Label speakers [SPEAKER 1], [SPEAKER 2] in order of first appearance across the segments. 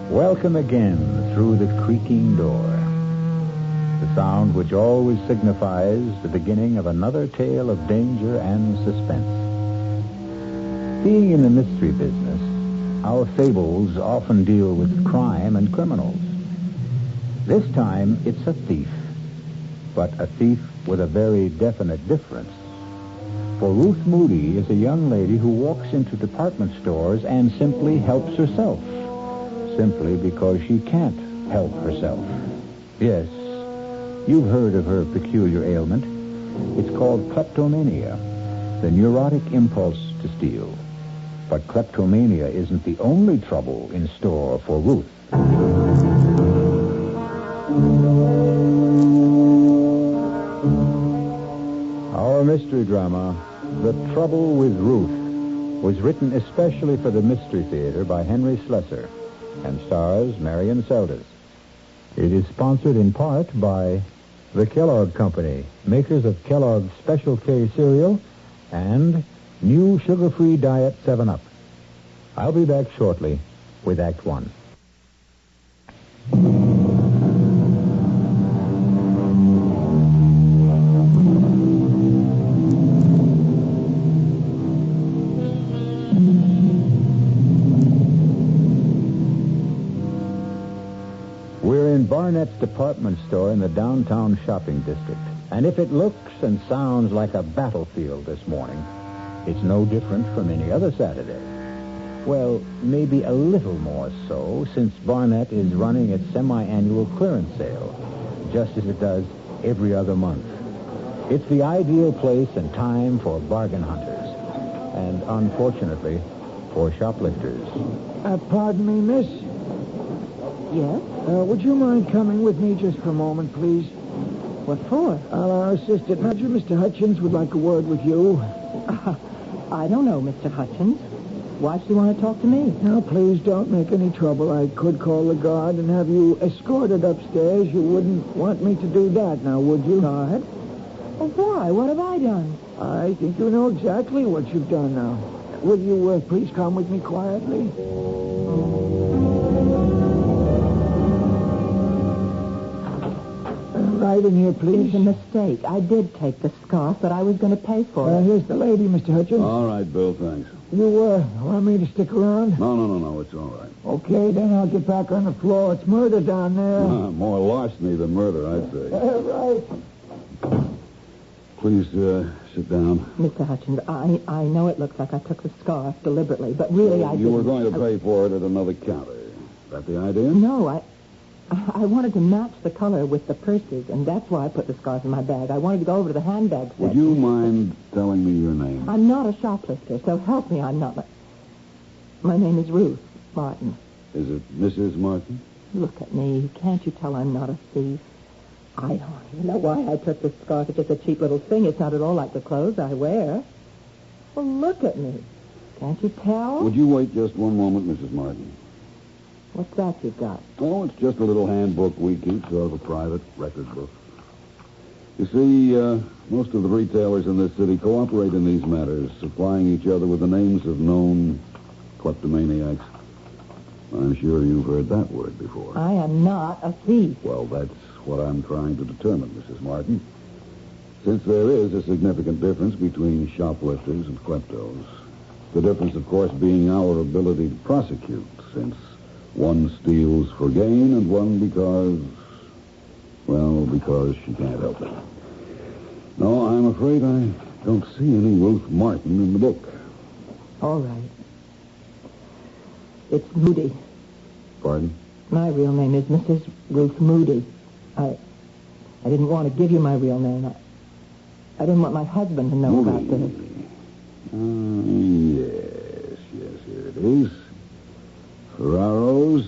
[SPEAKER 1] Welcome again through the creaking door. The sound which always signifies the beginning of another tale of danger and suspense. Being in the mystery business, our fables often deal with crime and criminals. This time, it's a thief, but a thief with a very definite difference. For Ruth Moody is a young lady who walks into department stores and simply helps herself, simply because she can't help herself. Yes, you've heard of her peculiar ailment. It's called kleptomania, the neurotic impulse to steal. But kleptomania isn't the only trouble in store for Ruth. Our mystery drama, The Trouble with Ruth, was written especially for the Mystery Theater by Henry Slessor and stars Marion Seldes. It is sponsored in part by the Kellogg Company, makers of Kellogg's Special K cereal and new sugar-free diet 7-Up. I'll be back shortly with Act One. We're in Barnett's department store in the downtown shopping district. And if it looks and sounds like a battlefield this morning, it's no different from any other Saturday. Well, maybe a little more so, since Barnett is running its semi-annual clearance sale, just as it does every other month. It's the ideal place and time for bargain hunters, and unfortunately, for shoplifters.
[SPEAKER 2] Pardon me, miss?
[SPEAKER 3] Yes?
[SPEAKER 2] Would you mind coming with me just for a moment, please?
[SPEAKER 3] What for?
[SPEAKER 2] Our assistant manager, Mr. Hutchins, would like a word with you.
[SPEAKER 3] I don't know, Mr. Hutchins. Why should you want to talk to me?
[SPEAKER 2] Now, please don't make any trouble. I could call the guard and have you escorted upstairs. You wouldn't want me to do that, now, would you?
[SPEAKER 3] Guard? Well, why? What have I done?
[SPEAKER 2] I think you know exactly what you've done now. Will you please come with me quietly? Right in here, please.
[SPEAKER 3] It's a mistake. I did take the scarf, but I was going to pay for it.
[SPEAKER 2] Here's the lady, Mr. Hutchins.
[SPEAKER 4] All right, Bill, thanks.
[SPEAKER 2] You want me to stick around?
[SPEAKER 4] No, it's all right.
[SPEAKER 2] Okay, then I'll get back on the floor. It's murder down there.
[SPEAKER 4] More larceny than murder, I'd say.
[SPEAKER 2] Right.
[SPEAKER 4] Please, sit down.
[SPEAKER 3] Mr. Hutchins, I know it looks like I took the scarf deliberately, but really I didn't.
[SPEAKER 4] You were going to pay for it at another counter. Is that the idea?
[SPEAKER 3] No, I wanted to match the color with the purses, and that's why I put the scarf in my bag. I wanted to go over to the handbag section.
[SPEAKER 4] Would you mind telling me your name?
[SPEAKER 3] I'm not a shoplifter, so help me, I'm not. My name is Ruth Martin.
[SPEAKER 4] Is it Mrs. Martin?
[SPEAKER 3] Look at me. Can't you tell I'm not a thief? I don't even know why I took this scarf. It's just a cheap little thing. It's not at all like the clothes I wear. Well, look at me. Can't you tell?
[SPEAKER 4] Would you wait just one moment, Mrs. Martin?
[SPEAKER 3] What's that you've got?
[SPEAKER 4] Oh, it's just a little handbook we keep, sort of a private record book. You see, most of the retailers in this city cooperate in these matters, supplying each other with the names of known kleptomaniacs. I'm sure you've heard that word before.
[SPEAKER 3] I am not a thief.
[SPEAKER 4] Well, that's what I'm trying to determine, Mrs. Martin. Since there is a significant difference between shoplifters and kleptos, the difference, of course, being our ability to prosecute, since one steals for gain and one because she can't help it. No, I'm afraid I don't see any Ruth Martin in the book.
[SPEAKER 3] All right. It's Moody.
[SPEAKER 4] Pardon?
[SPEAKER 3] My real name is Mrs. Ruth Moody. I didn't want to give you my real name. I didn't want my husband to know
[SPEAKER 4] Moody.
[SPEAKER 3] about this.
[SPEAKER 4] Yes, here it is. Ferraros,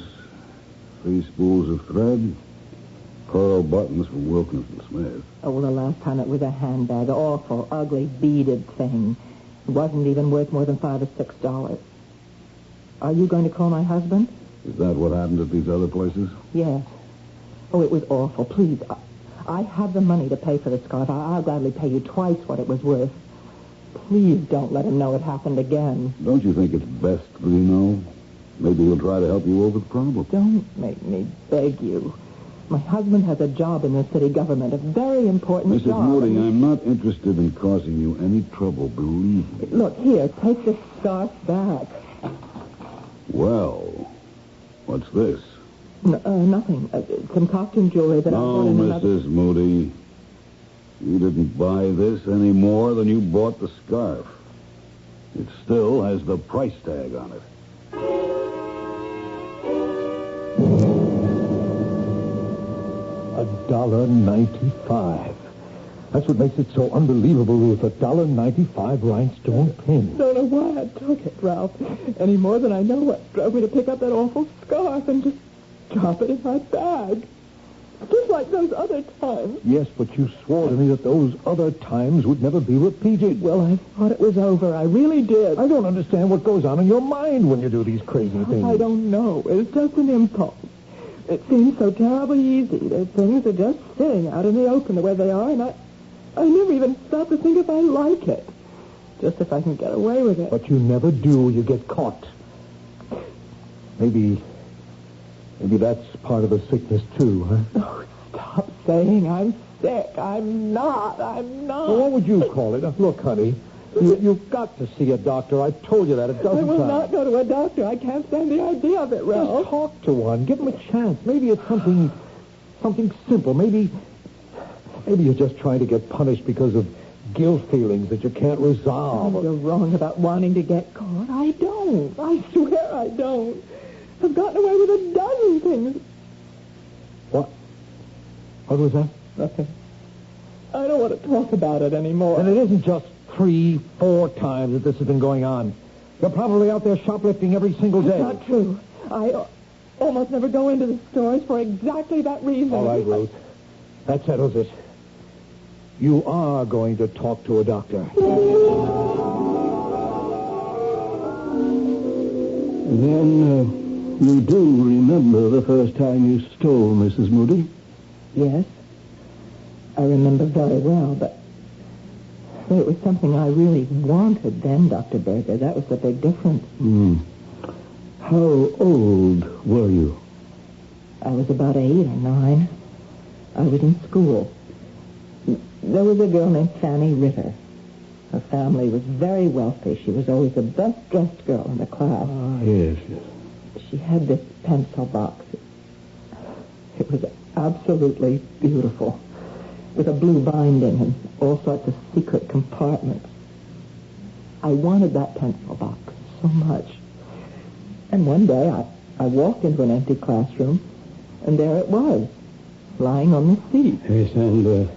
[SPEAKER 4] 3 spools of thread, pearl buttons from Wilkinson Smith.
[SPEAKER 3] Oh, well, the last time it was a handbag. Awful, ugly, beaded thing. It wasn't even worth more than $5 or $6. Are you going to call my husband?
[SPEAKER 4] Is that what happened at these other places?
[SPEAKER 3] Yes. Oh, it was awful. Please, I have the money to pay for the scarf. I'll gladly pay you twice what it was worth. Please don't let him know it happened again.
[SPEAKER 4] Don't you think it's best that he know? Maybe he'll try to help you over the problem.
[SPEAKER 3] Don't make me beg you. My husband has a job in the city government, a very important
[SPEAKER 4] Mrs.
[SPEAKER 3] job.
[SPEAKER 4] Moody, I'm not interested in causing you any trouble, believe me.
[SPEAKER 3] Look, here, take this scarf back.
[SPEAKER 4] Well, what's this?
[SPEAKER 3] Nothing. Some costume jewelry that I bought in another...
[SPEAKER 4] Mrs. Moody, you didn't buy this any more than you bought the scarf. It still has the price tag on it.
[SPEAKER 5] $1.95. That's what makes it so unbelievable, Ruth. $1.95 rhinestone pin.
[SPEAKER 3] Don't know why I took it, Ralph, any more than I know what drove me to pick up that awful scarf and just drop it in my bag. Just like those other times.
[SPEAKER 5] Yes, but you swore to me that those other times would never be repeated.
[SPEAKER 3] Well, I thought it was over. I really did.
[SPEAKER 5] I don't understand what goes on in your mind when you do these crazy things.
[SPEAKER 3] I don't know. It's just an impulse. It seems so terribly easy that things are just sitting out in the open the way they are, and I never even stop to think if I like it. Just if I can get away with it.
[SPEAKER 5] But you never do. You get caught. Maybe that's part of the sickness, too, huh?
[SPEAKER 3] Oh, stop saying I'm sick. I'm not.
[SPEAKER 5] Well, what would you call it? Look, honey, you've got to see a doctor. I've told you that a dozen times.
[SPEAKER 3] I will not go to a doctor. I can't stand the idea of it, Ralph.
[SPEAKER 5] Just talk to one. Give him a chance. Maybe it's something simple. Maybe you're just trying to get punished because of guilt feelings that you can't resolve.
[SPEAKER 3] Oh, you're wrong about wanting to get caught. I don't. I swear I don't. I've gotten away with a dozen things.
[SPEAKER 5] What? What was that?
[SPEAKER 3] Nothing. I don't want to talk about it anymore.
[SPEAKER 5] And it isn't just 3-4 times that this has been going on. You're probably out there shoplifting every single day.
[SPEAKER 3] That's not true. I almost never go into the stores for exactly that reason.
[SPEAKER 5] All right, Ruth. That settles it. You are going to talk to a doctor.
[SPEAKER 2] Then, you do remember the first time you stole, Mrs. Moody?
[SPEAKER 3] Yes. I remember very well, but it was something I really wanted then, Dr. Berger. That was the big difference.
[SPEAKER 2] How old were you?
[SPEAKER 3] I was about 8 or 9. I was in school. There was a girl named Fanny Ritter. Her family was very wealthy. She was always the best-dressed girl in the class.
[SPEAKER 2] Ah, yes.
[SPEAKER 3] She had this pencil box. It was absolutely beautiful, with a blue binding and all sorts of secret compartments. I wanted that pencil box so much. And one day I walked into an empty classroom, and there it was, lying on the seat.
[SPEAKER 2] Yes, and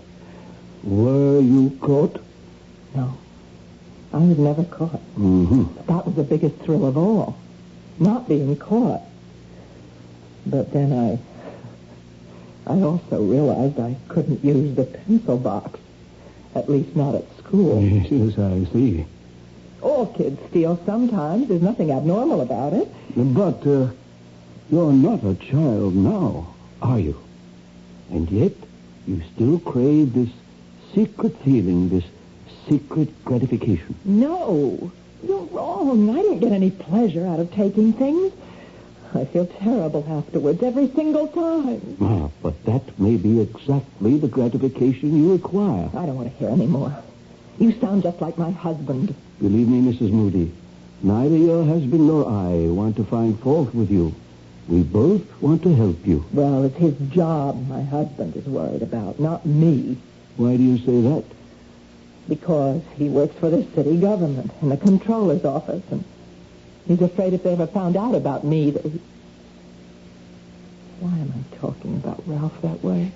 [SPEAKER 2] were you caught?
[SPEAKER 3] No, I was never caught. But that was the biggest thrill of all, not being caught. But then I also realized I couldn't use the pencil box, at least not at school.
[SPEAKER 2] Yes, I see.
[SPEAKER 3] All kids steal sometimes. There's nothing abnormal about it.
[SPEAKER 2] But you're not a child now, are you? And yet you still crave this secret feeling, this secret gratification.
[SPEAKER 3] No, you're wrong. I don't get any pleasure out of taking things. I feel terrible afterwards every single time.
[SPEAKER 2] Ah, but that may be exactly the gratification you require.
[SPEAKER 3] I don't want to hear any more. You sound just like my husband.
[SPEAKER 2] Believe me, Mrs. Moody, neither your husband nor I want to find fault with you. We both want to help you.
[SPEAKER 3] Well, it's his job my husband is worried about, not me.
[SPEAKER 2] Why do you say that?
[SPEAKER 3] Because he works for the city government in the controller's office, and he's afraid if they ever found out about me that he... Why am I talking about Ralph that way?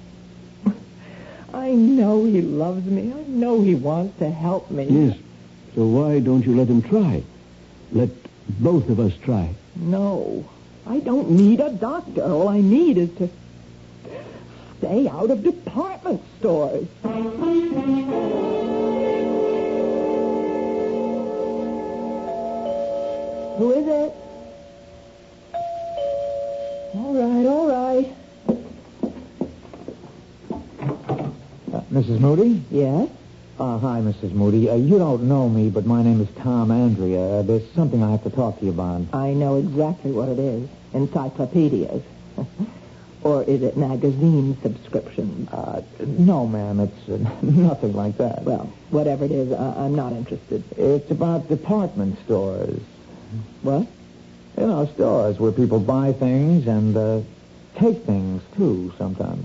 [SPEAKER 3] I know he loves me. I know he wants to help me.
[SPEAKER 2] Yes. So why don't you let him try? Let both of us try.
[SPEAKER 3] No. I don't need a doctor. All I need is to stay out of department stores. Who is it? All right.
[SPEAKER 5] Mrs. Moody?
[SPEAKER 3] Yes?
[SPEAKER 5] Hi, Mrs. Moody. You don't know me, but my name is Tom Andrea. There's something I have to talk to you about.
[SPEAKER 3] I know exactly what it is. Encyclopedias. Or is it magazine subscriptions?
[SPEAKER 5] No, ma'am. It's nothing like that.
[SPEAKER 3] Well, whatever it is, I'm not interested.
[SPEAKER 5] It's about department stores.
[SPEAKER 3] What?
[SPEAKER 5] You know, stores where people buy things and take things, too, sometimes.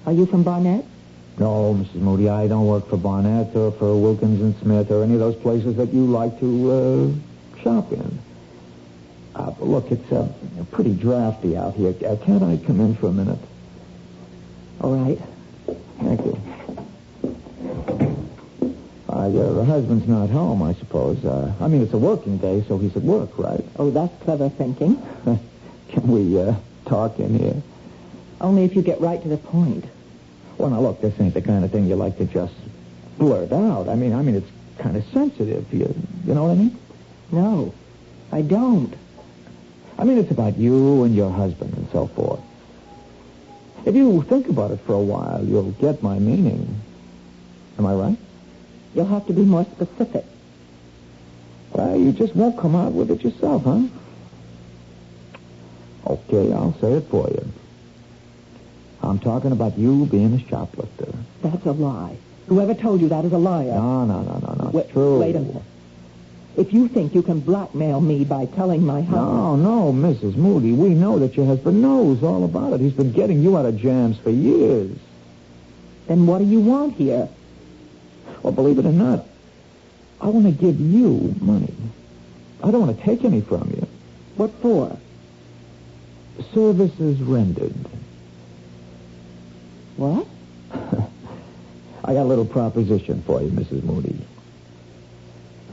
[SPEAKER 3] Are you from Barnett?
[SPEAKER 5] No, Mrs. Moody, I don't work for Barnett or for Wilkins and Smith or any of those places that you like to shop in. Look, it's pretty drafty out here. Can't I come in for a minute?
[SPEAKER 3] All right.
[SPEAKER 5] Thank you. Your husband's not home, I suppose. I mean, it's a working day, so he's at work, right?
[SPEAKER 3] Oh, that's clever thinking.
[SPEAKER 5] Can we talk in here?
[SPEAKER 3] Only if you get right to the point.
[SPEAKER 5] Well, now, look, this ain't the kind of thing you like to just blurt out. I mean, it's kind of sensitive. You know what I mean?
[SPEAKER 3] No, I don't.
[SPEAKER 5] I mean, it's about you and your husband and so forth. If you think about it for a while, you'll get my meaning. Am I right?
[SPEAKER 3] You'll have to be more specific.
[SPEAKER 5] Well, you just won't come out with it yourself, huh? Okay, I'll say it for you. I'm talking about you being a shoplifter.
[SPEAKER 3] That's a lie. Whoever told you that is a liar.
[SPEAKER 5] No. It's true.
[SPEAKER 3] Wait a minute. If you think you can blackmail me by telling my husband...
[SPEAKER 5] No, Mrs. Moody. We know that your husband knows all about it. He's been getting you out of jams for years.
[SPEAKER 3] Then what do you want here?
[SPEAKER 5] Well, believe it or not, I want to give you money. I don't want to take any from you.
[SPEAKER 3] What for?
[SPEAKER 5] Services rendered.
[SPEAKER 3] What?
[SPEAKER 5] I got a little proposition for you, Mrs. Moody.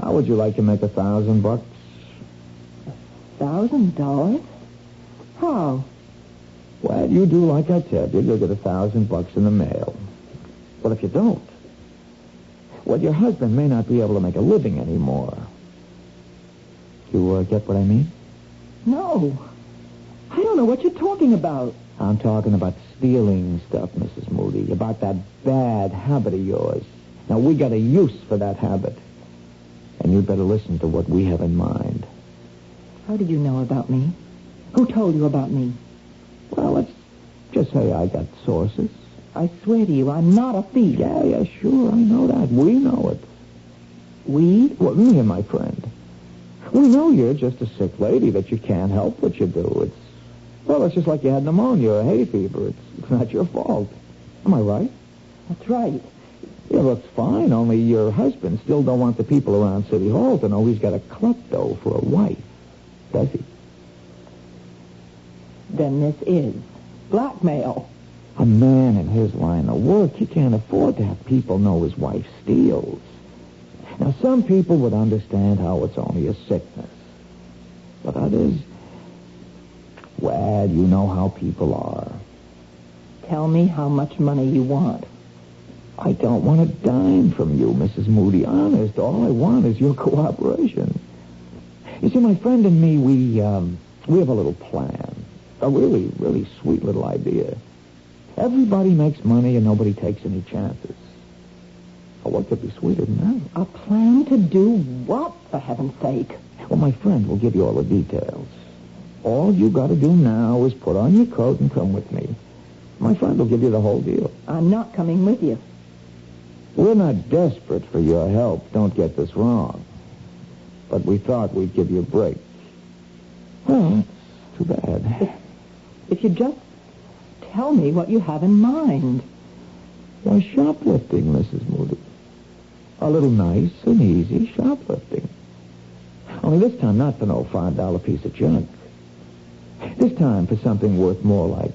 [SPEAKER 5] How would you like to make $1,000?
[SPEAKER 3] $1,000? How?
[SPEAKER 5] Well, you do like I tell you. You'll get $1,000 in the mail. But if you don't, well, your husband may not be able to make a living anymore. You get what I mean?
[SPEAKER 3] No. I don't know what you're talking about.
[SPEAKER 5] I'm talking about stealing stuff, Mrs. Moody, about that bad habit of yours. Now, we got a use for that habit. And you'd better listen to what we have in mind.
[SPEAKER 3] How did you know about me? Who told you about me?
[SPEAKER 5] Well, let's just say I got sources.
[SPEAKER 3] I swear to you, I'm not a thief.
[SPEAKER 5] Yeah, sure, I know that. We know it.
[SPEAKER 3] We?
[SPEAKER 5] Well, me and my friend. We know you're just a sick lady, that you can't help what you do. It's just like you had pneumonia or hay fever. It's not your fault. Am I right?
[SPEAKER 3] That's right.
[SPEAKER 5] Yeah, that's fine, only your husband still don't want the people around City Hall to know he's got a klepto for a wife. Does he?
[SPEAKER 3] Then this is blackmail.
[SPEAKER 5] A man in his line of work, he can't afford to have people know his wife steals. Now, some people would understand how it's only a sickness. But others, well, you know how people are.
[SPEAKER 3] Tell me how much money you want.
[SPEAKER 5] I don't want a dime from you, Mrs. Moody. Honest, all I want is your cooperation. You see, my friend and me, we have a little plan. A really, really sweet little idea. Everybody makes money and nobody takes any chances. Oh, what could be sweeter than that?
[SPEAKER 3] A plan to do what, for heaven's sake?
[SPEAKER 5] Well, my friend will give you all the details. All you got to do now is put on your coat and come with me. My friend will give you the whole deal.
[SPEAKER 3] I'm not coming with you.
[SPEAKER 5] We're not desperate for your help. Don't get this wrong. But we thought we'd give you a break. Well, it's too bad.
[SPEAKER 3] If you just tell me what you have in mind.
[SPEAKER 5] Why, shoplifting, Mrs. Moody. A little nice and easy shoplifting. Only this time not for no $5 piece of junk. This time for something worth more like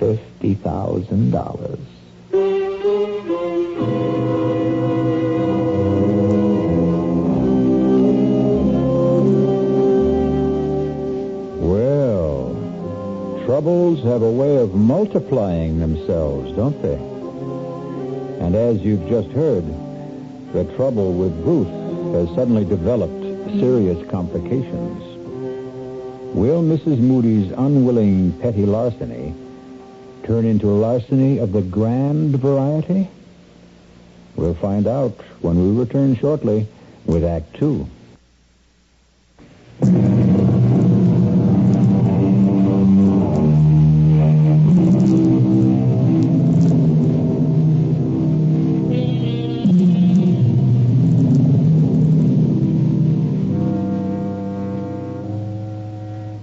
[SPEAKER 5] $50,000.
[SPEAKER 1] Well, troubles have a way of multiplying themselves, don't they? And as you've just heard, the trouble with Ruth has suddenly developed serious complications. Will Mrs. Moody's unwilling petty larceny turn into larceny of the grand variety? We'll find out when we return shortly with Act Two.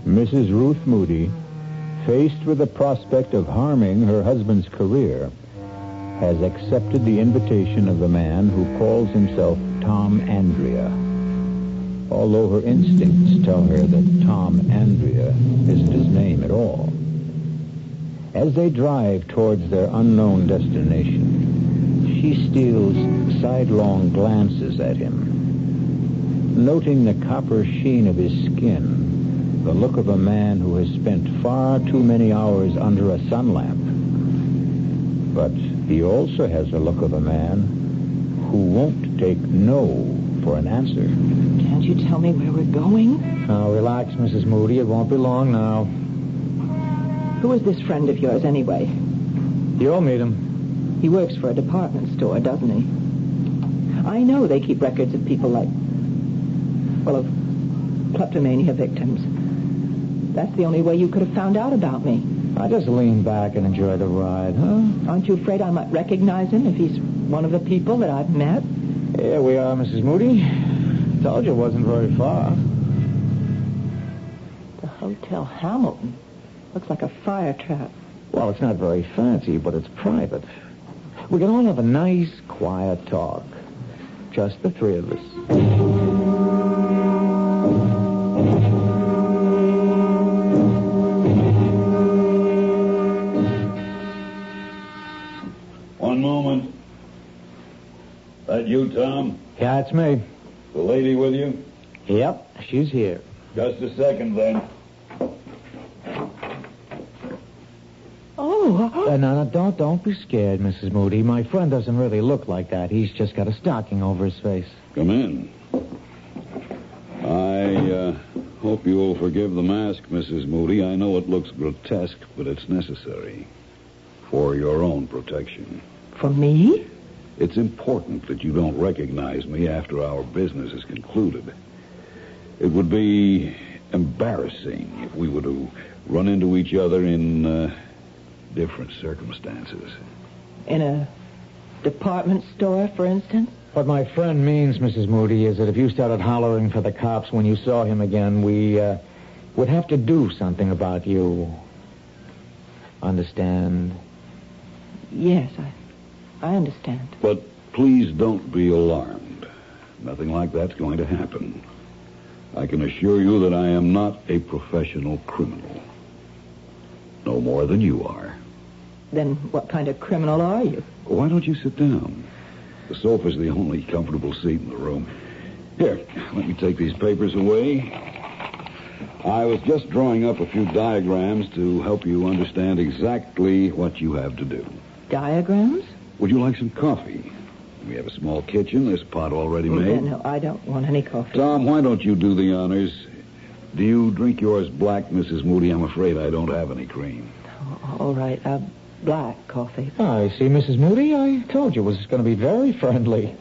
[SPEAKER 1] Mrs. Ruth Moody, faced with the prospect of harming her husband's career, has accepted the invitation of the man who calls himself Tom Andrea, although her instincts tell her that Tom Andrea isn't his name at all. As they drive towards their unknown destination, she steals sidelong glances at him, noting the copper sheen of his skin, the look of a man who has spent far too many hours under a sun lamp. But he also has the look of a man who won't take no for an answer.
[SPEAKER 3] Can't you tell me where we're going?
[SPEAKER 5] Now, relax, Mrs. Moody. It won't be long now.
[SPEAKER 3] Who is this friend of yours, anyway?
[SPEAKER 5] You'll meet him.
[SPEAKER 3] He works for a department store, doesn't he? I know they keep records of people like, well, of kleptomania victims. That's the only way you could have found out about me.
[SPEAKER 5] I just lean back and enjoy the ride, huh?
[SPEAKER 3] Aren't you afraid I might recognize him if he's one of the people that I've met?
[SPEAKER 5] Here we are, Mrs. Moody. Told you it wasn't very far.
[SPEAKER 3] The Hotel Hamilton. Looks like a fire trap.
[SPEAKER 5] Well, it's not very fancy, but it's private. We can all have a nice, quiet talk. Just the three of us.
[SPEAKER 4] One moment. That you, Tom?
[SPEAKER 5] Yeah, it's me.
[SPEAKER 4] The lady with you?
[SPEAKER 5] Yep, she's here.
[SPEAKER 4] Just a second, then.
[SPEAKER 5] No, don't be scared, Mrs. Moody. My friend doesn't really look like that. He's just got a stocking over his face.
[SPEAKER 4] Come in. I hope you will forgive the mask, Mrs. Moody. I know it looks grotesque, but it's necessary for your own protection.
[SPEAKER 3] For me?
[SPEAKER 4] It's important that you don't recognize me after our business is concluded. It would be embarrassing if we were to run into each other in different circumstances.
[SPEAKER 3] In a department store, for instance?
[SPEAKER 5] What my friend means, Mrs. Moody, is that if you started hollering for the cops when you saw him again, we would have to do something about you. Understand?
[SPEAKER 3] Yes, I understand.
[SPEAKER 4] But please don't be alarmed. Nothing like that's going to happen. I can assure you that I am not a professional criminal. No more than you are.
[SPEAKER 3] Then what kind of criminal are you?
[SPEAKER 4] Why don't you sit down? The sofa's the only comfortable seat in the room. Here, let me take these papers away. I was just drawing up a few diagrams to help you understand exactly what you have to do.
[SPEAKER 3] Diagrams?
[SPEAKER 4] Would you like some coffee? We have a small kitchen. There's a pot already made.
[SPEAKER 3] No, I don't want any coffee.
[SPEAKER 4] Tom, why don't you do the honors? Do you drink yours black, Mrs. Moody? I'm afraid I don't have any cream.
[SPEAKER 3] Oh, all right, black coffee.
[SPEAKER 5] I see, Mrs. Moody. I told you it was going to be very friendly.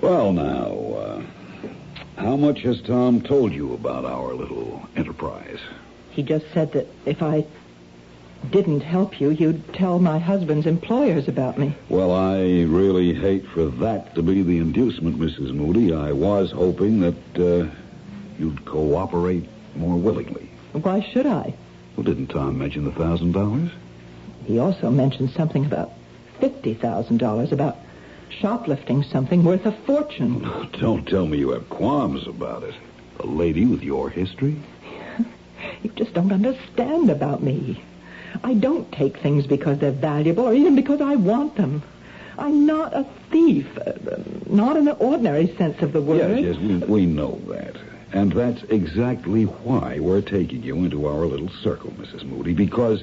[SPEAKER 4] Well, now, how much has Tom told you about our little enterprise?
[SPEAKER 3] He just said that if I didn't help you, you'd tell my husband's employers about me.
[SPEAKER 4] Well, I really hate for that to be the inducement, Mrs. Moody. I was hoping that you'd cooperate more willingly.
[SPEAKER 3] Why should I?
[SPEAKER 4] Well, didn't Tom mention the $1,000?
[SPEAKER 3] He also mentioned something about $50,000, about shoplifting something worth a fortune.
[SPEAKER 4] Don't tell me you have qualms about it. A lady with your history?
[SPEAKER 3] You just don't understand about me. I don't take things because they're valuable or even because I want them. I'm not a thief, not in the ordinary sense of the word.
[SPEAKER 4] Yes, we know that. And that's exactly why we're taking you into our little circle, Mrs. Moody, because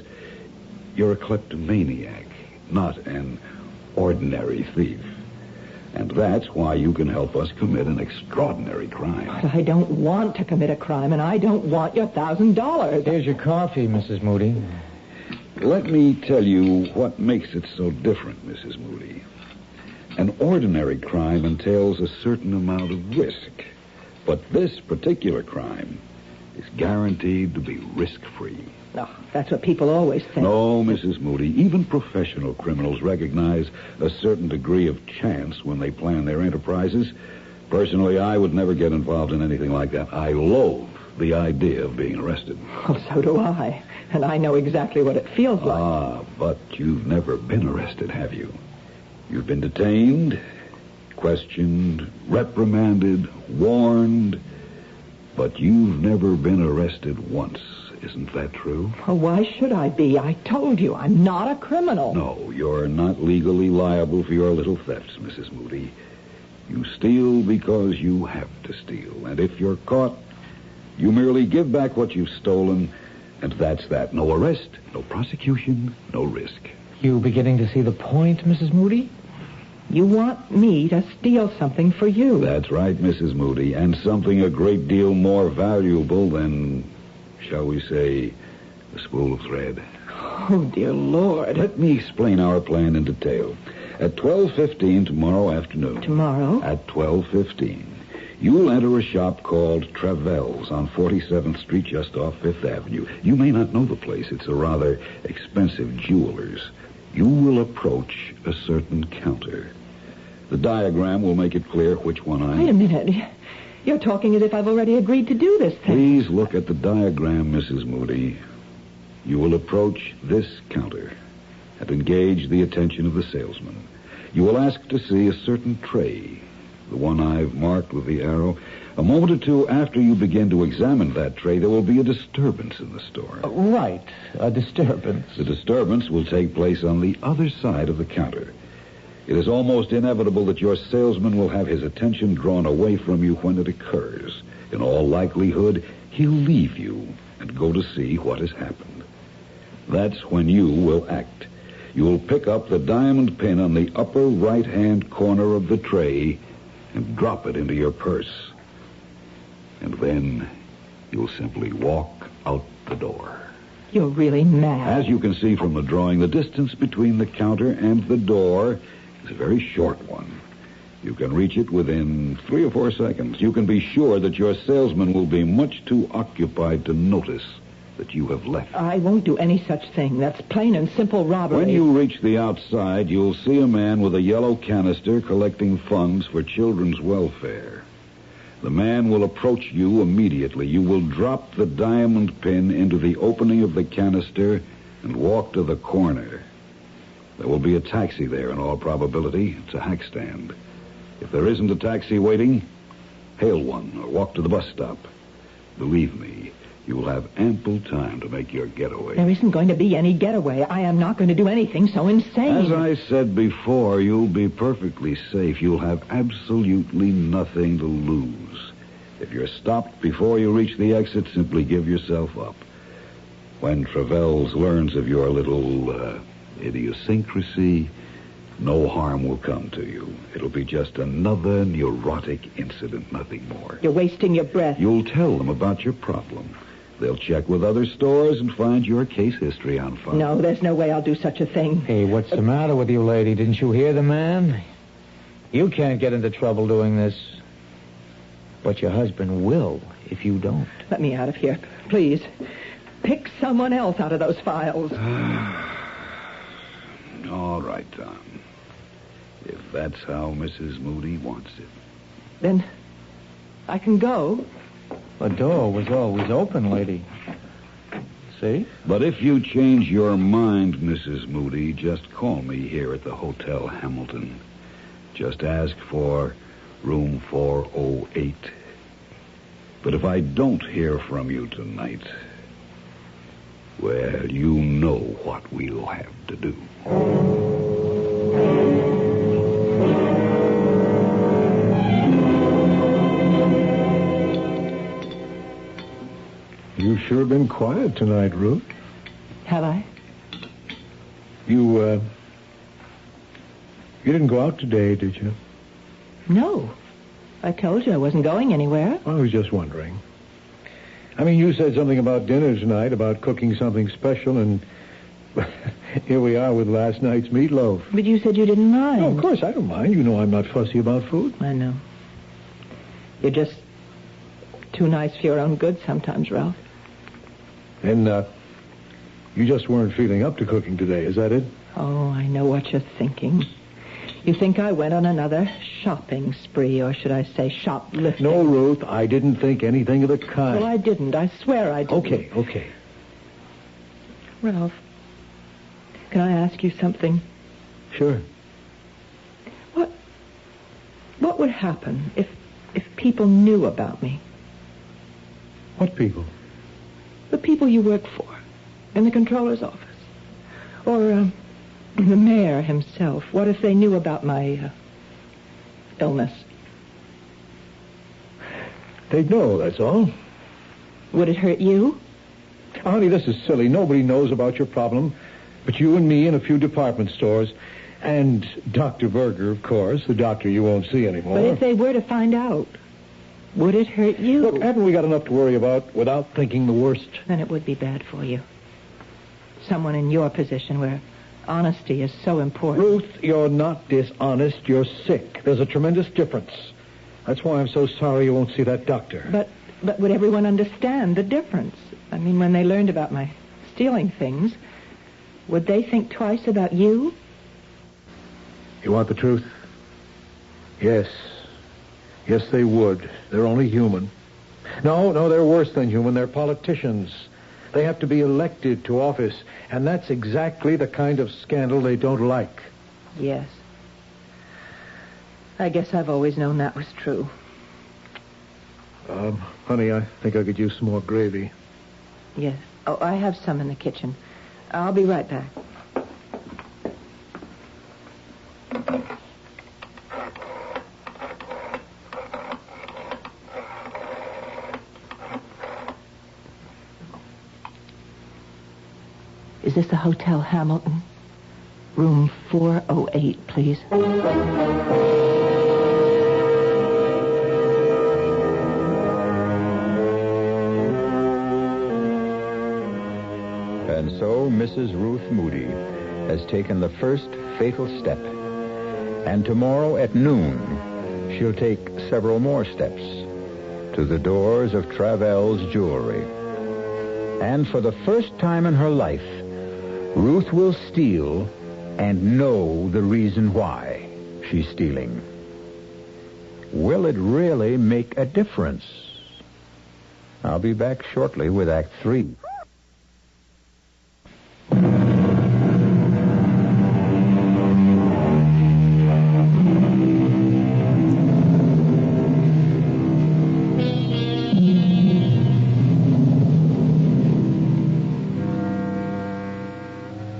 [SPEAKER 4] you're a kleptomaniac, not an ordinary thief. And that's why you can help us commit an extraordinary crime.
[SPEAKER 3] But I don't want to commit a crime, and I don't want your $1,000.
[SPEAKER 5] Here's your coffee, Mrs. Moody.
[SPEAKER 4] Let me tell you what makes it so different, Mrs. Moody. An ordinary crime entails a certain amount of risk. But this particular crime is guaranteed to be risk-free.
[SPEAKER 3] No, that's what people always say.
[SPEAKER 4] No, Mrs. Moody. Even professional criminals recognize a certain degree of chance when they plan their enterprises. Personally, I would never get involved in anything like that. I loathe the idea of being arrested.
[SPEAKER 3] Oh, so do I. And I know exactly what it feels like.
[SPEAKER 4] Ah, but you've never been arrested, have you? You've been detained, questioned, reprimanded, warned, but you've never been arrested once. Isn't that true?
[SPEAKER 3] Oh, why should I be? I told you, I'm not a criminal.
[SPEAKER 4] No, you're not legally liable for your little thefts, Mrs. Moody. You steal because you have to steal. And if you're caught, you merely give back what you've stolen, and that's that. No arrest, no prosecution, no risk.
[SPEAKER 5] You beginning to see the point, Mrs. Moody?
[SPEAKER 3] You want me to steal something for you.
[SPEAKER 4] That's right, Mrs. Moody, and something a great deal more valuable than, shall we say, a spool of thread.
[SPEAKER 3] Oh, dear Lord.
[SPEAKER 4] Let me explain our plan in detail. At 12:15 tomorrow afternoon.
[SPEAKER 3] Tomorrow?
[SPEAKER 4] At 12:15. You'll enter a shop called Travell's on 47th Street, just off Fifth Avenue. You may not know the place. It's a rather expensive jeweler's. You will approach a certain counter. The diagram will make it clear which one I...
[SPEAKER 3] Wait a minute. You're talking as if I've already agreed to do this thing.
[SPEAKER 4] Please look at the diagram, Mrs. Moody. You will approach this counter and engage the attention of the salesman. You will ask to see a certain tray, the one I've marked with the arrow. A moment or two after you begin to examine that tray, there will be a disturbance in the store.
[SPEAKER 5] Right, a disturbance.
[SPEAKER 4] The disturbance will take place on the other side of the counter. It is almost inevitable that your salesman will have his attention drawn away from you when it occurs. In all likelihood, he'll leave you and go to see what has happened. That's when you will act. You'll pick up the diamond pin on the upper right-hand corner of the tray and drop it into your purse. And then you'll simply walk out the door.
[SPEAKER 3] You're really mad.
[SPEAKER 4] As you can see from the drawing, the distance between the counter and the door is a very short one. You can reach it within 3 or 4 seconds. You can be sure that your salesman will be much too occupied to notice that you have left.
[SPEAKER 3] I won't do any such thing. That's plain and simple robbery.
[SPEAKER 4] When you reach the outside, you'll see a man with a yellow canister collecting funds for children's welfare. The man will approach you immediately. You will drop the diamond pin into the opening of the canister and walk to the corner. There will be a taxi there in all probability. It's a hack stand. If there isn't a taxi waiting, hail one or walk to the bus stop. Believe me, you will have ample time to make your getaway.
[SPEAKER 3] There isn't going to be any getaway. I am not going to do anything so insane.
[SPEAKER 4] As I said before, you'll be perfectly safe. You'll have absolutely nothing to lose. If you're stopped before you reach the exit, simply give yourself up. When Travell's learns of your little idiosyncrasy, no harm will come to you. It'll be just another neurotic incident, nothing more.
[SPEAKER 3] You're wasting your breath.
[SPEAKER 4] You'll tell them about your problem. They'll check with other stores and find your case history on file.
[SPEAKER 3] No, there's no way I'll do such a thing.
[SPEAKER 5] Hey, what's the matter with you, lady? Didn't you hear the man? You can't get into trouble doing this. But your husband will if you don't.
[SPEAKER 3] Let me out of here, please. Pick someone else out of those files.
[SPEAKER 4] All right, Tom. If that's how Mrs. Moody wants it.
[SPEAKER 3] Then I can go.
[SPEAKER 5] The door was always open, lady. See?
[SPEAKER 4] But if you change your mind, Mrs. Moody, just call me here at the Hotel Hamilton. Just ask for room 408. But if I don't hear from you tonight, well, you know what we'll have to do.
[SPEAKER 6] You've sure been quiet tonight, Ruth.
[SPEAKER 3] Have I?
[SPEAKER 6] You didn't go out today, did you?
[SPEAKER 3] No. I told you I wasn't going anywhere.
[SPEAKER 6] I was just wondering. I mean, you said something about dinner tonight, about cooking something special, and Here we are with last night's meatloaf.
[SPEAKER 3] But you said you didn't mind.
[SPEAKER 6] No, of course I don't mind. You know I'm not fussy about food.
[SPEAKER 3] I know. You're just too nice for your own good sometimes, Ralph.
[SPEAKER 6] And, you just weren't feeling up to cooking today, is that it?
[SPEAKER 3] Oh, I know what you're thinking. You think I went on another shopping spree, or should I say shoplifting?
[SPEAKER 6] No, Ruth, I didn't think anything of the kind.
[SPEAKER 3] Well, I didn't. I swear I didn't.
[SPEAKER 6] Okay.
[SPEAKER 3] Ralph, can I ask you something?
[SPEAKER 6] Sure.
[SPEAKER 3] What would happen if people knew about me?
[SPEAKER 6] What people?
[SPEAKER 3] The people you work for, in the controller's office. Or, the mayor himself. What if they knew about my, illness?
[SPEAKER 6] They'd know, that's all.
[SPEAKER 3] Would it hurt you?
[SPEAKER 6] Honey, this is silly. Nobody knows about your problem but you and me and a few department stores. And Dr. Berger, of course, the doctor you won't see anymore.
[SPEAKER 3] But if they were to find out, would it hurt you?
[SPEAKER 6] Look, haven't we got enough to worry about without thinking the worst?
[SPEAKER 3] Then it would be bad for you. Someone in your position where honesty is so important.
[SPEAKER 6] Ruth, you're not dishonest. You're sick. There's a tremendous difference. That's why I'm so sorry you won't see that doctor.
[SPEAKER 3] But would everyone understand the difference? I mean, when they learned about my stealing things, would they think twice about you?
[SPEAKER 6] You want the truth? Yes. Yes, they would. They're only human. No, they're worse than human. They're politicians. They have to be elected to office, and that's exactly the kind of scandal they don't like.
[SPEAKER 3] Yes. I guess I've always known that was true.
[SPEAKER 6] Honey, I think I could use some more gravy.
[SPEAKER 3] Yes. Oh, I have some in the kitchen. I'll be right back. Is this the Hotel Hamilton? Room 408, please.
[SPEAKER 1] And so Mrs. Ruth Moody has taken the first fatal step. And tomorrow at noon, she'll take several more steps to the doors of Travell's Jewelry. And for the first time in her life, Ruth will steal and know the reason why she's stealing. Will it really make a difference? I'll be back shortly with Act 3.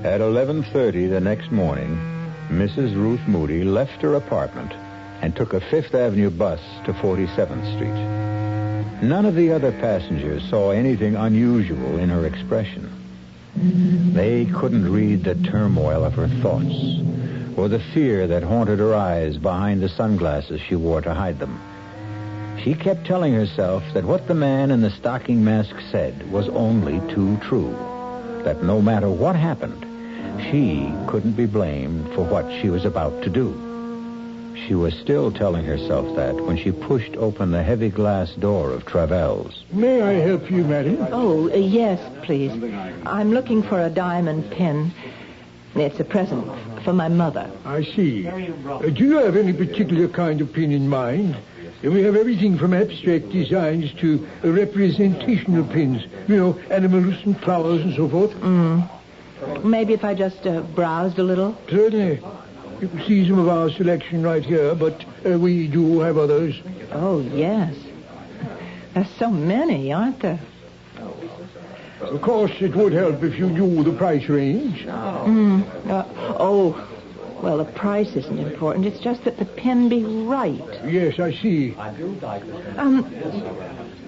[SPEAKER 1] At 11:30 the next morning, Mrs. Ruth Moody left her apartment and took a Fifth Avenue bus to 47th Street. None of the other passengers saw anything unusual in her expression. They couldn't read the turmoil of her thoughts or the fear that haunted her eyes behind the sunglasses she wore to hide them. She kept telling herself that what the man in the stocking mask said was only too true, that no matter what happened, she couldn't be blamed for what she was about to do. She was still telling herself that when she pushed open the heavy glass door of Travell's.
[SPEAKER 6] May I help you, madam?
[SPEAKER 3] Oh, yes, please. I'm looking for a diamond pin. It's a present for my mother.
[SPEAKER 6] I see. Do you have any particular kind of pin in mind? We have everything from abstract designs to representational pins. You know, animals and flowers and so forth.
[SPEAKER 3] Maybe if I just browsed a little?
[SPEAKER 6] Certainly. You can see some of our selection right here, but we do have others.
[SPEAKER 3] Oh, yes. There's so many, aren't there?
[SPEAKER 6] Of course, it would help if you knew the price range.
[SPEAKER 3] Well, the price isn't important. It's just that the pin be right.
[SPEAKER 6] Yes, I see.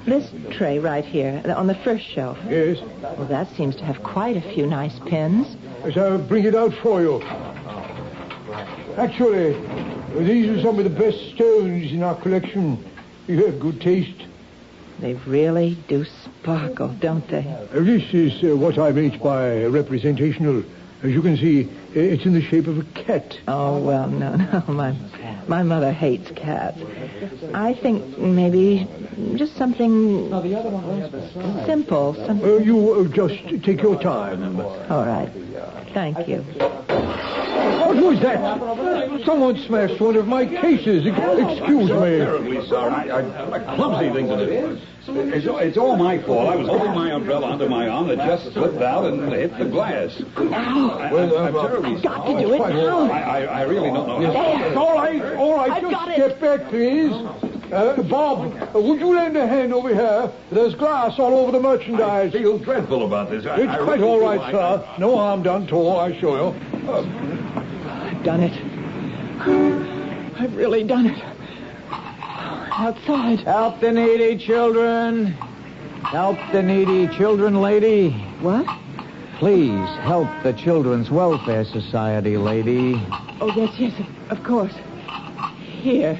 [SPEAKER 3] This tray right here, on the first shelf.
[SPEAKER 6] Yes?
[SPEAKER 3] Well, that seems to have quite a few nice pins.
[SPEAKER 6] Yes, I'll bring it out for you. Actually, these are some of the best stones in our collection. You have good taste.
[SPEAKER 3] They really do sparkle, don't they?
[SPEAKER 6] This is what I meant by representational. As you can see, it's in the shape of a cat.
[SPEAKER 3] Oh, well, no. My mother hates cats. I think maybe just something simple.
[SPEAKER 6] You just take your time.
[SPEAKER 3] All right. Thank you.
[SPEAKER 6] What was that? Someone smashed one of my cases. Excuse me.
[SPEAKER 4] Terribly sorry. Clumsy thing to do. It's all my fault. I was holding my umbrella under my arm that just slipped out and hit the glass. I'm terribly sorry.
[SPEAKER 3] Got to do it now.
[SPEAKER 4] I really don't know.
[SPEAKER 6] All right.
[SPEAKER 3] I've
[SPEAKER 6] Just
[SPEAKER 3] got it.
[SPEAKER 6] step back, please. Bob, would you lend a hand over here? There's glass all over the merchandise.
[SPEAKER 4] I feel dreadful about this.
[SPEAKER 6] It's quite all right, sir. No harm done to all, I assure you.
[SPEAKER 3] I've done it. I've really done it. Outside.
[SPEAKER 5] Help the needy children. Help the needy children, lady.
[SPEAKER 3] What?
[SPEAKER 5] Please help the Children's Welfare Society, lady.
[SPEAKER 3] Oh, yes, of course. Here.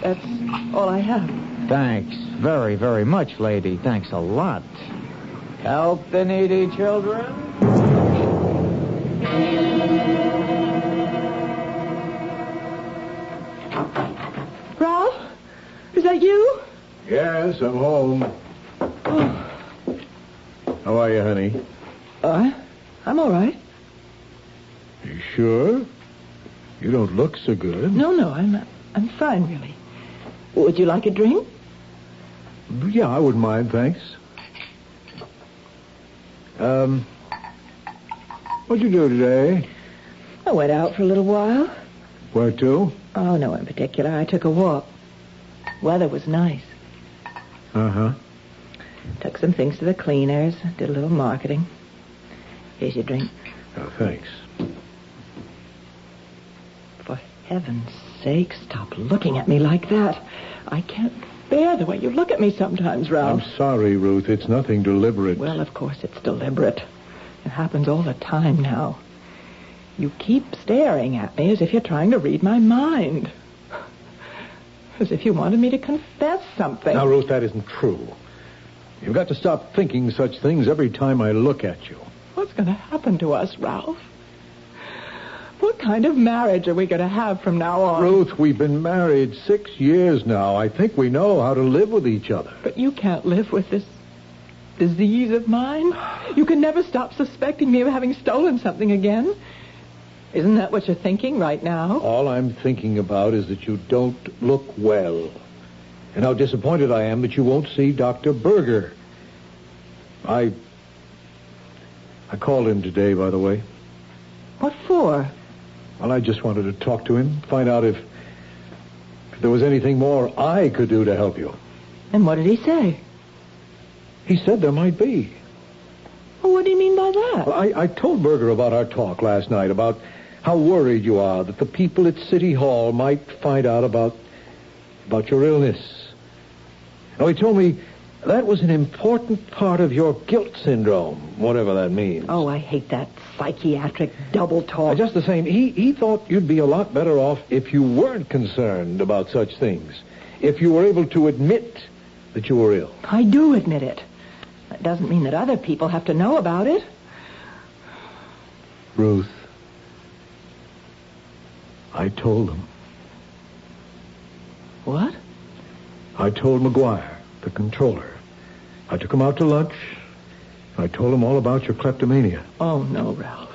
[SPEAKER 3] That's all I have.
[SPEAKER 5] Thanks very, very much, lady. Thanks a lot. Help the needy children.
[SPEAKER 3] Ralph? Is that you?
[SPEAKER 6] Yes, I'm home.
[SPEAKER 3] Oh.
[SPEAKER 6] How are you, honey?
[SPEAKER 3] I'm all right.
[SPEAKER 6] You sure? You don't look so good.
[SPEAKER 3] No, I'm fine, really. Would you like a drink?
[SPEAKER 6] Yeah, I wouldn't mind, thanks. What'd you do today?
[SPEAKER 3] I went out for a little while.
[SPEAKER 6] Where to?
[SPEAKER 3] Oh, no in particular. I took a walk. Weather was nice.
[SPEAKER 6] Uh-huh.
[SPEAKER 3] Took some things to the cleaners. Did a little marketing. Here's your drink.
[SPEAKER 6] Oh, thanks.
[SPEAKER 3] For heaven's sake, stop looking at me like that. I can't bear the way you look at me sometimes, Ralph.
[SPEAKER 6] I'm sorry, Ruth. It's nothing deliberate.
[SPEAKER 3] Well, of course it's deliberate. It happens all the time now. You keep staring at me as if you're trying to read my mind. As if you wanted me to confess something.
[SPEAKER 6] Now, Ruth, that isn't true. You've got to stop thinking such things every time I look at you.
[SPEAKER 3] What's going to happen to us, Ralph? What kind of marriage are we going to have from now on?
[SPEAKER 6] Ruth, we've been married 6 years now. I think we know how to live with each other.
[SPEAKER 3] But you can't live with this disease of mine. You can never stop suspecting me of having stolen something again. Isn't that what you're thinking right now?
[SPEAKER 6] All I'm thinking about is that you don't look well. And how disappointed I am that you won't see Dr. Berger. I called him today, by the way.
[SPEAKER 3] What for?
[SPEAKER 6] Well, I just wanted to talk to him, find out if there was anything more I could do to help you.
[SPEAKER 3] And what did he say?
[SPEAKER 6] He said there might be.
[SPEAKER 3] Well, what do you mean by that?
[SPEAKER 6] Well, I told Berger about our talk last night, about how worried you are that the people at City Hall might find out about your illness. Now, he told me that was an important part of your guilt syndrome, whatever that means.
[SPEAKER 3] Oh, I hate that psychiatric double talk.
[SPEAKER 6] Just the same, he thought you'd be a lot better off if you weren't concerned about such things. If you were able to admit that you were ill.
[SPEAKER 3] I do admit it. That doesn't mean that other people have to know about it.
[SPEAKER 6] Ruth, I told him.
[SPEAKER 3] What?
[SPEAKER 6] I told McGuire, the controller. I took him out to lunch. I told him all about your kleptomania.
[SPEAKER 3] Oh, no, Ralph.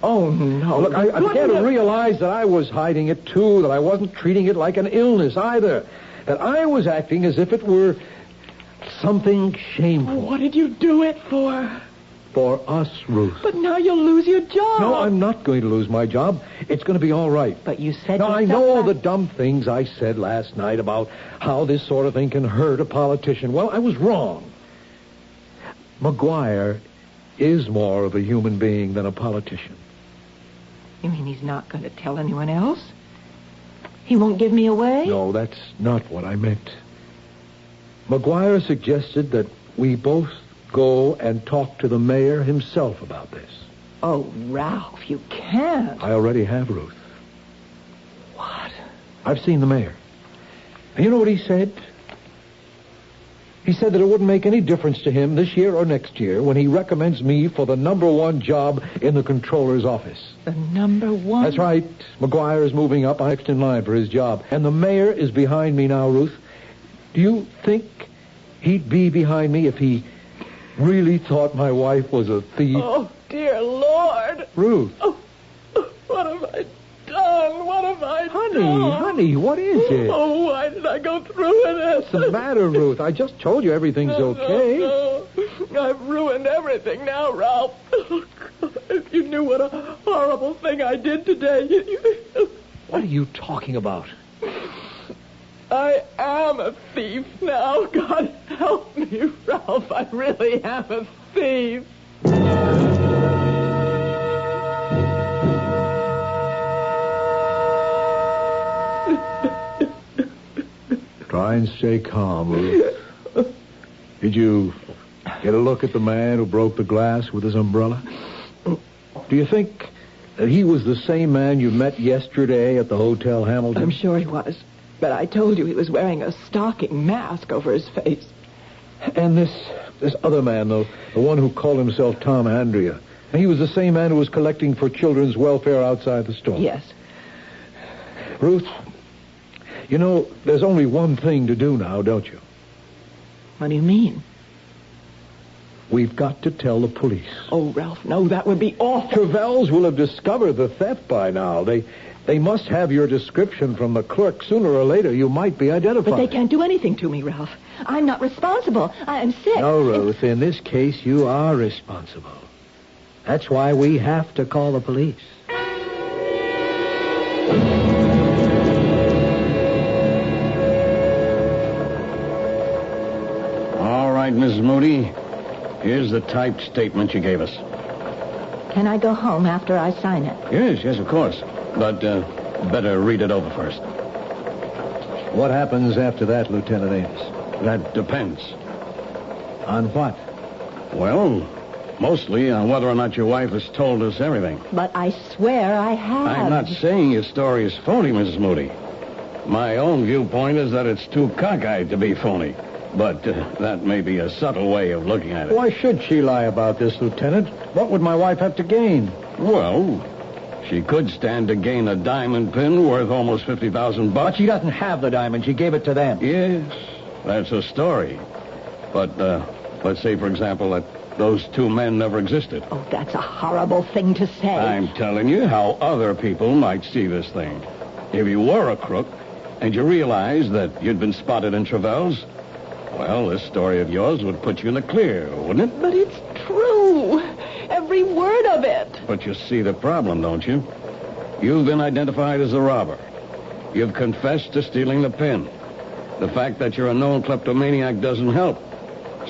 [SPEAKER 3] Oh, no.
[SPEAKER 6] Look, I began to realize that I was hiding it, too, that I wasn't treating it like an illness, either. That I was acting as if it were something shameful.
[SPEAKER 3] Oh, what did you do it for?
[SPEAKER 6] For us, Ruth.
[SPEAKER 3] But now you'll lose your job.
[SPEAKER 6] No, I'm not going to lose my job. It's going to be all right.
[SPEAKER 3] But you said
[SPEAKER 6] Now, I know the dumb things I said last night about how this sort of thing can hurt a politician. Well, I was wrong. McGuire is more of a human being than a politician.
[SPEAKER 3] You mean he's not going to tell anyone else? He won't give me away?
[SPEAKER 6] No, that's not what I meant. McGuire suggested that we both go and talk to the mayor himself about this.
[SPEAKER 3] Oh, Ralph, you can't.
[SPEAKER 6] I already have, Ruth.
[SPEAKER 3] What?
[SPEAKER 6] I've seen the mayor. And you know what he said? He said that it wouldn't make any difference to him this year or next year when he recommends me for the #1 job in the controller's office.
[SPEAKER 3] The #1?
[SPEAKER 6] That's right. McGuire is moving up. I'm next in line for his job. And the mayor is behind me now, Ruth. Do you think he'd be behind me if he really thought my wife was a thief?
[SPEAKER 3] Oh, dear Lord.
[SPEAKER 6] Ruth.
[SPEAKER 3] Oh, what have I done? What have I
[SPEAKER 6] done? Honey, what is it?
[SPEAKER 3] Oh, why did I go through with this?
[SPEAKER 6] What's the matter, Ruth? I just told you everything's okay.
[SPEAKER 3] No. I've ruined everything now, Ralph. Oh, God, if you knew what a horrible thing I did today.
[SPEAKER 6] What are you talking about?
[SPEAKER 3] I am a thief now. God help me, Ralph. I really am a thief.
[SPEAKER 6] Try and stay calm, Ruth. Did you get a look at the man who broke the glass with his umbrella? Do you think that he was the same man you met yesterday at the Hotel Hamilton?
[SPEAKER 3] I'm sure he was. But I told you he was wearing a stocking mask over his face.
[SPEAKER 6] And this other man, though, the one who called himself Tom Andrea, he was the same man who was collecting for children's welfare outside the store?
[SPEAKER 3] Yes.
[SPEAKER 6] Ruth, you know, there's only one thing to do now, don't you?
[SPEAKER 3] What do you mean?
[SPEAKER 6] We've got to tell the police.
[SPEAKER 3] Oh, Ralph, no, that would be awful.
[SPEAKER 6] Trevells will have discovered the theft by now. They must have your description from the clerk. Sooner or later, you might be identified.
[SPEAKER 3] But they can't do anything to me, Ralph. I'm not responsible. I'm sick.
[SPEAKER 6] No, Ruth, in this case, you are responsible. That's why we have to call the police.
[SPEAKER 2] All right, Mrs. Moody. Here's the typed statement you gave us.
[SPEAKER 3] Can I go home after I sign it?
[SPEAKER 2] Yes, of course. But better read it over first.
[SPEAKER 6] What happens after that, Lieutenant Ames?
[SPEAKER 2] That depends.
[SPEAKER 6] On what?
[SPEAKER 2] Well, mostly on whether or not your wife has told us everything.
[SPEAKER 3] But I swear I have.
[SPEAKER 2] I'm not saying your story is phony, Mrs. Moody. My own viewpoint is that it's too cockeyed to be phony. But that may be a subtle way of looking at it.
[SPEAKER 6] Why should she lie about this, Lieutenant? What would my wife have to gain?
[SPEAKER 2] Well, she could stand to gain a diamond pin worth almost $50,000.
[SPEAKER 6] But she doesn't have the diamond. She gave it to them.
[SPEAKER 2] Yes, that's a story. But let's say, for example, that those two men never existed.
[SPEAKER 3] Oh, that's a horrible thing to say.
[SPEAKER 2] I'm telling you how other people might see this thing. If you were a crook and you realized that you'd been spotted in Trevells, well, this story of yours would put you in the clear, wouldn't it?
[SPEAKER 3] But it's true. Every word of it.
[SPEAKER 2] But you see the problem, don't you? You've been identified as the robber. You've confessed to stealing the pin. The fact that you're a known kleptomaniac doesn't help.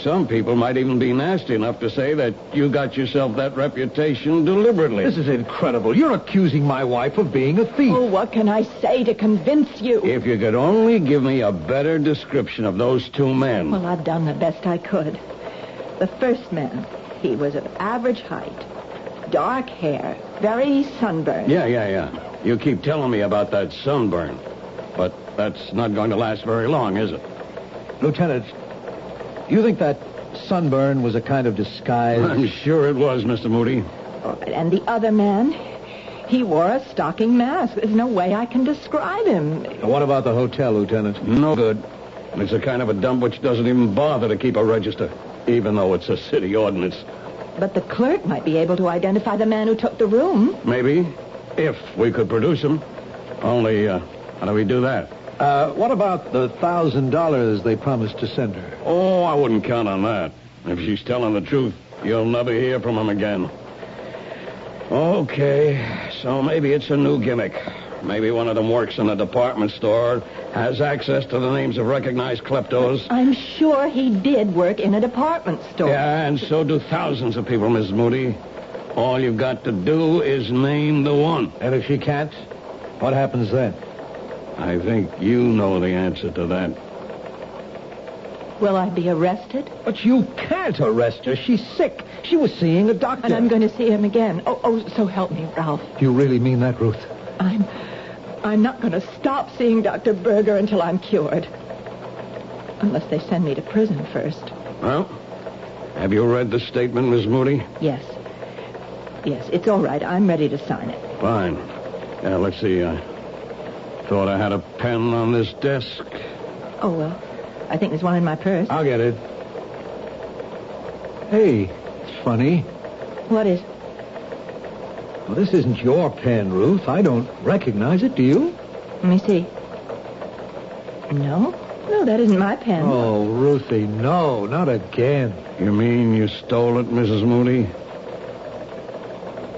[SPEAKER 2] Some people might even be nasty enough to say that you got yourself that reputation deliberately.
[SPEAKER 6] This is incredible. You're accusing my wife of being a thief.
[SPEAKER 3] Oh, what can I say to convince you?
[SPEAKER 2] If you could only give me a better description of those two men.
[SPEAKER 3] Well, I've done the best I could. The first man, he was of average height, dark hair, very sunburned.
[SPEAKER 2] Yeah. You keep telling me about that sunburn. But that's not going to last very long, is it?
[SPEAKER 6] Lieutenant, you think that sunburn was a kind of disguise?
[SPEAKER 2] I'm sure it was, Mr. Moody.
[SPEAKER 3] All right, and the other man, he wore a stocking mask. There's no way I can describe him.
[SPEAKER 6] What about the hotel, Lieutenant?
[SPEAKER 2] No good. It's a kind of a dump which doesn't even bother to keep a register, even though it's a city ordinance.
[SPEAKER 3] But the clerk might be able to identify the man who took the room.
[SPEAKER 2] Maybe, if we could produce him. Only, how do we do that?
[SPEAKER 6] What about the $1,000 they promised to send her?
[SPEAKER 2] Oh, I wouldn't count on that. If she's telling the truth, you'll never hear from him again. Okay, so maybe it's a new gimmick. Maybe one of them works in a department store, has access to the names of recognized kleptos.
[SPEAKER 3] I'm sure he did work in a department store.
[SPEAKER 2] Yeah, and so do thousands of people, Miss Moody. All you've got to do is name the one.
[SPEAKER 6] And if she can't, what happens then?
[SPEAKER 2] I think you know the answer to that.
[SPEAKER 3] Will I be arrested?
[SPEAKER 6] But you can't arrest her. She's sick. She was seeing a doctor.
[SPEAKER 3] And I'm going to see him again. Oh, so help me, Ralph.
[SPEAKER 6] Do you really mean that, Ruth?
[SPEAKER 3] I'm not going to stop seeing Dr. Berger until I'm cured. Unless they send me to prison first.
[SPEAKER 7] Well, have you read the statement, Miss Moody?
[SPEAKER 3] Yes. Yes, it's all right. I'm ready to sign it.
[SPEAKER 7] Fine. Yeah, let's see. I thought I had a pen on this desk.
[SPEAKER 3] Oh, well, I think there's one in my purse.
[SPEAKER 6] I'll get it. Hey, it's funny.
[SPEAKER 3] What is?
[SPEAKER 6] Well, this isn't your pen, Ruth. I don't recognize it, do you?
[SPEAKER 3] Let me see. No, that isn't my pen.
[SPEAKER 6] Oh, Ruthie, no, not again.
[SPEAKER 7] You mean you stole it, Mrs. Moody?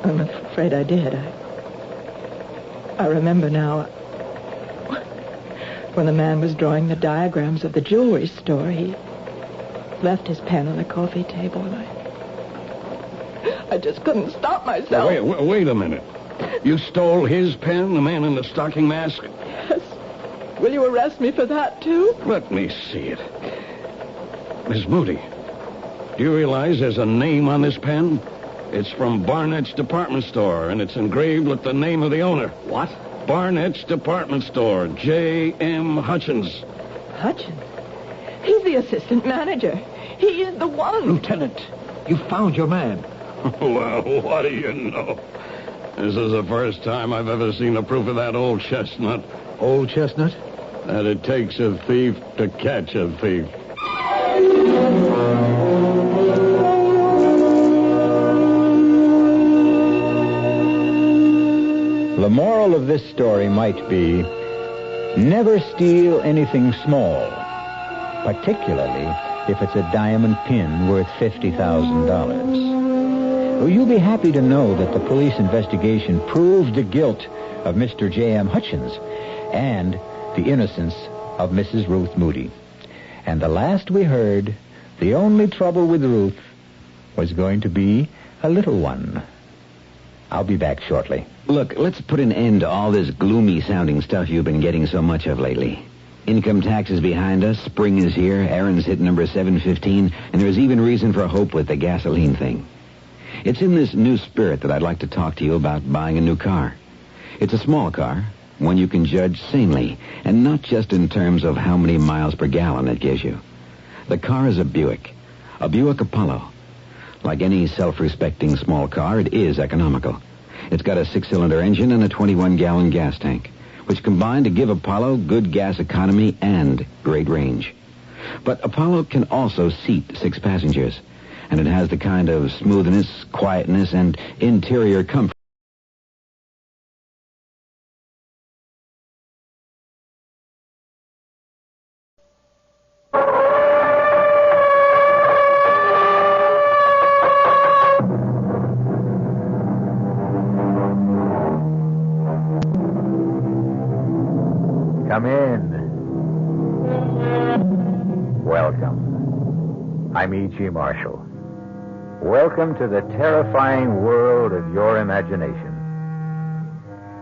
[SPEAKER 3] I'm afraid I did. I remember now. When the man was drawing the diagrams of the jewelry store, he left his pen on the coffee table, and I just couldn't stop myself.
[SPEAKER 7] Wait a minute. You stole his pen, the man in the stocking mask?
[SPEAKER 3] Yes. Will you arrest me for that, too?
[SPEAKER 7] Let me see it. Miss Moody, do you realize there's a name on this pen? It's from Barnett's department store, and it's engraved with the name of the owner.
[SPEAKER 6] What?
[SPEAKER 7] Barnett's department store, J.M. Hutchins.
[SPEAKER 3] Hutchins? He's the assistant manager. He is the one.
[SPEAKER 6] Lieutenant, you found your man.
[SPEAKER 7] Well, what do you know? This is the first time I've ever seen the proof of that old chestnut.
[SPEAKER 6] Old chestnut?
[SPEAKER 7] That it takes a thief to catch a thief.
[SPEAKER 1] The moral of this story might be, never steal anything small, particularly if it's a diamond pin worth $50,000. Well, you'll be happy to know that the police investigation proved the guilt of Mr. J.M. Hutchins and the innocence of Mrs. Ruth Moody. And the last we heard, the only trouble with Ruth was going to be a little one. I'll be back shortly.
[SPEAKER 2] Look, let's put an end to all this gloomy-sounding stuff you've been getting so much of lately. Income tax is behind us, spring is here, Aaron's hit number 715, and there's even reason for hope with the gasoline thing. It's in this new spirit that I'd like to talk to you about buying a new car. It's a small car, one you can judge sanely, and not just in terms of how many miles per gallon it gives you. The car is a Buick Apollo. Like any self-respecting small car, it is economical. It's got a 6-cylinder engine and a 21-gallon gas tank, which combine to give Apollo good gas economy and great range. But Apollo can also seat 6 passengers, and it has the kind of smoothness, quietness, and interior comfort.
[SPEAKER 1] Come in. Welcome. I'm E.G. Marshall. Welcome to the terrifying world of your imagination.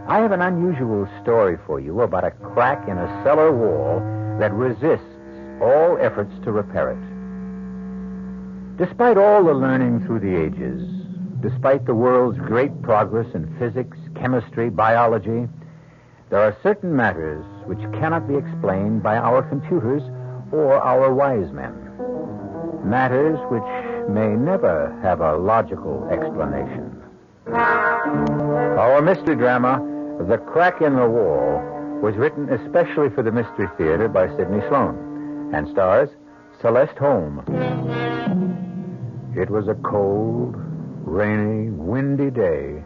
[SPEAKER 1] I have an unusual story for you about a crack in a cellar wall that resists all efforts to repair it. Despite all the learning through the ages, despite the world's great progress in physics, chemistry, biology, there are certain matters which cannot be explained by our computers or our wise men. Matters which may never have a logical explanation. Our mystery drama, The Crack in the Wall, was written especially for the Mystery Theater by Sidney Sloan and stars Celeste Holm. It was a cold, rainy, windy day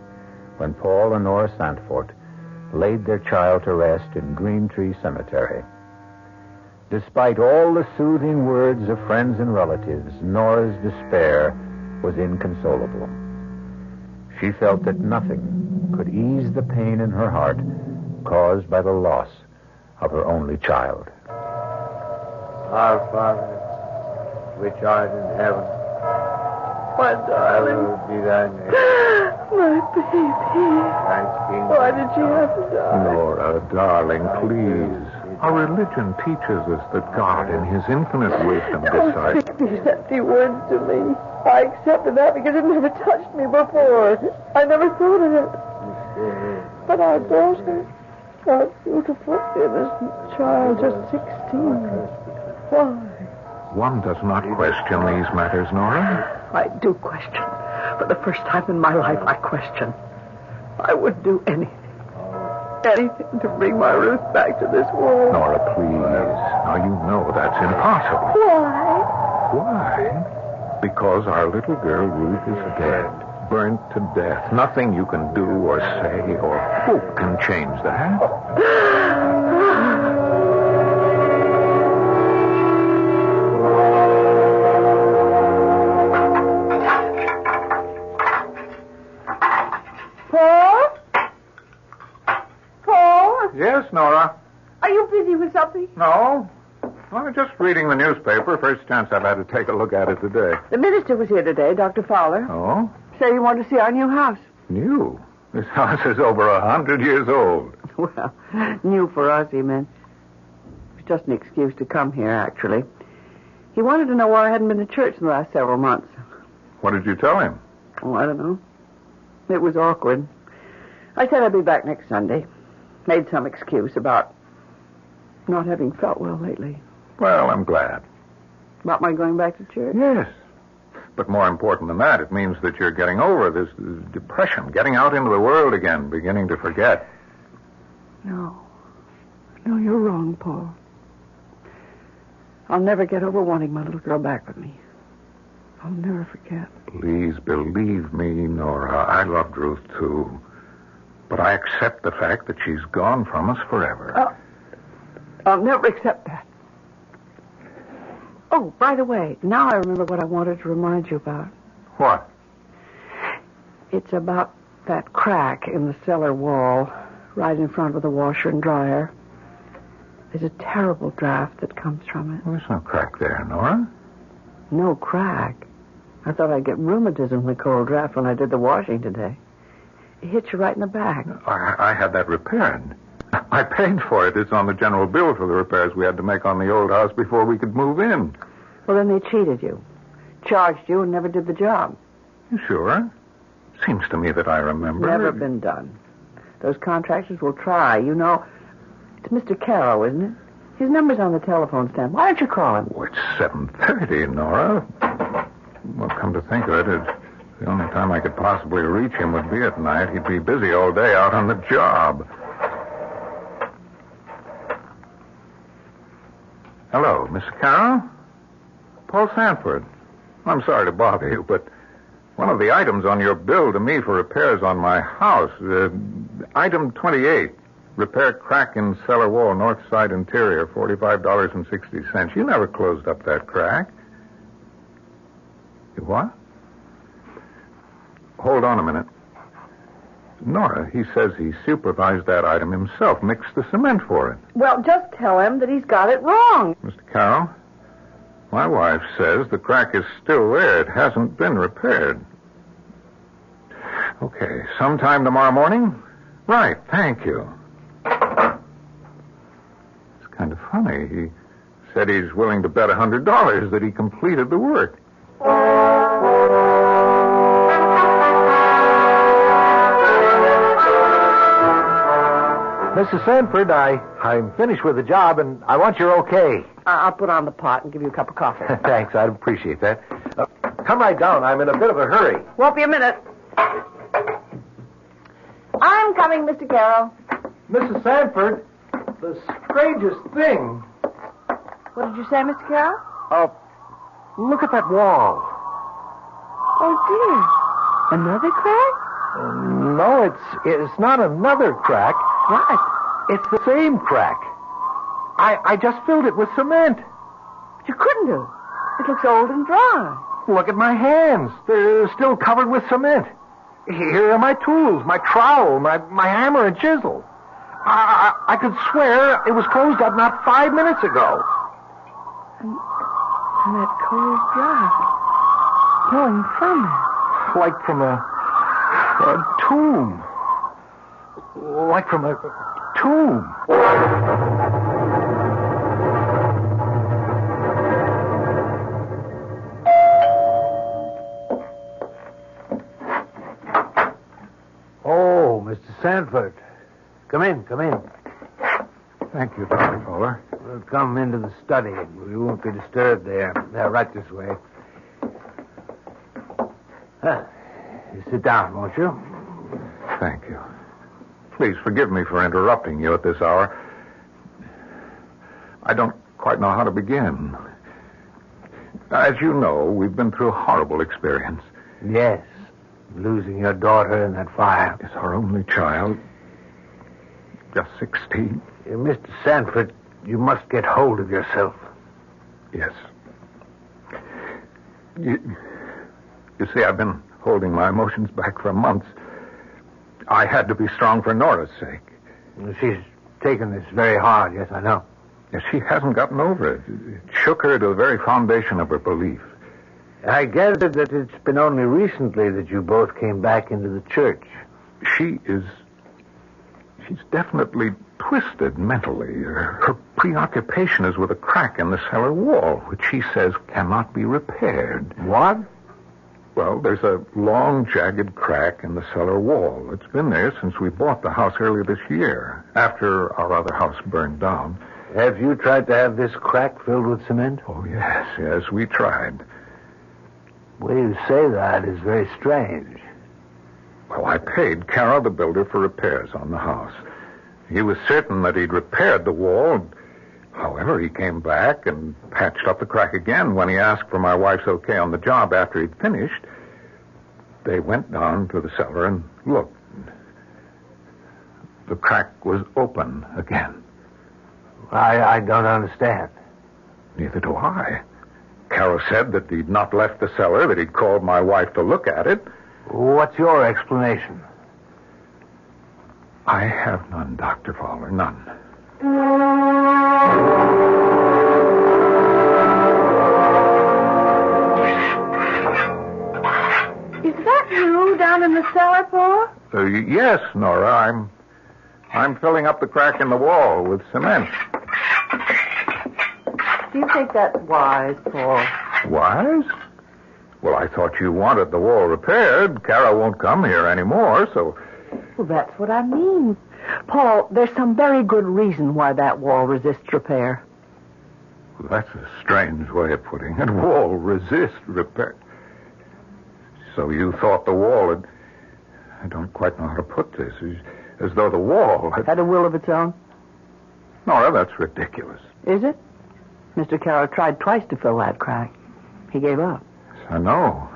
[SPEAKER 1] when Paul and Nora Santfort laid their child to rest in Green Tree Cemetery. Despite all the soothing words of friends and relatives, Nora's despair was inconsolable. She felt that nothing could ease the pain in her heart caused by the loss of her only child.
[SPEAKER 8] Our Father, which art in heaven,
[SPEAKER 3] My darling.
[SPEAKER 8] hallowed be thy name.
[SPEAKER 3] My baby.
[SPEAKER 8] Thy kingdom
[SPEAKER 3] Why did you have to die?
[SPEAKER 9] Nora, darling, please. Our religion teaches us that God, in his infinite wisdom,
[SPEAKER 3] Don't
[SPEAKER 9] decides...
[SPEAKER 3] speak these empty words to me. I accepted that because it never touched me before. I never thought of it. But our daughter, our beautiful, innocent child, just 16. Why?
[SPEAKER 9] One does not question these matters, Nora.
[SPEAKER 10] I do question. For the first time in my life, I question. I would do anything. Anything to bring my Ruth back to this world.
[SPEAKER 9] Nora, please. Now, you know that's impossible.
[SPEAKER 10] Why?
[SPEAKER 9] Why? Because our little girl, Ruth, is dead. Burnt to death. Nothing you can do or say or hope can change that. Yes, Nora?
[SPEAKER 10] Are you busy with something?
[SPEAKER 9] No. I'm just reading the newspaper. First chance I've had to take a look at it today.
[SPEAKER 10] The minister was here today, Dr. Fowler.
[SPEAKER 9] Oh?
[SPEAKER 10] Said he wanted to see our new house.
[SPEAKER 9] New? This house is over 100 years old.
[SPEAKER 10] Well, new for us, he meant. It was just an excuse to come here, actually. He wanted to know why I hadn't been to church in the last several months.
[SPEAKER 9] What did you tell him?
[SPEAKER 10] Oh, I don't know. It was awkward. I said I'd be back next Sunday. Made some excuse about not having felt well lately.
[SPEAKER 9] Well, I'm glad.
[SPEAKER 10] About my going back to church?
[SPEAKER 9] Yes. But more important than that, it means that you're getting over this depression, getting out into the world again, beginning to forget.
[SPEAKER 10] No. No, you're wrong, Paul. I'll never get over wanting my little girl back with me. I'll never forget.
[SPEAKER 9] Please believe me, Nora. I loved Ruth, too. But I accept the fact that she's gone from us forever.
[SPEAKER 10] I'll never accept that. Oh, by the way, now I remember what I wanted to remind you about.
[SPEAKER 9] What?
[SPEAKER 10] It's about that crack in the cellar wall, right in front of the washer and dryer. There's a terrible draft that comes from it.
[SPEAKER 9] Well, there's no crack there, Nora.
[SPEAKER 10] No crack? I thought I'd get rheumatism from the cold draft when I did the washing today. It hit you right in the back.
[SPEAKER 9] I had that repaired. I paid for it. It's on the general bill for the repairs we had to make on the old house before we could move in.
[SPEAKER 10] Well, then they cheated you. Charged you and never did the job.
[SPEAKER 9] You sure? Seems to me that I remember.
[SPEAKER 10] Never been done. Those contractors will try. You know, it's Mr. Carroll, isn't it? His number's on the telephone stand. Why don't you call him?
[SPEAKER 9] Oh, it's 7:30, Nora. Well, come to think of it, the only time I could possibly reach him would be at night. He'd be busy all day out on the job. Hello, Mr. Carroll? Paul Sanford. I'm sorry to bother you, but one of the items on your bill to me for repairs on my house, item 28, repair crack in cellar wall, north side interior, $45.60. You never closed up that crack. You what? Hold on a minute. Nora, he says he supervised that item himself, mixed the cement for it.
[SPEAKER 10] Well, just tell him that he's got it wrong.
[SPEAKER 9] Mr. Carroll, my wife says the crack is still there. It hasn't been repaired. Okay, sometime tomorrow morning? Right, thank you. It's kind of funny. He said he's willing to bet $100 that he completed the work.
[SPEAKER 6] Mrs. Sanford, I'm finished with the job, and I want your okay.
[SPEAKER 10] I'll put on the pot and give you a cup of coffee.
[SPEAKER 6] Thanks, I'd appreciate that. Come right down. I'm in a bit of a hurry.
[SPEAKER 10] Won't be a minute. I'm coming, Mr. Carroll.
[SPEAKER 6] Mrs. Sanford, the strangest thing.
[SPEAKER 10] What did you say, Mr. Carroll?
[SPEAKER 6] Look at that wall.
[SPEAKER 10] Oh, dear. Another crack?
[SPEAKER 6] No, it's not another crack.
[SPEAKER 10] What?
[SPEAKER 6] It's the same crack. I just filled it with cement.
[SPEAKER 10] But you couldn't do. It looks old and dry.
[SPEAKER 6] Look at my hands. They're still covered with cement. Here are my tools, my trowel, my hammer and chisel. I could swear it was closed up not 5 minutes ago.
[SPEAKER 10] And that cold draft blowing from it.
[SPEAKER 6] Like from a tomb. Like from a tomb. Oh, Mr. Sanford. Come in.
[SPEAKER 9] Thank you, Dr. Fowler.
[SPEAKER 8] We'll come into the study. We won't be disturbed there. They're right this way. You sit down, won't you?
[SPEAKER 9] Thank you. Please forgive me for interrupting you at this hour. I don't quite know how to begin. As you know, we've been through a horrible experience.
[SPEAKER 8] Yes. Losing your daughter in that fire.
[SPEAKER 9] It's our only child. Just 16.
[SPEAKER 8] Mr. Sanford, you must get hold of yourself.
[SPEAKER 9] Yes. You see, I've been holding my emotions back for months. I had to be strong for Nora's sake.
[SPEAKER 8] She's taken this very hard, yes, I know.
[SPEAKER 9] Yes, she hasn't gotten over it. It shook her to the very foundation of her belief.
[SPEAKER 8] I gather that it's been only recently that you both came back into the church.
[SPEAKER 9] She's definitely twisted mentally. Her preoccupation is with a crack in the cellar wall, which she says cannot be repaired.
[SPEAKER 8] What?
[SPEAKER 9] Well, there's a long, jagged crack in the cellar wall. It's been there since we bought the house earlier this year, after our other house burned down.
[SPEAKER 8] Have you tried to have this crack filled with cement?
[SPEAKER 9] Oh, yes, we tried.
[SPEAKER 8] The way you say that is very strange.
[SPEAKER 9] Well, I paid Carol, the builder, for repairs on the house. He was certain that he'd repaired the wall. However, he came back and patched up the crack again when he asked for my wife's okay on the job after he'd finished. They went down to the cellar and looked. The crack was open again.
[SPEAKER 8] I don't understand.
[SPEAKER 9] Neither do I. Carol said that he'd not left the cellar, that he'd called my wife to look at it.
[SPEAKER 8] What's your explanation?
[SPEAKER 9] I have none, Dr. Fowler, none.
[SPEAKER 10] Is that you down in the cellar, Paul?
[SPEAKER 9] Yes, Nora. I'm filling up the crack in the wall with cement.
[SPEAKER 10] Do you think that's wise, Paul?
[SPEAKER 9] Wise? Well, I thought you wanted the wall repaired. Carol won't come here anymore, so...
[SPEAKER 10] Well, that's what I mean. Paul, there's some very good reason why that wall resists repair.
[SPEAKER 9] Well, that's a strange way of putting it. Wall resist repair. So you thought the wall had... I don't quite know how to put this. As though the wall
[SPEAKER 10] had a will of its own?
[SPEAKER 9] Nora, that's ridiculous.
[SPEAKER 10] Is it? Mr. Carroll tried twice to fill that crack. He gave up.
[SPEAKER 9] I know.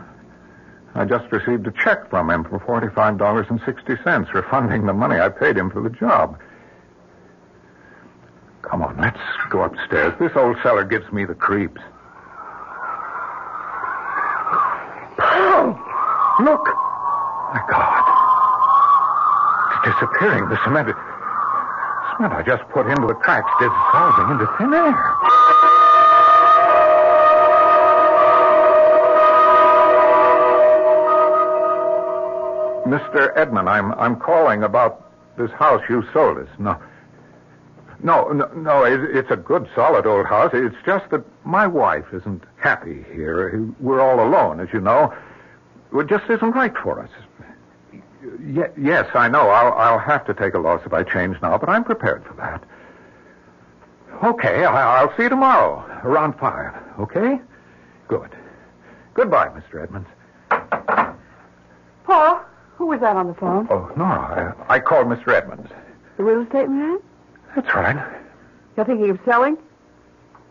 [SPEAKER 9] I just received a check from him for $45.60, refunding the money I paid him for the job. Come on, let's go upstairs. This old cellar gives me the creeps. Oh, look! My God. It's disappearing. The cement I just put into the cracks dissolving into thin air. Mr. Edmund, I'm calling about this house you sold us. No, it's a good, solid old house. It's just that my wife isn't happy here. We're all alone, as you know. It just isn't right for us. Yes, I know. I'll have to take a loss if I change now, but I'm prepared for that. Okay, I'll see you tomorrow, around 5. Okay? Good. Goodbye, Mr. Edmonds.
[SPEAKER 10] Paul, who was that on the phone?
[SPEAKER 9] Oh, Nora, I called Mr. Edmonds.
[SPEAKER 10] The real estate man?
[SPEAKER 9] That's right.
[SPEAKER 10] You're thinking of selling?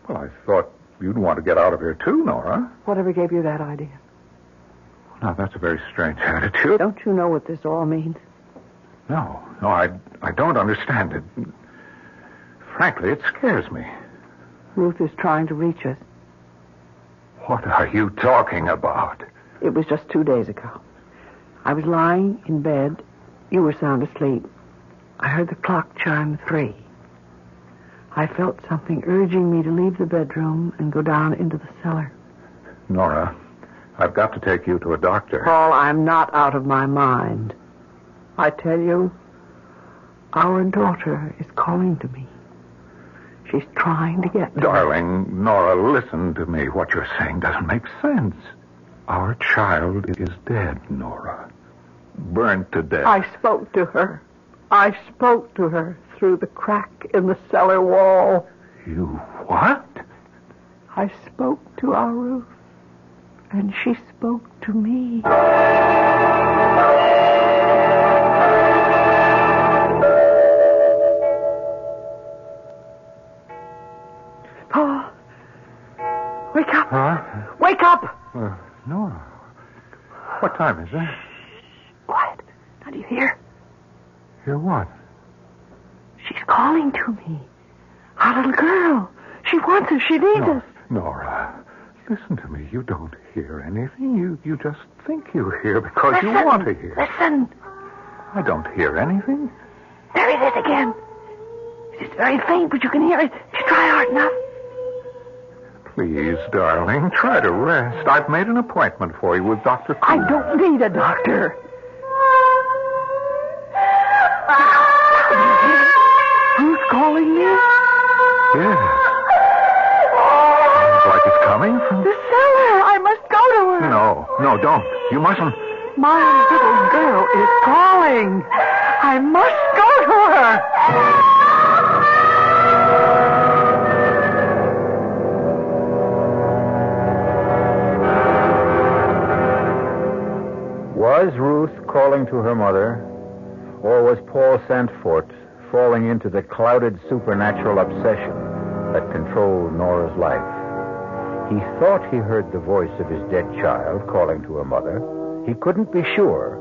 [SPEAKER 9] Well, I thought you'd want to get out of here, too, Nora.
[SPEAKER 10] Whatever gave you that idea?
[SPEAKER 9] Now, that's a very strange attitude.
[SPEAKER 10] Don't you know what this all means?
[SPEAKER 9] No, I don't understand it. Frankly, it scares me.
[SPEAKER 10] Ruth is trying to reach us.
[SPEAKER 9] What are you talking about?
[SPEAKER 10] It was just 2 days ago. I was lying in bed. You were sound asleep. I heard the clock chime 3. I felt something urging me to leave the bedroom and go down into the cellar.
[SPEAKER 9] Nora, I've got to take you to a doctor.
[SPEAKER 10] Paul, I'm not out of my mind. I tell you, our daughter is calling to me. She's trying to get me.
[SPEAKER 9] Darling, Nora, listen to me. What you're saying doesn't make sense. Our child is dead, Nora. Burnt to death.
[SPEAKER 10] I spoke to her. I spoke to her through the crack in the cellar wall.
[SPEAKER 9] You what?
[SPEAKER 10] I spoke to our Ruth, and she spoke to me. Paul, wake up.
[SPEAKER 9] Huh?
[SPEAKER 10] Wake up!
[SPEAKER 9] Nora. What time is it?
[SPEAKER 10] Quiet. Now, do you hear?
[SPEAKER 9] Hear what?
[SPEAKER 10] She's calling to me. Our little girl. She wants us. She needs us.
[SPEAKER 9] Nora, listen to me. You don't hear anything. You just think you hear because you want to hear.
[SPEAKER 10] Listen.
[SPEAKER 9] I don't hear anything.
[SPEAKER 10] There it is again. It's very faint, but you can hear it. If you try hard enough.
[SPEAKER 9] Please, darling, try to rest. I've made an appointment for you with Dr.
[SPEAKER 10] I
[SPEAKER 9] Cooper.
[SPEAKER 10] don't need a doctor. Who's calling me?
[SPEAKER 9] Yes. Sounds like it's coming from...
[SPEAKER 10] The cellar. I must go to her.
[SPEAKER 9] No, don't. You mustn't.
[SPEAKER 10] My little girl is calling. I must go to her.
[SPEAKER 1] Was Ruth calling to her mother, or was Paul Sandfort falling into the clouded supernatural obsession that controlled Nora's life? He thought he heard the voice of his dead child calling to her mother. He couldn't be sure,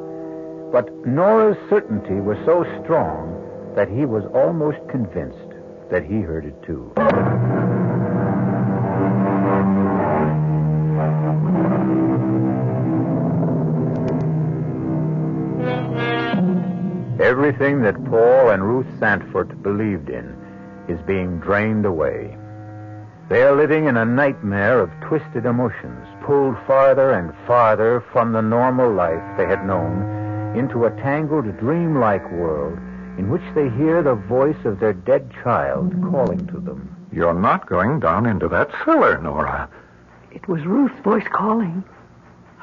[SPEAKER 1] but Nora's certainty was so strong that he was almost convinced that he heard it too. Everything that Paul and Ruth Sandfort believed in is being drained away. They are living in a nightmare of twisted emotions, pulled farther and farther from the normal life they had known into a tangled, dreamlike world in which they hear the voice of their dead child calling to them.
[SPEAKER 9] You're not going down into that cellar, Nora.
[SPEAKER 10] It was Ruth's voice calling.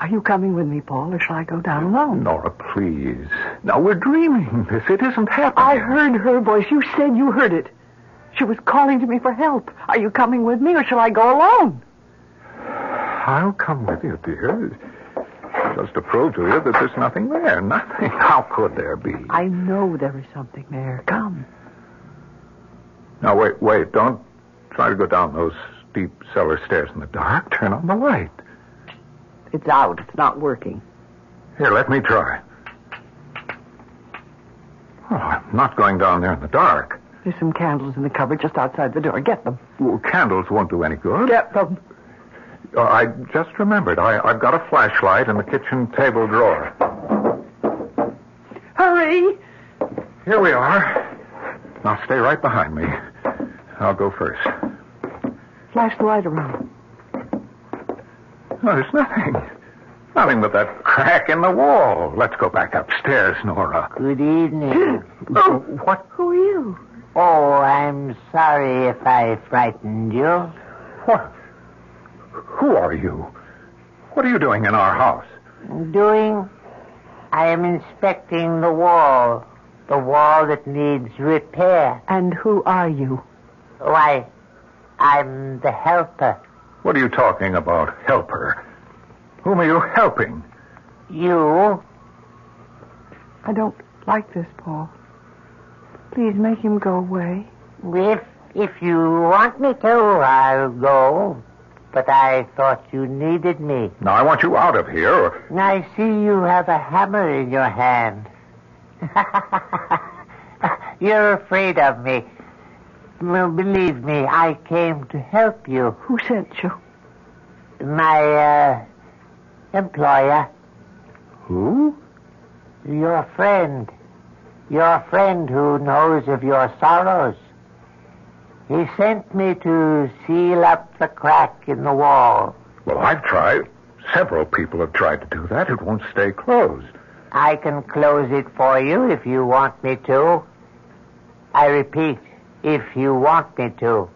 [SPEAKER 10] Are you coming with me, Paul, or shall I go down alone?
[SPEAKER 9] Nora, please. Now, we're dreaming this. It isn't happening.
[SPEAKER 10] I heard her voice. You said you heard it. She was calling to me for help. Are you coming with me, or shall I go alone?
[SPEAKER 9] I'll come with you, dear. Just to prove to you that there's nothing there. Nothing. How could there be?
[SPEAKER 10] I know there is something there. Come.
[SPEAKER 9] Now, wait. Don't try to go down those steep cellar stairs in the dark. Turn on the light.
[SPEAKER 10] It's out. It's not working.
[SPEAKER 9] Here, let me try. Oh, I'm not going down there in the dark.
[SPEAKER 10] There's some candles in the cupboard just outside the door. Get them.
[SPEAKER 9] Well, candles won't do any good.
[SPEAKER 10] Get them.
[SPEAKER 9] I just remembered. I've got a flashlight in the kitchen table drawer.
[SPEAKER 10] Hurry!
[SPEAKER 9] Here we are. Now, stay right behind me. I'll go first.
[SPEAKER 10] Flash the light around.
[SPEAKER 9] No, there's nothing. Nothing but that crack in the wall. Let's go back upstairs, Nora.
[SPEAKER 8] Good evening.
[SPEAKER 9] Oh, what?
[SPEAKER 10] Who are you?
[SPEAKER 8] Oh, I'm sorry if I frightened you.
[SPEAKER 9] What? Who are you? What are you doing in our house?
[SPEAKER 8] I am inspecting the wall that needs repair.
[SPEAKER 10] And who are you?
[SPEAKER 8] Why, I'm the helper.
[SPEAKER 9] What are you talking about, helper? Whom are you helping?
[SPEAKER 8] You?
[SPEAKER 10] I don't like this, Paul. Please make him go away.
[SPEAKER 8] If you want me to, I'll go. But I thought you needed me.
[SPEAKER 9] Now, I want you out of here, or...
[SPEAKER 8] I see you have a hammer in your hand. You're afraid of me. Well, believe me, I came to help you.
[SPEAKER 10] Who sent you?
[SPEAKER 8] My, employer.
[SPEAKER 9] Who?
[SPEAKER 8] Your friend. Your friend who knows of your sorrows. He sent me to seal up the crack in the wall.
[SPEAKER 9] Well, I've tried. Several people have tried to do that. It won't stay closed.
[SPEAKER 8] I can close it for you if you want me to. I repeat, if you want me to.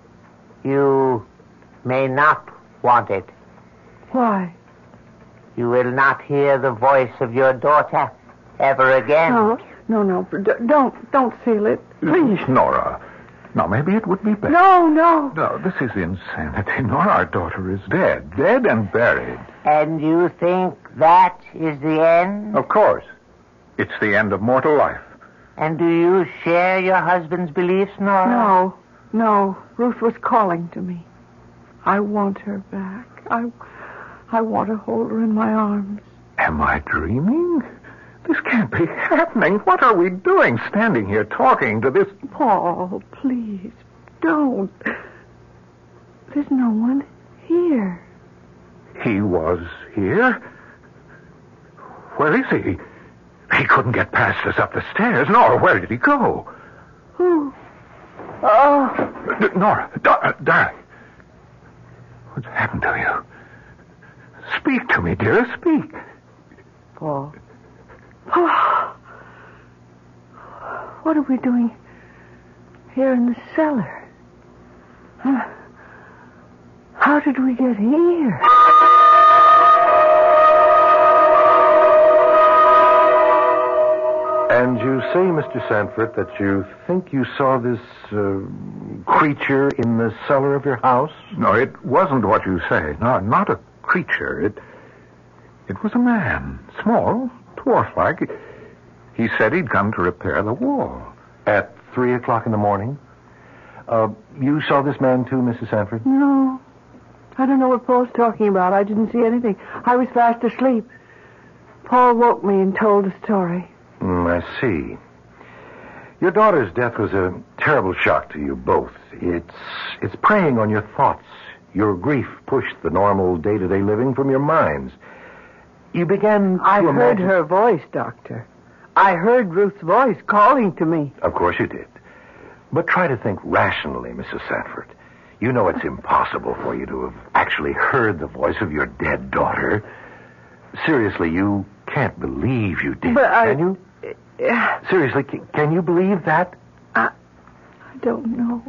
[SPEAKER 8] You may not want it.
[SPEAKER 10] Why?
[SPEAKER 8] You will not hear the voice of your daughter ever again.
[SPEAKER 10] No. Don't seal it. Please.
[SPEAKER 9] Nora, No, maybe it would be better.
[SPEAKER 10] No.
[SPEAKER 9] No, this is insanity. Nora, our daughter is dead. Dead and buried.
[SPEAKER 8] And you think that is the end?
[SPEAKER 9] Of course. It's the end of mortal life.
[SPEAKER 8] And do you share your husband's beliefs, Nora?
[SPEAKER 10] No. Ruth was calling to me. I want her back. I want to hold her in my arms.
[SPEAKER 9] Am I dreaming? This can't be happening. What are we doing standing here talking to this...
[SPEAKER 10] Paul, please, don't. There's no one here.
[SPEAKER 9] He was here? Where is he? He couldn't get past us up the stairs. Nora, where did he go?
[SPEAKER 10] Who? Oh.
[SPEAKER 9] Nora, darling. What's happened to you? Speak to me, dear. Speak.
[SPEAKER 10] Paul. What are we doing here in the cellar? How did we get here?
[SPEAKER 6] And you say, Mr. Sanford, that you think you saw this creature in the cellar of your house?
[SPEAKER 9] No, it wasn't what you say. No, not a creature. It was a man. Small, dwarf-like. He said he'd come to repair the wall.
[SPEAKER 6] At 3 o'clock in the morning? You saw this man too, Mrs. Sanford?
[SPEAKER 10] No. I don't know what Paul's talking about. I didn't see anything. I was fast asleep. Paul woke me and told the story.
[SPEAKER 6] I see. Your daughter's death was a terrible shock to you both. It's preying on your thoughts. Your grief pushed the normal day-to-day living from your minds. You began to
[SPEAKER 10] I heard
[SPEAKER 6] imagine...
[SPEAKER 10] her voice, Doctor. I heard Ruth's voice calling to me.
[SPEAKER 6] Of course you did. But try to think rationally, Mrs. Sanford. You know it's impossible for you to have actually heard the voice of your dead daughter. Seriously, you can't believe you did, can you? Seriously, can you believe that?
[SPEAKER 10] I don't know.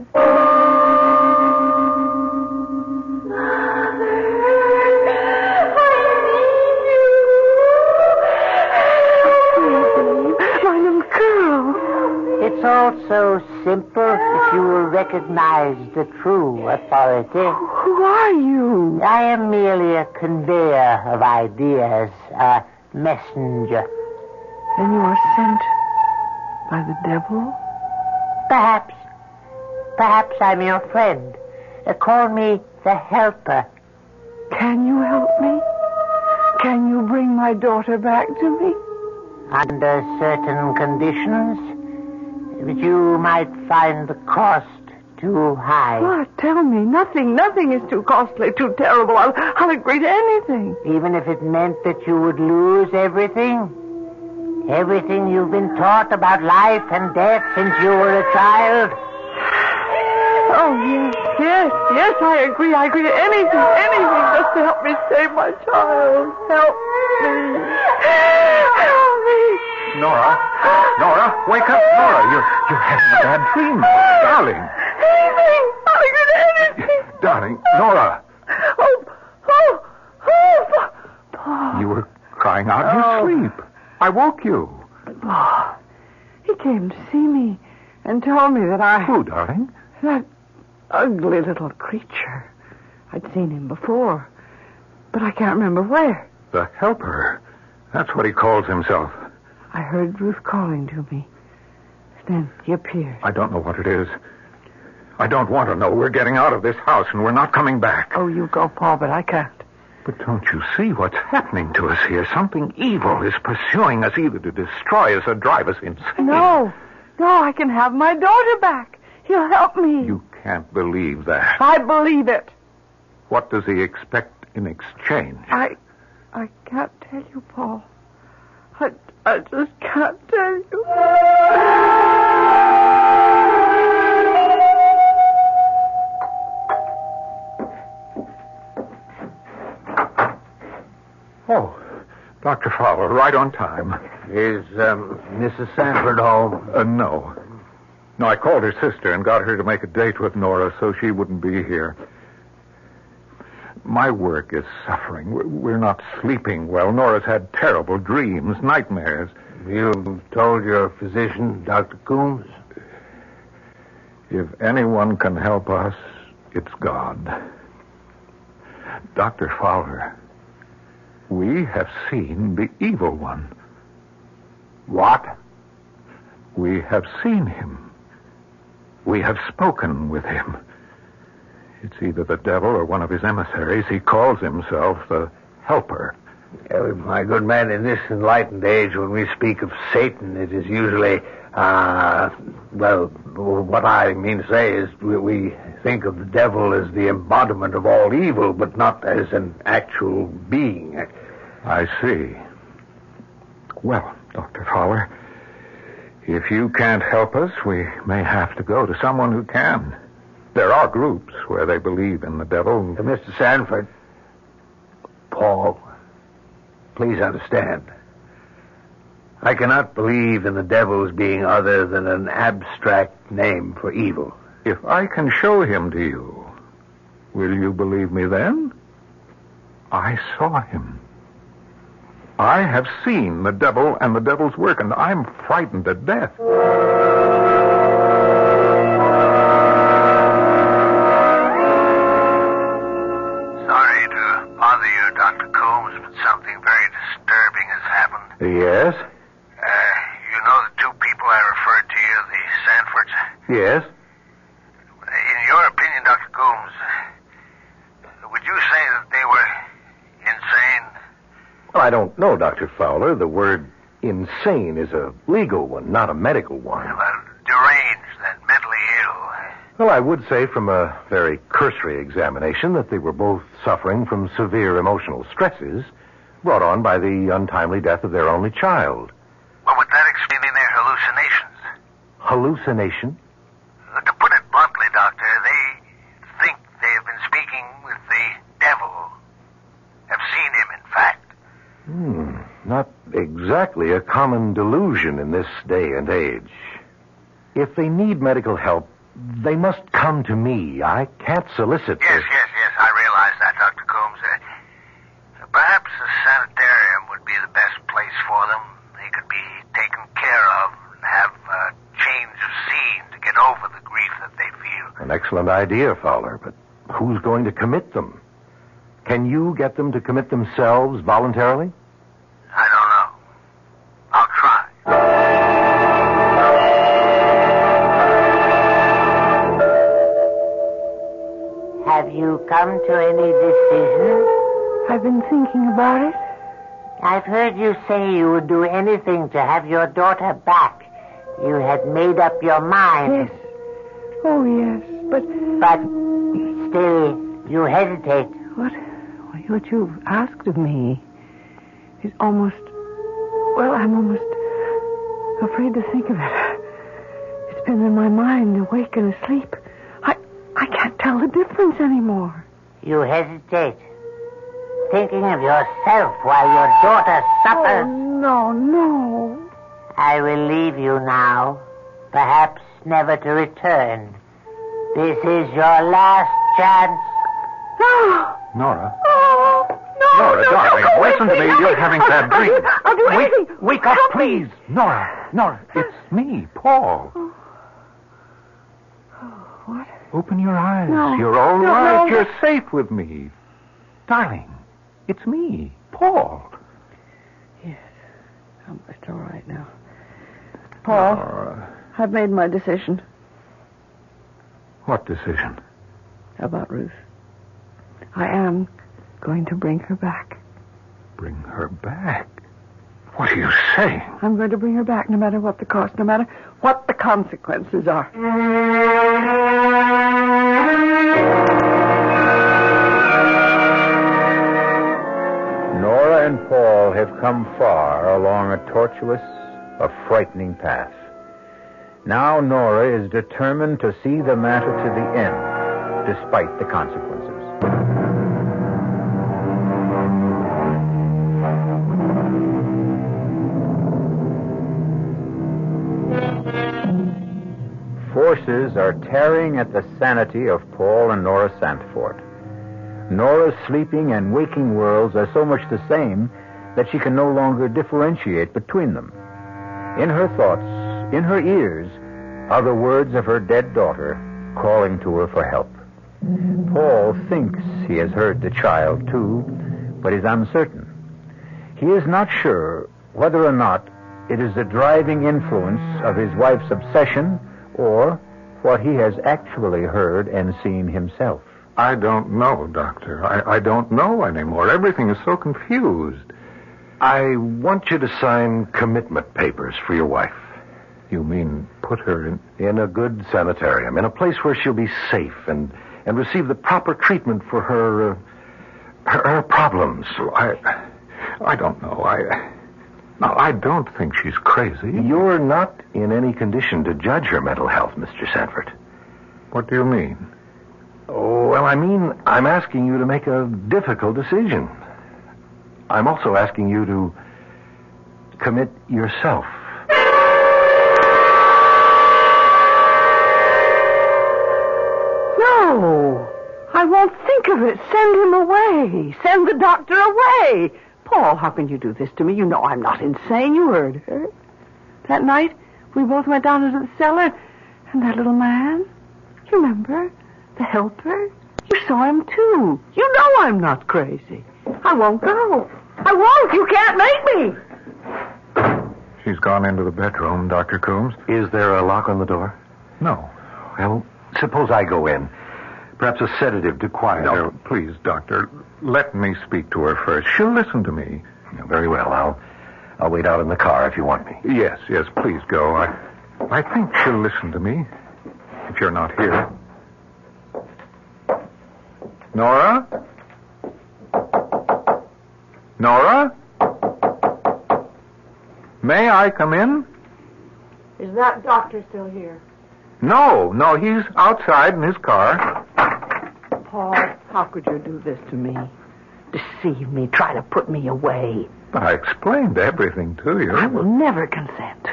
[SPEAKER 10] My little girl.
[SPEAKER 8] It's all so simple if you will recognize the true authority.
[SPEAKER 10] Who are you?
[SPEAKER 8] I am merely a conveyor of ideas, a messenger.
[SPEAKER 10] Then you are sent by the devil?
[SPEAKER 8] Perhaps. Perhaps I'm your friend. Call me the helper.
[SPEAKER 10] Can you help me? Can you bring my daughter back to me?
[SPEAKER 8] Under certain conditions, but you might find the cost too high.
[SPEAKER 10] What? Tell me. Nothing is too costly, too terrible. I'll agree to anything.
[SPEAKER 8] Even if it meant that you would lose everything? Everything you've been taught about life and death since you were a child?
[SPEAKER 10] Oh, yes, I agree. I agree to anything just to help me save my child. Help me.
[SPEAKER 9] Nora, wake up, Nora. You're having a bad dream, darling.
[SPEAKER 10] Anything. I'll agree to anything.
[SPEAKER 9] Darling, Nora.
[SPEAKER 10] Oh, Paul.
[SPEAKER 9] You were crying out in your sleep. I woke you.
[SPEAKER 10] Paul, he came to see me and told me that
[SPEAKER 9] Who, darling?
[SPEAKER 10] That ugly little creature. I'd seen him before, but I can't remember where.
[SPEAKER 9] The helper. That's what he calls himself.
[SPEAKER 10] I heard Ruth calling to me. Then he appeared.
[SPEAKER 9] I don't know what it is. I don't want to know. We're getting out of this house and we're not coming back.
[SPEAKER 10] Oh, you go, Paul, but I can't.
[SPEAKER 9] But don't you see what's happening to us here? Something evil is pursuing us either to destroy us or drive us insane.
[SPEAKER 10] No, I can have my daughter back. He'll help me.
[SPEAKER 9] You can't believe that.
[SPEAKER 10] I believe it.
[SPEAKER 9] What does he expect in exchange?
[SPEAKER 10] I can't tell you, Paul. I just can't tell you.
[SPEAKER 9] Oh, Dr. Fowler, right on time.
[SPEAKER 2] Is Mrs. Sanford home?
[SPEAKER 9] No. No, I called her sister and got her to make a date with Nora so she wouldn't be here. My work is suffering. We're not sleeping well. Nora's had terrible dreams, nightmares.
[SPEAKER 2] You've told your physician, Dr. Coombs?
[SPEAKER 9] If anyone can help us, it's God. Dr. Fowler, we have seen the evil one.
[SPEAKER 8] What?
[SPEAKER 9] We have seen him. We have spoken with him. It's either the devil or one of his emissaries. He calls himself the Helper.
[SPEAKER 11] My good man, in this enlightened age, when we speak of Satan, it is usually, what I mean to say is we think of the devil as the embodiment of all evil, but not as an actual being.
[SPEAKER 9] I see. Well, Dr. Fowler, if you can't help us, we may have to go to someone who can. There are groups where they believe in the devil.
[SPEAKER 11] Mr. Sanford, Paul, please understand. I cannot believe in the devil as being other than an abstract name for evil.
[SPEAKER 9] If I can show him to you, will you believe me then? I saw him. I have seen the devil and the devil's work, and I'm frightened to death.
[SPEAKER 11] Sorry to bother you, Dr. Coombs, but something very disturbing has happened.
[SPEAKER 9] Yes?
[SPEAKER 11] You know the two people I referred to you, the Sanfords?
[SPEAKER 9] Yes?
[SPEAKER 11] In your opinion, Dr. Coombs, would you say that they were insane?
[SPEAKER 6] Well, I don't know, Dr. Fowler. The word insane is a legal one, not a medical one.
[SPEAKER 11] Well, deranged and mentally ill.
[SPEAKER 6] Well, I would say from a very cursory examination that they were both suffering from severe emotional stresses brought on by the untimely death of their only child.
[SPEAKER 11] Well, would that explain their hallucinations?
[SPEAKER 6] Hallucination?
[SPEAKER 11] To put it bluntly, Doctor, they think they have been speaking with the devil. Have seen him, in fact.
[SPEAKER 6] Not exactly a common delusion in this day and age. If they need medical help, they must come to me. I can't solicit
[SPEAKER 11] Yes, I realize that, Dr. Coombs. Perhaps a sanitarium would be the best place for them. They could be taken care of and have a change of scene to get over the grief that they feel.
[SPEAKER 6] An excellent idea, Fowler, but who's going to commit them? Can you get them to commit themselves voluntarily?
[SPEAKER 11] I don't know. I'll try.
[SPEAKER 8] Have you come to any decision?
[SPEAKER 10] I've been thinking about it.
[SPEAKER 8] I've heard you say you would do anything to have your daughter back. You had made up your mind.
[SPEAKER 10] Yes. Oh, yes. But
[SPEAKER 8] still, you hesitate.
[SPEAKER 10] What you've asked of me is almost... Well, I'm almost afraid to think of it. It's been in my mind, awake and asleep. I can't tell the difference anymore.
[SPEAKER 8] You hesitate. Thinking of yourself while your daughter suffers.
[SPEAKER 10] Oh, no.
[SPEAKER 8] I will leave you now, perhaps never to return. This is your last chance.
[SPEAKER 10] No.
[SPEAKER 9] Nora?
[SPEAKER 10] Oh, no.
[SPEAKER 9] Nora, darling, listen to me. You're having bad dreams.
[SPEAKER 10] I'll do anything.
[SPEAKER 9] Wake up, please. Nora, it's me, Paul.
[SPEAKER 10] What?
[SPEAKER 9] Open your eyes.
[SPEAKER 10] No.
[SPEAKER 9] You're all right.
[SPEAKER 10] No.
[SPEAKER 9] You're safe with me. Darling, it's me, Paul.
[SPEAKER 10] Yes. It's all right now. Paul, I've made my decision.
[SPEAKER 9] What decision?
[SPEAKER 10] About Ruth. I am going to bring her back.
[SPEAKER 9] Bring her back? What are you saying?
[SPEAKER 10] I'm going to bring her back no matter what the cost, no matter what the consequences are.
[SPEAKER 1] Nora and Paul have come far along a tortuous, a frightening path. Now Nora is determined to see the matter to the end, despite the consequences. Forces are tearing at the sanity of Paul and Nora Sandford. Nora's sleeping and waking worlds are so much the same that she can no longer differentiate between them. In her thoughts, in her ears, are the words of her dead daughter, calling to her for help. Paul thinks he has heard the child, too, but is uncertain. He is not sure whether or not it is the driving influence of his wife's obsession or what he has actually heard and seen himself.
[SPEAKER 9] I don't know, Doctor. I don't know anymore. Everything is so confused.
[SPEAKER 6] I want you to sign commitment papers for your wife.
[SPEAKER 9] You mean put her
[SPEAKER 6] in a good sanitarium, in a place where she'll be safe and receive the proper treatment for her problems.
[SPEAKER 9] I don't know. I don't think she's crazy.
[SPEAKER 6] You're not in any condition to judge her mental health, Mr. Sanford.
[SPEAKER 9] What do you mean?
[SPEAKER 6] Oh, well, I mean, I'm asking you to make a difficult decision. I'm also asking you to commit yourself.
[SPEAKER 10] No, I won't think of it. Send him away. Send the doctor away. Paul, how can you do this to me? You know I'm not insane. You heard her. That night, we both went down into the cellar, and that little man, you remember? The helper? You saw him, too. You know I'm not crazy. I won't go. I won't. You can't make me.
[SPEAKER 9] She's gone into the bedroom, Dr. Coombs.
[SPEAKER 6] Is there a lock on the door?
[SPEAKER 9] No.
[SPEAKER 6] Well, suppose I go in. Perhaps a sedative to quiet her.
[SPEAKER 9] No, please, Doctor. Let me speak to her first. She'll listen to me.
[SPEAKER 6] Yeah, very well. I'll wait out in the car if you want me.
[SPEAKER 9] Yes, please go. I think she'll listen to me if you're not here. Nora? Nora? May I come in?
[SPEAKER 10] Is that doctor still here?
[SPEAKER 9] No, he's outside in his car.
[SPEAKER 10] Paul, how could you do this to me? Deceive me, try to put me away.
[SPEAKER 9] I explained everything to you.
[SPEAKER 10] I will never consent.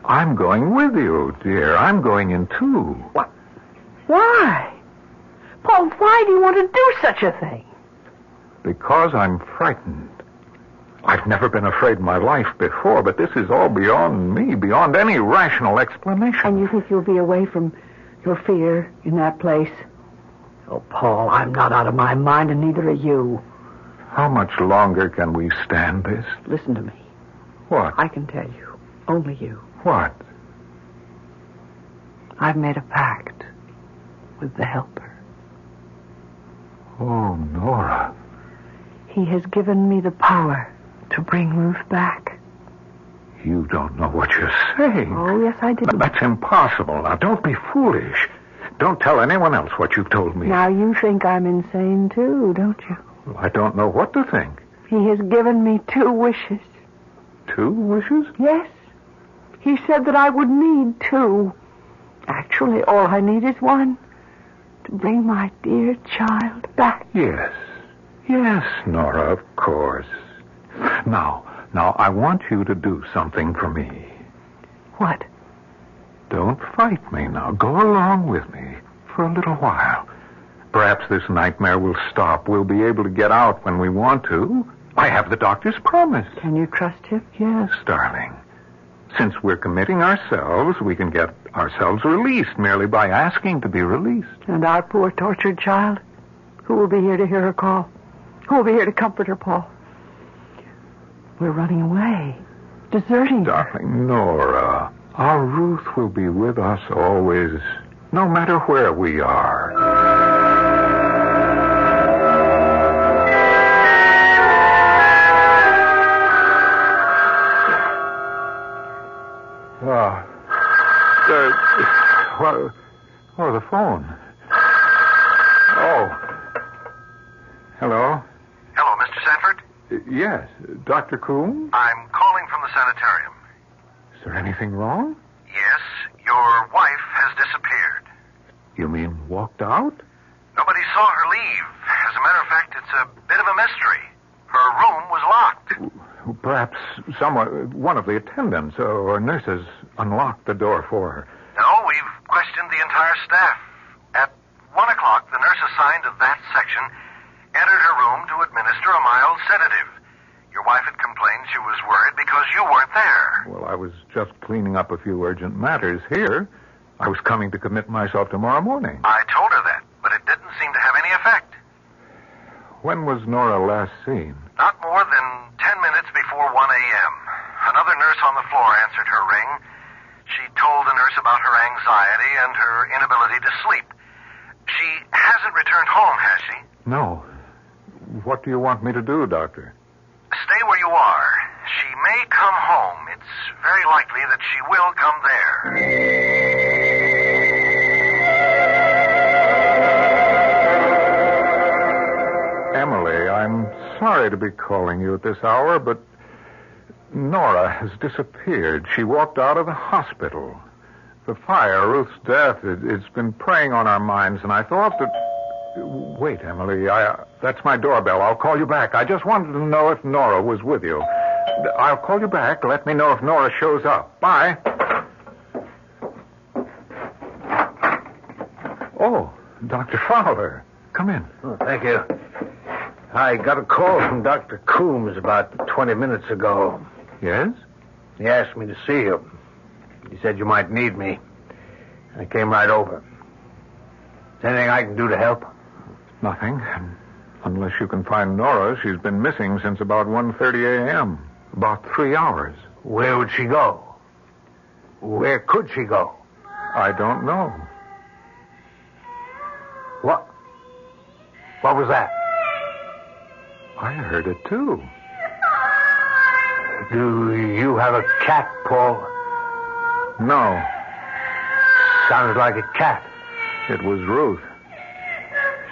[SPEAKER 9] I'm going with you, dear. I'm going in, too.
[SPEAKER 10] What? Why? Paul, why do you want to do such a thing?
[SPEAKER 9] Because I'm frightened. I've never been afraid in my life before, but this is all beyond me, beyond any rational explanation.
[SPEAKER 10] And you think you'll be away from your fear in that place? Oh, Paul, I'm not out of my mind, and neither are you.
[SPEAKER 9] How much longer can we stand this?
[SPEAKER 10] Listen to me.
[SPEAKER 9] What?
[SPEAKER 10] I can tell you. Only you.
[SPEAKER 9] What?
[SPEAKER 10] I've made a pact with the helper.
[SPEAKER 9] Oh, Nora.
[SPEAKER 10] He has given me the power to bring Ruth back.
[SPEAKER 9] You don't know what you're saying.
[SPEAKER 10] Oh, yes, I do.
[SPEAKER 9] That's impossible. Now, don't be foolish. Don't tell anyone else what you've told me.
[SPEAKER 10] Now, you think I'm insane, too, don't you?
[SPEAKER 9] Well, I don't know what to think.
[SPEAKER 10] He has given me 2 wishes.
[SPEAKER 9] 2 wishes?
[SPEAKER 10] Yes. He said that I would need 2. Actually, all I need is 1. To bring my dear child back.
[SPEAKER 9] Yes, Nora, of course. Now, I want you to do something for me.
[SPEAKER 10] What?
[SPEAKER 9] Don't fight me now. Go along with me for a little while. Perhaps this nightmare will stop. We'll be able to get out when we want to. I have the doctor's promise.
[SPEAKER 10] Can you trust him?
[SPEAKER 9] Yes, darling. Since we're committing ourselves, we can get ourselves released merely by asking to be released.
[SPEAKER 10] And our poor tortured child? Who will be here to hear her call? Who will be here to comfort her, Paul? We're running away. Deserting her.
[SPEAKER 9] Darling Nora, our Ruth will be with us always, no matter where we are. The phone. Oh. Hello?
[SPEAKER 11] Hello, Mr. Sanford?
[SPEAKER 9] Yes, Dr. Coombs?
[SPEAKER 11] I'm calling from the sanitarium.
[SPEAKER 9] Is there anything wrong?
[SPEAKER 11] Yes, your wife has disappeared.
[SPEAKER 9] You mean walked out?
[SPEAKER 11] Nobody saw her leave. As a matter of fact, it's a bit of a mystery. Her room was locked.
[SPEAKER 9] Perhaps one of the attendants or nurses unlocked the door for her.
[SPEAKER 11] No, we've questioned the entire staff. At 1 o'clock, the nurse assigned to that section entered her room to administer a mild sedative. Your wife had complained she was worried because you weren't there.
[SPEAKER 9] Well, I was just cleaning up a few urgent matters here. I was coming to commit myself tomorrow morning.
[SPEAKER 11] I told her that, but it didn't seem to have any effect.
[SPEAKER 9] When was Nora last seen?
[SPEAKER 11] Not more than 10 minutes before 1 a.m. Another nurse on the floor answered her ring. She told the nurse about her anxiety and her inability to sleep. She hasn't returned home, has she?
[SPEAKER 9] No. What do you want me to do, Doctor?
[SPEAKER 11] Stay where you are. She may come home. It's very likely that she will come there.
[SPEAKER 9] Emily, I'm sorry to be calling you at this hour, but Nora has disappeared. She walked out of the hospital. The fire, Ruth's death, it's been preying on our minds, and I thought that... Wait, Emily, that's my doorbell. I'll call you back. I just wanted to know if Nora was with you. I'll call you back. Let me know if Nora shows up. Bye. Oh, Dr. Fowler. Come in.
[SPEAKER 12] Oh, thank you. I got a call from Dr. Coombs about 20 minutes ago.
[SPEAKER 9] Yes?
[SPEAKER 12] He asked me to see you. He said you might need me. I came right over. Is there anything I can do to help?
[SPEAKER 9] Nothing. Unless you can find Nora. She's been missing since about 1:30 a.m. About 3 hours.
[SPEAKER 12] Where would she go? Where could she go?
[SPEAKER 9] I don't know.
[SPEAKER 12] What? What was that?
[SPEAKER 9] I heard it, too.
[SPEAKER 12] Do you have a cat, Paul?
[SPEAKER 9] No.
[SPEAKER 12] Sounded like a cat.
[SPEAKER 9] It was Ruth.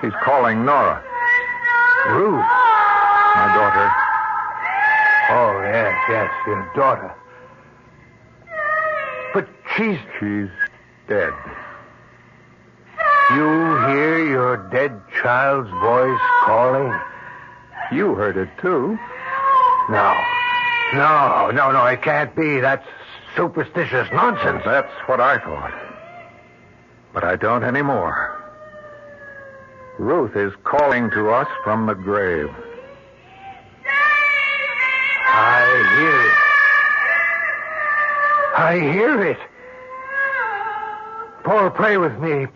[SPEAKER 9] She's calling Nora.
[SPEAKER 12] Ruth?
[SPEAKER 9] My daughter.
[SPEAKER 12] Oh, yes, your daughter. But she's
[SPEAKER 9] dead.
[SPEAKER 12] You hear your dead child's voice calling?
[SPEAKER 9] You heard it, too.
[SPEAKER 12] No, it can't be. That's superstitious nonsense.
[SPEAKER 9] That's what I thought. But I don't anymore. Ruth is calling to us from the grave.
[SPEAKER 12] I hear it. Paul, pray with me.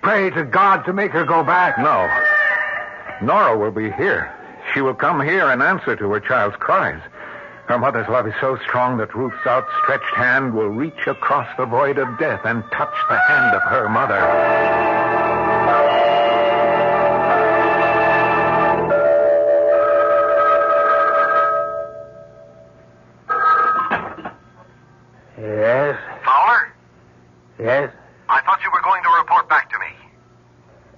[SPEAKER 12] Pray to God to make her go back.
[SPEAKER 9] No. Nora will be here. She will come here and answer to her child's cries. Her mother's love is so strong that Ruth's outstretched hand will reach across the void of death and touch the hand of her mother.
[SPEAKER 12] Yes?
[SPEAKER 11] Fowler?
[SPEAKER 12] Yes?
[SPEAKER 11] I thought you were going to report back to me.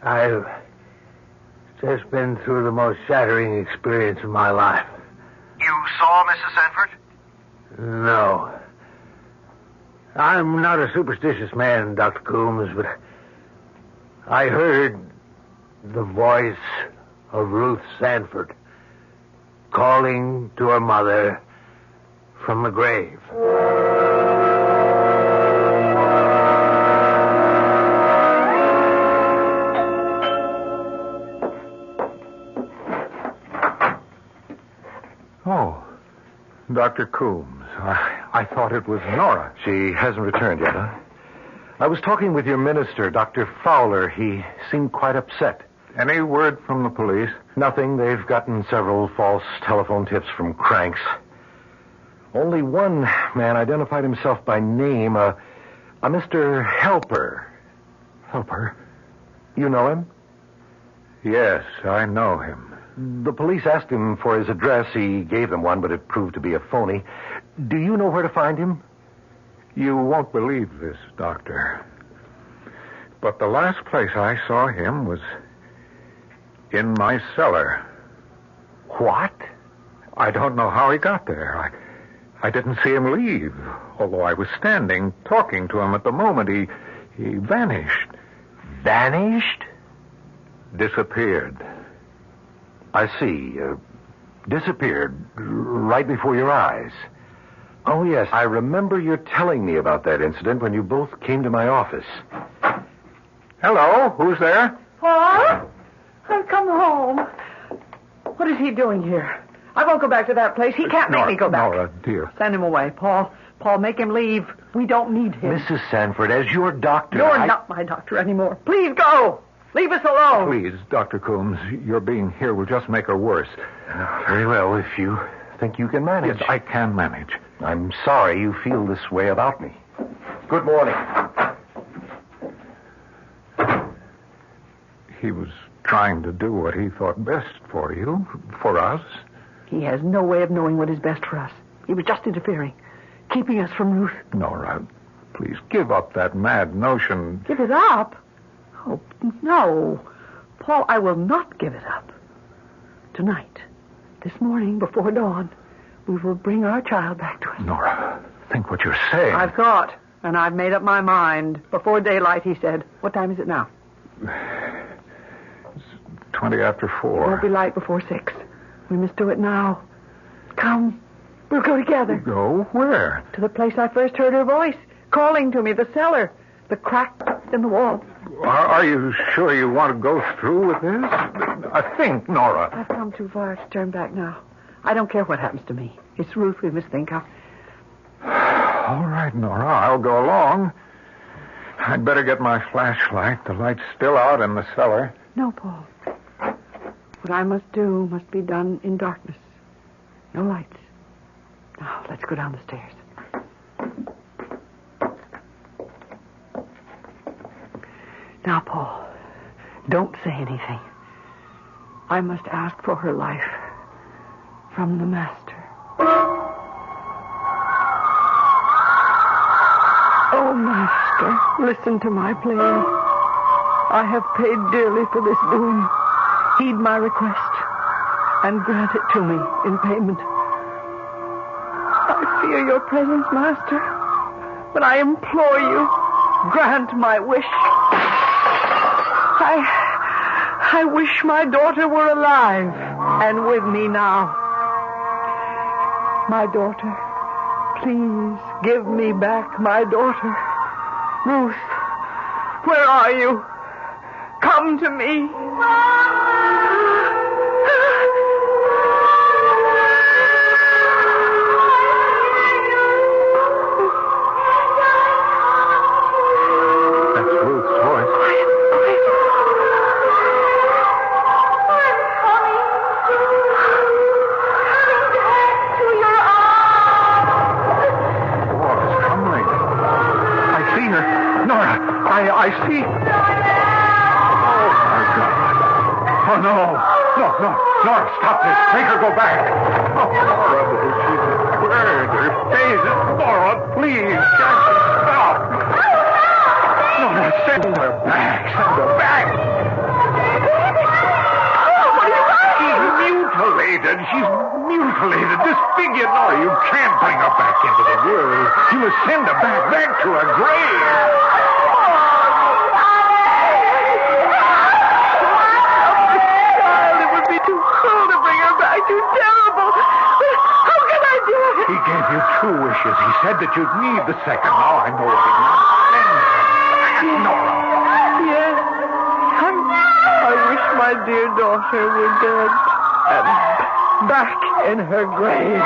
[SPEAKER 12] I've just been through the most shattering experience of my life.
[SPEAKER 11] You saw Mrs. Sanford?
[SPEAKER 12] No. I'm not a superstitious man, Dr. Coombs, but I heard the voice of Ruth Sanford calling to her mother from the grave.
[SPEAKER 9] Oh, Dr. Coombs. I thought it was Nora.
[SPEAKER 6] She hasn't returned yet, huh? I was talking with your minister, Dr. Fowler. He seemed quite upset.
[SPEAKER 9] Any word from the police?
[SPEAKER 6] Nothing. They've gotten several false telephone tips from cranks. Only one man identified himself by name, a Mr. Helper.
[SPEAKER 9] Helper?
[SPEAKER 6] You know him?
[SPEAKER 9] Yes, I know him.
[SPEAKER 6] The police asked him for his address. He gave them one, but it proved to be a phony. Do you know where to find him?
[SPEAKER 9] You won't believe this, Doctor. But the last place I saw him was in my cellar.
[SPEAKER 6] What?
[SPEAKER 9] I don't know how he got there. I didn't see him leave, although I was standing talking to him at the moment. He vanished.
[SPEAKER 6] Vanished?
[SPEAKER 9] Disappeared.
[SPEAKER 6] I see. Disappeared right before your eyes. Oh, yes, I remember your telling me about that incident when you both came to my office.
[SPEAKER 9] Hello, who's there?
[SPEAKER 10] Paul? I've come home. What is he doing here? I won't go back to that place. He can't make me go back.
[SPEAKER 9] Nora, dear.
[SPEAKER 10] Send him away, Paul. Paul, make him leave. We don't need him.
[SPEAKER 12] Mrs. Sanford, as your doctor...
[SPEAKER 10] You're not my doctor anymore. Please go. Leave us alone.
[SPEAKER 9] Please, Dr. Coombs, your being here will just make her worse.
[SPEAKER 12] Very well, if you think you can manage.
[SPEAKER 9] Yes, I can manage.
[SPEAKER 12] I'm sorry you feel this way about me. Good morning.
[SPEAKER 9] He was trying to do what he thought best for you, for us.
[SPEAKER 10] He has no way of knowing what is best for us. He was just interfering, keeping us from Ruth.
[SPEAKER 9] Nora, please give up that mad notion.
[SPEAKER 10] Give it up? Oh, no. Paul, I will not give it up. Tonight, this morning, before dawn, we will bring our child back to us.
[SPEAKER 9] Nora, think what you're saying.
[SPEAKER 10] I've thought, and I've made up my mind. Before daylight, he said. What time is it now?
[SPEAKER 9] It's 20 after 4.
[SPEAKER 10] It won't be light before 6. We must do it now. Come. We'll go together.
[SPEAKER 9] Go? Where?
[SPEAKER 10] To the place I first heard her voice, calling to me, the cellar, the crack in the wall.
[SPEAKER 9] Are you sure you want to go through with this? I think, Nora.
[SPEAKER 10] I've come too far to turn back now. I don't care what happens to me. It's Ruth we must think of.
[SPEAKER 9] All right, Nora, I'll go along. I'd better get my flashlight. The light's still out in the cellar.
[SPEAKER 10] No, Paul. What I must do must be done in darkness. No lights. Now, let's go down the stairs. Now, Paul, don't say anything. I must ask for her life from the master. Oh, master, listen to my plea. I have paid dearly for this boon. Heed my request and grant it to me in payment. I fear your presence, master, but I implore you, grant my wish. I wish my daughter were alive and with me now. My daughter, please give me back my daughter. Ruth, where are you? Come to me.
[SPEAKER 9] I see. Oh, my God. Oh, no. No. Nora, stop this. Make her go back. Oh, Nora, she's burned. Her face. Nora, please. Just stop. Nora, send her back. Send her back. She's mutilated. Disfigured. Nora, you can't bring her back into the world. You must send her back to her grave.
[SPEAKER 10] Too terrible. How can I do it?
[SPEAKER 9] He gave you 2 wishes. He said that you'd need the second. Now I know what he meant. Nora.
[SPEAKER 10] Yes. I wish my dear daughter were dead and back in her grave.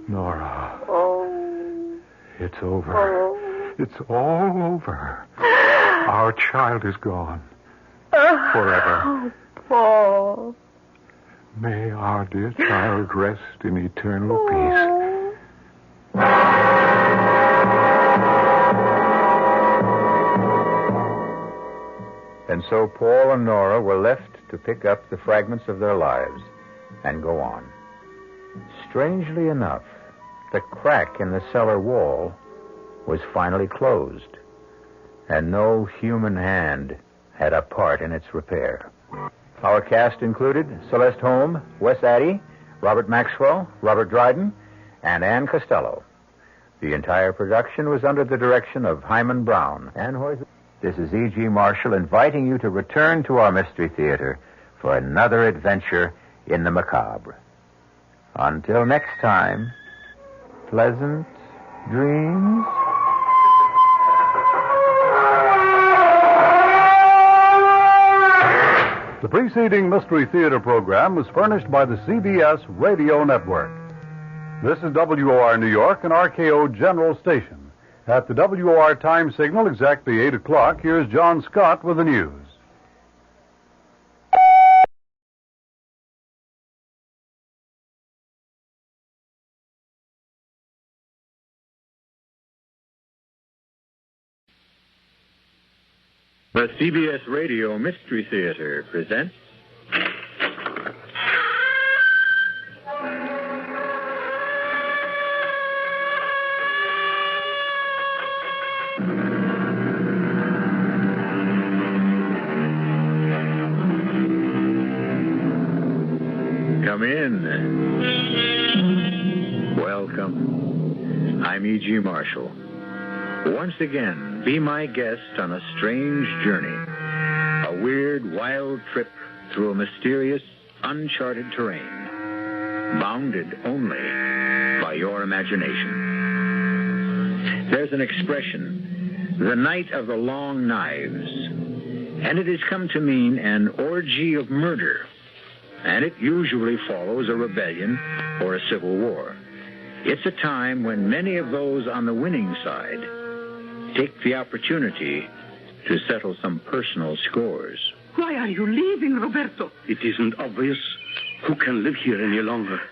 [SPEAKER 9] Nora. It's over. It's all over. Our child is gone. Forever.
[SPEAKER 10] Paul.
[SPEAKER 9] May our dear child rest in eternal peace.
[SPEAKER 1] And so Paul and Nora were left to pick up the fragments of their lives and go on. Strangely enough, the crack in the cellar wall was finally closed, and no human hand had a part in its repair. Our cast included Celeste Holm, Wes Addy, Robert Maxwell, Robert Dryden, and Ann Costello. The entire production was under the direction of Hyman Brown. This is E.G. Marshall inviting you to return to our Mystery Theater for another adventure in the macabre. Until next time, pleasant dreams.
[SPEAKER 13] The preceding Mystery Theater program was furnished by the CBS Radio Network. This is WOR New York, an RKO General Station. At the WOR time signal, exactly 8 o'clock, here's John Scott with the news.
[SPEAKER 14] The CBS Radio Mystery Theater presents Come in. Welcome. I'm E.G. Marshall. Once again, be my guest on a strange journey. A weird, wild trip through a mysterious, uncharted terrain. Bounded only by your imagination. There's an expression, the night of the long knives. And it has come to mean an orgy of murder. And it usually follows a rebellion or a civil war. It's a time when many of those on the winning side take the opportunity to settle some personal scores.
[SPEAKER 15] Why are you leaving, Roberto?
[SPEAKER 7] It isn't obvious. Who can live here any longer?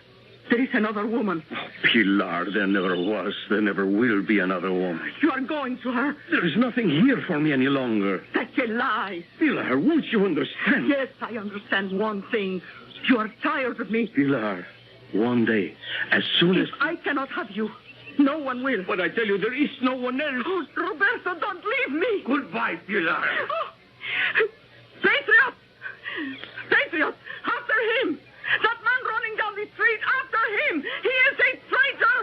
[SPEAKER 15] There is another woman.
[SPEAKER 7] Oh, Pilar, there never was. There never will be another woman.
[SPEAKER 15] You are going to her.
[SPEAKER 7] There is nothing here for me any longer.
[SPEAKER 15] That's a lie.
[SPEAKER 7] Pilar, won't you understand?
[SPEAKER 15] Yes, I understand one thing. You are tired of me.
[SPEAKER 7] Pilar, one day, as soon as...
[SPEAKER 15] I cannot have you, no one will.
[SPEAKER 7] But I tell you, there is no one else.
[SPEAKER 15] Oh, Roberto, don't leave me.
[SPEAKER 7] Goodbye, Pilar.
[SPEAKER 15] Oh. Patriot! Patriot! After him! That man running down the street, after him! He is a traitor!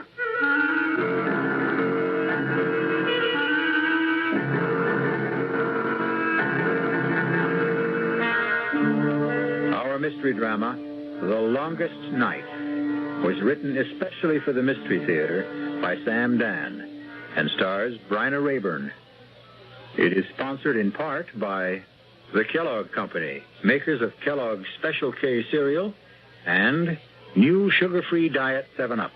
[SPEAKER 14] Our mystery drama, The Longest Night, was written especially for the Mystery Theater by Sam Dan and stars Bryna Rayburn. It is sponsored in part by the Kellogg Company, makers of Kellogg's Special K cereal and new sugar-free diet 7-Up.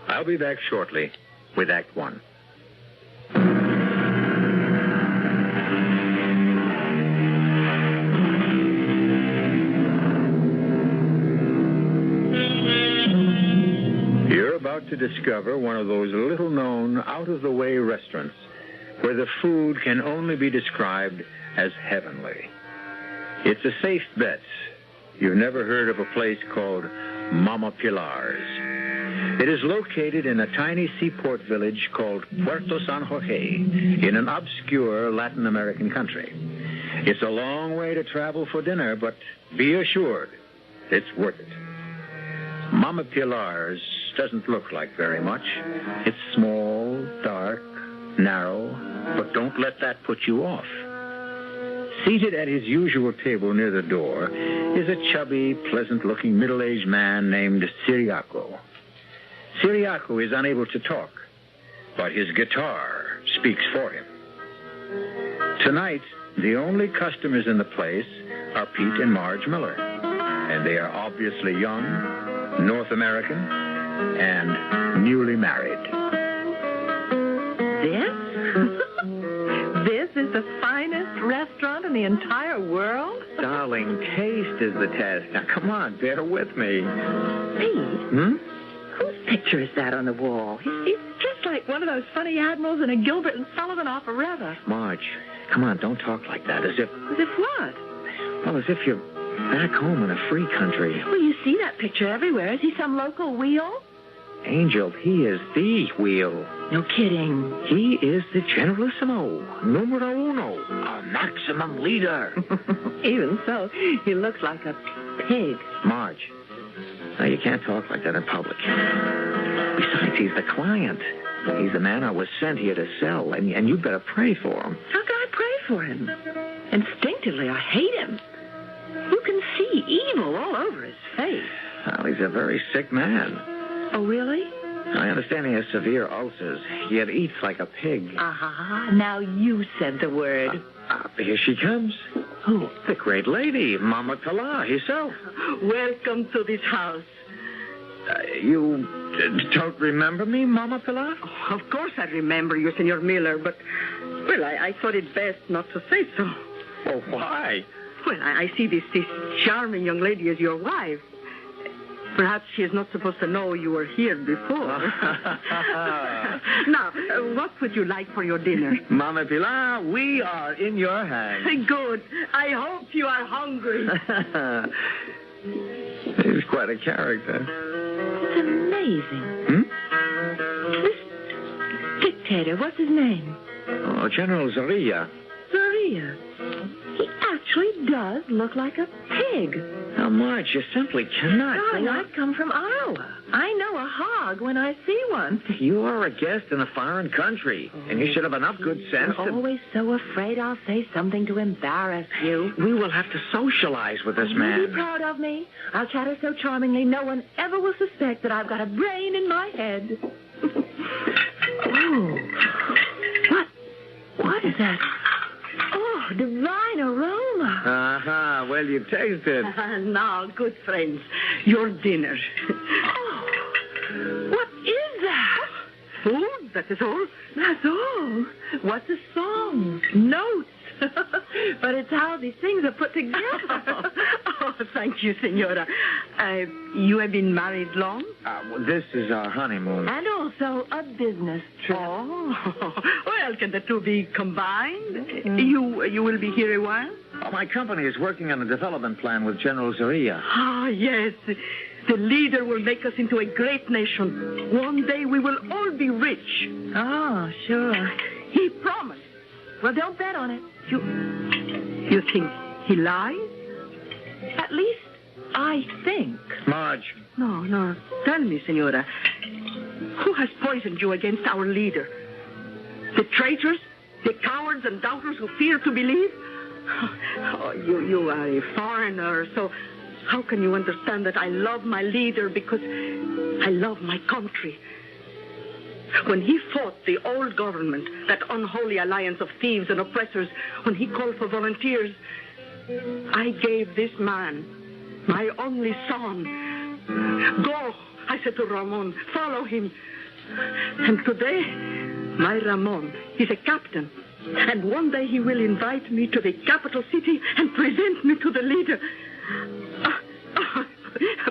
[SPEAKER 14] I'll be back shortly with Act One. You're about to discover one of those little-known, out-of-the-way restaurants where the food can only be described as heavenly. It's a safe bet you've never heard of a place called Mama Pilar's. It is located in a tiny seaport village called Puerto San Jorge in an obscure Latin American country. It's a long way to travel for dinner, but be assured it's worth it. Mama Pilar's doesn't look like very much. It's small, dark, narrow, but don't let that put you off. Seated at his usual table near the door is a chubby, pleasant-looking middle-aged man named Ciriaco. Ciriaco is unable to talk, but his guitar speaks for him. Tonight, the only customers in the place are Pete and Marge Miller, and they are obviously young, North American, and newly married.
[SPEAKER 3] This is the finest restaurant in the entire world?
[SPEAKER 14] Darling, taste is the test. Now, come on, bear with me.
[SPEAKER 3] Pete? Whose picture is that on the wall? He's just like one of those funny admirals in a Gilbert and Sullivan operetta.
[SPEAKER 14] Marge, come on, don't talk like that, as if...
[SPEAKER 3] As if what?
[SPEAKER 14] Well, as if you're back home in a free country.
[SPEAKER 3] Well, you see that picture everywhere. Is he some local wheel?
[SPEAKER 14] Angel, he is the wheel.
[SPEAKER 3] No kidding.
[SPEAKER 14] He is the generalissimo, numero uno, a maximum leader.
[SPEAKER 3] Even so, he looks like a pig.
[SPEAKER 14] Marge, now you can't talk like that in public. Besides, he's the client. He's the man I was sent here to sell, and you'd better pray for him.
[SPEAKER 3] How can I pray for him? Instinctively, I hate him. You can see evil all over his face.
[SPEAKER 14] Well, he's a very sick man.
[SPEAKER 3] Oh, really?
[SPEAKER 14] I understand he has severe ulcers, yet eats like a pig.
[SPEAKER 3] Now you said the word.
[SPEAKER 14] Here she comes. Oh, the great lady, Mama Pilar herself.
[SPEAKER 15] Welcome to this house.
[SPEAKER 14] You don't remember me, Mama Pilar?
[SPEAKER 15] Oh, of course I remember you, Senor Miller, but, well, I thought it best not to say so.
[SPEAKER 14] Oh, why?
[SPEAKER 15] Well, I see this charming young lady as your wife. Perhaps she is not supposed to know you were here before. Now, what would you like for your dinner?
[SPEAKER 14] Mama Pilar, we are in your hands.
[SPEAKER 15] Good. I hope you are hungry.
[SPEAKER 14] He's quite a character.
[SPEAKER 16] It's amazing. This dictator, what's his name?
[SPEAKER 14] Oh, General Zorilla.
[SPEAKER 16] Zorilla. He actually does look like a pig.
[SPEAKER 14] Now, Marge, you simply cannot.
[SPEAKER 16] Darling, I come from Iowa. I know a hog when I see one.
[SPEAKER 14] You are a guest in a foreign country, and you should have enough good sense
[SPEAKER 16] You're always so afraid I'll say something to embarrass you.
[SPEAKER 14] We will have to socialize with this man.
[SPEAKER 16] You'll be proud of me. I'll chatter so charmingly no one ever will suspect that I've got a brain in my head. Oh. What is that? Oh, divine aroma.
[SPEAKER 14] Uh-huh. Well, you taste it.
[SPEAKER 15] Now, good friends, your dinner.
[SPEAKER 16] Oh, what is that?
[SPEAKER 15] Food, that is all.
[SPEAKER 16] That's all. What's a song? Notes. But it's how these things are put together.
[SPEAKER 15] Oh, thank you, Senora. You have been married long?
[SPEAKER 14] Well, this is our honeymoon.
[SPEAKER 16] And also a business trip.
[SPEAKER 15] Oh, well, can the two be combined? You will be here a while?
[SPEAKER 14] Oh, my company is working on a development plan with General Zorilla.
[SPEAKER 15] Ah, yes. The leader will make us into a great nation. One day we will all be rich.
[SPEAKER 16] Oh, sure.
[SPEAKER 15] He promised.
[SPEAKER 16] Well, don't bet on it.
[SPEAKER 15] You think he lies?
[SPEAKER 16] At least, I think.
[SPEAKER 14] Marge.
[SPEAKER 15] No. Tell me, Senora. Who has poisoned you against our leader? The traitors? The cowards and doubters who fear to believe? Oh, you are a foreigner, so how can you understand that I love my leader because I love my country? When he fought the old government, that unholy alliance of thieves and oppressors, when he called for volunteers, I gave this man, my only son. Go, I said to Ramon, follow him. And today, my Ramon is a captain. And one day he will invite me to the capital city and present me to the leader.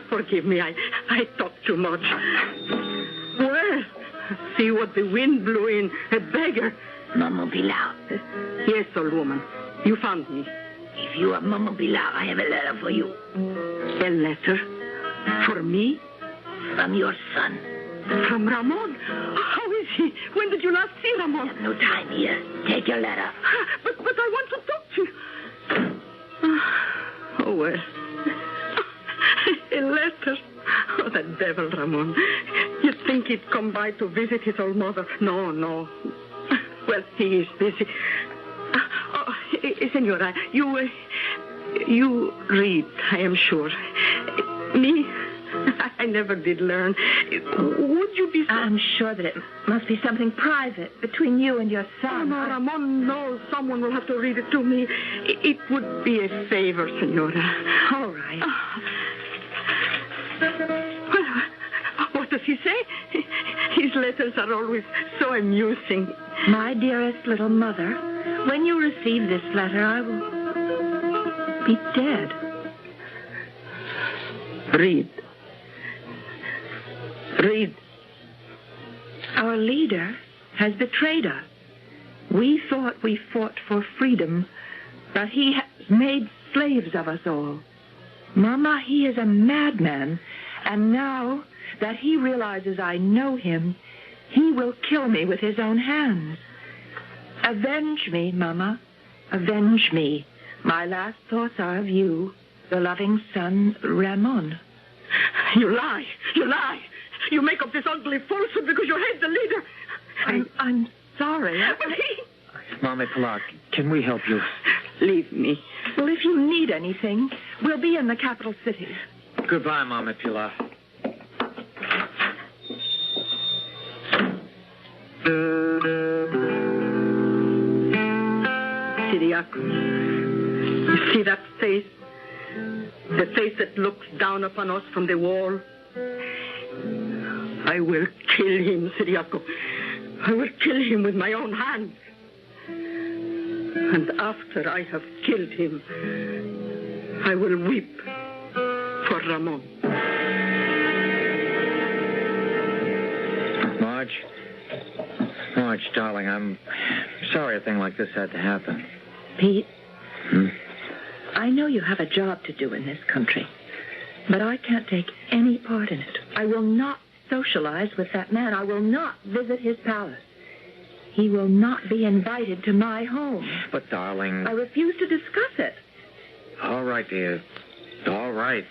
[SPEAKER 15] Forgive me, I talk too much. Well, see what the wind blew in. A beggar.
[SPEAKER 17] Mama Pilar.
[SPEAKER 15] Yes, old woman. You found me.
[SPEAKER 17] If you are Mama Pilar, I have a letter for you.
[SPEAKER 15] A letter? For me?
[SPEAKER 17] From your son.
[SPEAKER 15] From Ramon? How is he? When did you last see Ramon?
[SPEAKER 17] I have no time here. Take your letter.
[SPEAKER 15] But I want to talk to you. Oh, well. A letter. Oh, the devil, Ramon. You'd think he'd come by to visit his old mother. No. Well, he is busy. Senora, you read, I am sure. Me, I never did learn. Would you be...
[SPEAKER 16] I'm sure that it must be something private between you and your son.
[SPEAKER 15] Oh, no, Ramon, no. Someone will have to read it to me. It would be a favor, Senora.
[SPEAKER 16] All right.
[SPEAKER 15] Well, what does he say? His letters are always so amusing.
[SPEAKER 16] My dearest little mother, when you receive this letter, I will be dead.
[SPEAKER 15] Read.
[SPEAKER 16] Our leader has betrayed us. We thought we fought for freedom, but he has made slaves of us all. Mama, he is a madman, and now that he realizes I know him, he will kill me with his own hands. Avenge me, Mama. Avenge me. My last thoughts are of you, the loving son, Ramon.
[SPEAKER 15] You lie. You make up this ugly falsehood because you hate the leader.
[SPEAKER 16] I'm sorry.
[SPEAKER 15] But he...
[SPEAKER 14] Mama Pilar, can we help you?
[SPEAKER 15] Leave me.
[SPEAKER 16] Well, if you need anything, we'll be in the capital city.
[SPEAKER 14] Goodbye, Mama Pilar.
[SPEAKER 15] Siriaco. that looks down upon us from the wall. I will kill him, Siriaco. I will kill him with my own hands. And after I have killed him, I will weep for Ramon.
[SPEAKER 18] Marge, darling, I'm sorry a thing like this had to happen.
[SPEAKER 16] Pete, I know you have a job to do in this country, but I can't take any part in it. I will not socialize with that man. I will not visit his palace. He will not be invited to my home.
[SPEAKER 18] But, darling...
[SPEAKER 16] I refuse to discuss it.
[SPEAKER 18] All right, dear. All right.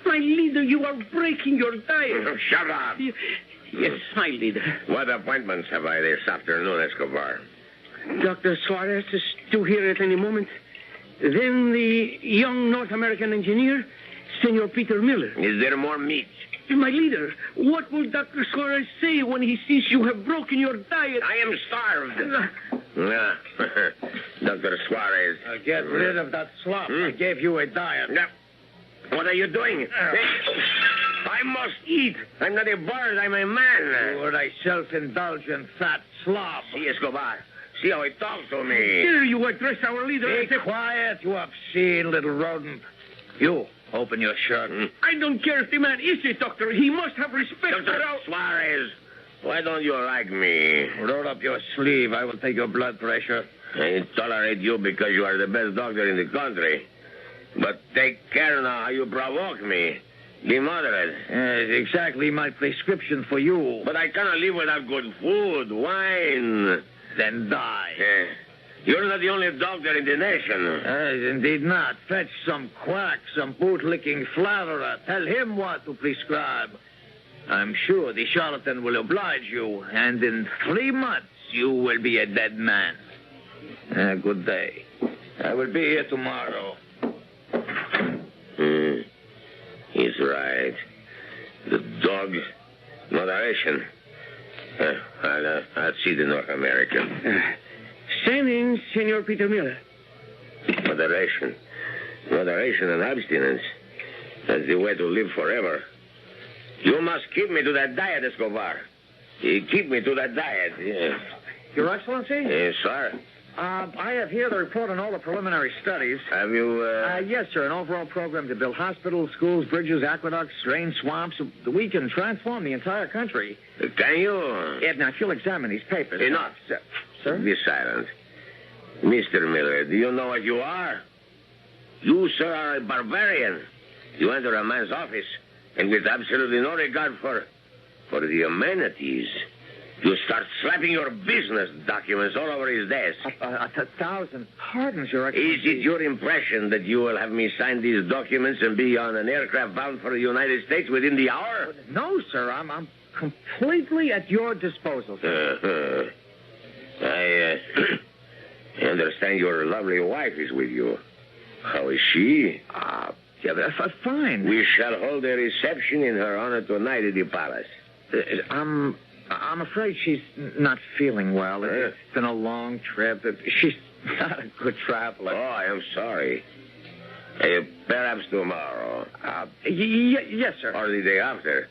[SPEAKER 12] My leader, you are breaking your diet.
[SPEAKER 19] Oh, shut up.
[SPEAKER 12] Yes, my leader.
[SPEAKER 19] What appointments have I this afternoon, Escobar?
[SPEAKER 12] Dr. Suarez is due here at any moment. Then the young North American engineer, Senor Peter Miller.
[SPEAKER 19] Is there more meat?
[SPEAKER 12] My leader, what will Dr. Suarez say when he sees you have broken your diet?
[SPEAKER 19] I am starved. Dr. Suarez.
[SPEAKER 18] Get rid of that slop. I gave you a diet.
[SPEAKER 19] No. What are you doing? I must eat. I'm not a bird. I'm a man.
[SPEAKER 18] You are a self-indulgent fat slob.
[SPEAKER 19] See, Escobar. See how he talks to me.
[SPEAKER 12] Dare you address our leader?
[SPEAKER 18] Be quiet, you obscene little rodent. You, open your shirt.
[SPEAKER 12] I don't care if the man is a doctor. He must have respect
[SPEAKER 19] Dr.
[SPEAKER 12] for our...
[SPEAKER 19] Suarez, why don't you like me?
[SPEAKER 18] Roll up your sleeve. I will take your blood pressure.
[SPEAKER 19] I tolerate you because you are the best doctor in the country. But take care now how you provoke me. Be moderate.
[SPEAKER 18] Exactly my prescription for you.
[SPEAKER 19] But I cannot live without good food, wine.
[SPEAKER 18] Then die.
[SPEAKER 19] You're not the only doctor in the nation.
[SPEAKER 18] Indeed not. Fetch some quack, some boot-licking flatterer. Tell him what to prescribe. I'm sure the charlatan will oblige you, and in 3 months you will be a dead man. Good day. I will be here tomorrow.
[SPEAKER 19] He's right. The dog, moderation. I'll see the North American.
[SPEAKER 12] Send in Senor Peter Miller.
[SPEAKER 19] Moderation. Moderation and abstinence. That's the way to live forever. You must keep me to that diet, Escobar. Keep me to that diet. Yes.
[SPEAKER 18] Your Excellency?
[SPEAKER 19] Yes, sir.
[SPEAKER 18] I have here the report on all the preliminary studies.
[SPEAKER 19] Have you,
[SPEAKER 18] Yes, sir. An overall program to build hospitals, schools, bridges, aqueducts, drain swamps. We can transform the entire country.
[SPEAKER 19] Can you?
[SPEAKER 18] Yeah, now, if you'll examine these papers...
[SPEAKER 19] Enough.
[SPEAKER 18] Sir?
[SPEAKER 19] Be silent. Mr. Miller, do you know what you are? You, sir, are a barbarian. You enter a man's office, and with absolutely no regard for the amenities... You start slapping your business documents all over his desk.
[SPEAKER 18] 1,000 pardons, Your Excellency.
[SPEAKER 19] Is it your impression that you will have me sign these documents and be on an aircraft bound for the United States within the hour?
[SPEAKER 18] No, sir. I'm completely at your disposal, sir.
[SPEAKER 19] I understand your lovely wife is with you. How is she?
[SPEAKER 18] Fine.
[SPEAKER 19] We shall hold a reception in her honor tonight at the palace.
[SPEAKER 18] I'm afraid she's not feeling well. It's been a long trip. She's not a good traveler.
[SPEAKER 19] Oh, I am sorry. Perhaps tomorrow.
[SPEAKER 18] Yes, sir.
[SPEAKER 19] Or the day after.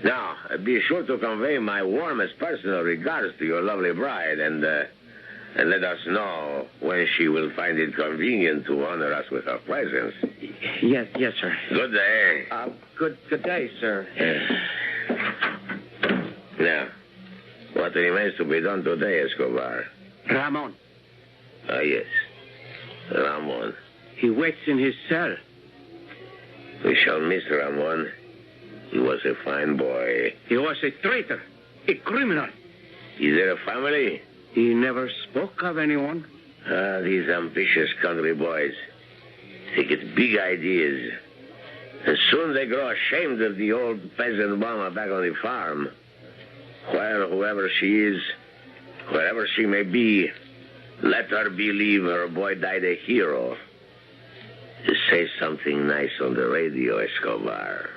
[SPEAKER 19] Now, be sure to convey my warmest personal regards to your lovely bride and let us know when she will find it convenient to honor us with her presence.
[SPEAKER 18] Yes, sir.
[SPEAKER 19] Good day.
[SPEAKER 18] Good day, sir.
[SPEAKER 19] Now, what remains to be done today, Escobar?
[SPEAKER 12] Ramon.
[SPEAKER 19] Ah, yes. Ramon.
[SPEAKER 12] He waits in his cell.
[SPEAKER 19] We shall miss Ramon. He was a fine boy.
[SPEAKER 12] He was a traitor, a criminal.
[SPEAKER 19] Is there a family?
[SPEAKER 12] He never spoke of anyone.
[SPEAKER 19] These ambitious country boys. They get big ideas. And soon they grow ashamed of the old peasant mama back on the farm. Well, whoever she is, wherever she may be, let her believe her boy died a hero. Say something nice on the radio, Escobar.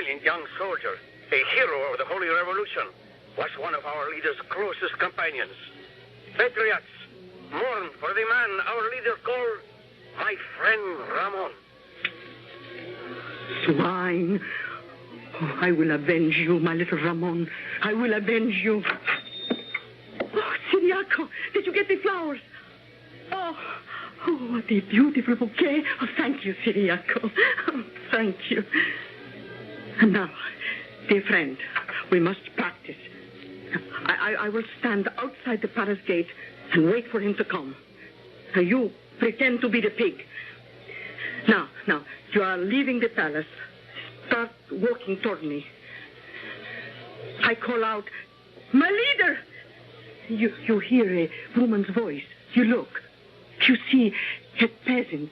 [SPEAKER 20] brilliant young soldier, a hero of the Holy Revolution, was one of our leader's closest companions. Patriots, mourn for the man our leader called my friend Ramon.
[SPEAKER 15] Swine. Oh, I will avenge you, my little Ramon. I will avenge you. Oh, Siriaco, did you get the flowers? Oh, what a beautiful bouquet. Oh, thank you, Siriaco. Oh, thank you. And now, dear friend, we must practice. I will stand outside the palace gate and wait for him to come. Now, you pretend to be the pig. Now, you are leaving the palace. Start walking toward me. I call out, my leader! You hear a woman's voice. You look. You see a peasant.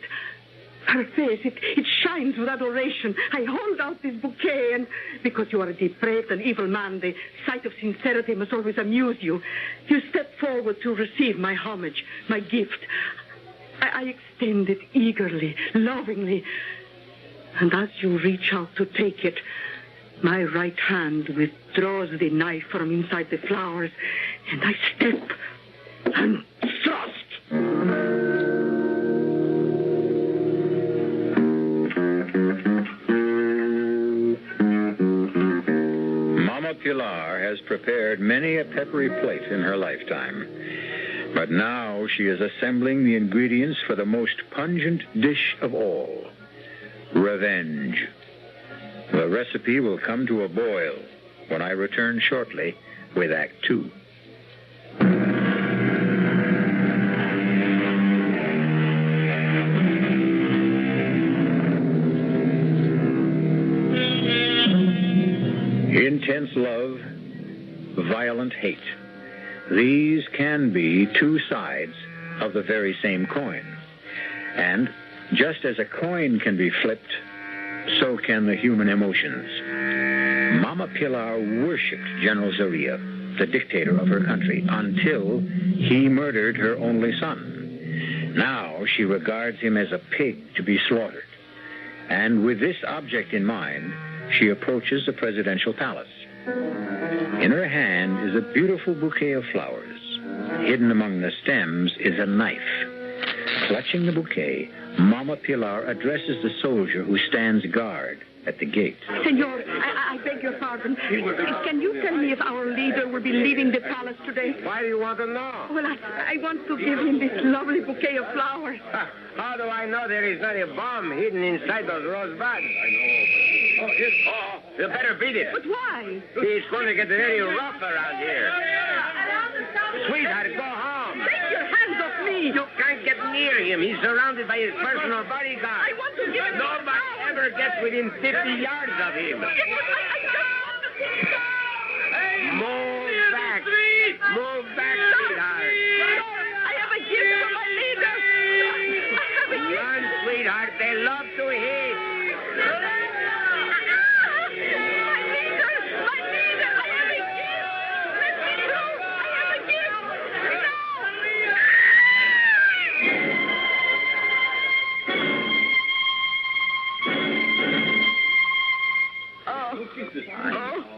[SPEAKER 15] Her face, it shines with adoration. I hold out this bouquet, and because you are a depraved and evil man, the sight of sincerity must always amuse you. You step forward to receive my homage, my gift. I extend it eagerly, lovingly. And as you reach out to take it, my right hand withdraws the knife from inside the flowers, and I step and thrust.
[SPEAKER 14] Mama Pilar has prepared many a peppery plate in her lifetime. But now she is assembling the ingredients for the most pungent dish of all, revenge. The recipe will come to a boil when I return shortly with Act 2. Intense love, violent hate. These can be two sides of the very same coin. And just as a coin can be flipped, so can the human emotions. Mama Pilar worshipped General Zorilla, the dictator of her country, until he murdered her only son. Now she regards him as a pig to be slaughtered. And with this object in mind, she approaches the presidential palace. In her hand is a beautiful bouquet of flowers. Hidden among the stems is a knife. Clutching the bouquet, Mama Pilar addresses the soldier who stands guard at the gate.
[SPEAKER 15] Senor, I beg your pardon. Can you tell me if our leader will be leaving the palace today?
[SPEAKER 19] Why do you want to know?
[SPEAKER 15] Well, I want to give him this lovely bouquet of flowers.
[SPEAKER 19] How do I know there is not a bomb hidden inside those rose buds? I know. You better beat it.
[SPEAKER 15] But why?
[SPEAKER 19] He's going to get very rough around here. Sweetheart, go home.
[SPEAKER 15] Take your hands off me.
[SPEAKER 19] You can't get near him. He's surrounded by his personal bodyguard.
[SPEAKER 15] I want to give him
[SPEAKER 19] Nobody ever gets within 50 yards of him. Move back. Move back, sweetheart.
[SPEAKER 15] I have a gift for my leader.
[SPEAKER 19] Run, sweetheart. They love to hate.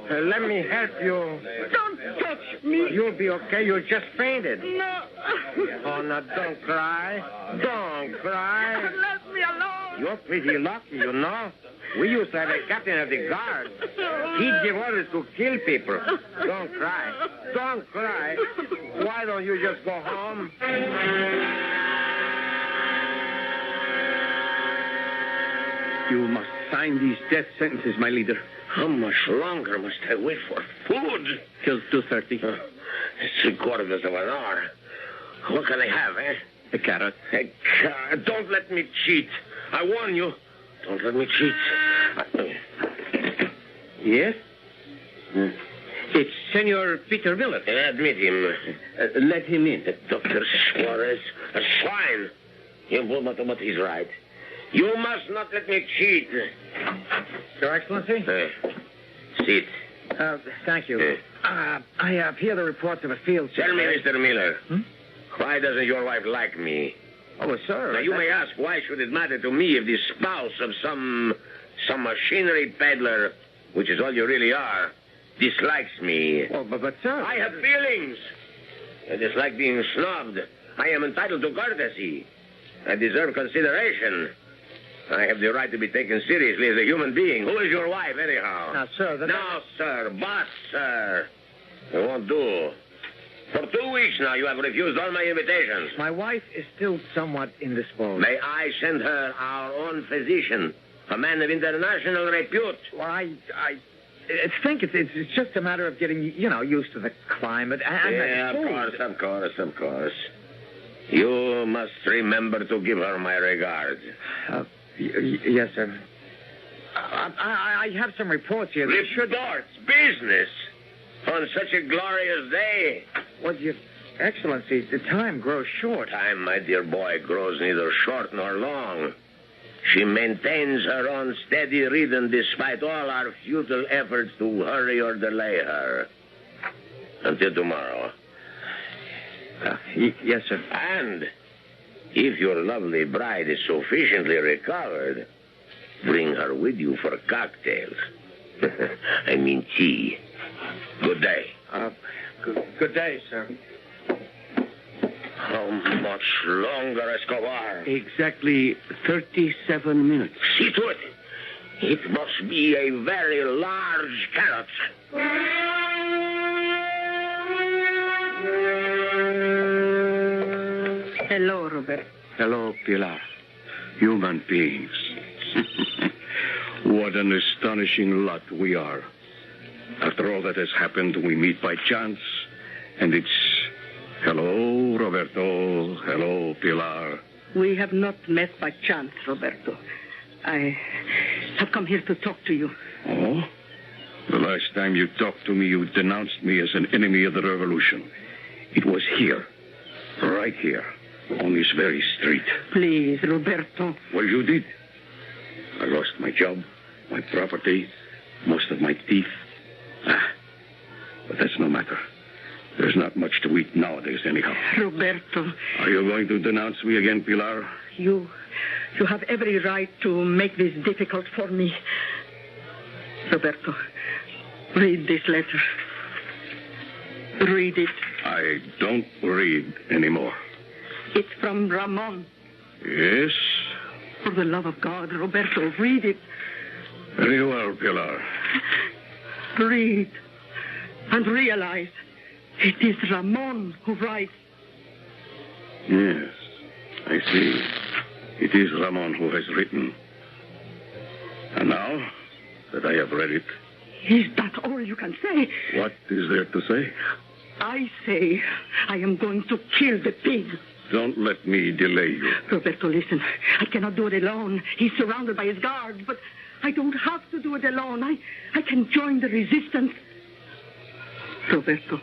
[SPEAKER 19] Let me help you.
[SPEAKER 15] Don't touch me.
[SPEAKER 19] You'll be okay. You just fainted.
[SPEAKER 15] No.
[SPEAKER 19] Oh, now don't cry. Don't cry.
[SPEAKER 15] Let me alone.
[SPEAKER 19] You're pretty lucky, you know. We used to have a captain of the guard. He'd give orders to kill people. Don't cry. Don't cry. Why don't you just go home?
[SPEAKER 20] You must sign these death sentences, my leader.
[SPEAKER 19] How much longer must I wait for food?
[SPEAKER 20] Till 2:30.
[SPEAKER 19] It's 3/4 of an hour. What can I have, eh?
[SPEAKER 20] A carrot.
[SPEAKER 19] A carrot. Don't let me cheat. I warn you. Don't let me cheat.
[SPEAKER 20] Yes? It's Senor Peter Miller.
[SPEAKER 19] Admit him.
[SPEAKER 20] Let him in.
[SPEAKER 19] Dr. Suarez. A swine. But he's right. You must not let me cheat.
[SPEAKER 6] Your Excellency?
[SPEAKER 19] Sit.
[SPEAKER 6] Thank you. I have here the reports of a field.
[SPEAKER 19] Tell me, Mr. Miller, why doesn't your wife like me?
[SPEAKER 6] Oh, sir.
[SPEAKER 19] Now, you may ask, why should it matter to me if the spouse of some machinery peddler which is all you really are, dislikes me.
[SPEAKER 6] Oh, but sir...
[SPEAKER 19] I have feelings. I dislike being snubbed. I am entitled to courtesy. I deserve consideration. I have the right to be taken seriously as a human being. Who is your wife, anyhow?
[SPEAKER 6] Now, sir,
[SPEAKER 19] No, sir. Boss, sir. It won't do. For 2 weeks now, you have refused all my invitations.
[SPEAKER 6] My wife is still somewhat indisposed.
[SPEAKER 19] May I send her our own physician, a man of international repute?
[SPEAKER 6] Well, I think it's just a matter of getting, used to the climate and
[SPEAKER 19] yeah,
[SPEAKER 6] the food.
[SPEAKER 19] of course. You must remember to give her my regards.
[SPEAKER 6] Yes, sir. I have some reports here.
[SPEAKER 19] Reports? Business? On such a glorious day?
[SPEAKER 6] Well, Your Excellency, the time grows short.
[SPEAKER 19] Time, my dear boy, grows neither short nor long. She maintains her own steady rhythm despite all our futile efforts to hurry or delay her. Until tomorrow.
[SPEAKER 6] Yes, sir.
[SPEAKER 19] And if your lovely bride is sufficiently recovered, bring her with you for cocktails. I mean tea. Good day.
[SPEAKER 6] Good day, sir.
[SPEAKER 19] How much longer, Escobar?
[SPEAKER 7] Exactly 37 minutes.
[SPEAKER 19] See to it. It must be a very large carrot.
[SPEAKER 15] Hello, Robert.
[SPEAKER 7] Hello, Pilar. Human beings. What an astonishing lot we are. After all that has happened, we meet by chance, and it's hello, Roberto. Hello, Pilar.
[SPEAKER 15] We have not met by chance, Roberto. I have come here to talk to you.
[SPEAKER 7] Oh? The last time you talked to me, you denounced me as an enemy of the revolution. It was here, right here, on this very street.
[SPEAKER 15] Please, Roberto.
[SPEAKER 7] Well, you did. I lost my job, my property, most of my teeth. But that's no matter. There's not much to eat nowadays, anyhow.
[SPEAKER 15] Roberto.
[SPEAKER 7] Are you going to denounce me again, Pilar?
[SPEAKER 15] You have every right to make this difficult for me. Roberto, read this letter. Read it.
[SPEAKER 7] I don't read anymore.
[SPEAKER 15] It's from Ramon.
[SPEAKER 7] Yes?
[SPEAKER 15] For the love of God, Roberto, read it.
[SPEAKER 7] Very well, Pilar.
[SPEAKER 15] Read and realize it is Ramon who writes.
[SPEAKER 7] Yes, I see. It is Ramon who has written. And now that I have read it...
[SPEAKER 15] Is that all you can say?
[SPEAKER 7] What is there to say?
[SPEAKER 15] I say I am going to kill the pig.
[SPEAKER 7] Don't let me delay you.
[SPEAKER 15] Roberto, listen. I cannot do it alone. He's surrounded by his guards, but I don't have to do it alone. I can join the resistance. Roberto,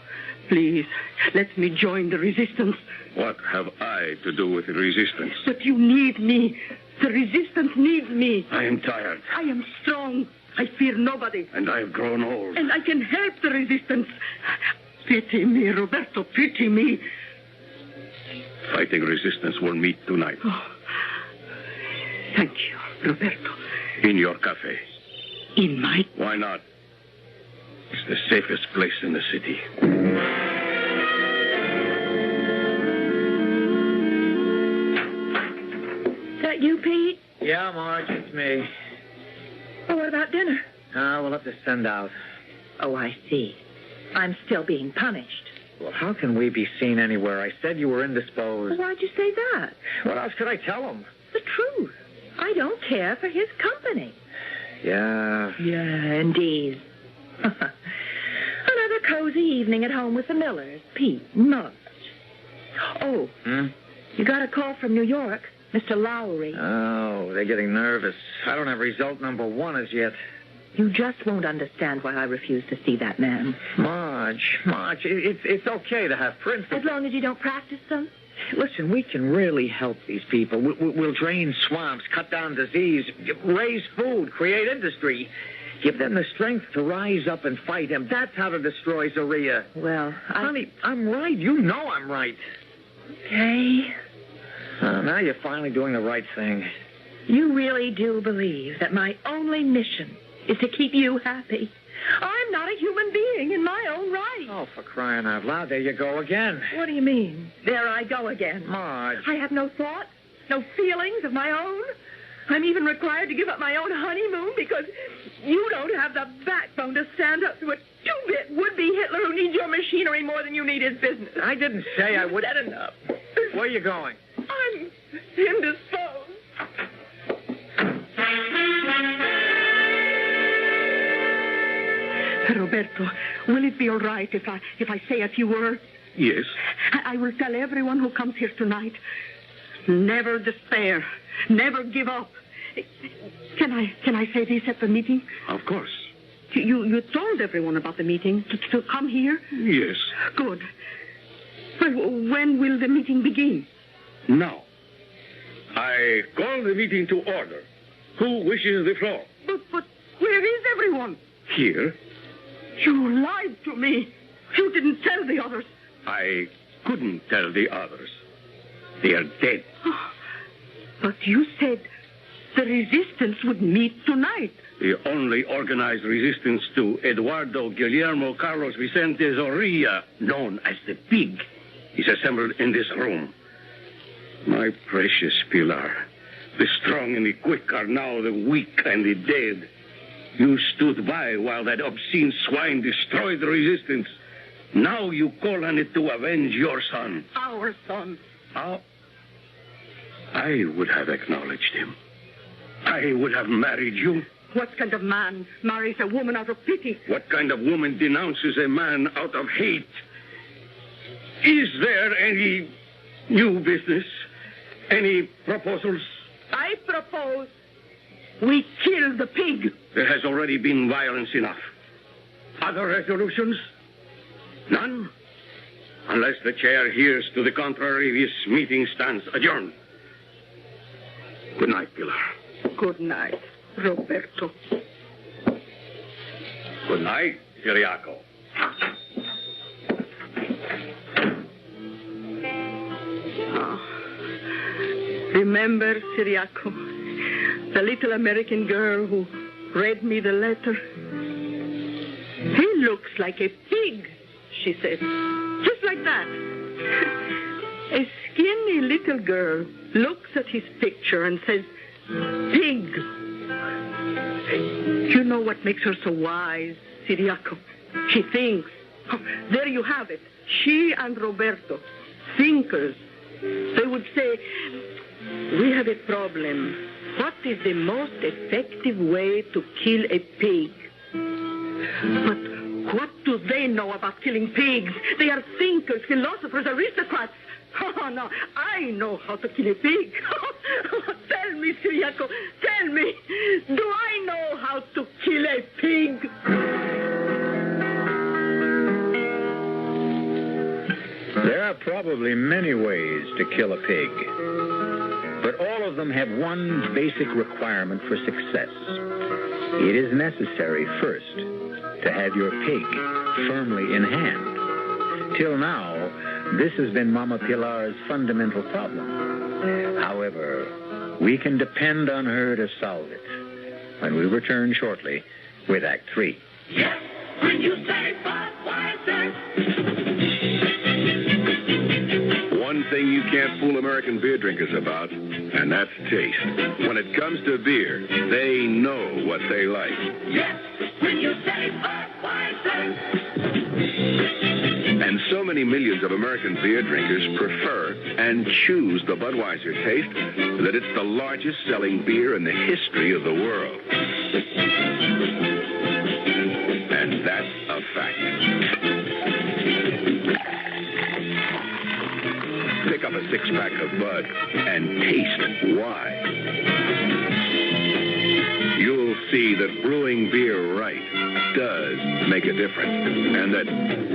[SPEAKER 15] please, let me join the resistance.
[SPEAKER 7] What have I to do with the resistance?
[SPEAKER 15] But you need me. The resistance needs me.
[SPEAKER 7] I am tired.
[SPEAKER 15] I am strong. I fear nobody.
[SPEAKER 7] And I have grown old.
[SPEAKER 15] And I can help the resistance. Pity me, Roberto, pity me.
[SPEAKER 7] Fighting resistance will meet tonight.
[SPEAKER 15] Oh, thank you, Roberto.
[SPEAKER 7] In your cafe.
[SPEAKER 15] In my...
[SPEAKER 7] Why not? It's the safest place in the city.
[SPEAKER 16] That you, Pete?
[SPEAKER 6] Yeah, Marge, it's me.
[SPEAKER 16] Oh, what about dinner?
[SPEAKER 6] We'll have to send out.
[SPEAKER 16] Oh, I see. I'm still being punished.
[SPEAKER 6] Well, how can we be seen anywhere? I said you were indisposed.
[SPEAKER 16] Well, why'd you say that?
[SPEAKER 6] What else could I tell him?
[SPEAKER 16] The truth. I don't care for his company.
[SPEAKER 6] Yeah.
[SPEAKER 16] Yeah, indeed. Another cozy evening at home with the Millers. Pete, Marge. Oh, you got a call from New York. Mr. Lowry.
[SPEAKER 6] Oh, they're getting nervous. I don't have result number 1 as yet.
[SPEAKER 16] You just won't understand why I refuse to see that man.
[SPEAKER 6] Marge, it's okay to have principles.
[SPEAKER 16] As long as you don't practice them.
[SPEAKER 6] Listen, we can really help these people. We'll drain swamps, cut down disease, raise food, create industry. Give them the strength to rise up and fight him. That's how to destroy Zaria.
[SPEAKER 16] Well,
[SPEAKER 6] Honey, I'm right. You know I'm right.
[SPEAKER 16] Okay.
[SPEAKER 6] Now you're finally doing the right thing.
[SPEAKER 16] You really do believe that my only mission is to keep you happy. I'm not a human being in my own right.
[SPEAKER 14] Oh, for crying out loud, there you go again.
[SPEAKER 16] What do you mean? There I go again.
[SPEAKER 14] Marge.
[SPEAKER 16] I have no thoughts, no feelings of my own. I'm even required to give up my own honeymoon because you don't have the backbone to stand up to a two-bit would-be Hitler who needs your machinery more than you need his business.
[SPEAKER 14] I didn't say I would.
[SPEAKER 16] Said enough.
[SPEAKER 14] Where are you going?
[SPEAKER 16] I'm indisposed. Roberto, will it be all right if I say a few words?
[SPEAKER 7] Yes.
[SPEAKER 16] I will tell everyone who comes here tonight, never despair, never give up. Can I say this at the meeting?
[SPEAKER 7] Of course.
[SPEAKER 16] You told everyone about the meeting to come here?
[SPEAKER 7] Yes.
[SPEAKER 16] Good. Well, when will the meeting begin?
[SPEAKER 7] Now, I call the meeting to order. Who wishes the floor?
[SPEAKER 16] But where is everyone?
[SPEAKER 7] Here.
[SPEAKER 16] You lied to me. You didn't tell the others.
[SPEAKER 7] I couldn't tell the others. They are dead.
[SPEAKER 16] But you said the resistance would meet tonight.
[SPEAKER 7] The only organized resistance to Eduardo Guillermo Carlos Vicente Zorrilla, known as the Pig, is assembled in this room. My precious Pilar, the strong and the quick are now the weak and the dead. You stood by while that obscene swine destroyed the resistance. Now you call on it to avenge your son.
[SPEAKER 16] Our son.
[SPEAKER 7] How? I would have acknowledged him. I would have married you.
[SPEAKER 16] What kind of man marries a woman out of pity?
[SPEAKER 7] What kind of woman denounces a man out of hate? Is there any new business? Any proposals?
[SPEAKER 16] I propose we kill the pig.
[SPEAKER 7] There has already been violence enough. Other resolutions? None? Unless the chair hears to the contrary, this meeting stands adjourned. Good night, Pilar.
[SPEAKER 16] Good night, Roberto.
[SPEAKER 7] Good night, Ciriaco.
[SPEAKER 16] Remember, Ciriaco, the little American girl who read me the letter? He looks like a pig, she said. Just like that. A skinny little girl looks at his picture and says, pig. You know what makes her so wise, Ciriaco? She thinks. Oh, there you have it. She and Roberto, thinkers. They would say, we have a problem. What is the most effective way to kill a pig? But what do they know about killing pigs? They are thinkers, philosophers, aristocrats. Oh, no, I know how to kill a pig. Tell me, Ciriaco, tell me, do I know how to kill a pig?
[SPEAKER 14] There are probably many ways to kill a pig, but all of them have one basic requirement for success. It is necessary first to have your pig firmly in hand. Till now, this has been Mama Pilar's fundamental problem. However, we can depend on her to solve it when we return shortly with Act 3.
[SPEAKER 17] Yes, when you say Budweiser.
[SPEAKER 21] One thing you can't fool American beer drinkers about, and that's taste. When it comes to beer, they know what they like.
[SPEAKER 17] Yes, when you say Budweiser.
[SPEAKER 21] And so many millions of American beer drinkers prefer and choose the Budweiser taste that it's the largest selling beer in the history of the world. And that's a fact. Pick up a six-pack of Bud and taste why. You'll see that brewing beer right does make a difference. And that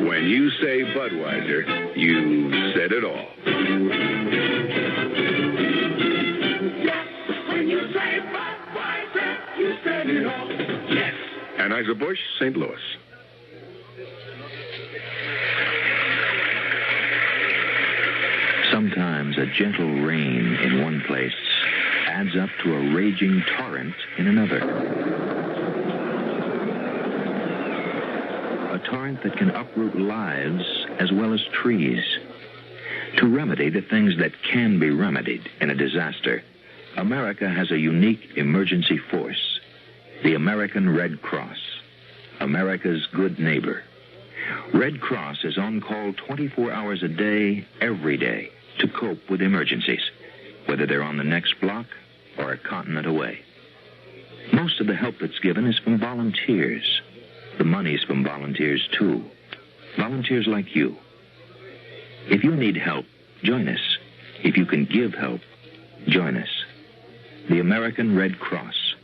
[SPEAKER 21] when you say Budweiser, you said it all.
[SPEAKER 17] Yes, when you say Budweiser, you said it all. Yes.
[SPEAKER 21] Anheuser-Busch, St. Louis.
[SPEAKER 22] Sometimes a gentle rain in one place adds up to a raging torrent in another. torrent that can uproot lives as well as trees. To remedy the things that can be remedied in a disaster, America has a unique emergency force, the American Red Cross, America's good neighbor. Red Cross is on call 24 hours a day, every day, to cope with emergencies, whether they're on the next block or a continent away. Most of the help that's given is from volunteers. The money's from volunteers, too. Volunteers like you. If you need help, join us. If you can give help, join us. The American Red Cross.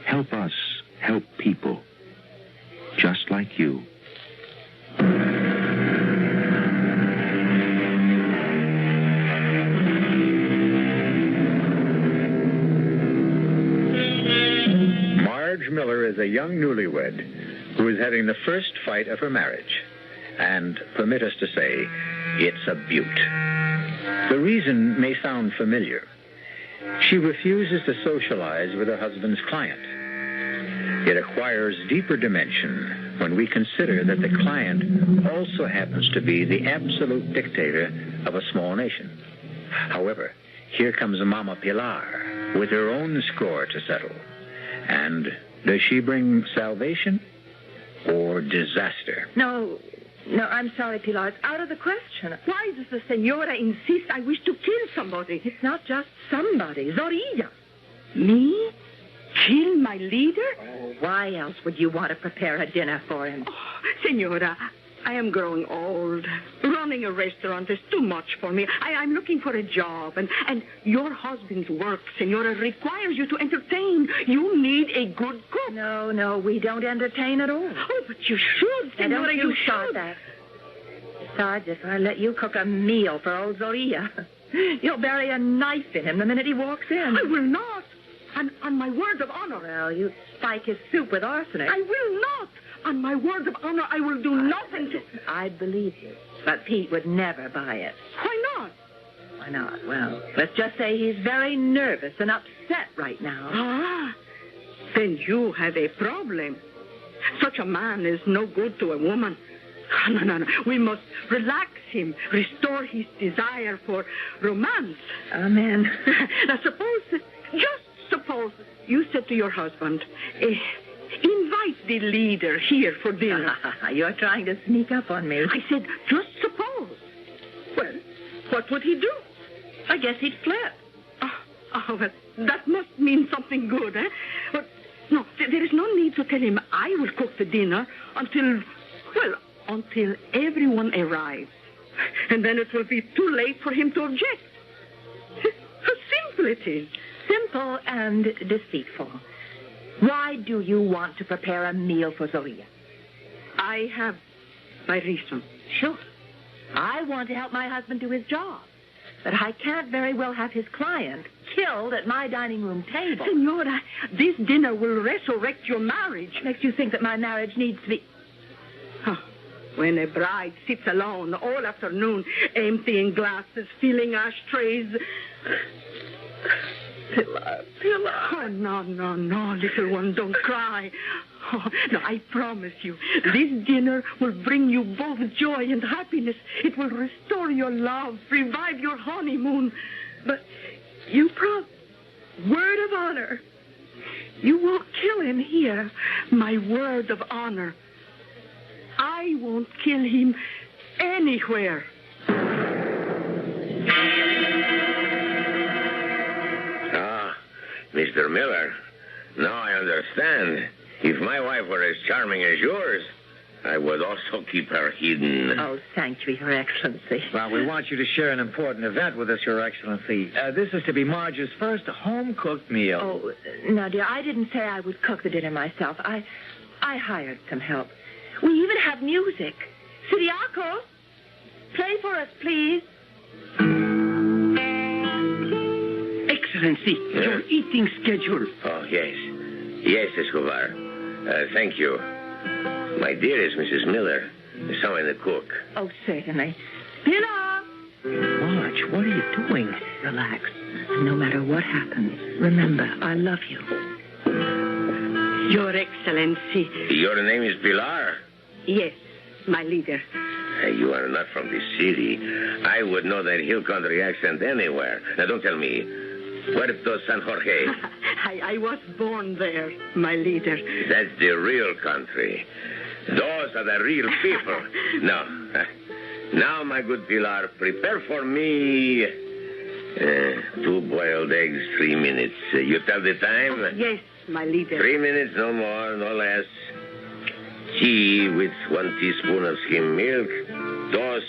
[SPEAKER 22] Help us help people just like you.
[SPEAKER 14] Marge Miller is a young newlywed who is having the first fight of her marriage. And permit us to say, it's a beaut. The reason may sound familiar. She refuses to socialize with her husband's client. It acquires deeper dimension when we consider that the client also happens to be the absolute dictator of a small nation. However, here comes Mama Pilar with her own score to settle. And does she bring salvation or disaster?
[SPEAKER 16] No, I'm sorry, Pilar. It's out of the question. Why does the senora insist I wish to kill somebody? It's not just somebody. Zorilla. Me? Kill my leader? Oh, why else would you want to prepare a dinner for him?
[SPEAKER 15] Oh, senora, I am growing old. Running a restaurant is too much for me. I'm looking for a job, and your husband's work, senora, requires you to entertain. You need a good cook.
[SPEAKER 16] No, we don't entertain at all.
[SPEAKER 15] Oh, but you should, senora,
[SPEAKER 16] you
[SPEAKER 15] should.
[SPEAKER 16] That. Besides, if I let you cook a meal for old Zorilla, you'll bury a knife in him the minute he walks in.
[SPEAKER 15] I will not. On my word of honor.
[SPEAKER 16] Well, you spike his soup with arsenic.
[SPEAKER 15] I will not. On my word of honor, I will do nothing to...
[SPEAKER 16] I believe you. But Pete would never buy it.
[SPEAKER 15] Why not?
[SPEAKER 16] Why not? Well, let's just say he's very nervous and upset right now.
[SPEAKER 15] Ah, then you have a problem. Such a man is no good to a woman. No. We must relax him, restore his desire for romance.
[SPEAKER 16] Amen.
[SPEAKER 15] Now, just suppose you said to your husband, invite the leader here for dinner.
[SPEAKER 16] You're trying to sneak up on me.
[SPEAKER 15] I said, just suppose. Well, what would he do?
[SPEAKER 16] I guess he'd flip.
[SPEAKER 15] Well, that must mean something good, eh? But, no, there is no need to tell him I will cook the dinner until everyone arrives. And then it will be too late for him to object. How simple it is.
[SPEAKER 16] Simple and deceitful. Why do you want to prepare a meal for Zorilla?
[SPEAKER 15] I have my reason.
[SPEAKER 16] Sure. I want to help my husband do his job. But I can't very well have his client killed at my dining room table.
[SPEAKER 15] Senora, this dinner will resurrect your marriage.
[SPEAKER 16] Makes you think that my marriage needs to be...
[SPEAKER 15] When a bride sits alone all afternoon, emptying glasses, filling ashtrays... Pilar. Oh, no, little one, don't cry. Oh, no, I promise you, this dinner will bring you both joy and happiness. It will restore your love, revive your honeymoon. But you word of honor. You won't kill him here. My word of honor. I won't kill him anywhere.
[SPEAKER 19] Mr. Miller, now I understand. If my wife were as charming as yours, I would also keep her hidden.
[SPEAKER 16] Oh, thank you, Your Excellency.
[SPEAKER 4] Well, we want you to share an important event with us, Your Excellency. This is to be Marge's first home-cooked meal.
[SPEAKER 16] Oh, no, dear, I didn't say I would cook the dinner myself. I hired some help. We even have music. Siriaco, play for us, please.
[SPEAKER 18] Excellency, your eating schedule.
[SPEAKER 19] Oh, yes. Yes, Escobar. Thank you. My dearest Mrs. Miller, someone to cook.
[SPEAKER 16] Oh, certainly. Pilar!
[SPEAKER 4] Marge, what are you doing?
[SPEAKER 16] Relax. No matter what happens, remember, I love you.
[SPEAKER 15] Your Excellency.
[SPEAKER 19] Your name is Pilar?
[SPEAKER 15] Yes. my leader.
[SPEAKER 19] You are not from the city. I would know that hill country accent anywhere. Now, don't tell me. Puerto San Jorge.
[SPEAKER 15] I was born there, my leader.
[SPEAKER 19] That's the real country. Those are the real people. Now, my good Pilar, prepare for me 2 boiled eggs, 3 minutes. You tell the time?
[SPEAKER 15] Yes, my leader.
[SPEAKER 19] 3 minutes, no more, no less. Tea with 1 teaspoon of skim milk. Toast.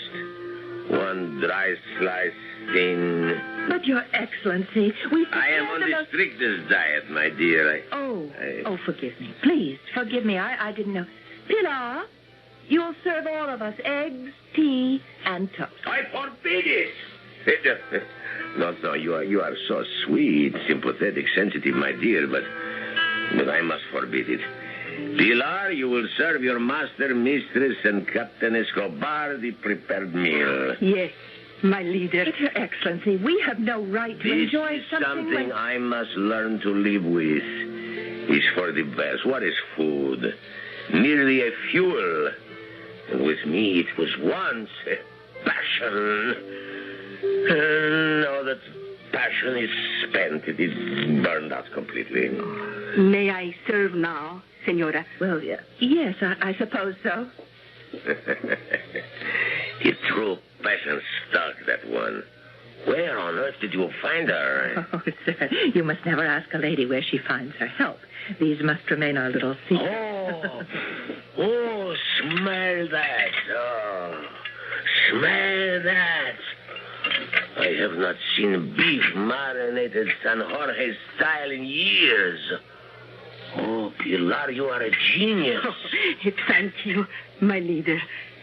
[SPEAKER 19] 1 dry slice thin.
[SPEAKER 16] But, Your Excellency,
[SPEAKER 19] I am on the strictest diet, my dear.
[SPEAKER 16] Forgive me. Please, forgive me. I didn't know. Pilar, you'll serve all of us eggs, tea, and toast.
[SPEAKER 19] I forbid it. No, you are so sweet, sympathetic, sensitive, my dear, but I must forbid it. Pilar, you will serve your master, mistress, and Captain Escobar the prepared meal.
[SPEAKER 15] Yes, my leader.
[SPEAKER 16] But, Your Excellency, we have no right to enjoy
[SPEAKER 19] something I must learn to live with. It's for the best. What is food? Merely a fuel. With me, it was once a passion. Now that passion is spent, it is burned out completely.
[SPEAKER 15] May I serve now, Senora?
[SPEAKER 16] Well, yes, I suppose so.
[SPEAKER 19] The true passion stuck, that one. Where on earth did you find her?
[SPEAKER 16] Oh, sir, you must never ask a lady where she finds her help. These must remain our little secret.
[SPEAKER 19] Oh, smell that. Oh, smell that. I have not seen beef marinated San Jorge style in years. Oh, Pilar, you are a genius.
[SPEAKER 15] Thank you, my leader.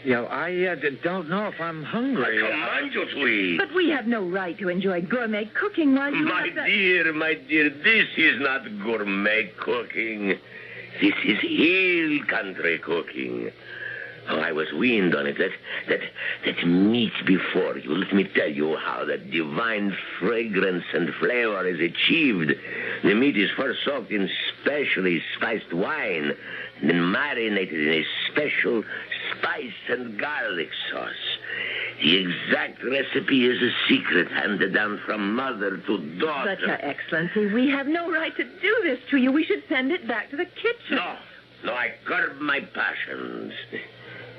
[SPEAKER 4] I don't know if I'm hungry.
[SPEAKER 19] I command you to eat.
[SPEAKER 16] But we have no right to enjoy gourmet cooking while you
[SPEAKER 19] My dear, this is not gourmet cooking. This is hill country cooking. Oh, I was weaned on it. That meat before you. Let me tell you how that divine fragrance and flavor is achieved. The meat is first soaked in specially spiced wine, then marinated in a special spice and garlic sauce. The exact recipe is a secret handed down from mother to daughter.
[SPEAKER 16] But, Your Excellency, we have no right to do this to you. We should send it back to the kitchen.
[SPEAKER 19] No, I curb my passions.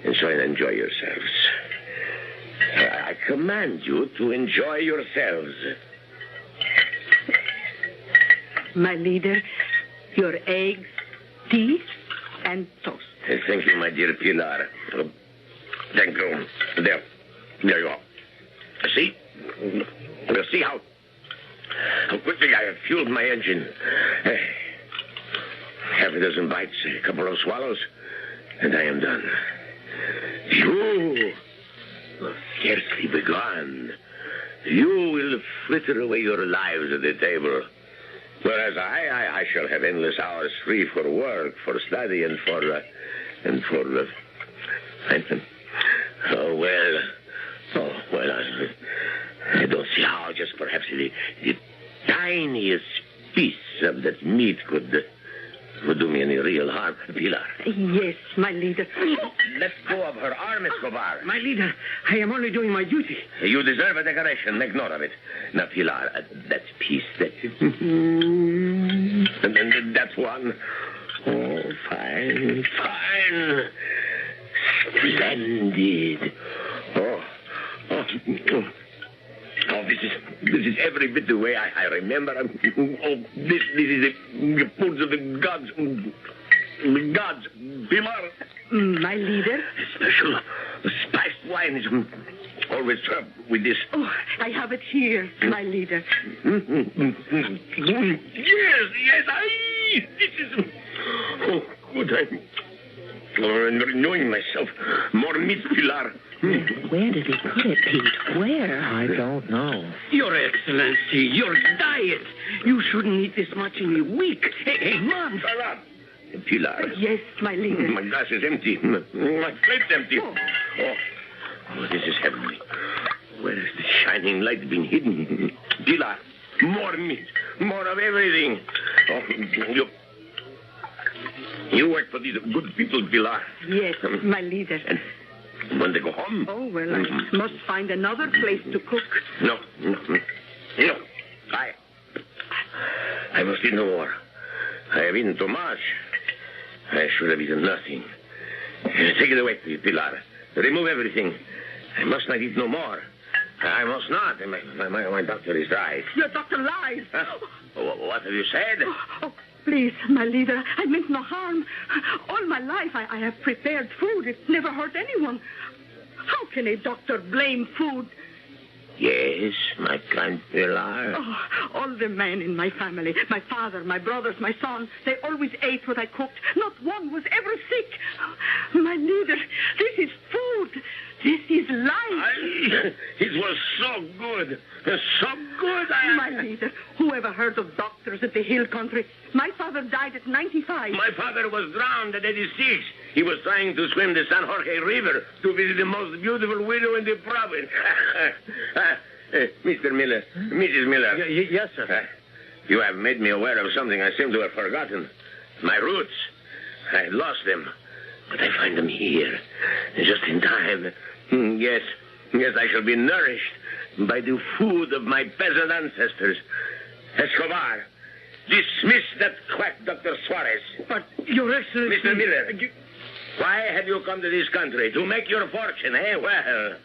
[SPEAKER 19] And so enjoy yourselves. I command you to enjoy yourselves.
[SPEAKER 15] My leader, your eggs, tea, and toast.
[SPEAKER 19] Thank you, my dear Pilar. Thank you. There you are. See? We'll see how quickly I have fueled my engine. Half a dozen bites, a couple of swallows, and I am done. You will scarcely begun. You will fritter away your lives at the table. Whereas I shall have endless hours free for work, for study, and for I don't see how just perhaps the tiniest piece of that meat could do me any real harm. Pilar.
[SPEAKER 15] Yes, my leader.
[SPEAKER 19] Let go of her arm, Escobar.
[SPEAKER 12] My leader, I am only doing my duty.
[SPEAKER 19] You deserve a decoration. Make note of it. Now, Pilar, that piece, and that's one. Oh, fine. Splendid. Oh, this is every bit the way I remember. Oh, this is the foods of the gods. The gods, Pilar.
[SPEAKER 15] My leader?
[SPEAKER 19] Special spiced wine is always served with this.
[SPEAKER 15] Oh, I have it here, my leader.
[SPEAKER 19] Yes, this is... Oh, good. I'm renewing myself. More meat, Pilar.
[SPEAKER 16] Where did he put it, Pete? Where?
[SPEAKER 4] I don't know.
[SPEAKER 12] Your Excellency, your diet. You shouldn't eat this much in a week, a month.
[SPEAKER 19] Pilar.
[SPEAKER 15] Yes, my leader.
[SPEAKER 19] My glass is empty. My plate's empty. Oh, this is heavenly. Where has the shining light been hidden? Pilar, more meat, more of everything. Oh, you work for these good people, Pilar.
[SPEAKER 15] Yes, my leader.
[SPEAKER 19] When they go home?
[SPEAKER 15] Oh, well, I must find another place to cook.
[SPEAKER 19] No. I must eat no more. I have eaten too much. I should have eaten nothing. Take it away, Pilar. Remove everything. I must not eat no more. I must not. My doctor is right.
[SPEAKER 15] Your doctor lies.
[SPEAKER 19] Huh? What have you said?
[SPEAKER 15] Oh, please, my leader, I meant no harm. All my life I have prepared food. It never hurt anyone. How can a doctor blame food?
[SPEAKER 19] Yes, my kind Pilar.
[SPEAKER 15] Oh, all the men in my family, my father, my brothers, my son, they always ate what I cooked. Not one was ever sick. My leader, this is food. This is life.
[SPEAKER 19] It was so good. So good.
[SPEAKER 15] My leader, who ever heard of doctors at the hill country? My father died at 95.
[SPEAKER 19] My father was drowned at 86. He was trying to swim the San Jorge River to visit the most beautiful widow in the province. Mr. Miller, Mrs. Miller.
[SPEAKER 18] Yes, sir.
[SPEAKER 19] You have made me aware of something I seem to have forgotten. My roots. I lost them. But I find them here, just in time. Yes, I shall be nourished by the food of my peasant ancestors. Escobar, dismiss that quack Dr. Suarez.
[SPEAKER 18] But, Your Excellency...
[SPEAKER 19] Mr. Miller, why have you come to this country? To make your fortune, eh? Well,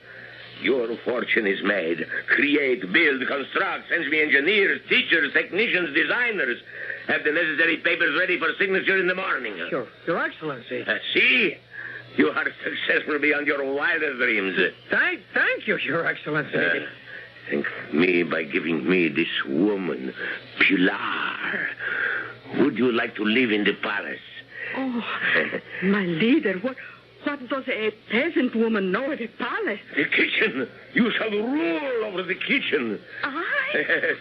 [SPEAKER 19] your fortune is made. Create, build, construct, send me engineers, teachers, technicians, designers. Have the necessary papers ready for signature in the morning.
[SPEAKER 18] Sure. Your Excellency.
[SPEAKER 19] See? You are successful beyond your wildest dreams.
[SPEAKER 18] Thank you, Your Excellency.
[SPEAKER 19] Thank me by giving me this woman, Pilar. Would you like to live in the palace?
[SPEAKER 15] Oh, my leader, what does a peasant woman know at a palace?
[SPEAKER 19] The kitchen. You shall rule over the kitchen.
[SPEAKER 15] I?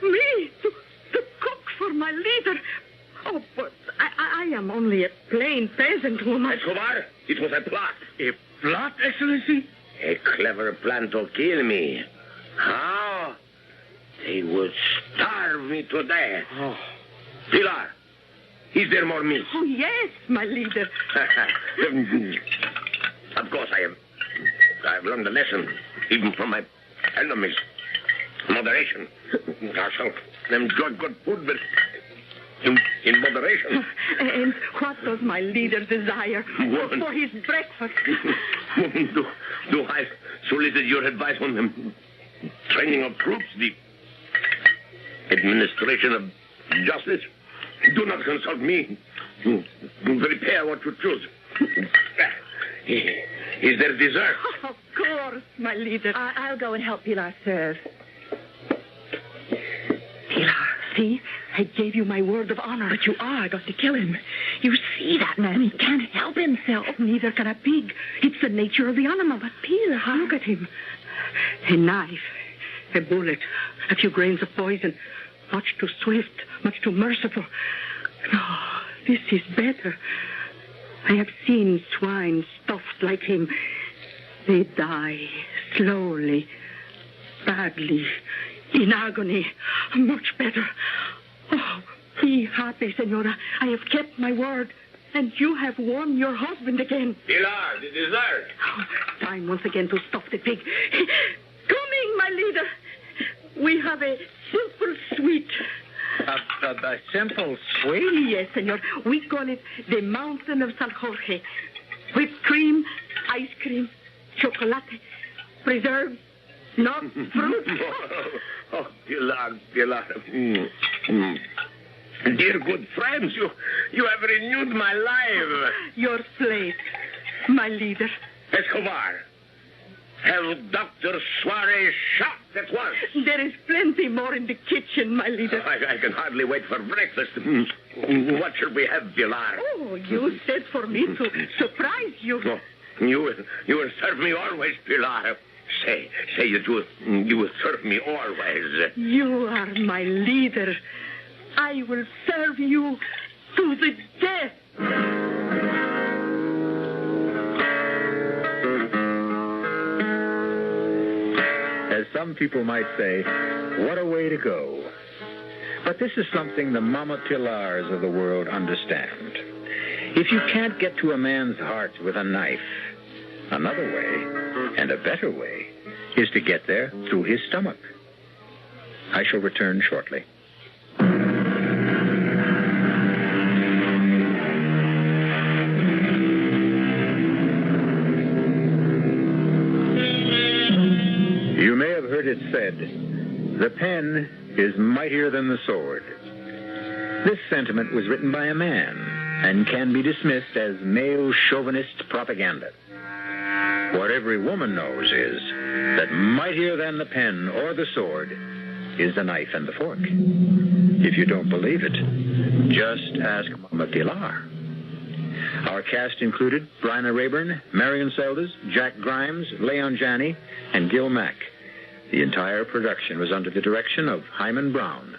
[SPEAKER 15] Me? To cook for my leader? Oh, but I am only a plain peasant woman.
[SPEAKER 19] Escobar, it was a plot.
[SPEAKER 18] A plot, Excellency?
[SPEAKER 19] A clever plan to kill me. How? They would starve me to death.
[SPEAKER 18] Oh.
[SPEAKER 19] Pilar, is there more meat?
[SPEAKER 15] Oh, yes, my leader.
[SPEAKER 19] Of course I have learned a lesson, even from my enemies. Moderation. I shall enjoy good food, but in moderation.
[SPEAKER 15] And what does my leader desire for his breakfast?
[SPEAKER 19] Woman, do I solicit your advice on the training of troops, the administration of justice? Do not consult me. Prepare what you choose. Is there dessert?
[SPEAKER 15] Of course, my leader.
[SPEAKER 16] I'll go and help Pilar serve.
[SPEAKER 15] Pilar, see? I gave you my word of honor.
[SPEAKER 16] But you are going to kill him. You see that man. He can't help himself.
[SPEAKER 15] Neither can a pig. It's the nature of the animal. But Pilar, look at him. A knife, a bullet, a few grains of poison. Much too swift, much too merciful. No, this is better. I have seen swine stuffed like him. They die slowly, badly, in agony. Much better. Oh, be happy, Senora. I have kept my word, and you have won your husband again.
[SPEAKER 19] Pilar, the dessert.
[SPEAKER 15] Oh, time once again to stuff the pig. Coming, my leader. We have a simple sweet.
[SPEAKER 18] A simple sweet?
[SPEAKER 15] Yes, senor. We call it the Mountain of San Jorge. Whipped cream, ice cream, chocolate, preserves, not fruit.
[SPEAKER 19] Oh, Pilar. Dear good friends, you have renewed my life.
[SPEAKER 15] Your plate, my leader.
[SPEAKER 19] Escobar, have Dr. Suarez shot at once.
[SPEAKER 15] There is plenty more in the kitchen, my leader.
[SPEAKER 19] I can hardly wait for breakfast. What shall we have, Pilar?
[SPEAKER 15] Oh, you said for me to surprise you.
[SPEAKER 19] Oh, you will serve me always, Pilar. Say you will serve me always.
[SPEAKER 15] You are my leader. I will serve you to the death.
[SPEAKER 14] As some people might say, what a way to go. But this is something the Mama Pilars of the world understand. If you can't get to a man's heart with a knife, Another way, and a better way, is to get there through his stomach. I shall return shortly. You may have heard it said, the pen is mightier than the sword. This sentiment was written by a man and can be dismissed as male chauvinist propaganda. What every woman knows is that mightier than the pen or the sword is the knife and the fork. If you don't believe it, just ask Mama Pilar. Our cast included Bryna Rayburn, Marion Seldes, Jack Grimes, Leon Janney, and Gil Mack. The entire production was under the direction of Hyman Brown.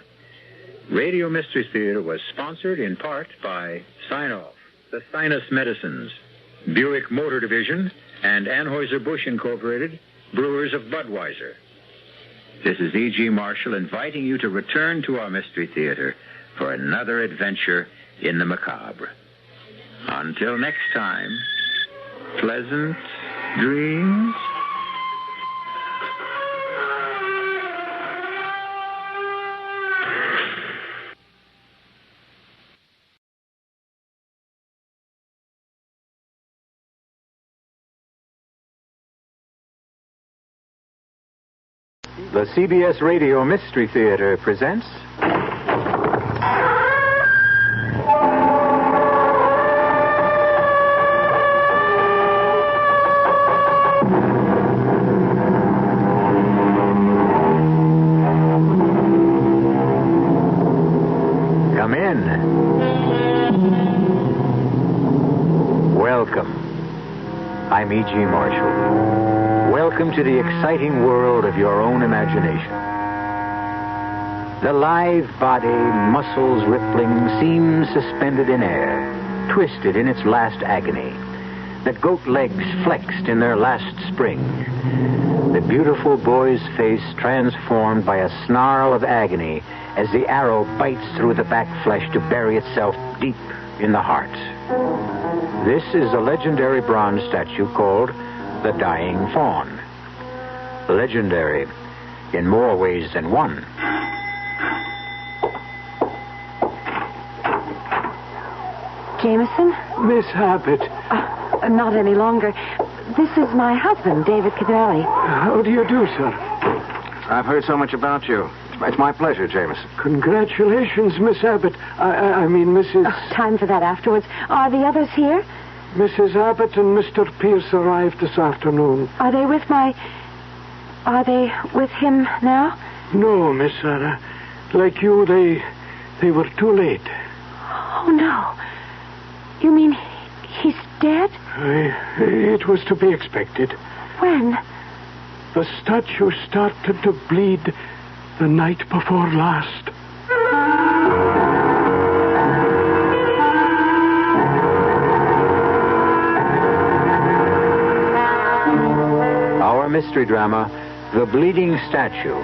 [SPEAKER 14] Radio Mystery Theater was sponsored in part by Sinoff, the Sinus Medicines, Buick Motor Division, and Anheuser-Busch Incorporated, Brewers of Budweiser. This is E.G. Marshall inviting you to return to our Mystery Theater for another adventure in the macabre. Until next time, pleasant dreams.
[SPEAKER 1] The CBS Radio Mystery Theater presents... Come in. Welcome. I'm E.G. Marshall. Welcome to the exciting world of your own imagination. The lithe body, muscles rippling, seems suspended in air, twisted in its last agony. The goat legs flexed in their last spring. The beautiful boy's face transformed by a snarl of agony as the arrow bites through the back flesh to bury itself deep in the heart. This is a legendary bronze statue called the Dying Fawn. Legendary in more ways than one.
[SPEAKER 2] Jameson?
[SPEAKER 5] Miss Abbott.
[SPEAKER 2] Not any longer. This is my husband, David Cadelli.
[SPEAKER 5] How do you do, sir?
[SPEAKER 23] I've heard so much about you. It's my pleasure, Jameson.
[SPEAKER 5] Congratulations, Miss Abbott. I mean, Mrs...
[SPEAKER 2] Time for that afterwards. Are the others here?
[SPEAKER 5] Mrs. Abbott and Mr. Pierce arrived this afternoon.
[SPEAKER 2] Are they with him now?
[SPEAKER 5] No, Miss Sarah. Like you, they were too late.
[SPEAKER 2] Oh, no. You mean he's dead?
[SPEAKER 5] It was to be expected.
[SPEAKER 2] When?
[SPEAKER 5] The statue started to bleed the night before last.
[SPEAKER 1] Our mystery drama, The Bleeding Statue,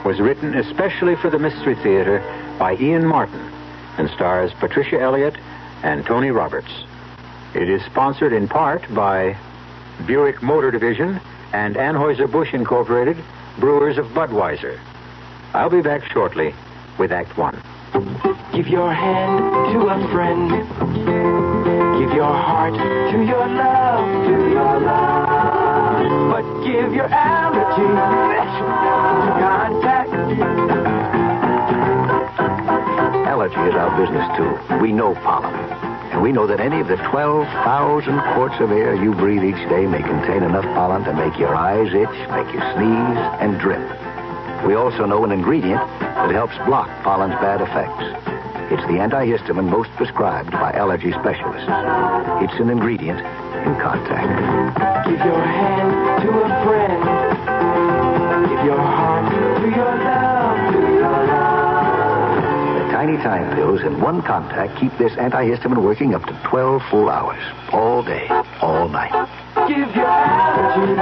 [SPEAKER 1] was written especially for the Mystery Theater by Ian Martin and stars Patricia Elliott and Tony Roberts. It is sponsored in part by Buick Motor Division and Anheuser-Busch Incorporated, Brewers of Budweiser. I'll be back shortly with Act One.
[SPEAKER 17] Give your hand to a friend. Give your heart to your love, But give your allergy to contact.
[SPEAKER 23] Allergy is our business, too. We know pollen. And we know that any of the 12,000 quarts of air you breathe each day may contain enough pollen to make your eyes itch, make you sneeze, and drip. We also know an ingredient that helps block pollen's bad effects. It's the antihistamine most prescribed by allergy specialists. It's an ingredient in contact.
[SPEAKER 17] Give your hand to a friend. Give your heart to your love,
[SPEAKER 23] The tiny time pills in one contact keep this antihistamine working up to 12 full hours. All day, all night.
[SPEAKER 17] Give your allergy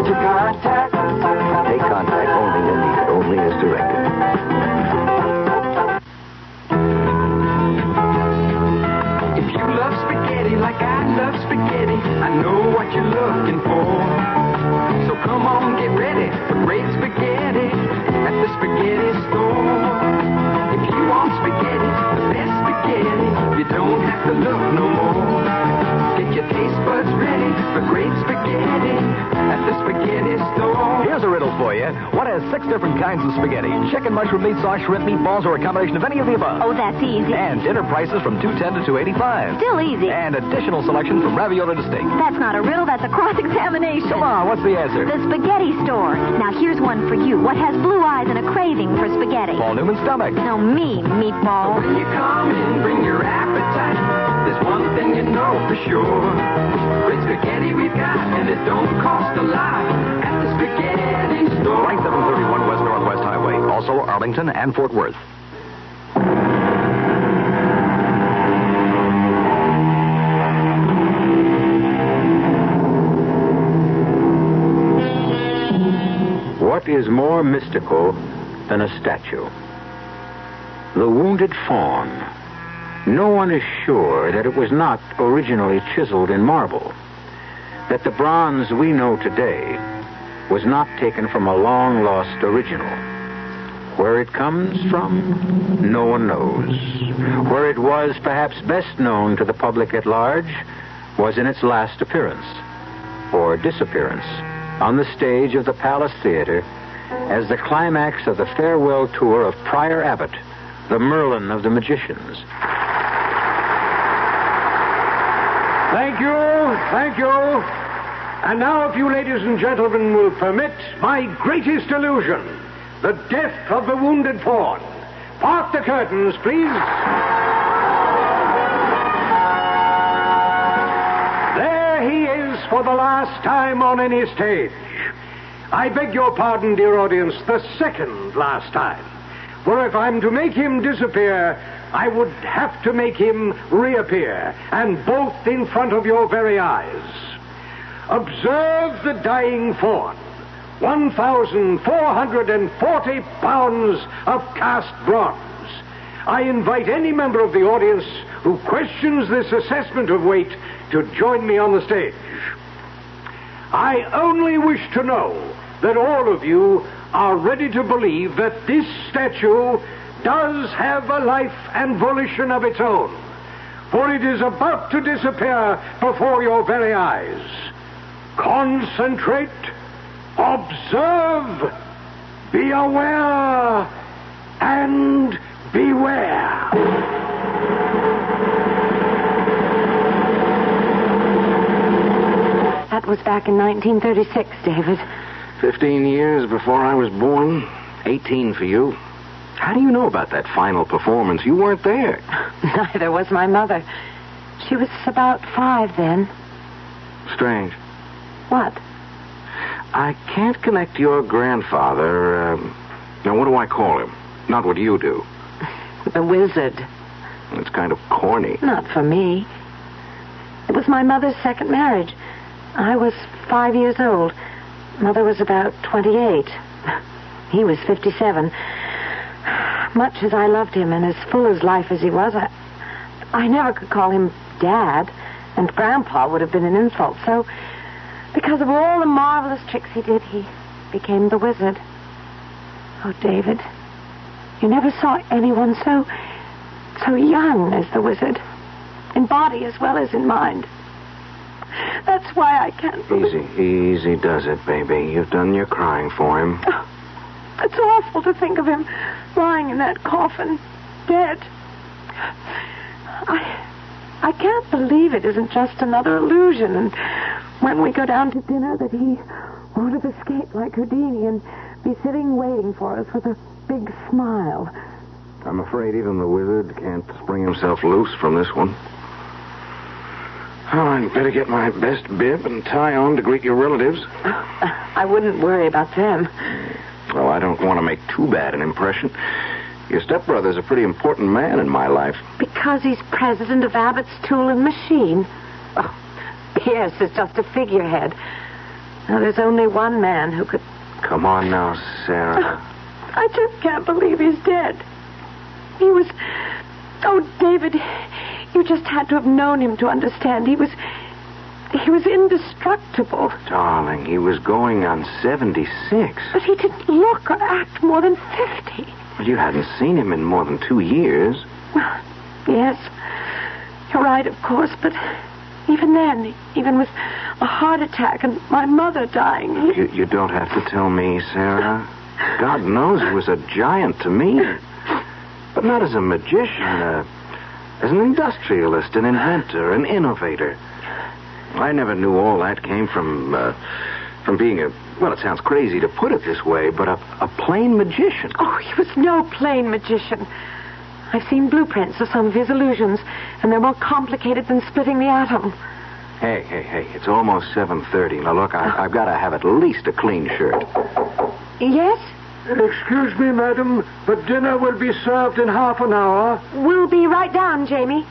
[SPEAKER 17] to contact.
[SPEAKER 23] Take contact only when needed, only as directed.
[SPEAKER 17] If you love spaghetti like I love spaghetti, spaghetti. I know what you're looking for. So come on, get ready for great spaghetti at the spaghetti store. If you want spaghetti, the best spaghetti, you don't have to look no more. Get your taste buds ready for great spaghetti at the spaghetti store.
[SPEAKER 8] Here's a riddle for you. What has 6 different kinds of spaghetti? Chicken, mushroom, meat sauce, shrimp, meatballs, or a combination of any of the above?
[SPEAKER 2] Oh, that's easy.
[SPEAKER 8] And dinner prices from $2.10 to $2.85.
[SPEAKER 2] Still easy.
[SPEAKER 8] And additional selection from ravioli to steak.
[SPEAKER 2] That's not a riddle, that's a cross-examination.
[SPEAKER 8] Come on, what's the answer?
[SPEAKER 2] The spaghetti store. Now, here's one for you. What has blue eyes and a craving for spaghetti?
[SPEAKER 8] Paul Newman's stomach.
[SPEAKER 2] No, me, meatball.
[SPEAKER 17] When you come in, bring your appetite. There's one thing you know for sure. Great spaghetti we've got, and it don't cost a lot at the spaghetti store.
[SPEAKER 8] Right 731 West Northwest Highway. Also Arlington and Fort Worth.
[SPEAKER 1] What is more mystical than a statue? The wounded fawn. No one is sure that it was not originally chiseled in marble, that the bronze we know today was not taken from a long-lost original. Where it comes from, no one knows. Where it was perhaps best known to the public at large was in its last appearance, or disappearance, on the stage of the Palace Theater as the climax of the farewell tour of Prior Abbott, the Merlin of the magicians.
[SPEAKER 10] Thank you. And now, if you ladies and gentlemen will permit, my greatest illusion, the death of the wounded fawn. Part the curtains, please. There he is for the last time on any stage. I beg your pardon, dear audience, the second last time. For if I'm to make him disappear, I would have to make him reappear, and both in front of your very eyes. Observe the dying fawn. 1,440 pounds of cast bronze. I invite any member of the audience who questions this assessment of weight to join me on the stage. I only wish to know that all of you are ready to believe that this statue does have a life and volition of its own, for it is about to disappear before your very eyes. Concentrate, observe, be aware, and beware.
[SPEAKER 2] That was back in 1936, David.
[SPEAKER 23] 15 years before I was born. 18 for you. How do you know about that final performance? You weren't there.
[SPEAKER 2] Neither was my mother. She was about 5 then.
[SPEAKER 23] Strange.
[SPEAKER 2] What?
[SPEAKER 23] I can't connect your grandfather. Now, what do I call him? Not what you do.
[SPEAKER 2] The wizard.
[SPEAKER 23] It's kind of corny.
[SPEAKER 2] Not for me. It was my mother's second marriage. I was 5 years old. Mother was about 28. He was 57. Much as I loved him and as full as life as he was, I never could call him Dad, and Grandpa would have been an insult. So, because of all the marvelous tricks he did, he became the wizard. Oh, David, you never saw anyone so young as the wizard, in body as well as in mind. That's why I can't believe...
[SPEAKER 23] Easy does it, baby. You've done your crying for him.
[SPEAKER 2] Oh, it's awful to think of him lying in that coffin, dead. I can't believe it isn't just another illusion, and when we go down to dinner that he won't have escaped like Houdini and be sitting waiting for us with a big smile.
[SPEAKER 23] I'm afraid even the wizard can't spring himself loose from this one. Oh, I'd better get my best bib and tie on to greet your relatives.
[SPEAKER 2] I wouldn't worry about them.
[SPEAKER 23] Well, I don't want to make too bad an impression. Your stepbrother's a pretty important man in my life.
[SPEAKER 2] Because he's president of Abbott's Tool and Machine. Oh, Pierce is just a figurehead. Now, there's only one man who could...
[SPEAKER 23] Come on now, Sarah.
[SPEAKER 2] I just can't believe he's dead. He was... Oh, David, you just had to have known him to understand. He was He was indestructible.
[SPEAKER 9] Darling, he was going on 76.
[SPEAKER 2] But he didn't look or act more than 50.
[SPEAKER 9] Well, you hadn't seen him in more than 2 years.
[SPEAKER 2] Well, yes. You're right, of course, but even then, even with a heart attack and my mother dying...
[SPEAKER 9] You don't have to tell me, Sarah. God knows he was a giant to me. But not as a magician, as an industrialist, an inventor, an innovator. I never knew all that came from being a... Well, it sounds crazy to put it this way, but a plain magician.
[SPEAKER 2] Oh, he was no plain magician. I've seen blueprints of some of his illusions, and they're more complicated than splitting the atom.
[SPEAKER 9] Hey, it's almost 7:30. Now, look, I've got to have at least a clean shirt.
[SPEAKER 2] Yes?
[SPEAKER 10] Excuse me, madam, but dinner will be served in half an hour.
[SPEAKER 2] We'll be right down, Jamie.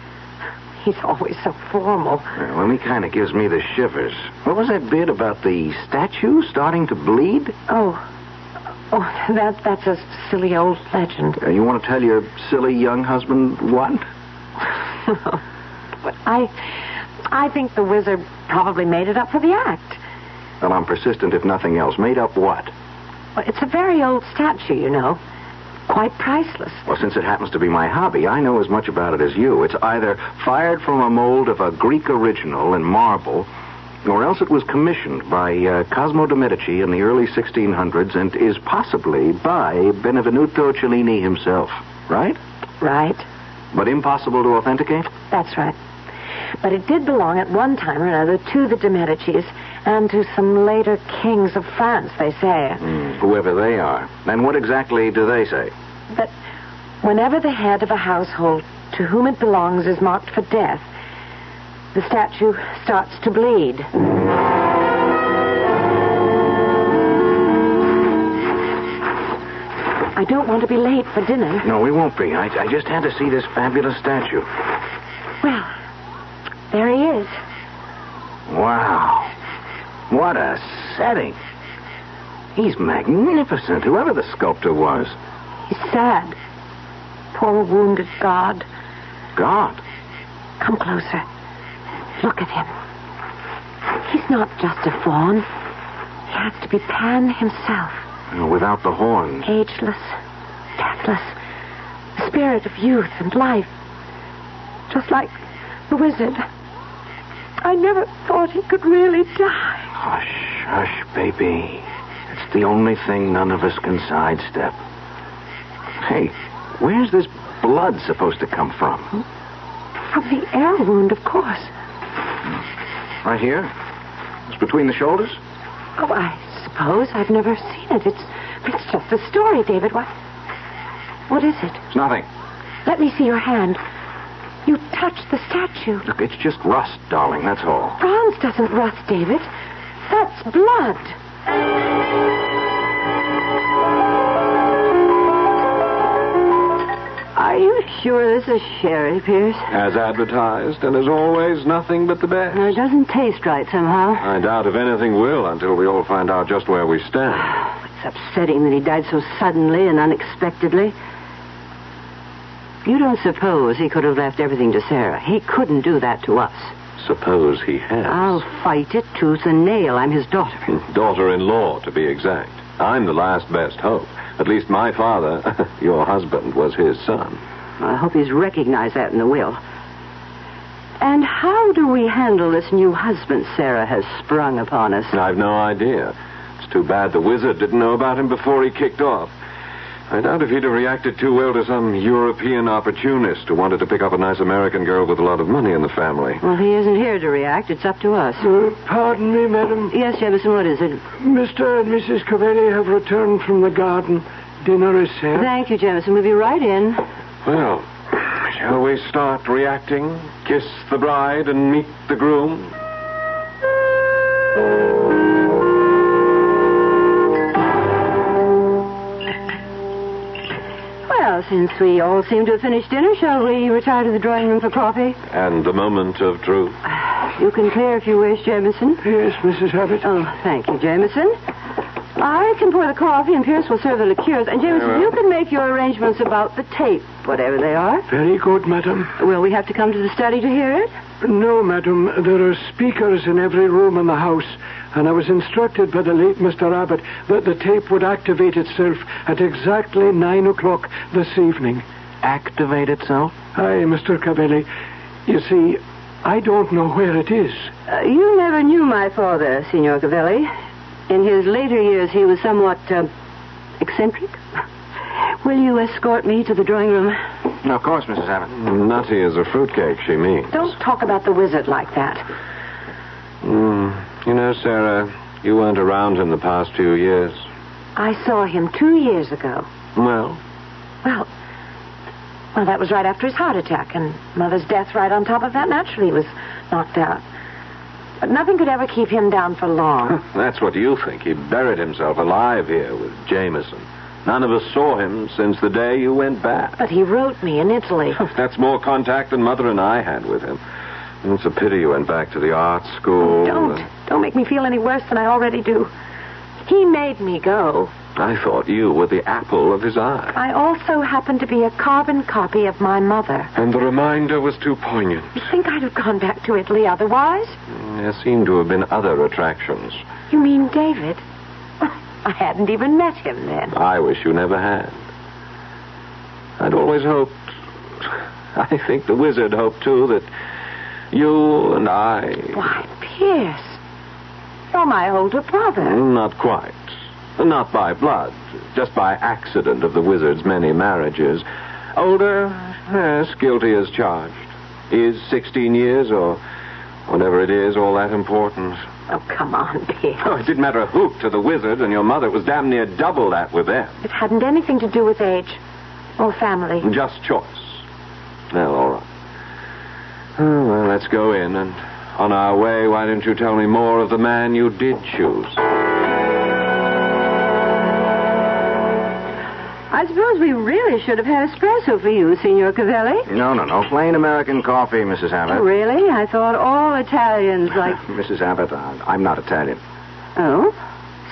[SPEAKER 2] He's always so formal.
[SPEAKER 9] Well, he kind of gives me the shivers. What was that bit about the statue starting to bleed?
[SPEAKER 2] Oh, that's a silly old legend.
[SPEAKER 9] You want to tell your silly young husband what?
[SPEAKER 2] But I think the wizard probably made it up for the act.
[SPEAKER 9] Well, I'm persistent if nothing else. Made up what?
[SPEAKER 2] Well, it's a very old statue, you know. Quite priceless.
[SPEAKER 9] Well, since it happens to be my hobby, I know as much about it as you. It's either fired from a mold of a Greek original in marble, or else it was commissioned by Cosimo de' Medici in the early 1600s and is possibly by Benvenuto Cellini himself. Right?
[SPEAKER 2] Right.
[SPEAKER 9] But impossible to authenticate?
[SPEAKER 2] That's right. But it did belong at one time or another to the de' Medicis and to some later kings of France, they say.
[SPEAKER 9] Whoever they are. And what exactly do they say?
[SPEAKER 2] That whenever the head of a household to whom it belongs is marked for death, the statue starts to bleed. I don't want to be late for dinner.
[SPEAKER 9] No, we won't be. I just had to see this fabulous statue.
[SPEAKER 2] Well, there he is.
[SPEAKER 9] Wow. What a setting. He's magnificent, whoever the sculptor was.
[SPEAKER 2] He's sad. Poor wounded god.
[SPEAKER 9] God?
[SPEAKER 2] Come closer. Look at him. He's not just a faun. He has to be Pan himself.
[SPEAKER 9] Without the horns.
[SPEAKER 2] Ageless, deathless. The spirit of youth and life. Just like the wizard. I never thought he could really die.
[SPEAKER 9] Hush, hush, baby. It's the only thing none of us can sidestep. Hey, where's this blood supposed to come from?
[SPEAKER 2] From the air wound, of course.
[SPEAKER 9] Right here? It's between the shoulders?
[SPEAKER 2] Oh, I suppose. I've never seen it. It's just a story, David. What is it?
[SPEAKER 9] It's nothing.
[SPEAKER 2] Let me see your hand. You touched the statue.
[SPEAKER 9] Look, it's just rust, darling, that's all.
[SPEAKER 2] Bronze doesn't rust, David. That's blood. Are you sure this is sherry, Pierce?
[SPEAKER 11] As advertised, and as always, nothing but the best.
[SPEAKER 2] It doesn't taste right somehow.
[SPEAKER 11] I doubt if anything will until we all find out just where we stand.
[SPEAKER 2] It's upsetting that he died so suddenly and unexpectedly. You don't suppose he could have left everything to Sarah? He couldn't do that to us.
[SPEAKER 11] Suppose he has.
[SPEAKER 2] I'll fight it tooth and nail. I'm his daughter.
[SPEAKER 11] Daughter-in-law, to be exact. I'm the last best hope. At least my father, your husband, was his son.
[SPEAKER 2] I hope he's recognized that in the will. And how do we handle this new husband Sarah has sprung upon us?
[SPEAKER 11] I've no idea. It's too bad the wizard didn't know about him before he kicked off. I doubt if he'd have reacted too well to some European opportunist who wanted to pick up a nice American girl with a lot of money in the family.
[SPEAKER 2] Well, he isn't here to react. It's up to us.
[SPEAKER 10] Pardon me, madam.
[SPEAKER 2] Yes, Jefferson, what is it?
[SPEAKER 10] Mr. and Mrs. Covelli have returned from the garden. Dinner is served.
[SPEAKER 2] Thank you, Jefferson. We'll be right in.
[SPEAKER 11] Well, shall we start reacting? Kiss the bride and meet the groom?
[SPEAKER 2] Well, since we all seem to have finished dinner, shall we retire to the drawing room for coffee?
[SPEAKER 11] And the moment of truth.
[SPEAKER 2] You can clear if you wish, Jameson.
[SPEAKER 10] Yes, Mrs. Abbott.
[SPEAKER 2] Oh, thank you, Jameson. I can pour the coffee, and Pierce will serve the liqueurs. And, Jameson, you can make your arrangements about the tape, whatever they are.
[SPEAKER 10] Very good, madam.
[SPEAKER 2] Will we have to come to the study to hear it?
[SPEAKER 5] No, madam. There are speakers in every room in the house, and I was instructed by the late Mr. Abbott that the tape would activate itself at exactly 9 o'clock this evening.
[SPEAKER 9] Activate itself?
[SPEAKER 5] Aye, Mr. Cavelli. You see, I don't know where it is.
[SPEAKER 2] You never knew my father, Signor Cavelli. In his later years, he was somewhat eccentric. Will you escort me to the drawing room?
[SPEAKER 9] Of course, Mrs. Abbott.
[SPEAKER 11] Nutty as a fruitcake, she means.
[SPEAKER 2] Don't talk about the wizard like that.
[SPEAKER 11] You know, Sarah, you weren't around in the past few years.
[SPEAKER 2] I saw him 2 years ago.
[SPEAKER 11] Well,
[SPEAKER 2] that was right after his heart attack, and Mother's death right on top of that. Naturally, he was knocked out. But nothing could ever keep him down for long.
[SPEAKER 11] that's what you think. He buried himself alive here with Jameson. None of us saw him since the day you went back.
[SPEAKER 2] But he wrote me in Italy.
[SPEAKER 11] That's more contact than Mother and I had with him. It's a pity you went back to the art school.
[SPEAKER 2] Don't make me feel any worse than I already do. He made me go.
[SPEAKER 11] I thought you were the apple of his eye.
[SPEAKER 2] I also happened to be a carbon copy of my mother.
[SPEAKER 11] And the reminder was too poignant.
[SPEAKER 2] You think I'd have gone back to Italy otherwise?
[SPEAKER 11] There seemed to have been other attractions.
[SPEAKER 2] You mean David? I hadn't even met him then.
[SPEAKER 11] I wish you never had. I'd always hoped... I think the wizard hoped, too, that you and I...
[SPEAKER 2] Why, Pierce, you're my older brother.
[SPEAKER 11] Not quite. Not by blood, just by accident of the wizard's many marriages. Older, yes, guilty as charged. Is 16 years, or whatever it is, all that important?
[SPEAKER 2] Oh, come on, Pierce.
[SPEAKER 11] Oh, it didn't matter a hoot to the wizard and your mother. It was damn near double that with them.
[SPEAKER 2] It hadn't anything to do with age or family.
[SPEAKER 11] Just choice. Well, all right. Oh, well, let's go in, and on our way, why don't you tell me more of the man you did choose?
[SPEAKER 2] I suppose we really should have had espresso for you, Signor Cavelli.
[SPEAKER 9] No. Plain American coffee, Mrs. Abbott.
[SPEAKER 2] Oh, really? I thought all Italians like...
[SPEAKER 9] Mrs. Abbott, I'm not Italian.
[SPEAKER 2] Oh?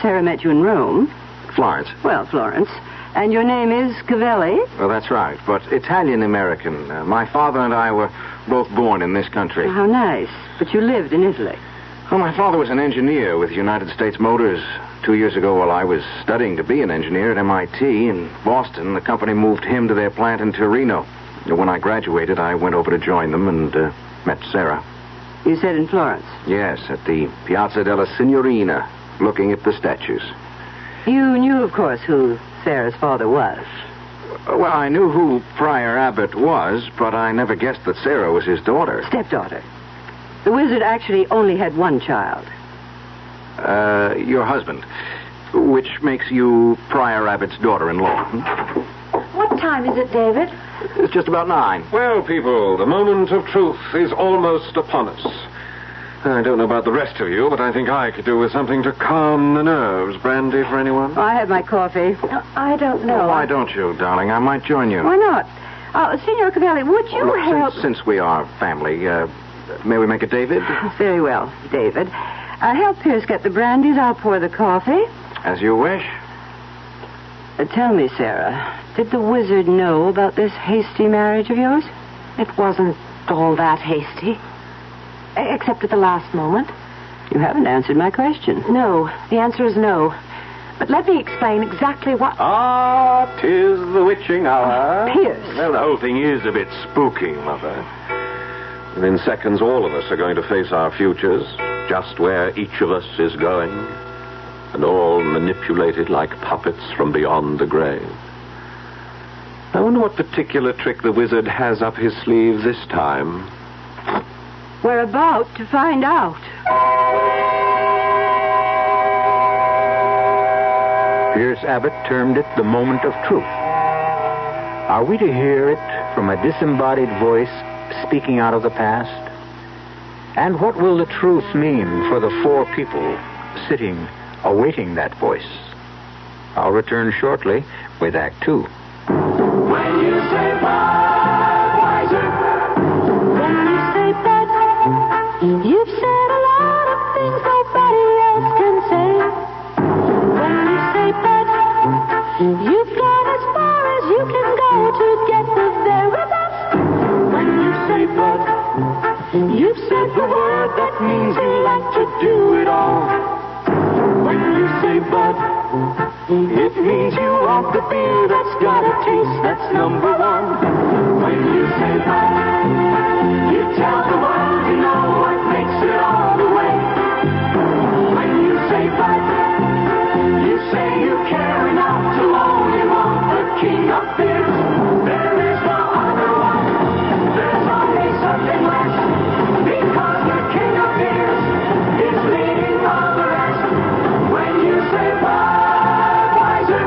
[SPEAKER 2] Sarah met you in Rome.
[SPEAKER 9] Florence.
[SPEAKER 2] Well, Florence. And your name is Cavelli?
[SPEAKER 9] Well, that's right, but Italian-American. My father and I were both born in this country.
[SPEAKER 2] How nice. But you lived in Italy.
[SPEAKER 9] Well, my father was an engineer with United States Motors. 2 years ago, while I was studying to be an engineer at MIT in Boston, the company moved him to their plant in Torino. When I graduated, I went over to join them and met Sarah.
[SPEAKER 2] You said in Florence?
[SPEAKER 9] Yes, at the Piazza della Signorina, looking at the statues.
[SPEAKER 2] You knew, of course, who Sarah's father was.
[SPEAKER 9] Well, I knew who Prior Abbott was, but I never guessed that Sarah was his daughter.
[SPEAKER 2] Stepdaughter. The wizard actually only had one child.
[SPEAKER 9] Your husband, which makes you Prior Abbott's daughter-in-law.
[SPEAKER 2] What time is it, David?
[SPEAKER 9] It's just about 9.
[SPEAKER 11] Well, people, the moment of truth is almost upon us. I don't know about the rest of you, but I think I could do with something to calm the nerves. Brandy for anyone?
[SPEAKER 2] I had my coffee. I don't know.
[SPEAKER 9] Well, why don't you, darling? I might join you.
[SPEAKER 2] Why not? Signor Cavelli, would you help...
[SPEAKER 9] Since we are family, may we make it David?
[SPEAKER 2] Very well, David. Help Pierce get the brandies. I'll pour the coffee.
[SPEAKER 9] As you wish.
[SPEAKER 2] Tell me, Sarah, did the wizard know about this hasty marriage of yours? It wasn't all that hasty. Except at the last moment. You haven't answered my question. No, the answer is no. But let me explain exactly what...
[SPEAKER 11] Ah, 'tis the witching hour.
[SPEAKER 2] Pierce.
[SPEAKER 11] Well, the whole thing is a bit spooky, Mother. Within seconds, all of us are going to face our futures, just where each of us is going, and all manipulated like puppets from beyond the grave. I wonder what particular trick the wizard has up his sleeve this time.
[SPEAKER 2] We're about to find out.
[SPEAKER 3] Pierce Abbott termed it the moment of truth. Are we to hear it from a disembodied voice speaking out of the past? And what will the truth mean for the 4 people sitting, awaiting that voice? I'll return shortly with Act 2.
[SPEAKER 17] When you say Budweiser,
[SPEAKER 13] when you say Bud, you've said a lot of things nobody else can say. When you say Bud, you've gone as far as you can go to get the very best. When you say Bud, you've it means you like to do it all. When you say bud, it means you want the beer that's got a taste that's number one. When you say bud, you tell the world you know what makes it all the way. When you say bud, you say you care enough to only want the king of beers. There is no other one. There's only something less. Because the king of beers is leading all the rest. When you say Budweiser,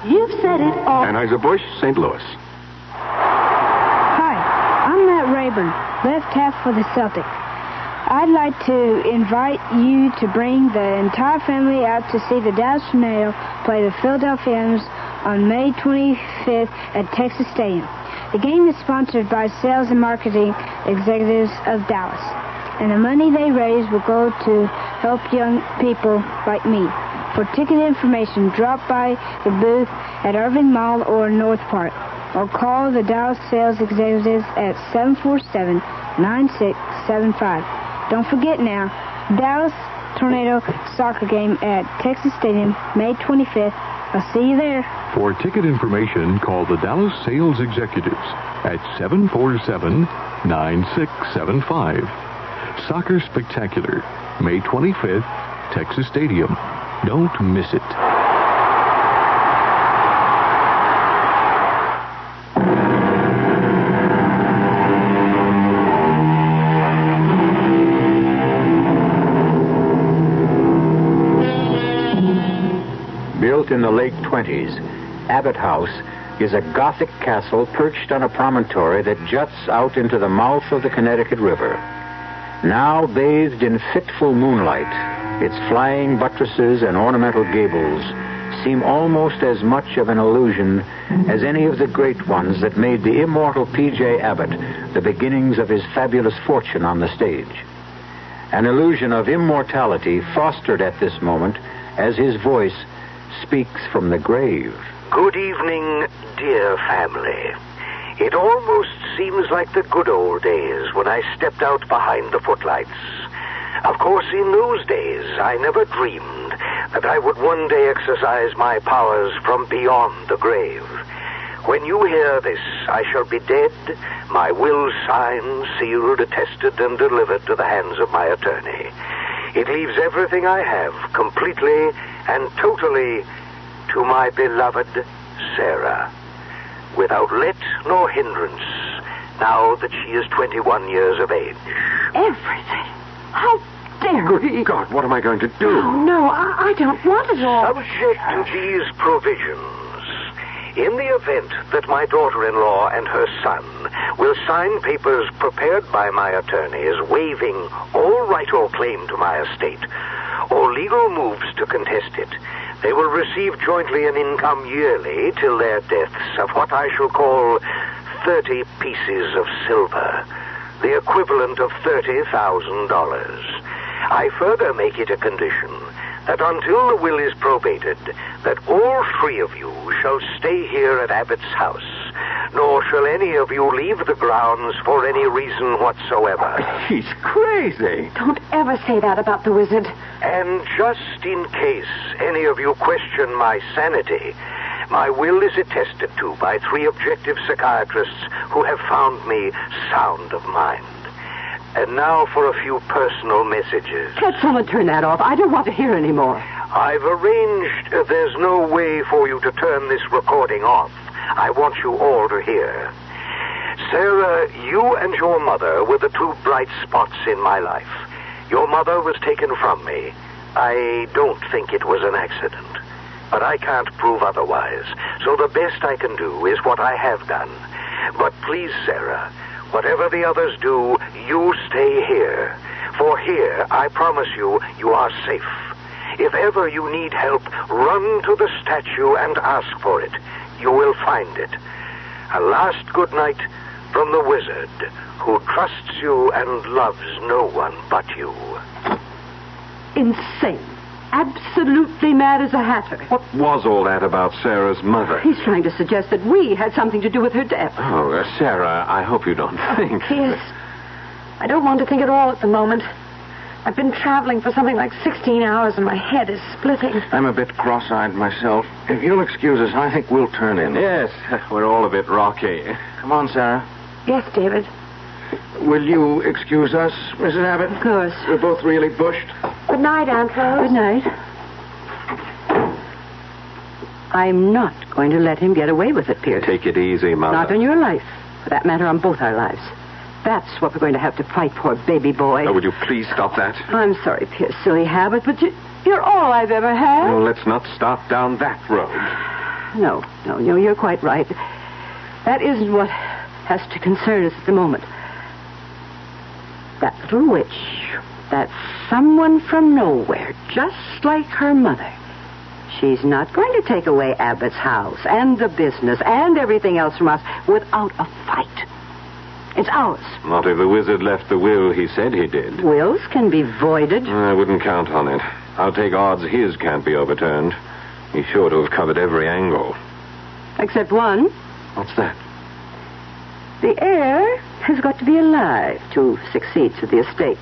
[SPEAKER 13] you've said it all.
[SPEAKER 11] Anheuser-Busch, St. Louis.
[SPEAKER 6] Hi, I'm Matt Rayburn, left half for the Celtics. I'd like to invite you to bring the entire family out to see the Dallas Tornado play the Philadelphians on May 25th at Texas Stadium. The game is sponsored by sales and marketing executives of Dallas, and the money they raise will go to help young people like me. For ticket information, drop by the booth at Irving Mall or North Park, or call the Dallas sales executives at 747-9675. Don't forget now, Dallas Tornado soccer game at Texas Stadium, May 25th. I'll see you there.
[SPEAKER 7] For ticket information, call the Dallas Sales Executives at 747-9675. Soccer Spectacular, May 25th, Texas Stadium. Don't miss it.
[SPEAKER 3] Built in the late 20s, Abbott House is a Gothic castle perched on a promontory that juts out into the mouth of the Connecticut River. Now bathed in fitful moonlight, its flying buttresses and ornamental gables seem almost as much of an illusion as any of the great ones that made the immortal P.J. Abbott the beginnings of his fabulous fortune on the stage. An illusion of immortality fostered at this moment as his voice speaks from the grave.
[SPEAKER 23] Good evening, dear family. It almost seems like the good old days when I stepped out behind the footlights. Of course, in those days, I never dreamed that I would one day exercise my powers from beyond the grave. When you hear this, I shall be dead, my will signed, sealed, attested, and delivered to the hands of my attorney. It leaves everything I have completely and totally to my beloved Sarah, without let nor hindrance, now that she is 21 years of age.
[SPEAKER 2] Everything? How dare
[SPEAKER 11] Good
[SPEAKER 2] he?
[SPEAKER 11] God, what am I going to do?
[SPEAKER 2] Oh, no, I don't want it all.
[SPEAKER 23] Subject to these provisions, in the event that my daughter-in-law and her son will sign papers prepared by my attorneys waiving all right or claim to my estate, or legal moves to contest it, they will receive jointly an income yearly till their deaths of what I shall call 30 pieces of silver, the equivalent of $30,000. I further make it a condition that until the will is probated, that all three of you shall stay here at Abbott's house, nor shall any of you leave the grounds for any reason whatsoever.
[SPEAKER 11] He's crazy.
[SPEAKER 2] Don't ever say that about the wizard.
[SPEAKER 23] And just in case any of you question my sanity, my will is attested to by 3 objective psychiatrists who have found me sound of mind. And now for a few personal messages.
[SPEAKER 2] Let someone turn that off. I don't want to hear any more.
[SPEAKER 23] I've arranged there's no way for you to turn this recording off. I want you all to hear. Sarah, you and your mother were the 2 bright spots in my life. Your mother was taken from me. I don't think it was an accident, but I can't prove otherwise. So the best I can do is what I have done. But please, Sarah, whatever the others do, you stay here. For here, I promise you, you are safe. If ever you need help, run to the statue and ask for it. You will find it. A last good night from the wizard, who trusts you and loves no one but you.
[SPEAKER 2] Insane. Absolutely mad as a hatter.
[SPEAKER 11] What was all that about Sarah's mother?
[SPEAKER 2] He's trying to suggest that we had something to do with her death.
[SPEAKER 11] Oh, Sarah, I hope you don't think...
[SPEAKER 2] Yes. I don't want to think at all at the moment. I've been traveling for something like 16 hours and my head is splitting.
[SPEAKER 9] I'm a bit cross-eyed myself. If you'll excuse us, I think we'll turn in.
[SPEAKER 11] Yes, we're all a bit rocky.
[SPEAKER 9] Come on, Sarah.
[SPEAKER 2] Yes, David.
[SPEAKER 9] Will you excuse us, Mrs. Abbott?
[SPEAKER 2] Of course.
[SPEAKER 9] We're both really bushed.
[SPEAKER 2] Good night, Aunt Rose.
[SPEAKER 20] Good night. I'm not going to let him get away with it, Pierce.
[SPEAKER 11] Take it easy, Mother.
[SPEAKER 20] Not on your life. For that matter, on both our lives. That's what we're going to have to fight for, baby boy.
[SPEAKER 11] Oh, would you please stop that?
[SPEAKER 20] I'm sorry, Pierce, silly habit, but you're all I've ever had.
[SPEAKER 11] Oh, let's not start down that road.
[SPEAKER 20] No, you're quite right. That isn't what has to concern us at the moment. That little witch, that someone from nowhere, just like her mother. She's not going to take away Abbott's house and the business and everything else from us without a fight. It's ours.
[SPEAKER 11] Not if the wizard left the will he said he did.
[SPEAKER 20] Wills can be voided.
[SPEAKER 11] I wouldn't count on it. I'll take odds his can't be overturned. He's sure to have covered every angle.
[SPEAKER 20] Except one.
[SPEAKER 11] What's that?
[SPEAKER 20] The heir has got to be alive to succeed to the estate.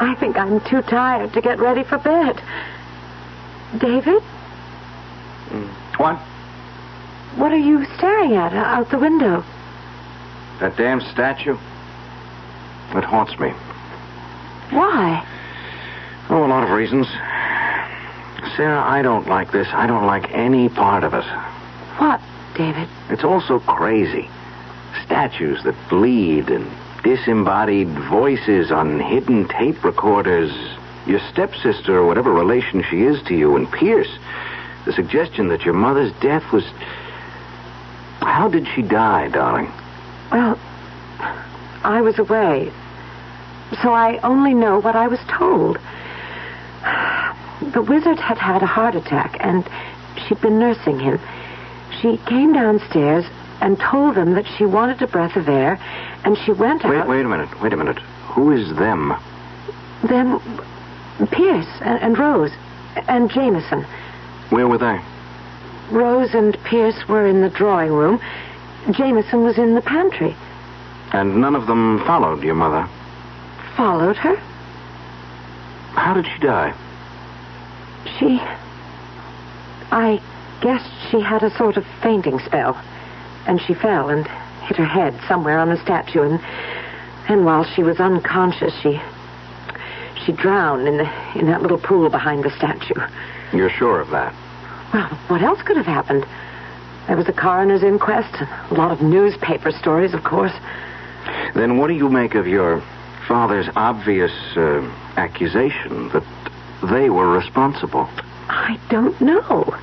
[SPEAKER 2] I think I'm too tired to get ready for bed. David?
[SPEAKER 9] What?
[SPEAKER 2] What are you staring at out the window?
[SPEAKER 9] That damn statue? It haunts me.
[SPEAKER 2] Why?
[SPEAKER 9] Oh, a lot of reasons. Sarah, I don't like this. I don't like any part of it.
[SPEAKER 2] What, David?
[SPEAKER 9] It's all so crazy. Statues that bleed and disembodied voices on hidden tape recorders. Your stepsister or whatever relation she is to you, and Pierce. The suggestion that your mother's death was... How did she die, darling?
[SPEAKER 2] Well, I was away. So I only know what I was told. The wizard had had a heart attack, and she'd been nursing him. She came downstairs and told them that she wanted a breath of air, and she went out...
[SPEAKER 9] Wait a minute. Who is them?
[SPEAKER 2] Them... Pierce and Rose and Jameson.
[SPEAKER 9] Where were they?
[SPEAKER 2] Rose and Pierce were in the drawing room. Jameson was in the pantry.
[SPEAKER 9] And none of them followed your mother?
[SPEAKER 2] Followed her?
[SPEAKER 9] How did she die?
[SPEAKER 2] I guess she had a sort of fainting spell. And she fell and hit her head somewhere on the statue. And while she was unconscious, she drowned in that little pool behind the statue.
[SPEAKER 9] You're sure of that?
[SPEAKER 2] Well, what else could have happened? There was a coroner's inquest, and a lot of newspaper stories, of course.
[SPEAKER 9] Then what do you make of your father's obvious accusation that they were responsible?
[SPEAKER 2] I don't know.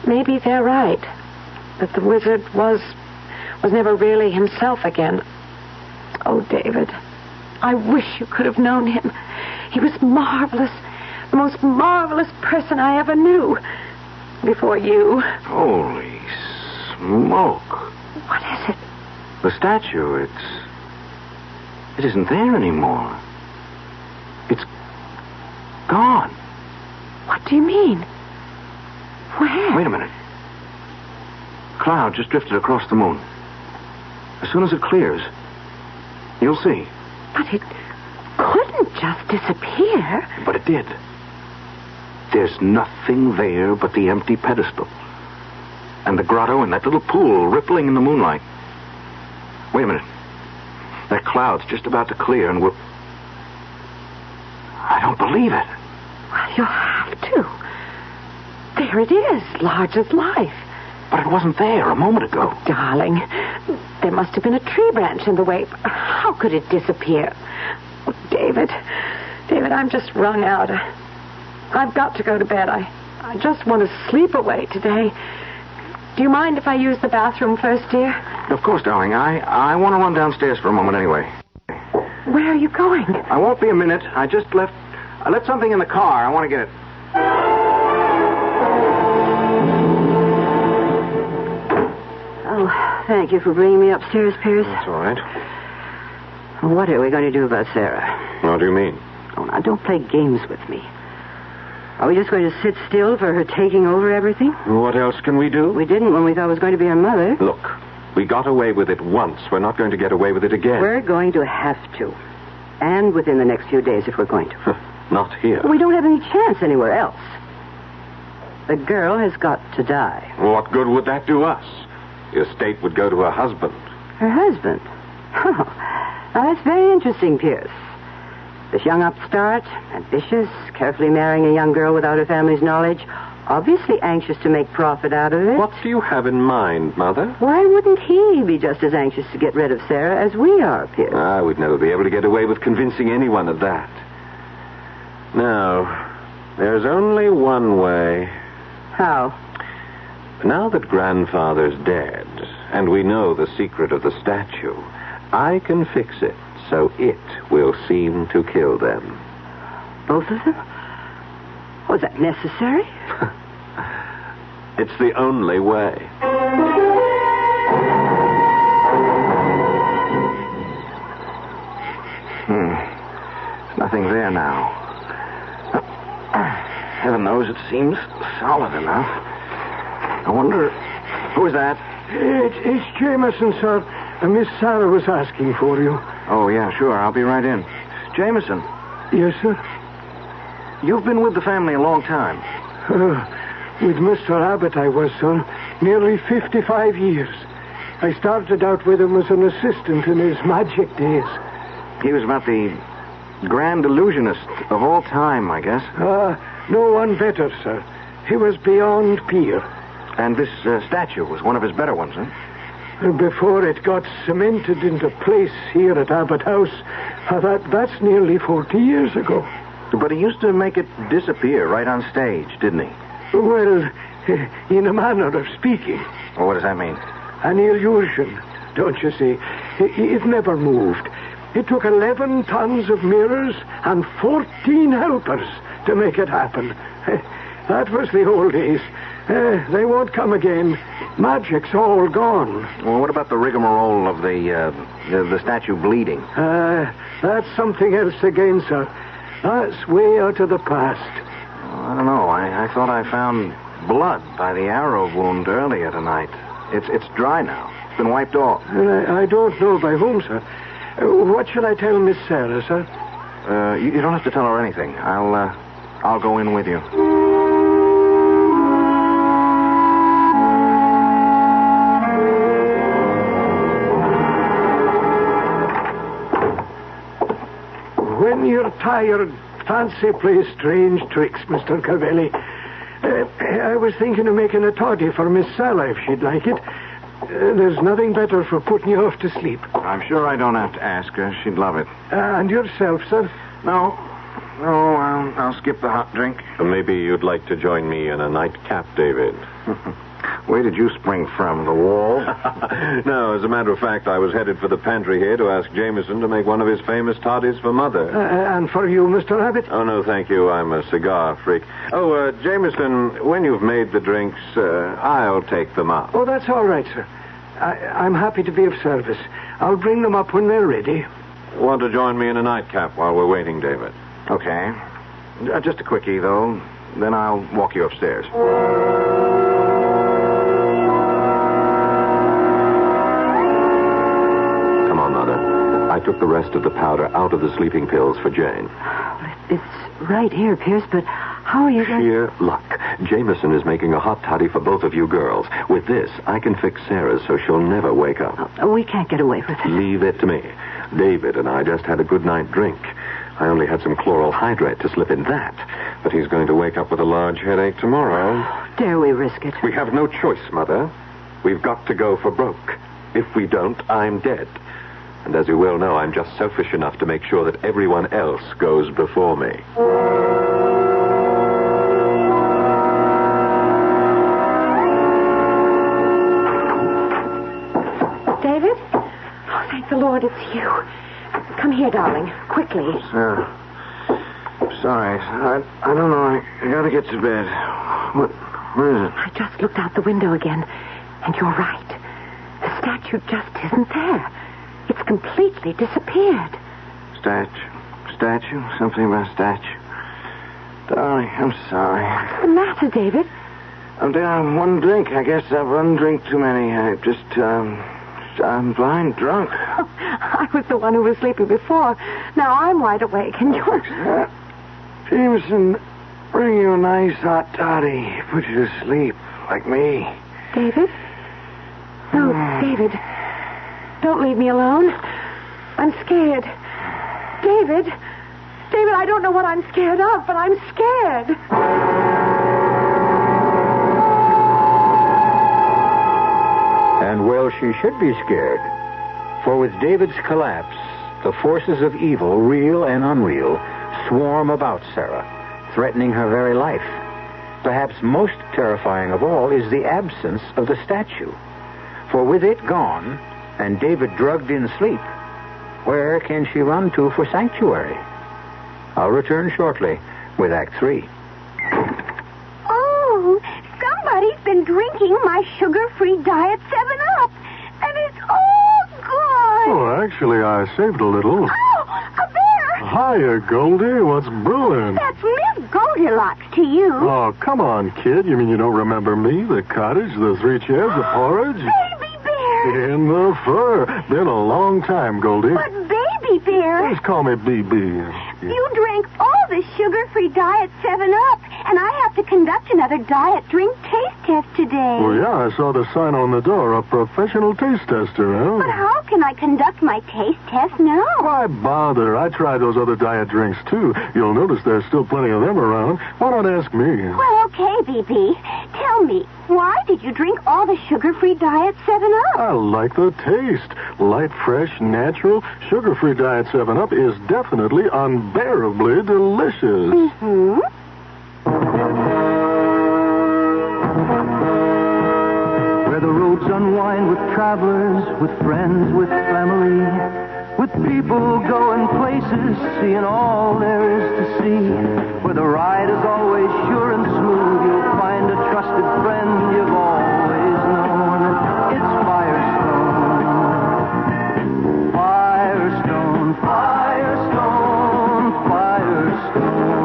[SPEAKER 2] Maybe they're right. That the wizard was never really himself again. Oh, David, I wish you could have known him. He was marvelous. The most marvelous person I ever knew. Before you.
[SPEAKER 9] Holy smoke.
[SPEAKER 2] What is it?
[SPEAKER 9] The statue, it isn't there anymore. It's gone.
[SPEAKER 2] What do you mean? Where?
[SPEAKER 9] Wait a minute. Cloud just drifted across the moon. As soon as it clears, you'll see.
[SPEAKER 2] But it couldn't just disappear.
[SPEAKER 9] But it did. There's nothing there but the empty pedestal. And the grotto and that little pool rippling in the moonlight. Wait a minute. That cloud's just about to clear and we'll... I don't believe it.
[SPEAKER 2] Well, you'll have to. There it is, large as life.
[SPEAKER 9] But it wasn't there a moment ago.
[SPEAKER 2] Oh, darling, there must have been a tree branch in the way. How could it disappear? Oh, David, I'm just wrung out. I've got to go to bed. I just want to sleep away today. Do you mind if I use the bathroom first, dear?
[SPEAKER 9] Of course, darling. I want to run downstairs for a moment anyway.
[SPEAKER 2] Where are you going?
[SPEAKER 9] I won't be a minute. I left something in the car. I want to get it.
[SPEAKER 20] Oh, thank you for bringing me upstairs, Pierce.
[SPEAKER 11] That's all right.
[SPEAKER 20] What are we going to do about Sarah?
[SPEAKER 11] What do you mean?
[SPEAKER 20] Oh, now, don't play games with me. Are we just going to sit still for her taking over everything?
[SPEAKER 11] What else can we do?
[SPEAKER 20] We didn't when we thought it was going to be her mother.
[SPEAKER 11] Look, We got away with it once. We're not going to get away with it again.
[SPEAKER 20] We're going to have to. And within the next few days if we're going to.
[SPEAKER 11] Not here.
[SPEAKER 20] We don't have any chance anywhere else. The girl has got to die.
[SPEAKER 11] What good would that do us? The estate would go to her husband.
[SPEAKER 20] Her husband? Oh, now that's very interesting, Pierce. This young upstart, ambitious, carefully marrying a young girl without her family's knowledge, obviously anxious to make profit out of it.
[SPEAKER 11] What do you have in mind, Mother?
[SPEAKER 20] Why wouldn't he be just as anxious to get rid of Sarah as we are, Pierce?
[SPEAKER 11] I would never be able to get away with convincing anyone of that. No, there's only one way.
[SPEAKER 20] How?
[SPEAKER 11] Now that Grandfather's dead, and we know the secret of the statue, I can fix it so it will seem to kill them.
[SPEAKER 20] Both of them? Was that necessary?
[SPEAKER 11] It's the only way.
[SPEAKER 9] There's nothing there now. Heaven knows it seems solid enough. I wonder... Who's that?
[SPEAKER 5] It's Jameson, sir. Miss Sarah was asking for you.
[SPEAKER 9] Oh, yeah, sure. I'll be right in. Jameson.
[SPEAKER 5] Yes, sir?
[SPEAKER 9] You've been with the family a long time.
[SPEAKER 5] With Mr. Abbott, I was, sir. Nearly 55 years. I started out with him as an assistant in his magic days.
[SPEAKER 9] He was about the grand illusionist of all time, I guess.
[SPEAKER 5] No one better, sir. He was beyond peer.
[SPEAKER 9] And this statue was one of his better ones, huh?
[SPEAKER 5] Before it got cemented into place here at Abbott House, that's nearly 40 years ago.
[SPEAKER 9] But he used to make it disappear right on stage, didn't he?
[SPEAKER 5] Well, in a manner of speaking.
[SPEAKER 9] Well, what does that mean?
[SPEAKER 5] An illusion, don't you see? It never moved. It took 11 tons of mirrors and 14 helpers to make it happen. That was the old days. They won't come again. Magic's all gone.
[SPEAKER 9] Well, what about the rigmarole of the statue bleeding?
[SPEAKER 5] That's something else again, sir. That's way out of the past.
[SPEAKER 9] I don't know. I thought I found blood by the arrow wound earlier tonight. It's dry now. It's been wiped off.
[SPEAKER 5] I don't know by whom, sir. What shall I tell Miss Sarah, sir?
[SPEAKER 9] You don't have to tell her anything. I'll go in with you.
[SPEAKER 5] When you're tired, fancy plays strange tricks, Mr. Cavelli. I was thinking of making a toddy for Miss Sarah, if she'd like it. There's nothing better for putting you off to sleep.
[SPEAKER 9] I'm sure I don't have to ask her. She'd love it.
[SPEAKER 5] And yourself, sir?
[SPEAKER 9] No, I'll skip the hot drink.
[SPEAKER 11] Maybe you'd like to join me in a nightcap, David.
[SPEAKER 9] Where did you spring from? The wall?
[SPEAKER 11] No, as a matter of fact, I was headed for the pantry here to ask Jameson to make one of his famous toddies for Mother.
[SPEAKER 5] And for you, Mr. Abbott?
[SPEAKER 11] Oh, no, thank you. I'm a cigar freak. Oh, Jameson, when you've made the drinks, I'll take them up.
[SPEAKER 5] Oh, that's all right, sir. I'm happy to be of service. I'll bring them up when they're ready.
[SPEAKER 11] Want to join me in a nightcap while we're waiting, David?
[SPEAKER 9] Okay. Just a quickie, though. Then I'll walk you upstairs.
[SPEAKER 11] Come on, Mother. I took the rest of the powder out of the sleeping pills for Jane.
[SPEAKER 20] It's right here, Pierce, but how are you going...
[SPEAKER 11] Sheer luck. Jameson is making a hot toddy for both of you girls. With this, I can fix Sarah's so she'll never wake up.
[SPEAKER 20] Oh, we can't get away with it.
[SPEAKER 11] Leave it to me. David and I just had a good night drink. I only had some chloral hydrate to slip in that. But he's going to wake up with a large headache tomorrow.
[SPEAKER 20] Dare we risk it?
[SPEAKER 11] We have no choice, Mother. We've got to go for broke. If we don't, I'm dead. And as you well know, I'm just selfish enough to make sure that everyone else goes before me.
[SPEAKER 2] David? Oh, thank the Lord it's you. Come here, darling. Quickly.
[SPEAKER 9] Sarah. Sorry. I don't know. I gotta get to bed. Where is it?
[SPEAKER 2] I just looked out the window again, and you're right. The statue just isn't there. It's completely disappeared.
[SPEAKER 9] Statue? Something about statue. Darling, I'm sorry.
[SPEAKER 2] What's the matter, David?
[SPEAKER 9] I'm down one drink. I guess I've one drink too many. I just, I'm blind drunk.
[SPEAKER 2] I was the one who was sleeping before. Now I'm wide awake, and you're...
[SPEAKER 9] Jameson, bring you a nice hot toddy. Put you to sleep, like me.
[SPEAKER 2] David? No, David. Don't leave me alone. I'm scared. David? David, I don't know what I'm scared of, but I'm scared.
[SPEAKER 3] And well, she should be scared. For with David's collapse, the forces of evil, real and unreal, swarm about Sarah, threatening her very life. Perhaps most terrifying of all is the absence of the statue. For with it gone, and David drugged in sleep, where can she run to for sanctuary? I'll return shortly with Act 3.
[SPEAKER 4] Oh, somebody's been drinking my sugar-free diet 7-Up, and it's all gone.
[SPEAKER 21] Oh, actually, I saved a little.
[SPEAKER 4] Oh, a bear!
[SPEAKER 21] Hiya, Goldie. What's brewing?
[SPEAKER 4] That's Miss Goldilocks to you.
[SPEAKER 21] Oh, come on, kid. You mean you don't remember me? The cottage, the 3 chairs, the porridge?
[SPEAKER 4] Baby bear!
[SPEAKER 21] In the fur. Been a long time, Goldie.
[SPEAKER 4] But baby bear...
[SPEAKER 21] Just call me BB.
[SPEAKER 4] You drank all the sugar-free diet 7-Up, and I have to conduct another diet drink taste test today.
[SPEAKER 21] Well, yeah, I saw the sign on the door, a professional taste tester, huh?
[SPEAKER 4] But how can I conduct my taste test now?
[SPEAKER 21] Why bother? I tried those other diet drinks, too. You'll notice there's still plenty of them around. Why not ask me?
[SPEAKER 4] Well, okay, BB. Tell me, why did you drink all the sugar-free diet 7-Up?
[SPEAKER 21] I like the taste. Light, fresh, natural. Sugar-free diet 7-Up is definitely unbearably delicious.
[SPEAKER 4] Mm-hmm.
[SPEAKER 22] Where the roads unwind with travelers, with friends, with family, with people going places, seeing all there is to see. Where the ride is always sure and smooth, you'll find a trusted friend you've always known. It's Firestone. Firestone, Firestone, Firestone.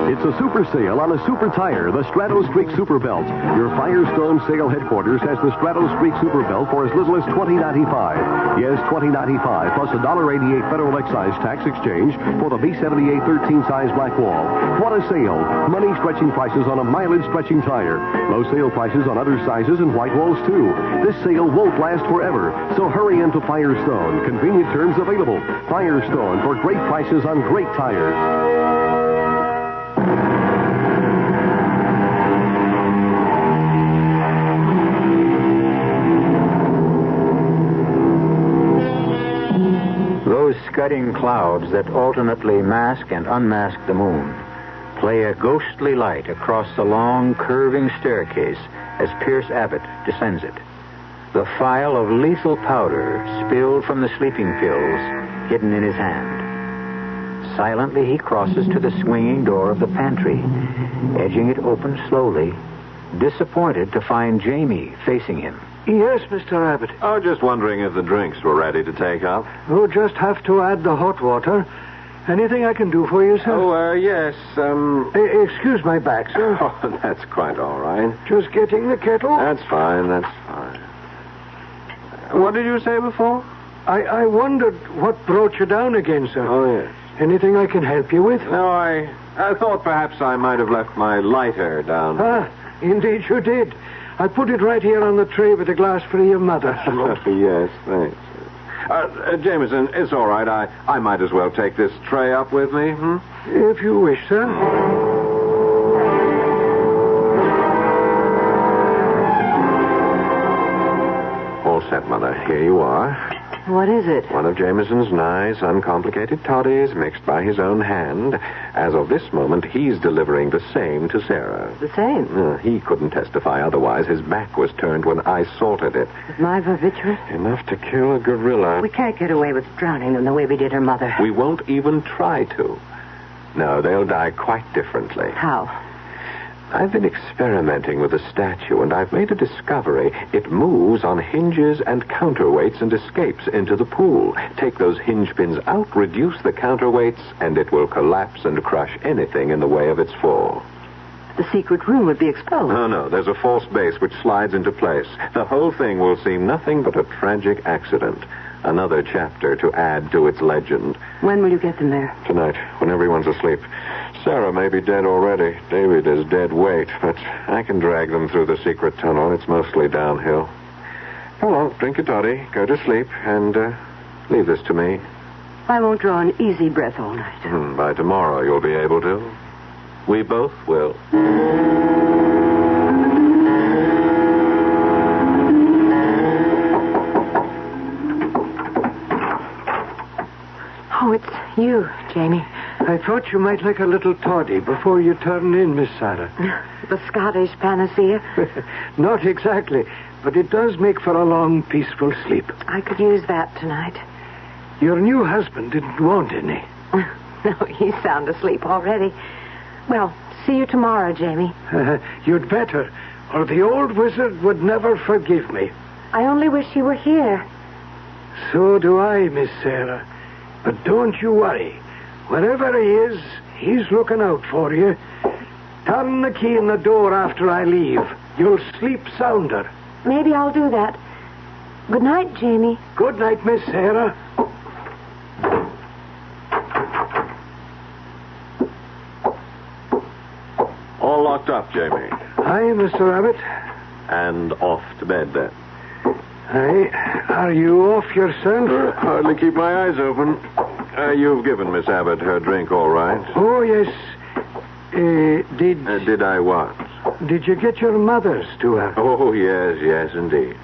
[SPEAKER 24] It's a super sale on a super tire, the Strato Streak Super Belt. Your Firestone sale headquarters has the Strato Streak Super Belt for as little as $20.95. Yes, $20.95 plus $1.88 federal excise tax exchange for the B78 13-size black wall. What a sale. Money stretching prices on a mileage stretching tire. Low sale prices on other sizes and white walls, too. This sale won't last forever, so hurry into Firestone. Convenient terms available. Firestone for great prices on great tires.
[SPEAKER 3] Those scudding clouds that alternately mask and unmask the moon play a ghostly light across the long, curving staircase as Pierce Abbott descends it. The phial of lethal powder spilled from the sleeping pills hidden in his hand. Silently, he crosses to the swinging door of the pantry, edging it open slowly, disappointed to find Jamie facing him.
[SPEAKER 5] Yes, Mr. Abbott.
[SPEAKER 11] Oh, just wondering if the drinks were ready to take up.
[SPEAKER 5] Oh, just have to add the hot water. Anything I can do for you, sir?
[SPEAKER 11] Oh, yes,
[SPEAKER 5] Excuse my back, sir.
[SPEAKER 11] Oh, that's quite all right.
[SPEAKER 5] Just getting the kettle?
[SPEAKER 11] That's fine, that's fine. What did you say before?
[SPEAKER 5] I wondered what brought you down again, sir.
[SPEAKER 11] Oh, yes.
[SPEAKER 5] Anything I can help you with?
[SPEAKER 11] No, I thought perhaps I might have left my lighter down.
[SPEAKER 5] Ah, indeed you did. I put it right here on the tray with a glass for your mother.
[SPEAKER 11] Yes, thanks. Jameson, it's all right. I might as well take this tray up with me,
[SPEAKER 5] If you wish, sir.
[SPEAKER 11] All set, Mother. Here you are.
[SPEAKER 20] What is it?
[SPEAKER 11] One of Jameson's nice, uncomplicated toddies mixed by his own hand. As of this moment, he's delivering the same to Sarah.
[SPEAKER 20] The same?
[SPEAKER 11] He couldn't testify otherwise. His back was turned when I salted it.
[SPEAKER 20] With my barbiturate?
[SPEAKER 11] Enough to kill a gorilla.
[SPEAKER 20] We can't get away with drowning them the way we did her mother.
[SPEAKER 11] We won't even try to. No, they'll die quite differently.
[SPEAKER 20] How?
[SPEAKER 11] I've been experimenting with the statue, and I've made a discovery. It moves on hinges and counterweights and escapes into the pool. Take those hinge pins out, reduce the counterweights, and it will collapse and crush anything in the way of its fall.
[SPEAKER 20] The secret room would be exposed.
[SPEAKER 11] No. There's a false base which slides into place. The whole thing will seem nothing but a tragic accident. Another chapter to add to its legend.
[SPEAKER 20] When will you get them there?
[SPEAKER 11] Tonight, when everyone's asleep. Sarah may be dead already. David is dead weight, but I can drag them through the secret tunnel. It's mostly downhill. Come along, drink your toddy, go to sleep, and leave this to me.
[SPEAKER 20] I won't draw an easy breath all night.
[SPEAKER 11] By tomorrow, you'll be able to. We both will.
[SPEAKER 2] Oh, it's you, Jamie.
[SPEAKER 5] I thought you might like a little toddy before you turn in, Miss Sarah.
[SPEAKER 2] The Scottish panacea?
[SPEAKER 5] Not exactly, but it does make for a long, peaceful sleep.
[SPEAKER 2] I could use that tonight.
[SPEAKER 5] Your new husband didn't want any.
[SPEAKER 2] No, he's sound asleep already. Well, see you tomorrow, Jamie.
[SPEAKER 5] You'd better, or the old wizard would never forgive me.
[SPEAKER 2] I only wish he were here.
[SPEAKER 5] So do I, Miss Sarah. But don't you worry. Wherever he is, he's looking out for you. Turn the key in the door after I leave. You'll sleep sounder.
[SPEAKER 2] Maybe I'll do that. Good night, Jamie.
[SPEAKER 5] Good night, Miss Sarah.
[SPEAKER 11] All locked up, Jamie.
[SPEAKER 5] Aye, Mr. Abbott.
[SPEAKER 11] And off to bed, then.
[SPEAKER 5] Aye. Are you off yourself?
[SPEAKER 11] Hardly keep my eyes open. You've given Miss Abbott her drink, all right?
[SPEAKER 5] Oh, yes.
[SPEAKER 11] Did I what?
[SPEAKER 5] Did you get your mother's to her?
[SPEAKER 11] Oh, yes, indeed.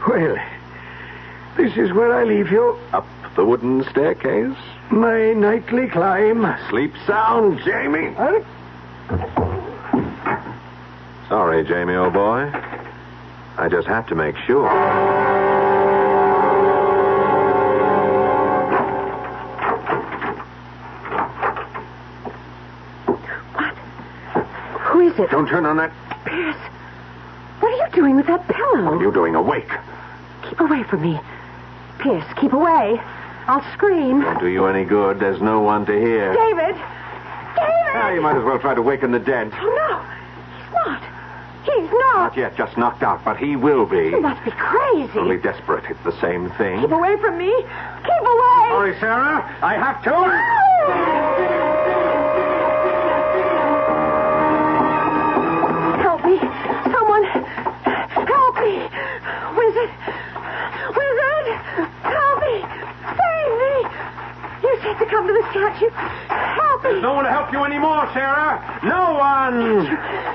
[SPEAKER 5] Well, this is where I leave you.
[SPEAKER 11] Up the wooden staircase?
[SPEAKER 5] My nightly climb.
[SPEAKER 11] Sleep sound, Jamie. Sorry, Jamie, old boy. I just have to make sure.
[SPEAKER 2] What? Who is it?
[SPEAKER 11] Don't turn on that.
[SPEAKER 2] Pierce, what are you doing with that pillow?
[SPEAKER 11] What are you doing awake?
[SPEAKER 2] Keep away from me. Pierce, keep away. I'll scream.
[SPEAKER 11] Won't do you any good. There's no one to hear.
[SPEAKER 2] David!
[SPEAKER 11] You might as well try to waken the dead.
[SPEAKER 2] Oh, no. He's not. He's not.
[SPEAKER 11] Not yet, just knocked out, but he will be.
[SPEAKER 2] You must be crazy.
[SPEAKER 11] Only desperate. It's the same thing.
[SPEAKER 2] Keep away from me. Keep away.
[SPEAKER 10] Sorry, Sarah. I have to.
[SPEAKER 2] Help me. Someone. Help me. Wizard. Help me. Save me. You said to come to the statue. Help me.
[SPEAKER 10] There's no one to help you anymore, Sarah. No one.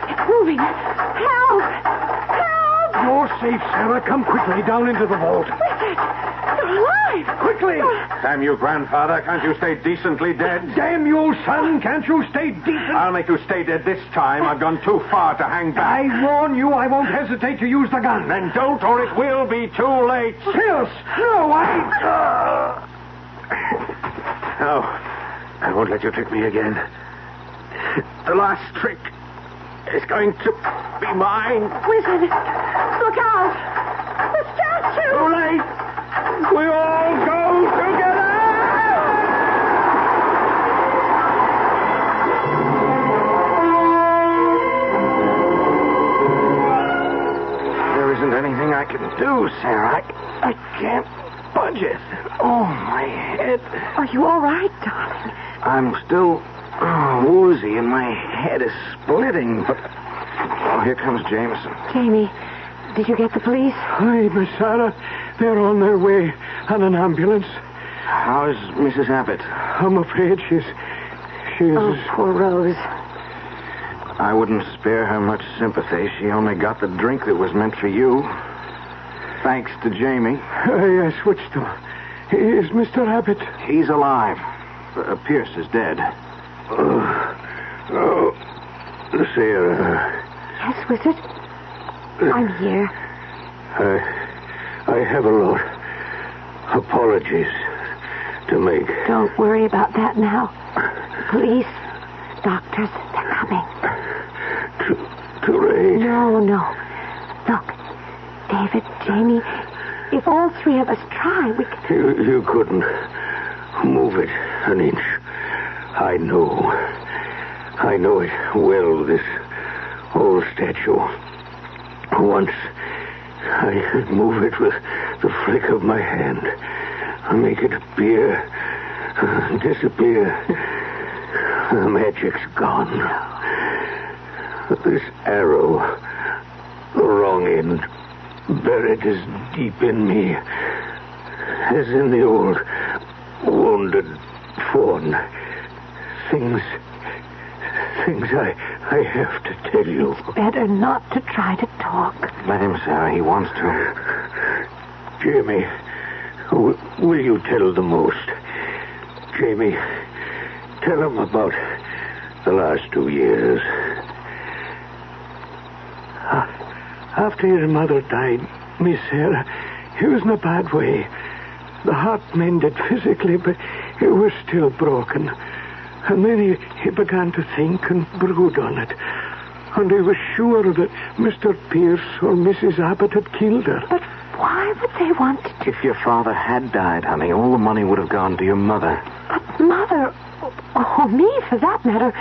[SPEAKER 2] It's moving. Help.
[SPEAKER 5] You're safe, Sarah. Come quickly down into the vault.
[SPEAKER 2] Wizard, you're alive.
[SPEAKER 5] Quickly.
[SPEAKER 11] Damn you, grandfather. Can't you stay decently dead?
[SPEAKER 5] Damn you, son. Can't you stay decent?
[SPEAKER 11] I'll make you stay dead this time. I've gone too far to hang back.
[SPEAKER 5] I warn you, I won't hesitate to use the gun.
[SPEAKER 11] Then don't, or it will be too late.
[SPEAKER 5] Pierce, no,
[SPEAKER 11] No, I won't let you trick me again. The last trick is going to be mine.
[SPEAKER 2] Wizard, look out. The statue.
[SPEAKER 11] Too late. We all go together.
[SPEAKER 9] There isn't anything I can do, Sarah. I can't budge it. Oh, my head.
[SPEAKER 2] Are you all right, darling?
[SPEAKER 9] I'm still woozy and my head is splitting, but... Oh, here comes Jameson.
[SPEAKER 2] Jamie, did you get the police?
[SPEAKER 5] Hi, Miss Sarah. They're on their way on an ambulance.
[SPEAKER 9] How's Mrs. Abbott?
[SPEAKER 5] I'm afraid she's...
[SPEAKER 2] Oh, poor Rose.
[SPEAKER 9] I wouldn't spare her much sympathy. She only got the drink that was meant for you. Thanks to Jamie.
[SPEAKER 5] I switched them. Is Mr. Abbott?
[SPEAKER 9] He's alive. Pierce is dead.
[SPEAKER 5] Sarah.
[SPEAKER 2] Yes, Wizard? I'm here.
[SPEAKER 5] I have a lot. Apologies to make.
[SPEAKER 2] Don't worry about that now. Police, doctors, they're coming.
[SPEAKER 5] Too late.
[SPEAKER 2] No. Look, David, Jamie, if all three of us try, we can...
[SPEAKER 5] You couldn't move it an inch. I know it well, this old statue. Once I could move it with the flick of my hand. Make it appear, disappear. The magic's gone. This arrow, the wrong end, buried as deep in me as in the old wounded fawn. Things I have to tell you.
[SPEAKER 2] It's better not to try to talk.
[SPEAKER 9] Let him, Sarah. He wants to.
[SPEAKER 5] Jamie, will you tell the most? Jamie, tell him about the last 2 years. After his mother died, Miss Sarah, he was in a bad way. The heart mended physically, but it was still broken. And then he began to think and brood on it. And he was sure that Mr. Pierce or Mrs. Abbott had killed her.
[SPEAKER 2] But why would they want to...
[SPEAKER 9] If your father had died, honey, all the money would have gone to your mother.
[SPEAKER 2] But Mother, or me for that matter,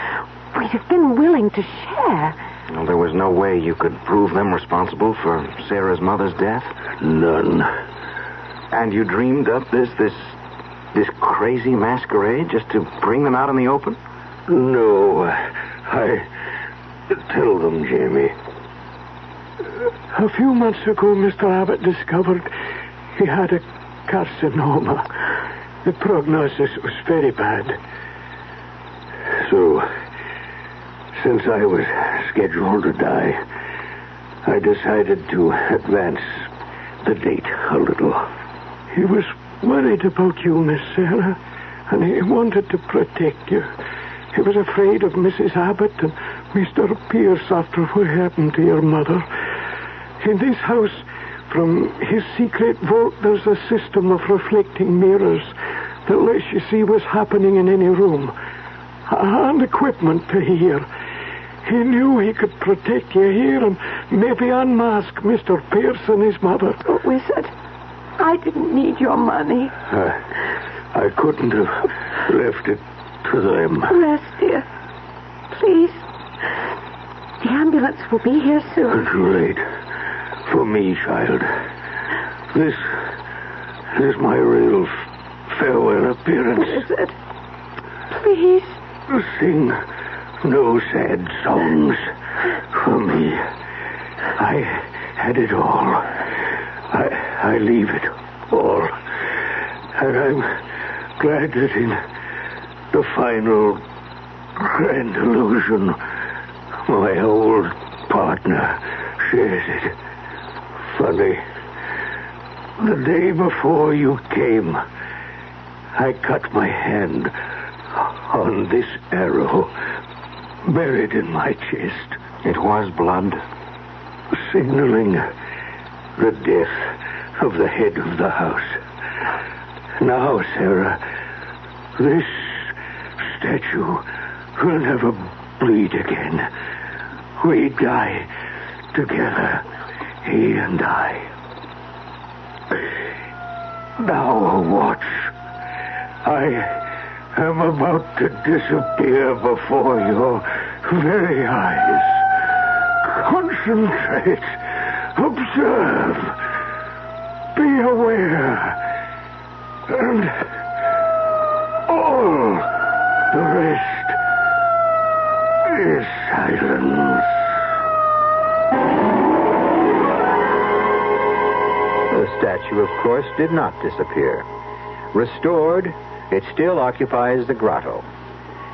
[SPEAKER 2] we'd have been willing to share.
[SPEAKER 9] Well, there was no way you could prove them responsible for Sarah's mother's death?
[SPEAKER 5] None.
[SPEAKER 9] And you dreamed up this crazy masquerade just to bring them out in the open?
[SPEAKER 5] No, I tell them, Jamie. A few months ago, Mr. Abbott discovered he had a carcinoma. The prognosis was very bad. So, since I was scheduled to die, I decided to advance the date a little. He was worried about you, Miss Sarah, and he wanted to protect you. He was afraid of Mrs. Abbott and Mr. Pierce after what happened to your mother. In this house, from his secret vault, there's a system of reflecting mirrors that lets you see what's happening in any room, and equipment to hear. He knew he could protect you here and maybe unmask Mr. Pierce and his mother.
[SPEAKER 2] Oh, Wizard, I didn't need your money.
[SPEAKER 5] I couldn't have left it to them.
[SPEAKER 2] Rest, dear. Please. The ambulance will be here soon.
[SPEAKER 5] Too late. For me, child. This is my real farewell appearance.
[SPEAKER 2] Wizard, please.
[SPEAKER 5] Sing no sad songs for me. I had it all. I leave it all. And I'm glad that in the final grand illusion, my old partner shares it. Funny. The day before you came, I cut my hand on this arrow buried in my chest.
[SPEAKER 9] It was blood?
[SPEAKER 5] Signaling the death of the head of the house. Now, Sarah, this statue will never bleed again. We die together, he and I. Now watch. I am about to disappear before your very eyes. Concentrate. Observe. Be aware. And all the rest is silence.
[SPEAKER 3] The statue, of course, did not disappear. Restored, it still occupies the grotto.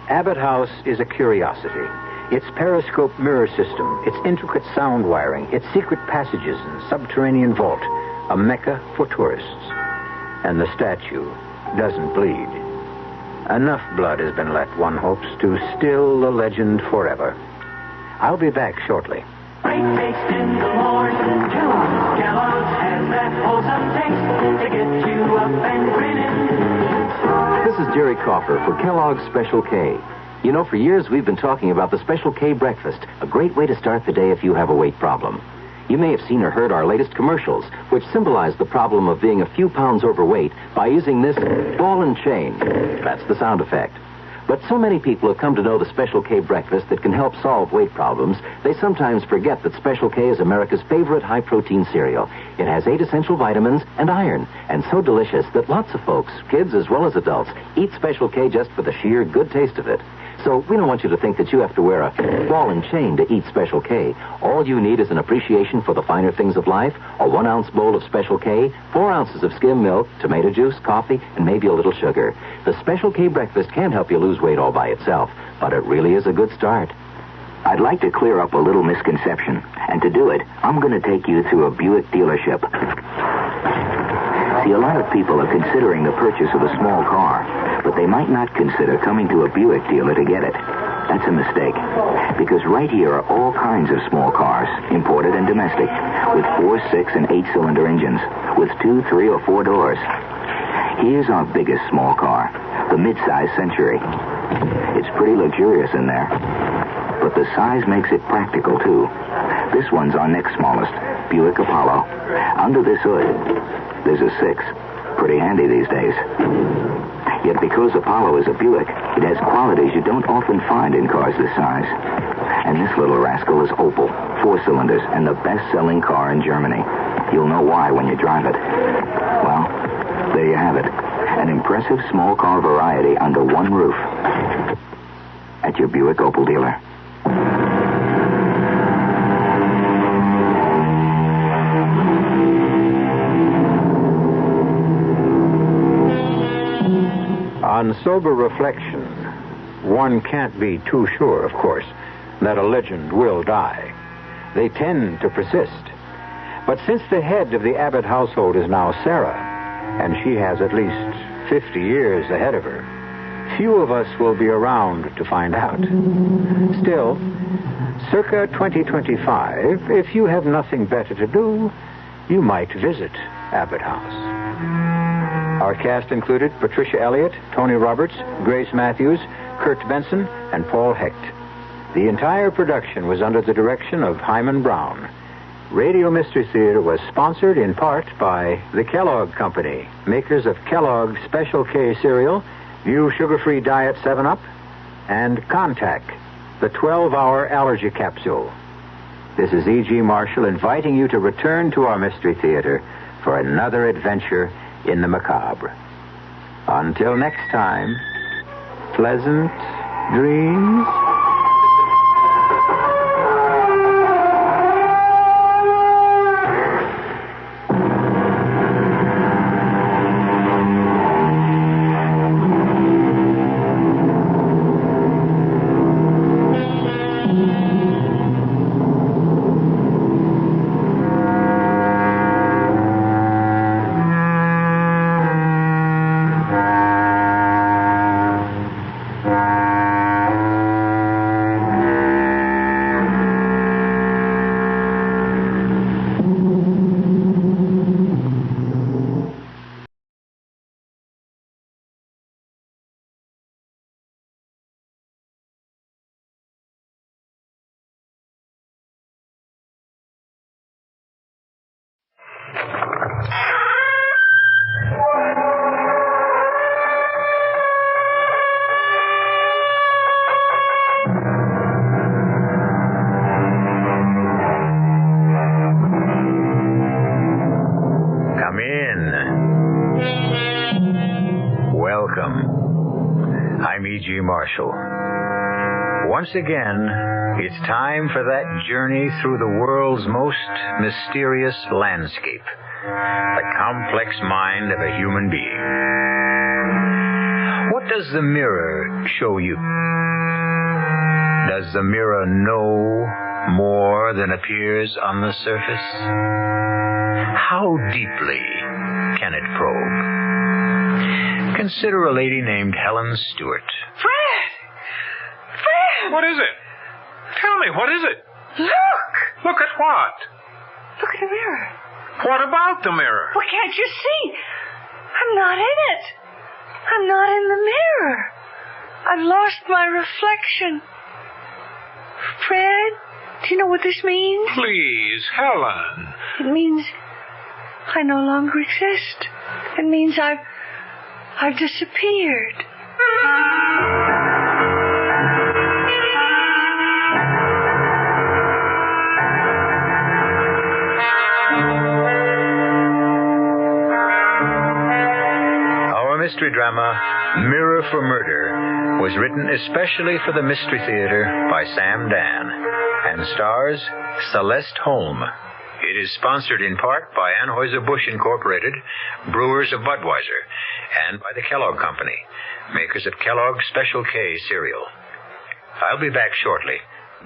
[SPEAKER 3] Abbott House is a curiosity. Its periscope mirror system, its intricate sound wiring, its secret passages and subterranean vault, a mecca for tourists. And the statue doesn't bleed. Enough blood has been let, one hopes, to still the legend forever. I'll be back shortly.
[SPEAKER 13] Great taste in the morning. Kellogg's has that wholesome taste to get you up and grinning.
[SPEAKER 8] This is Jerry Coffer for Kellogg's Special K. You know, for years we've been talking about the Special K breakfast, a great way to start the day if you have a weight problem. You may have seen or heard our latest commercials, which symbolize the problem of being a few pounds overweight by using this ball and chain. That's the sound effect. But so many people have come to know the Special K breakfast that can help solve weight problems, they sometimes forget that Special K is America's favorite high-protein cereal. It has 8 essential vitamins and iron, and so delicious that lots of folks, kids as well as adults, eat Special K just for the sheer good taste of it. So we don't want you to think that you have to wear a ball and chain to eat Special K. All you need is an appreciation for the finer things of life, a 1-ounce bowl of Special K, 4 ounces of skim milk, tomato juice, coffee, and maybe a little sugar. The Special K breakfast can't help you lose weight all by itself, but it really is a good start.
[SPEAKER 23] I'd like to clear up a little misconception. And to do it, I'm going to take you to a Buick dealership. See, a lot of people are considering the purchase of a small car, but they might not consider coming to a Buick dealer to get it. That's a mistake. Because right here are all kinds of small cars, imported and domestic, with 4, 6, and 8-cylinder engines, with 2, 3, or 4 doors. Here's our biggest small car, the mid-size Century. It's pretty luxurious in there, but the size makes it practical, too. This one's our next smallest, Buick Apollo. Under this hood, there's a 6. Pretty handy these days. Yet because Apollo is a Buick, it has qualities you don't often find in cars this size. And this little rascal is Opel, 4 cylinders, and the best-selling car in Germany. You'll know why when you drive it. Well, there you have it. An impressive small car variety under one roof. At your Buick Opel dealer.
[SPEAKER 3] On sober reflection, one can't be too sure, of course, that a legend will die. They tend to persist. But since the head of the Abbott household is now Sarah, and she has at least 50 years ahead of her, few of us will be around to find out. Still, circa 2025, if you have nothing better to do, you might visit Abbott House. Our cast included Patricia Elliott, Tony Roberts, Grace Matthews, Kurt Benson, and Paul Hecht. The entire production was under the direction of Hyman Brown. Radio Mystery Theater was sponsored in part by the Kellogg Company, makers of Kellogg's Special K cereal, New Sugar-Free Diet 7-Up, and Contact, the 12-hour allergy capsule. This is E.G. Marshall inviting you to return to our Mystery Theater for another adventure in the macabre. Until next time, pleasant dreams. Marshall. Once again, it's time for that journey through the world's most mysterious landscape, the complex mind of a human being. What does the mirror show you? Does the mirror know more than appears on the surface? How deeply can it probe? Consider a lady named Helen Stewart.
[SPEAKER 12] Fred!
[SPEAKER 16] What is it? Tell me, what is it?
[SPEAKER 12] Look!
[SPEAKER 16] Look at what?
[SPEAKER 12] Look at the mirror.
[SPEAKER 16] What about the mirror?
[SPEAKER 12] Well, can't you see? I'm not in it. I'm not in the mirror. I've lost my reflection. Fred, do you know what this means?
[SPEAKER 16] Please, Helen.
[SPEAKER 12] It means I no longer exist. It means I've disappeared.
[SPEAKER 3] mystery drama Mirror for Murder was written especially for the Mystery Theater by Sam Dan and stars Celeste Holm. It is sponsored in part by Anheuser-Busch Incorporated, brewers of Budweiser, and by the Kellogg Company, makers of Kellogg's Special K cereal. I'll be back shortly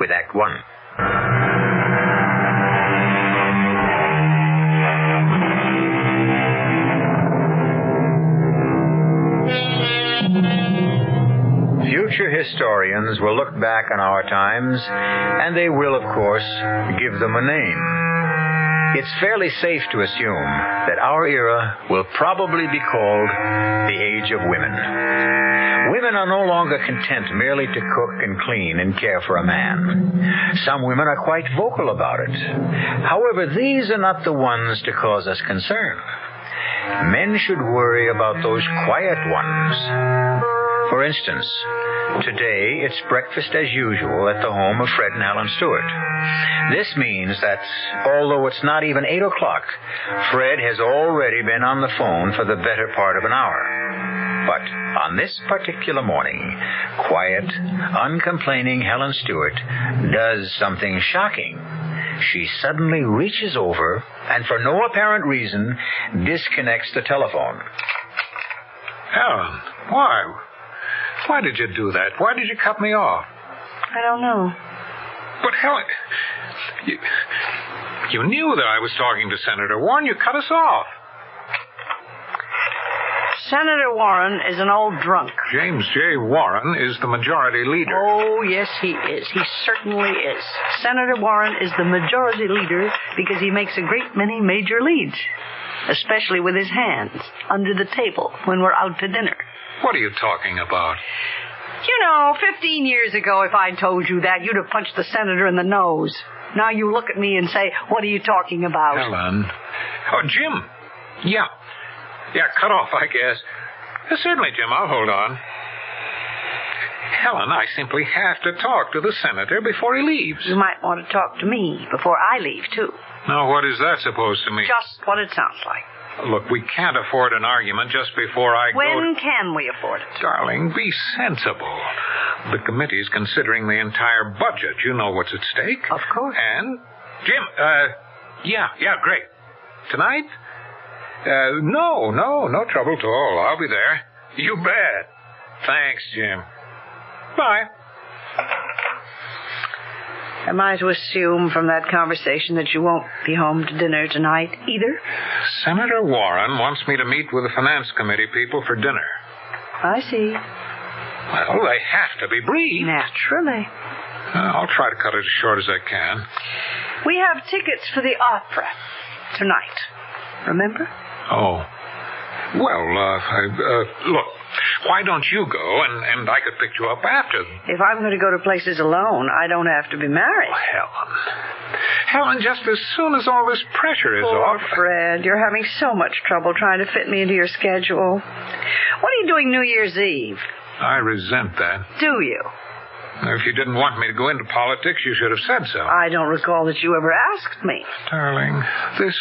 [SPEAKER 3] with Act One. Future historians will look back on our times, and they will, of course, give them a name. It's fairly safe to assume that our era will probably be called the Age of Women. Women are no longer content merely to cook and clean and care for a man. Some women are quite vocal about it. However, these are not the ones to cause us concern. Men should worry about those quiet ones. For instance, today it's breakfast as usual at the home of Fred and Helen Stewart. This means that, although it's not even 8 o'clock, Fred has already been on the phone for the better part of an hour. But on this particular morning, quiet, uncomplaining Helen Stewart does something shocking. She suddenly reaches over and, for no apparent reason, disconnects the telephone.
[SPEAKER 16] Helen, why? Why did you do that? Why did you cut me off?
[SPEAKER 2] I don't know.
[SPEAKER 16] But, Helen, you knew that I was talking to Senator Warren. You cut us off.
[SPEAKER 14] Senator Warren is an old drunk.
[SPEAKER 16] James J. Warren is the majority leader.
[SPEAKER 14] Oh, yes, he is. He certainly is. Senator Warren is the majority leader because he makes a great many major leads, especially with his hands under the table when we're out to dinner.
[SPEAKER 16] What are you talking about?
[SPEAKER 14] You know, 15 years ago, if I'd told you that, you'd have punched the senator in the nose. Now you look at me and say, what are you talking about?
[SPEAKER 16] Helen. Oh, Jim. Yeah, cut off, I guess. Certainly, Jim, I'll hold on. Helen, I simply have to talk to the senator before he leaves.
[SPEAKER 14] You might want to talk to me before I leave, too.
[SPEAKER 16] Now, what is that supposed to mean?
[SPEAKER 14] Just what it sounds like.
[SPEAKER 16] Look, we can't afford an argument just before I go...
[SPEAKER 14] When can we afford it?
[SPEAKER 16] Darling, be sensible. The committee's considering the entire budget. You know what's at stake.
[SPEAKER 14] Of course.
[SPEAKER 16] And, Jim, yeah, great. Tonight? No trouble at all. I'll be there. You bet. Thanks, Jim. Bye.
[SPEAKER 14] Am I to assume from that conversation that you won't be home to dinner tonight either?
[SPEAKER 16] Senator Warren wants me to meet with the Finance Committee people for dinner.
[SPEAKER 14] I see.
[SPEAKER 16] Well, they have to be brief.
[SPEAKER 14] Naturally.
[SPEAKER 16] I'll try to cut it as short as I can.
[SPEAKER 14] We have tickets for the opera tonight. Remember?
[SPEAKER 16] Oh. Well, look, why don't you go, and I could pick you up after.
[SPEAKER 14] If I'm going to go to places alone, I don't have to be married.
[SPEAKER 16] Oh, Helen, just as soon as all this pressure is off...
[SPEAKER 14] Poor Fred, you're having so much trouble trying to fit me into your schedule. What are you doing New Year's Eve?
[SPEAKER 16] I resent that.
[SPEAKER 14] Do you?
[SPEAKER 16] If you didn't want me to go into politics, you should have said so.
[SPEAKER 14] I don't recall that you ever asked me.
[SPEAKER 16] Darling, this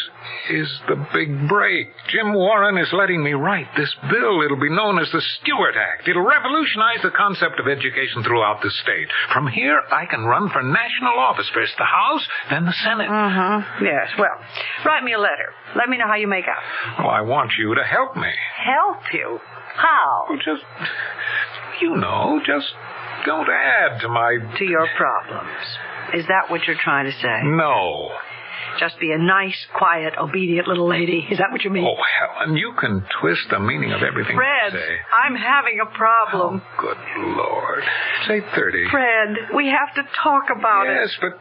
[SPEAKER 16] is the big break. Jim Warren is letting me write this bill. It'll be known as the Stewart Act. It'll revolutionize the concept of education throughout the state. From here, I can run for national office. First the House, then the Senate.
[SPEAKER 14] Mm-hmm. Yes, well, write me a letter. Let me know how you make out.
[SPEAKER 16] Well, I want you to help me.
[SPEAKER 14] Help you? How?
[SPEAKER 16] Well, just don't add
[SPEAKER 14] to your problems. Is that what you're trying to say?
[SPEAKER 16] No.
[SPEAKER 14] Just be a nice, quiet, obedient little lady. Is that what you mean?
[SPEAKER 16] Oh, Helen, you can twist the meaning of everything
[SPEAKER 14] Fred,
[SPEAKER 16] you say.
[SPEAKER 14] I'm having a problem.
[SPEAKER 16] Oh, good Lord. It's 8:30.
[SPEAKER 14] Fred, we have to talk about it.
[SPEAKER 16] Yes, but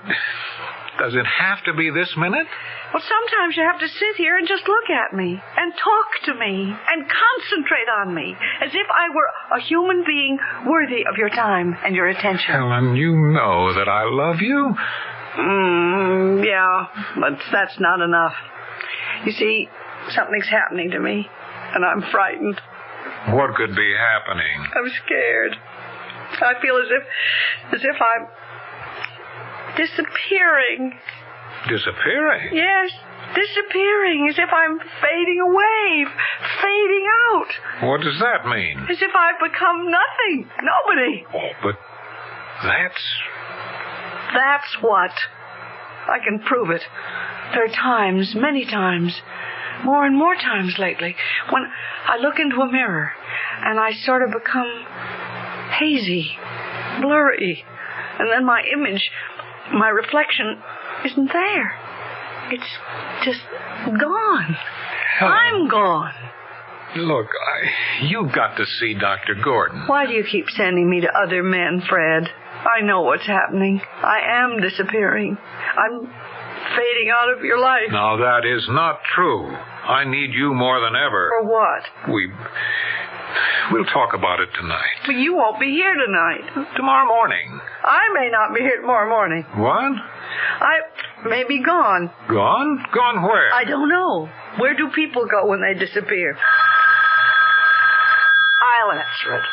[SPEAKER 16] does it have to be this minute?
[SPEAKER 14] Well, sometimes you have to sit here and just look at me and talk to me and concentrate on me as if I were a human being worthy of your time and your attention.
[SPEAKER 16] Helen, you know that I love you.
[SPEAKER 14] Yeah, but that's not enough. You see, something's happening to me, and I'm frightened.
[SPEAKER 16] What could be happening?
[SPEAKER 14] I'm scared. I feel as if I'm disappearing.
[SPEAKER 16] Disappearing?
[SPEAKER 14] Yes.
[SPEAKER 12] disappearing, as if I'm fading away, fading out.
[SPEAKER 16] What does that mean?
[SPEAKER 12] As if I've become nothing, nobody.
[SPEAKER 16] Oh, but that's...
[SPEAKER 12] That's what. I can prove it. There are times, many times, more and more times lately, when I look into a mirror and I sort of become hazy, blurry, and then my image, my reflection, isn't there. It's just gone.
[SPEAKER 16] Helen.
[SPEAKER 12] I'm gone.
[SPEAKER 16] Look, you've got to see Dr. Gordon.
[SPEAKER 12] Why do you keep sending me to other men, Fred? I know what's happening. I am disappearing. I'm fading out of your life.
[SPEAKER 16] Now, that is not true. I need you more than ever.
[SPEAKER 12] For what?
[SPEAKER 16] We'll talk about it tonight.
[SPEAKER 12] But you won't be here tonight.
[SPEAKER 16] Tomorrow morning.
[SPEAKER 12] I may not be here tomorrow morning.
[SPEAKER 16] What?
[SPEAKER 12] I may be gone.
[SPEAKER 16] Gone? Gone where?
[SPEAKER 12] I don't know. Where do people go when they disappear? I'll answer it.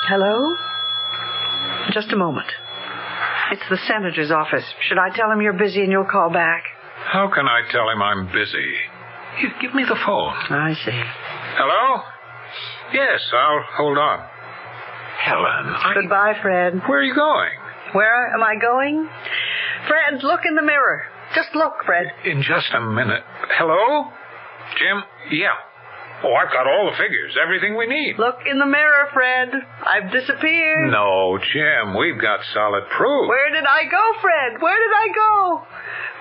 [SPEAKER 12] Hello? Just a moment. It's the senator's office. Should I tell him you're busy and you'll call back?
[SPEAKER 16] How can I tell him I'm busy? Here, give me the phone.
[SPEAKER 12] I see.
[SPEAKER 16] Hello? Yes, I'll hold on. Helen,
[SPEAKER 12] Goodbye, Fred.
[SPEAKER 16] Where are you going?
[SPEAKER 12] Where am I going? Fred, look in the mirror. Just look, Fred.
[SPEAKER 16] In just a minute. Hello? Jim? Yeah. Oh, I've got all the figures, everything we need.
[SPEAKER 12] Look in the mirror, Fred. I've disappeared.
[SPEAKER 16] No, Jim, we've got solid proof.
[SPEAKER 12] Where did I go, Fred? Where did I go?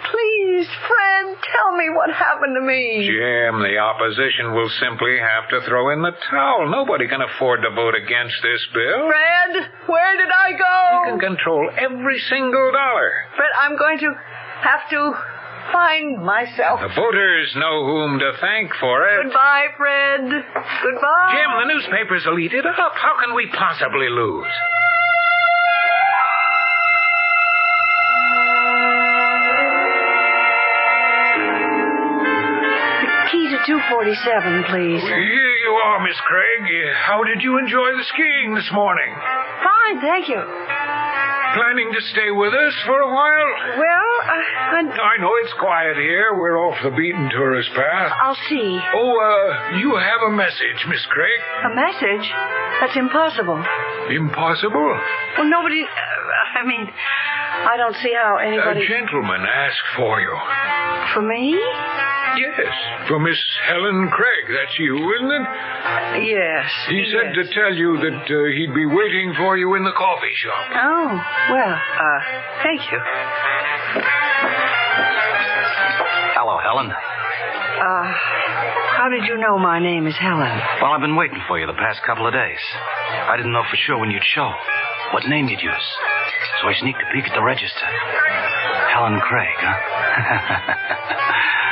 [SPEAKER 12] Please, Fred, tell me what happened to me.
[SPEAKER 16] Jim, the opposition will simply have to throw in the towel. Nobody can afford to vote against this bill.
[SPEAKER 12] Fred, where did I go?
[SPEAKER 16] You can control every single dollar.
[SPEAKER 12] Fred, I'm going to have to find myself.
[SPEAKER 16] The voters know whom to thank for it.
[SPEAKER 12] Goodbye, Fred. Goodbye.
[SPEAKER 16] Jim, the newspapers will eat it up. How can we possibly lose?
[SPEAKER 12] Key to 247, please.
[SPEAKER 16] Here you are, Miss Craig. How did you enjoy the skiing this morning?
[SPEAKER 12] Fine, thank you.
[SPEAKER 16] Planning to stay with us for a while?
[SPEAKER 12] Well,
[SPEAKER 16] I know it's quiet here. We're off the beaten tourist path.
[SPEAKER 12] I'll see.
[SPEAKER 16] Oh, you have a message, Miss Craig.
[SPEAKER 12] A message? That's impossible.
[SPEAKER 16] Impossible?
[SPEAKER 12] Well, nobody... I don't see how anybody...
[SPEAKER 16] A gentleman asked for you.
[SPEAKER 12] For me?
[SPEAKER 16] Yes, for Miss Helen Craig. That's you, isn't it?
[SPEAKER 12] Yes.
[SPEAKER 16] He said to tell you that he'd be waiting for you in the coffee shop.
[SPEAKER 12] Oh, well, thank you.
[SPEAKER 1] Hello, Helen.
[SPEAKER 12] How did you know my name is Helen?
[SPEAKER 1] Well, I've been waiting for you the past couple of days. I didn't know for sure when you'd show, what name you'd use. So I sneaked a peek at the register. Helen Craig, huh?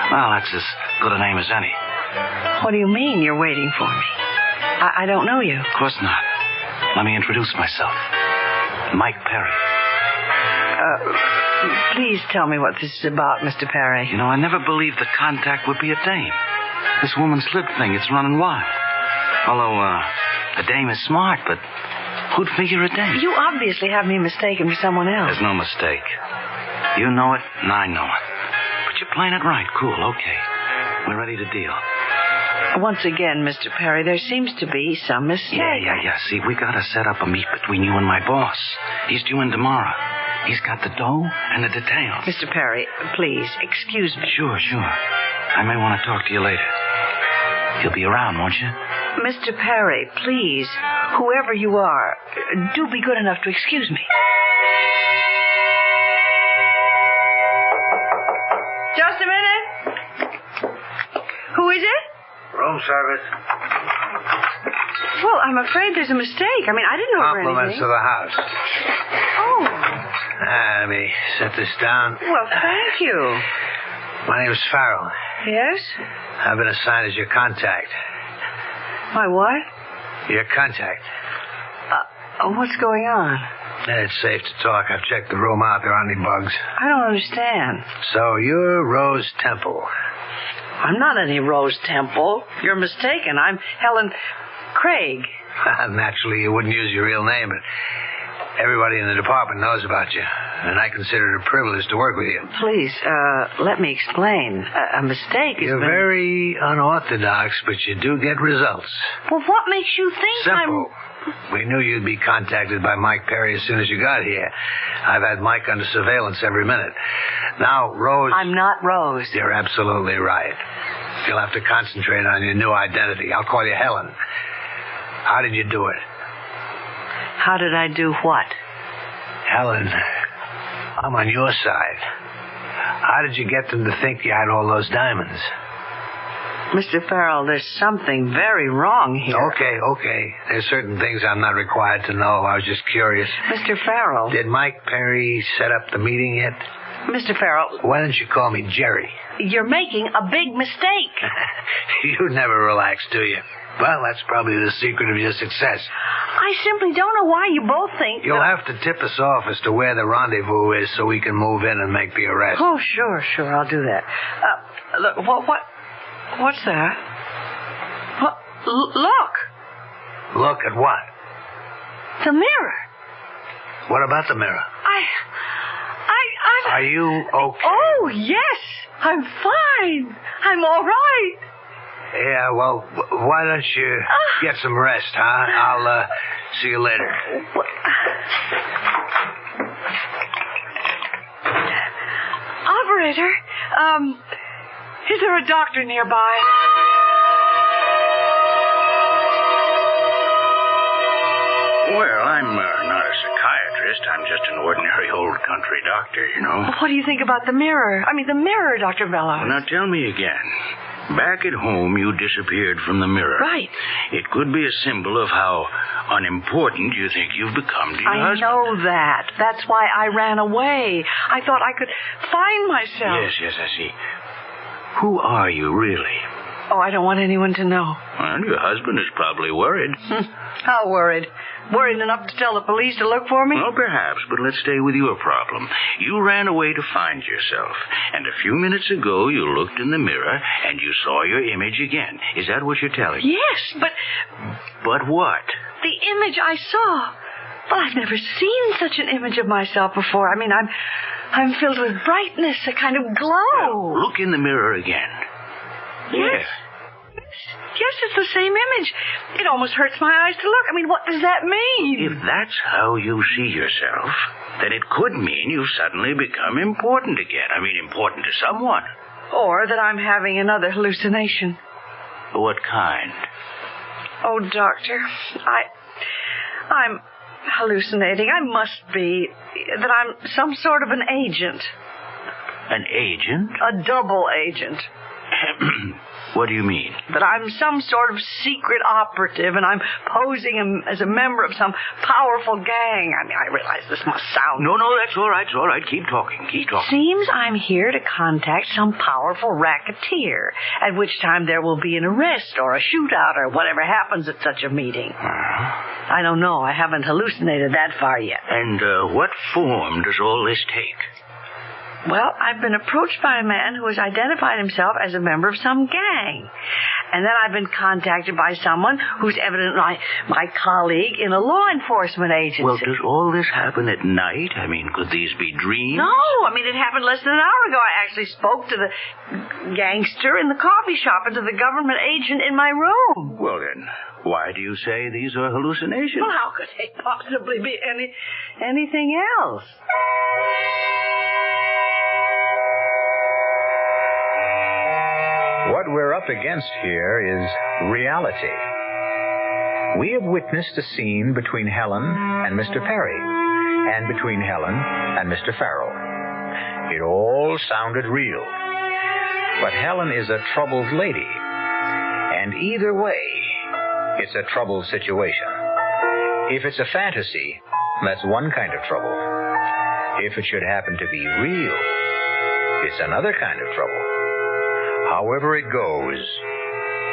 [SPEAKER 1] Well, that's as good a name as any.
[SPEAKER 12] What do you mean you're waiting for me? I don't know you.
[SPEAKER 1] Of course not. Let me introduce myself. Mike Perry.
[SPEAKER 12] Please tell me what this is about, Mr. Perry.
[SPEAKER 1] You know, I never believed the contact would be a dame. This woman slip thing, it's running wild. Although, a dame is smart, but who'd figure a dame?
[SPEAKER 12] You obviously have me mistaken for someone else.
[SPEAKER 1] There's no mistake. You know it, and I know it. But you're playing it right. Cool, okay. We're ready to deal.
[SPEAKER 12] Once again, Mr. Perry, there seems to be some mistake.
[SPEAKER 1] Yeah. See, we gotta set up a meet between you and my boss. He's due in tomorrow. He's got the dough and the details.
[SPEAKER 12] Mr. Perry, please, excuse me.
[SPEAKER 1] Sure. I may want to talk to you later. You'll be around, won't you?
[SPEAKER 12] Mr. Perry, please, whoever you are, do be good enough to excuse me. Just a minute. Who is it?
[SPEAKER 15] Room service.
[SPEAKER 12] Well, I'm afraid there's a mistake. I didn't know
[SPEAKER 15] Compliments
[SPEAKER 12] anything.
[SPEAKER 15] to the house.
[SPEAKER 12] Oh.
[SPEAKER 15] Let me set this down.
[SPEAKER 12] Well, thank you.
[SPEAKER 15] My name is Farrell.
[SPEAKER 12] Yes?
[SPEAKER 15] I've been assigned as your contact.
[SPEAKER 12] My what?
[SPEAKER 15] Your contact.
[SPEAKER 12] What's going on?
[SPEAKER 15] It's safe to talk. I've checked the room out. There aren't any bugs.
[SPEAKER 12] I don't understand.
[SPEAKER 15] So you're Rose Temple.
[SPEAKER 12] I'm not any Rose Temple. You're mistaken. I'm Helen Craig.
[SPEAKER 15] Naturally, you wouldn't use your real name, but Everybody in the department knows about you, and I consider it a privilege to work with you.
[SPEAKER 14] Please, let me explain. A mistake has
[SPEAKER 15] You're
[SPEAKER 14] been...
[SPEAKER 15] very unorthodox, but you do get results.
[SPEAKER 14] Well, what makes you think
[SPEAKER 15] Simple. We knew you'd be contacted by Mike Perry as soon as you got here. I've had Mike under surveillance every minute. Now, Rose...
[SPEAKER 14] I'm not Rose.
[SPEAKER 15] You're absolutely right. You'll have to concentrate on your new identity. I'll call you Helen. How did you do it?
[SPEAKER 14] How did I do what?
[SPEAKER 15] Helen, I'm on your side. How did you get them to think you had all those diamonds?
[SPEAKER 14] Mr. Farrell, there's something very wrong here.
[SPEAKER 15] Okay. There's certain things I'm not required to know. I was just curious.
[SPEAKER 14] Mr. Farrell.
[SPEAKER 15] Did Mike Perry set up the meeting yet?
[SPEAKER 14] Mr. Farrell.
[SPEAKER 15] Why don't you call me Jerry?
[SPEAKER 14] You're making a big mistake.
[SPEAKER 15] You never relax, do you? Well, that's probably the secret of your success.
[SPEAKER 14] I simply don't know why you both think...
[SPEAKER 15] You'll have to tip us off as to where the rendezvous is so we can move in and make the arrest.
[SPEAKER 14] Oh, sure, I'll do that. Look, what's that? What? Look!
[SPEAKER 15] Look at what?
[SPEAKER 14] The mirror.
[SPEAKER 15] What about the mirror?
[SPEAKER 14] Are
[SPEAKER 15] you okay?
[SPEAKER 14] Oh, yes! I'm fine. I'm all right.
[SPEAKER 15] Yeah, well, why don't you get some rest, huh? I'll see you later.
[SPEAKER 12] Operator, is there a doctor nearby?
[SPEAKER 6] Well, I'm not a psychiatrist. I'm just an ordinary old country doctor, you know.
[SPEAKER 12] What do you think about the mirror? I mean, the mirror, Dr. Bellows.
[SPEAKER 6] Well, now tell me again. Back at home, you disappeared from the mirror.
[SPEAKER 12] Right.
[SPEAKER 6] It could be a symbol of how unimportant you think you've become to your
[SPEAKER 12] I
[SPEAKER 6] husband.
[SPEAKER 12] know that. That's why I ran away. I thought I could find myself.
[SPEAKER 6] Yes, I see. Who are you, really?
[SPEAKER 12] Oh, I don't want anyone to know.
[SPEAKER 6] Well, your husband is probably worried.
[SPEAKER 12] How worried? Worried enough to tell the police to look for me?
[SPEAKER 6] Well, perhaps, but let's stay with your problem. You ran away to find yourself, and a few minutes ago you looked in the mirror and you saw your image again. Is that what you're telling me?
[SPEAKER 12] Yes, but...
[SPEAKER 6] But what?
[SPEAKER 12] The image I saw. Well, I've never seen such an image of myself before. I mean, I'm filled with brightness, a kind of glow.
[SPEAKER 6] Well, look in the mirror again.
[SPEAKER 12] Yes. Yes, it's the same image. It almost hurts my eyes to look. I mean, what does that mean?
[SPEAKER 6] If that's how you see yourself, then it could mean you've suddenly become important again. I mean, important to someone.
[SPEAKER 12] Or that I'm having another hallucination.
[SPEAKER 6] What kind?
[SPEAKER 12] Oh, Doctor, I'm hallucinating. I must be. That I'm some sort of an agent.
[SPEAKER 6] An agent?
[SPEAKER 12] A double agent.
[SPEAKER 6] What do you mean?
[SPEAKER 12] That I'm some sort of secret operative, and I'm posing as a member of some powerful gang. I mean, I realize this must sound...
[SPEAKER 6] No, that's all right. It's all right. Keep talking.
[SPEAKER 12] Seems I'm here to contact some powerful racketeer, at which time there will be an arrest or a shootout or whatever happens at such a meeting. I don't know. I haven't hallucinated that far yet.
[SPEAKER 6] And what form does all this take?
[SPEAKER 12] Well, I've been approached by a man who has identified himself as a member of some gang. And then I've been contacted by someone who's evidently my colleague in a law enforcement agency.
[SPEAKER 6] Well, does all this happen at night? I mean, could these be dreams?
[SPEAKER 12] No, I mean, it happened less than an hour ago. I actually spoke to the gangster in the coffee shop and to the government agent in my room.
[SPEAKER 6] Well, then, why do you say these are hallucinations?
[SPEAKER 12] Well, how could they possibly be anything else?
[SPEAKER 3] What we're up against here is reality. We have witnessed a scene between Helen and Mr. Perry, and between Helen and Mr. Farrell. It all sounded real. But Helen is a troubled lady, and either way, it's a troubled situation. If it's a fantasy, that's one kind of trouble. If it should happen to be real, it's another kind of trouble. However it goes,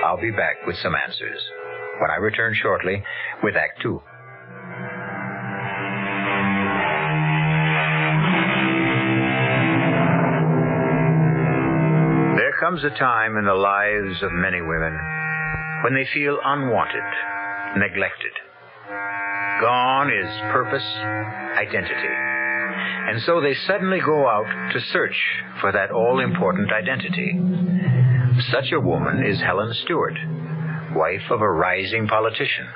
[SPEAKER 3] I'll be back with some answers when I return shortly with Act 2. There comes a time in the lives of many women when they feel unwanted, neglected. Gone is purpose, identity. And so they suddenly go out to search for that all-important identity. Such a woman is Helen Stewart, wife of a rising politician.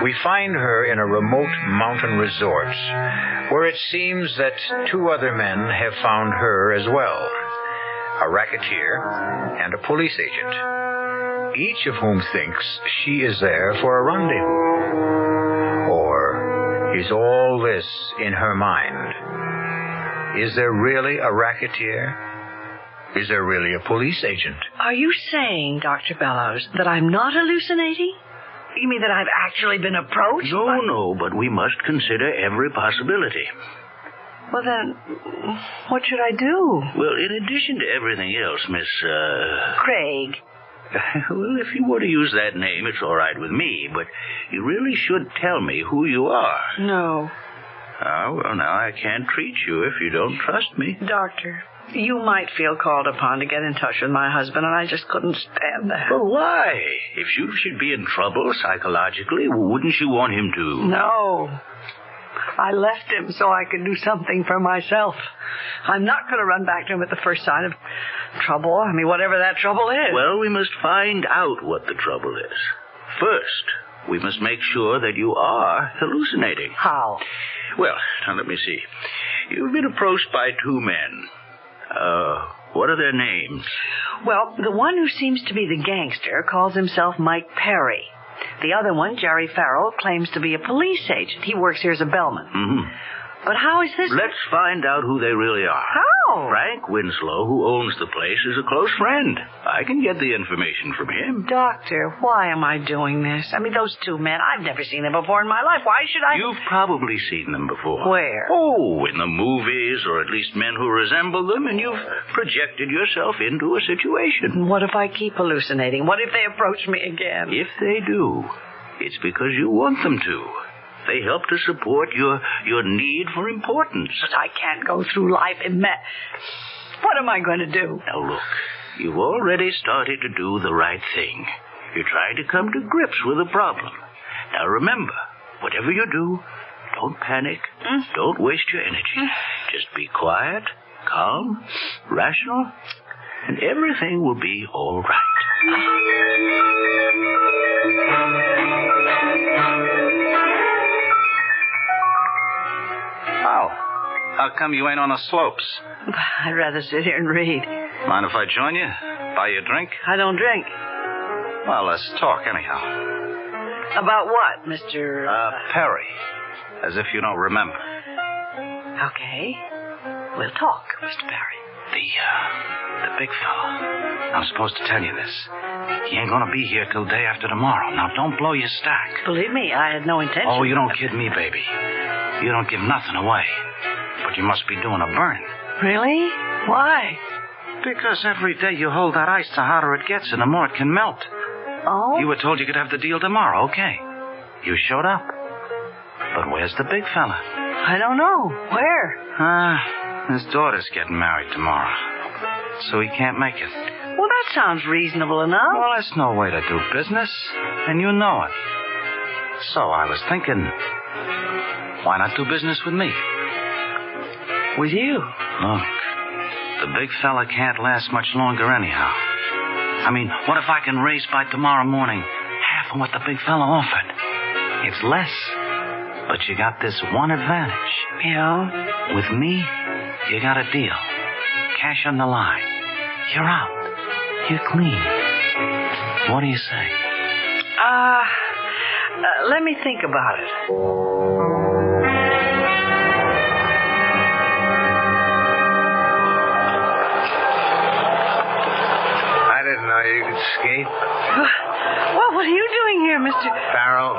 [SPEAKER 3] We find her in a remote mountain resort where it seems that two other men have found her as well, a racketeer and a police agent, each of whom thinks she is there for a rendezvous. Or is all this in her mind? Is there really a racketeer? Is there really a police agent?
[SPEAKER 14] Are you saying, Dr. Bellows, that I'm not hallucinating? You mean that I've actually been approached?
[SPEAKER 6] No, but we must consider every possibility.
[SPEAKER 14] Well, then, what should I do?
[SPEAKER 6] Well, in addition to everything else, Miss,
[SPEAKER 14] Craig.
[SPEAKER 6] Well, if you were to use that name, it's all right with me, but you really should tell me who you are.
[SPEAKER 14] No.
[SPEAKER 6] Oh, well, now I can't treat you if you don't trust me.
[SPEAKER 14] Doctor, you might feel called upon to get in touch with my husband, and I just couldn't stand that.
[SPEAKER 6] Well, why? If you should be in trouble psychologically, wouldn't you want him to?
[SPEAKER 14] No. I left him so I could do something for myself. I'm not going to run back to him at the first sign of trouble. I mean, whatever that trouble is.
[SPEAKER 6] Well, we must find out what the trouble is. First, we must make sure that you are hallucinating.
[SPEAKER 14] How?
[SPEAKER 6] Well, now let me see. You've been approached by two men. What are their names?
[SPEAKER 14] Well, the one who seems to be the gangster calls himself Mike Perry. The other one, Jerry Farrell, claims to be a police agent. He works here as a bellman.
[SPEAKER 6] Mm-hmm.
[SPEAKER 14] But how is this...
[SPEAKER 6] Let's find out who they really are.
[SPEAKER 14] How?
[SPEAKER 6] Frank Winslow, who owns the place, is a close friend. I can get the information from him.
[SPEAKER 14] Doctor, why am I doing this? I mean, those two men, I've never seen them before in my life. Why should I...
[SPEAKER 6] You've probably seen them before.
[SPEAKER 14] Where?
[SPEAKER 6] Oh, in the movies, or at least men who resemble them, and you've projected yourself into a situation.
[SPEAKER 14] What if I keep hallucinating? What if they approach me again?
[SPEAKER 6] If they do, it's because you want them to. They help to support your need for importance.
[SPEAKER 14] But I can't go through life What am I going to do?
[SPEAKER 6] Now, look, you've already started to do the right thing. You're trying to come to grips with the problem. Now, remember, whatever you do, don't panic. Don't waste your energy. Just be quiet, calm, rational, and everything will be all right.
[SPEAKER 1] How come you ain't on the slopes?
[SPEAKER 14] I'd rather sit here and read.
[SPEAKER 1] Mind if I join you? Buy you a drink?
[SPEAKER 14] I don't drink.
[SPEAKER 1] Well, let's talk anyhow.
[SPEAKER 14] About what, Mr.
[SPEAKER 1] Perry. As if you don't remember.
[SPEAKER 14] Okay. We'll talk, Mr. Perry.
[SPEAKER 1] The big fella. I'm supposed to tell you this. He ain't gonna be here till day after tomorrow. Now, don't blow your stack.
[SPEAKER 14] Believe me, I had no intention.
[SPEAKER 1] Oh, you don't kid me, baby. You don't give nothing away. But you must be doing a burning.
[SPEAKER 14] Really? Why?
[SPEAKER 1] Because every day you hold that ice, the hotter it gets and the more it can melt.
[SPEAKER 14] Oh?
[SPEAKER 1] You were told you could have the deal tomorrow, okay. You showed up. But where's the big fella?
[SPEAKER 14] I don't know. Where?
[SPEAKER 1] His daughter's getting married tomorrow. So he can't make it.
[SPEAKER 14] Well, that sounds reasonable enough.
[SPEAKER 1] Well, that's no way to do business. And you know it. So I was thinking, why not do business with me?
[SPEAKER 14] With you?
[SPEAKER 1] Look, the big fella can't last much longer anyhow. I mean, what if I can raise by tomorrow morning half of what the big fella offered? It's less. But you got this one advantage.
[SPEAKER 14] Yeah?
[SPEAKER 1] With me, you got a deal. Cash on the line. You're out. You're clean. What do you say?
[SPEAKER 14] Let me think about it.
[SPEAKER 15] I didn't know you could skate.
[SPEAKER 14] Well, what are you doing here, Mr.
[SPEAKER 15] Farrell?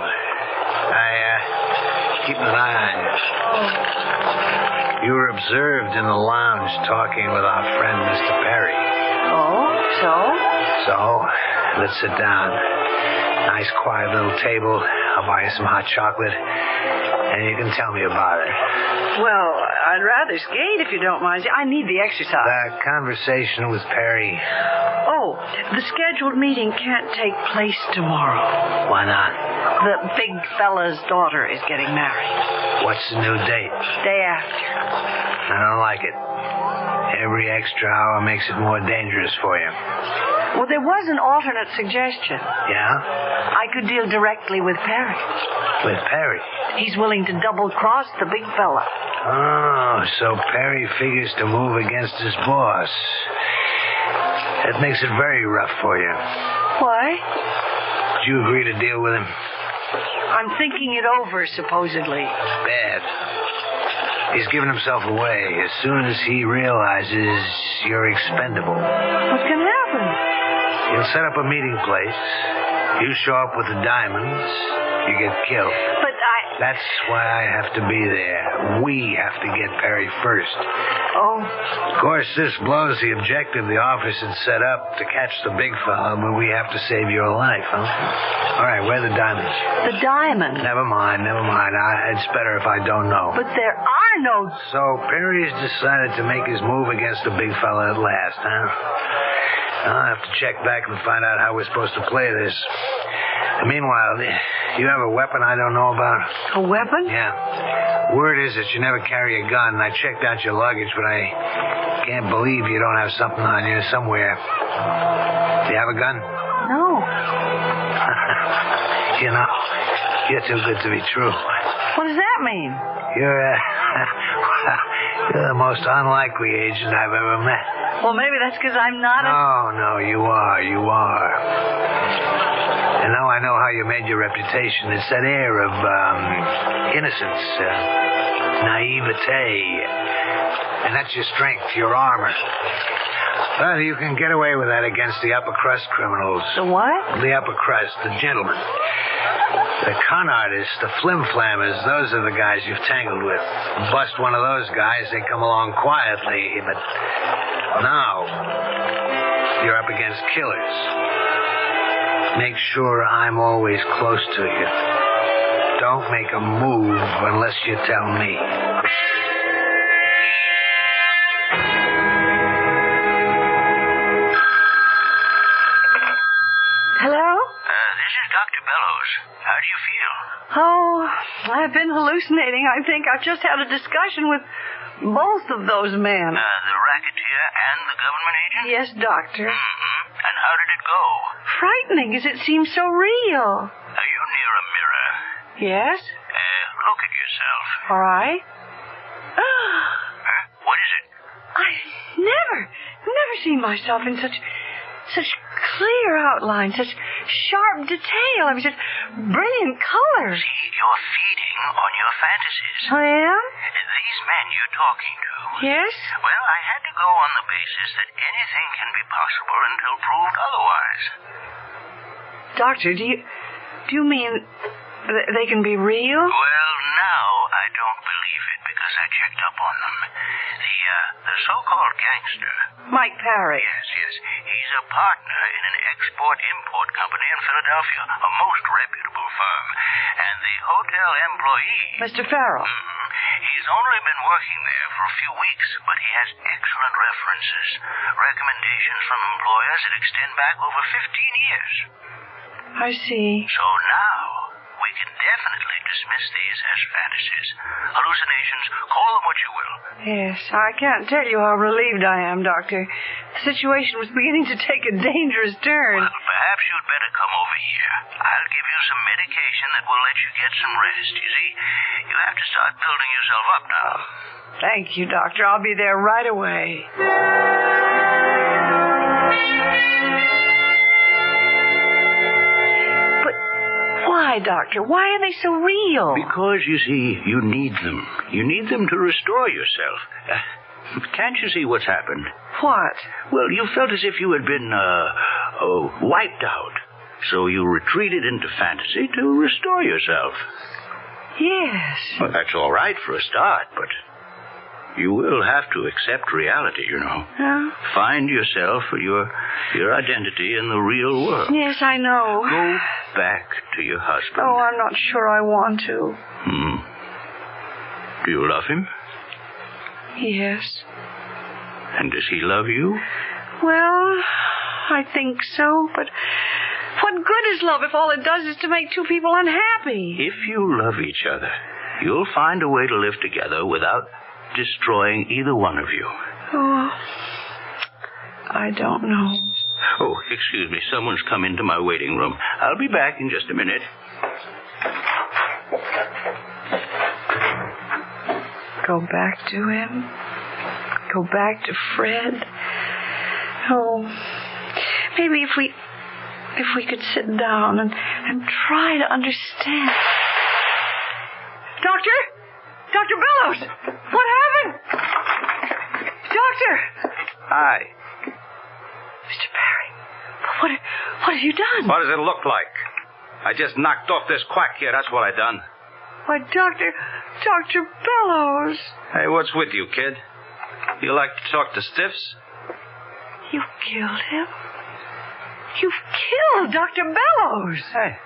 [SPEAKER 15] Keep an eye on you. You were observed in the lounge talking with our friend, Mr. Perry.
[SPEAKER 14] Oh, so?
[SPEAKER 15] So, let's sit down. Nice, quiet little table. I'll buy you some hot chocolate, and you can tell me about it.
[SPEAKER 14] Well, I'd rather skate if you don't mind. I need the exercise.
[SPEAKER 15] That conversation with Perry.
[SPEAKER 14] Oh, the scheduled meeting can't take place tomorrow.
[SPEAKER 15] Why Why not?
[SPEAKER 14] The big fella's daughter is getting married.
[SPEAKER 15] What's the new date?
[SPEAKER 14] Day after.
[SPEAKER 15] I don't like it. Every extra hour makes it more dangerous for you.
[SPEAKER 14] Well, there was an alternate suggestion.
[SPEAKER 15] Yeah?
[SPEAKER 14] I could deal directly with Perry.
[SPEAKER 15] With Perry?
[SPEAKER 14] He's willing to double-cross the big fella.
[SPEAKER 15] Oh, so Perry figures to move against his boss. That makes it very rough for you.
[SPEAKER 14] Why?
[SPEAKER 15] Did you agree to deal with him?
[SPEAKER 14] I'm thinking it over, supposedly.
[SPEAKER 15] Bad. He's given himself away as soon as he realizes you're expendable.
[SPEAKER 14] What can happen?
[SPEAKER 15] He'll set up a meeting place. You show up with the diamonds. You get killed.
[SPEAKER 14] But
[SPEAKER 15] That's why I have to be there. We have to get Perry first.
[SPEAKER 14] Oh.
[SPEAKER 15] Of course, this blows the objective the office had set up to catch the big fella, but we have to save your life, huh? All right, where are the diamonds?
[SPEAKER 14] The diamonds?
[SPEAKER 15] Never mind. It's better if I don't know.
[SPEAKER 14] But there are no...
[SPEAKER 15] So Perry's decided to make his move against the big fella at last, huh? I'll have to check back and find out how we're supposed to play this. Meanwhile, you have a weapon I don't know about?
[SPEAKER 14] A weapon?
[SPEAKER 15] Yeah. Word is that you never carry a gun. I checked out your luggage, but I can't believe you don't have something on you somewhere. Do you have a gun?
[SPEAKER 14] No.
[SPEAKER 15] You're too good to be true.
[SPEAKER 14] What does that mean?
[SPEAKER 15] You're the most unlikely agent I've ever met.
[SPEAKER 14] Well, maybe that's because I'm not
[SPEAKER 15] No, you are. And now I know how you made your reputation. It's that air of innocence, naivete. And that's your strength, your armor. Well, you can get away with that against the upper crust criminals.
[SPEAKER 14] The what?
[SPEAKER 15] The upper crust, the gentlemen. The con artists, the flim-flammers, those are the guys you've tangled with. Bust one of those guys, they come along quietly. But now, you're up against killers. Make sure I'm always close to you. Don't make a move unless you tell me.
[SPEAKER 14] Hello?
[SPEAKER 6] This is Dr. Bellows. How do you feel?
[SPEAKER 14] Oh, I've been hallucinating, I think. I've just had a discussion with both of those men.
[SPEAKER 6] The racketeer and the government agent?
[SPEAKER 14] Yes, Doctor.
[SPEAKER 6] Mm-hmm. And how did it go?
[SPEAKER 14] Frightening, as it seems so real.
[SPEAKER 6] Are you near a mirror?
[SPEAKER 14] Yes?
[SPEAKER 6] Look at yourself.
[SPEAKER 14] All right.
[SPEAKER 6] Huh? What is it?
[SPEAKER 14] I've never seen myself in such clear outline, such sharp detail. I mean, such brilliant colors.
[SPEAKER 6] See, you're feeding on your fantasies.
[SPEAKER 14] I am?
[SPEAKER 6] These men you're talking to.
[SPEAKER 14] Yes?
[SPEAKER 6] Well, I had to go on the basis that anything can be possible until proved otherwise.
[SPEAKER 14] Doctor, do you mean they can be real?
[SPEAKER 6] Well, now I don't believe it because I checked up on them. The so-called gangster.
[SPEAKER 14] Mike Parry.
[SPEAKER 6] Yes. He's a partner in an export-import company in Philadelphia, a most reputable firm. And the hotel employee...
[SPEAKER 14] Mr. Farrell.
[SPEAKER 6] He's only been working there for a few weeks, but he has excellent references. Recommendations from employers that extend back over 15 years.
[SPEAKER 14] I see.
[SPEAKER 6] So now, we can definitely dismiss these as fantasies. Hallucinations, call them what you will.
[SPEAKER 14] Yes, I can't tell you how relieved I am, Doctor. The situation was beginning to take a dangerous turn.
[SPEAKER 6] Well, perhaps you'd better come over here. I'll give you some medication that will let you get some rest. You see, you have to start building yourself up now.
[SPEAKER 14] Thank you, Doctor. I'll be there right away. Why, Doctor? Why are they so real?
[SPEAKER 6] Because, you see, you need them. You need them to restore yourself. Can't you see what's happened?
[SPEAKER 14] What?
[SPEAKER 6] Well, you felt as if you had been, wiped out. So you retreated into fantasy to restore yourself.
[SPEAKER 14] Yes.
[SPEAKER 6] Well, that's all right for a start, but you will have to accept reality, you know.
[SPEAKER 14] Huh?
[SPEAKER 6] Find yourself, your identity in the real world.
[SPEAKER 14] Yes, I know.
[SPEAKER 6] Go back to your husband.
[SPEAKER 14] Oh, I'm not sure I want to.
[SPEAKER 6] Do you love him?
[SPEAKER 14] Yes.
[SPEAKER 6] And does he love you?
[SPEAKER 14] Well, I think so, but
[SPEAKER 12] What good is love if all it does is to make two people unhappy?
[SPEAKER 6] If you love each other, you'll find a way to live together without destroying either one of you.
[SPEAKER 12] Oh, I don't know.
[SPEAKER 6] Oh, excuse me. Someone's come into my waiting room. I'll be back in just a minute.
[SPEAKER 12] Go back to him? Go back to Fred? Oh, maybe if we could sit down and try to understand. Dr. Bellows! What happened? Doctor!
[SPEAKER 1] Hi.
[SPEAKER 12] Mr. Perry, what have you done?
[SPEAKER 1] What does it look like? I just knocked off this quack here, that's what I done.
[SPEAKER 12] Why, Dr. Bellows.
[SPEAKER 1] Hey, what's with you, kid? You like to talk to stiffs?
[SPEAKER 12] You killed him? You've killed Dr. Bellows.
[SPEAKER 1] Hey,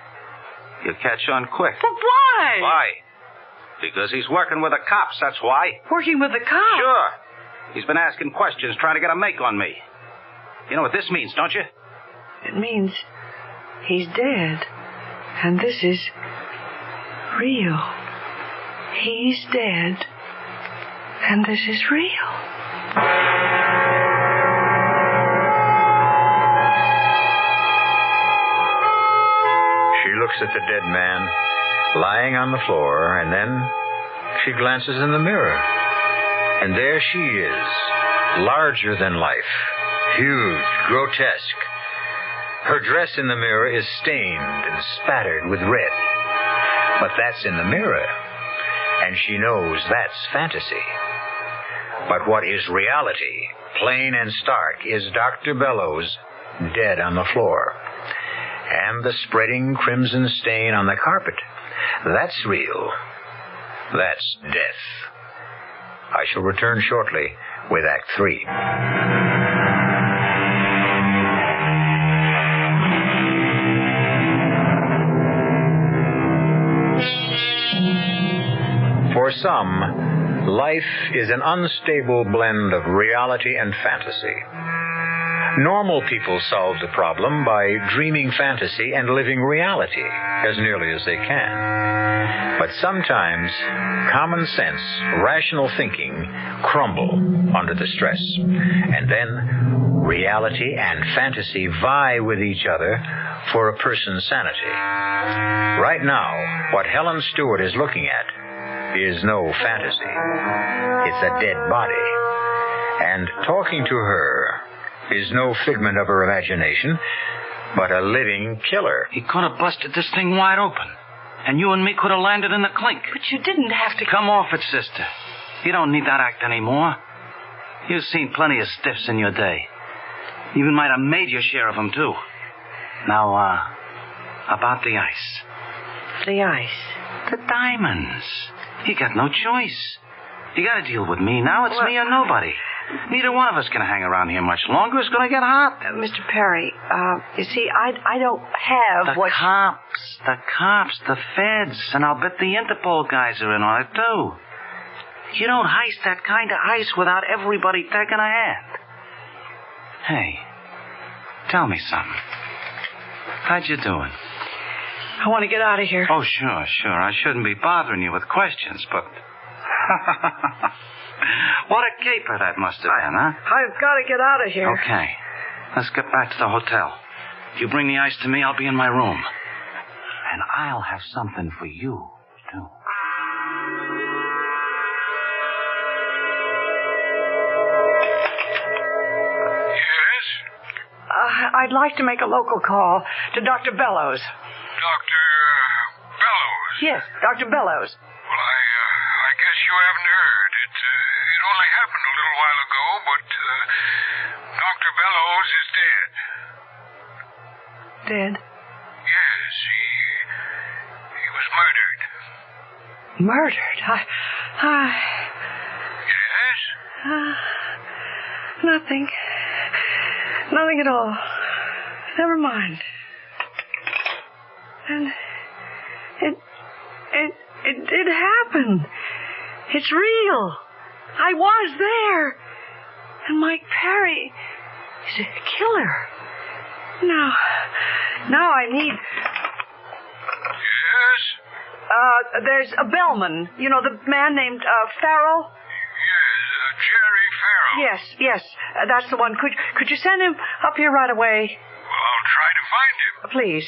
[SPEAKER 1] you catch on quick.
[SPEAKER 12] But why?
[SPEAKER 1] Why? Because he's working with the cops, that's why.
[SPEAKER 12] Working with the cops?
[SPEAKER 1] Sure. He's been asking questions, trying to get a make on me. You know what this means, don't you?
[SPEAKER 12] It means he's dead. And this is real. He's dead. And this is real.
[SPEAKER 3] She looks at the dead man lying on the floor, and then she glances in the mirror. And there she is, larger than life, huge, grotesque. Her dress in the mirror is stained and spattered with red. But that's in the mirror, and she knows that's fantasy. But what is reality, plain and stark, is Dr. Bellows dead on the floor. And the spreading crimson stain on the carpet. That's real. That's death. I shall return shortly with Act 3. For some, life is an unstable blend of reality and fantasy. Normal people solve the problem by dreaming fantasy and living reality as nearly as they can. But sometimes common sense, rational thinking crumble under the stress. And then reality and fantasy vie with each other for a person's sanity. Right now, what Helen Stewart is looking at is no fantasy. It's a dead body. And talking to her is no figment of her imagination, but a living killer.
[SPEAKER 1] He could have busted this thing wide open, and you and me could have landed in the clink.
[SPEAKER 12] But you didn't have to...
[SPEAKER 1] Come off it, sister. You don't need that act anymore. You've seen plenty of stiffs in your day. You even might have made your share of them, too. Now, about the ice.
[SPEAKER 12] The ice?
[SPEAKER 1] The diamonds. You got no choice. You got to deal with me now. It's me or nobody. Neither one of us can hang around here much longer. It's going to get hot.
[SPEAKER 12] Mr. Perry, you see, I don't have
[SPEAKER 1] the cops, the feds, and I'll bet the Interpol guys are in on it, too. You don't heist that kind of ice without everybody taking a hand. Hey, tell me something. How'd you doing?
[SPEAKER 12] I want to get out of here.
[SPEAKER 1] Oh, sure. I shouldn't be bothering you with questions, but... What a caper that must have been, huh?
[SPEAKER 12] I've got to get out of here.
[SPEAKER 1] Okay. Let's get back to the hotel. You bring the ice to me, I'll be in my room. And I'll have something for you, too.
[SPEAKER 16] Yes?
[SPEAKER 12] I'd like to make a local call to Dr. Bellows.
[SPEAKER 16] Dr. Bellows?
[SPEAKER 12] Yes, Dr. Bellows.
[SPEAKER 16] Well, I guess you haven't heard. It only happened a little while ago, but Dr. Bellows is dead.
[SPEAKER 12] Dead?
[SPEAKER 16] Yes, he was murdered.
[SPEAKER 12] Murdered?
[SPEAKER 16] Yes?
[SPEAKER 12] Nothing. Nothing at all. Never mind. And it did happen. It's real. I was there. And Mike Perry is a killer. Now I need...
[SPEAKER 16] Yes?
[SPEAKER 12] There's a bellman. You know, the man named Farrell?
[SPEAKER 16] Yes, Jerry Farrell.
[SPEAKER 12] Yes. That's the one. Could you send him up here right away?
[SPEAKER 16] I'll try to find him.
[SPEAKER 12] Please,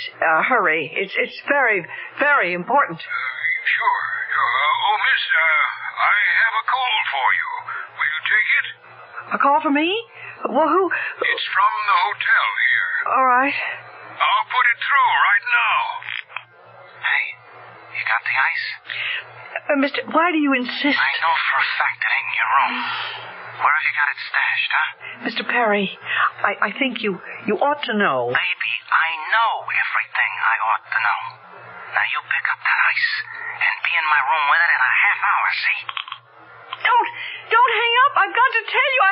[SPEAKER 12] hurry. It's very, very important.
[SPEAKER 16] Sure. Miss, I have a call for you. Will you take it?
[SPEAKER 12] A call for me? Well, who?
[SPEAKER 16] It's from the hotel here.
[SPEAKER 12] All right.
[SPEAKER 16] I'll put it through right now.
[SPEAKER 1] Hey, you got the ice?
[SPEAKER 12] Mister, why do you insist?
[SPEAKER 1] I know for a fact it ain't in your room. Where have you got it stashed, huh?
[SPEAKER 12] Mr. Perry, I think you ought to know.
[SPEAKER 1] Baby, I know everything I ought to know. Now you pick up that ice and be in my room with it in a half hour, see?
[SPEAKER 12] Don't hang up. I've got to tell you.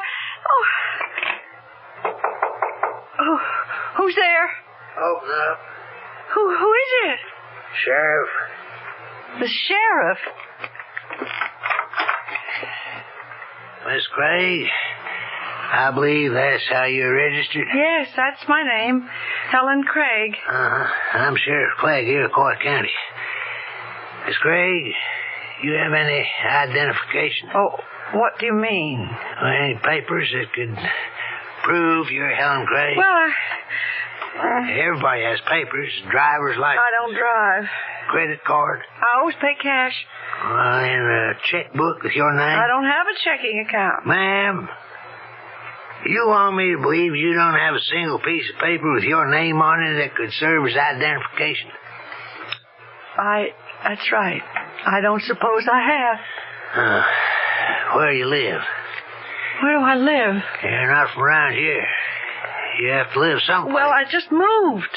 [SPEAKER 12] Who's there?
[SPEAKER 6] Open up.
[SPEAKER 12] Who is it?
[SPEAKER 6] Sheriff.
[SPEAKER 12] The sheriff?
[SPEAKER 6] Miss Craig, I believe that's how you're registered.
[SPEAKER 12] Yes, that's my name. Helen Craig.
[SPEAKER 6] I'm Sheriff Clegg here in Court County. Miss Craig, you have any identification?
[SPEAKER 12] Oh, what do you mean?
[SPEAKER 6] Any papers that could prove you're Helen Craig?
[SPEAKER 12] Well,
[SPEAKER 6] everybody has papers. Driver's license.
[SPEAKER 12] I don't drive.
[SPEAKER 6] Credit card.
[SPEAKER 12] I always pay cash.
[SPEAKER 6] And a checkbook with your name?
[SPEAKER 12] I don't have a checking account.
[SPEAKER 6] Ma'am, you want me to believe you don't have a single piece of paper with your name on it that could serve as identification?
[SPEAKER 12] That's right. I don't suppose I have.
[SPEAKER 6] Where do you live?
[SPEAKER 12] Where do I live?
[SPEAKER 6] You're not from around here. You have to live someplace.
[SPEAKER 12] Well, I just moved.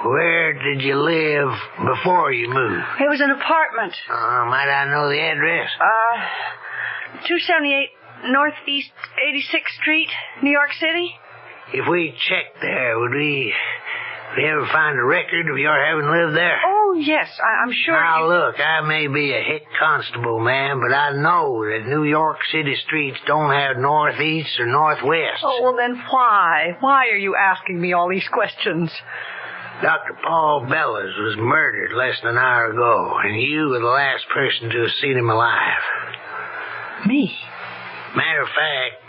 [SPEAKER 6] Where did you live before you moved?
[SPEAKER 12] It was an apartment.
[SPEAKER 6] Might I know the address?
[SPEAKER 12] 278 Northeast 86th Street, New York City.
[SPEAKER 6] If we checked there, would we ever find a record of your having lived there?
[SPEAKER 12] Oh, yes, I'm sure.
[SPEAKER 6] Now, look, I may be a hick constable, man, but I know that New York City streets don't have northeast or northwest.
[SPEAKER 12] Oh, well, then why? Why are you asking me all these questions?
[SPEAKER 6] Dr. Paul Bellows was murdered less than an hour ago, and you were the last person to have seen him alive.
[SPEAKER 12] Me?
[SPEAKER 6] Matter of fact,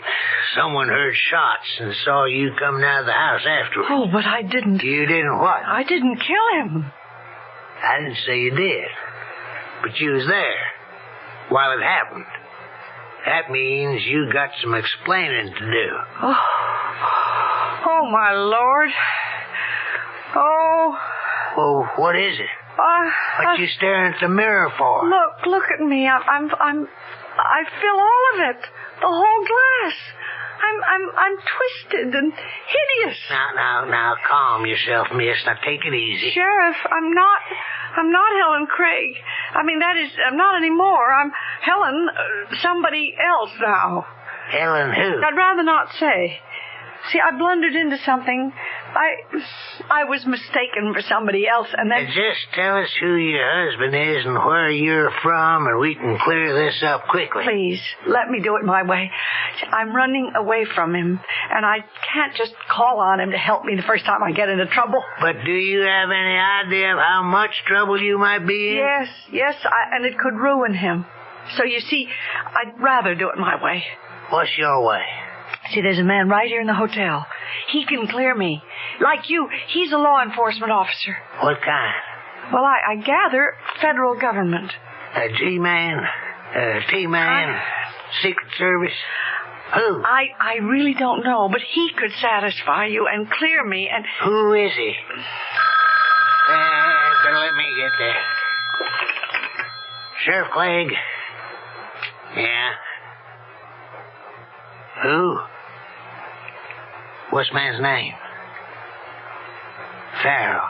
[SPEAKER 6] someone heard shots and saw you coming out of the house afterwards.
[SPEAKER 12] Oh, but I didn't.
[SPEAKER 6] You didn't what?
[SPEAKER 12] I didn't kill him.
[SPEAKER 6] I didn't say you did, but you was there while it happened. That means you got some explaining to do.
[SPEAKER 12] Oh, my Lord. Oh.
[SPEAKER 6] Well, what is it? What you staring at the mirror for?
[SPEAKER 12] Look at me. I feel all of it. The whole glass. I'm twisted and hideous.
[SPEAKER 6] Now, calm yourself, miss. Now, take it easy.
[SPEAKER 12] Sheriff, I'm not Helen Craig. I mean, that is, I'm not anymore. I'm Helen, somebody else now.
[SPEAKER 6] Helen who?
[SPEAKER 12] I'd rather not say. See, I blundered into something. I was mistaken for somebody else, and then...
[SPEAKER 6] Just tell us who your husband is and where you're from, and we can clear this up quickly.
[SPEAKER 12] Please, let me do it my way. I'm running away from him, and I can't just call on him to help me the first time I get into trouble.
[SPEAKER 6] But do you have any idea of how much trouble you might be in?
[SPEAKER 12] Yes, and it could ruin him. So, you see, I'd rather do it my way.
[SPEAKER 6] What's your way?
[SPEAKER 12] See, there's a man right here in the hotel. He can clear me. Like you, he's a law enforcement officer.
[SPEAKER 6] What kind?
[SPEAKER 12] Well, I gather federal government.
[SPEAKER 6] A G-man? A T-man? Secret Service? Who?
[SPEAKER 12] I really don't know, but he could satisfy you and clear me and...
[SPEAKER 6] Who is he? Better let me get there. Sheriff Clegg? Yeah? Who? What's man's name? Farrell.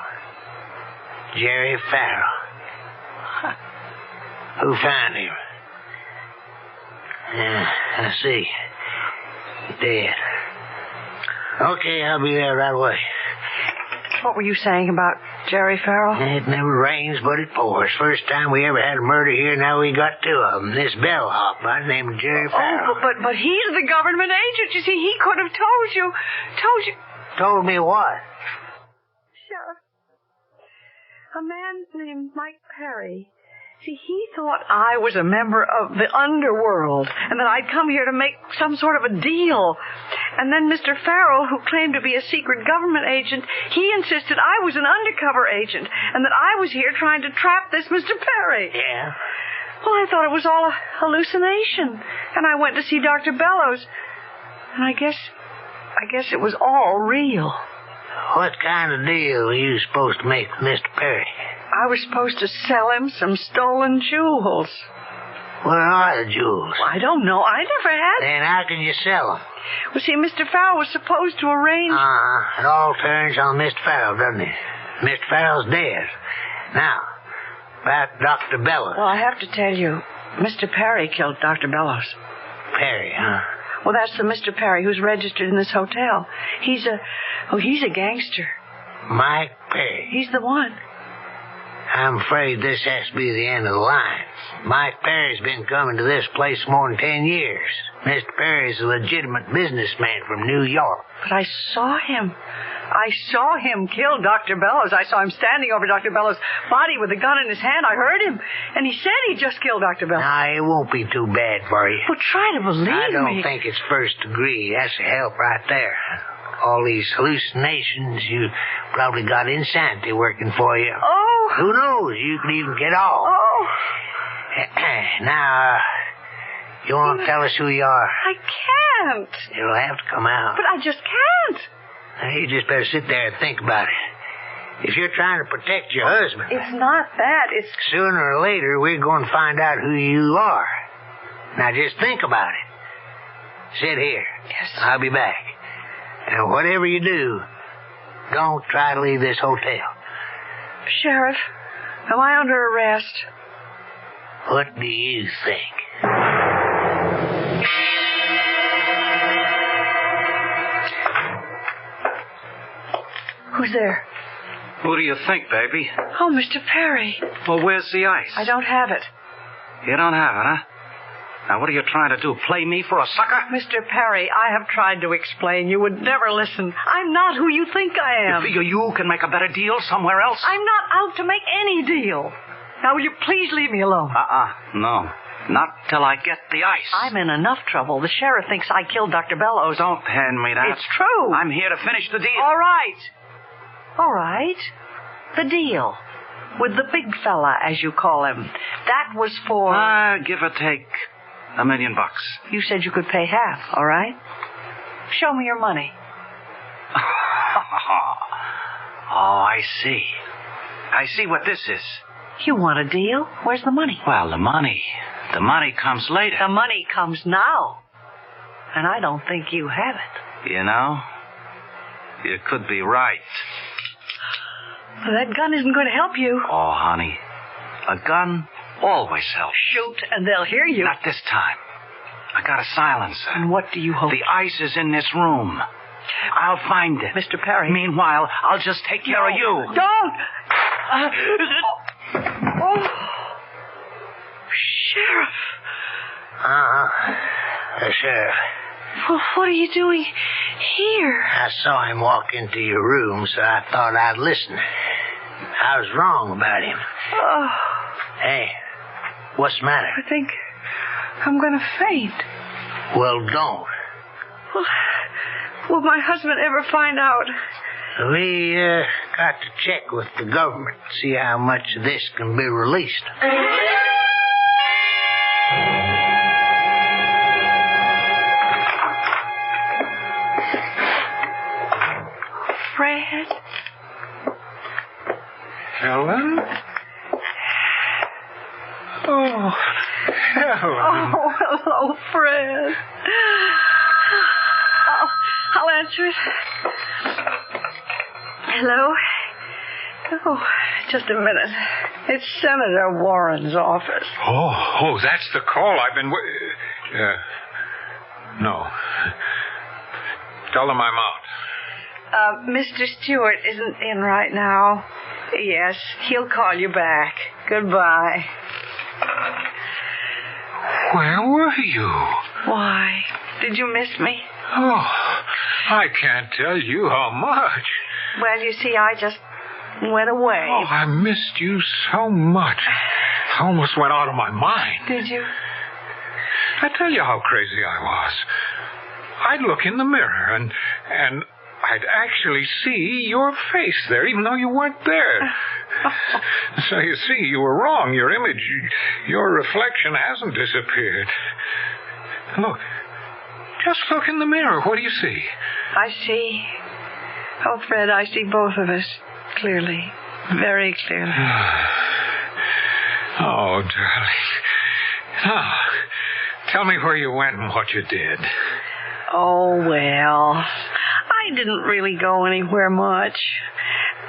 [SPEAKER 6] Jerry Farrell. Who found him? I see. Dead. Okay, I'll be there right away.
[SPEAKER 12] What were you saying about Jerry Farrell?
[SPEAKER 6] It never rains, but it pours. First time we ever had a murder here, now we got two of them. This bellhop by the name of Jerry Farrell.
[SPEAKER 12] Oh, but he's the government agent. You see, he could have told you.
[SPEAKER 6] Told me what?
[SPEAKER 12] A man named Mike Perry. See, he thought I was a member of the underworld and that I'd come here to make some sort of a deal. And then Mr. Farrell, who claimed to be a secret government agent, he insisted I was an undercover agent and that I was here trying to trap this Mr. Perry.
[SPEAKER 6] Yeah?
[SPEAKER 12] Well, I thought it was all a hallucination. And I went to see Dr. Bellows. And I guess it was all real.
[SPEAKER 6] What kind of deal were you supposed to make with Mr. Perry?
[SPEAKER 12] I was supposed to sell him some stolen jewels.
[SPEAKER 6] Where are the jewels?
[SPEAKER 12] Well, I don't know. I never had.
[SPEAKER 6] Then how can you sell them?
[SPEAKER 12] Well, see, Mr. Farrell was supposed to arrange...
[SPEAKER 6] It all turns on Mr. Farrell, doesn't it? Mr. Farrell's dead. Now, about Dr. Bellows.
[SPEAKER 12] Well, I have to tell you, Mr. Perry killed Dr. Bellows.
[SPEAKER 6] Perry, huh?
[SPEAKER 12] Well, that's the Mr. Perry who's registered in this hotel. He's a gangster.
[SPEAKER 6] Mike Perry?
[SPEAKER 12] He's the one.
[SPEAKER 6] I'm afraid this has to be the end of the line. Mike Perry's been coming to this place more than 10 years. Mr. Perry's a legitimate businessman from New York.
[SPEAKER 12] But I saw him. I saw him kill Dr. Bellows. I saw him standing over Dr. Bellows' body with a gun in his hand. I heard him. And he said he just killed Dr. Bellows.
[SPEAKER 6] Now, it won't be too bad for you.
[SPEAKER 12] Well, try to believe me.
[SPEAKER 6] I don't think it's first degree. That's a help right there. All these hallucinations, you probably got insanity working for you.
[SPEAKER 12] Oh!
[SPEAKER 6] Who knows? You could even get off.
[SPEAKER 12] Oh!
[SPEAKER 6] Now, you want to tell us who you are?
[SPEAKER 12] I can't.
[SPEAKER 6] It'll have to come out.
[SPEAKER 12] But I just can't.
[SPEAKER 6] Now, you just better sit there and think about it. If you're trying to protect your husband...
[SPEAKER 12] It's not that. It's...
[SPEAKER 6] Sooner or later, we're going to find out who you are. Now, just think about it. Sit here.
[SPEAKER 12] Yes.
[SPEAKER 6] I'll be back. And whatever you do, don't try to leave this hotel.
[SPEAKER 12] Sheriff, am I under arrest?
[SPEAKER 6] What do you think?
[SPEAKER 12] Who's there?
[SPEAKER 1] Who do you think, baby?
[SPEAKER 12] Oh, Mr. Perry.
[SPEAKER 1] Well, where's the ice?
[SPEAKER 12] I don't have it.
[SPEAKER 1] You don't have it, huh? Now, what are you trying to do, play me for a sucker?
[SPEAKER 12] Mr. Perry, I have tried to explain. You would never listen. I'm not who you think I am.
[SPEAKER 1] You figure you can make a better deal somewhere else?
[SPEAKER 12] I'm not out to make any deal. Now, will you please leave me alone?
[SPEAKER 1] No. Not till I get the ice.
[SPEAKER 12] I'm in enough trouble. The sheriff thinks I killed Dr. Bellows.
[SPEAKER 1] Don't hand me that.
[SPEAKER 12] It's true.
[SPEAKER 1] I'm here to finish the deal.
[SPEAKER 12] All right. The deal. With the big fella, as you call him. That was for...
[SPEAKER 1] give or take $1 million.
[SPEAKER 12] You said you could pay half, all right? Show me your money.
[SPEAKER 1] Oh, I see. I see what this is.
[SPEAKER 12] You want a deal? Where's the money?
[SPEAKER 1] Well, the money comes later.
[SPEAKER 12] The money comes now. And I don't think you have it.
[SPEAKER 1] You know, you could be right.
[SPEAKER 12] Well, that gun isn't going to help you.
[SPEAKER 1] Oh, honey, a gun always helps.
[SPEAKER 12] Shoot, and they'll hear you.
[SPEAKER 1] Not this time. I got a silencer.
[SPEAKER 12] And what do you hope?
[SPEAKER 1] The ice is in this room. I'll find it.
[SPEAKER 12] Mr. Perry.
[SPEAKER 1] Meanwhile, I'll just take care of you.
[SPEAKER 12] Don't! Sheriff.
[SPEAKER 6] The sheriff.
[SPEAKER 12] Well, what are you doing here?
[SPEAKER 6] I saw him walk into your room, so I thought I'd listen. I was wrong about him.
[SPEAKER 12] Oh.
[SPEAKER 6] Hey, what's the matter?
[SPEAKER 12] I think I'm going to faint.
[SPEAKER 6] Well, don't.
[SPEAKER 12] Will my husband ever find out?
[SPEAKER 6] We got to check with the government, see how much of this can be released.
[SPEAKER 12] Fred?
[SPEAKER 16] Helen? Oh, Helen.
[SPEAKER 12] Oh, hello, Fred. I'll answer it. Hello? Oh, just a minute. It's Senator Warren's office.
[SPEAKER 16] Oh, that's the call I've been... No. Tell them I'm out.
[SPEAKER 12] Mr. Stewart isn't in right now. Yes, he'll call you back. Goodbye.
[SPEAKER 16] Where were you?
[SPEAKER 12] Why? Did you miss me?
[SPEAKER 16] Oh, I can't tell you how much.
[SPEAKER 12] Well, you see, I just and went away.
[SPEAKER 16] Oh, I missed you so much. I almost went out of my mind.
[SPEAKER 12] Did you?
[SPEAKER 16] I tell you how crazy I was. I'd look in the mirror and I'd actually see your face there, even though you weren't there. So you see, you were wrong. Your image, your reflection hasn't disappeared. Look. Just look in the mirror. What do you see?
[SPEAKER 12] I see. Oh, Fred, I see both of us clearly. Very clearly.
[SPEAKER 16] Oh, darling. Now, tell me where you went and what you did.
[SPEAKER 12] Oh, well, I didn't really go anywhere much.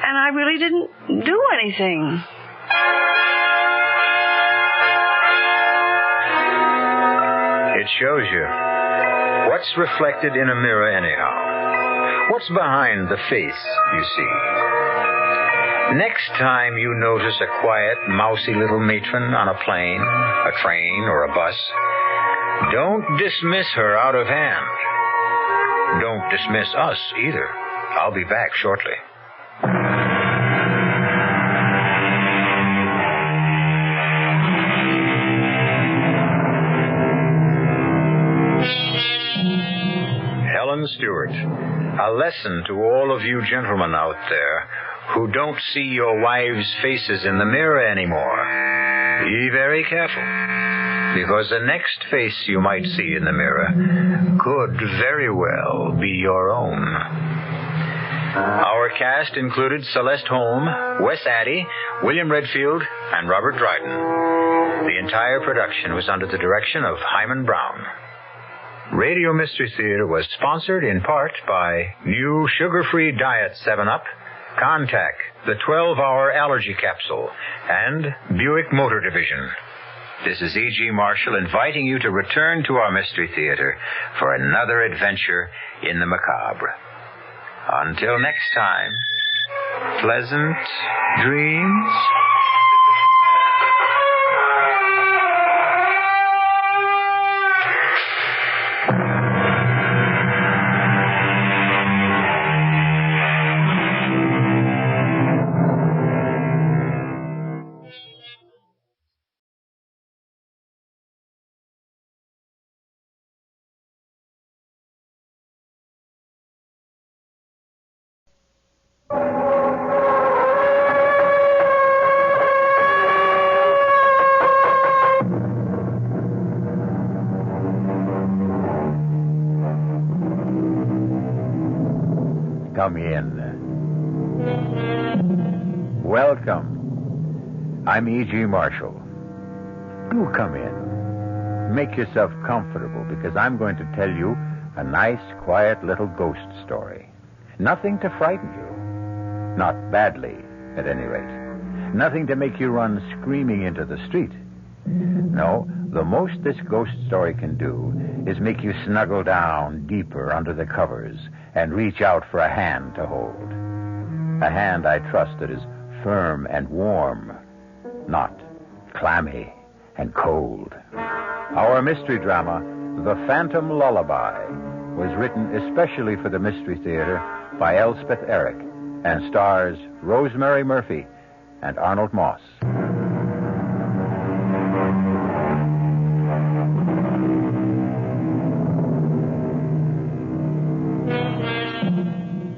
[SPEAKER 12] And I really didn't do anything.
[SPEAKER 3] It shows you. What's reflected in a mirror anyhow? What's behind the face you see? Next time you notice a quiet, mousy little matron on a plane, a train, or a bus, don't dismiss her out of hand. Don't dismiss us either. I'll be back shortly. Stewart, a lesson to all of you gentlemen out there who don't see your wives' faces in the mirror anymore. Be very careful, because the next face you might see in the mirror could very well be your own. Our cast included Celeste Holm, Wes Addy, William Redfield, and Robert Dryden. The entire production was under the direction of Hyman Brown. Radio Mystery Theater was sponsored in part by new sugar-free diet 7-Up, Contact, the 12-hour allergy capsule, and Buick Motor Division. This is E.G. Marshall inviting you to return to our Mystery Theater for another adventure in the macabre. Until next time, pleasant dreams. Come in. Welcome. I'm E.G. Marshall. Do come in. Make yourself comfortable, because I'm going to tell you a nice, quiet little ghost story. Nothing to frighten you. Not badly, at any rate. Nothing to make you run screaming into the street. No, the most this ghost story can do is make you snuggle down deeper under the covers and reach out for a hand to hold. A hand, I trust, that is firm and warm, not clammy and cold. Our mystery drama, The Phantom Lullaby, was written especially for the Mystery Theater by Elspeth Eric and stars Rosemary Murphy and Arnold Moss.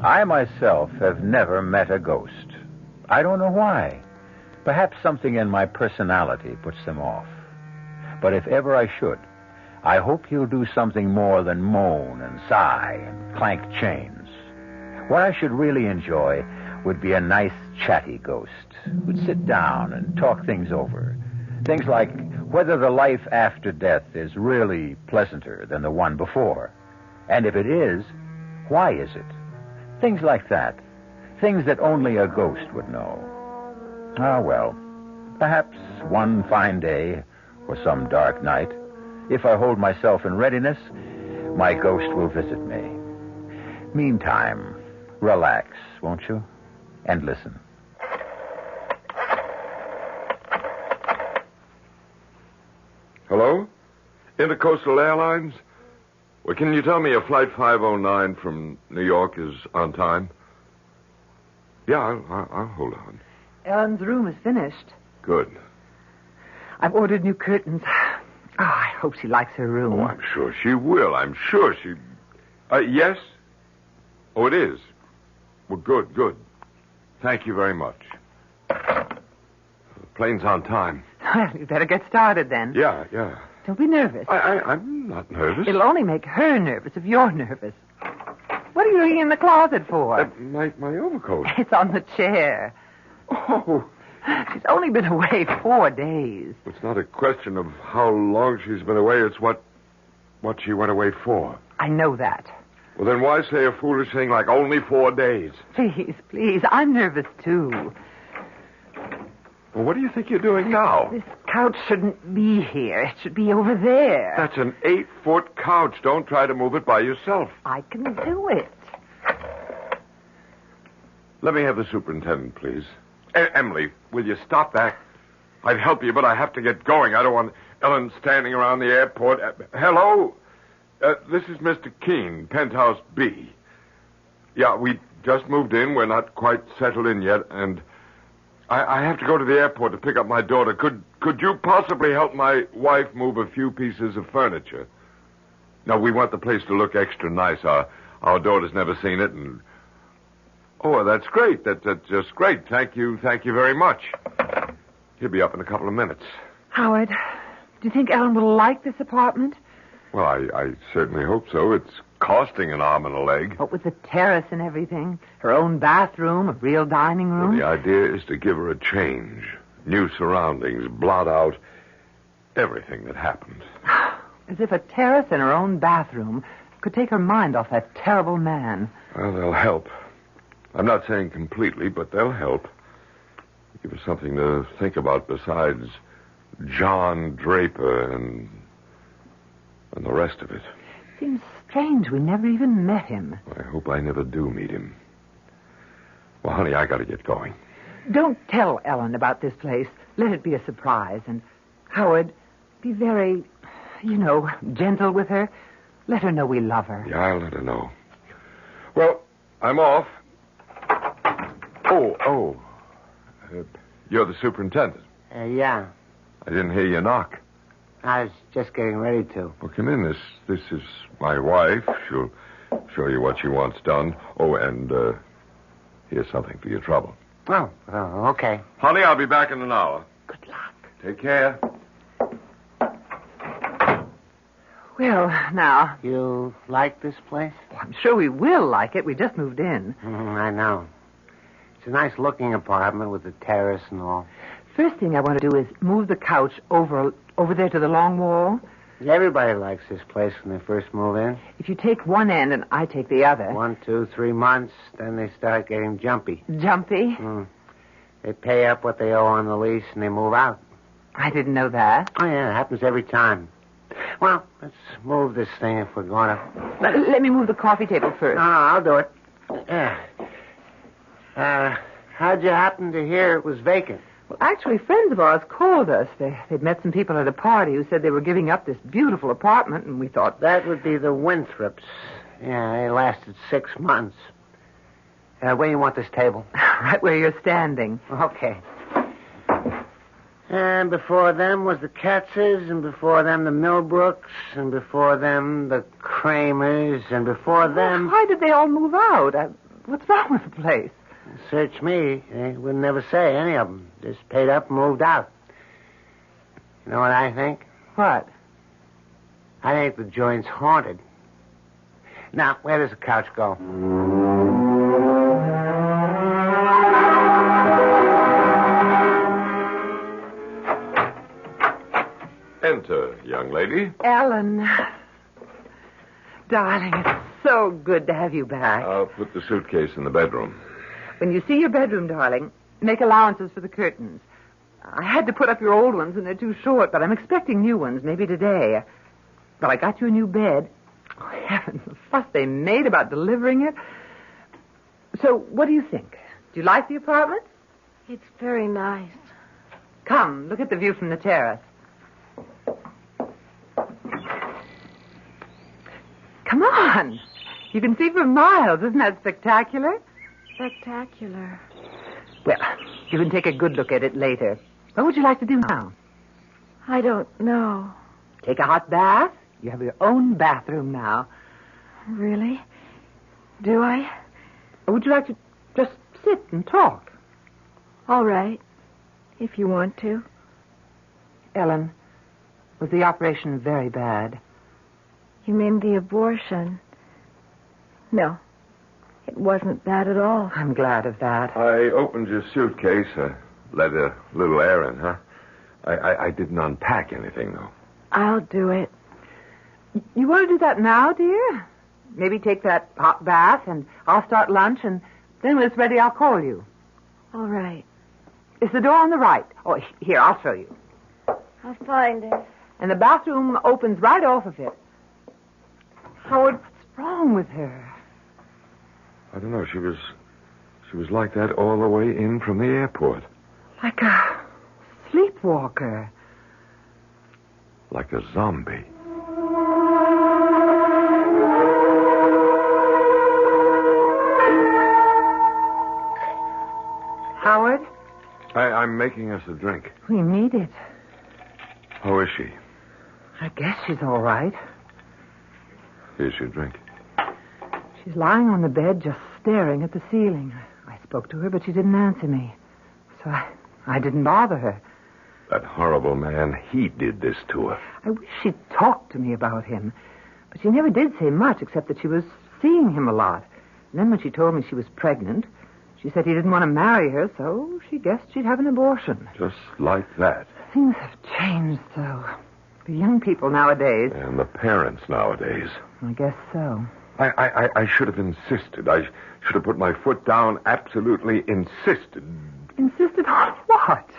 [SPEAKER 3] I myself have never met a ghost. I don't know why. Perhaps something in my personality puts them off. But if ever I should, I hope he'll do something more than moan and sigh and clank chains. What I should really enjoy would be a nice, chatty ghost who'd sit down and talk things over. Things like whether the life after death is really pleasanter than the one before. And if it is, why is it? Things like that. Things that only a ghost would know. Ah, well, perhaps one fine day or some dark night, if I hold myself in readiness, my ghost will visit me. Meantime, relax, won't you? And listen.
[SPEAKER 11] Hello? Intercoastal Airlines? Well, can you tell me if Flight 509 from New York is on time? Yeah, I'll hold on.
[SPEAKER 7] Ellen's room is finished.
[SPEAKER 11] Good.
[SPEAKER 7] I've ordered new curtains. Oh, I hope she likes her room.
[SPEAKER 11] Oh, I'm sure she will. I'm sure she... yes? Oh, it is? Well, good. Thank you very much. The plane's on time.
[SPEAKER 7] Well, you better get started then.
[SPEAKER 11] Yeah.
[SPEAKER 7] Don't be nervous.
[SPEAKER 11] I'm not nervous.
[SPEAKER 7] It'll only make her nervous if you're nervous. What are you looking in the closet for?
[SPEAKER 11] My overcoat.
[SPEAKER 7] It's on the chair.
[SPEAKER 11] Oh.
[SPEAKER 7] She's only been away 4 days.
[SPEAKER 11] It's not a question of how long she's been away. It's what she went away for.
[SPEAKER 7] I know that.
[SPEAKER 11] Well, then why say a foolish thing like only 4 days?
[SPEAKER 7] Please. I'm nervous, too.
[SPEAKER 11] Well, what do you think you're doing now?
[SPEAKER 7] This couch shouldn't be here. It should be over there.
[SPEAKER 11] That's an 8-foot couch. Don't try to move it by yourself.
[SPEAKER 7] I can do it.
[SPEAKER 11] Let me have the superintendent, please. Emily, will you stop that? I'd help you, but I have to get going. I don't want Ellen standing around the airport. Hello? This is Mr. Keene, Penthouse B. Yeah, we just moved in. We're not quite settled in yet, and I have to go to the airport to pick up my daughter. Could you possibly help my wife move a few pieces of furniture? No, we want the place to look extra nice. Our daughter's never seen it, and... Oh, that's great. That's just great. Thank you very much. He'll be up in a couple of minutes.
[SPEAKER 7] Howard, do you think Ellen will like this apartment?
[SPEAKER 11] Well, I certainly hope so. It's costing an arm and a leg.
[SPEAKER 7] What with the terrace and everything? Her own bathroom, a real dining room?
[SPEAKER 11] Well, the idea is to give her a change. New surroundings, blot out everything that happened.
[SPEAKER 7] As if a terrace and her own bathroom could take her mind off that terrible man.
[SPEAKER 11] Well, they'll help. I'm not saying completely, but they'll help. Give us something to think about besides John Draper and the rest of it.
[SPEAKER 7] Seems strange we never even met him.
[SPEAKER 11] I hope I never do meet him. Well, honey, I got to get going.
[SPEAKER 7] Don't tell Ellen about this place. Let it be a surprise. And, Howard, be very, gentle with her. Let her know we love her.
[SPEAKER 11] Yeah, I'll let her know. Well, I'm off. Oh. You're the superintendent.
[SPEAKER 17] Yeah.
[SPEAKER 11] I didn't hear you knock.
[SPEAKER 17] I was just getting ready to.
[SPEAKER 11] Well, come in. This is my wife. She'll show you what she wants done. Oh, and here's something for your trouble.
[SPEAKER 17] Oh, okay.
[SPEAKER 11] Honey, I'll be back in an hour.
[SPEAKER 7] Good luck.
[SPEAKER 11] Take care.
[SPEAKER 7] Well, now...
[SPEAKER 17] You like this place?
[SPEAKER 7] Well, I'm sure we will like it. We just moved in.
[SPEAKER 17] I know. It's a nice-looking apartment with a terrace and all.
[SPEAKER 7] First thing I want to do is move the couch over there to the long wall.
[SPEAKER 17] Everybody likes this place when they first move in.
[SPEAKER 7] If you take one end and I take the other...
[SPEAKER 17] 1, 2, 3 months, then they start getting jumpy.
[SPEAKER 7] Jumpy?
[SPEAKER 17] They pay up what they owe on the lease and they move out.
[SPEAKER 7] I didn't know that.
[SPEAKER 17] Oh, yeah, it happens every time. Well, let's move this thing if we're going to...
[SPEAKER 7] Let me move the coffee table first.
[SPEAKER 17] No, I'll do it. Yeah. How'd you happen to hear it was vacant?
[SPEAKER 7] Well, actually, friends of ours called us. They'd met some people at a party who said they were giving up this beautiful apartment, and we thought...
[SPEAKER 17] That would be the Winthrops. Yeah, they lasted 6 months. Where do you want this table?
[SPEAKER 7] Right where you're standing.
[SPEAKER 17] Okay. And before them was the Katzes, and before them the Millbrooks, and before them the Kramers, and before them...
[SPEAKER 7] Why did they all move out? What's wrong with the place?
[SPEAKER 17] Search me. They would never say, any of them. Just paid up and moved out. You know what I think?
[SPEAKER 7] What?
[SPEAKER 17] I think the joint's haunted. Now, where does the couch go?
[SPEAKER 11] Enter, young lady.
[SPEAKER 7] Ellen. Darling, it's so good to have you back.
[SPEAKER 11] I'll put the suitcase in the bedroom.
[SPEAKER 7] When you see your bedroom, darling, make allowances for the curtains. I had to put up your old ones, and they're too short, but I'm expecting new ones, maybe today. But I got you a new bed. Oh, heavens, the fuss they made about delivering it. So, what do you think? Do you like the apartment?
[SPEAKER 2] It's very nice.
[SPEAKER 7] Come, look at the view from the terrace. Come on. You can see for miles. Isn't that spectacular?
[SPEAKER 2] spectacular.
[SPEAKER 7] Well, you can take a good look at it later. What would you like to do now?
[SPEAKER 2] I don't know.
[SPEAKER 7] Take a hot bath? You have your own bathroom now.
[SPEAKER 2] Really? Do I?
[SPEAKER 7] Or would you like to just sit and talk?
[SPEAKER 2] All right. If you want to.
[SPEAKER 7] Ellen, was the operation very bad?
[SPEAKER 2] You mean the abortion? No. It wasn't bad at all.
[SPEAKER 7] I'm glad of that.
[SPEAKER 11] I opened your suitcase. Let a little air in, huh? I didn't unpack anything, though.
[SPEAKER 2] I'll do it.
[SPEAKER 7] You want to do that now, dear? Maybe take that hot bath, and I'll start lunch, and then when it's ready, I'll call you.
[SPEAKER 2] All right.
[SPEAKER 7] Is the door on the right? Oh, here, I'll show you.
[SPEAKER 2] I'll find it.
[SPEAKER 7] And the bathroom opens right off of it. Howard, what's wrong with her?
[SPEAKER 11] I don't know. She was like that all the way in from the airport.
[SPEAKER 7] Like a sleepwalker.
[SPEAKER 11] Like a zombie.
[SPEAKER 7] Howard?
[SPEAKER 11] I'm making us a drink.
[SPEAKER 7] We need it.
[SPEAKER 11] How is she?
[SPEAKER 7] I guess she's all right.
[SPEAKER 11] Here's your drink.
[SPEAKER 7] She's lying on the bed, just staring at the ceiling. I spoke to her, but she didn't answer me. So I didn't bother her.
[SPEAKER 11] That horrible man, he did this to her.
[SPEAKER 7] I wish she'd talked to me about him. But she never did say much, except that she was seeing him a lot. And then when she told me she was pregnant, she said he didn't want to marry her, so she guessed she'd have an abortion.
[SPEAKER 11] Just like that.
[SPEAKER 7] Things have changed so. The young people nowadays.
[SPEAKER 11] And the parents nowadays.
[SPEAKER 7] I guess so.
[SPEAKER 11] I should have insisted. I should have put my foot down, absolutely insisted.
[SPEAKER 7] Insisted on what?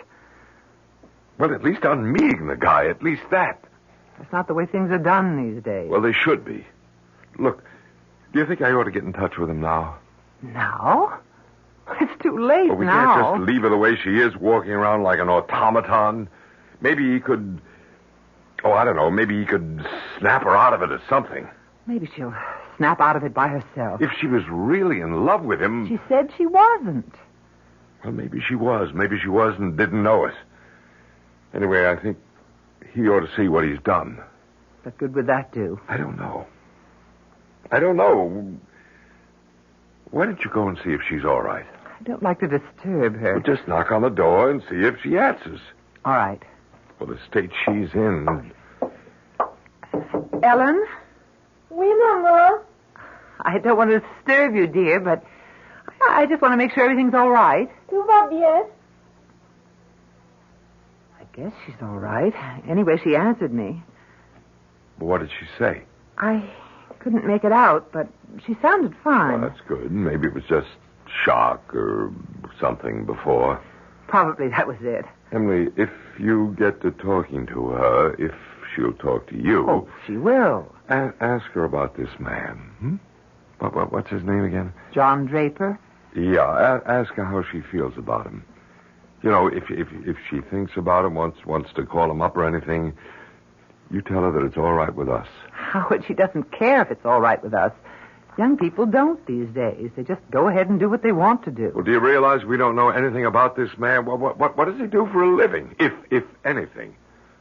[SPEAKER 11] Well, at least on meeting the guy, at least that.
[SPEAKER 7] That's not the way things are done these days.
[SPEAKER 11] Well, they should be. Look, do you think I ought to get in touch with him now?
[SPEAKER 7] Now? It's too late
[SPEAKER 11] well, we
[SPEAKER 7] now.
[SPEAKER 11] can't just leave her the way she is, walking around like an automaton. Maybe he could... Oh, I don't know. Maybe he could snap her out of it or something.
[SPEAKER 7] Maybe she'll snap out of it by herself.
[SPEAKER 11] If she was really in love with him...
[SPEAKER 7] She said she wasn't.
[SPEAKER 11] Well, maybe she was. Maybe she was and didn't know it. Anyway, I think he ought to see what he's done.
[SPEAKER 7] What good would that do?
[SPEAKER 11] I don't know. Why don't you go and see if she's all right?
[SPEAKER 7] I don't like to disturb her.
[SPEAKER 11] Well, just knock on the door and see if she answers.
[SPEAKER 7] All right.
[SPEAKER 11] Well, the state she's in...
[SPEAKER 7] Ellen?
[SPEAKER 2] Oui, Mama.
[SPEAKER 7] I don't want to disturb you, dear, but I just want to make sure everything's all right.
[SPEAKER 2] Tout va bien.
[SPEAKER 7] I guess she's all right. Anyway, she answered me.
[SPEAKER 11] Well, what did she say?
[SPEAKER 7] I couldn't make it out, but she sounded fine.
[SPEAKER 11] Well, that's good. Maybe it was just shock or something before.
[SPEAKER 7] Probably that was it.
[SPEAKER 11] Emily, if you get to talking to her, if she'll talk to you...
[SPEAKER 7] Oh, she will.
[SPEAKER 11] Ask her about this man. Hmm? What's his name again?
[SPEAKER 7] John Draper?
[SPEAKER 11] Yeah, ask her how she feels about him. You know, if she thinks about him, wants to call him up or anything, you tell her that it's all right with us.
[SPEAKER 7] Howard, she doesn't care if it's all right with us. Young people don't these days. They just go ahead and do what they want to do.
[SPEAKER 11] Well, do you realize we don't know anything about this man? What does he do for a living, if anything?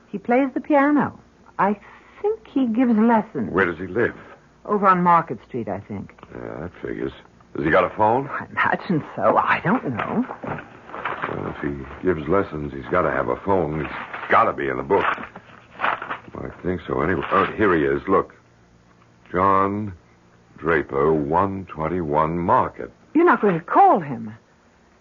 [SPEAKER 7] He plays the piano. I think he gives lessons.
[SPEAKER 11] Where does he live?
[SPEAKER 7] Over on Market Street, I think.
[SPEAKER 11] Yeah, that figures. Has he got a phone?
[SPEAKER 7] I imagine so. I don't know.
[SPEAKER 11] Well, if he gives lessons, he's got to have a phone. He's got to be in the book. I think so. Anyway, here he is. Look. John Draper, 121 Market.
[SPEAKER 7] You're not going to call him.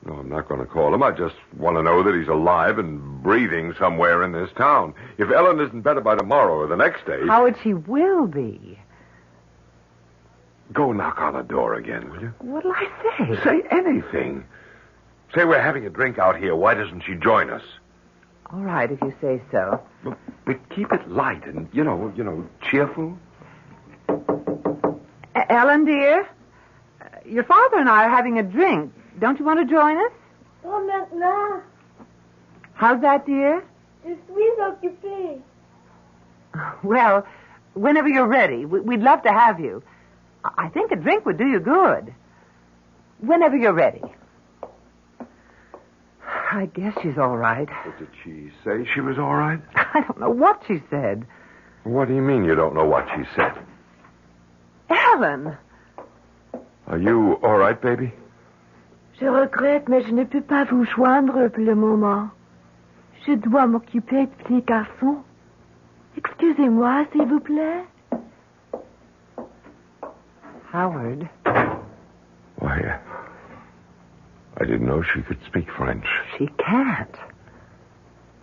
[SPEAKER 11] No, I'm not going to call him. I just want to know that he's alive and breathing somewhere in this town. If Ellen isn't better by tomorrow or the next day...
[SPEAKER 7] Howard, she will be.
[SPEAKER 11] Go knock on the door again, will you?
[SPEAKER 7] What'll I say?
[SPEAKER 11] Say anything. Say we're having a drink out here. Why doesn't she join us?
[SPEAKER 7] All right, if you say so.
[SPEAKER 11] But keep it light and, you know, cheerful.
[SPEAKER 7] Ellen, dear, your father and I are having a drink. Don't you want to join us?
[SPEAKER 2] Pas maintenant.
[SPEAKER 7] How's that, dear?
[SPEAKER 2] Je suis occupée.
[SPEAKER 7] Well, whenever you're ready, we'd love to have you. I think a drink would do you good. Whenever you're ready. I guess she's all right.
[SPEAKER 11] But did she say she was all right?
[SPEAKER 7] I don't know what she said.
[SPEAKER 11] What do you mean you don't know what she said?
[SPEAKER 7] Ellen!
[SPEAKER 11] Are you all right, baby?
[SPEAKER 13] Je regrette, mais je ne peux pas vous joindre pour le moment. Je dois m'occuper du petit garçon. Excusez-moi, s'il vous plaît.
[SPEAKER 7] Howard.
[SPEAKER 11] Why, I didn't know she could speak French.
[SPEAKER 7] She can't.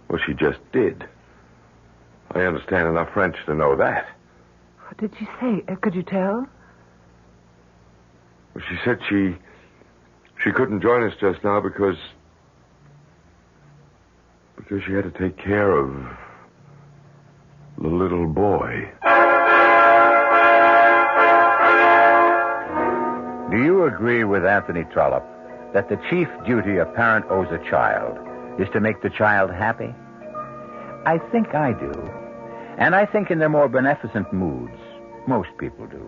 [SPEAKER 11] Well, she just did. I understand enough French to know that.
[SPEAKER 7] What did she say? Could you tell?
[SPEAKER 11] Well, she said she couldn't join us just now because she had to take care of the little boy.
[SPEAKER 3] Do you agree with Anthony Trollope that the chief duty a parent owes a child is to make the child happy? I think I do. And I think in their more beneficent moods, most people do.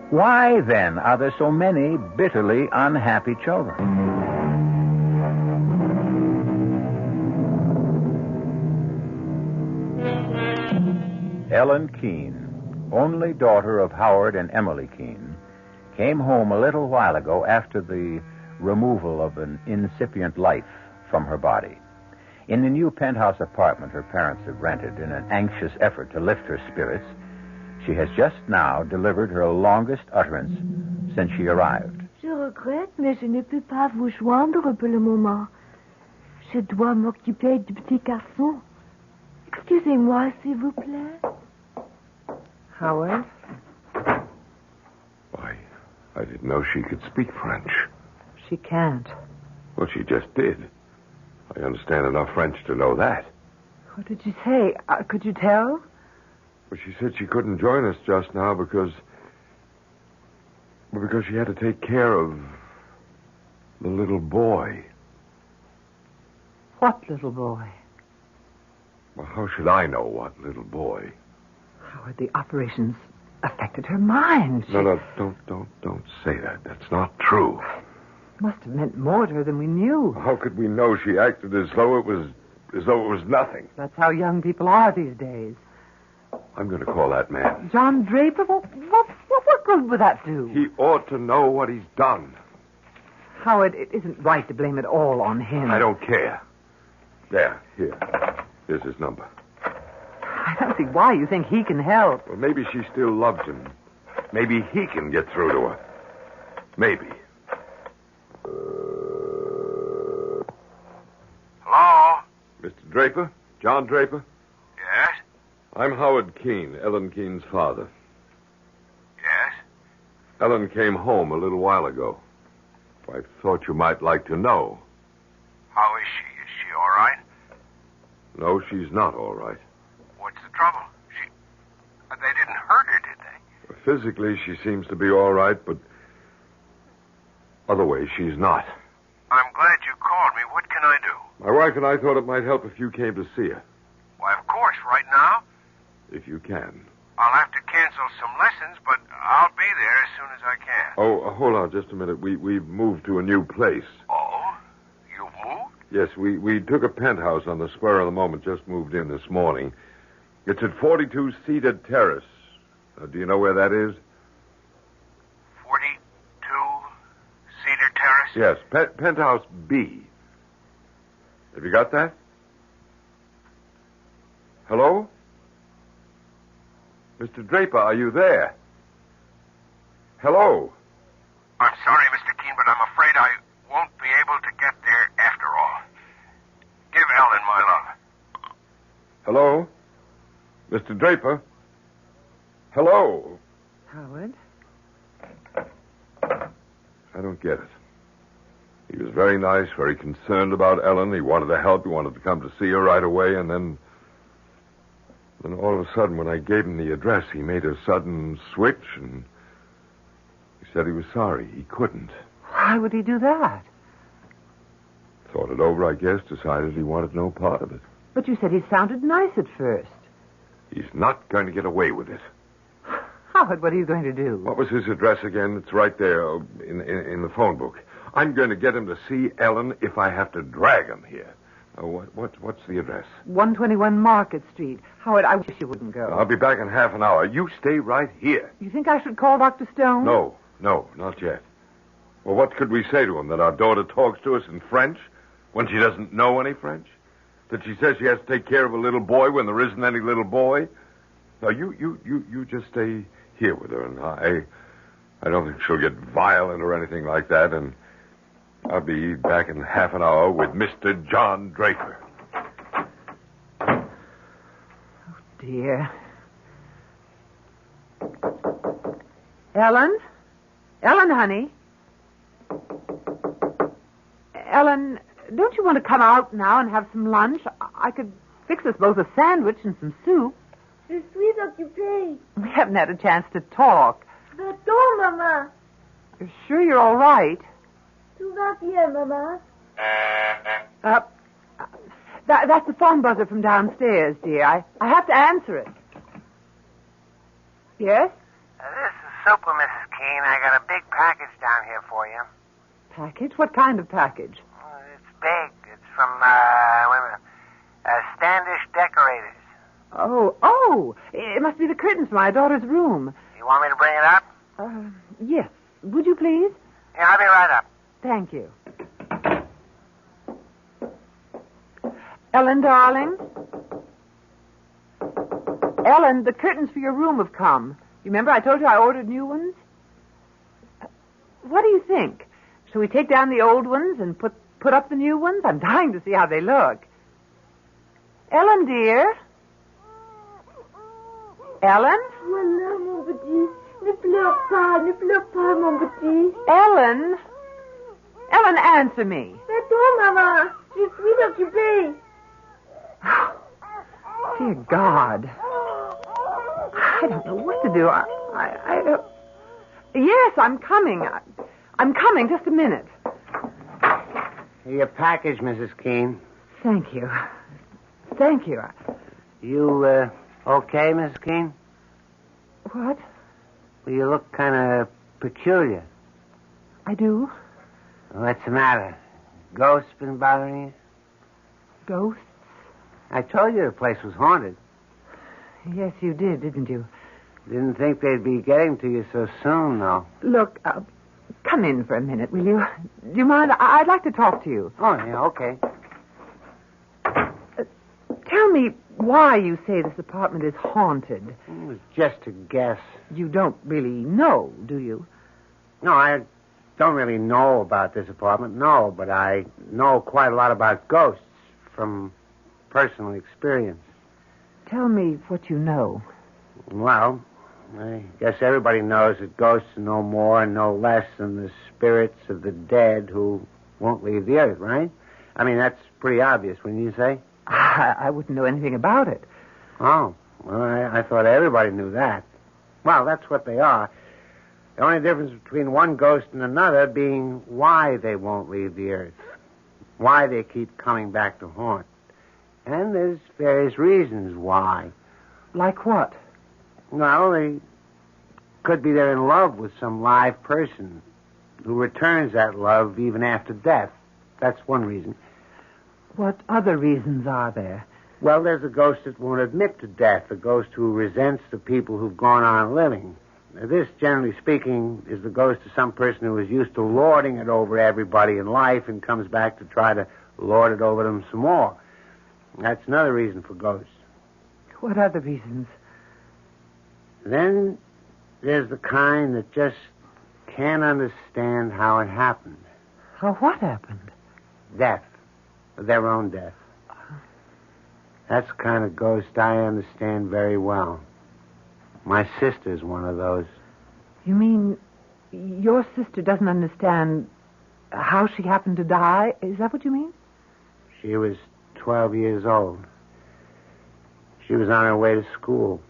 [SPEAKER 3] Why, then, are there so many bitterly unhappy children? Ellen Keene, only daughter of Howard and Emily Keene, came home a little while ago after the removal of an incipient life from her body. In the new penthouse apartment her parents have rented in an anxious effort to lift her spirits, she has just now delivered her longest utterance since she arrived.
[SPEAKER 13] Je regrette, mais je ne peux pas vous joindre pour le moment. Je dois m'occuper du petit garçon. Excusez-moi, s'il vous plaît.
[SPEAKER 7] Howard?
[SPEAKER 11] Why, I didn't know she could speak French.
[SPEAKER 7] She can't.
[SPEAKER 11] Well, she just did. I understand enough French to know that.
[SPEAKER 7] What did she say? Could you tell?
[SPEAKER 11] Well, she said she couldn't join us just now because she had to take care of the little boy.
[SPEAKER 7] What little boy?
[SPEAKER 11] Well, how should I know what little boy?
[SPEAKER 7] Howard, the operations affected her mind.
[SPEAKER 11] No, don't say that. That's not true.
[SPEAKER 7] Must have meant more to her than we knew.
[SPEAKER 11] How could we know she acted as though it was nothing?
[SPEAKER 7] That's how young people are these days.
[SPEAKER 11] I'm going to call that man.
[SPEAKER 7] John Draper? What good would that do?
[SPEAKER 11] He ought to know what he's done.
[SPEAKER 7] Howard, it isn't right to blame it all on him.
[SPEAKER 11] I don't care. There, here. Here's his number.
[SPEAKER 7] I don't see why you think he can help.
[SPEAKER 11] Well, maybe she still loves him. Maybe he can get through to her. Maybe.
[SPEAKER 4] Hello?
[SPEAKER 11] Mr. Draper? John Draper?
[SPEAKER 4] Yes?
[SPEAKER 11] I'm Howard Keene, Ellen Keene's father.
[SPEAKER 4] Yes?
[SPEAKER 11] Ellen came home a little while ago. I thought you might like to know.
[SPEAKER 4] How is she? Is she all right?
[SPEAKER 11] No, she's not all right.
[SPEAKER 4] What's the trouble? They didn't hurt her, did they?
[SPEAKER 11] Physically, she seems to be all right, but other ways, she's not.
[SPEAKER 4] I'm glad you called me. What can I do?
[SPEAKER 11] My wife and I thought it might help if you came to see her.
[SPEAKER 4] Why, of course, right now.
[SPEAKER 11] If you can.
[SPEAKER 4] I'll have to cancel some lessons, but I'll be there as soon as I can.
[SPEAKER 11] Oh, hold on just a minute. We've moved to a new place.
[SPEAKER 4] Oh? You've moved?
[SPEAKER 11] Yes, we took a penthouse on the spur of the moment, just moved in this morning. It's at 42 Seated Terrace. Do you know where that is?
[SPEAKER 4] 42 Cedar Terrace?
[SPEAKER 11] Yes, penthouse B. Have you got that? Hello? Mr. Draper, are you there? Hello?
[SPEAKER 4] I'm sorry, Mr. Keene, but I'm afraid I won't be able to get there after all. Give Ellen my love.
[SPEAKER 11] Hello? Mr. Draper? Hello?
[SPEAKER 7] Howard?
[SPEAKER 11] I don't get it. He was very nice, very concerned about Ellen. He wanted to help. He wanted to come to see her right away, and then all of a sudden, when I gave him the address, he made a sudden switch, and he said he was sorry. He couldn't.
[SPEAKER 7] Why would he do that?
[SPEAKER 11] Thought it over, I guess, decided he wanted no part of it.
[SPEAKER 7] But you said he sounded nice at first.
[SPEAKER 11] He's not going to get away with it.
[SPEAKER 7] Howard, what are you going to do?
[SPEAKER 11] What was his address again? It's right there in the phone book. I'm going to get him to see Ellen if I have to drag him here. What's the address?
[SPEAKER 7] 121 Market Street. Howard, I wish you wouldn't go.
[SPEAKER 11] I'll be back in half an hour. You stay right here.
[SPEAKER 7] You think I should call Dr. Stone?
[SPEAKER 11] No, not yet. Well, what could we say to him? That our daughter talks to us in French when she doesn't know any French? That she says she has to take care of a little boy when there isn't any little boy? No, you just stay here with her, and I don't think she'll get violent or anything like that, and I'll be back in half an hour with Mr. John Draper.
[SPEAKER 7] Oh, dear. Ellen? Ellen, honey? Ellen, don't you want to come out now and have some lunch? I could fix us both a sandwich and some soup.
[SPEAKER 13] Je suis occupée.
[SPEAKER 7] We haven't had a chance to talk.
[SPEAKER 13] Pardon, Maman.
[SPEAKER 7] You're sure you're all right?
[SPEAKER 13] Tout va bien, Maman.
[SPEAKER 7] That's the phone buzzer from downstairs, dear. I have to answer it. Yes?
[SPEAKER 17] This is Super, Mrs. Keene. I got a big package down here for you.
[SPEAKER 7] Package? What kind of package?
[SPEAKER 17] It's big. It's from, Standish Decorators.
[SPEAKER 7] Oh, it must be the curtains for my daughter's room.
[SPEAKER 17] You want me to bring it up?
[SPEAKER 7] Yes. Would you please?
[SPEAKER 17] Yeah, I'll be right up.
[SPEAKER 7] Thank you. Ellen, darling? Ellen, the curtains for your room have come. You remember I told you I ordered new ones? What do you think? Shall we take down the old ones and put up the new ones? I'm dying to see how they look. Ellen, dear? Ellen?
[SPEAKER 13] Voilà, mon petit. Ne pleure pas, mon petit.
[SPEAKER 7] Ellen? Ellen, answer me.
[SPEAKER 13] Pardon, Maman. Je suis occupée.
[SPEAKER 7] Dear God. I don't know what to do. I don't... Yes, I'm coming. I'm coming. Just a minute.
[SPEAKER 17] Your package, Mrs. Keene.
[SPEAKER 7] Thank you.
[SPEAKER 17] You, okay, Mrs. Keene?
[SPEAKER 7] What?
[SPEAKER 17] Well, you look kind of peculiar.
[SPEAKER 7] I do?
[SPEAKER 17] What's the matter? Ghosts been bothering you?
[SPEAKER 7] Ghosts?
[SPEAKER 17] I told you the place was haunted.
[SPEAKER 7] Yes, you did, didn't you?
[SPEAKER 17] Didn't think they'd be getting to you so soon, though.
[SPEAKER 7] Look, come in for a minute, will you? Do you mind? I'd like to talk to you.
[SPEAKER 17] Oh, yeah, okay.
[SPEAKER 7] Tell me why you say this apartment is haunted.
[SPEAKER 17] It was just a guess.
[SPEAKER 7] You don't really know, do you?
[SPEAKER 17] No, I don't really know about this apartment, no, but I know quite a lot about ghosts from personal experience.
[SPEAKER 7] Tell me what you know.
[SPEAKER 17] Well, I guess everybody knows that ghosts are no more and no less than the spirits of the dead who won't leave the earth, right? I mean, that's pretty obvious, wouldn't you say?
[SPEAKER 7] I wouldn't know anything about it.
[SPEAKER 17] Oh, well, I thought everybody knew that. Well, that's what they are. The only difference between one ghost and another being why they won't leave the earth. Why they keep coming back to haunt. And there's various reasons why.
[SPEAKER 7] Like what?
[SPEAKER 17] Well, they could be they're in love with some live person who returns that love even after death. That's one reason.
[SPEAKER 7] What other reasons are there?
[SPEAKER 17] Well, there's a ghost that won't admit to death, a ghost who resents the people who've gone on living. Now, this, generally speaking, is the ghost of some person who is used to lording it over everybody in life and comes back to try to lord it over them some more. That's another reason for ghosts.
[SPEAKER 7] What other reasons?
[SPEAKER 17] Then there's the kind that just can't understand how it happened.
[SPEAKER 7] How what happened?
[SPEAKER 17] Death. Their own death. That's the kind of ghost I understand very well. My sister's one of those.
[SPEAKER 7] You mean your sister doesn't understand how she happened to die? Is that what you mean?
[SPEAKER 17] She was 12 years old. She was on her way to school.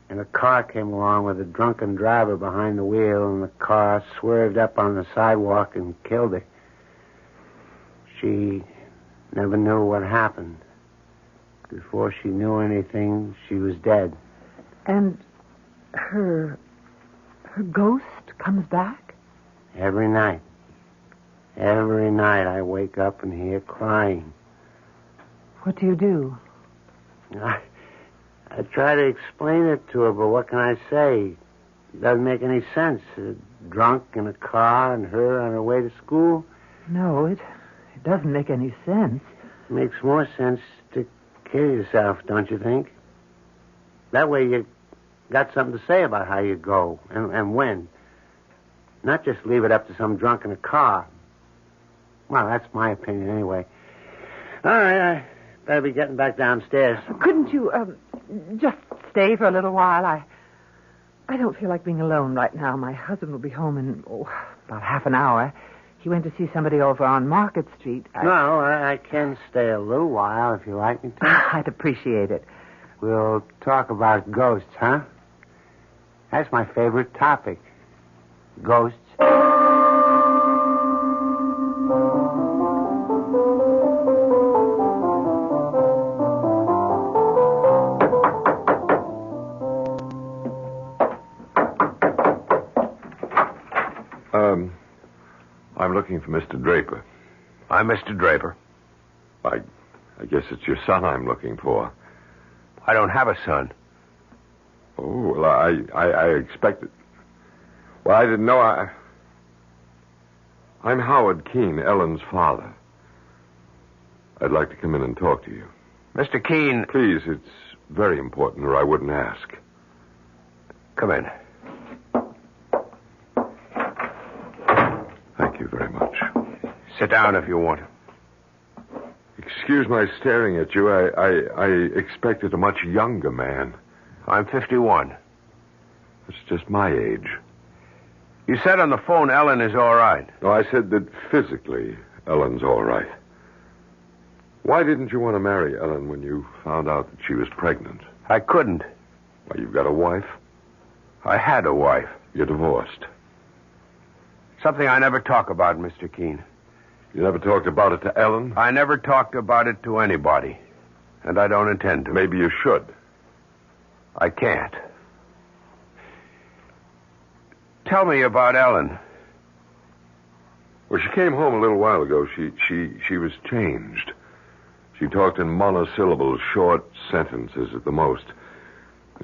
[SPEAKER 17] And a car came along with a drunken driver behind the wheel, and the car swerved up on the sidewalk and killed her. She never knew what
[SPEAKER 7] Her ghost comes back?
[SPEAKER 17] Every night. Every night I wake up and hear crying.
[SPEAKER 7] What do you do?
[SPEAKER 17] I try to explain it to her, but what can I say? It doesn't make any sense. Drunk in a car and her on her way to school.
[SPEAKER 7] No, it doesn't make any sense.
[SPEAKER 17] It makes more sense to kill yourself, don't you think? That way you got something to say about how you go and when. Not just leave it up to some drunk in a car. Well, that's my opinion anyway. All right, I better be getting back downstairs.
[SPEAKER 7] Couldn't you just stay for a little while? I don't feel like being alone right now. My husband will be home in about half an hour. He went to see somebody over on Market Street.
[SPEAKER 17] No, I can stay a little while if you like me to.
[SPEAKER 7] I'd appreciate it.
[SPEAKER 17] We'll talk about ghosts, huh? That's my favorite topic. Ghosts.
[SPEAKER 11] I'm looking for Mr. Draper.
[SPEAKER 18] I'm Mr. Draper.
[SPEAKER 11] I guess it's your son I'm looking for.
[SPEAKER 18] I don't have a son.
[SPEAKER 11] Oh, well, I expected... Well, I didn't know I'm Howard Keene, Ellen's father. I'd like to come in and talk to you.
[SPEAKER 18] Mr. Keene...
[SPEAKER 11] Please, it's very important, or I wouldn't ask.
[SPEAKER 18] Come in.
[SPEAKER 11] Thank you very much.
[SPEAKER 18] Sit down if you want.
[SPEAKER 11] Excuse my staring at you. I expected a much younger man.
[SPEAKER 18] I'm 51.
[SPEAKER 11] That's just my age.
[SPEAKER 18] You said on the phone Ellen is all right.
[SPEAKER 11] No, I said that physically Ellen's all right. Why didn't you want to marry Ellen when you found out that she was pregnant?
[SPEAKER 18] I couldn't.
[SPEAKER 11] Why, you've got a wife?
[SPEAKER 18] I had a wife.
[SPEAKER 11] You're divorced.
[SPEAKER 18] Something I never talk about, Mr. Keene.
[SPEAKER 11] You never talked about it to Ellen?
[SPEAKER 18] I never talked about it to anybody. And I don't intend to.
[SPEAKER 11] Maybe you should.
[SPEAKER 18] I can't. Tell me about Ellen.
[SPEAKER 11] Well, she came home a little while ago. She was changed. She talked in monosyllables, short sentences at the most.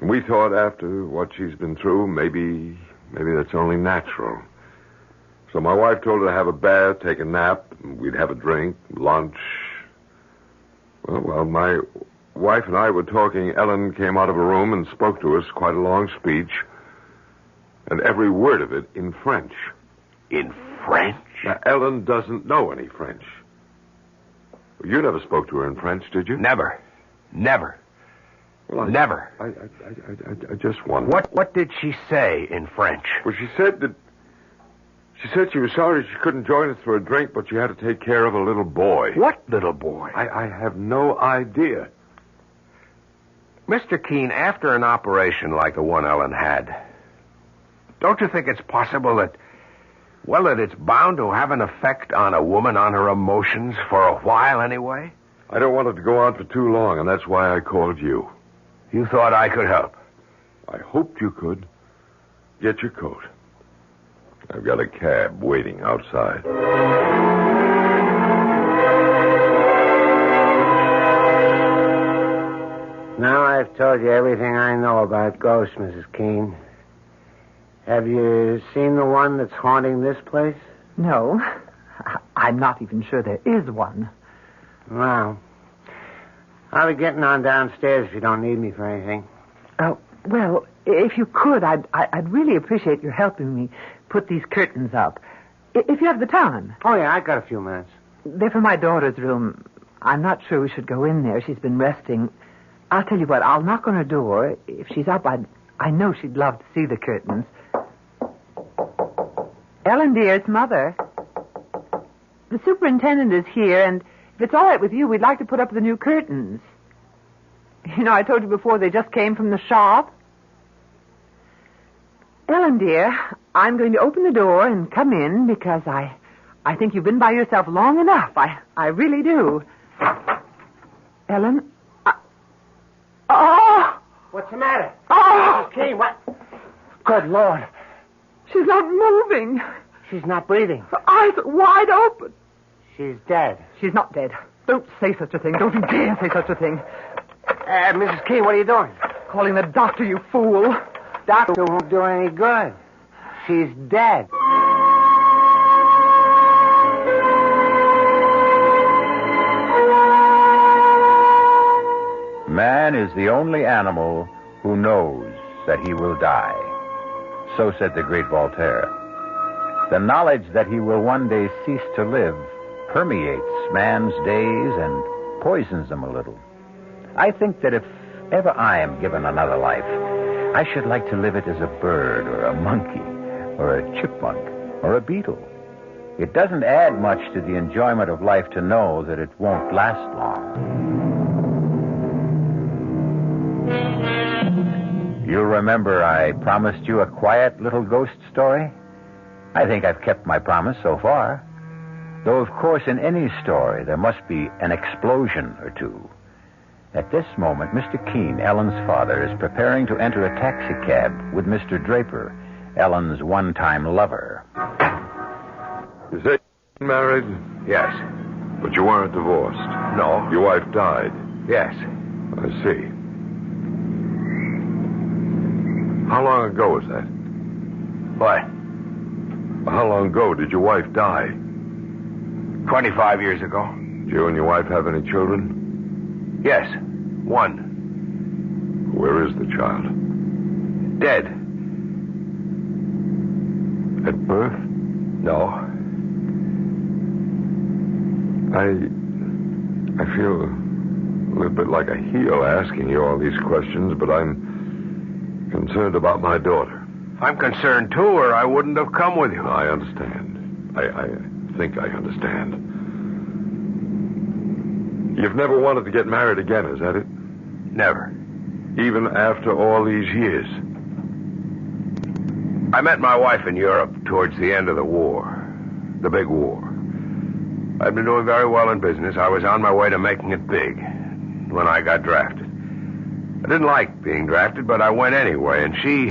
[SPEAKER 11] And we thought after what she's been through, maybe that's only natural. So my wife told her to have a bath, take a nap, and we'd have a drink, lunch. Well, while my wife and I were talking, Ellen came out of a room and spoke to us, quite a long speech, and every word of it in French.
[SPEAKER 18] In French?
[SPEAKER 11] Now, Ellen doesn't know any French. You never spoke to her in French, did you?
[SPEAKER 18] Never. Well, never.
[SPEAKER 11] I just wondered.
[SPEAKER 18] What did she say in French?
[SPEAKER 11] Well, she said she was sorry she couldn't join us for a drink, but she had to take care of a little boy.
[SPEAKER 18] What little boy?
[SPEAKER 11] I have no idea.
[SPEAKER 18] Mr. Keene, after an operation like the one Ellen had, don't you think it's possible that it's bound to have an effect on a woman, on her emotions, for a while anyway?
[SPEAKER 11] I don't want it to go on for too long, and that's why I called you.
[SPEAKER 18] You thought I could help?
[SPEAKER 11] I hoped you could. Get your coat. I've got a cab waiting outside.
[SPEAKER 17] Now I've told you everything I know about ghosts, Mrs. Keene. Have you seen the one that's haunting this place?
[SPEAKER 7] No. I'm not even sure there is one.
[SPEAKER 17] Well, I'll be getting on downstairs if you don't need me for anything.
[SPEAKER 7] Well, if you could, I'd really appreciate your helping me put these curtains up. If you have the time.
[SPEAKER 17] Oh, yeah, I got a few minutes.
[SPEAKER 7] They're for my daughter's room. I'm not sure we should go in there. She's been resting. I'll tell you what, I'll knock on her door. If she's up, I know she'd love to see the curtains. Ellen, dear, it's Mother. The superintendent is here, and if it's all right with you, we'd like to put up the new curtains. You know, I told you before they just came from the shop. Ellen, dear, I'm going to open the door and come in because I think you've been by yourself long enough. I really do. Ellen? Oh!
[SPEAKER 17] What's the matter?
[SPEAKER 7] Oh!
[SPEAKER 17] Mrs. Keene, what? Good Lord.
[SPEAKER 7] She's not moving.
[SPEAKER 17] She's not breathing.
[SPEAKER 7] Her eyes are wide open.
[SPEAKER 17] She's dead.
[SPEAKER 7] She's not dead. Don't say such a thing. Don't you dare say such a thing.
[SPEAKER 17] Mrs. Key, what are you doing?
[SPEAKER 7] Calling the doctor, you fool.
[SPEAKER 17] Doctor won't do any good. She's dead.
[SPEAKER 3] Man is the only animal who knows that he will die. So said the great Voltaire. The knowledge that he will one day cease to live permeates man's days and poisons them a little. I think that if ever I am given another life, I should like to live it as a bird or a monkey or a chipmunk or a beetle. It doesn't add much to the enjoyment of life to know that it won't last long. You'll remember I promised you a quiet little ghost story? I think I've kept my promise so far. Though, of course, in any story, there must be an explosion or two. At this moment, Mr. Keene, Ellen's father, is preparing to enter a taxicab with Mr. Draper, Ellen's one-time lover.
[SPEAKER 11] You say you're married?
[SPEAKER 18] Yes.
[SPEAKER 11] But you weren't divorced?
[SPEAKER 18] No.
[SPEAKER 11] Your wife died?
[SPEAKER 18] Yes.
[SPEAKER 11] I see. How long ago was that?
[SPEAKER 18] What?
[SPEAKER 11] How long ago did your wife die?
[SPEAKER 18] 25 years ago.
[SPEAKER 11] Did you and your wife have any children?
[SPEAKER 18] Yes. One.
[SPEAKER 11] Where is the child?
[SPEAKER 18] Dead.
[SPEAKER 11] At birth?
[SPEAKER 18] No.
[SPEAKER 11] I feel a little bit like a heel asking you all these questions, but I'm concerned about my daughter.
[SPEAKER 18] I'm concerned, too, or I wouldn't have come with you.
[SPEAKER 11] I understand. I think I understand. You've never wanted to get married again, is that it?
[SPEAKER 18] Never.
[SPEAKER 11] Even after all these years?
[SPEAKER 18] I met my wife in Europe towards the end of the war. The big war. I'd been doing very well in business. I was on my way to making it big when I got drafted. I didn't like being drafted, but I went anyway, and she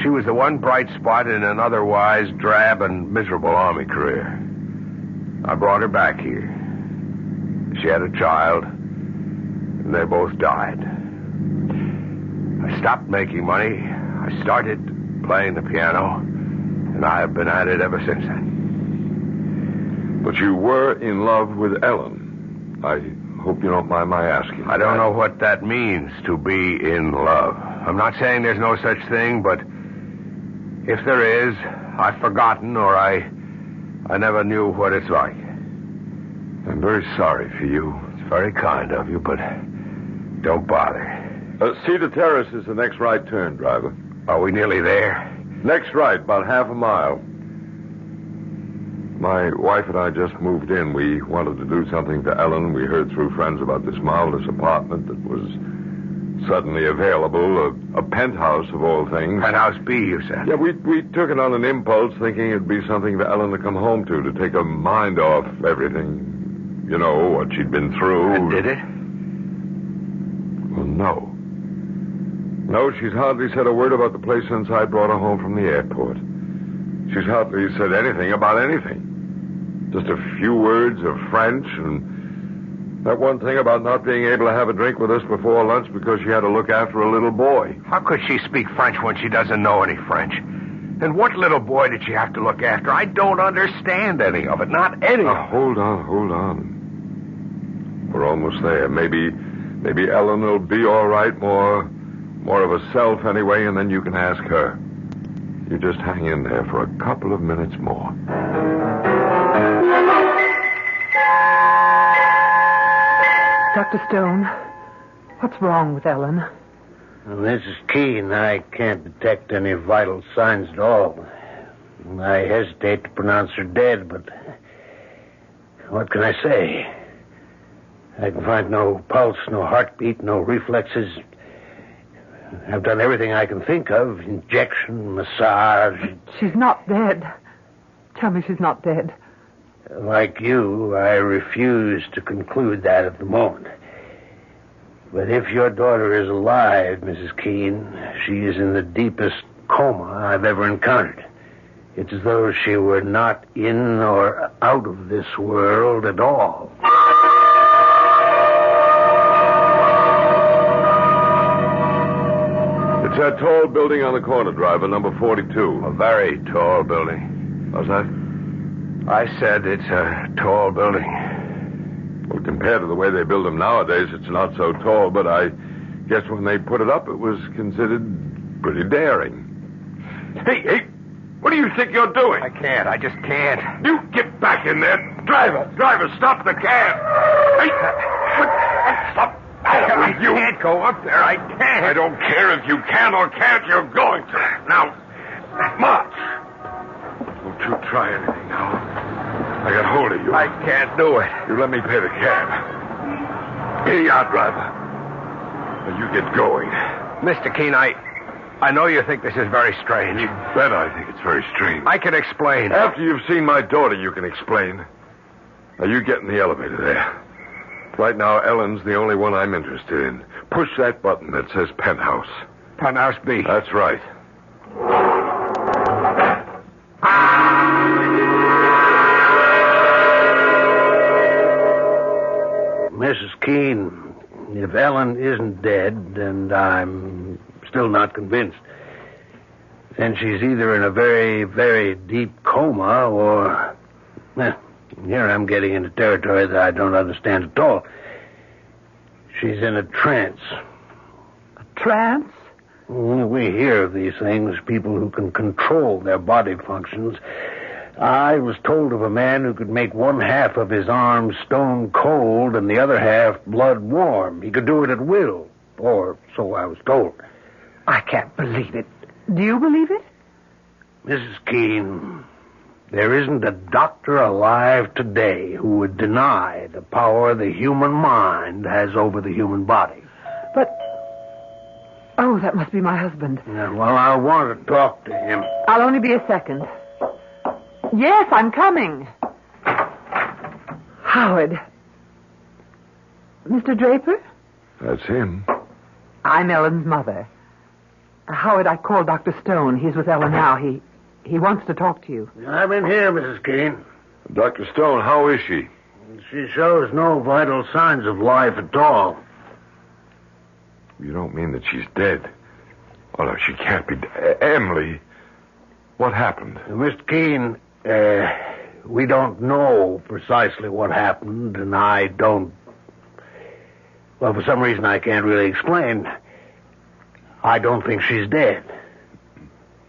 [SPEAKER 18] was the one bright spot in an otherwise drab and miserable Army career. I brought her back here. She had a child, and they both died. I stopped making money. I started playing the piano, and I have been at it ever since then.
[SPEAKER 11] But you were in love with Ellen. I hope you don't mind my asking.
[SPEAKER 18] I don't know what that means, to be in love. I'm not saying there's no such thing, but if there is, I've forgotten, or I never knew what it's like.
[SPEAKER 11] I'm very sorry for you.
[SPEAKER 18] It's very kind of you, but don't bother.
[SPEAKER 11] Cedar Terrace is the next right turn, driver.
[SPEAKER 18] Are we nearly there?
[SPEAKER 11] Next right, about half a mile. My wife and I just moved in. We wanted to do something to Ellen. We heard through friends about this marvelous apartment that was suddenly available, a penthouse of all things.
[SPEAKER 18] Penthouse B, you said?
[SPEAKER 11] Yeah, we took it on an impulse, thinking it'd be something for Ellen to come home to take her mind off everything. You know, what she'd been through.
[SPEAKER 18] And did it?
[SPEAKER 11] Well, no. No, she's hardly said a word about the place since I brought her home from the airport. She's hardly said anything about anything. Just a few words of French, and that one thing about not being able to have a drink with us before lunch because she had to look after a little boy.
[SPEAKER 18] How could she speak French when she doesn't know any French? And what little boy did she have to look after? I don't understand any of it, not any of it.
[SPEAKER 11] Hold on. We're almost there. Maybe Ellen will be all right, more of herself anyway, and then you can ask her. You just hang in there for a couple of minutes more.
[SPEAKER 7] Dr. Stone, what's wrong with Ellen?
[SPEAKER 17] Mrs. Keene, I can't detect any vital signs at all. I hesitate to pronounce her dead, but what can I say? I can find no pulse, no heartbeat, no reflexes. I've done everything I can think of. Injection, massage.
[SPEAKER 7] She's not dead. Tell me she's not dead.
[SPEAKER 17] Like you, I refuse to conclude that at the moment. But if your daughter is alive, Mrs. Keene, she is in the deepest coma I've ever encountered. It's as though she were not in or out of this world at all.
[SPEAKER 11] It's that tall building on the corner, driver, number 42.
[SPEAKER 18] A very tall building.
[SPEAKER 11] What's that?
[SPEAKER 18] I said it's a tall building.
[SPEAKER 11] Well, compared to the way they build them nowadays, it's not so tall, but I guess when they put it up, it was considered pretty daring. Hey, what do you think you're doing?
[SPEAKER 18] I can't. I just can't.
[SPEAKER 11] You get back in there. Driver, stop the cab. Hey, stop.
[SPEAKER 18] I can't go up there. I can't.
[SPEAKER 11] I don't care if you can or can't. You're going to. Now, march. Don't you try anything now. I got hold of you.
[SPEAKER 18] I can't do it.
[SPEAKER 11] You let me pay the cab. Here you are, driver. Now you get going.
[SPEAKER 18] Mr. Keene, I know you think this is very strange.
[SPEAKER 11] You bet I think it's very strange.
[SPEAKER 18] I can explain.
[SPEAKER 11] After you've seen my daughter, you can explain. Now, you get in the elevator there. Right now, Ellen's the only one I'm interested in. Push that button that says penthouse.
[SPEAKER 18] Penthouse B.
[SPEAKER 11] That's right.
[SPEAKER 17] Mrs. Keene, if Ellen isn't dead, and I'm still not convinced, then she's either in a very, very deep coma or... here I'm getting into territory that I don't understand at all. She's in a trance.
[SPEAKER 7] A trance?
[SPEAKER 17] We hear of these things, people who can control their body functions. I was told of a man who could make one half of his arm stone cold and the other half blood warm. He could do it at will, or so I was told.
[SPEAKER 7] I can't believe it. Do you believe it?
[SPEAKER 17] Mrs. Keene, there isn't a doctor alive today who would deny the power the human mind has over the human body.
[SPEAKER 7] But... oh, that must be my husband.
[SPEAKER 17] Yeah, well, I want to talk to him.
[SPEAKER 7] I'll only be a second. Yes, I'm coming. Howard. Mr. Draper?
[SPEAKER 11] That's him.
[SPEAKER 7] I'm Ellen's mother. Howard, I called Dr. Stone. He's with Ellen now. He wants to talk to you.
[SPEAKER 17] I'm in here, Mrs. Keene.
[SPEAKER 11] Dr. Stone, how is she?
[SPEAKER 17] She shows no vital signs of life at all.
[SPEAKER 11] You don't mean that she's dead? Oh, no, she can't be. Emily, what happened?
[SPEAKER 17] Mr. Keene, we don't know precisely what happened, and I don't... well, for some reason I can't really explain. I don't think she's dead.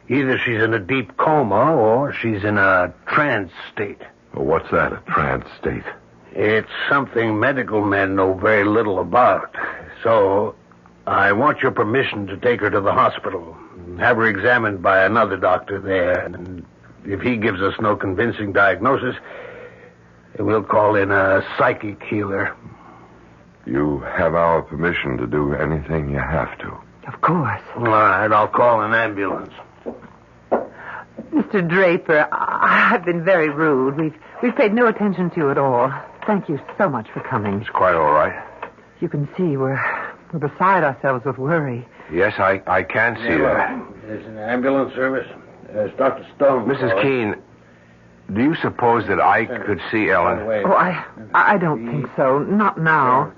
[SPEAKER 17] Either she's in a deep coma or she's in a trance state.
[SPEAKER 11] Well, what's that, a trance state?
[SPEAKER 17] It's something medical men know very little about. So I want your permission to take her to the hospital and have her examined by another doctor there. And if he gives us no convincing diagnosis, we'll call in a psychic healer.
[SPEAKER 11] You have our permission to do anything you have to.
[SPEAKER 7] Of course.
[SPEAKER 17] All right, I'll call an ambulance.
[SPEAKER 7] Mr. Draper, I've been very rude. We've paid no attention to you at all. Thank you so much for coming.
[SPEAKER 18] It's quite all right.
[SPEAKER 7] You can see we're beside ourselves with worry.
[SPEAKER 18] Yes, I can see that.
[SPEAKER 17] There's an ambulance service. There's Dr. Stone.
[SPEAKER 18] Mrs. Keene, do you suppose that I could see Ellen?
[SPEAKER 7] Oh, I don't think so. Not now.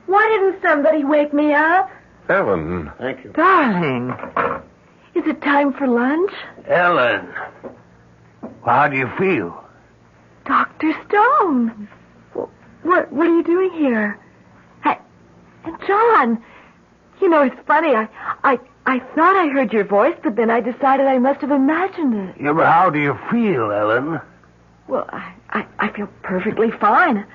[SPEAKER 2] Why didn't somebody wake me up?
[SPEAKER 11] Ellen.
[SPEAKER 17] Thank you.
[SPEAKER 7] Darling.
[SPEAKER 2] Is it time for lunch?
[SPEAKER 17] Ellen, how do you feel?
[SPEAKER 2] Dr. Stone. What are you doing here? And John, you know, it's funny. I thought I heard your voice, but then I decided I must have imagined it.
[SPEAKER 17] Yeah, but how do you feel, Ellen?
[SPEAKER 2] Well, I feel perfectly fine.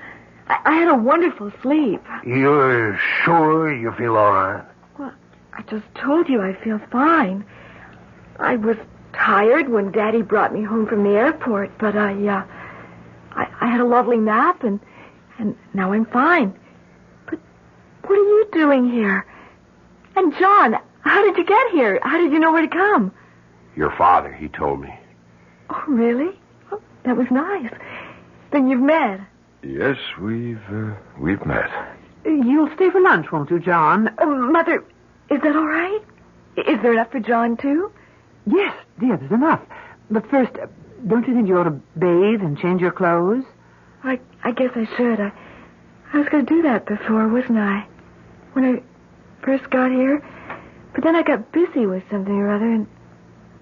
[SPEAKER 2] I had a wonderful sleep.
[SPEAKER 17] You're sure you feel all right?
[SPEAKER 2] Well, I just told you I feel fine. I was tired when Daddy brought me home from the airport, but I had a lovely nap, and now I'm fine. But what are you doing here? And John, how did you get here? How did you know where to come?
[SPEAKER 18] Your father, he told me.
[SPEAKER 2] Oh, really? Oh, that was nice. Then you've met.
[SPEAKER 11] Yes, we've met.
[SPEAKER 7] You'll stay for lunch, won't you, John?
[SPEAKER 2] Mother, is that all right? Is there enough for John, too?
[SPEAKER 7] Yes, dear, there's enough. But first, don't you think you ought to bathe and change your clothes?
[SPEAKER 19] I guess I should. I was going to do that before, wasn't I? When I first got here. But then I got busy with something or other and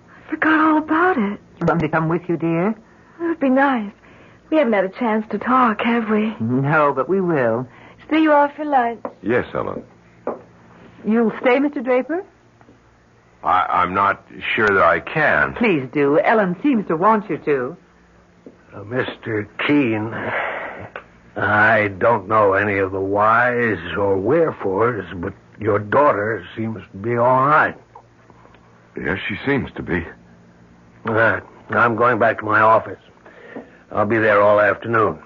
[SPEAKER 19] I forgot all about it.
[SPEAKER 7] You want me to come with you, dear?
[SPEAKER 19] It would be nice. We haven't had a chance to talk, have we?
[SPEAKER 7] No, but we will.
[SPEAKER 19] See you all for lunch.
[SPEAKER 11] Yes, Ellen.
[SPEAKER 7] You'll stay, Mr. Draper?
[SPEAKER 18] I'm not sure that I can.
[SPEAKER 7] Please do. Ellen seems to want you to.
[SPEAKER 17] Mr. Keene, I don't know any of the whys or wherefores, but your daughter seems to be all right.
[SPEAKER 11] Yes, she seems to be.
[SPEAKER 17] I'm going back to my office. I'll be there all afternoon.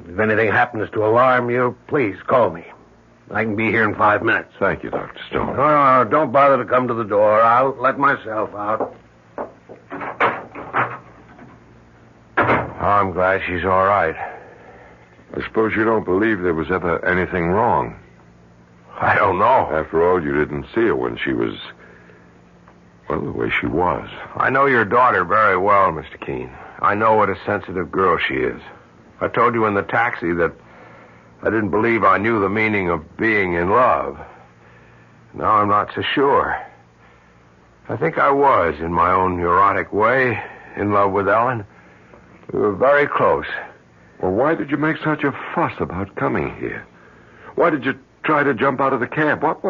[SPEAKER 17] If anything happens to alarm you, please call me. I can be here in 5 minutes.
[SPEAKER 11] Thank you, Dr. Stone.
[SPEAKER 17] No, don't bother to come to the door. I'll let myself out. I'm glad she's all right.
[SPEAKER 11] I suppose you don't believe there was ever anything wrong.
[SPEAKER 18] I don't know.
[SPEAKER 11] After all, you didn't see her when she was, well, the way she was.
[SPEAKER 18] I know your daughter very well, Mr. Keene. I know what a sensitive girl she is. I told you in the taxi that I didn't believe I knew the meaning of being in love. Now I'm not so sure. I think I was, in my own neurotic way, in love with Ellen. We were very close.
[SPEAKER 11] Well, why did you make such a fuss about coming here? Why did you try to jump out of the cab? What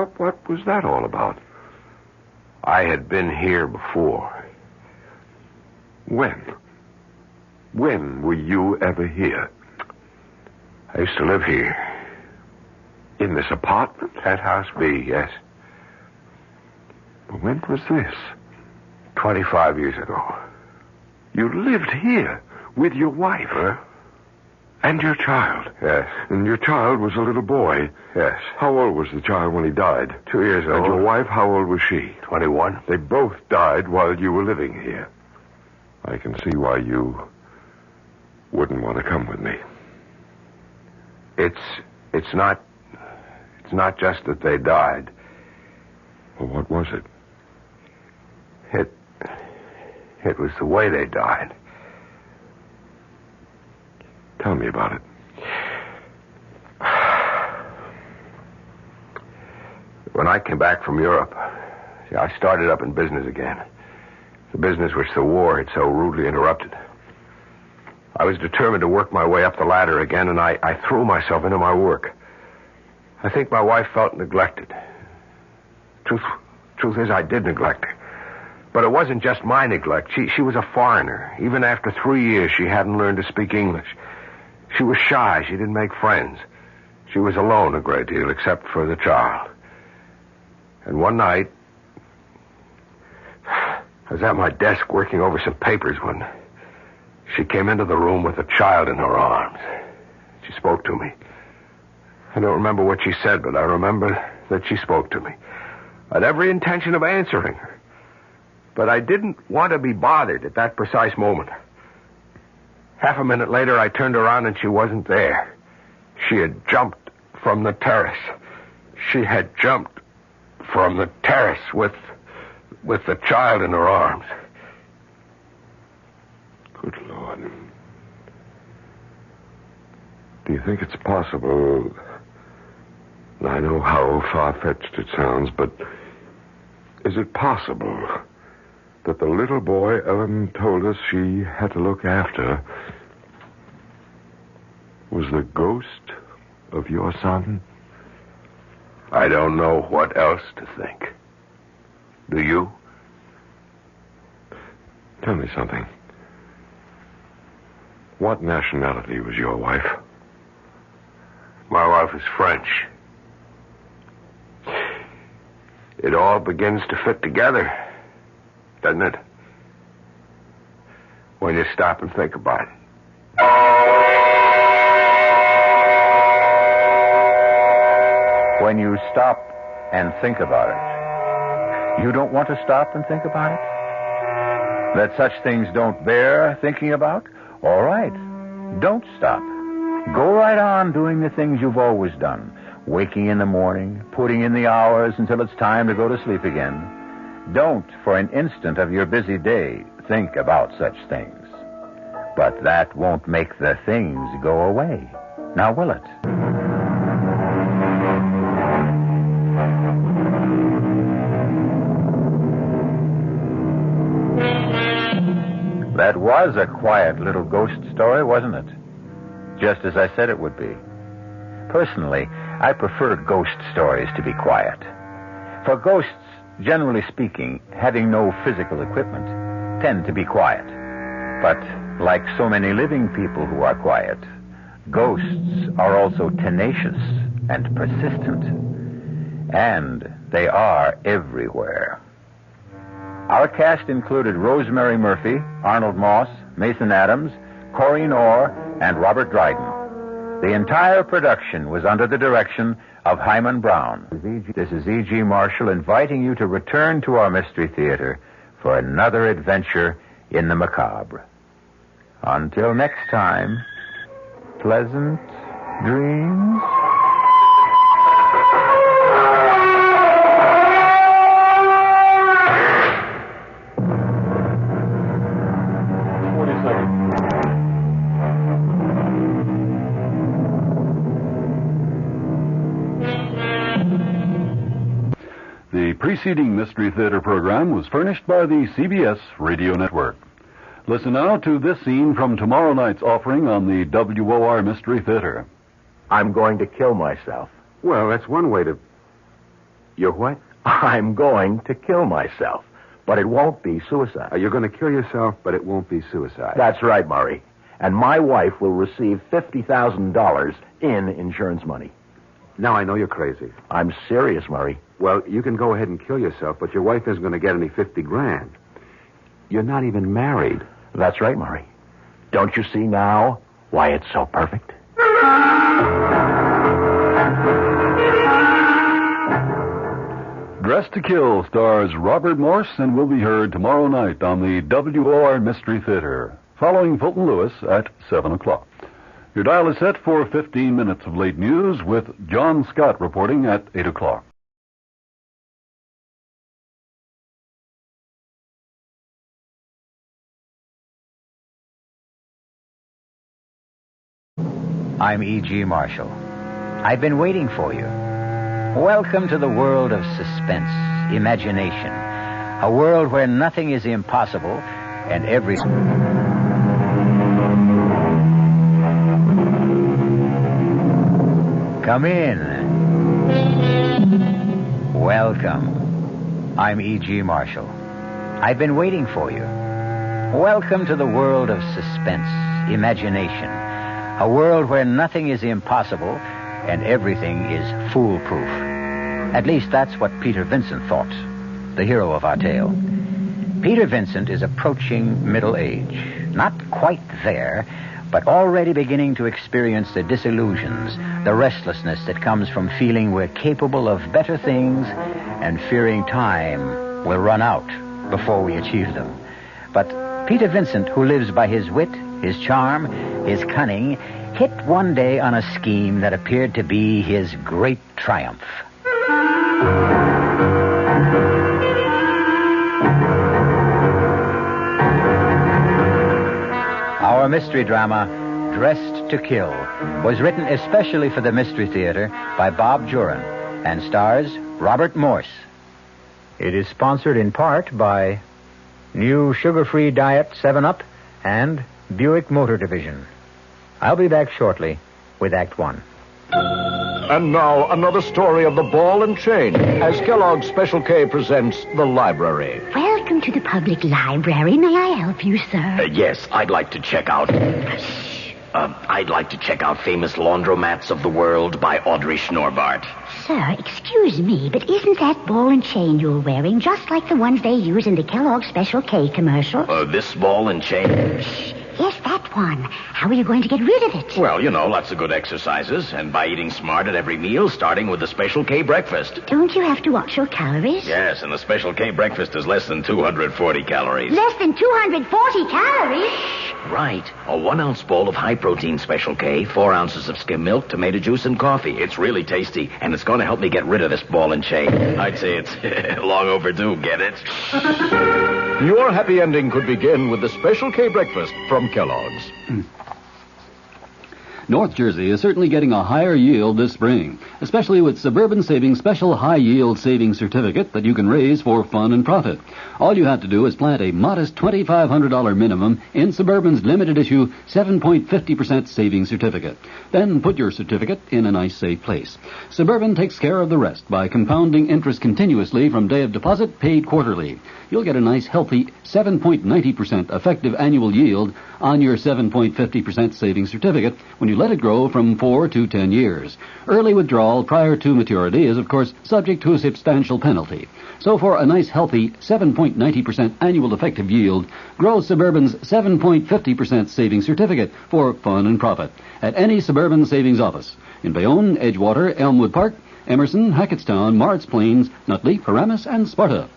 [SPEAKER 11] was that all about?
[SPEAKER 18] I had been here before.
[SPEAKER 11] When? When were you ever here?
[SPEAKER 18] I used to live here.
[SPEAKER 11] In this apartment?
[SPEAKER 18] Penthouse B, yes.
[SPEAKER 11] But when was this?
[SPEAKER 18] 25 years ago.
[SPEAKER 11] You lived here with your wife?
[SPEAKER 18] Huh?
[SPEAKER 11] And your child?
[SPEAKER 18] Yes.
[SPEAKER 11] And your child was a little boy?
[SPEAKER 18] Yes.
[SPEAKER 11] How old was the child when he died?
[SPEAKER 18] 2 years old.
[SPEAKER 11] And your wife, how old was she?
[SPEAKER 18] 21.
[SPEAKER 11] They both died while you were living here. I can see why you wouldn't want to come with me.
[SPEAKER 18] It's not just that they died.
[SPEAKER 11] Well, what was it?
[SPEAKER 18] It was the way they died.
[SPEAKER 11] Tell me about it.
[SPEAKER 18] When I came back from Europe, I started up in business again. The business which the war had so rudely interrupted. I was determined to work my way up the ladder again, and I threw myself into my work. I think my wife felt neglected. Truth is, I did neglect her. But it wasn't just my neglect. She was a foreigner. Even after 3 years, she hadn't learned to speak English. She was shy. She didn't make friends. She was alone a great deal, except for the child. And one night, I was at my desk working over some papers when she came into the room with a child in her arms. She spoke to me. I don't remember what she said, but I remember that she spoke to me. I had every intention of answering her. But I didn't want to be bothered at that precise moment. Half a minute later, I turned around and she wasn't there. She had jumped from the terrace. She had jumped from the terrace with the child in her arms.
[SPEAKER 11] Good Lord. Do you think it's possible... I know how far-fetched it sounds, but is it possible that the little boy Ellen told us she had to look after was the ghost of your son?
[SPEAKER 18] I don't know what else to think. Do you?
[SPEAKER 11] Tell me something. What nationality was your wife?
[SPEAKER 18] My wife is French. It all begins to fit together, doesn't it? When you stop and think about it.
[SPEAKER 23] When you stop and think about it. You don't want to stop and think about it? That such things don't bear thinking about? All right. Don't stop. Go right on doing the things you've always done. Waking in the morning, putting in the hours until it's time to go to sleep again.
[SPEAKER 3] Don't, for an instant of your busy day, think about such things. But that won't make the things go away. Now, will it? That was a quiet little ghost story, wasn't it? Just as I said it would be. Personally, I prefer ghost stories to be quiet. For ghosts, generally speaking, having no physical equipment, tend to be quiet. But like so many living people who are quiet, ghosts are also tenacious and persistent. And they are everywhere. Our cast included Rosemary Murphy, Arnold Moss, Mason Adams, Corinne Orr, and Robert Dryden. The entire production was under the direction of Hyman Brown. This is E.G. Marshall inviting you to return to our Mystery Theater for another adventure in the macabre. Until next time, pleasant dreams.
[SPEAKER 20] The preceding Mystery Theater program was furnished by the CBS Radio Network. Listen now to this scene from tomorrow night's offering on the WOR Mystery Theater.
[SPEAKER 23] I'm going to kill myself.
[SPEAKER 9] Well, that's one way to... You're what?
[SPEAKER 23] I'm going to kill myself, but it won't be suicide.
[SPEAKER 9] You're going to kill yourself, but it won't be suicide.
[SPEAKER 23] That's right, Murray. And my wife will receive $50,000 in insurance money.
[SPEAKER 9] Now I know you're crazy.
[SPEAKER 23] I'm serious, Murray.
[SPEAKER 9] Well, you can go ahead and kill yourself, but your wife isn't going to get any $50,000. You're not even married.
[SPEAKER 23] That's right, Murray. Don't you see now why it's so perfect?
[SPEAKER 20] Dressed to Kill stars Robert Morse and will be heard tomorrow night on the WOR Mystery Theater, following Fulton Lewis at 7 o'clock. Your dial is set for 15 minutes of late news with John Scott reporting at 8 o'clock.
[SPEAKER 3] I'm E.G. Marshall. I've been waiting for you. Welcome to the world of suspense, imagination. A world where nothing is impossible and every... Come in. Welcome. I'm E.G. Marshall. I've been waiting for you. Welcome to the world of suspense, imagination. A world where nothing is impossible and everything is foolproof. At least that's what Peter Vincent thought, the hero of our tale. Peter Vincent is approaching middle age. Not quite there, but already beginning to experience the disillusions, the restlessness that comes from feeling we're capable of better things and fearing time will run out before we achieve them. But Peter Vincent, who lives by his wit, his charm, his cunning, hit one day on a scheme that appeared to be his great triumph. Our mystery drama, Dressed to Kill, was written especially for the Mystery Theater by Bob Juran and stars Robert Morse. It is sponsored in part by New Sugar-Free Diet 7-Up and Buick Motor Division. I'll be back shortly with Act One.
[SPEAKER 21] And now, another story of the ball and chain as Kellogg's Special K presents The Library.
[SPEAKER 22] Welcome to the public library. May I help you, sir?
[SPEAKER 24] Yes, I'd like to check out... I'd like to check out Famous Laundromats of the World by Audrey Schnorbart.
[SPEAKER 22] Sir, excuse me, but isn't that ball and chain you're wearing just like the ones they use in the Kellogg's Special K commercial?
[SPEAKER 24] This ball and chain?
[SPEAKER 22] Yes, that one. How are you going to get rid of it?
[SPEAKER 24] Well, lots of good exercises, and by eating smart at every meal, starting with the Special K breakfast.
[SPEAKER 22] Don't you have to watch your calories?
[SPEAKER 24] Yes, and the Special K breakfast is less than 240 calories.
[SPEAKER 22] Less than 240 calories?
[SPEAKER 24] Right. A 1 ounce bowl of high-protein Special K, 4 ounces of skim milk, tomato juice, and coffee. It's really tasty, and it's going to help me get rid of this ball and chain. I'd say it's long overdue, get it?
[SPEAKER 21] Your happy ending could begin with the Special K breakfast from Kellogg's.
[SPEAKER 5] North Jersey is certainly getting a higher yield this spring, especially with Suburban Savings Special High Yield Savings Certificate that you can raise for fun and profit. All you have to do is plant a modest $2,500 minimum in Suburban's limited issue 7.50% savings certificate. Then put your certificate in a nice safe place. Suburban takes care of the rest by compounding interest continuously from day of deposit paid quarterly. You'll get a nice healthy 7.90% effective annual yield on your 7.50% savings certificate when you let it grow from 4 to 10 years. Early withdrawal prior to maturity is, of course, subject to a substantial penalty. So for a nice healthy 7.90% annual effective yield, grow Suburban's 7.50% savings certificate for fun and profit at any Suburban savings office in Bayonne, Edgewater, Elmwood Park, Emerson, Hackettstown, Marks Plains, Nutley, Paramus, and Sparta.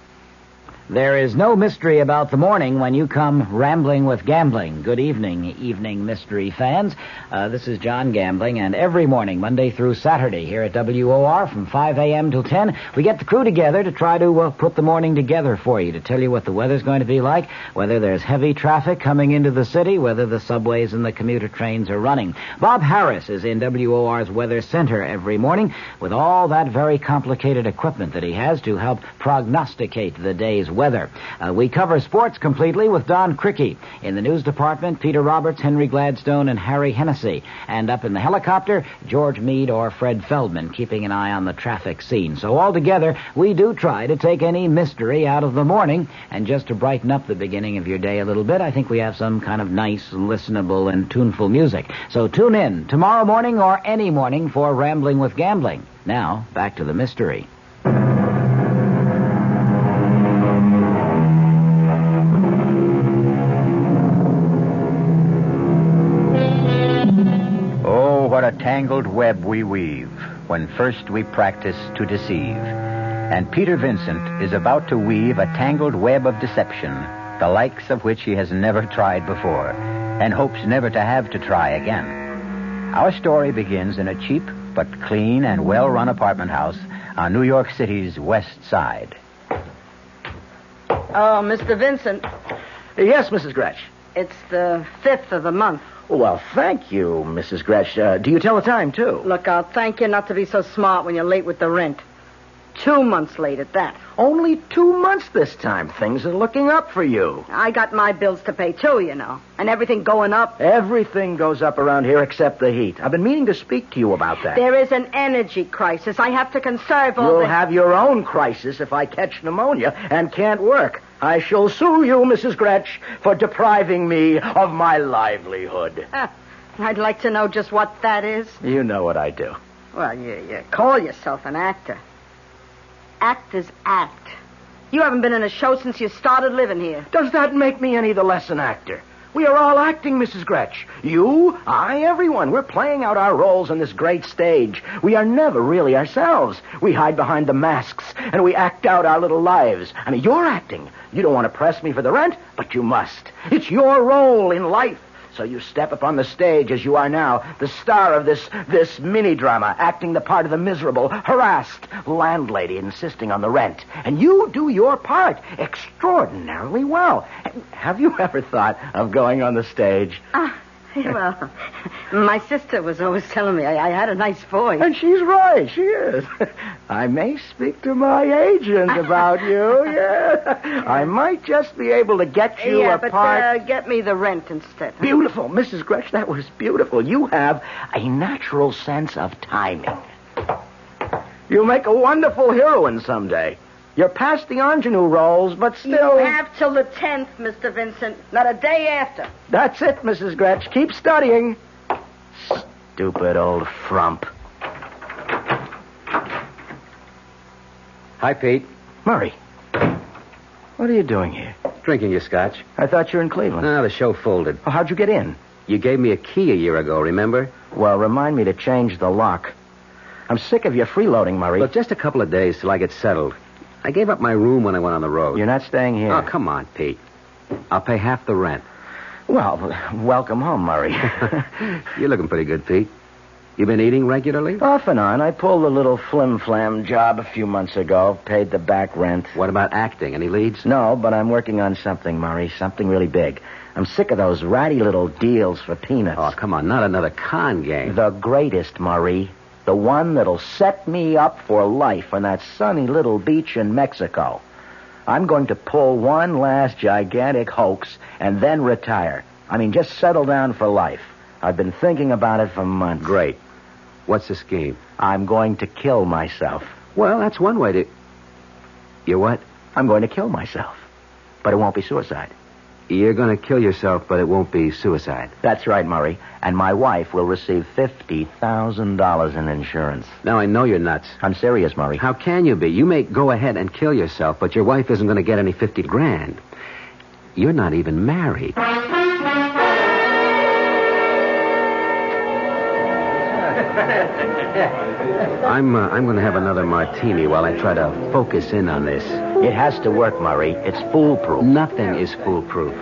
[SPEAKER 8] There is no mystery about the morning when you come rambling with gambling. Good evening, evening mystery fans. This is John Gambling, and every morning, Monday through Saturday, here at WOR from 5 a.m. till 10, we get the crew together to try to put the morning together for you, to tell you what the weather's going to be like, whether there's heavy traffic coming into the city, whether the subways and the commuter trains are running. Bob Harris is in WOR's Weather Center every morning with all that very complicated equipment that he has to help prognosticate the day's weather. We cover sports completely with Don Cricky. In the news department, Peter Roberts, Henry Gladstone, and Harry Hennessy. And up in the helicopter, George Meade or Fred Feldman, keeping an eye on the traffic scene. So altogether, we do try to take any mystery out of the morning. And just to brighten up the beginning of your day a little bit, I think we have some kind of nice, listenable, and tuneful music. So tune in tomorrow morning or any morning for Rambling with Gambling. Now, back to the mystery.
[SPEAKER 3] What a tangled web we weave when first we practice to deceive. And Peter Vincent is about to weave a tangled web of deception, the likes of which he has never tried before, and hopes never to have to try again. Our story begins in a cheap but clean and well-run apartment house on New York City's West Side.
[SPEAKER 10] Oh, Mr. Vincent.
[SPEAKER 24] Yes, Mrs. Gretsch.
[SPEAKER 10] It's the 5th of the month.
[SPEAKER 24] Well, thank you, Mrs. Gretsch. Do you tell the time, too?
[SPEAKER 10] Look, I'll thank you not to be so smart when you're late with the rent. 2 months late at that.
[SPEAKER 24] Only 2 months this time. Things are looking up for you.
[SPEAKER 10] I got my bills to pay, too, you know. And everything going up.
[SPEAKER 24] Everything goes up around here except the heat. I've been meaning to speak to you about that.
[SPEAKER 10] There is an energy crisis. I have to conserve all
[SPEAKER 24] You'll have your own crisis if I catch pneumonia and can't work. I shall sue you, Mrs. Gretsch, for depriving me of my livelihood.
[SPEAKER 10] I'd like to know just what that is.
[SPEAKER 24] You know what I do.
[SPEAKER 10] Well, you call yourself an actor. Actors act. You haven't been in a show since you started living here.
[SPEAKER 24] Does that make me any the less an actor? We are all acting, Mrs. Gretsch. You, I, everyone. We're playing out our roles on this great stage. We are never really ourselves. We hide behind the masks, and we act out our little lives. I mean, you're acting. You don't want to press me for the rent, but you must. It's your role in life. So you step up on the stage as you are now, the star of this mini-drama, acting the part of the miserable, harassed landlady insisting on the rent. And you do your part extraordinarily well. Have you ever thought of going on the stage?
[SPEAKER 10] Well, my sister was always telling me I had a nice voice.
[SPEAKER 24] And she's right, she is. I may speak to my agent about you, yeah. I might just be able to get you a part.
[SPEAKER 10] But get me the rent instead.
[SPEAKER 24] Beautiful, Mrs. Gretsch, that was beautiful. You have a natural sense of timing. You'll make a wonderful heroine someday. You're past the ingenue roles, but still...
[SPEAKER 10] You have till the 10th, Mr. Vincent. Not a day after.
[SPEAKER 24] That's it, Mrs. Gretsch. Keep studying. Stupid old frump.
[SPEAKER 3] Hi, Pete.
[SPEAKER 24] Murray. What are you doing here?
[SPEAKER 3] Drinking your scotch.
[SPEAKER 24] I thought you were in Cleveland.
[SPEAKER 3] No, the show folded.
[SPEAKER 24] Oh, how'd you get in?
[SPEAKER 1] You gave me a key a year ago, remember?
[SPEAKER 24] Well, remind me to change the lock. I'm sick of your freeloading, Murray.
[SPEAKER 1] Look, just a couple of days till I get settled. I gave up my room when I went on the road.
[SPEAKER 24] You're not staying here.
[SPEAKER 1] Oh, come on, Pete. I'll pay half the rent.
[SPEAKER 24] Well, welcome home, Murray.
[SPEAKER 1] You're looking pretty good, Pete. You been eating regularly?
[SPEAKER 24] Off and on. I pulled a little flim-flam job a few months ago, paid the back rent.
[SPEAKER 1] What about acting? Any leads?
[SPEAKER 24] No, but I'm working on something, Murray, something really big. I'm sick of those ratty little deals for peanuts.
[SPEAKER 1] Oh, come on, not another con game.
[SPEAKER 24] The greatest, Murray. The one that'll set me up for life on that sunny little beach in Mexico. I'm going to pull one last gigantic hoax and then retire. I mean, just settle down for life. I've been thinking about it for months.
[SPEAKER 1] Great. What's the scheme?
[SPEAKER 24] I'm going to kill myself.
[SPEAKER 1] Well, that's one way to... You what?
[SPEAKER 24] I'm going to kill myself. But it won't be suicide.
[SPEAKER 1] You're going to kill yourself, but it won't be suicide.
[SPEAKER 24] That's right, Murray. And my wife will receive $50,000 in insurance.
[SPEAKER 1] Now, I know you're nuts.
[SPEAKER 24] I'm serious, Murray.
[SPEAKER 1] How can you be? You may go ahead and kill yourself, but your wife isn't going to get any $50,000. You're not even married. I'm going to have another martini while I try to focus in on this.
[SPEAKER 24] It has to work, Murray. It's foolproof.
[SPEAKER 1] Nothing is foolproof.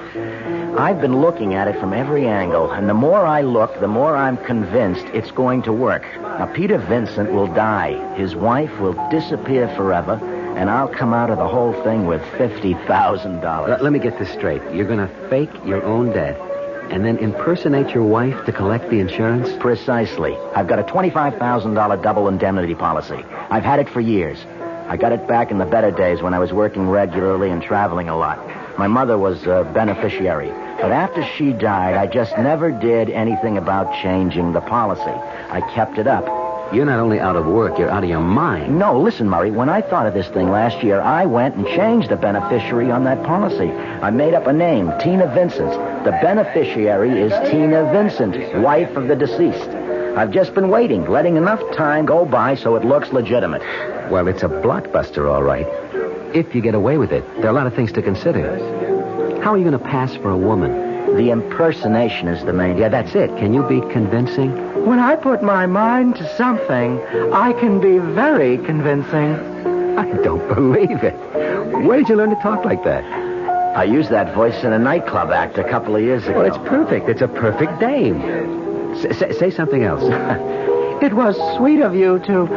[SPEAKER 24] I've been looking at it from every angle, and the more I look, the more I'm convinced it's going to work. Now, Peter Vincent will die. His wife will disappear forever, and I'll come out of the whole thing with $50,000.
[SPEAKER 1] Let me get this straight. You're going to fake your own death and then impersonate your wife to collect the insurance?
[SPEAKER 24] Precisely. I've got a $25,000 double indemnity policy. I've had it for years. I got it back in the better days when I was working regularly and traveling a lot. My mother was a beneficiary. But after she died, I just never did anything about changing the policy. I kept it up.
[SPEAKER 1] You're not only out of work, you're out of your mind.
[SPEAKER 24] No, listen, Murray. When I thought of this thing last year, I went and changed the beneficiary on that policy. I made up a name, Tina Vincent. The beneficiary is Tina Vincent, wife of the deceased. I've just been waiting, letting enough time go by so it looks legitimate.
[SPEAKER 1] Well, it's a blockbuster, all right. If you get away with it, there are a lot of things to consider. How are you going to pass for a woman?
[SPEAKER 24] The impersonation is the main...
[SPEAKER 1] Yeah, that's it. Can you be convincing?
[SPEAKER 24] When I put my mind to something, I can be very convincing.
[SPEAKER 1] I don't believe it. Where did you learn to talk like that?
[SPEAKER 24] I used that voice in a nightclub act a couple of years ago.
[SPEAKER 1] Well, it's perfect. It's a perfect dame. Say something else.
[SPEAKER 24] It was sweet of you to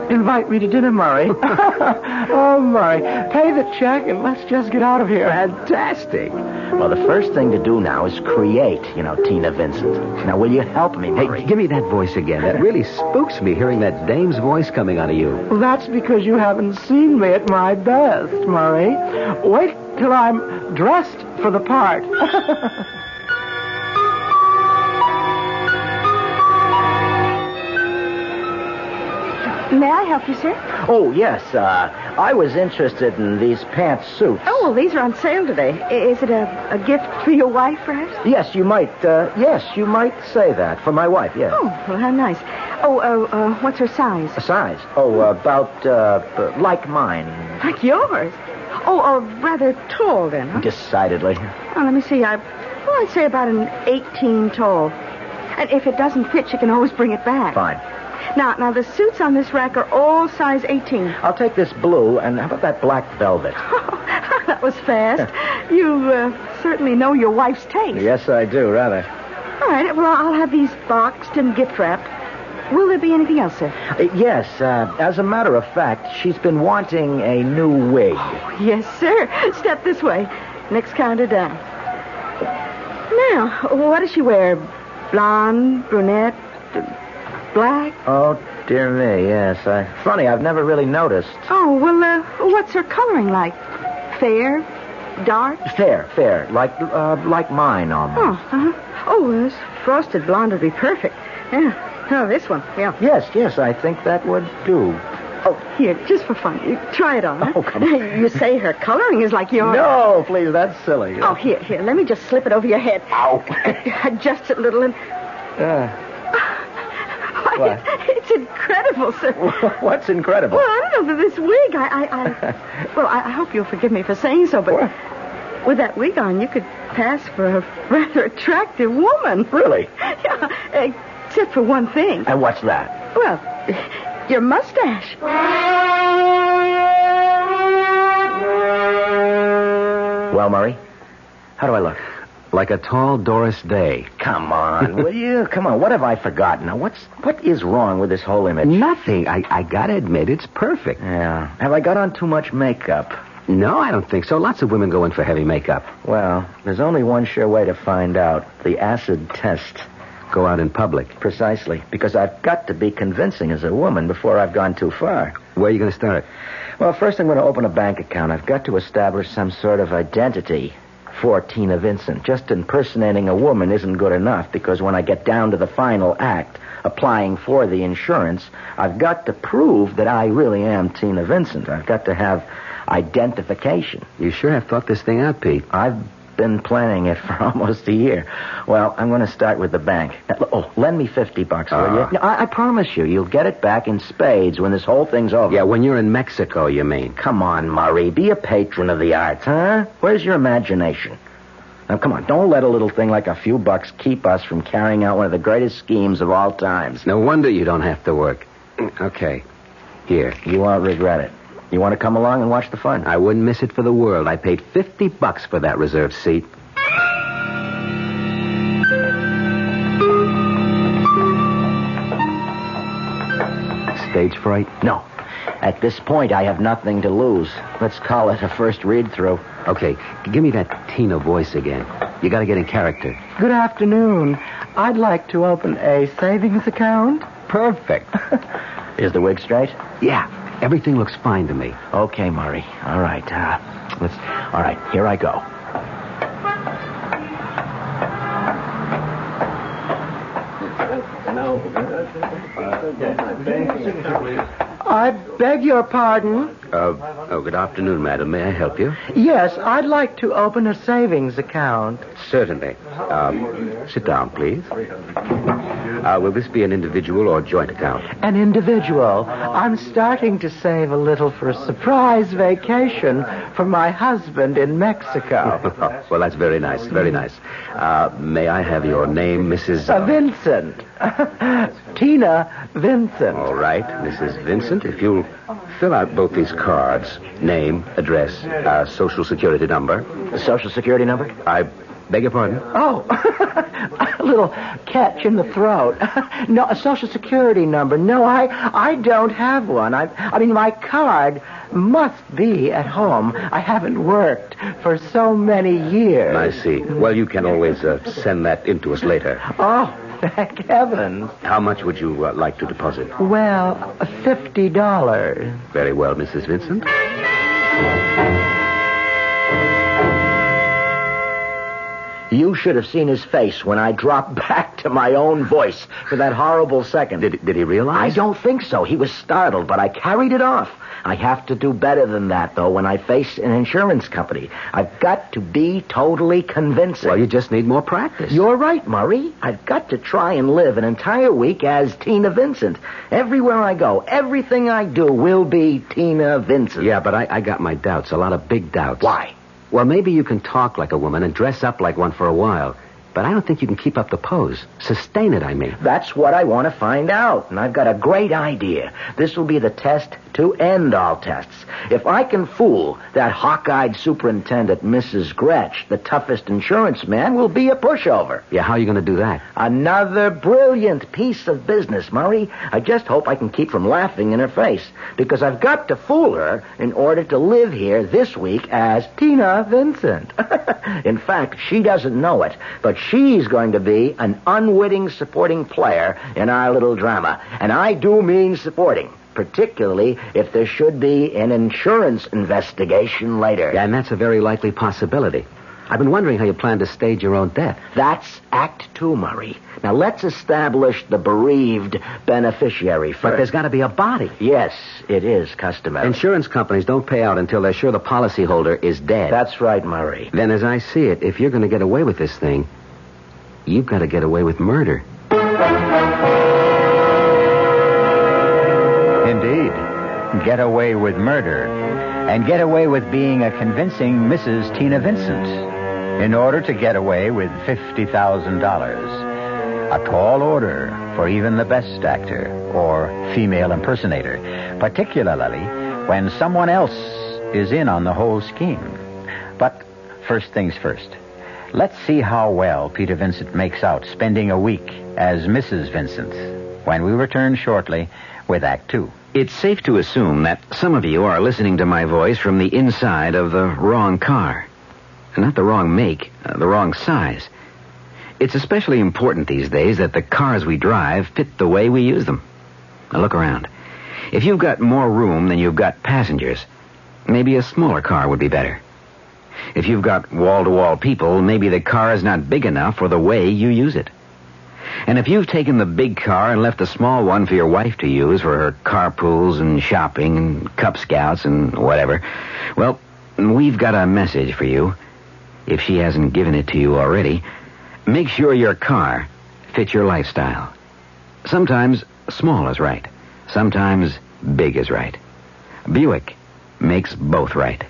[SPEAKER 24] invite me to dinner, Murray. Oh, Murray, pay the check and let's just get out of here.
[SPEAKER 1] Fantastic.
[SPEAKER 24] Well, the first thing to do now is create, Tina Vincent. Now, will you help me, Murray?
[SPEAKER 1] Hey, give me that voice again. That really spooks me, hearing that dame's voice coming out of you.
[SPEAKER 24] Well, that's because you haven't seen me at my best, Murray. Wait till I'm dressed for the part.
[SPEAKER 19] May I help you, sir?
[SPEAKER 24] Oh, yes. I was interested in these pantsuits.
[SPEAKER 19] Oh, well, these are on sale today. Is it a gift for your wife, perhaps?
[SPEAKER 24] Yes, you might say that. For my wife, yes.
[SPEAKER 19] Oh, well, how nice. Oh, what's her size?
[SPEAKER 24] A size? Oh, about, like mine.
[SPEAKER 19] Like yours? Oh, rather tall, then, huh?
[SPEAKER 24] Decidedly.
[SPEAKER 19] Oh, let me see. I'd say about an 18 tall. And if it doesn't fit, you can always bring it back.
[SPEAKER 24] Fine.
[SPEAKER 19] Now, the suits on this rack are all size 18.
[SPEAKER 24] I'll take this blue, and how about that black velvet?
[SPEAKER 19] Oh, that was fast. You certainly know your wife's taste.
[SPEAKER 24] Yes, I do, rather.
[SPEAKER 19] All right, well, I'll have these boxed and gift-wrapped. Will there be anything else, sir?
[SPEAKER 24] Yes, as a matter of fact, she's been wanting a new wig.
[SPEAKER 19] Oh, yes, sir. Step this way. Next counter down. Now, what does she wear? Blonde, brunette, black?
[SPEAKER 24] Oh, dear me, yes. Funny, I've never really noticed.
[SPEAKER 19] Oh, well, what's her coloring like? Fair? Dark?
[SPEAKER 24] Fair. Like mine, almost.
[SPEAKER 19] Oh, uh-huh. Oh, this frosted blonde would be perfect. Yeah. Oh, this one, yeah.
[SPEAKER 24] Yes, I think that would do.
[SPEAKER 19] Oh, here, just for fun. You try it on, huh?
[SPEAKER 24] Oh, come on.
[SPEAKER 19] You say her coloring is like yours.
[SPEAKER 24] No, please, that's silly.
[SPEAKER 19] Oh, here, let me just slip it over your head.
[SPEAKER 24] Ow.
[SPEAKER 19] Adjust it a little and...
[SPEAKER 24] What?
[SPEAKER 19] It's incredible, sir.
[SPEAKER 24] What's incredible?
[SPEAKER 19] Well, I don't know, this wig, I hope you'll forgive me for saying so, but
[SPEAKER 24] what?
[SPEAKER 19] With that wig on, you could pass for a rather attractive woman.
[SPEAKER 24] Really?
[SPEAKER 19] Yeah, except for one thing.
[SPEAKER 24] And what's that?
[SPEAKER 19] Well, your mustache.
[SPEAKER 24] Well, Murray, how do I look?
[SPEAKER 1] Like a tall Doris Day.
[SPEAKER 24] Come on, will you? Come on, what have I forgotten? Now, what is wrong with this whole image?
[SPEAKER 1] Nothing. I gotta admit, it's perfect.
[SPEAKER 24] Yeah. Have I got on too much makeup?
[SPEAKER 1] No, I don't think so. Lots of women go in for heavy makeup.
[SPEAKER 24] Well, there's only one sure way to find out. The acid test.
[SPEAKER 1] Go out in public.
[SPEAKER 24] Precisely, because I've got to be convincing as a woman before I've gone too far.
[SPEAKER 1] Where are you going to start?
[SPEAKER 24] Well, first I'm going to open a bank account. I've got to establish some sort of identity for Tina Vincent. Just impersonating a woman isn't good enough, because when I get down to the final act, applying for the insurance, I've got to prove that I really am Tina Vincent. I've got to have identification.
[SPEAKER 1] You sure have thought this thing out, Pete.
[SPEAKER 24] I've been planning it for almost a year. Well, I'm going to start with the bank. Oh, lend me $50, will you? No, I promise you, you'll get it back in spades when this whole thing's over.
[SPEAKER 1] Yeah, when you're in Mexico, you mean.
[SPEAKER 24] Come on, Murray. Be a patron of the arts, huh? Where's your imagination? Now, come on, don't let a little thing like a few bucks keep us from carrying out one of the greatest schemes of all times.
[SPEAKER 1] No wonder you don't have to work. Okay. Here.
[SPEAKER 24] You won't regret it. You want to come along and watch the fun?
[SPEAKER 1] I wouldn't miss it for the world. I paid $50 for that reserved seat. Stage fright?
[SPEAKER 24] No. At this point, I have nothing to lose. Let's call it a first read-through.
[SPEAKER 1] Okay, give me that Tina voice again. You got to get in character.
[SPEAKER 24] Good afternoon. I'd like to open a savings account.
[SPEAKER 1] Perfect.
[SPEAKER 24] Is the wig straight?
[SPEAKER 1] Yeah. Everything looks fine to me.
[SPEAKER 24] Okay, Murray. All right. All right, here I go. I beg your pardon?
[SPEAKER 1] Good afternoon, madam. May I help you?
[SPEAKER 24] Yes, I'd like to open a savings account.
[SPEAKER 1] Certainly. Sit down, please. Will this be an individual or joint account?
[SPEAKER 24] An individual. I'm starting to save a little for a surprise vacation for my husband in Mexico.
[SPEAKER 1] Well, that's very nice, very nice. May I have your name, Mrs.
[SPEAKER 24] Vincent. Tina Vincent.
[SPEAKER 1] All right, Mrs. Vincent, if you'll fill out both these cards. Name, address, Social Security number.
[SPEAKER 24] Social Security number?
[SPEAKER 1] I beg your pardon?
[SPEAKER 24] Oh, a little catch in the throat. No, a Social Security number. No, I don't have one. I mean, my card must be at home. I haven't worked for so many years.
[SPEAKER 1] I see. Well, you can always send that in to us later.
[SPEAKER 24] Oh, thank heavens.
[SPEAKER 1] How much would you like to deposit?
[SPEAKER 24] Well, $50.
[SPEAKER 1] Very well, Mrs. Vincent.
[SPEAKER 24] You should have seen his face when I dropped back to my own voice for that horrible second.
[SPEAKER 1] Did he realize?
[SPEAKER 24] I don't think so. He was startled, but I carried it off. I have to do better than that, though, when I face an insurance company. I've got to be totally convincing.
[SPEAKER 1] Well, you just need more practice.
[SPEAKER 24] You're right, Murray. I've got to try and live an entire week as Tina Vincent. Everywhere I go, everything I do will be Tina Vincent.
[SPEAKER 1] Yeah, but I got my doubts, a lot of big doubts.
[SPEAKER 24] Why?
[SPEAKER 1] Well, maybe you can talk like a woman and dress up like one for a while. But I don't think you can keep up the pose. Sustain it, I mean.
[SPEAKER 24] That's what I want to find out. And I've got a great idea. This will be the test to end all tests. If I can fool that hawk-eyed superintendent, Mrs. Gretsch, the toughest insurance man will be a pushover.
[SPEAKER 1] Yeah, how are you going to do that?
[SPEAKER 24] Another brilliant piece of business, Murray. I just hope I can keep from laughing in her face. Because I've got to fool her in order to live here this week as Tina Vincent. In fact, she doesn't know it, but she's going to be an unwitting supporting player in our little drama. And I do mean supporting, particularly if there should be an insurance investigation later.
[SPEAKER 1] Yeah, and that's a very likely possibility. I've been wondering how you plan to stage your own death.
[SPEAKER 24] That's Act 2, Murray. Now, let's establish the bereaved beneficiary first.
[SPEAKER 1] But there's got to be a body.
[SPEAKER 24] Yes, it is customary.
[SPEAKER 1] Insurance companies don't pay out until they're sure the policyholder is dead.
[SPEAKER 24] That's right, Murray.
[SPEAKER 1] Then, as I see it, if you're going to get away with this thing, you've got to get away with murder.
[SPEAKER 3] Indeed. Get away with murder. And get away with being a convincing Mrs. Tina Vincent. in order to get away with $50,000. A tall order for even the best actor or female impersonator, particularly when someone else is in on the whole scheme. But first things first. Let's see how well Peter Vincent makes out spending a week as Mrs. Vincent when we return shortly with Act Two.
[SPEAKER 1] It's safe to assume that some of you are listening to my voice from the inside of the wrong car. Not the wrong make, the wrong size. It's especially important these days that the cars we drive fit the way we use them. Now look around. If you've got more room than you've got passengers, maybe a smaller car would be better. If you've got wall-to-wall people, maybe the car is not big enough for the way you use it. And if you've taken the big car and left the small one for your wife to use for her carpools and shopping and Cub Scouts and whatever, well, we've got a message for you. If she hasn't given it to you already, make sure your car fits your lifestyle. Sometimes small is right. Sometimes big is right. Buick makes both right.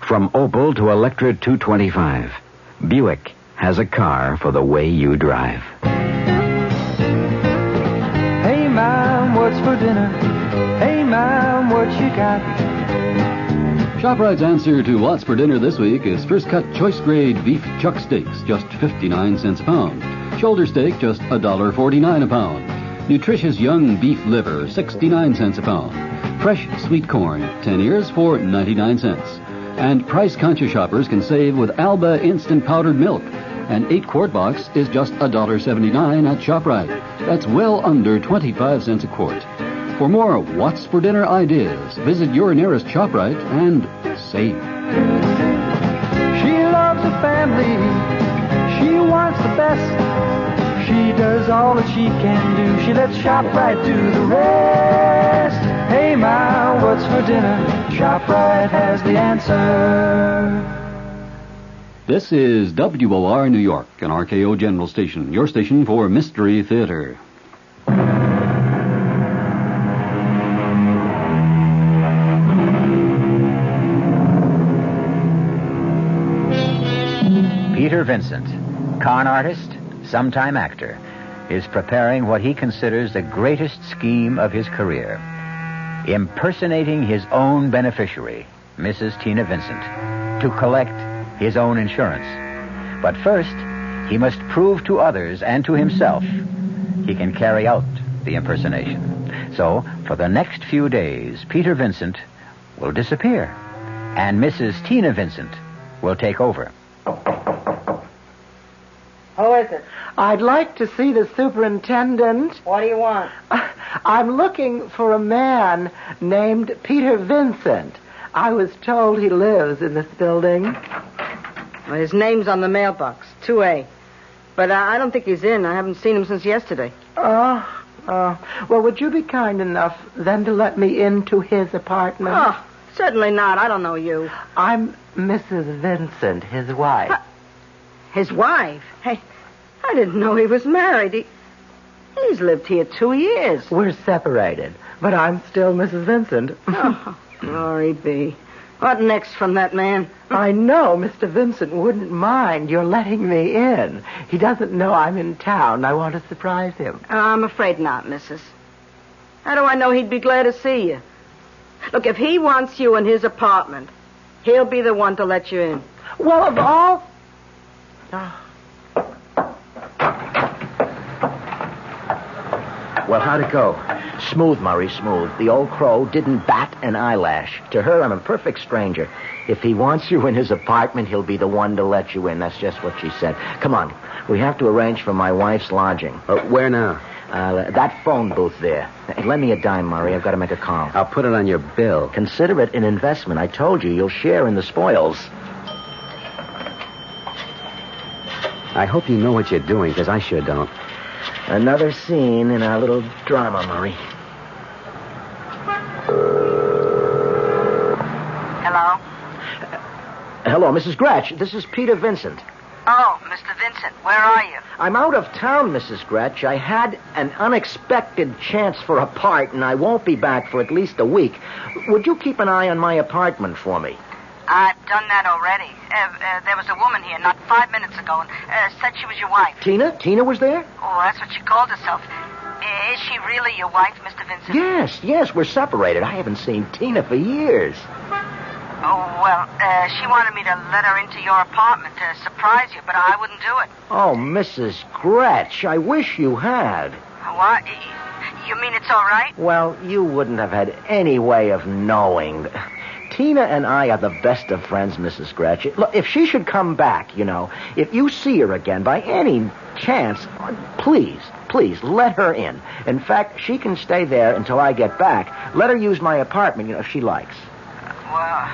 [SPEAKER 1] From Opel to Electra 225, Buick has a car for the way you drive.
[SPEAKER 6] Hey, Mom, what's for dinner? Hey, Mom, what you got?
[SPEAKER 5] ShopRite's answer to what's for dinner this week is first cut choice grade beef chuck steaks, just 59 cents a pound. Shoulder steak, just $1.49 a pound. Nutritious young beef liver, 69 cents a pound. Fresh sweet corn, 10 ears for 99 cents. And price-conscious shoppers can save with Alba instant powdered milk. An 8-quart box is just $1.79 at ShopRite. That's well under 25 cents a quart. For more what's for dinner ideas, visit your nearest ShopRite and save.
[SPEAKER 6] She loves her family. She wants the best. She does all that she can do. She lets ShopRite do the rest. Hey, Ma, what's for dinner? ShopRite has the answer.
[SPEAKER 5] This is WOR New York, an RKO General Station, your station for Mystery Theater.
[SPEAKER 3] Peter Vincent, con artist, sometime actor, is preparing what he considers the greatest scheme of his career. Impersonating his own beneficiary, Mrs. Tina Vincent, to collect his own insurance. But first, he must prove to others and to himself he can carry out the impersonation. So, for the next few days, Peter Vincent will disappear, and Mrs. Tina Vincent will take over.
[SPEAKER 10] Who is it?
[SPEAKER 14] I'd like to see the superintendent.
[SPEAKER 10] What do you want?
[SPEAKER 14] I'm looking for a man named Peter Vincent. I was told he lives in this building.
[SPEAKER 10] Well, his name's on the mailbox, 2A. But I don't think he's in. I haven't seen him since yesterday.
[SPEAKER 14] Well, would you be kind enough then to let me into his apartment?
[SPEAKER 10] Oh, certainly not. I don't know you.
[SPEAKER 14] I'm Mrs. Vincent, his wife.
[SPEAKER 10] His wife? Hey, I didn't know he was married. He's lived here 2 years.
[SPEAKER 14] We're separated, but I'm still Mrs. Vincent.
[SPEAKER 10] Oh, glory be. What next from that man?
[SPEAKER 14] I know Mr. Vincent wouldn't mind your letting me in. He doesn't know I'm in town. I want to surprise him.
[SPEAKER 10] I'm afraid not, Mrs. How do I know he'd be glad to see you? Look, if he wants you in his apartment, he'll be the one to let you in.
[SPEAKER 14] Well, of all...
[SPEAKER 24] Well, how'd it go? Smooth, Murray, smooth. The old crow didn't bat an eyelash. To her, I'm a perfect stranger. If he wants you in his apartment, he'll be the one to let you in. That's just what she said. Come on. We have to arrange for my wife's lodging.
[SPEAKER 1] Where now?
[SPEAKER 24] That phone booth there. Hey, lend me a dime, Murray. I've got to make a call.
[SPEAKER 1] I'll put it on your bill.
[SPEAKER 24] Consider it an investment. I told you, you'll share in the spoils.
[SPEAKER 1] I hope you know what you're doing, because I sure don't.
[SPEAKER 24] Another scene in our little drama, Murray.
[SPEAKER 10] Hello?
[SPEAKER 24] Hello, Mrs. Gretsch. This is Peter Vincent.
[SPEAKER 10] Oh, Mr. Vincent, where are you?
[SPEAKER 24] I'm out of town, Mrs. Gretsch. I had an unexpected chance for a part, and I won't be back for at least a week. Would you keep an eye on my apartment for me?
[SPEAKER 10] I've done that already. There was a woman here not 5 minutes ago and said she was your wife.
[SPEAKER 24] Tina? Tina was there?
[SPEAKER 10] Oh, that's what she called herself. Is she really your wife, Mr. Vincent?
[SPEAKER 24] Yes, we're separated. I haven't seen Tina for years.
[SPEAKER 10] Oh, well, she wanted me to let her into your apartment to surprise you, but I wouldn't do it.
[SPEAKER 24] Oh, Mrs. Gretsch, I wish you had.
[SPEAKER 10] What? You mean it's all right?
[SPEAKER 24] Well, you wouldn't have had any way of knowing. Tina and I are the best of friends, Mrs. Gretsch. Look, if she should come back, if you see her again by any chance, please, let her in. In fact, she can stay there until I get back. Let her use my apartment, if she likes.
[SPEAKER 10] Well,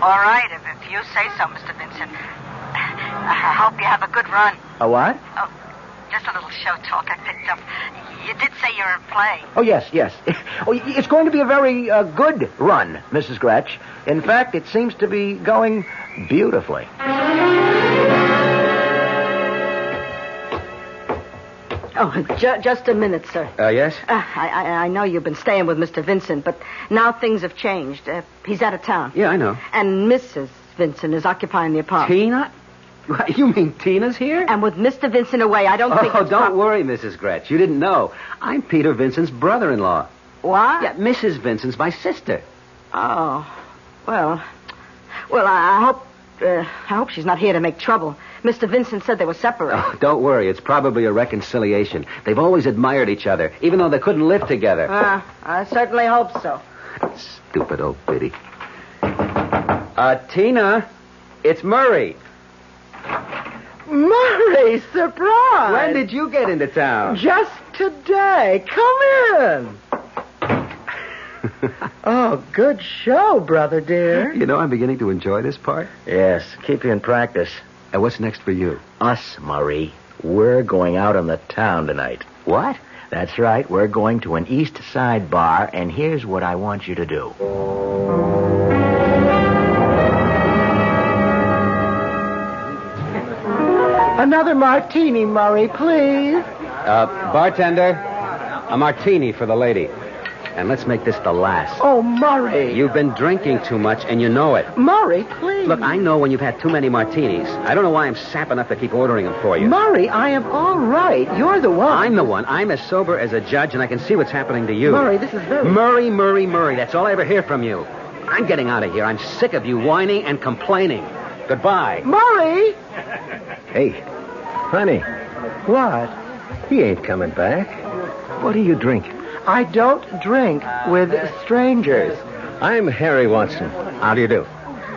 [SPEAKER 10] all right, if you say so, Mr. Vincent. I hope you have a good run.
[SPEAKER 24] A what?
[SPEAKER 10] Oh, just a little show talk I picked up. You did say you're in play.
[SPEAKER 24] Oh, yes. Oh, it's going to be a very good run, Mrs. Gretsch. In fact, it seems to be going beautifully.
[SPEAKER 10] Oh, just a minute, sir.
[SPEAKER 1] Yes?
[SPEAKER 10] I know you've been staying with Mr. Vincent, but now things have changed. He's out of town.
[SPEAKER 1] Yeah, I know.
[SPEAKER 10] And Mrs. Vincent is occupying the apartment.
[SPEAKER 1] Tina? You mean Tina's here?
[SPEAKER 10] And with Mr. Vincent away, I don't think...
[SPEAKER 1] Oh, don't worry, Mrs. Gretsch. You didn't know. I'm Peter Vincent's brother-in-law.
[SPEAKER 10] What?
[SPEAKER 1] Yeah, Mrs. Vincent's my sister.
[SPEAKER 10] Oh, well, I hope she's not here to make trouble. Mr. Vincent said they were separated.
[SPEAKER 1] Oh, don't worry. It's probably a reconciliation. They've always admired each other, even though they couldn't live together.
[SPEAKER 10] I certainly hope so.
[SPEAKER 1] Stupid old biddy. Tina, it's Murray.
[SPEAKER 14] Murray, surprise!
[SPEAKER 1] When did you get into town?
[SPEAKER 14] Just today. Come in. Oh, good show, brother dear.
[SPEAKER 1] You know, I'm beginning to enjoy this part.
[SPEAKER 24] Yes, keep you in practice.
[SPEAKER 1] And what's next for you?
[SPEAKER 24] Us, Murray. We're going out on the town tonight.
[SPEAKER 1] What?
[SPEAKER 24] That's right. We're going to an East Side bar, and here's what I want you to do.
[SPEAKER 14] Another martini, Murray, please.
[SPEAKER 1] Bartender, a martini for the lady. And let's make this the last.
[SPEAKER 14] Oh, Murray.
[SPEAKER 1] You've been drinking too much, and you know it.
[SPEAKER 14] Murray, please.
[SPEAKER 1] Look, I know when you've had too many martinis. I don't know why I'm sap enough to keep ordering them for you.
[SPEAKER 14] Murray, I am all right. You're the one.
[SPEAKER 1] I'm the one. I'm as sober as a judge, and I can see what's happening to you.
[SPEAKER 14] Murray, this is very...
[SPEAKER 1] Murray. That's all I ever hear from you. I'm getting out of here. I'm sick of you whining and complaining. Goodbye.
[SPEAKER 14] Murray!
[SPEAKER 24] Hey, honey.
[SPEAKER 14] What?
[SPEAKER 24] He ain't coming back. What are you drinking?
[SPEAKER 14] I don't drink with strangers.
[SPEAKER 24] I'm Harry Watson. How do you do?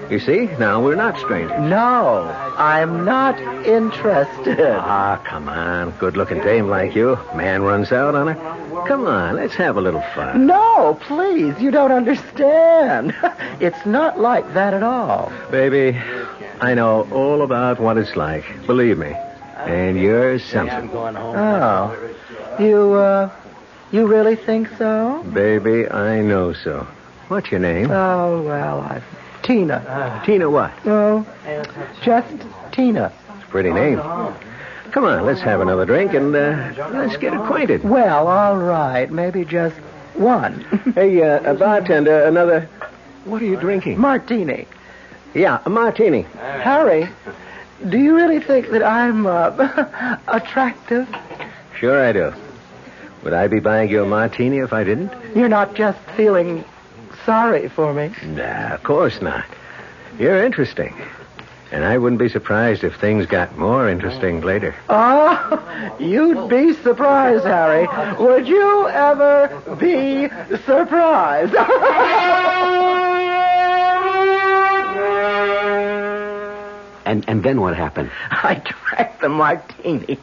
[SPEAKER 24] You see, now we're not strangers.
[SPEAKER 14] No, I'm not interested.
[SPEAKER 24] Ah, come on. Good-looking dame like you. Man runs out on her. Come on, let's have a little fun.
[SPEAKER 14] No, please, you don't understand. It's not like that at all.
[SPEAKER 24] Baby, I know all about what it's like. Believe me. And you're something.
[SPEAKER 14] Oh, you really think so?
[SPEAKER 24] Baby, I know so. What's your name?
[SPEAKER 14] Oh, well, Tina.
[SPEAKER 24] Tina what?
[SPEAKER 14] Oh, just Tina.
[SPEAKER 24] It's a pretty name. Come on, let's have another drink and let's get acquainted.
[SPEAKER 14] Well, all right. Maybe just one.
[SPEAKER 24] Hey, bartender, another... What are you drinking?
[SPEAKER 14] Martini.
[SPEAKER 24] Yeah, a martini.
[SPEAKER 14] Harry, do you really think that I'm attractive?
[SPEAKER 24] Sure I do. Would I be buying you a martini if I didn't?
[SPEAKER 14] You're not just feeling sorry for me.
[SPEAKER 24] Nah, of course not. You're interesting. And I wouldn't be surprised if things got more interesting later.
[SPEAKER 14] Oh, you'd be surprised, Harry. Would you ever be surprised?
[SPEAKER 1] And then what happened?
[SPEAKER 24] I drank the martini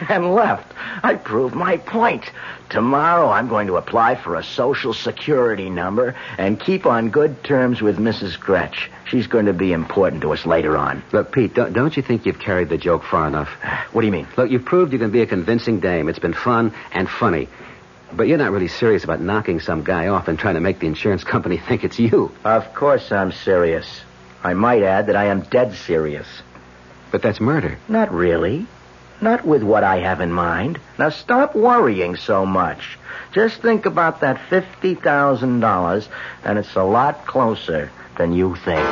[SPEAKER 24] and left. I proved my point. Tomorrow I'm going to apply for a Social Security number and keep on good terms with Mrs. Gretsch. She's going to be important to us later on.
[SPEAKER 1] Look, Pete, don't you think you've carried the joke far enough?
[SPEAKER 24] What do you mean?
[SPEAKER 1] Look, you've proved you can be a convincing dame. It's been fun and funny. But you're not really serious about knocking some guy off and trying to make the insurance company think it's you.
[SPEAKER 24] Of course I'm serious. I might add that I am dead serious.
[SPEAKER 1] But that's murder.
[SPEAKER 24] Not really. Not with what I have in mind. Now stop worrying so much. Just think about that $50,000, and it's a lot closer than you think.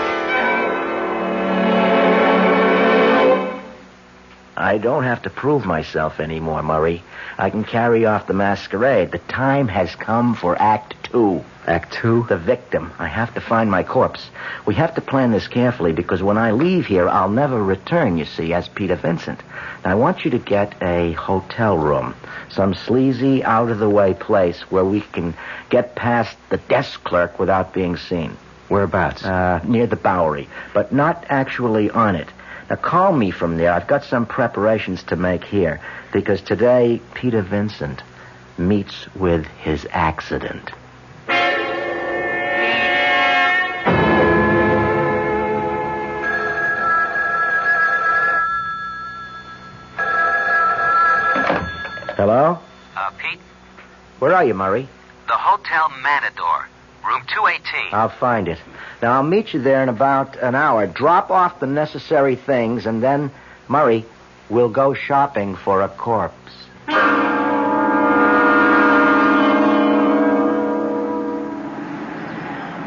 [SPEAKER 24] I don't have to prove myself anymore, Murray. I can carry off the masquerade. The time has come for Act 2.
[SPEAKER 1] Act 2?
[SPEAKER 24] The victim. I have to find my corpse. We have to plan this carefully because when I leave here, I'll never return, you see, as Peter Vincent. Now, I want you to get a hotel room, some sleazy, out-of-the-way place where we can get past the desk clerk without being seen.
[SPEAKER 1] Whereabouts?
[SPEAKER 24] Near the Bowery, but not actually on it. Now, call me from there. I've got some preparations to make here because today, Peter Vincent meets with his accident. Hello?
[SPEAKER 1] Pete?
[SPEAKER 24] Where are you, Murray?
[SPEAKER 1] The Hotel Matador, room 218.
[SPEAKER 24] I'll find it. Now, I'll meet you there in about an hour. Drop off the necessary things, and then, Murray, we'll go shopping for a corpse.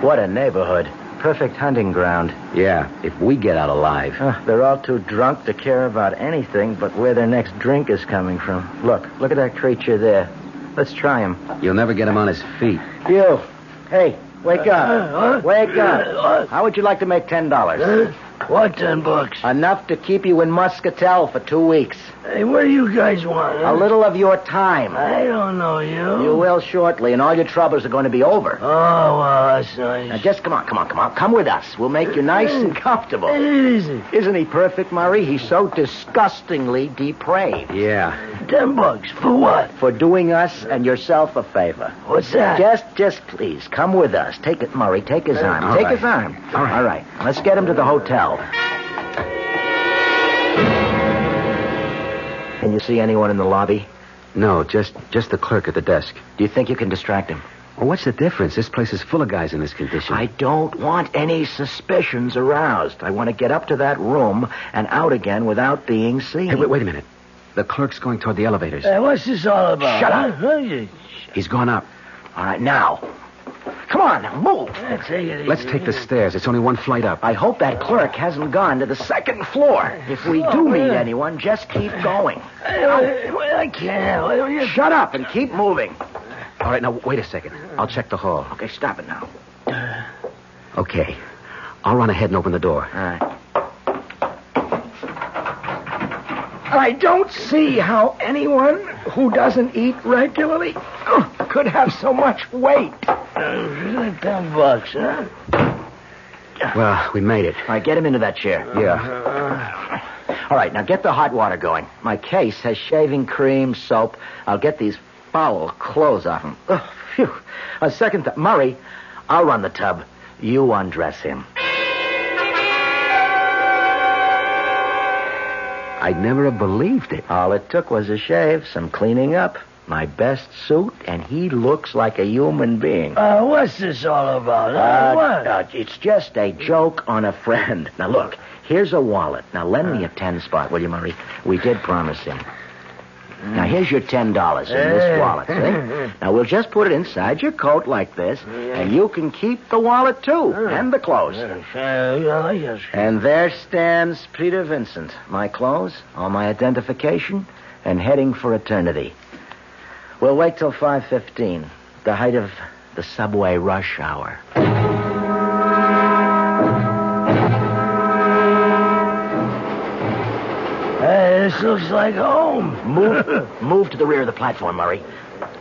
[SPEAKER 24] What a neighborhood. Perfect hunting ground.
[SPEAKER 1] Yeah, if we get out alive.
[SPEAKER 24] They're all too drunk to care about anything but where their next drink is coming from. Look at that creature there. Let's try him.
[SPEAKER 1] You'll never get him on his feet.
[SPEAKER 24] You. Hey, wake up. Wake up. How would you like to make $10?
[SPEAKER 4] What, $10?
[SPEAKER 24] Enough to keep you in Muscatel for 2 weeks.
[SPEAKER 4] Hey, what do you guys want?
[SPEAKER 24] A little of your time.
[SPEAKER 4] I don't know you.
[SPEAKER 24] You will shortly, and all your troubles are going to be over.
[SPEAKER 4] Oh, well, that's nice.
[SPEAKER 24] Now, just come on. Come with us. We'll make you nice and comfortable.
[SPEAKER 4] Easy.
[SPEAKER 24] Isn't he perfect, Murray? He's so disgustingly depraved.
[SPEAKER 1] Yeah.
[SPEAKER 4] $10 for what?
[SPEAKER 24] For doing us and yourself a favor.
[SPEAKER 4] What's that?
[SPEAKER 24] Just please, come with us. Take it, Murray. Take his arm. Take his arm.
[SPEAKER 1] All right.
[SPEAKER 24] Let's get him to the hotel. Can you see anyone in the lobby?
[SPEAKER 1] No, just the clerk at the desk.
[SPEAKER 24] Do you think you can distract him?
[SPEAKER 1] Well, what's the difference? This place is full of guys in this condition.
[SPEAKER 24] I don't want any suspicions aroused. I want to get up to that room and out again without being seen.
[SPEAKER 1] Hey, wait a minute. The clerk's going toward the elevators.
[SPEAKER 4] Hey, what's this all about?
[SPEAKER 24] Shut up.
[SPEAKER 1] He's gone up.
[SPEAKER 24] All right, now. Come on, move.
[SPEAKER 1] Let's take the stairs. It's only one flight up.
[SPEAKER 24] I hope that clerk hasn't gone to the second floor. If we do meet anyone, just keep going.
[SPEAKER 4] I can't.
[SPEAKER 24] Shut up and keep moving.
[SPEAKER 1] All right, now, wait a second. I'll check the hall.
[SPEAKER 24] Okay, stop it now.
[SPEAKER 1] Okay. I'll run ahead and open the door.
[SPEAKER 24] All right. I don't see how anyone who doesn't eat regularly could have so much weight.
[SPEAKER 4] $10, huh?
[SPEAKER 1] Well, we made it.
[SPEAKER 24] All right, get him into that chair.
[SPEAKER 1] Yeah.
[SPEAKER 24] All right, now get the hot water going. My case has shaving cream, soap. I'll get these foul clothes off him. Oh, phew. A second thought. Murray, I'll run the tub. You undress him.
[SPEAKER 1] I'd never have believed it.
[SPEAKER 24] All it took was a shave, some cleaning up, my best suit, and he looks like a human being.
[SPEAKER 4] What's this all about? What?
[SPEAKER 24] It's just a joke on a friend. Now, look, here's a wallet. Now, lend me a 10 spot, will you, Murray? We did promise him. Now, here's your $10 in this wallet, see? Now, we'll just put it inside your coat like this, and you can keep the wallet, too, and the clothes. And there stands Peter Vincent. My clothes, all my identification, and heading for eternity. We'll wait till 5:15, the height of the subway rush hour.
[SPEAKER 4] Hey, this looks like home.
[SPEAKER 24] Move to the rear of the platform, Murray.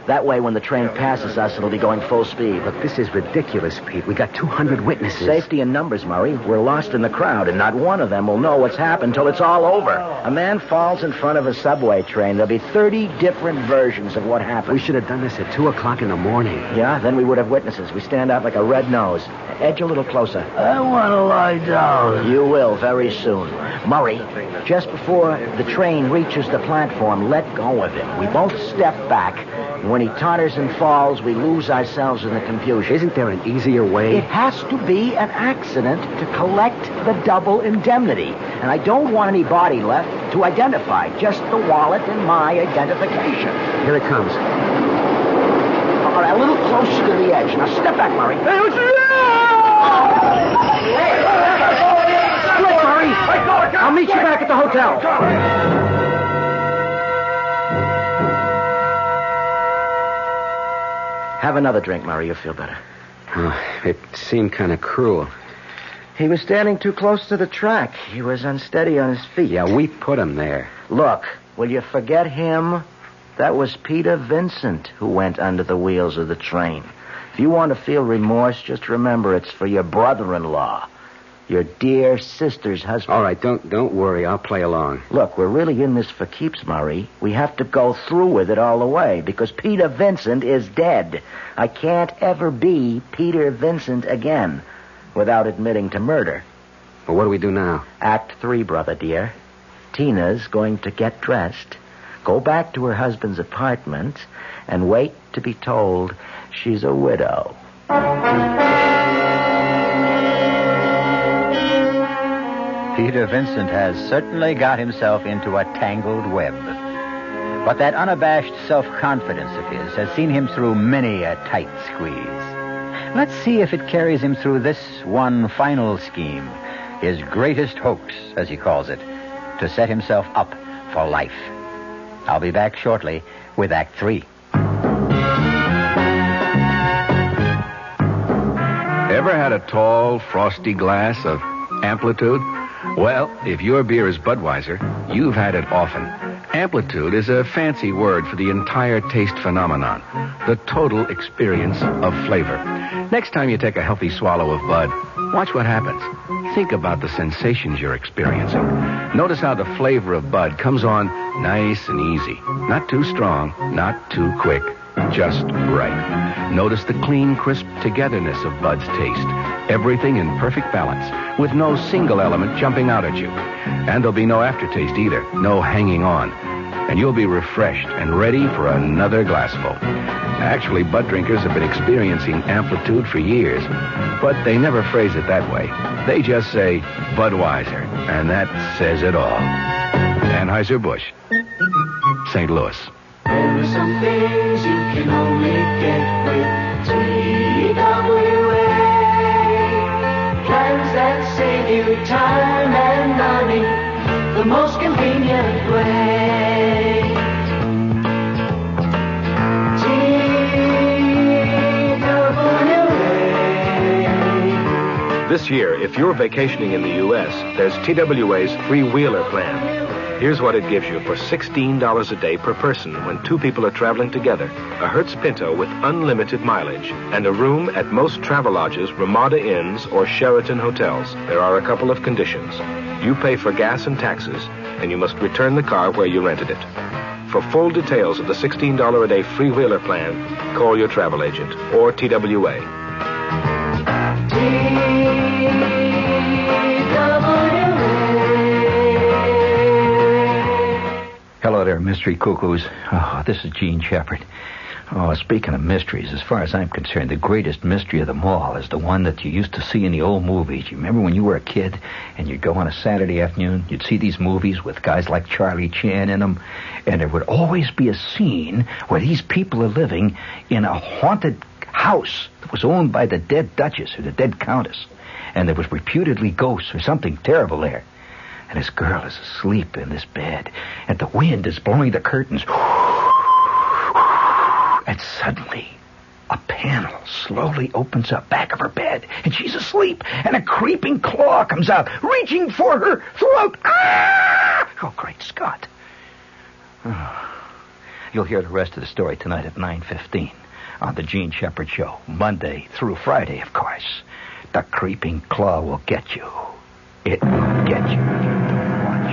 [SPEAKER 24] That way, when the train passes us, it'll be going full speed.
[SPEAKER 1] Look, this is ridiculous, Pete. We got 200 witnesses.
[SPEAKER 24] Safety in numbers, Murray. We're lost in the crowd, and not one of them will know what's happened till it's all over. A man falls in front of a subway train. There'll be 30 different versions of what happened.
[SPEAKER 1] We should have done this at 2 o'clock in the morning.
[SPEAKER 24] Yeah, then we would have witnesses. We stand out like a red nose. Edge a little closer.
[SPEAKER 4] I want to lie down.
[SPEAKER 24] You will very soon. Murray, just before the train reaches the platform, let go of him. We both step back. When he totters and falls, we lose ourselves in the confusion.
[SPEAKER 1] Isn't there an easier way?
[SPEAKER 24] It has to be an accident to collect the double indemnity. And I don't want any body left to identify, just the wallet and my identification.
[SPEAKER 1] Here it comes.
[SPEAKER 24] All right, a little closer to the edge. Now step back, Murray. Hey, what's Split, Murray. I'll meet you back at the hotel. Have another drink, Murray. You'll feel better.
[SPEAKER 1] Oh, it seemed kind of cruel.
[SPEAKER 24] He was standing too close to the track. He was unsteady on his feet.
[SPEAKER 1] Yeah, we put him there.
[SPEAKER 24] Look, will you forget him? That was Peter Vincent who went under the wheels of the train. If you want to feel remorse, just remember it's for your brother-in-law. Your dear sister's husband.
[SPEAKER 1] All right, don't worry. I'll play along.
[SPEAKER 24] Look, we're really in this for keeps, Murray. We have to go through with it all the way because Peter Vincent is dead. I can't ever be Peter Vincent again without admitting to murder.
[SPEAKER 1] Well, what do we do now?
[SPEAKER 24] Act 3, brother dear. Tina's going to get dressed, go back to her husband's apartment, and wait to be told she's a widow.
[SPEAKER 12] Peter Vincent has certainly got himself into a tangled web. But that unabashed self-confidence of his has seen him through many a tight squeeze. Let's see if it carries him through this one final scheme, his greatest hoax, as he calls it, to set himself up for life. I'll be back shortly with Act 3.
[SPEAKER 18] Ever had a tall, frosty glass of Amplitude? Well, if your beer is Budweiser, you've had it often. Amplitude is a fancy word for the entire taste phenomenon, the total experience of flavor. Next time you take a healthy swallow of Bud, watch what happens. Think about the sensations you're experiencing. Notice how the flavor of Bud comes on nice and easy. Not too strong, not too quick, just right. Notice the clean, crisp togetherness of Bud's taste. Everything in perfect balance, with no single element jumping out at you. And there'll be no aftertaste either, no hanging on. And you'll be refreshed and ready for another glassful. Actually, Bud drinkers have been experiencing Amplitude for years, but they never phrase it that way. They just say Budweiser, and that says it all. Anheuser-Busch, St. Louis.
[SPEAKER 6] There are some things you can only get with TWA. Plans that save you time and money the most convenient way. TWA.
[SPEAKER 13] This year, if you're vacationing in the U.S., there's TWA's Three-Wheeler Plan. Here's what it gives you for $16 a day per person when two people are traveling together. A Hertz Pinto with unlimited mileage and a room at most Travelodges, Ramada Inns, or Sheraton hotels. There are a couple of conditions. You pay for gas and taxes, and you must return the car where you rented it. For full details of the $16 a day Free-Wheeler Plan, call your travel agent or TWA.
[SPEAKER 15] Hello there, mystery cuckoos. Oh, this is Gene Shepard. Oh, speaking of mysteries, as far as I'm concerned, the greatest mystery of them all is the one that you used to see in the old movies. You remember when you were a kid and you'd go on a Saturday afternoon, you'd see these movies with guys like Charlie Chan in them, and there would always be a scene where these people are living in a haunted house that was owned by the dead Duchess or the dead Countess, and there was reputedly ghosts or something terrible there. And this girl is asleep in this bed, and the wind is blowing the curtains. And suddenly, a panel slowly opens up back of her bed, and she's asleep, and a creeping claw comes out, reaching for her throat. Ah! Oh, great Scott. Oh. You'll hear the rest of the story tonight at 9:15 on the Gene Shepard Show, Monday through Friday, of course. The creeping claw will get you. It will get you if you don't watch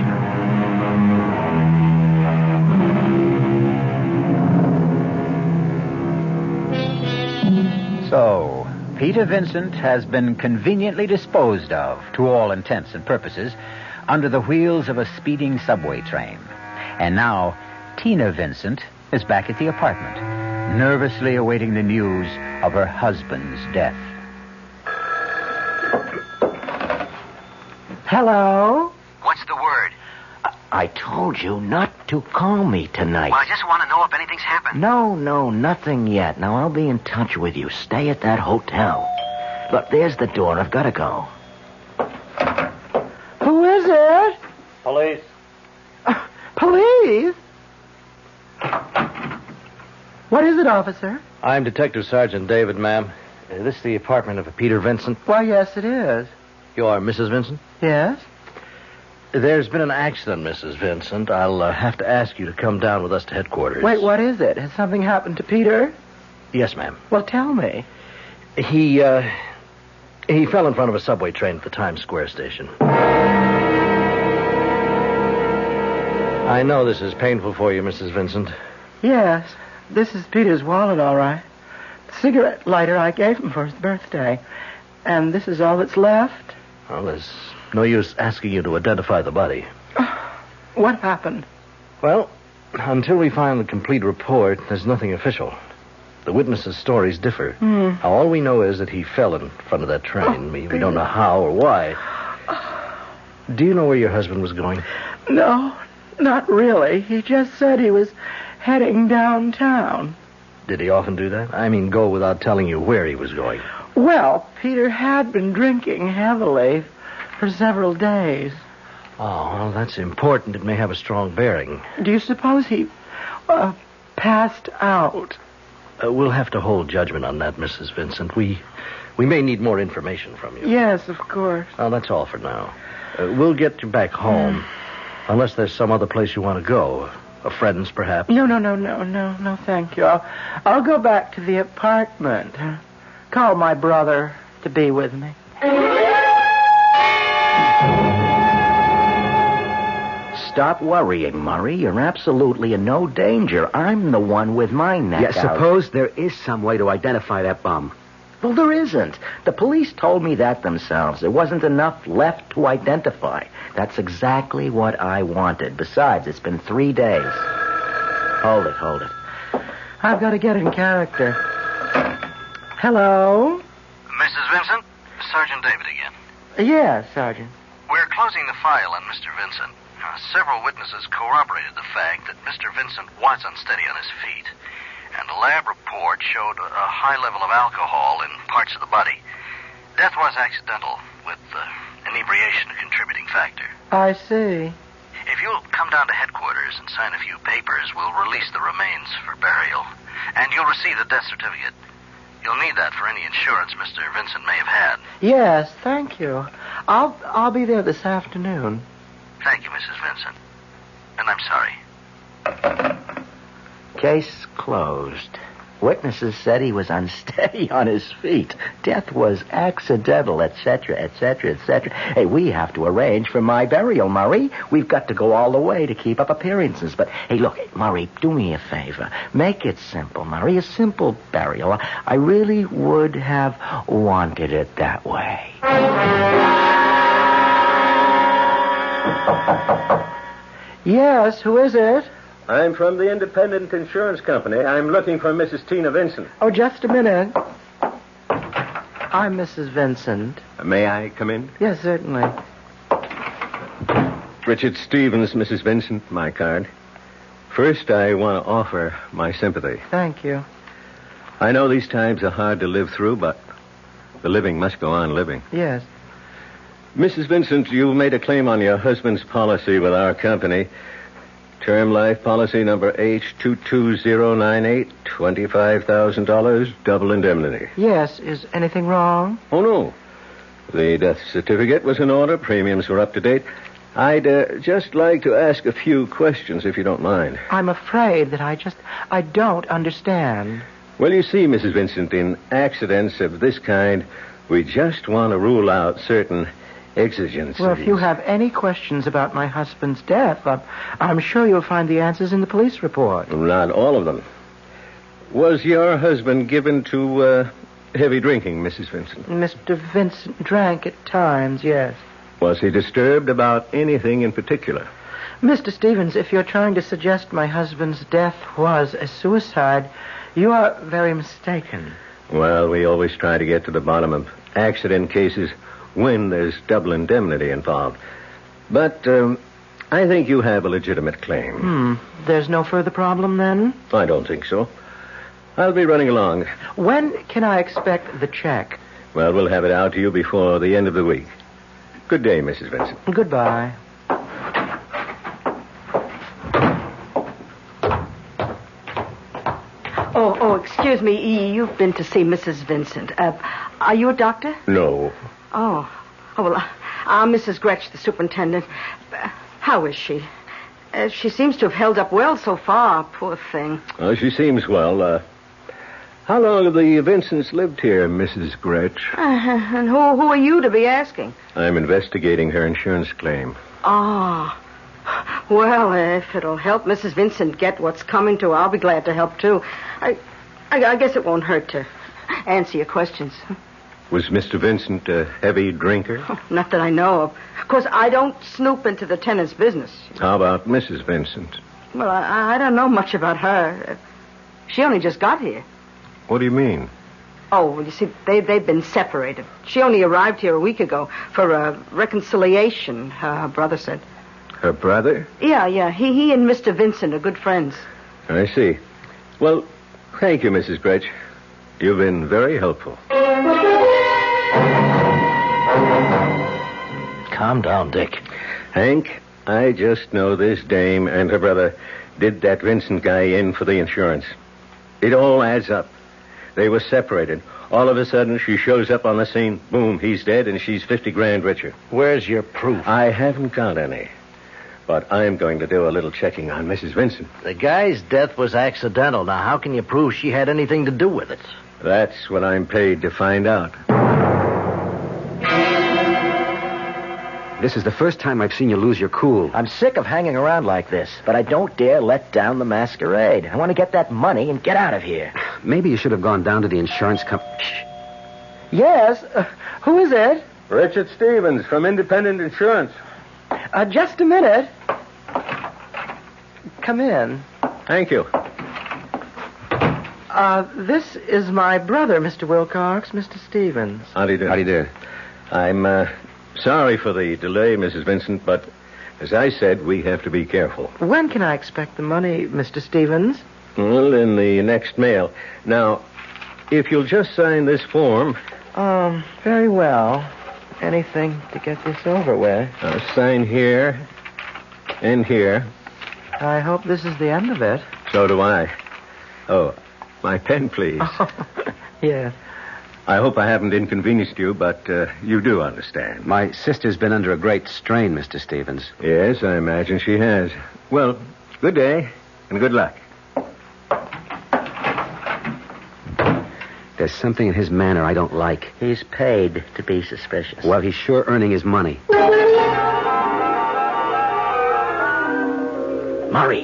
[SPEAKER 12] it. So, Peter Vincent has been conveniently disposed of, to all intents and purposes, under the wheels of a speeding subway train. And now, Tina Vincent is back at the apartment, nervously awaiting the news of her husband's death.
[SPEAKER 24] Hello?
[SPEAKER 16] What's the word?
[SPEAKER 24] I told you not to call me tonight.
[SPEAKER 16] Well, I just want to know if anything's happened.
[SPEAKER 24] No, nothing yet. Now, I'll be in touch with you. Stay at that hotel. Look, there's the door. I've got to go. Who is it?
[SPEAKER 25] Police.
[SPEAKER 24] Police?
[SPEAKER 14] What is it, officer?
[SPEAKER 2] I'm Detective Sergeant David, ma'am. This is the apartment of Peter Vincent.
[SPEAKER 14] Why, yes, it is.
[SPEAKER 2] You are Mrs. Vincent?
[SPEAKER 14] Yes?
[SPEAKER 2] There's been an accident, Mrs. Vincent. I'll have to ask you to come down with us to headquarters.
[SPEAKER 14] Wait, what is it? Has something happened to Peter?
[SPEAKER 2] Yes, ma'am.
[SPEAKER 14] Well, tell me.
[SPEAKER 2] He fell in front of a subway train at the Times Square station. I know this is painful for you, Mrs. Vincent.
[SPEAKER 14] Yes. This is Peter's wallet, all right. The cigarette lighter I gave him for his birthday. And this is all that's left.
[SPEAKER 2] Well, there's no use asking you to identify the body.
[SPEAKER 14] What happened?
[SPEAKER 2] Well, until we find the complete report, there's nothing official. The witnesses' stories differ. Now, all we know is that he fell in front of that train. We don't know how or why. Do you know where your husband was going?
[SPEAKER 14] No, not really. He just said he was heading downtown.
[SPEAKER 2] Did he often do that? I mean, go without telling you where he was going.
[SPEAKER 14] Well, Peter had been drinking heavily for several days.
[SPEAKER 2] Oh, well, that's important. It may have a strong bearing.
[SPEAKER 14] Do you suppose he passed out?
[SPEAKER 2] We'll have to hold judgment on that, Mrs. Vincent. We may need more information from you.
[SPEAKER 14] Yes, of course.
[SPEAKER 2] Well, that's all for now. We'll get you back home. Unless there's some other place you want to go. A friend's, perhaps.
[SPEAKER 14] No, thank you. I'll go back to the apartment. Call my brother to be with me.
[SPEAKER 24] Stop worrying, Murray. You're absolutely in no danger. I'm the one with my neck out.
[SPEAKER 7] Suppose there is some way to identify that bum.
[SPEAKER 24] Well, there isn't. The police told me that themselves. There wasn't enough left to identify. That's exactly what I wanted. Besides, it's been 3 days. Hold it.
[SPEAKER 14] I've got to get in character. Hello?
[SPEAKER 16] Mrs. Vincent? Sergeant David again.
[SPEAKER 14] Yes, Sergeant.
[SPEAKER 16] We're closing the file on Mr. Vincent. Several witnesses corroborated the fact that Mr. Vincent was unsteady on his feet, and a lab report showed a high level of alcohol in parts of the body. Death was accidental, with inebriation a contributing factor.
[SPEAKER 14] I see.
[SPEAKER 16] If you'll come down to headquarters and sign a few papers, we'll release the remains for burial, and you'll receive the death certificate. You'll need that for any insurance Mr. Vincent may have had.
[SPEAKER 14] Yes, thank you. I'll be there this afternoon.
[SPEAKER 16] Thank you, Mrs. Vincent. And I'm sorry.
[SPEAKER 24] Case closed. Witnesses said he was unsteady on his feet. Death was accidental, etc., etc., etc. Hey, we have to arrange for my burial, Murray. We've got to go all the way to keep up appearances. But, hey, look, Murray, do me a favor. Make it simple, Murray. A simple burial. I really would have wanted it that way. Yes, who is it?
[SPEAKER 11] I'm from the Independent Insurance Company. I'm looking for Mrs. Tina Vincent.
[SPEAKER 14] Oh, just a minute. I'm Mrs. Vincent.
[SPEAKER 11] May I come in?
[SPEAKER 14] Yes, certainly.
[SPEAKER 11] Richard Stevens, Mrs. Vincent, my card. First, I want to offer my sympathy.
[SPEAKER 14] Thank you.
[SPEAKER 11] I know these times are hard to live through, but the living must go on living.
[SPEAKER 14] Yes.
[SPEAKER 11] Mrs. Vincent, you made a claim on your husband's policy with our company. Term life policy number H22098, $25,000, double indemnity.
[SPEAKER 14] Yes. Is anything wrong?
[SPEAKER 11] Oh, no. The death certificate was in order. Premiums were up to date. I'd just like to ask a few questions, if you don't mind.
[SPEAKER 14] I'm afraid that I don't understand.
[SPEAKER 11] Well, you see, Mrs. Vincent, in accidents of this kind, we just want to rule out certain exigencies.
[SPEAKER 14] Well, if you have any questions about my husband's death, I'm sure you'll find the answers in the police report.
[SPEAKER 11] Not all of them. Was your husband given to heavy drinking, Mrs. Vincent?
[SPEAKER 14] Mr. Vincent drank at times, yes.
[SPEAKER 11] Was he disturbed about anything in particular?
[SPEAKER 14] Mr. Stevens, if you're trying to suggest my husband's death was a suicide, you are very mistaken.
[SPEAKER 11] Well, we always try to get to the bottom of accident cases when there's double indemnity involved. But I think you have a legitimate claim.
[SPEAKER 14] There's no further problem, then?
[SPEAKER 11] I don't think so. I'll be running along.
[SPEAKER 14] When can I expect the check?
[SPEAKER 11] Well, we'll have it out to you before the end of the week. Good day, Mrs. Vincent.
[SPEAKER 14] Goodbye.
[SPEAKER 10] Excuse me, you've been to see Mrs. Vincent. Are you a doctor?
[SPEAKER 11] No.
[SPEAKER 10] Oh, well, I'm Mrs. Gretsch, the superintendent. How is she? She seems to have held up well so far, poor thing.
[SPEAKER 11] Oh, she seems well. How long have the Vincents lived here, Mrs. Gretsch?
[SPEAKER 10] And who are you to be asking?
[SPEAKER 11] I'm investigating her insurance claim.
[SPEAKER 10] Ah. Well, if it'll help Mrs. Vincent get what's coming to her, I'll be glad to help, too. I guess it won't hurt to answer your questions.
[SPEAKER 11] Was Mr. Vincent a heavy drinker?
[SPEAKER 10] Oh, not that I know of. Of course, I don't snoop into the tenant's business.
[SPEAKER 11] How about Mrs. Vincent?
[SPEAKER 10] Well, I don't know much about her. She only just got here.
[SPEAKER 11] What do you mean?
[SPEAKER 10] Oh, well, you see, they've been separated. She only arrived here a week ago for a reconciliation, her brother said.
[SPEAKER 11] Her brother?
[SPEAKER 10] Yeah. He and Mr. Vincent are good friends.
[SPEAKER 11] I see. Well, thank you, Mrs. Gretsch. You've been very helpful.
[SPEAKER 2] Calm down, Dick.
[SPEAKER 11] Hank, I just know this dame and her brother did that Vincent guy in for the insurance. It all adds up. They were separated. All of a sudden, she shows up on the scene. Boom, he's dead, and she's $50,000 richer.
[SPEAKER 2] Where's your proof?
[SPEAKER 11] I haven't got any. But I'm going to do a little checking on Mrs. Vincent.
[SPEAKER 2] The guy's death was accidental. Now, how can you prove she had anything to do with it?
[SPEAKER 11] That's what I'm paid to find out.
[SPEAKER 7] This is the first time I've seen you lose your cool.
[SPEAKER 24] I'm sick of hanging around like this, but I don't dare let down the masquerade. I want to get that money and get out of here.
[SPEAKER 7] Maybe you should have gone down to the insurance company.
[SPEAKER 14] Yes, who is it?
[SPEAKER 11] Richard Stevens from Independent Insurance.
[SPEAKER 14] Just a minute. Come in.
[SPEAKER 11] Thank you.
[SPEAKER 14] This is my brother, Mr. Wilcox, Mr. Stevens.
[SPEAKER 11] How do you do?
[SPEAKER 7] How do you do?
[SPEAKER 11] I'm sorry for the delay, Mrs. Vincent, but as I said, we have to be careful.
[SPEAKER 14] When can I expect the money, Mr. Stevens?
[SPEAKER 11] Well, in the next mail. Now, if you'll just sign this form...
[SPEAKER 14] Very well. Anything to get this over with.
[SPEAKER 11] I'll sign here and here.
[SPEAKER 14] I hope this is the end of it.
[SPEAKER 11] So do I. Oh, my pen, please.
[SPEAKER 14] Yes.
[SPEAKER 11] I hope I haven't inconvenienced you, but you do understand.
[SPEAKER 7] My sister's been under a great strain, Mr. Stevens.
[SPEAKER 11] Yes, I imagine she has. Well, good day and good luck.
[SPEAKER 7] There's something in his manner I don't like.
[SPEAKER 24] He's paid to be suspicious.
[SPEAKER 7] Well, he's sure earning his money.
[SPEAKER 24] Murray,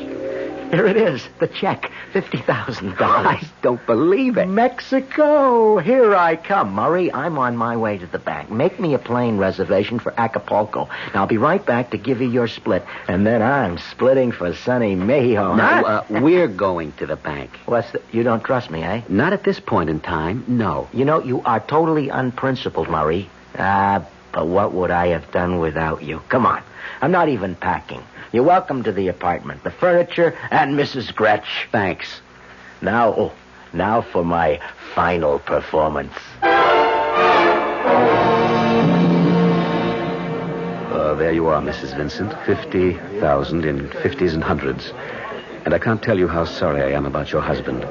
[SPEAKER 24] here it is, the check, $50,000.
[SPEAKER 7] I don't believe it.
[SPEAKER 24] Mexico, here I come. Murray, I'm on my way to the bank. Make me a plane reservation for Acapulco. Now, I'll be right back to give you your split, and then I'm splitting for sunny Mexico.
[SPEAKER 7] No, we're going to the bank.
[SPEAKER 24] You don't trust me, eh?
[SPEAKER 7] Not at this point in time, no.
[SPEAKER 24] You know, you are totally unprincipled, Murray. But what would I have done without you? Come on. I'm not even packing. You're welcome to the apartment, the furniture, and Mrs. Gretsch.
[SPEAKER 7] Thanks.
[SPEAKER 24] Now for my final performance.
[SPEAKER 7] There you are, Mrs. Vincent. 50,000 in 50s and hundreds. And I can't tell you how sorry I am about your husband.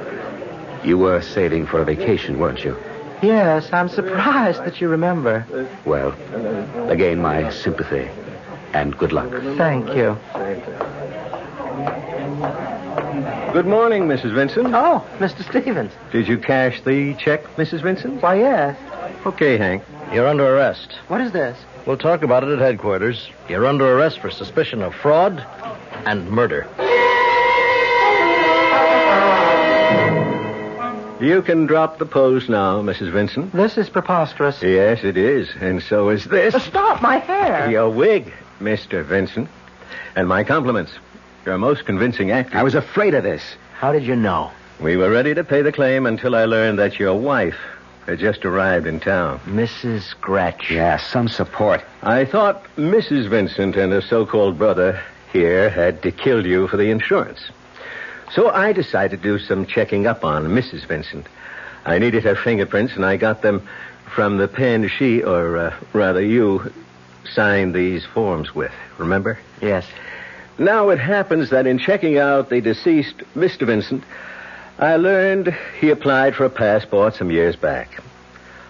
[SPEAKER 7] You were saving for a vacation, weren't you?
[SPEAKER 14] Yes, I'm surprised that you remember.
[SPEAKER 7] Well, again, my sympathy. And good luck.
[SPEAKER 14] Thank you.
[SPEAKER 11] Good morning, Mrs. Vincent.
[SPEAKER 14] Oh, Mr. Stevens.
[SPEAKER 11] Did you cash the check, Mrs. Vincent?
[SPEAKER 14] Why, yes.
[SPEAKER 11] Okay, Hank.
[SPEAKER 2] You're under arrest.
[SPEAKER 14] What is this?
[SPEAKER 2] We'll talk about it at headquarters. You're under arrest for suspicion of fraud and murder.
[SPEAKER 11] You can drop the pose now, Mrs. Vincent.
[SPEAKER 14] This is preposterous.
[SPEAKER 11] Yes, it is. And so is this.
[SPEAKER 14] Stop my hair.
[SPEAKER 11] Your wig, Mr. Vincent. And my compliments. You're a most convincing actor.
[SPEAKER 7] I was afraid of this.
[SPEAKER 24] How did you know?
[SPEAKER 11] We were ready to pay the claim until I learned that your wife had just arrived in town.
[SPEAKER 24] Mrs. Gretsch.
[SPEAKER 7] Yeah, some support.
[SPEAKER 11] I thought Mrs. Vincent and her so-called brother here had killed you for the insurance. So I decided to do some checking up on Mrs. Vincent. I needed her fingerprints, and I got them from the pen she, or rather you, signed these forms with. Remember?
[SPEAKER 24] Yes.
[SPEAKER 11] Now it happens that in checking out the deceased Mr. Vincent, I learned he applied for a passport some years back.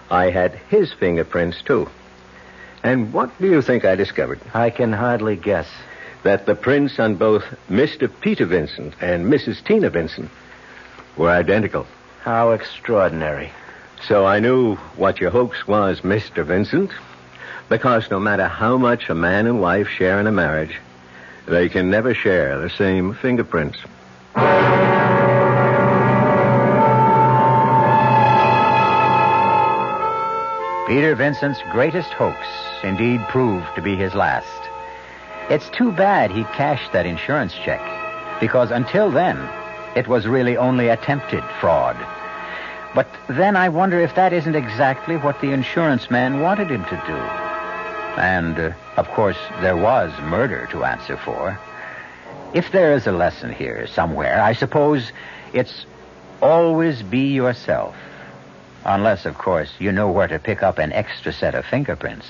[SPEAKER 11] I had his fingerprints, too. And what do you think I discovered?
[SPEAKER 2] I can hardly guess.
[SPEAKER 11] That the prints on both Mr. Peter Vincent and Mrs. Tina Vincent were identical.
[SPEAKER 2] How extraordinary.
[SPEAKER 11] So I knew what your hoax was, Mr. Vincent, because no matter how much a man and wife share in a marriage, they can never share the same fingerprints.
[SPEAKER 12] Peter Vincent's greatest hoax indeed proved to be his last. It's too bad he cashed that insurance check, because until then, it was really only attempted fraud. But then I wonder if that isn't exactly what the insurance man wanted him to do. And, of course, there was murder to answer for. If there is a lesson here somewhere, I suppose it's always be yourself. Unless, of course, you know where to pick up an extra set of fingerprints.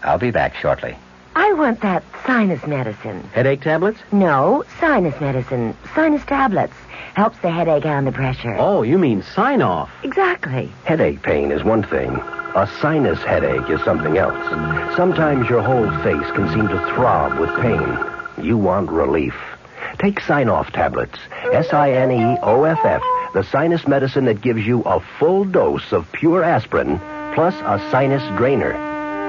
[SPEAKER 12] I'll be back shortly.
[SPEAKER 9] I want that sinus medicine.
[SPEAKER 2] Headache tablets?
[SPEAKER 9] No, sinus medicine. Sinus tablets. Helps the headache and the pressure.
[SPEAKER 2] Oh, you mean sign-off.
[SPEAKER 9] Exactly.
[SPEAKER 17] Headache pain is one thing. A sinus headache is something else. Sometimes your whole face can seem to throb with pain. You want relief. Take Sign-Off tablets. Sineoff, the sinus medicine that gives you a full dose of pure aspirin plus a sinus drainer.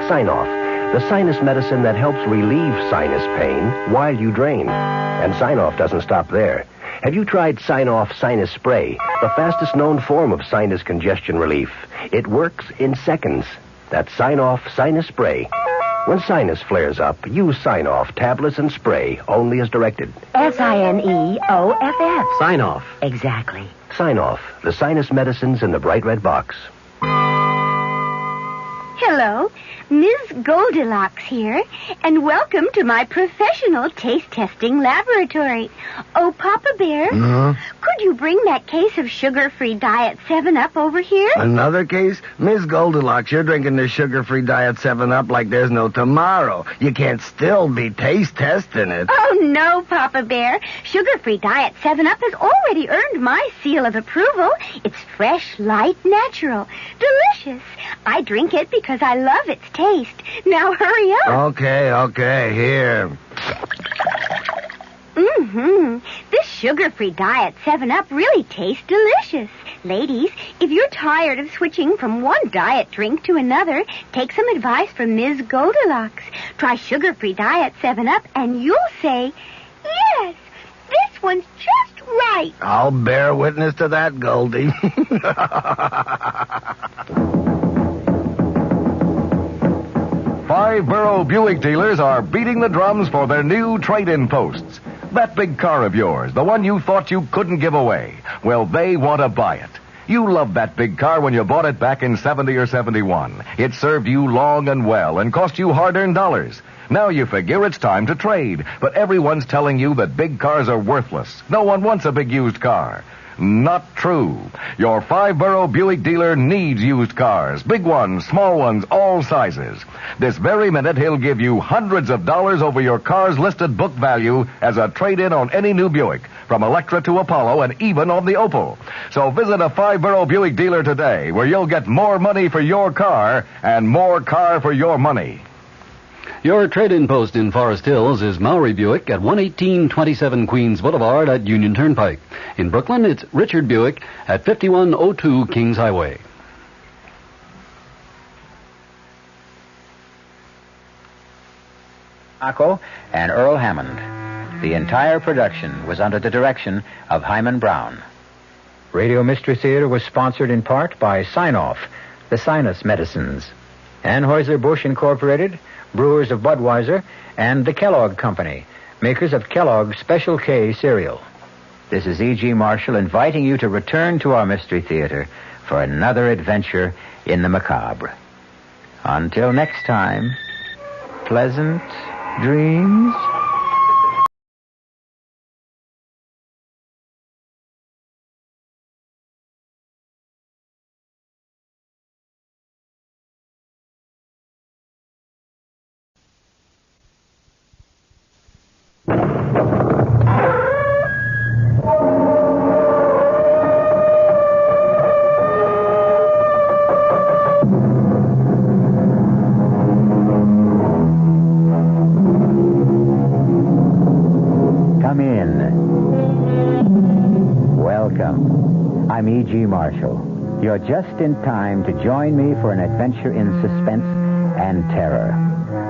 [SPEAKER 17] Sign-Off, the sinus medicine that helps relieve sinus pain while you drain. And Sign-Off doesn't stop there. Have you tried Sign-Off Sinus Spray, the fastest known form of sinus congestion relief? It works in seconds. That's Sign-Off Sinus Spray. When sinus flares up, use Sign-Off tablets and spray only as directed.
[SPEAKER 9] Sineoff.
[SPEAKER 2] Sign-Off.
[SPEAKER 9] Exactly.
[SPEAKER 17] Sign-Off, the sinus medicines in the bright red box.
[SPEAKER 22] Hello, Ms. Goldilocks here, and welcome to my professional taste testing laboratory. Oh, Papa Bear, could you bring that case of sugar-free Diet 7-Up over here?
[SPEAKER 4] Another case? Miss Goldilocks, you're drinking the sugar-free Diet 7-Up like there's no tomorrow. You can't still be taste testing it.
[SPEAKER 22] Oh, no, Papa Bear. Sugar-free Diet 7-Up has already earned my seal of approval. It's fresh, light, natural, delicious. I drink it because I love its taste. Now hurry up.
[SPEAKER 4] Okay, here.
[SPEAKER 22] This sugar-free Diet 7-Up really tastes delicious. Ladies, if you're tired of switching from one diet drink to another, take some advice from Ms. Goldilocks. Try sugar-free Diet 7-Up and you'll say, yes, this one's just right.
[SPEAKER 4] I'll bear witness to that, Goldie.
[SPEAKER 21] Five-borough Buick dealers are beating the drums for their new trade-in posts. That big car of yours, the one you thought you couldn't give away, well, they want to buy it. You loved that big car when you bought it back in 70 or 71. It served you long and well and cost you hard-earned dollars. Now you figure it's time to trade, but everyone's telling you that big cars are worthless. No one wants a big used car. Not true. Your five-borough Buick dealer needs used cars. Big ones, small ones, all sizes. This very minute, he'll give you hundreds of dollars over your car's listed book value as a trade-in on any new Buick, from Electra to Apollo and even on the Opal. So visit a five-borough Buick dealer today, where you'll get more money for your car and more car for your money.
[SPEAKER 5] Your trade-in post in Forest Hills is Maury Buick at 11827 Queens Boulevard at Union Turnpike. In Brooklyn, it's Richard Buick at 5102 Kings Highway.
[SPEAKER 12] Akko and Earl Hammond. The entire production was under the direction of Hyman Brown. Radio Mystery Theater was sponsored in part by Sign-Off, the sinus medicines, Anheuser-Busch Incorporated, brewers of Budweiser, and the Kellogg Company, makers of Kellogg's Special K cereal. This is E.G. Marshall inviting you to return to our Mystery Theater for another adventure in the macabre. Until next time, pleasant dreams. I'm E.G. Marshall. You're just in time to join me for an adventure in suspense and terror.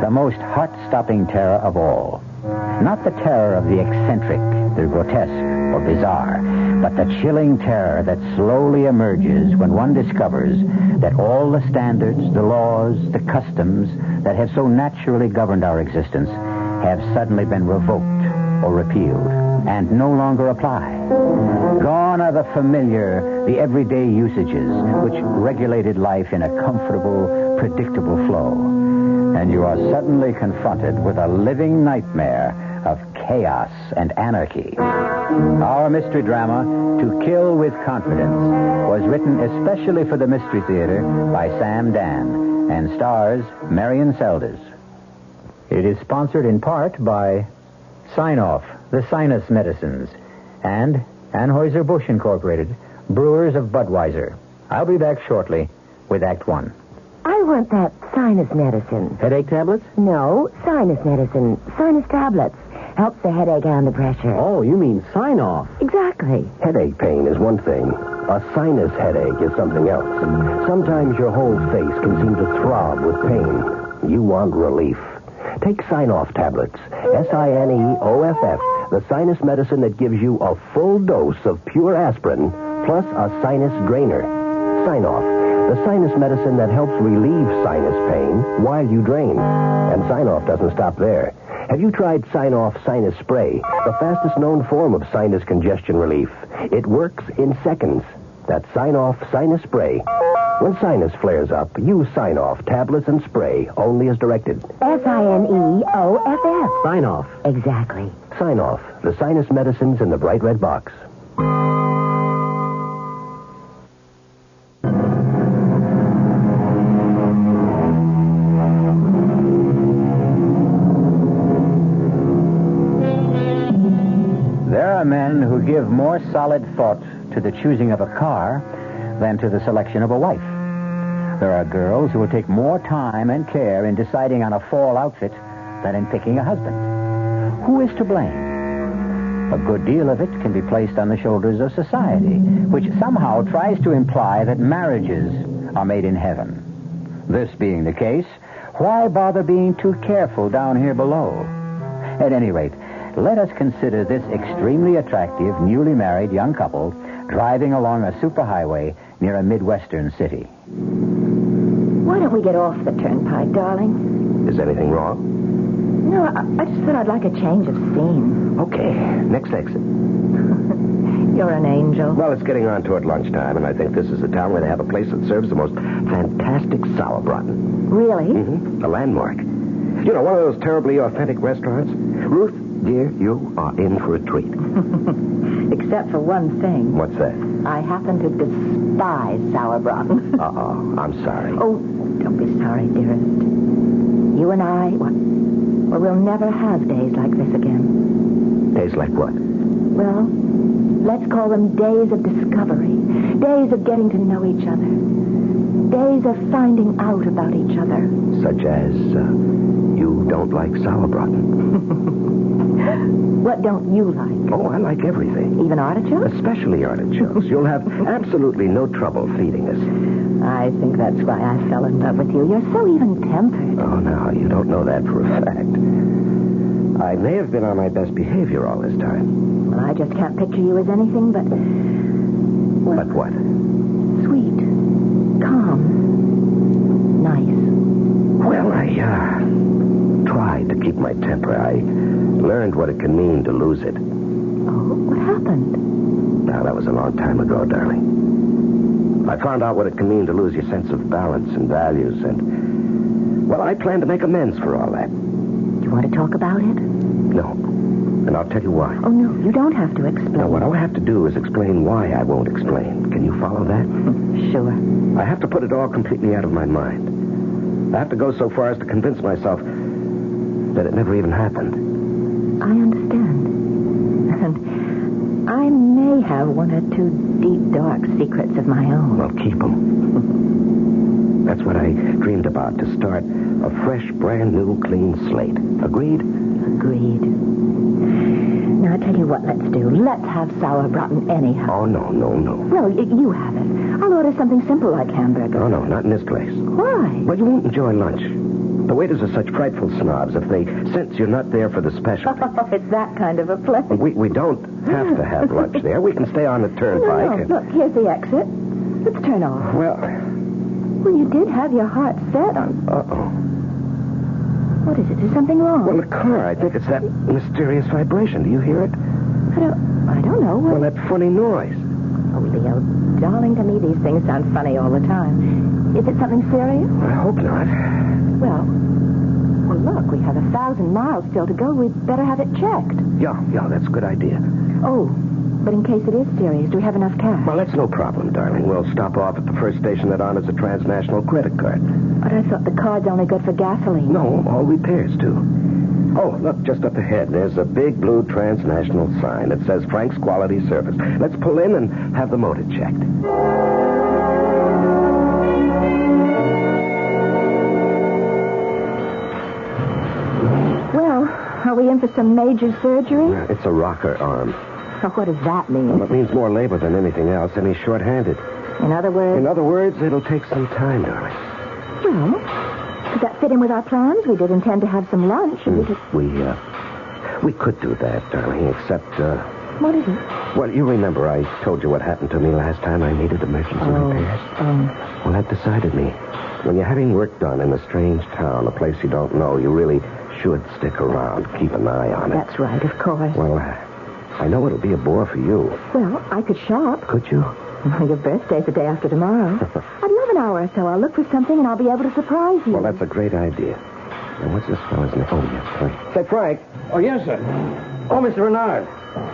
[SPEAKER 12] The most heart-stopping terror of all. Not the terror of the eccentric, the grotesque, or bizarre, but the chilling terror that slowly emerges when one discovers that all the standards, the laws, the customs that have so naturally governed our existence have suddenly been revoked or repealed and no longer apply. Gone are the familiar, the everyday usages which regulated life in a comfortable, predictable flow. And you are suddenly confronted with a living nightmare of chaos and anarchy. Our mystery drama, To Kill with Confidence, was written especially for the Mystery Theater by Sam Dan and stars Marion Seldes. It is sponsored in part by Sign-Off, the Sinus Medicines, and Anheuser-Busch Incorporated, brewers of Budweiser. I'll be back shortly with Act One.
[SPEAKER 9] I want that sinus medicine.
[SPEAKER 4] Headache tablets?
[SPEAKER 9] No, sinus medicine. Sinus tablets. Helps the headache and the pressure.
[SPEAKER 4] Oh, you mean sign-off.
[SPEAKER 9] Exactly.
[SPEAKER 17] Headache pain is one thing. A sinus headache is something else. Sometimes your whole face can seem to throb with pain. You want relief. Take Sign-Off tablets. Sineoff. The sinus medicine that gives you a full dose of pure aspirin plus a sinus drainer. Sign-Off. The sinus medicine that helps relieve sinus pain while you drain. And Sign-Off doesn't stop there. Have you tried Sign-Off Sinus Spray, the fastest known form of sinus congestion relief? It works in seconds. That's Sign-Off Sinus Spray. When sinus flares up, use Sign-Off tablets and spray only as directed.
[SPEAKER 9] Sineoff.
[SPEAKER 4] Sign-Off.
[SPEAKER 9] Exactly.
[SPEAKER 17] Sign-Off, the sinus medicines in the bright red box.
[SPEAKER 12] There are men who give more solid thought to the choosing of a car than to the selection of a wife. There are girls who will take more time and care in deciding on a fall outfit than in picking a husband. Who is to blame? A good deal of it can be placed on the shoulders of society, which somehow tries to imply that marriages are made in heaven. This being the case, why bother being too careful down here below? At any rate, let us consider this extremely attractive, newly married young couple driving along a superhighway near a Midwestern city.
[SPEAKER 9] Why don't we get off the turnpike, darling?
[SPEAKER 17] Is anything wrong?
[SPEAKER 9] No, I just thought I'd like a change of scene.
[SPEAKER 17] Okay, next exit.
[SPEAKER 9] You're an angel.
[SPEAKER 17] Well, it's getting on toward lunchtime, and I think this is a town where they have a place that serves the most fantastic sauerbraten.
[SPEAKER 9] Really?
[SPEAKER 17] Mm-hmm. A landmark. You know, one of those terribly authentic restaurants. Ruth, dear, you are in for a treat.
[SPEAKER 9] Except for one thing.
[SPEAKER 17] What's that?
[SPEAKER 9] I happen to despise sauerbraten.
[SPEAKER 17] Uh-oh, I'm sorry.
[SPEAKER 9] Oh, don't be sorry, dearest. You and I, well, we'll never have days like this again.
[SPEAKER 17] Days like what?
[SPEAKER 9] Well, let's call them days of discovery. Days of getting to know each other. Days of finding out about each other.
[SPEAKER 17] Such as, you don't like sauerbraten.
[SPEAKER 9] What don't you like?
[SPEAKER 17] Oh, I like everything.
[SPEAKER 9] Even artichokes?
[SPEAKER 17] Especially artichokes. You'll have absolutely no trouble feeding us.
[SPEAKER 9] I think that's why I fell in love with you. You're so even-tempered.
[SPEAKER 17] Oh, no, you don't know that for a fact. I may have been on my best behavior all this time.
[SPEAKER 9] Well, I just can't picture you as anything but... Well,
[SPEAKER 17] but what?
[SPEAKER 9] Sweet. Calm. Nice.
[SPEAKER 17] Well, I tried to keep my temper. I learned what it can mean to lose it.
[SPEAKER 9] Oh, what happened?
[SPEAKER 17] Now, that was a long time ago, darling. I found out what it can mean to lose your sense of balance and values, and, well, I plan to make amends for all that.
[SPEAKER 9] You want to talk about it?
[SPEAKER 17] No. And I'll tell you why.
[SPEAKER 9] Oh, no, you don't have to explain.
[SPEAKER 17] Now, what I'll have to do is explain why I won't explain. Can you follow that?
[SPEAKER 9] Sure.
[SPEAKER 17] I have to put it all completely out of my mind. I have to go so far as to convince myself that it never even happened.
[SPEAKER 9] I understand. And I may have one or two deep, dark secrets of my own.
[SPEAKER 17] Well, keep them. That's what I dreamed about, to start a fresh, brand new, clean slate. Agreed?
[SPEAKER 9] Agreed. Now, I tell you what let's do. Let's have sauerbraten anyhow.
[SPEAKER 17] Oh, no.
[SPEAKER 9] Well, you have it. I'll order something simple like hamburger.
[SPEAKER 17] Oh, no, not in this place.
[SPEAKER 9] Why?
[SPEAKER 17] Well, you won't enjoy lunch. The waiters are such frightful snobs if they sense you're not there for the special.
[SPEAKER 9] Oh, it's that kind of a place.
[SPEAKER 17] We don't have to have lunch there. We can stay on the turnpike.
[SPEAKER 9] No. Look, here's the exit. Let's turn off.
[SPEAKER 17] Well,
[SPEAKER 9] you did have your heart set on...
[SPEAKER 17] Uh-oh.
[SPEAKER 9] What is it? Is something wrong?
[SPEAKER 17] Well, the car. I think it's that mysterious vibration. Do you hear it?
[SPEAKER 9] I don't know.
[SPEAKER 17] Well, that funny noise.
[SPEAKER 9] Oh, Leo, darling, to me these things sound funny all the time. Is it something serious?
[SPEAKER 17] I hope not.
[SPEAKER 9] Well, look, we have 1,000 miles still to go. We'd better have it checked.
[SPEAKER 17] Yeah, that's a good idea.
[SPEAKER 9] Oh, but in case it is serious, do we have enough cash?
[SPEAKER 17] Well, that's no problem, darling. We'll stop off at the first station that honors a transnational credit card.
[SPEAKER 9] But I thought the card's only good for gasoline.
[SPEAKER 17] No, all repairs, too. Oh, look, just up ahead, there's a big blue transnational sign. It says Frank's Quality Service. Let's pull in and have the motor checked.
[SPEAKER 9] Well, are we in for some major surgery?
[SPEAKER 17] It's a rocker arm.
[SPEAKER 9] So what does that mean?
[SPEAKER 17] Well, it means more labor than anything else, and he's short-handed.
[SPEAKER 9] In other words?
[SPEAKER 17] In other words, it'll take some time, darling.
[SPEAKER 9] Well, does that fit in with our plans? We did intend to have some lunch.
[SPEAKER 17] We could do that, darling, except,
[SPEAKER 9] What is it?
[SPEAKER 17] Well, you remember I told you what happened to me last time I needed emergency repairs? Well, that decided me. When you're having work done in a strange town, a place you don't know, you really should stick around, keep an eye on it.
[SPEAKER 9] That's right, of course.
[SPEAKER 17] Well, I know it'll be a bore for you.
[SPEAKER 9] Well, I could shop.
[SPEAKER 17] Could you?
[SPEAKER 9] Your birthday's the day after tomorrow. I'd love an hour or so. I'll look for something and I'll be able to surprise you.
[SPEAKER 17] Well, that's a great idea. Now, what's this fellow's name? Oh, yes, Frank.
[SPEAKER 8] Say, Frank. Oh, yes, sir. Oh, Mr. Renard.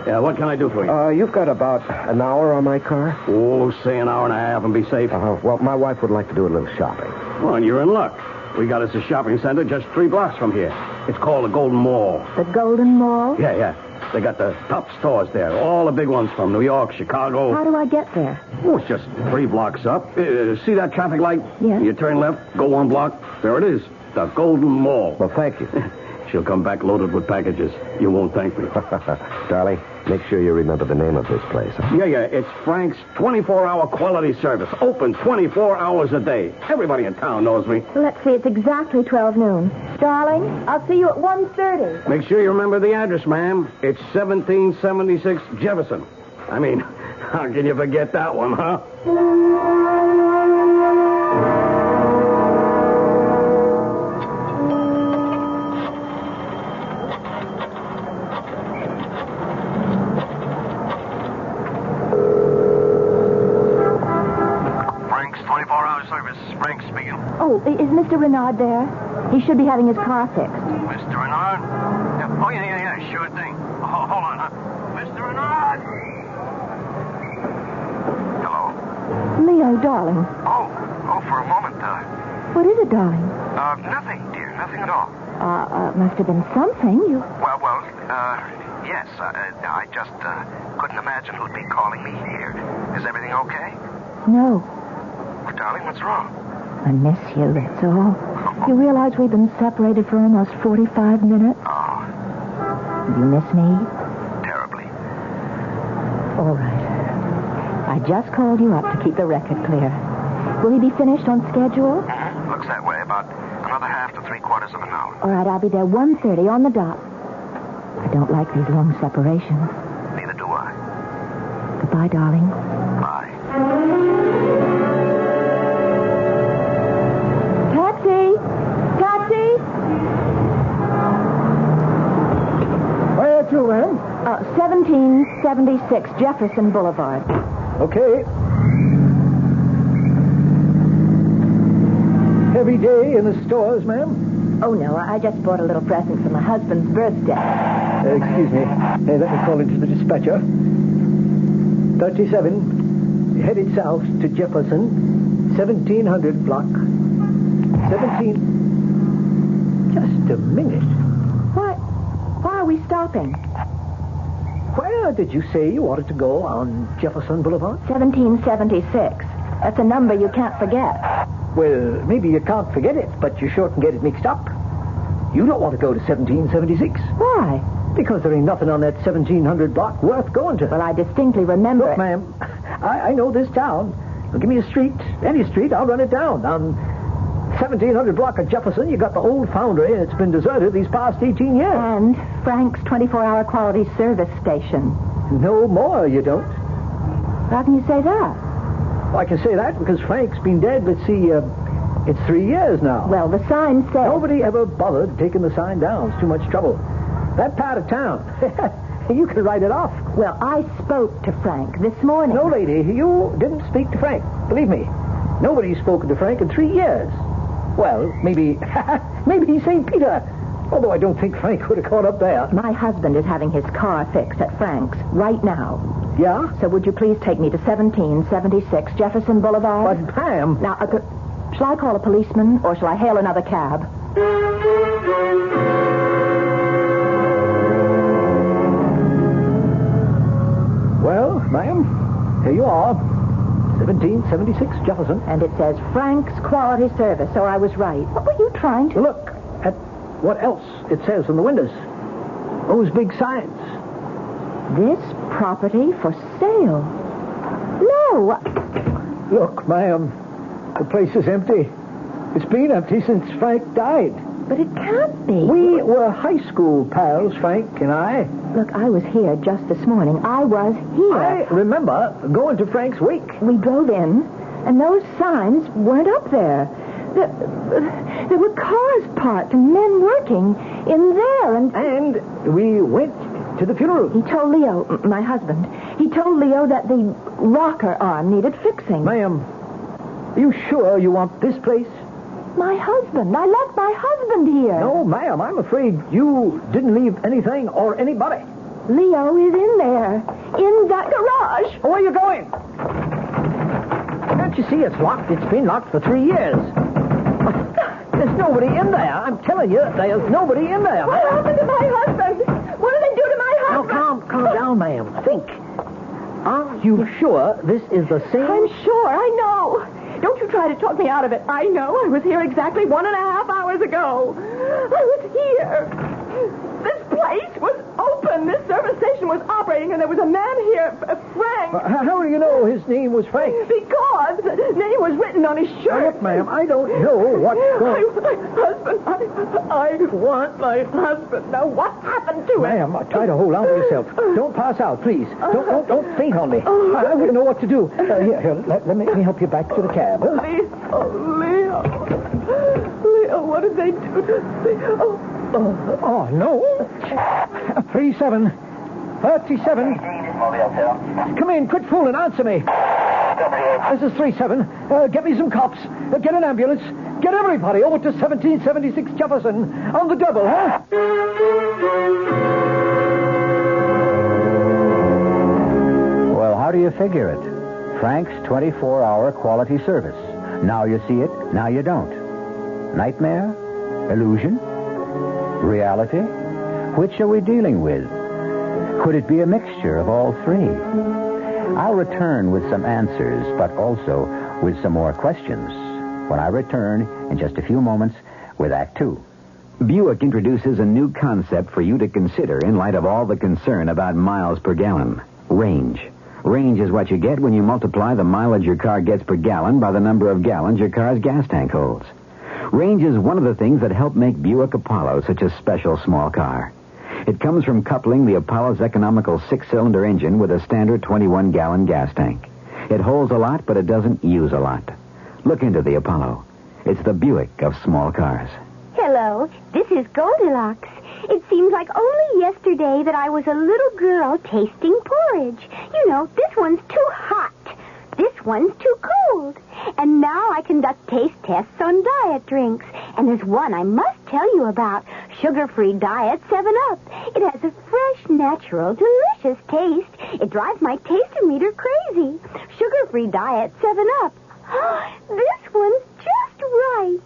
[SPEAKER 8] Yeah, what can I do for you?
[SPEAKER 17] You've got about an hour on my car?
[SPEAKER 8] Oh, say an hour and a half and be safe.
[SPEAKER 17] Well, my wife would like to do a little shopping.
[SPEAKER 8] Well, you're in luck. We got us a shopping center just 3 blocks from here. It's called the Golden Mall.
[SPEAKER 9] The Golden Mall?
[SPEAKER 8] Yeah. They got the top stores there. All the big ones from New York, Chicago.
[SPEAKER 9] How do I get there?
[SPEAKER 8] Oh, it's just 3 blocks up. See that traffic light?
[SPEAKER 9] Yeah.
[SPEAKER 8] You turn left, go 1 block. There it is. The Golden Mall.
[SPEAKER 17] Well, thank you.
[SPEAKER 8] She'll come back loaded with packages. You won't thank me.
[SPEAKER 17] Darling, make sure you remember the name of this place. Huh?
[SPEAKER 8] Yeah. It's Frank's 24-hour quality service. Open 24 hours a day. Everybody in town knows me.
[SPEAKER 9] Let's see, it's exactly 12 noon. Darling, I'll see you at 1:30.
[SPEAKER 8] Make sure you remember the address, ma'am. It's 1776 Jefferson. I mean, how can you forget that one, huh?
[SPEAKER 9] Oh, is Mr. Renard there? He should be having his car fixed.
[SPEAKER 16] Mr. Renard? Yeah. Oh, yeah, sure thing. Hold on, huh? Mr. Renard! Hello?
[SPEAKER 9] Leo, darling.
[SPEAKER 16] Oh, for a moment,
[SPEAKER 9] What is it, darling?
[SPEAKER 16] nothing, dear, nothing at all.
[SPEAKER 9] Must have been something.
[SPEAKER 16] Well, yes, I just couldn't imagine who'd be calling me here. Is everything okay?
[SPEAKER 9] No.
[SPEAKER 16] Darling, what's wrong?
[SPEAKER 9] I miss you, that's all. You realize we've been separated for almost 45 minutes?
[SPEAKER 16] Oh.
[SPEAKER 9] You miss me?
[SPEAKER 16] Terribly.
[SPEAKER 9] All right. I just called you up to keep the record clear. Will he be finished on schedule?
[SPEAKER 16] Mm-hmm. Looks that way. About another half to 3/4 of an hour.
[SPEAKER 9] All right, I'll be there 1:30 on the dot. I don't like these long separations.
[SPEAKER 16] Neither do I.
[SPEAKER 9] Goodbye, darling.
[SPEAKER 16] Bye.
[SPEAKER 9] Taxi!
[SPEAKER 8] Where to, ma'am?
[SPEAKER 9] 1776 Jefferson Boulevard.
[SPEAKER 8] Okay. Heavy day in the stores, ma'am?
[SPEAKER 9] Oh, no, I just bought a little present for my husband's birthday.
[SPEAKER 8] Excuse me. Hey, let me call into the dispatcher. 37, headed south to Jefferson, 1700 block. 17. Just a minute.
[SPEAKER 9] Why are we stopping?
[SPEAKER 8] Where did you say you wanted to go on Jefferson Boulevard?
[SPEAKER 9] 1776. That's a number you can't forget.
[SPEAKER 8] Well, maybe you can't forget it, but you sure can get it mixed up. You don't want to go to 1776.
[SPEAKER 9] Why?
[SPEAKER 3] Because there ain't nothing on that 1700 block worth going to.
[SPEAKER 9] Well, I distinctly remember
[SPEAKER 3] Look, ma'am, I know this town. Well, give me a street, any street, I'll run it down. On 1700 block of Jefferson, you got the old foundry, and it's been deserted these past 18 years.
[SPEAKER 9] And Frank's 24-hour quality service station.
[SPEAKER 3] No more, you don't.
[SPEAKER 9] How can you say that?
[SPEAKER 3] Well, I can say that because Frank's been dead, let's see, it's 3 years now.
[SPEAKER 9] Well, the sign said...
[SPEAKER 3] Nobody ever bothered taking the sign down. It's too much trouble. That part of town, you can write it off.
[SPEAKER 9] Well, I spoke to Frank this morning.
[SPEAKER 3] No, lady, you didn't speak to Frank. Believe me, nobody's spoken to Frank in 3 years. Well, maybe he's St. Peter. Although I don't think Frank would have caught up there.
[SPEAKER 9] My husband is having his car fixed at Frank's right now.
[SPEAKER 3] Yeah?
[SPEAKER 9] So would you please take me to 1776 Jefferson Boulevard?
[SPEAKER 3] But, Pam...
[SPEAKER 9] Now, shall I call a policeman or shall I hail another cab?
[SPEAKER 3] Well, ma'am, here you are. 1776 Jefferson.
[SPEAKER 9] And it says Frank's Quality Service, so I was right. What were you trying to...
[SPEAKER 3] Look at what else it says on the windows. Those big signs.
[SPEAKER 9] This property for sale. No.
[SPEAKER 3] Look, ma'am, the place is empty. It's been empty since Frank died.
[SPEAKER 9] But it can't be.
[SPEAKER 3] We were high school pals, Frank and I.
[SPEAKER 9] Look, I was here just this morning. I was here.
[SPEAKER 3] I remember going to Frank's wake.
[SPEAKER 9] We drove in, and those signs weren't up there. There were cars parked and men working in there,
[SPEAKER 3] and we went to the funeral.
[SPEAKER 9] He told Leo, my husband, he told Leo that the rocker arm needed fixing.
[SPEAKER 3] Ma'am, are you sure you want this place?
[SPEAKER 9] My husband. I left my husband here.
[SPEAKER 3] No, ma'am, I'm afraid you didn't leave anything or anybody.
[SPEAKER 9] Leo is in there, in that garage.
[SPEAKER 3] Where are you going? Can't you see it's locked? It's been locked for 3 years. There's nobody in there. I'm telling you, there's nobody in there.
[SPEAKER 9] What happened to my husband? What did they do to my husband?
[SPEAKER 3] Now, calm down, ma'am. Think. Are you sure this is the same?
[SPEAKER 9] I'm sure. I know. Don't you try to talk me out of it. I know. I was here exactly 1.5 hours ago. I was here. This place was open. This service station was operating, and there was a man here, Frank.
[SPEAKER 3] How do you know his name was Frank?
[SPEAKER 9] Because the name was written on his shirt.
[SPEAKER 3] Look, ma'am, I don't know what's going on.
[SPEAKER 9] My husband. I want my husband. Now, what happened to him?
[SPEAKER 3] Ma'am, try to hold on to yourself. Don't pass out, please. Don't faint on me. I wouldn't know what to do. Here, let me help you back to the cab.
[SPEAKER 9] Leo, what did they do to me?
[SPEAKER 3] Oh, no. 37. Come in, quit fooling, answer me. This is 37. Get me some cops. Get an ambulance. Get everybody over to 1776 Jefferson on the double, huh?
[SPEAKER 12] Well, how do you figure it? Frank's 24-hour quality service. Now you see it, now you don't. Nightmare? Illusion? Reality? Which are we dealing with? Could it be a mixture of all three? I'll return with some answers, but also with some more questions when I return in just a few moments with Act 2.
[SPEAKER 1] Buick introduces a new concept for you to consider in light of all the concern about miles per gallon. Range. Range is what you get when you multiply the mileage your car gets per gallon by the number of gallons your car's gas tank holds. Range is one of the things that help make Buick Apollo such a special small car. It comes from coupling the Apollo's economical 6-cylinder engine with a standard 21-gallon gas tank. It holds a lot, but it doesn't use a lot. Look into the Apollo. It's the Buick of small cars.
[SPEAKER 22] Hello, this is Goldilocks. It seems like only yesterday that I was a little girl tasting porridge. You know, this one's too hot. This one's too cold. And now I conduct taste tests on diet drinks. And there's one I must tell you about. Sugar-free diet 7-Up. It has a fresh, natural, delicious taste. It drives my taste-o-meter crazy. Sugar-free diet 7-Up. This one's just right.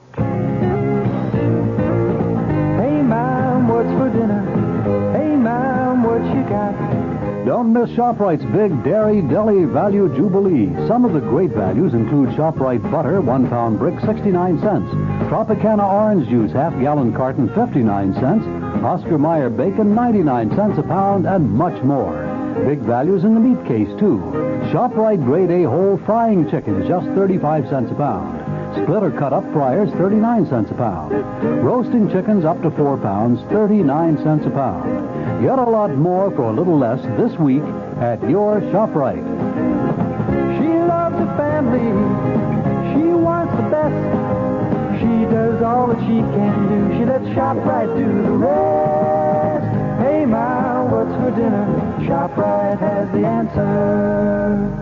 [SPEAKER 6] Hey, Mom, what's for dinner? Hey, Mom, what you got?
[SPEAKER 5] Don't miss ShopRite's big Dairy Deli Value Jubilee. Some of the great values include ShopRite butter, 1-pound brick, 69 cents.
[SPEAKER 18] Tropicana orange juice, half-gallon carton, 59 cents. Oscar Mayer bacon, 99 cents a pound, and much more. Big values in the meat case, too. ShopRite Grade A whole frying chickens, just 35 cents a pound. Split or cut up fryers, 39 cents a pound. Roasting chickens up to 4 pounds, 39 cents a pound. Get a lot more for a little less this week at your ShopRite.
[SPEAKER 6] She loves her family. She wants the best. She does all that she can do. She lets ShopRite do the rest. Hey, Ma, what's for dinner? ShopRite has the answer.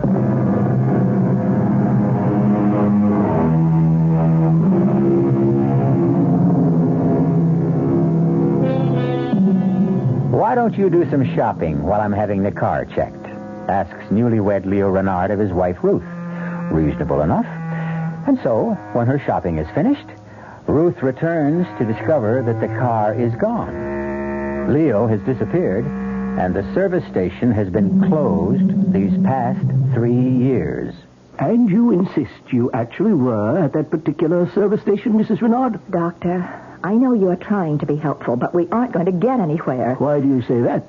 [SPEAKER 12] Why don't you do some shopping while I'm having the car checked? Asks newlywed Leo Renard of his wife Ruth. Reasonable enough. And so, when her shopping is finished, Ruth returns to discover that the car is gone. Leo has disappeared, and the service station has been closed these past 3 years.
[SPEAKER 8] And you insist you actually were at that particular service station, Mrs. Renard?
[SPEAKER 9] Doctor, I know you are trying to be helpful, but we aren't going to get anywhere.
[SPEAKER 8] Why do you say that?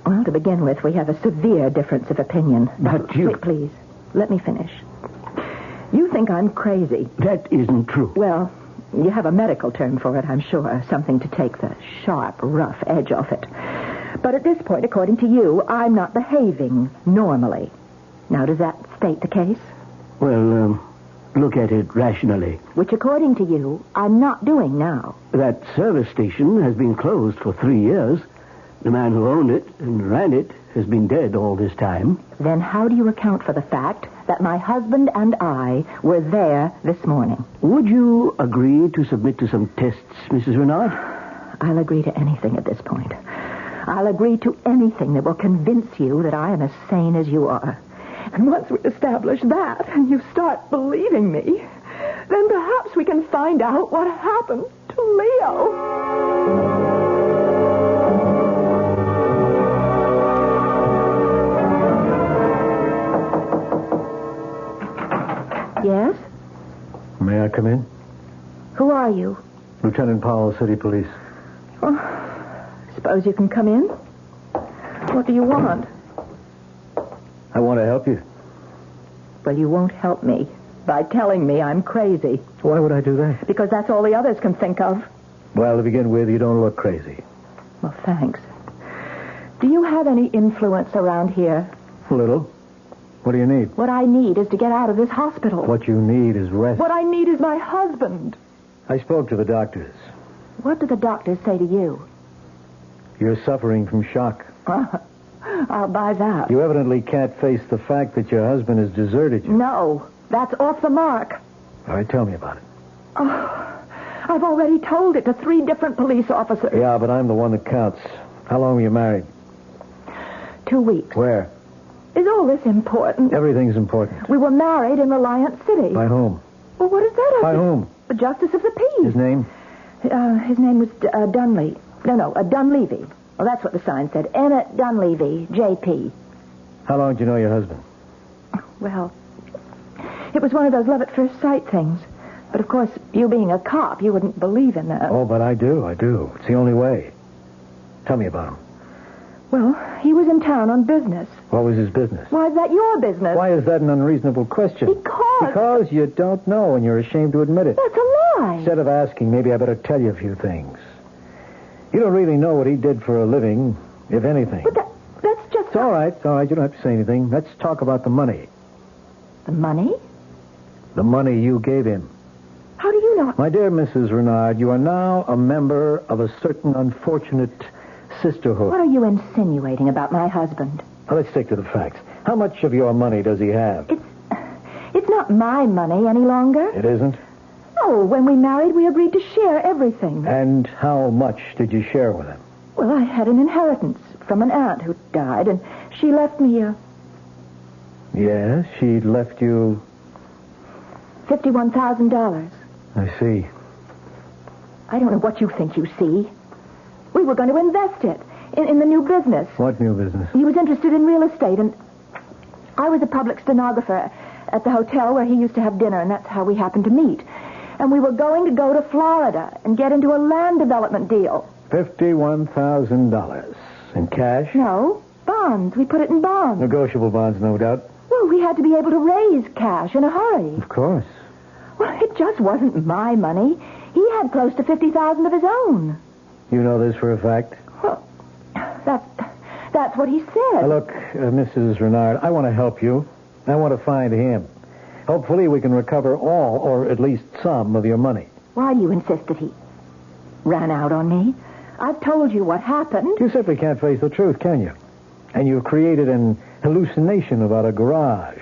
[SPEAKER 9] Well, to begin with, we have a severe difference of opinion.
[SPEAKER 8] But you...
[SPEAKER 9] Please, let me finish. You think I'm crazy.
[SPEAKER 8] That isn't true.
[SPEAKER 9] Well, you have a medical term for it, I'm sure. Something to take the sharp, rough edge off it. But at this point, according to you, I'm not behaving normally. Now, does that state the case?
[SPEAKER 8] Well, look at it rationally.
[SPEAKER 9] Which, according to you, I'm not doing now.
[SPEAKER 8] That service station has been closed for 3 years. The man who owned it and ran it has been dead all this time.
[SPEAKER 9] Then how do you account for the fact that my husband and I were there this morning?
[SPEAKER 8] Would you agree to submit to some tests, Mrs. Renard?
[SPEAKER 9] I'll agree to anything at this point. I'll agree to anything that will convince you that I am as sane as you are. And once we establish that, and you start believing me, then perhaps we can find out what happened to Leo. Yes?
[SPEAKER 3] May I come in?
[SPEAKER 9] Who are you?
[SPEAKER 3] Lieutenant Powell, City Police.
[SPEAKER 9] Well, suppose you can come in. What do you want?
[SPEAKER 3] I want to help you.
[SPEAKER 9] Well, you won't help me by telling me I'm crazy.
[SPEAKER 3] Why would I do that?
[SPEAKER 9] Because that's all the others can think of.
[SPEAKER 3] Well, to begin with, you don't look crazy.
[SPEAKER 9] Well, thanks. Do you have any influence around here?
[SPEAKER 3] A little. What do you need?
[SPEAKER 9] What I need is to get out of this hospital.
[SPEAKER 3] What you need is rest.
[SPEAKER 9] What I need is my husband.
[SPEAKER 3] I spoke to the doctors.
[SPEAKER 9] What did the doctors say to you?
[SPEAKER 3] You're suffering from shock.
[SPEAKER 9] I'll buy that.
[SPEAKER 3] You evidently can't face the fact that your husband has deserted you.
[SPEAKER 9] No, that's off the mark.
[SPEAKER 3] All right, tell me about it.
[SPEAKER 9] Oh, I've already told it to 3 different police officers.
[SPEAKER 3] Yeah, but I'm the one that counts. How long were you married?
[SPEAKER 9] 2 weeks.
[SPEAKER 3] Where?
[SPEAKER 9] Is all this important?
[SPEAKER 3] Everything's important.
[SPEAKER 9] We were married in Reliance City.
[SPEAKER 3] By whom?
[SPEAKER 9] Well, what is that?
[SPEAKER 3] By whom?
[SPEAKER 9] The Justice of the Peace.
[SPEAKER 3] His name?
[SPEAKER 9] His name was Dunley. No, Dunleavy. Well, that's what the sign said. Emmett Dunleavy, J.P.
[SPEAKER 3] How long did you know your husband?
[SPEAKER 9] Well, it was one of those love at first sight things. But, of course, you being a cop, you wouldn't believe in that.
[SPEAKER 3] Oh, but I do. It's the only way. Tell me about him.
[SPEAKER 9] Well, he was in town on business.
[SPEAKER 3] What was his business?
[SPEAKER 9] Why is that your business?
[SPEAKER 3] Why is that an unreasonable question? Because you don't know and you're ashamed to admit it.
[SPEAKER 9] That's a lie.
[SPEAKER 3] Instead of asking, maybe I better tell you a few things. You don't really know what he did for a living, if anything.
[SPEAKER 9] But that's just...
[SPEAKER 3] It's all right. You don't have to say anything. Let's talk about the money.
[SPEAKER 9] The money?
[SPEAKER 3] The money you gave him.
[SPEAKER 9] How do you know?
[SPEAKER 3] My dear Mrs. Renard, you are now a member of a certain unfortunate sisterhood.
[SPEAKER 9] What are you insinuating about my husband?
[SPEAKER 3] Well, let's stick to the facts. How much of your money does he have?
[SPEAKER 9] It's not my money any longer.
[SPEAKER 3] It isn't?
[SPEAKER 9] No, when we married, we agreed to share everything.
[SPEAKER 3] And how much did you share with him?
[SPEAKER 9] Well, I had an inheritance from an aunt who died, and she left me
[SPEAKER 3] Yes, she left you...
[SPEAKER 9] $51,000.
[SPEAKER 3] I see.
[SPEAKER 9] I don't know what you think you see. We were going to invest it in the new business.
[SPEAKER 3] What new business?
[SPEAKER 9] He was interested in real estate, and I was a public stenographer at the hotel where he used to have dinner, and that's how we happened to meet. And we were going to go to Florida and get into a land development deal.
[SPEAKER 3] $51,000. In cash?
[SPEAKER 9] No, bonds. We put it in bonds.
[SPEAKER 3] Negotiable bonds, no doubt.
[SPEAKER 9] Well, we had to be able to raise cash in a hurry.
[SPEAKER 3] Of course.
[SPEAKER 9] Well, it just wasn't my money. He had close to $50,000 of his own.
[SPEAKER 3] You know this for a fact?
[SPEAKER 9] Well, that's what he said.
[SPEAKER 3] Now, look, Mrs. Renard, I want to help you. I want to find him. Hopefully we can recover all, or at least some, of your money.
[SPEAKER 9] Why do you insist that he ran out on me? I've told you what happened.
[SPEAKER 3] You simply can't face the truth, can you? And you've created an hallucination about a garage.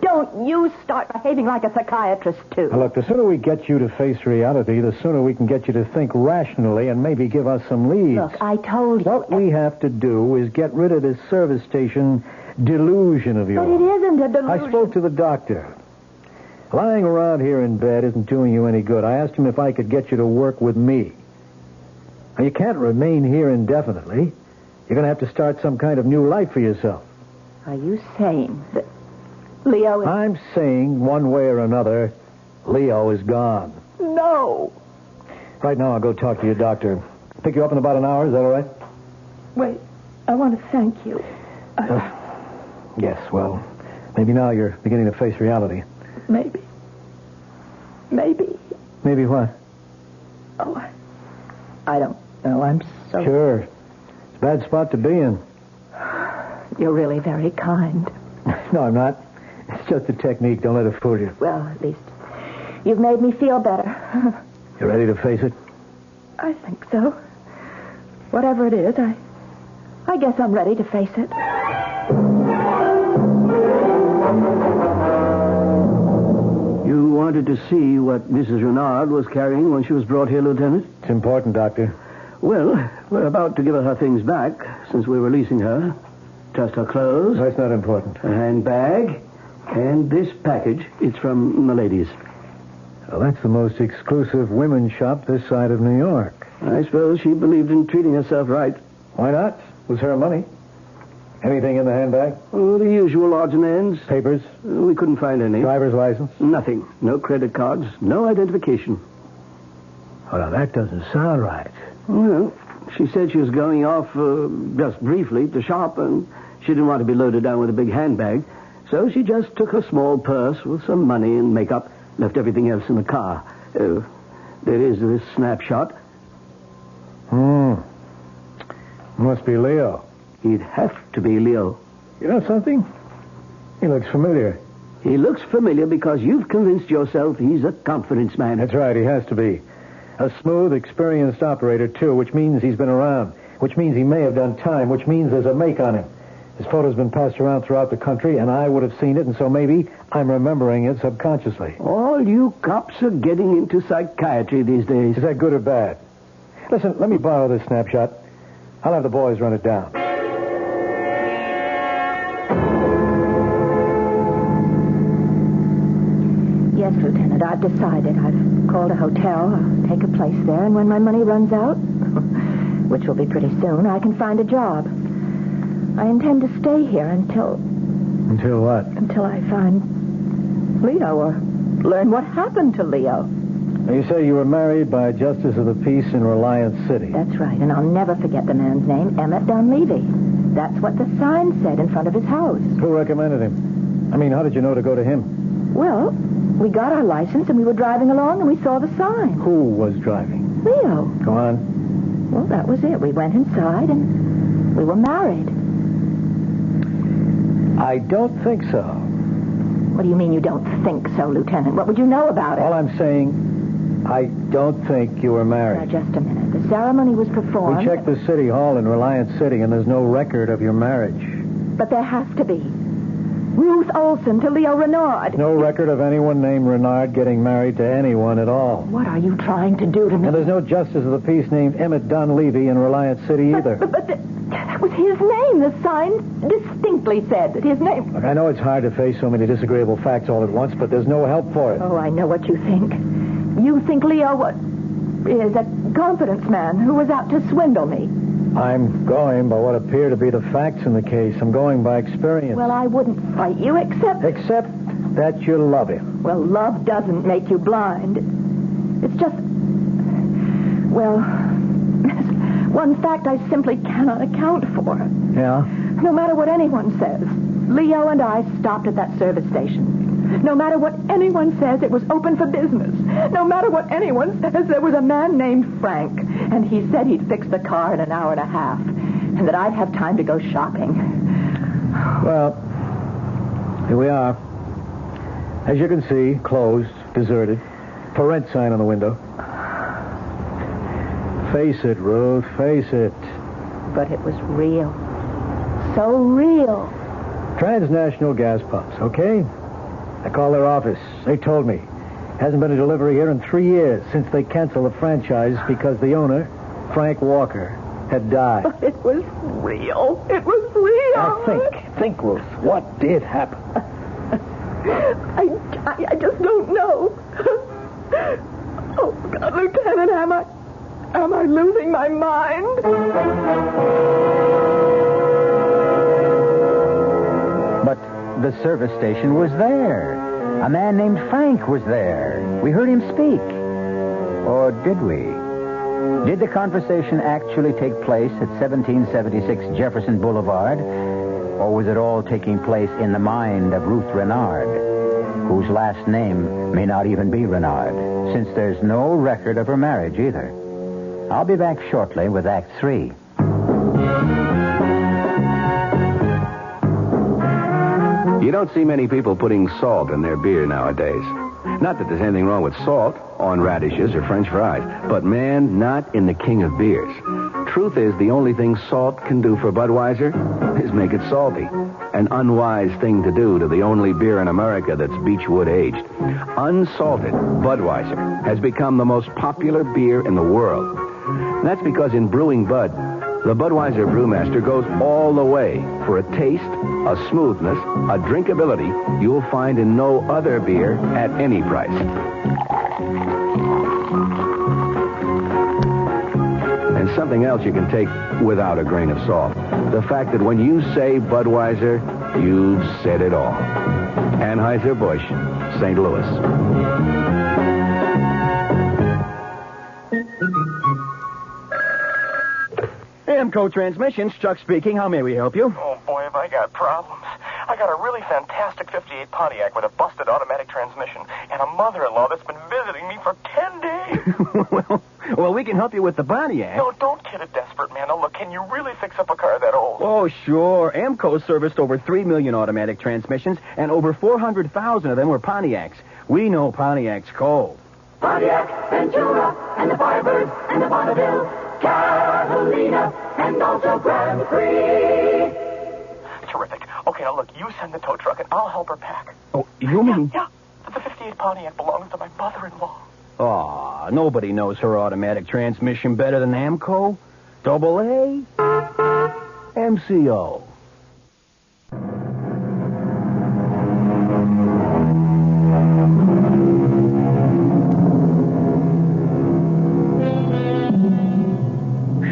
[SPEAKER 9] Don't you start behaving like a psychiatrist, too.
[SPEAKER 3] Now, look, the sooner we get you to face reality, the sooner we can get you to think rationally and maybe give us some leads.
[SPEAKER 9] Look, I told you.
[SPEAKER 3] What we have to do is get rid of this service station delusion of yours.
[SPEAKER 9] But it isn't a delusion.
[SPEAKER 3] I spoke to the doctor. Lying around here in bed isn't doing you any good. I asked him if I could get you to work with me. Now, you can't remain here indefinitely. You're going to have to start some kind of new life for yourself.
[SPEAKER 9] Are you saying that Leo is...
[SPEAKER 3] I'm saying, one way or another, Leo is gone.
[SPEAKER 9] No.
[SPEAKER 3] Right now, I'll go talk to your doctor. Pick you up in about an hour. Is that all right?
[SPEAKER 9] Wait. I want to thank you.
[SPEAKER 3] Yes, well, maybe now you're beginning to face reality.
[SPEAKER 9] Maybe.
[SPEAKER 3] Maybe what?
[SPEAKER 9] Oh, I don't know. I'm so...
[SPEAKER 3] Sure. It's a bad spot to be in.
[SPEAKER 9] You're really very kind.
[SPEAKER 3] No, I'm not. It's just a technique. Don't let it fool you.
[SPEAKER 9] Well, at least you've made me feel better.
[SPEAKER 3] You ready to face it?
[SPEAKER 9] I think so. Whatever it is, I guess I'm ready to face it.
[SPEAKER 8] You wanted to see what Mrs. Renard was carrying when she was brought here, Lieutenant?
[SPEAKER 3] It's important, Doctor.
[SPEAKER 8] Well, we're about to give her things back since we're releasing her. Just her clothes.
[SPEAKER 3] That's not important.
[SPEAKER 8] Her handbag. And this package. It's from Milady's.
[SPEAKER 3] Well, that's the most exclusive women's shop this side of New York.
[SPEAKER 8] I suppose she believed in treating herself right.
[SPEAKER 3] Why not? It was her money. Anything in the handbag?
[SPEAKER 8] Oh, the usual odds and ends.
[SPEAKER 3] Papers?
[SPEAKER 8] We couldn't find any.
[SPEAKER 3] Driver's license?
[SPEAKER 8] Nothing. No credit cards. No identification.
[SPEAKER 3] Oh, now that doesn't sound right.
[SPEAKER 8] Well, she said she was going off just briefly to shop, and she didn't want to be loaded down with a big handbag. So she just took her small purse with some money and makeup, left everything else in the car. There is this snapshot.
[SPEAKER 3] Must be Leo.
[SPEAKER 8] He'd have to be Leo.
[SPEAKER 3] You know something? He looks familiar.
[SPEAKER 8] He looks familiar because you've convinced yourself he's a confidence man.
[SPEAKER 3] That's right, he has to be. A smooth, experienced operator, too, which means he's been around, which means he may have done time, which means there's a make on him. His photo's been passed around throughout the country, and I would have seen it, and so maybe I'm remembering it subconsciously.
[SPEAKER 8] All you cops are getting into psychiatry these days.
[SPEAKER 3] Is that good or bad? Listen, let me borrow this snapshot. I'll have the boys run it down.
[SPEAKER 9] Yes, Lieutenant, I've decided. I've called a hotel. I'll take a place there, and when my money runs out, which will be pretty soon, I can find a job. I intend to stay here until...
[SPEAKER 3] Until what?
[SPEAKER 9] Until I find Leo or learn what happened to Leo.
[SPEAKER 3] Now, you say you were married by a justice of the peace in Reliance City.
[SPEAKER 9] That's right, and I'll never forget the man's name, Emmett Dunleavy. That's what the sign said in front of his house.
[SPEAKER 3] Who recommended him? I mean, how did you know to go to him?
[SPEAKER 9] Well, we got our license and we were driving along and we saw the sign.
[SPEAKER 3] Who was driving?
[SPEAKER 9] Leo.
[SPEAKER 3] Go on.
[SPEAKER 9] Well, that was it. We went inside and we were married.
[SPEAKER 3] I don't think so.
[SPEAKER 9] What do you mean you don't think so, Lieutenant? What would you know about it?
[SPEAKER 3] All I'm saying, I don't think you were married.
[SPEAKER 9] Now, just a minute. The ceremony was performed.
[SPEAKER 3] We checked the city hall in Reliance City, and there's no record of your marriage.
[SPEAKER 9] But there has to be. Ruth Olson to Leo Renard.
[SPEAKER 3] No record of anyone named Renard getting married to anyone at all.
[SPEAKER 9] What are you trying to do to me?
[SPEAKER 3] And there's no justice of the peace named Emmett Dunleavy in Reliance City either.
[SPEAKER 9] But that was his name. The sign distinctly said that his name...
[SPEAKER 3] Look, I know it's hard to face so many disagreeable facts all at once, but there's no help for it.
[SPEAKER 9] Oh, I know what you think. You think Leo is a confidence man who was out to swindle me.
[SPEAKER 3] I'm going by what appear to be the facts in the case. I'm going by experience.
[SPEAKER 9] Well, I wouldn't fight you except...
[SPEAKER 3] Except that you love him.
[SPEAKER 9] Well, love doesn't make you blind. It's just... Well, one fact I simply cannot account for.
[SPEAKER 3] Yeah?
[SPEAKER 9] No matter what anyone says, Leo and I stopped at that service station. No matter what anyone says, it was open for business. No matter what anyone says, there was a man named Frank, and he said he'd fix the car in an hour and a half, and that I'd have time to go shopping.
[SPEAKER 3] Well, here we are. As you can see, closed, deserted. For rent sign on the window. Face it, Ruth, face it.
[SPEAKER 9] But it was real. So real.
[SPEAKER 3] Transnational gas pumps, okay? I called their office. They told me. Hasn't been a delivery here in 3 years since they canceled the franchise because the owner, Frank Walker, had died.
[SPEAKER 9] But it was real. It was real.
[SPEAKER 3] Now think, Ruth. What did happen?
[SPEAKER 9] I just don't know. Oh, God, Lieutenant, am I losing my mind?
[SPEAKER 12] But the service station was there. A man named Frank was there. We heard him speak. Or did we? Did the conversation actually take place at 1776 Jefferson Boulevard? Or was it all taking place in the mind of Ruth Renard, whose last name may not even be Renard, since there's no record of her marriage either? I'll be back shortly with Act 3.
[SPEAKER 13] You don't see many people putting salt in their beer nowadays. Not that there's anything wrong with salt on radishes or French fries, but, man, not in the king of beers. Truth is, the only thing salt can do for Budweiser is make it salty. An unwise thing to do to the only beer in America that's Beechwood aged. Unsalted Budweiser has become the most popular beer in the world. That's because in brewing Bud, the Budweiser brewmaster goes all the way for a taste, a smoothness, a drinkability you'll find in no other beer at any price. And something else you can take without a grain of salt. The fact that when you say Budweiser, you've said it all. Anheuser-Busch, St. Louis.
[SPEAKER 19] Amco Transmissions, Chuck speaking. How may we help you?
[SPEAKER 20] Oh, boy, have I got problems. I got a really fantastic 58 Pontiac with a busted automatic transmission and a mother-in-law that's been visiting me for 10 days.
[SPEAKER 19] well, we can help you with the Pontiac.
[SPEAKER 20] No, don't kid a desperate man. Now, look, can you really fix up a car that old?
[SPEAKER 19] Oh, sure. Amco serviced over 3 million automatic transmissions, and over 400,000 of them were Pontiacs. We know Pontiac's cold.
[SPEAKER 6] Pontiac, Ventura, and the Firebird, and the Bonneville, Catalina, and also Grand Prix.
[SPEAKER 20] Terrific. Okay, now look, you send the tow truck and I'll help her pack.
[SPEAKER 19] Oh, you mean?
[SPEAKER 20] Yeah. The 58 Pontiac belongs to my mother-in-law.
[SPEAKER 19] Aw, nobody knows her automatic transmission better than Amco. Double A, MCO.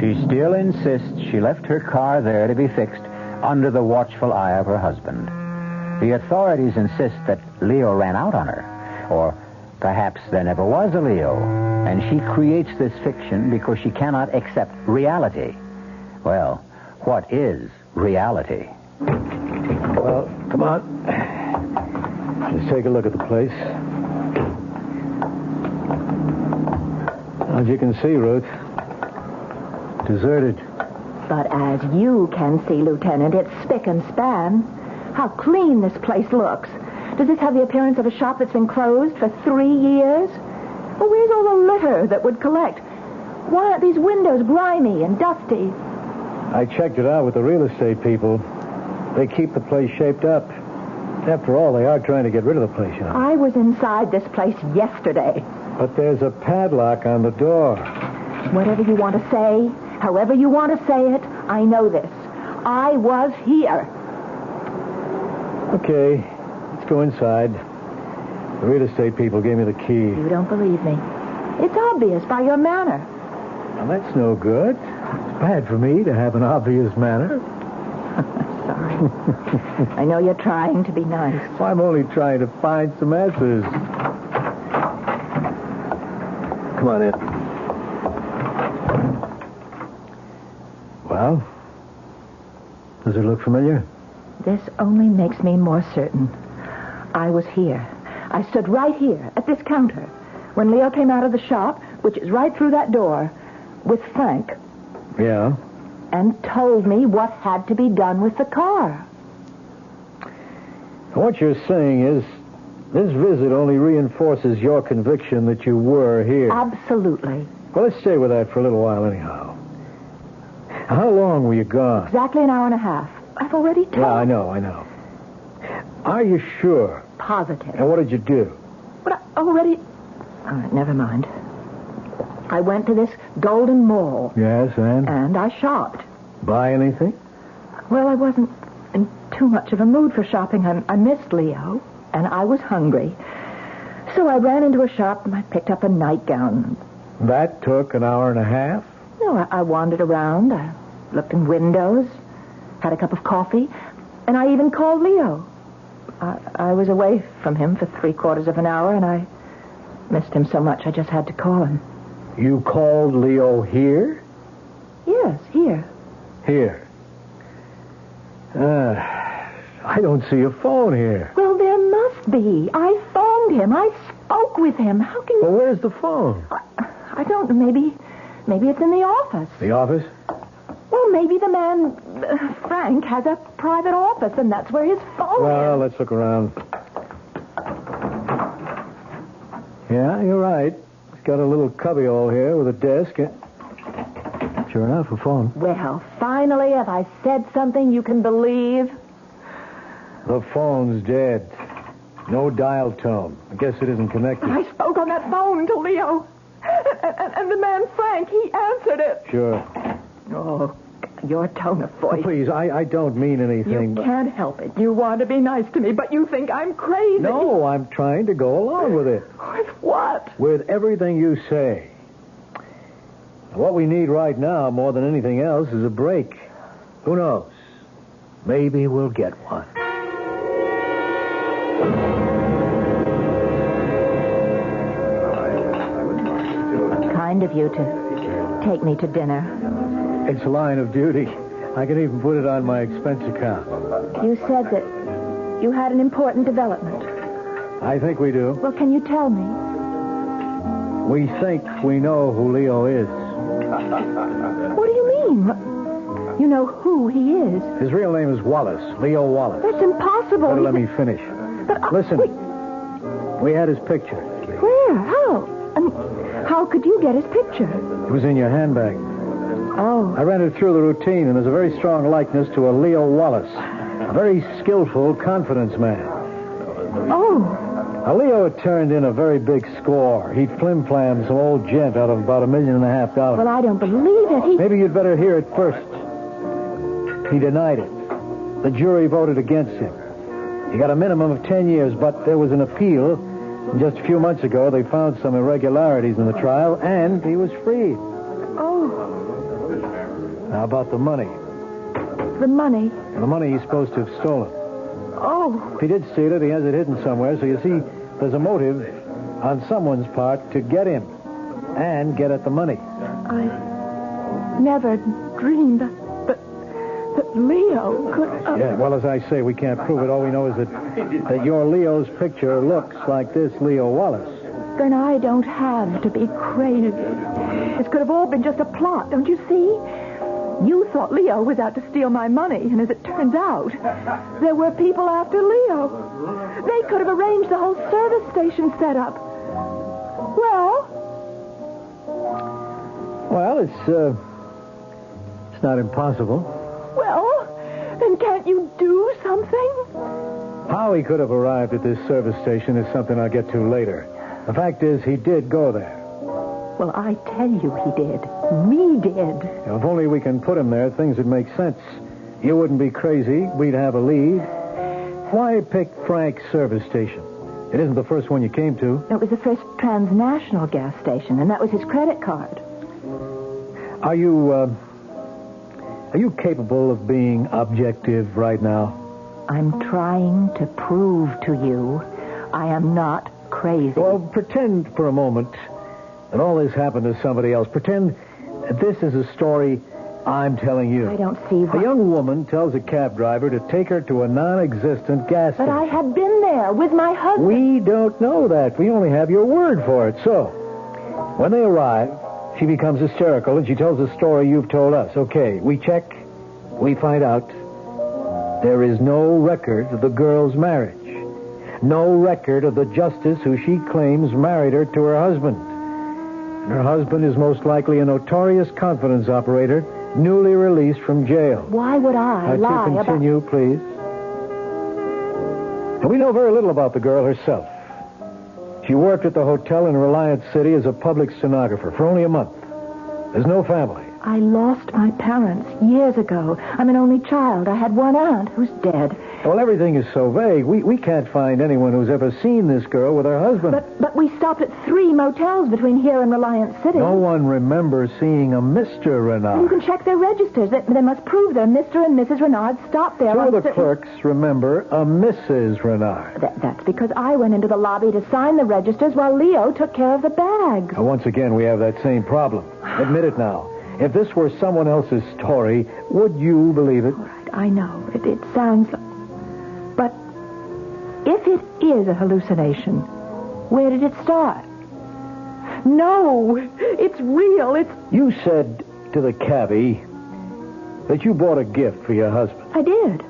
[SPEAKER 12] She still insists she left her car there to be fixed under the watchful eye of her husband. The authorities insist that Leo ran out on her, or perhaps there never was a Leo, and she creates this fiction because she cannot accept reality. Well, what is reality?
[SPEAKER 3] Well, come on. Let's take a look at the place. As you can see, Ruth, deserted.
[SPEAKER 9] But as you can see, Lieutenant, it's spick and span. How clean this place looks. Does this have the appearance of a shop that's been closed for 3 years? Well, where's all the litter that would collect? Why aren't these windows grimy and dusty?
[SPEAKER 3] I checked it out with the real estate people. They keep the place shaped up. After all, they are trying to get rid of the place, you know.
[SPEAKER 9] I was inside this place yesterday.
[SPEAKER 3] But there's a padlock on the door.
[SPEAKER 9] Whatever you want to say, however you want to say it, I know this. I was here.
[SPEAKER 3] Okay, let's go inside. The real estate people gave me the key.
[SPEAKER 9] You don't believe me. It's obvious by your manner.
[SPEAKER 3] Well, that's no good. It's bad for me to have an obvious manner.
[SPEAKER 9] Sorry.
[SPEAKER 10] I know you're trying to be nice.
[SPEAKER 3] I'm only trying to find some answers. Come on in. Well, does it look familiar?
[SPEAKER 10] This only makes me more certain. I was here. I stood right here at this counter when Leo came out of the shop, which is right through that door, with Frank.
[SPEAKER 3] Yeah?
[SPEAKER 10] And told me what had to be done with the car.
[SPEAKER 3] What you're saying is this visit only reinforces your conviction that you were here.
[SPEAKER 10] Absolutely.
[SPEAKER 3] Well, let's stay with that for a little while anyhow. How long were you gone?
[SPEAKER 10] Exactly an hour and a half. I've already told.
[SPEAKER 3] Yeah, I know. Are you sure?
[SPEAKER 10] Positive.
[SPEAKER 3] And what did you do?
[SPEAKER 10] But I already... All right, never mind. I went to this Golden Mall.
[SPEAKER 3] Yes, and?
[SPEAKER 10] And I shopped.
[SPEAKER 3] Buy anything?
[SPEAKER 10] Well, I wasn't in too much of a mood for shopping. I missed Leo, and I was hungry. So I ran into a shop and I picked up a nightgown.
[SPEAKER 3] That took an hour and a half?
[SPEAKER 10] No, I wandered around. I looked in windows, had a cup of coffee, and I even called Leo. I was away from him for 3/4 of an hour, and I missed him so much I just had to call him.
[SPEAKER 3] You called Leo here?
[SPEAKER 10] Yes, here.
[SPEAKER 3] Here. I don't see a phone here.
[SPEAKER 10] Well, there must be. I phoned him. I spoke with him. How can you...
[SPEAKER 3] Well, where's the phone?
[SPEAKER 10] I don't know. Maybe it's in the office.
[SPEAKER 3] The office?
[SPEAKER 10] Well, maybe the man, Frank, has a private office, and that's where his phone
[SPEAKER 3] Well,
[SPEAKER 10] is.
[SPEAKER 3] let's look around. Yeah, you're right. It's got a little cubbyhole here with a desk. Sure enough, a phone.
[SPEAKER 10] Well, finally, have I said something you can believe?
[SPEAKER 3] The phone's dead. No dial tone. I guess it isn't connected.
[SPEAKER 9] I spoke on that phone to Leo. And the man, Frank, he answered it.
[SPEAKER 3] Sure.
[SPEAKER 10] Oh, your tone of voice.
[SPEAKER 3] Oh, please, I don't mean anything.
[SPEAKER 9] You can't help it. You want to be nice to me, but you think I'm crazy.
[SPEAKER 3] No, I'm trying to go along with it.
[SPEAKER 9] With what?
[SPEAKER 3] With everything you say. What we need right now, more than anything else, is a break. Who knows? Maybe we'll get one.
[SPEAKER 10] Kind of you to take me to dinner.
[SPEAKER 3] It's a line of duty. I can even put it on my expense account.
[SPEAKER 10] You said that you had an important development.
[SPEAKER 3] I think we do.
[SPEAKER 10] Well, can you tell me?
[SPEAKER 3] We think we know who Leo is.
[SPEAKER 10] What do you mean? You know who he is?
[SPEAKER 3] His real name is Wallace, Leo Wallace.
[SPEAKER 10] That's impossible.
[SPEAKER 3] Better let me finish.
[SPEAKER 10] But
[SPEAKER 3] Listen, we had his picture.
[SPEAKER 10] Where? How? How could you get his picture?
[SPEAKER 3] It was in your handbag.
[SPEAKER 10] Oh.
[SPEAKER 3] I ran it through the routine, and there's a very strong likeness to a Leo Wallace, a very skillful confidence man.
[SPEAKER 10] Oh.
[SPEAKER 3] Now, Leo had turned in a very big score. He'd flim-flammed some old gent out of about $1.5 million.
[SPEAKER 10] Well, I don't believe it.
[SPEAKER 3] Maybe you'd better hear it first. He denied it. The jury voted against him. He got a minimum of 10 years, but there was an appeal. And just a few months ago, they found some irregularities in the trial, and he was freed.
[SPEAKER 10] Oh.
[SPEAKER 3] How about the money?
[SPEAKER 10] The money?
[SPEAKER 3] The money he's supposed to have stolen.
[SPEAKER 10] Oh.
[SPEAKER 3] If he did steal it, he has it hidden somewhere, so you see, there's a motive on someone's part to get him and get at the money.
[SPEAKER 9] I never dreamed that Leo could...
[SPEAKER 3] Yeah, well, as I say, we can't prove it. All we know is that your Leo's picture looks like this Leo Wallace.
[SPEAKER 9] Then I don't have to be crazy. This could have all been just a plot, don't you see? You thought Leo was out to steal my money, and as it turns out, there were people after Leo. They could have arranged the whole service station setup.
[SPEAKER 3] Well, it's not impossible.
[SPEAKER 9] Well, then can't you do something?
[SPEAKER 3] How he could have arrived at this service station is something I'll get to later. The fact is, he did go there.
[SPEAKER 10] Well, I tell you he did. We did.
[SPEAKER 3] Now, if only we can put him there, things would make sense. You wouldn't be crazy. We'd have a lead. Why pick Frank's service station? It isn't the first one you came to.
[SPEAKER 10] It was the first transnational gas station, and that was his credit card.
[SPEAKER 3] Are you Are you capable of being objective right now?
[SPEAKER 10] I'm trying to prove to you I am not crazy.
[SPEAKER 3] Well, pretend for a moment that all this happened to somebody else. Pretend that this is a story I'm telling you.
[SPEAKER 10] I don't see
[SPEAKER 3] A young woman tells a cab driver to take her to a non-existent gas station.
[SPEAKER 10] But I had been there with my husband.
[SPEAKER 3] We don't know that. We only have your word for it. So, when they arrive, she becomes hysterical and she tells the story you've told us. Okay, we check. We find out there is no record of the girl's marriage. No record of the justice who she claims married her to her husband. And her husband is most likely a notorious confidence operator, newly released from jail.
[SPEAKER 10] Why would I lie
[SPEAKER 3] to continue, please. And we know very little about the girl herself. She worked at the hotel in Reliance City as a public stenographer for only a month. There's no family.
[SPEAKER 10] I lost my parents years ago. I'm an only child. I had one aunt who's dead.
[SPEAKER 3] Well, everything is so vague. We can't find anyone who's ever seen this girl with her husband.
[SPEAKER 10] But we stopped at 3 motels between here and Reliance City.
[SPEAKER 3] No one remembers seeing a Mr. Renard.
[SPEAKER 10] You can check their registers. They must prove they're Mr. and Mrs. Renard stopped there.
[SPEAKER 3] Two of the clerks remember a Mrs. Renard.
[SPEAKER 10] That's because I went into the lobby to sign the registers while Leo took care of the bags.
[SPEAKER 3] Now, once again, we have that same problem. Admit it now. If this were someone else's story, would you believe it?
[SPEAKER 10] All right, I know. It sounds like... But if it is a hallucination, where did it start? No, it's real.
[SPEAKER 3] You said to the cabbie that you bought a gift for your husband.
[SPEAKER 10] I did.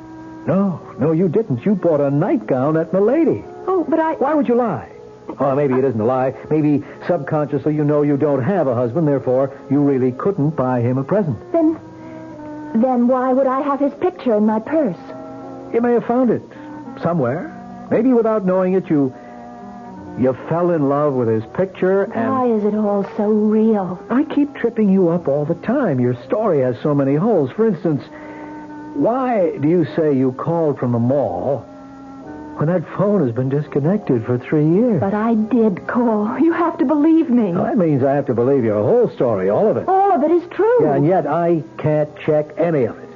[SPEAKER 3] No, you didn't. You bought a nightgown at Milady.
[SPEAKER 10] Oh, but
[SPEAKER 3] Why would you lie? Oh, maybe it isn't a lie. Maybe subconsciously you know you don't have a husband, therefore you really couldn't buy him a present.
[SPEAKER 10] Then why would I have his picture in my purse?
[SPEAKER 3] You may have found it somewhere. Maybe without knowing it, you fell in love with his picture and...
[SPEAKER 10] Why is it all so real?
[SPEAKER 3] I keep tripping you up all the time. Your story has so many holes. For instance, why do you say you called from the mall when that phone has been disconnected for 3 years?
[SPEAKER 10] But I did call. You have to believe me.
[SPEAKER 3] Well, that means I have to believe your whole story, all of it.
[SPEAKER 10] All of it is true.
[SPEAKER 3] Yeah, and yet I can't check any of it.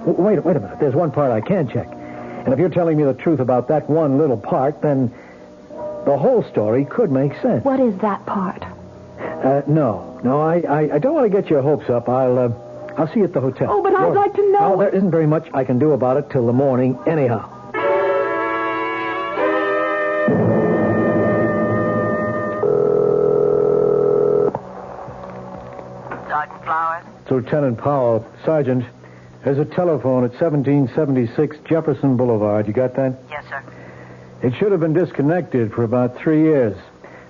[SPEAKER 3] Wait a minute. There's one part I can check. And if you're telling me the truth about that one little part, then the whole story could make sense.
[SPEAKER 10] What is that part?
[SPEAKER 3] No, I don't want to get your hopes up. I'll see you at the hotel.
[SPEAKER 10] Oh, but I'd like to know...
[SPEAKER 3] No, there isn't very much I can do about it till the morning anyhow.
[SPEAKER 7] Sergeant Flowers?
[SPEAKER 3] It's Lieutenant Powell. Sergeant, there's a telephone at 1776 Jefferson Boulevard. You got that?
[SPEAKER 7] Yes, sir.
[SPEAKER 3] It should have been disconnected for about 3 years.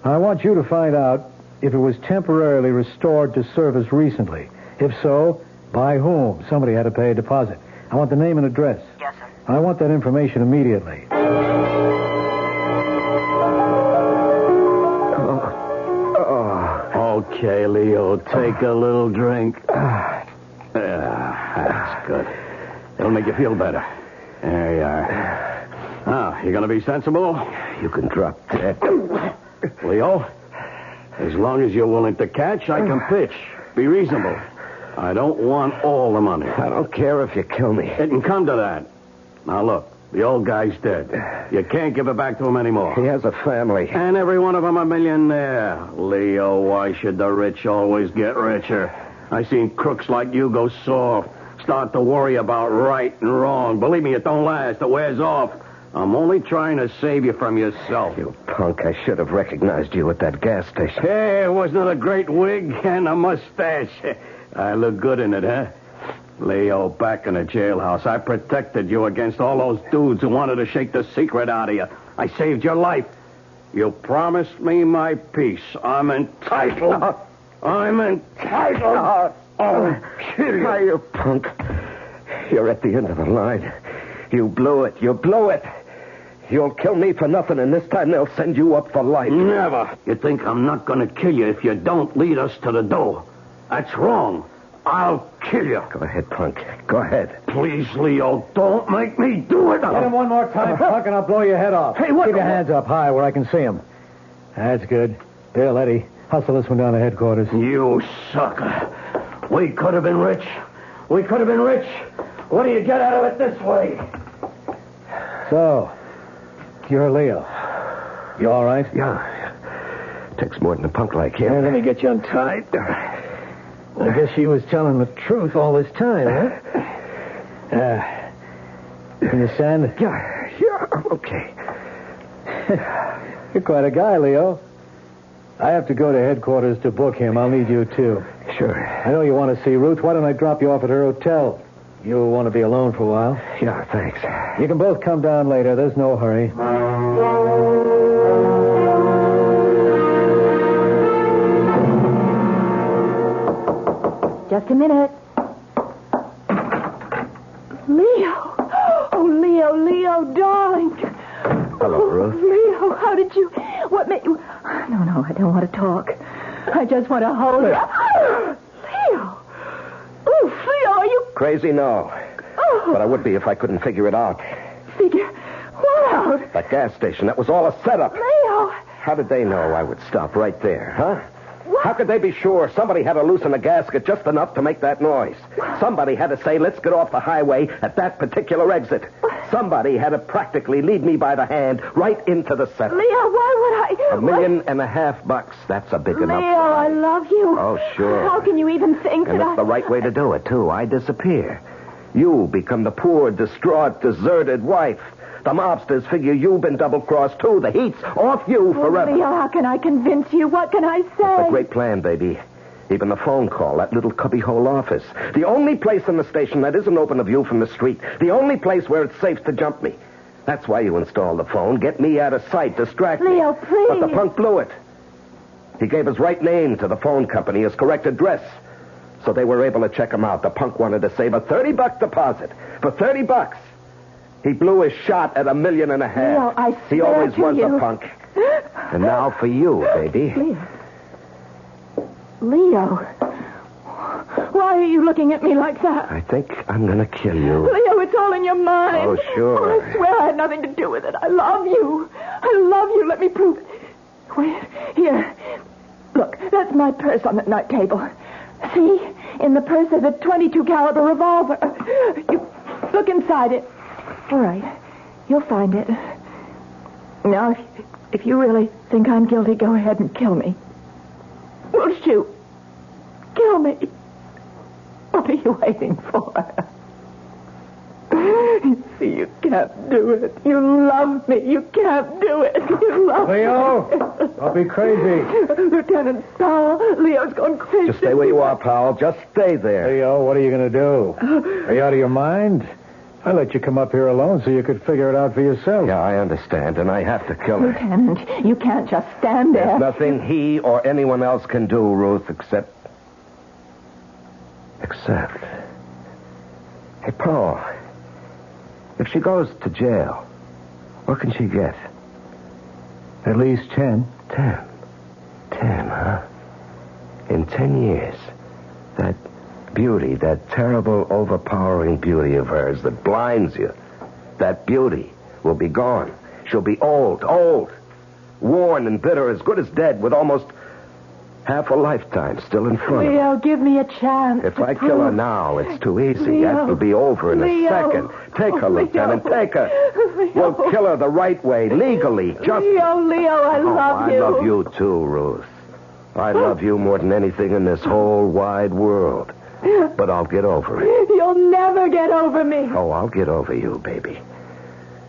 [SPEAKER 3] I want you to find out if it was temporarily restored to service recently. If so, by whom? Somebody had to pay a deposit. I want the name and address.
[SPEAKER 7] Yes, sir.
[SPEAKER 3] I want that information immediately.
[SPEAKER 8] Okay, Leo, take a little drink. That's good. It'll make you feel better. There you are. Now, you gonna be sensible?
[SPEAKER 17] You can drop dead.
[SPEAKER 8] Leo, as long as you're willing to catch, I can pitch. Be reasonable. I don't want all the money.
[SPEAKER 17] I don't care if you kill me.
[SPEAKER 8] It can come to that. Now, look, the old guy's dead. You can't give it back to him anymore.
[SPEAKER 17] He has a family.
[SPEAKER 8] And every one of them a millionaire. Leo, why should the rich always get richer? I seen crooks like you go soft. Start to worry about right and wrong. Believe me, it don't last. It wears off. I'm only trying to save you from yourself.
[SPEAKER 17] You punk, I should have recognized you at that gas station.
[SPEAKER 8] Hey, wasn't it a great wig and a mustache? I look good in it, huh? Leo, back in the jailhouse, I protected you against all those dudes who wanted to shake the secret out of you. I saved your life. You promised me my peace. I'm entitled. I'm entitled. I'll kill you.
[SPEAKER 17] You punk. You're at the end of the line. You blew it. You blew it. You'll kill me for nothing, and this time they'll send you up for life.
[SPEAKER 8] Never. You think I'm not going to kill you if you don't lead us to the door? That's wrong. I'll kill you.
[SPEAKER 17] Go ahead, punk. Go ahead.
[SPEAKER 8] Please, Leo, don't make me do it.
[SPEAKER 3] Hit him one more time, punk, and I'll blow your head off.
[SPEAKER 8] Hey, what?
[SPEAKER 3] Keep your hands up high where I can see him. That's good. Bill, Eddie, hustle this one down to headquarters.
[SPEAKER 8] You sucker. We could have been rich. We could have been rich. What do you get out of it this way?
[SPEAKER 3] So, you're Leo. You all right?
[SPEAKER 17] Yeah. Takes more than a punk like him.
[SPEAKER 3] Let me get you untied. I guess she was telling the truth all this time, huh? You understand?
[SPEAKER 17] Yeah, okay.
[SPEAKER 3] You're quite a guy, Leo. I have to go to headquarters to book him. I'll need you, too.
[SPEAKER 17] Sure.
[SPEAKER 3] I know you want to see Ruth. Why don't I drop you off at her hotel? You'll want to be alone for a while.
[SPEAKER 17] Yeah, thanks.
[SPEAKER 3] You can both come down later. There's no hurry.
[SPEAKER 10] Just a minute. Leo. Oh, Leo, darling.
[SPEAKER 17] Hello, Ruth.
[SPEAKER 10] Leo, how did you... What made you... No, I don't want to talk. I just want to hold you. Leo. Oof, Leo, are you...
[SPEAKER 17] Crazy? No.
[SPEAKER 10] Oh.
[SPEAKER 17] But I would be if I couldn't figure it out.
[SPEAKER 10] Figure what out?
[SPEAKER 17] That gas station, that was all a setup.
[SPEAKER 10] Leo.
[SPEAKER 17] How did they know I would stop right there, huh? What? How could they be sure? Somebody had to loosen the gasket just enough to make that noise. Somebody had to say, let's get off the highway at that particular exit. Somebody had to practically lead me by the hand right into the setup.
[SPEAKER 10] Leo, why would I...
[SPEAKER 17] $1.5 million. That's a big enough.
[SPEAKER 10] Leo, I love you.
[SPEAKER 17] Oh, sure.
[SPEAKER 10] How can you even think
[SPEAKER 17] and
[SPEAKER 10] that
[SPEAKER 17] it's the right way to do it, too. I disappear. You become the poor, distraught, deserted wife. The mobsters figure you've been double-crossed, too. The heat's off you forever.
[SPEAKER 10] Leo, how can I convince you? What can I say?
[SPEAKER 17] It's a great plan, baby. Even the phone call, that little cubbyhole office. The only place in the station that isn't open to view from the street. The only place where it's safe to jump me. That's why you installed the phone. Get me out of sight, distract me.
[SPEAKER 10] Leo, please.
[SPEAKER 17] But the punk blew it. He gave his right name to the phone company, his correct address. So they were able to check him out. The punk wanted to save a $30 deposit. For $30. He blew his shot at $1.5 million.
[SPEAKER 10] Leo, I swear
[SPEAKER 17] he always
[SPEAKER 10] to
[SPEAKER 17] was
[SPEAKER 10] you.
[SPEAKER 17] a punk. And now for you, baby.
[SPEAKER 10] Leo. Why are you looking at me like that?
[SPEAKER 17] I think I'm going to kill you.
[SPEAKER 10] Leo, it's all in your mind.
[SPEAKER 17] Oh, sure.
[SPEAKER 10] I swear I had nothing to do with it. I love you. I love you. Let me prove it. Wait, here. Look, that's my purse on the night table. See? In the purse there's a .22 caliber revolver. You look inside it. All right. You'll find it. Now, if you really think I'm guilty, go ahead and kill me. We'll shoot. Kill me. What are you waiting for? You see, you can't do it. You love me. You can't do it. You love
[SPEAKER 3] Leo,
[SPEAKER 10] me.
[SPEAKER 3] don't be crazy.
[SPEAKER 10] Lieutenant Powell, Leo's going crazy.
[SPEAKER 17] Just stay where you are, pal. Just stay there.
[SPEAKER 3] Leo, what are you going to do? Are you out of your mind? I let you come up here alone so you could figure it out for yourself.
[SPEAKER 17] Yeah, I understand, and I have to kill her.
[SPEAKER 10] Lieutenant, you can't just stand there.
[SPEAKER 17] There's nothing he or anyone else can do, Ruth, except... Hey, Paul, if she goes to jail, what can she get?
[SPEAKER 3] At least 10.
[SPEAKER 17] 10, huh? In 10 years, that beauty, that terrible, overpowering beauty of hers that blinds you, that beauty will be gone. She'll be old, worn and bitter, as good as dead, with almost half a lifetime still in front of her.
[SPEAKER 10] Leo, give me a chance.
[SPEAKER 17] If I kill her now, it's too easy.
[SPEAKER 10] Leo.
[SPEAKER 17] That will be over in a second. Take her, Lieutenant, take her. We'll kill her the right way, legally. Just...
[SPEAKER 10] Leo, I love you.
[SPEAKER 17] I love you too, Ruth. I love you more than anything in this whole wide world. But I'll get over it.
[SPEAKER 10] You'll never get over me.
[SPEAKER 17] Oh, I'll get over you, baby.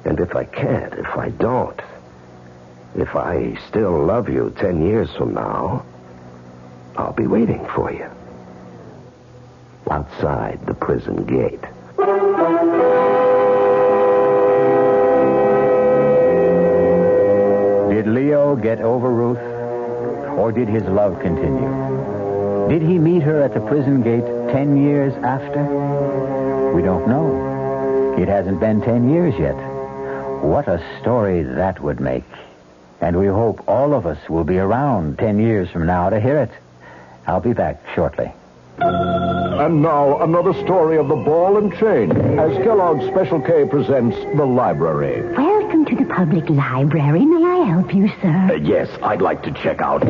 [SPEAKER 17] And if I can't, if I don't, if I still love you 10 years from now, I'll be waiting for you. Outside the prison gate.
[SPEAKER 12] Did Leo get over Ruth? Or did his love continue? Did he meet her at the prison gate 10 years after? We don't know. It hasn't been 10 years yet. What a story that would make. And we hope all of us will be around 10 years from now to hear it. I'll be back shortly.
[SPEAKER 21] And now, another story of the ball and chain, as Kellogg's Special K presents The Library.
[SPEAKER 14] Welcome to the public library. May I help you, sir?
[SPEAKER 17] Yes, I'd like to check out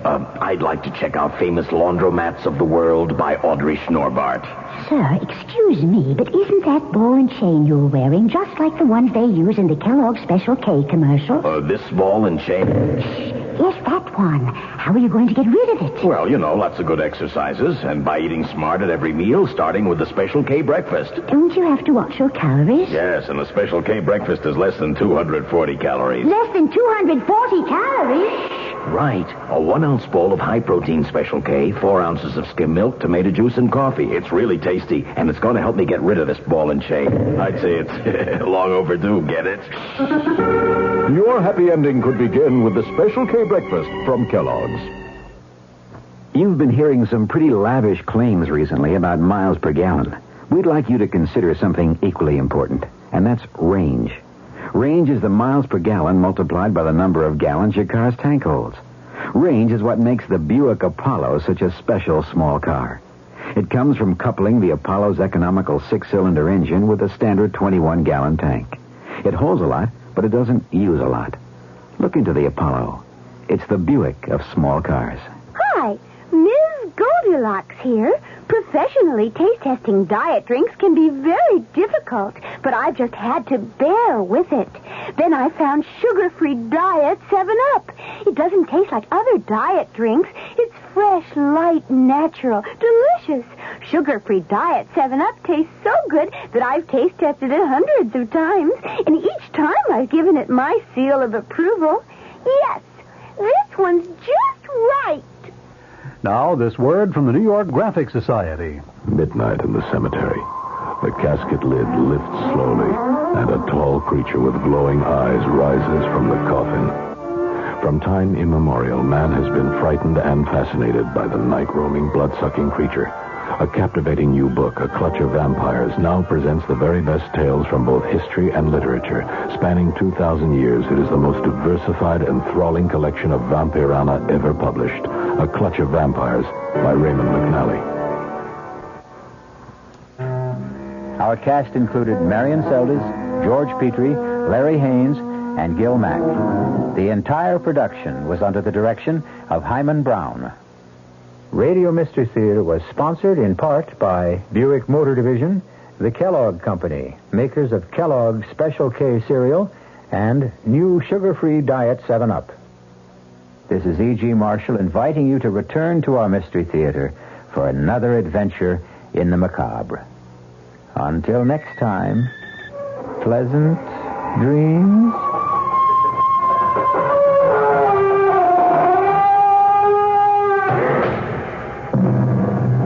[SPEAKER 17] I'd like to check out Famous Laundromats of the World by Audrey Schnorbart.
[SPEAKER 14] Sir, excuse me, but isn't that ball and chain you're wearing just like the ones they use in the Kellogg's Special K commercial?
[SPEAKER 17] This ball and chain?
[SPEAKER 14] Yes, that one. How are you going to get rid of it?
[SPEAKER 17] Well, lots of good exercises, and by eating smart at every meal, starting with the Special K breakfast.
[SPEAKER 14] Don't you have to watch your calories?
[SPEAKER 17] Yes, and the Special K breakfast is less than 240 calories.
[SPEAKER 14] Less than 240 calories?
[SPEAKER 17] Right. A 1-ounce bowl of high-protein Special K, 4 ounces of skim milk, tomato juice, and coffee. It's really tasty, and it's going to help me get rid of this ball and chain. I'd say it's long overdue, get it?
[SPEAKER 15] Your happy ending could begin with the Special K breakfast from Kellogg's.
[SPEAKER 1] You've been hearing some pretty lavish claims recently about miles per gallon. We'd like you to consider something equally important, and that's range. Range is the miles per gallon multiplied by the number of gallons your car's tank holds. Range is what makes the Buick Apollo such a special small car. It comes from coupling the Apollo's economical 6-cylinder engine with a standard 21-gallon tank. It holds a lot, but it doesn't use a lot. Look into the Apollo. It's the Buick of small cars.
[SPEAKER 22] Hi, Ms. Goldilocks here. Professionally taste-testing diet drinks can be very difficult, but I've just had to bear with it. Then I found sugar-free Diet 7-Up. It doesn't taste like other diet drinks. It's fresh, light, natural, delicious. Sugar-free Diet 7-Up tastes so good that I've taste-tested it hundreds of times, and each time I've given it my seal of approval. Yes, this one's just right.
[SPEAKER 18] Now, this word from the New York Graphic Society.
[SPEAKER 13] Midnight in the cemetery. The casket lid lifts slowly, and a tall creature with glowing eyes rises from the coffin. From time immemorial, man has been frightened and fascinated by the night-roaming, blood-sucking creature. A captivating new book, A Clutch of Vampires, now presents the very best tales from both history and literature. Spanning 2,000 years, it is the most diversified and enthralling collection of vampirana ever published. A Clutch of Vampires by Raymond McNally.
[SPEAKER 12] Our cast included Marion Seldes, George Petrie, Larry Haynes, and Gil Mack. The entire production was under the direction of Hyman Brown.
[SPEAKER 23] Radio Mystery Theater was sponsored in part by Buick Motor Division, the Kellogg Company, makers of Kellogg's Special K cereal, and new sugar-free Diet 7-Up.
[SPEAKER 12] This is E.G. Marshall inviting you to return to our Mystery Theater for another adventure in the macabre. Until next time, pleasant dreams.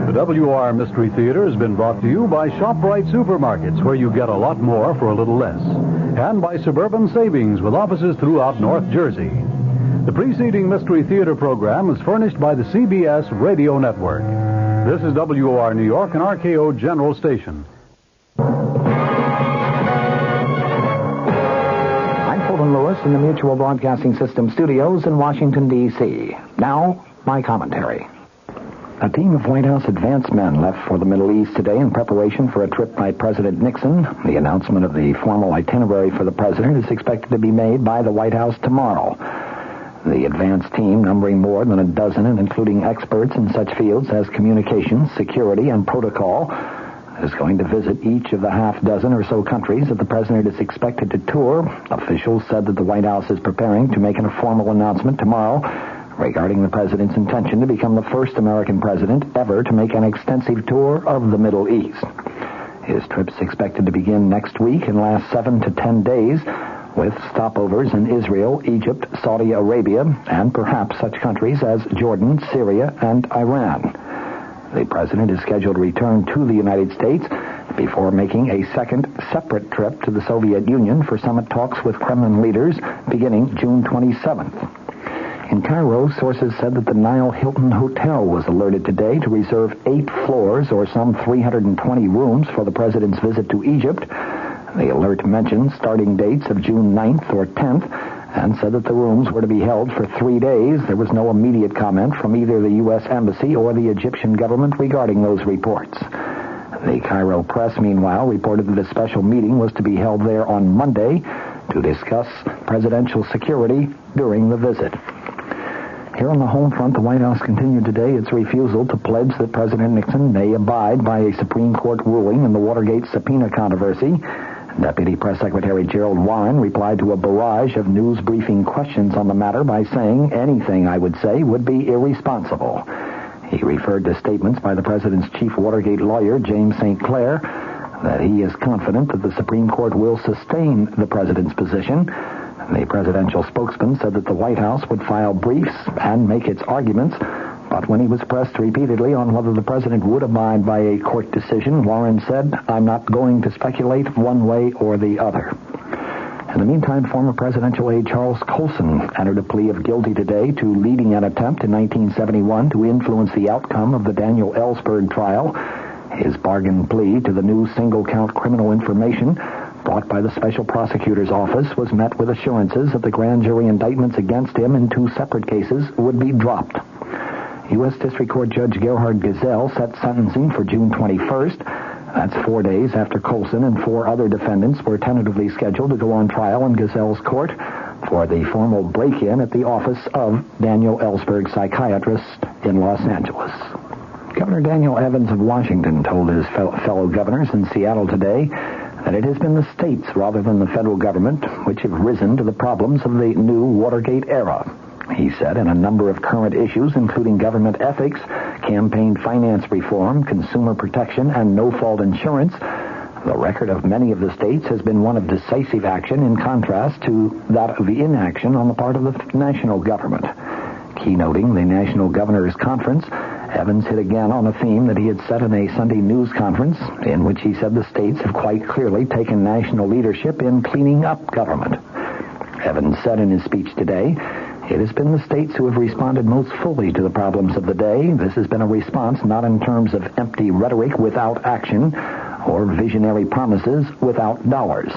[SPEAKER 18] The WR Mystery Theater has been brought to you by ShopRite Supermarkets, where you get a lot more for a little less, and by Suburban Savings, with offices throughout North Jersey. The preceding Mystery Theater program is furnished by the CBS Radio Network. This is WOR New York and RKO General Station.
[SPEAKER 24] I'm Fulton Lewis in the Mutual Broadcasting System studios in Washington, D.C. Now, my commentary. A team of White House advance men left for the Middle East today in preparation for a trip by President Nixon. The announcement of the formal itinerary for the president is expected to be made by the White House tomorrow. The advance team, numbering more than a dozen and including experts in such fields as communications, security, and protocol, is going to visit each of the half-dozen or so countries that the president is expected to tour. Officials said that the White House is preparing to make a formal announcement tomorrow regarding the president's intention to become the first American president ever to make an extensive tour of the Middle East. His trip's expected to begin next week and last 7 to 10 days, with stopovers in Israel, Egypt, Saudi Arabia, and perhaps such countries as Jordan, Syria, and Iran. The president is scheduled to return to the United States before making a second separate trip to the Soviet Union for summit talks with Kremlin leaders beginning June 27th. In Cairo, sources said that the Nile Hilton Hotel was alerted today to reserve 8 floors or some 320 rooms for the president's visit to Egypt. The alert mentioned starting dates of June 9th or 10th and said that the rooms were to be held for 3 days. There was no immediate comment from either the U.S. Embassy or the Egyptian government regarding those reports. The Cairo press, meanwhile, reported that a special meeting was to be held there on Monday to discuss presidential security during the visit. Here on the home front, the White House continued today its refusal to pledge that President Nixon may abide by a Supreme Court ruling in the Watergate subpoena controversy. Deputy Press Secretary Gerald Warren replied to a barrage of news briefing questions on the matter by saying anything I would say would be irresponsible. He referred to statements by the president's chief Watergate lawyer, James St. Clair, that he is confident that the Supreme Court will sustain the president's position. The presidential spokesman said that the White House would file briefs and make its arguments, but when he was pressed repeatedly on whether the president would abide by a court decision, Warren said, "I'm not going to speculate one way or the other." In the meantime, former presidential aide Charles Colson entered a plea of guilty today to leading an attempt in 1971 to influence the outcome of the Daniel Ellsberg trial. His bargain plea to the new single-count criminal information brought by the special prosecutor's office was met with assurances that the grand jury indictments against him in 2 separate cases would be dropped. U.S. District Court Judge Gerhard Gesell set sentencing for June 21st. That's 4 days after Colson and 4 other defendants were tentatively scheduled to go on trial in Gesell's court for the formal break-in at the office of Daniel Ellsberg, psychiatrist in Los Angeles. Governor Daniel Evans of Washington told his fellow governors in Seattle today that it has been the states rather than the federal government which have risen to the problems of the new Watergate era. He said in a number of current issues, including government ethics, campaign finance reform, consumer protection, and no-fault insurance, the record of many of the states has been one of decisive action in contrast to that of the inaction on the part of the national government. Keynoting the National Governors Conference, Evans hit again on a theme that he had set in a Sunday news conference in which he said the states have quite clearly taken national leadership in cleaning up government. Evans said in his speech today, "It has been the states who have responded most fully to the problems of the day. This has been a response not in terms of empty rhetoric without action or visionary promises without dollars.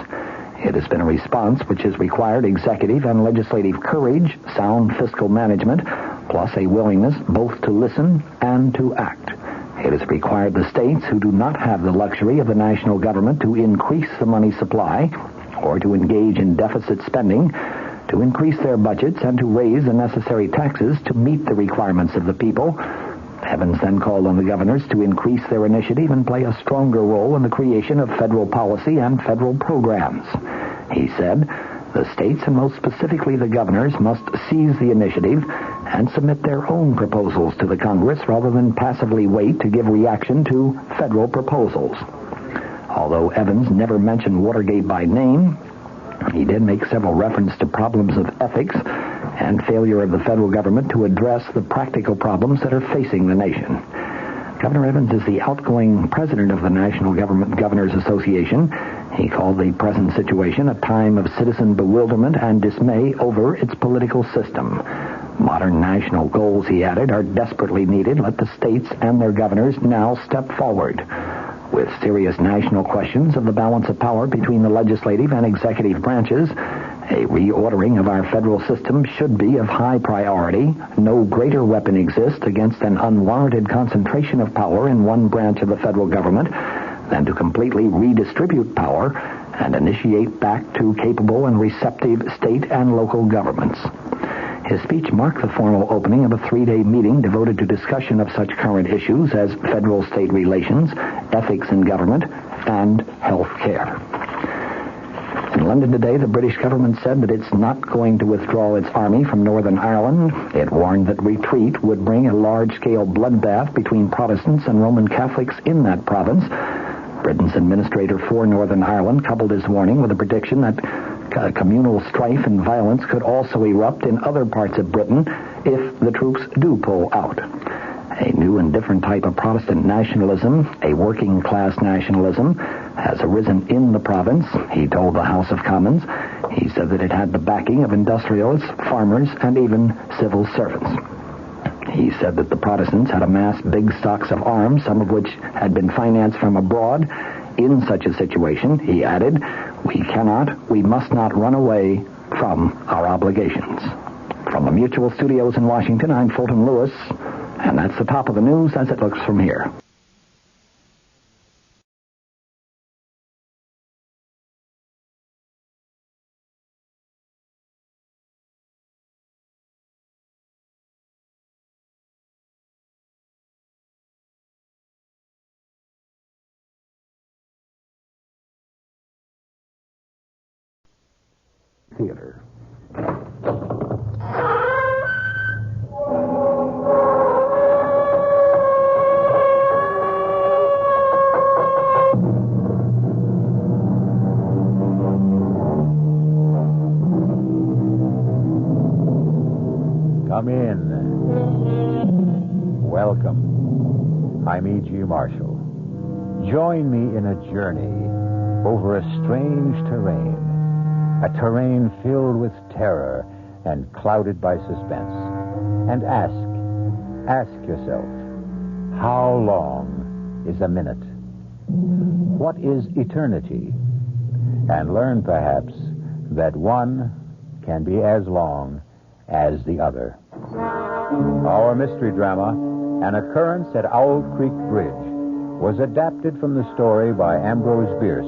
[SPEAKER 24] It has been a response which has required executive and legislative courage, sound fiscal management, plus a willingness both to listen and to act. It has required the states who do not have the luxury of the national government to increase the money supply or to engage in deficit spending, to increase their budgets and to raise the necessary taxes to meet the requirements of the people." Evans then called on the governors to increase their initiative and play a stronger role in the creation of federal policy and federal programs. He said, "The states, and most specifically the governors, must seize the initiative and submit their own proposals to the Congress rather than passively wait to give reaction to federal proposals." Although Evans never mentioned Watergate by name, he did make several references to problems of ethics and failure of the federal government to address the practical problems that are facing the nation. Governor Evans is the outgoing president of the National Governors Association. He called the present situation a time of citizen bewilderment and dismay over its political system. Modern national goals, he added, are desperately needed. Let the states and their governors now step forward. With serious national questions of the balance of power between the legislative and executive branches, a reordering of our federal system should be of high priority. No greater weapon exists against an unwarranted concentration of power in one branch of the federal government than to completely redistribute power and initiate back to capable and receptive state and local governments. His speech marked the formal opening of a 3-day meeting devoted to discussion of such current issues as federal-state relations, ethics in government, and health care. In London today, the British government said that it's not going to withdraw its army from Northern Ireland. It warned that retreat would bring a large-scale bloodbath between Protestants and Roman Catholics in that province. Britain's administrator for Northern Ireland coupled his warning with a prediction that communal strife and violence could also erupt in other parts of Britain if the troops do pull out. A new and different type of Protestant nationalism, a working-class nationalism, has arisen in the province, he told the House of Commons. He said that it had the backing of industrialists, farmers, and even civil servants. He said that the Protestants had amassed big stocks of arms, some of which had been financed from abroad. In such a situation, he added, we must not run away from our obligations. From the Mutual Studios in Washington, I'm Fulton Lewis, and that's the top of the news as it looks from here.
[SPEAKER 23] Theater. Come in. Welcome. I'm E.G. Marshall. Join me in a journey over a strange terrain. A terrain filled with terror and clouded by suspense. And ask yourself, how long is a minute? What is eternity? And learn, perhaps, that one can be as long as the other. Our mystery drama, An Occurrence at Owl Creek Bridge, was adapted from the story by Ambrose Bierce,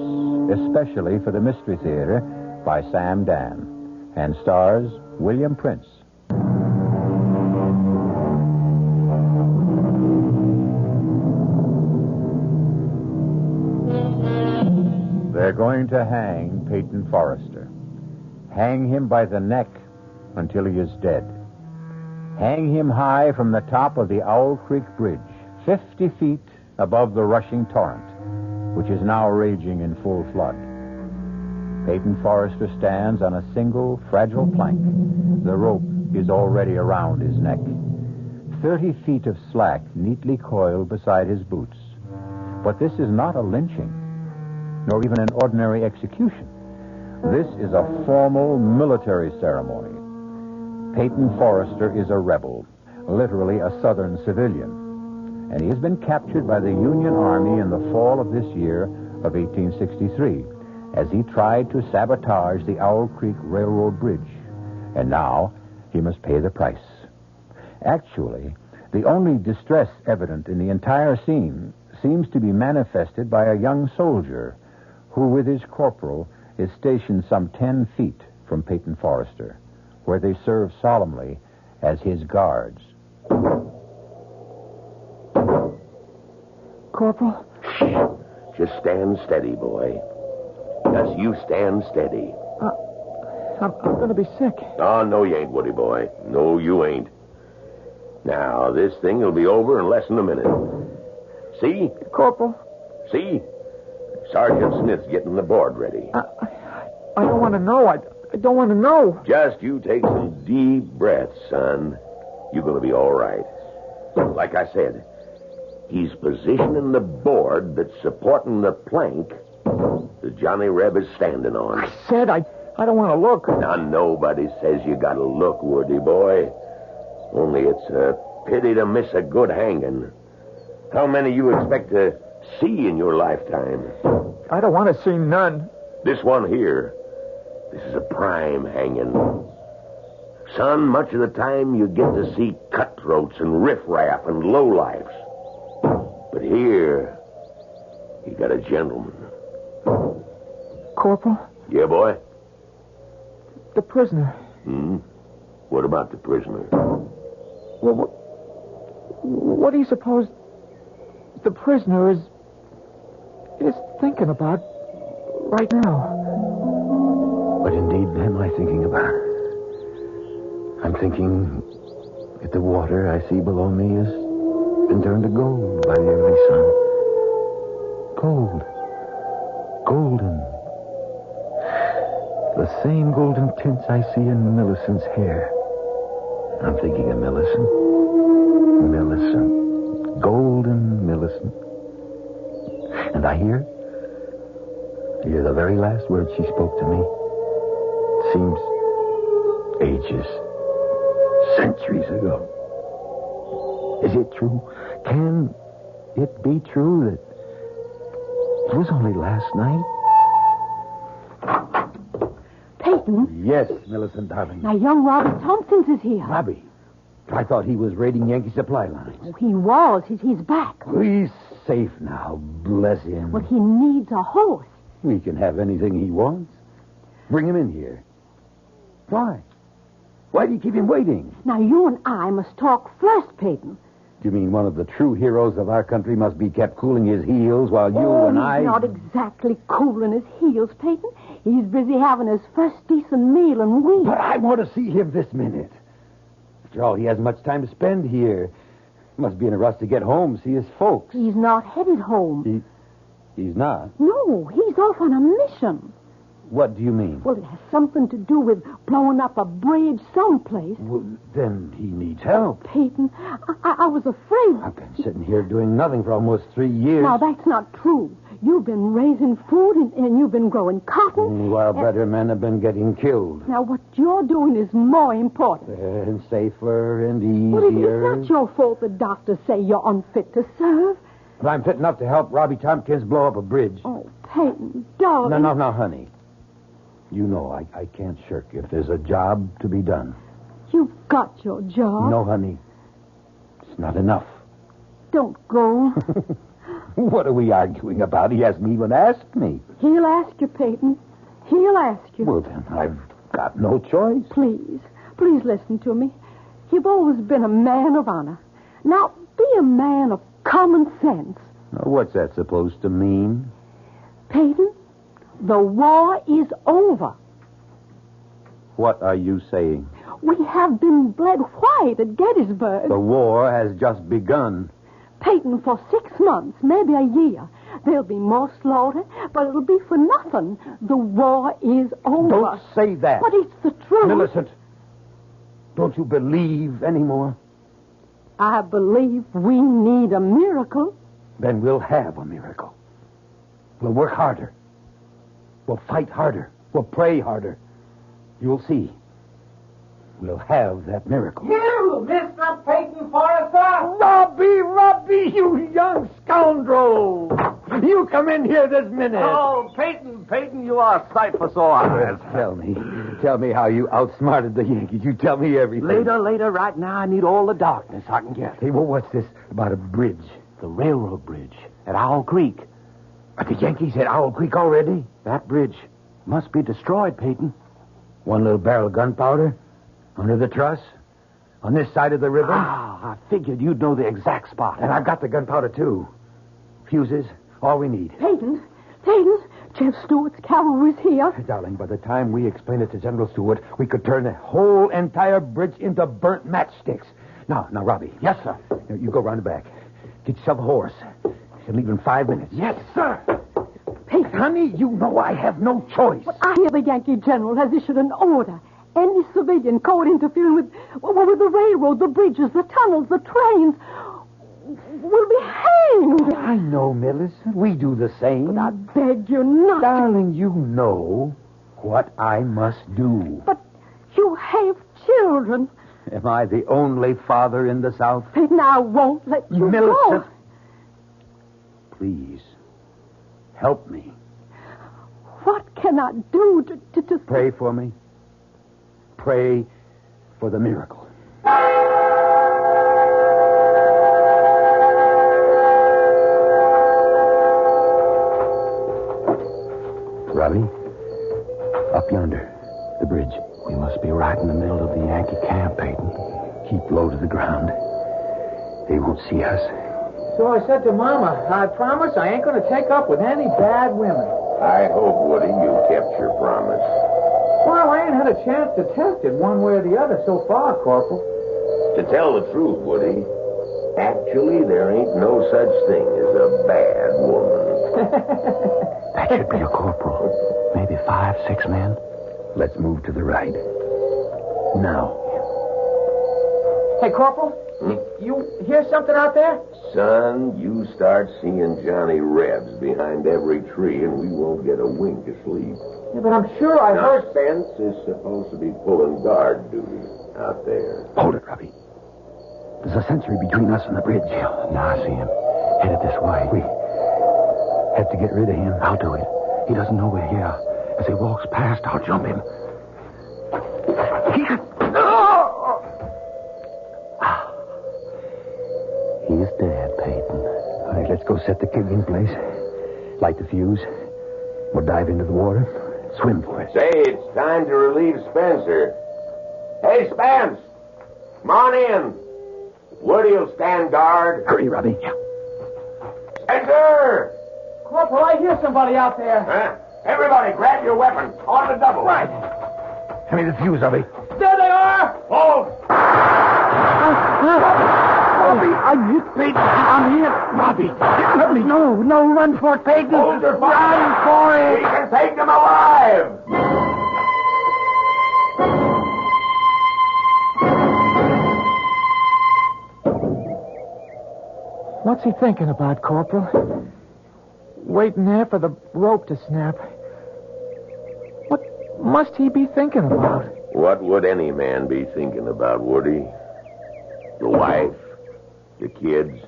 [SPEAKER 23] especially for the Mystery Theater by Sam Dan, and stars William Prince. They're going to hang Peyton Forrester. Hang him by the neck until he is dead. Hang him high from the top of the Owl Creek Bridge, 50 feet above the rushing torrent, which is now raging in full flood. Peyton Forrester stands on a single, fragile plank. The rope is already around his neck. 30 feet of slack neatly coiled beside his boots. But this is not a lynching, nor even an ordinary execution. This is a formal military ceremony. Peyton Forrester is a rebel, literally a Southern civilian, and he has been captured by the Union Army in the fall of this year of 1863 as he tried to sabotage the Owl Creek Railroad Bridge. And now he must pay the price. Actually, the only distress evident in the entire scene seems to be manifested by a young soldier who, with his corporal, is stationed some 10 feet from Peyton Forrester, where they serve solemnly as his guards.
[SPEAKER 2] Corporal?
[SPEAKER 17] Shh. Just stand steady, boy. Just you stand steady.
[SPEAKER 2] I'm going to be sick.
[SPEAKER 17] Oh, no, you ain't, Woody boy. No, you ain't. Now, this thing will be over in less than a minute. See?
[SPEAKER 2] Corporal?
[SPEAKER 17] See? Sergeant Smith's getting the board ready.
[SPEAKER 2] I don't want to know. I don't want to know.
[SPEAKER 17] Just you take some deep breaths, son. You're going to be all right. Like I said, he's positioning the board that's supporting the plank that Johnny Reb is standing on.
[SPEAKER 2] I said I don't want to look.
[SPEAKER 17] Now, nobody says you got to look, Woody boy. Only it's a pity to miss a good hanging. How many you expect to see in your lifetime?
[SPEAKER 2] I don't want to see none.
[SPEAKER 17] This one here, this is a prime hanging. Son, much of the time you get to see cutthroats and riffraff and lowlifes. But here, you got a gentleman.
[SPEAKER 2] Corporal?
[SPEAKER 17] Yeah, boy?
[SPEAKER 2] The prisoner.
[SPEAKER 17] What about the prisoner?
[SPEAKER 2] Well, what do you suppose the prisoner is thinking about right now?
[SPEAKER 13] What indeed am I thinking about? I'm thinking that the water I see below me has been turned to gold by the early sun. Gold. Golden. The same golden tints I see in Millicent's hair. I'm thinking of Millicent. Millicent. Golden Millicent. And I hear the very last words she spoke to me. It seems ages, centuries ago. Is it true? Can it be true that it was only last night?
[SPEAKER 14] Peyton?
[SPEAKER 13] Yes, Millicent, darling.
[SPEAKER 14] Now, young Robbie Tompkins is here.
[SPEAKER 13] Robbie? I thought he was raiding Yankee supply lines.
[SPEAKER 14] Oh, he was. He's back.
[SPEAKER 13] He's safe now, bless him.
[SPEAKER 14] Well, he needs a horse.
[SPEAKER 13] He can have anything he wants. Bring him in here. Why? Why do you keep him waiting?
[SPEAKER 14] Now, you and I must talk first, Peyton.
[SPEAKER 13] You mean one of the true heroes of our country must be kept cooling his heels while you and I...
[SPEAKER 14] He's not exactly cooling his heels, Peyton.
[SPEAKER 4] He's busy having his first decent meal in weeks.
[SPEAKER 5] But I want to see him this minute. After all, he hasn't much time to spend here. Must be in a rush to get home, see his folks.
[SPEAKER 4] He's not headed home.
[SPEAKER 5] He's not?
[SPEAKER 4] No, he's off on a mission.
[SPEAKER 5] What do you mean?
[SPEAKER 4] Well, it has something to do with blowing up a bridge someplace.
[SPEAKER 5] Well, then he needs help.
[SPEAKER 4] Peyton, I was afraid...
[SPEAKER 5] I've been sitting here doing nothing for almost 3 years.
[SPEAKER 4] Now, that's not true. You've been raising food and you've been growing cotton.
[SPEAKER 5] While better men have been getting killed.
[SPEAKER 4] Now, what you're doing is more important.
[SPEAKER 5] And safer and
[SPEAKER 4] Well,
[SPEAKER 5] easier.
[SPEAKER 4] it's not your fault the doctors say you're unfit to serve.
[SPEAKER 5] But I'm fit enough to help Robbie Tompkins blow up a bridge.
[SPEAKER 4] Oh, Peyton, darling.
[SPEAKER 5] No, honey. You know I can't shirk if there's a job to be done.
[SPEAKER 4] You've got your job.
[SPEAKER 5] No, honey. It's not enough.
[SPEAKER 4] Don't go.
[SPEAKER 5] What are we arguing about? He hasn't even asked me.
[SPEAKER 4] He'll ask you, Peyton. He'll ask you.
[SPEAKER 5] Well, then, I've got no choice.
[SPEAKER 4] Please listen to me. You've always been a man of honor. Now, be a man of common sense.
[SPEAKER 5] Now, what's that supposed to mean?
[SPEAKER 4] Peyton, the war is over.
[SPEAKER 5] What are you saying?
[SPEAKER 4] We have been bled white at Gettysburg.
[SPEAKER 5] The war has just begun.
[SPEAKER 4] Peyton, for 6 months, maybe a year, there'll be more slaughter, but it'll be for nothing. The war is over.
[SPEAKER 5] Don't say that.
[SPEAKER 4] But it's the truth.
[SPEAKER 5] Millicent, don't you believe anymore?
[SPEAKER 4] I believe we need a miracle.
[SPEAKER 5] Then we'll have a miracle. We'll work harder. We'll fight harder. We'll pray harder. You'll see. We'll have that miracle.
[SPEAKER 2] You, Mr. Peyton Forrester!
[SPEAKER 5] Robbie, you young scoundrel! You come in here this minute.
[SPEAKER 2] Oh, Peyton, you are a sight for sore eyes.
[SPEAKER 5] Tell me how you outsmarted the Yankees. You tell me everything.
[SPEAKER 2] Later, right now, I need all the darkness I can get.
[SPEAKER 5] Hey, well, what's this about a bridge?
[SPEAKER 2] The railroad bridge at Owl Creek.
[SPEAKER 5] Are the Yankees at Owl Creek already?
[SPEAKER 2] That bridge must be destroyed, Peyton.
[SPEAKER 5] One little barrel of gunpowder? Under the truss? On this side of the river?
[SPEAKER 2] I figured you'd know the exact spot.
[SPEAKER 5] And I've got the gunpowder, too. Fuses, all we need.
[SPEAKER 4] Peyton, Jeff Stewart's cavalry's here.
[SPEAKER 5] Darling, by the time we explain it to General Stewart, we could turn the whole entire bridge into burnt matchsticks. Now, Robbie.
[SPEAKER 2] Yes, sir.
[SPEAKER 5] You go round the back. Get yourself a horse. You'll leave in 5 minutes.
[SPEAKER 2] Yes, sir.
[SPEAKER 4] Peyton.
[SPEAKER 5] Honey, you know I have no choice.
[SPEAKER 4] But I hear the Yankee general has issued an order. Any civilian caught interfering with the railroad, the bridges, the tunnels, the trains will be hanged.
[SPEAKER 5] I know, Millicent. We do the same.
[SPEAKER 4] But I beg you not.
[SPEAKER 5] Darling, you know what I must do.
[SPEAKER 4] But you have children.
[SPEAKER 5] Am I the only father in the South?
[SPEAKER 4] Peyton, I won't let you
[SPEAKER 5] Millicent,
[SPEAKER 4] go.
[SPEAKER 5] Please, help me.
[SPEAKER 4] What can I do to...
[SPEAKER 5] Pray for me. Pray for the miracle. Robbie, up yonder, the bridge.
[SPEAKER 2] We must be right in the middle of the Yankee camp, Peyton.
[SPEAKER 5] Keep low to the ground. They won't see us.
[SPEAKER 2] So I said to Mama, I promise I ain't going to take up with any bad women.
[SPEAKER 11] I hope, Woody, you kept your promise.
[SPEAKER 2] Well, I ain't had a chance to test it one way or the other so far, Corporal.
[SPEAKER 11] To tell the truth, Woody, actually there ain't no such thing as a bad woman.
[SPEAKER 2] That should be a corporal. Maybe 5, 6 men.
[SPEAKER 5] Let's move to the right. Now.
[SPEAKER 2] Hey, Corporal, you hear something out there?
[SPEAKER 11] Son, you start seeing Johnny Rebs behind every tree and we won't get a wink of sleep.
[SPEAKER 2] Yeah, but I'm sure I heard...
[SPEAKER 11] Spence is supposed to be pulling guard duty out there.
[SPEAKER 5] Hold it, Robbie. There's a sentry between us and the bridge.
[SPEAKER 2] Now I see him. Headed this way.
[SPEAKER 5] We have to get rid of him.
[SPEAKER 2] I'll do it. He doesn't know we're here. As he walks past, I'll jump him.
[SPEAKER 5] He's dead, Peyton. All right, let's go set the kid in place. Light the fuse. We'll dive into the water. Swim for it.
[SPEAKER 11] Say, it's time to relieve Spencer. Hey, Spence! Come on in. Woody'll stand guard.
[SPEAKER 5] Hurry, Robbie.
[SPEAKER 11] Spencer!
[SPEAKER 2] Corporal, I hear somebody out there.
[SPEAKER 11] Huh? Everybody, grab your weapons. On the double.
[SPEAKER 2] Right.
[SPEAKER 5] Hand me the fuse, Robbie.
[SPEAKER 2] There they are!
[SPEAKER 11] Hold!
[SPEAKER 2] Robbie, I'm hit, Peyton. I'm hit. Robbie, let me. No, run for it, Peyton.
[SPEAKER 11] Hold your fire.
[SPEAKER 2] Run for it.
[SPEAKER 11] We can take them alive.
[SPEAKER 2] What's he thinking about, Corporal? Waiting there for the rope to snap. What must he be thinking about?
[SPEAKER 11] What would any man be thinking about, Woody? The wife? The kids?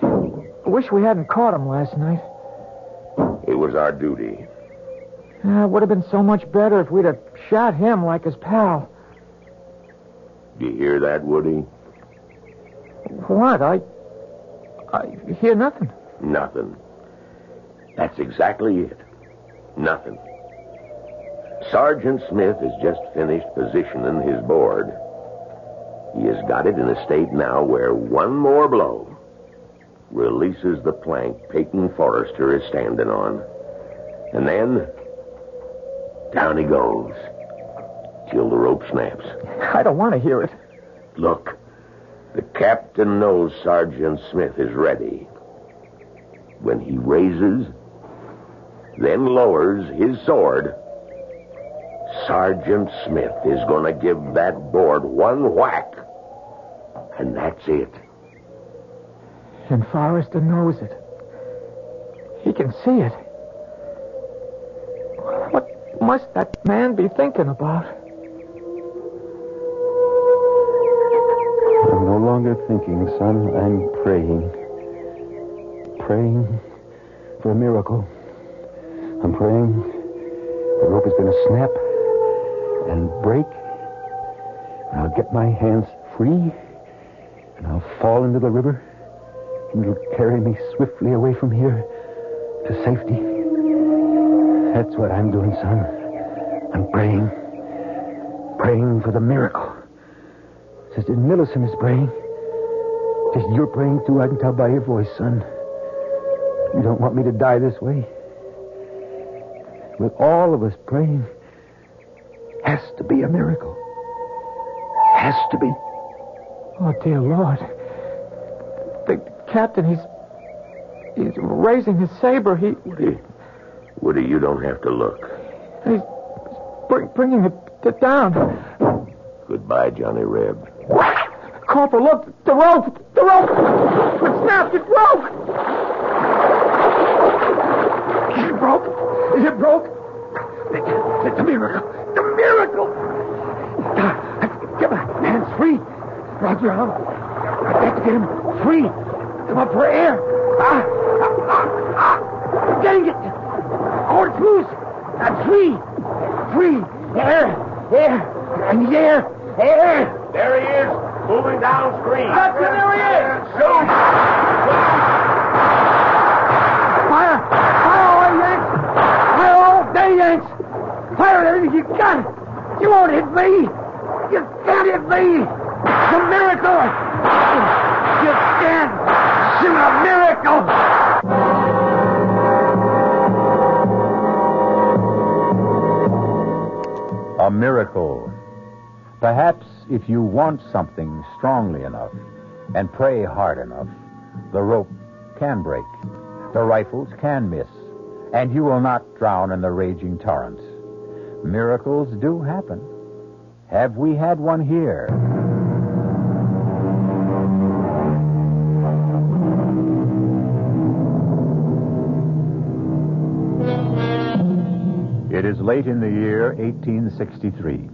[SPEAKER 2] I wish we hadn't caught him last night.
[SPEAKER 11] It was our duty.
[SPEAKER 2] It would have been so much better if we'd have shot him like his pal.
[SPEAKER 11] Do you hear that, Woody?
[SPEAKER 2] What? I hear nothing.
[SPEAKER 11] Nothing. That's exactly it. Nothing. Sergeant Smith has just finished positioning his board. He has got it in a state now where one more blow releases the plank Peyton Forrester is standing on. And then, down he goes, till the rope snaps.
[SPEAKER 2] I don't want to hear it.
[SPEAKER 11] Look, the captain knows Sergeant Smith is ready. When he raises, then lowers his sword, Sergeant Smith is going to give that board one whack. And that's it.
[SPEAKER 2] And Forrester knows it. He can see it. What must that man be thinking about?
[SPEAKER 13] I'm no longer thinking, son. I'm praying. Praying for a miracle. I'm praying the rope is going to snap and break. And I'll get my hands free. And I'll fall into the river. And it'll carry me swiftly away from here to safety. That's what I'm doing, son. I'm praying. Praying for the miracle. Sister Millicent is praying. Just you're praying, too. I can tell by your voice, son. You don't want me to die this way. With all of us praying, has to be a miracle. Has to be.
[SPEAKER 2] Oh, dear Lord. The captain, he's raising his saber.
[SPEAKER 11] Woody, you don't have to look.
[SPEAKER 2] He's bringing it down.
[SPEAKER 11] Goodbye, Johnny Reb.
[SPEAKER 2] Corporal, look, the rope! The rope! It snapped, it broke! Is it broke? It's a miracle. The miracle! Get my hands free. Roger, I've got to get him free. Come up for air. Dang it! Cord's loose. I'm free. Free. Air. I need air.
[SPEAKER 11] There he is, moving downstream.
[SPEAKER 2] Captain, there he is.
[SPEAKER 11] Shoot!
[SPEAKER 2] Fire away, Yanks. Fire all day, Yanks. Fire everything you got. You won't hit me. You can't hit me. It's a miracle. You can't shoot a miracle.
[SPEAKER 23] A miracle. Perhaps if you want something strongly enough and pray hard enough, the rope can break, the rifles can miss, and you will not drown in the raging torrents. Miracles do happen. Have we had one here? It is late in the year 1863.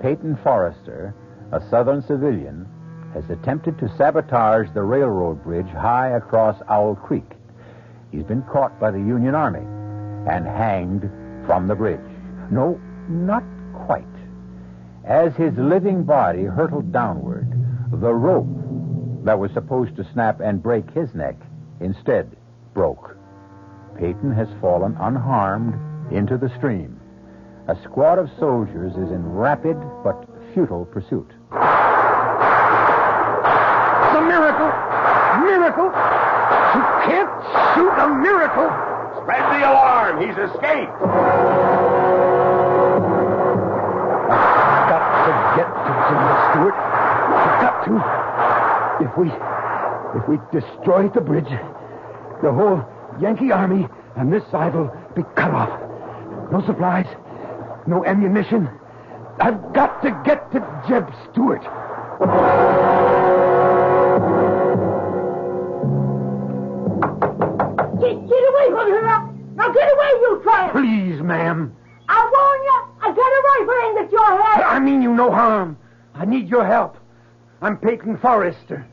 [SPEAKER 23] Peyton Forrester, a Southern civilian, has attempted to sabotage the railroad bridge high across Owl Creek. He's been caught by the Union Army and hanged from the bridge. No, not quite. As his living body hurtled downward, the rope that was supposed to snap and break his neck instead broke. Peyton has fallen unharmed into the stream. A squad of soldiers is in rapid but futile pursuit.
[SPEAKER 2] It's a miracle. Miracle. You can't shoot a miracle.
[SPEAKER 11] Spread the alarm. He's escaped.
[SPEAKER 5] I've got to get to General Stewart. I've got to. If we destroy the bridge, the whole Yankee army on this side will be cut off. No supplies, no ammunition. I've got to get to Jeb Stewart.
[SPEAKER 2] Get away from here! Now get away, you tramp!
[SPEAKER 5] Please, ma'am.
[SPEAKER 2] I warn you, I got a rifle aimed at your head!
[SPEAKER 5] I mean you no harm. I need your help. I'm Peyton Forrester.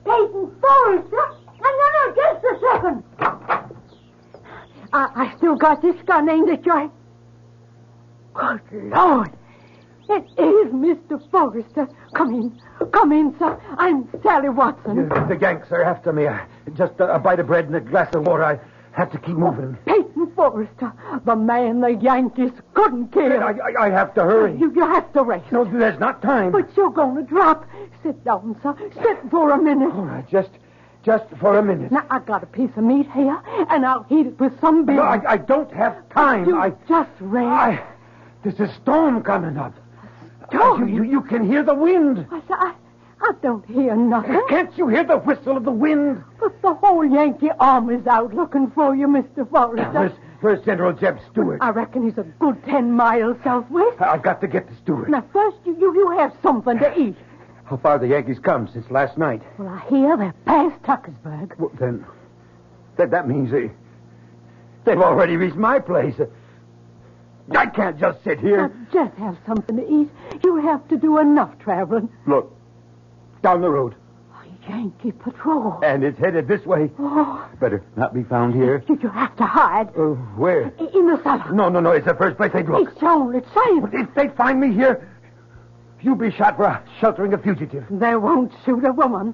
[SPEAKER 2] Peyton Forrester? No, just a second. I still got this gun aimed at your head. Good Lord! It is Mr. Forrester. Come in, sir. I'm Sally Watson.
[SPEAKER 5] The Yanks are after me. Just a bite of bread and a glass of water. I have to keep moving.
[SPEAKER 2] Peyton Forrester, the man the Yankees couldn't kill.
[SPEAKER 5] I have to hurry.
[SPEAKER 2] You have to rest.
[SPEAKER 5] No, there's not time.
[SPEAKER 2] But you're going to drop. Sit down, sir. Sit for a minute.
[SPEAKER 5] All right, just for a minute.
[SPEAKER 2] Now, I got a piece of meat here, and I'll heat it with some beer.
[SPEAKER 5] No, I don't have time.
[SPEAKER 2] Just rest.
[SPEAKER 5] There's a storm coming up.
[SPEAKER 2] Storm?
[SPEAKER 5] You can hear the wind.
[SPEAKER 2] I don't hear nothing.
[SPEAKER 5] Can't you hear the whistle of the wind?
[SPEAKER 2] But the whole Yankee army's out looking for you, Mr. Forrester.
[SPEAKER 5] Where's General Jeb Stewart?
[SPEAKER 2] I reckon he's a good 10 miles southwest.
[SPEAKER 5] I've got to get to Stewart.
[SPEAKER 2] Now, first, you have something to eat.
[SPEAKER 5] How far the Yankees come since last night?
[SPEAKER 2] Well, I hear they're past Tuckersburg.
[SPEAKER 5] Well, then that means they've already reached my place. I can't just sit here.
[SPEAKER 2] Now, just have something to eat. You have to do enough traveling.
[SPEAKER 5] Look, down the road.
[SPEAKER 2] Yankee patrol.
[SPEAKER 5] And it's headed this way.
[SPEAKER 2] Oh.
[SPEAKER 5] Better not be found here.
[SPEAKER 2] You have to hide.
[SPEAKER 5] Where?
[SPEAKER 2] In the cellar.
[SPEAKER 5] No. It's the first place they'd look.
[SPEAKER 2] It's only safe.
[SPEAKER 5] But if they find me here, you'll be shot for sheltering a fugitive.
[SPEAKER 2] They won't shoot a woman.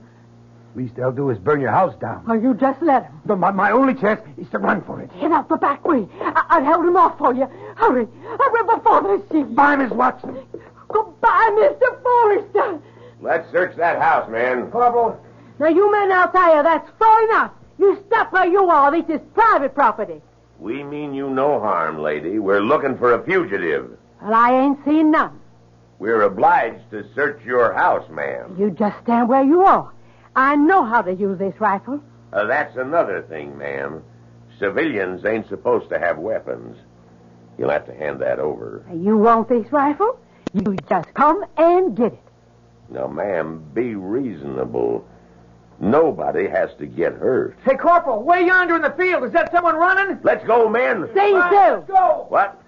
[SPEAKER 5] Least they'll do is burn your house down.
[SPEAKER 2] Or you just let them.
[SPEAKER 5] No, my only chance is to run for it.
[SPEAKER 2] Get out the back way. I'll hold him off for you. Hurry before they see you.
[SPEAKER 5] Bye, Miss Watson.
[SPEAKER 2] Goodbye, Mr. Forrester.
[SPEAKER 11] Let's search that house, man.
[SPEAKER 5] Corporal.
[SPEAKER 2] Now, you men out there, that's far enough. You stop where you are. This is private property.
[SPEAKER 11] We mean you no harm, lady. We're looking for a fugitive.
[SPEAKER 2] Well, I ain't seen none.
[SPEAKER 11] We're obliged to search your house, ma'am.
[SPEAKER 2] You just stand where you are. I know how to use this rifle.
[SPEAKER 11] That's another thing, ma'am. Civilians ain't supposed to have weapons. You'll have to hand that over.
[SPEAKER 2] You want this rifle? You just come and get it.
[SPEAKER 11] Now, ma'am, be reasonable. Nobody has to get hurt.
[SPEAKER 6] Hey, Corporal, way yonder in the field. Is that someone running?
[SPEAKER 11] Let's go, men.
[SPEAKER 2] Stay still.
[SPEAKER 6] Let's go.
[SPEAKER 11] What?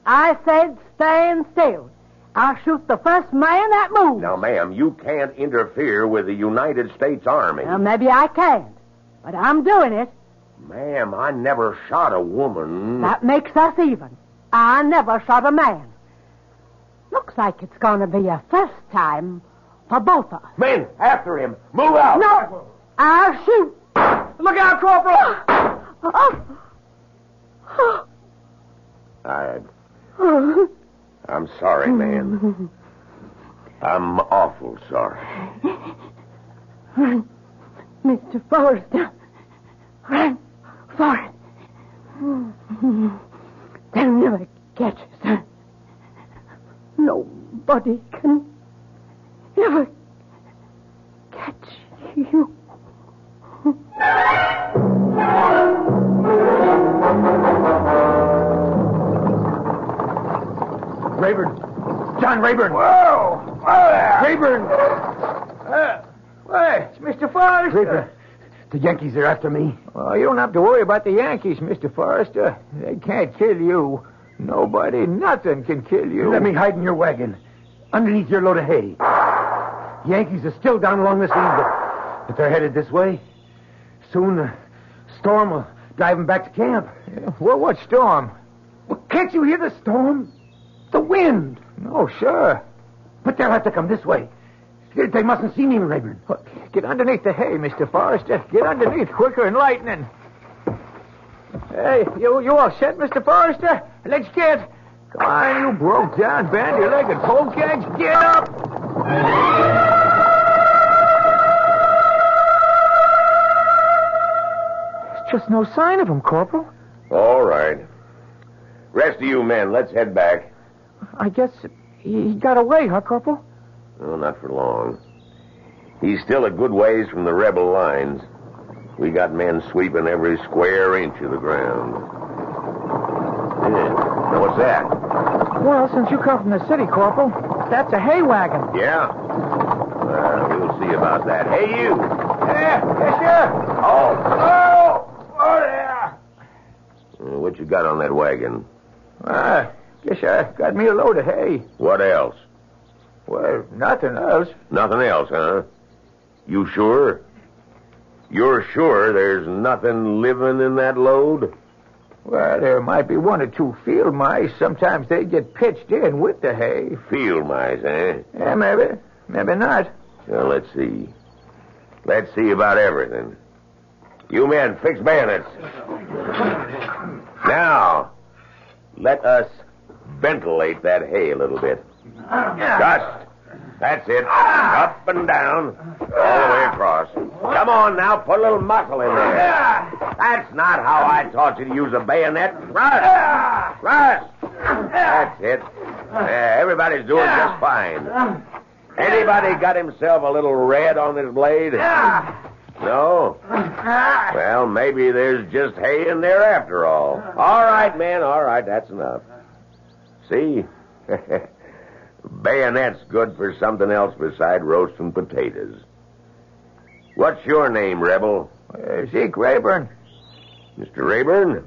[SPEAKER 2] I said stand still. I'll shoot the first man that moves.
[SPEAKER 11] Now, ma'am, you can't interfere with the United States Army.
[SPEAKER 2] Well, maybe I can't, but I'm doing it.
[SPEAKER 11] Ma'am, I never shot a woman.
[SPEAKER 2] That makes us even. I never shot a man. Looks like it's going to be a first time for both of us.
[SPEAKER 11] Men, after him. Move out.
[SPEAKER 2] No, I'll shoot.
[SPEAKER 6] Look out, Corporal.
[SPEAKER 11] I'm sorry, man. I'm awful sorry.
[SPEAKER 2] Run, Mr. Forrester. Run for it. They'll never catch us, sir. Nobody can ever catch you.
[SPEAKER 5] Rayburn. John Rayburn.
[SPEAKER 6] Whoa! There.
[SPEAKER 5] Rayburn.
[SPEAKER 6] Hey, it's Mr. Forrester.
[SPEAKER 5] Rayburn. The Yankees are after me.
[SPEAKER 6] Oh, you don't have to worry about the Yankees, Mr. Forrester. They can't kill you. Nobody, nothing can kill you.
[SPEAKER 5] Let me hide in your wagon, underneath your load of hay. Yankees are still down along this lead, but they're headed this way. Soon the storm will drive them back to camp.
[SPEAKER 6] Yeah, well, what storm?
[SPEAKER 5] Well, can't you hear the storm? The wind.
[SPEAKER 6] Oh, sure.
[SPEAKER 5] But they'll have to come this way. They mustn't see me, Rayburn.
[SPEAKER 6] Get underneath the hay, Mr. Forrester. Get underneath quicker than lightning. Hey, you all set, Mr. Forrester? Let's get. Come on, you broke down, bandy-legged polecats. Get up! There's just no sign of him, Corporal.
[SPEAKER 11] All right. Rest of you men, let's head back.
[SPEAKER 6] I guess he got away, huh, Corporal?
[SPEAKER 11] Oh, not for long. He's still a good ways from the rebel lines. We got men sweeping every square inch of the ground. Yeah. Now, what's that?
[SPEAKER 6] Well, since you come from the city, Corporal, that's a hay wagon.
[SPEAKER 11] Yeah? We'll see about that. Hey, you!
[SPEAKER 6] Yes, sir.
[SPEAKER 11] Oh, there! What you got on that wagon?
[SPEAKER 6] Guess I got me a load of hay.
[SPEAKER 11] What else?
[SPEAKER 6] Well, nothing else.
[SPEAKER 11] Nothing else, huh? You sure? You're sure there's nothing living in that load?
[SPEAKER 6] Well, there might be one or two field mice. Sometimes they get pitched in with the hay.
[SPEAKER 11] Field mice, eh?
[SPEAKER 6] Yeah, maybe. Maybe not.
[SPEAKER 11] Well, let's see. Let's see about everything. You men, fix bayonets. Now, let us ventilate that hay a little bit. Just. That's it. Up and down. All the way across. Come on now, put a little muscle in there. That's not how I taught you to use a bayonet. Thrust. That's it. Everybody's doing just fine. Anybody got himself a little red on this blade? No? Well, maybe there's just hay in there after all. All right, men, all right, that's enough. See? Bayonet's good for something else beside roasting potatoes. What's your name, Rebel?
[SPEAKER 6] Zeke Rayburn.
[SPEAKER 11] Mr. Rayburn,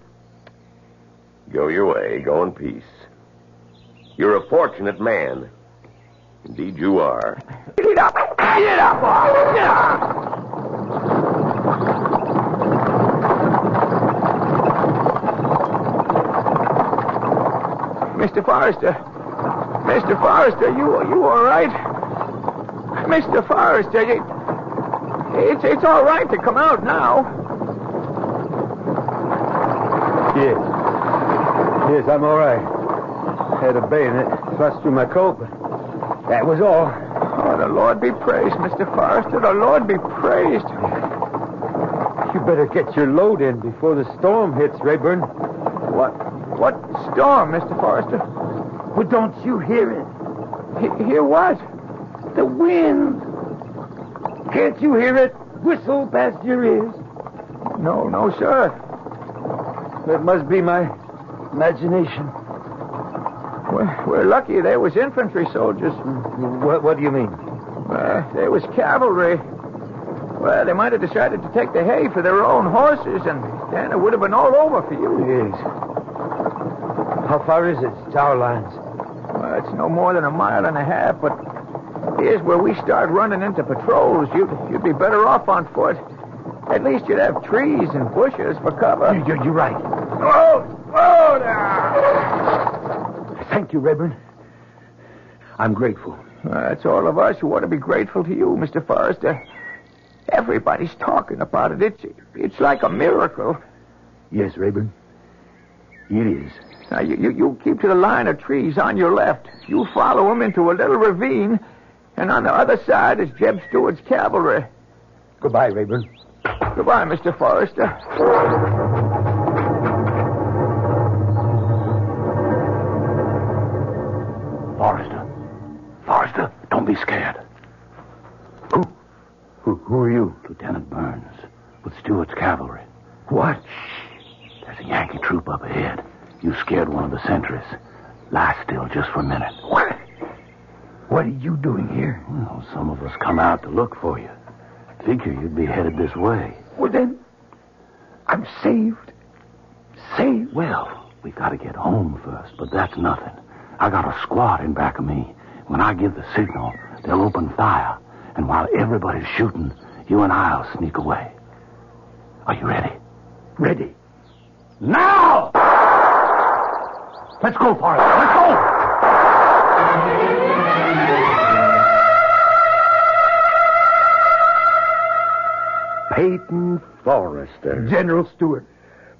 [SPEAKER 11] go your way. Go in peace. You're a fortunate man. Indeed you are.
[SPEAKER 6] Get up! Get up! Get up! Mr. Forrester. Mr. Forrester, you all right? Mr. Forrester, it's all right to come out now.
[SPEAKER 5] Yes, I'm all right. Had a bayonet thrust through my coat, but that was all.
[SPEAKER 6] Oh, the Lord be praised, Mr. Forrester. The Lord be praised.
[SPEAKER 5] You better get your load in before the storm hits, Rayburn.
[SPEAKER 6] What storm, Mr. Forrester?
[SPEAKER 5] Well, don't you hear it?
[SPEAKER 6] Hear what?
[SPEAKER 5] The wind. Can't you hear it whistle past your ears?
[SPEAKER 6] No, sir.
[SPEAKER 5] It must be my imagination.
[SPEAKER 6] We're lucky there was infantry soldiers.
[SPEAKER 5] What do you mean?
[SPEAKER 6] There was cavalry. Well, they might have decided to take the hay for their own horses, and then it would have been all over for you.
[SPEAKER 5] Yes. How far is it to our lines?
[SPEAKER 6] Well, it's no more than 1.5 miles, but here's where we start running into patrols. You'd be better off on foot. At least you'd have trees and bushes for cover.
[SPEAKER 5] You're right.
[SPEAKER 6] Oh, there!
[SPEAKER 5] Thank you, Rayburn. I'm grateful.
[SPEAKER 6] It's all of us who ought to be grateful to you, Mr. Forrester. Everybody's talking about it. It's like a miracle.
[SPEAKER 5] Yes, Rayburn. It is.
[SPEAKER 6] Now, you keep to the line of trees on your left. You follow them into a little ravine, and on the other side is Jeb Stewart's cavalry.
[SPEAKER 5] Goodbye, Rayburn.
[SPEAKER 6] Goodbye, Mr. Forrester.
[SPEAKER 8] Forrester, don't be scared.
[SPEAKER 5] Who are you?
[SPEAKER 8] Lieutenant Burns, with Stewart's cavalry.
[SPEAKER 5] What?
[SPEAKER 8] There's a Yankee troop up ahead. You scared one of the sentries. Lie still just for a minute.
[SPEAKER 5] What are you doing here?
[SPEAKER 8] Well, some of us come out to look for you. Figure you'd be headed this way.
[SPEAKER 5] Well, then, I'm saved. Saved?
[SPEAKER 8] Well, we got to get home first, but that's nothing. I got a squad in back of me. When I give the signal, they'll open fire. And while everybody's shooting, you and I'll sneak away. Are you ready?
[SPEAKER 5] Ready.
[SPEAKER 8] Now! Let's go, Forrester. Let's go!
[SPEAKER 11] Peyton Forrester.
[SPEAKER 5] General Stewart.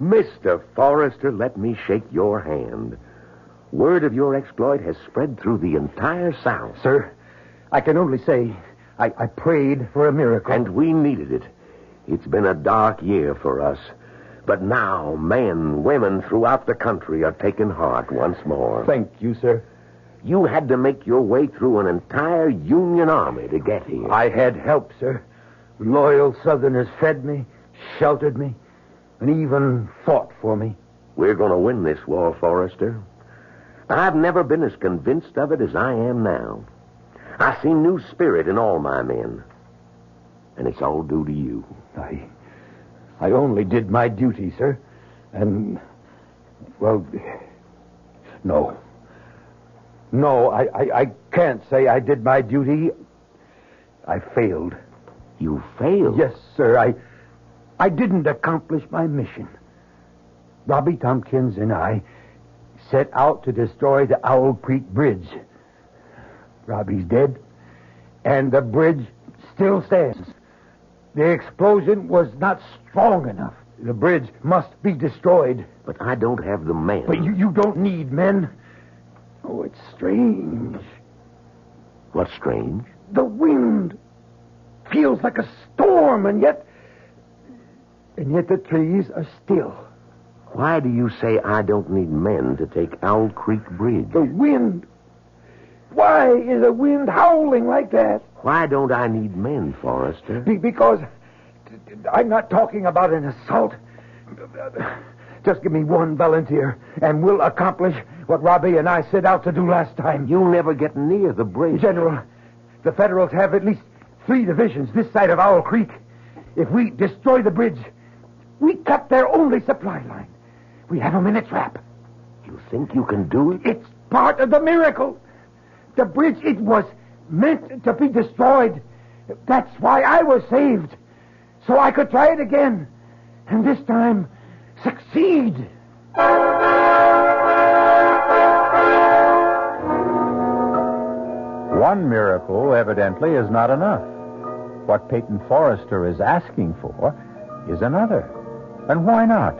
[SPEAKER 11] Mr. Forrester, let me shake your hand. Word of your exploit has spread through the entire South.
[SPEAKER 5] Sir, I can only say I prayed for a miracle.
[SPEAKER 11] And we needed it. It's been a dark year for us. But now men, women throughout the country are taking heart once more.
[SPEAKER 5] Thank you, sir.
[SPEAKER 11] You had to make your way through an entire Union army to get here.
[SPEAKER 5] I had help, sir. Loyal Southerners fed me, sheltered me, and even fought for me.
[SPEAKER 11] We're going to win this war, Forrester. I've never been as convinced of it as I am now. I see new spirit in all my men. And it's all due to you.
[SPEAKER 5] I only did my duty, sir. And, well, no. No, I can't say I did my duty. I failed.
[SPEAKER 11] You failed?
[SPEAKER 5] Yes, sir. I didn't accomplish my mission. Robbie Tompkins and I set out to destroy the Owl Creek Bridge. Robbie's dead, and the bridge still stands. The explosion was not strong enough. The bridge must be destroyed.
[SPEAKER 11] But I don't have the men.
[SPEAKER 5] But you don't need men. Oh, it's strange.
[SPEAKER 11] What's strange?
[SPEAKER 5] The wind feels like a storm, and yet the trees are still.
[SPEAKER 11] Why do you say I don't need men to take Owl Creek Bridge?
[SPEAKER 5] The wind. Why is the wind howling like that?
[SPEAKER 11] Why don't I need men, Forrester?
[SPEAKER 5] Because I'm not talking about an assault. Just give me one volunteer, and we'll accomplish what Robbie and I set out to do last time.
[SPEAKER 11] You'll never get near the bridge.
[SPEAKER 5] General, the Federals have at least 3 divisions this side of Owl Creek. If we destroy the bridge, we cut their only supply line. We have them in a trap.
[SPEAKER 11] You think you can do it?
[SPEAKER 5] It's part of the miracle. The bridge, it was meant to be destroyed. That's why I was saved. So I could try it again. And this time, succeed.
[SPEAKER 23] One miracle, evidently, is not enough. What Peyton Forrester is asking for is another. And why not?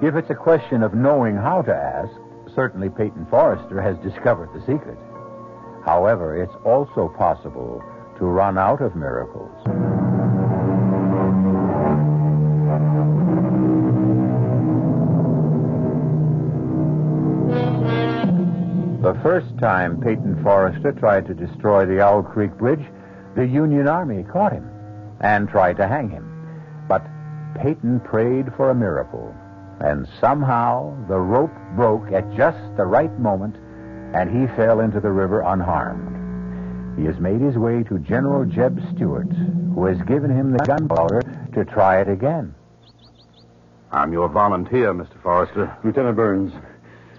[SPEAKER 23] If it's a question of knowing how to ask, certainly Peyton Forrester has discovered the secret. However, it's also possible to run out of miracles. The first time Peyton Forrester tried to destroy the Owl Creek Bridge, the Union Army caught him and tried to hang him. But Peyton prayed for a miracle, and somehow the rope broke at just the right moment, and he fell into the river unharmed. He has made his way to General Jeb Stuart, who has given him the gunpowder to try it again.
[SPEAKER 13] I'm your volunteer, Mr. Forrester.
[SPEAKER 5] Lieutenant Burns,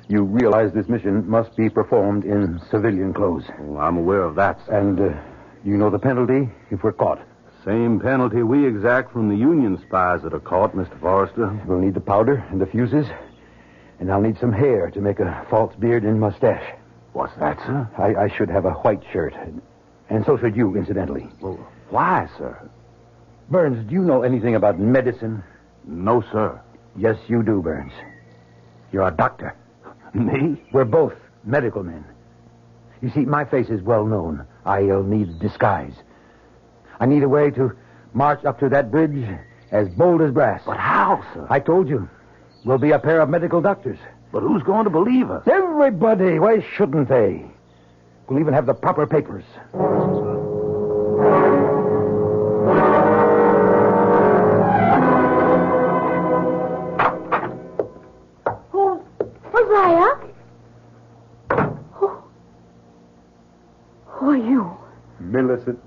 [SPEAKER 5] you realize this mission must be performed in civilian clothes.
[SPEAKER 13] Well, I'm aware of that.
[SPEAKER 5] And you know the penalty if we're caught.
[SPEAKER 13] Same penalty we exact from the Union spies that are caught, Mr. Forrester.
[SPEAKER 5] We'll need the powder and the fuses, and I'll need some hair to make a false beard and mustache.
[SPEAKER 13] What's that, sir?
[SPEAKER 5] I should have a white shirt, and so should you, incidentally.
[SPEAKER 13] Well, why, sir?
[SPEAKER 5] Burns, do you know anything about medicine?
[SPEAKER 13] No, sir.
[SPEAKER 5] Yes, you do, Burns. You're a doctor.
[SPEAKER 13] Me?
[SPEAKER 5] We're both medical men. You see, my face is well known. I'll need disguise. I need a way to march up to that bridge as bold as brass.
[SPEAKER 13] But how, sir?
[SPEAKER 5] I told you. We'll be a pair of medical doctors.
[SPEAKER 13] But who's going to believe us?
[SPEAKER 5] Everybody. Why shouldn't they? We'll even have the proper papers.
[SPEAKER 4] Hosea? Who are you?
[SPEAKER 5] Millicent.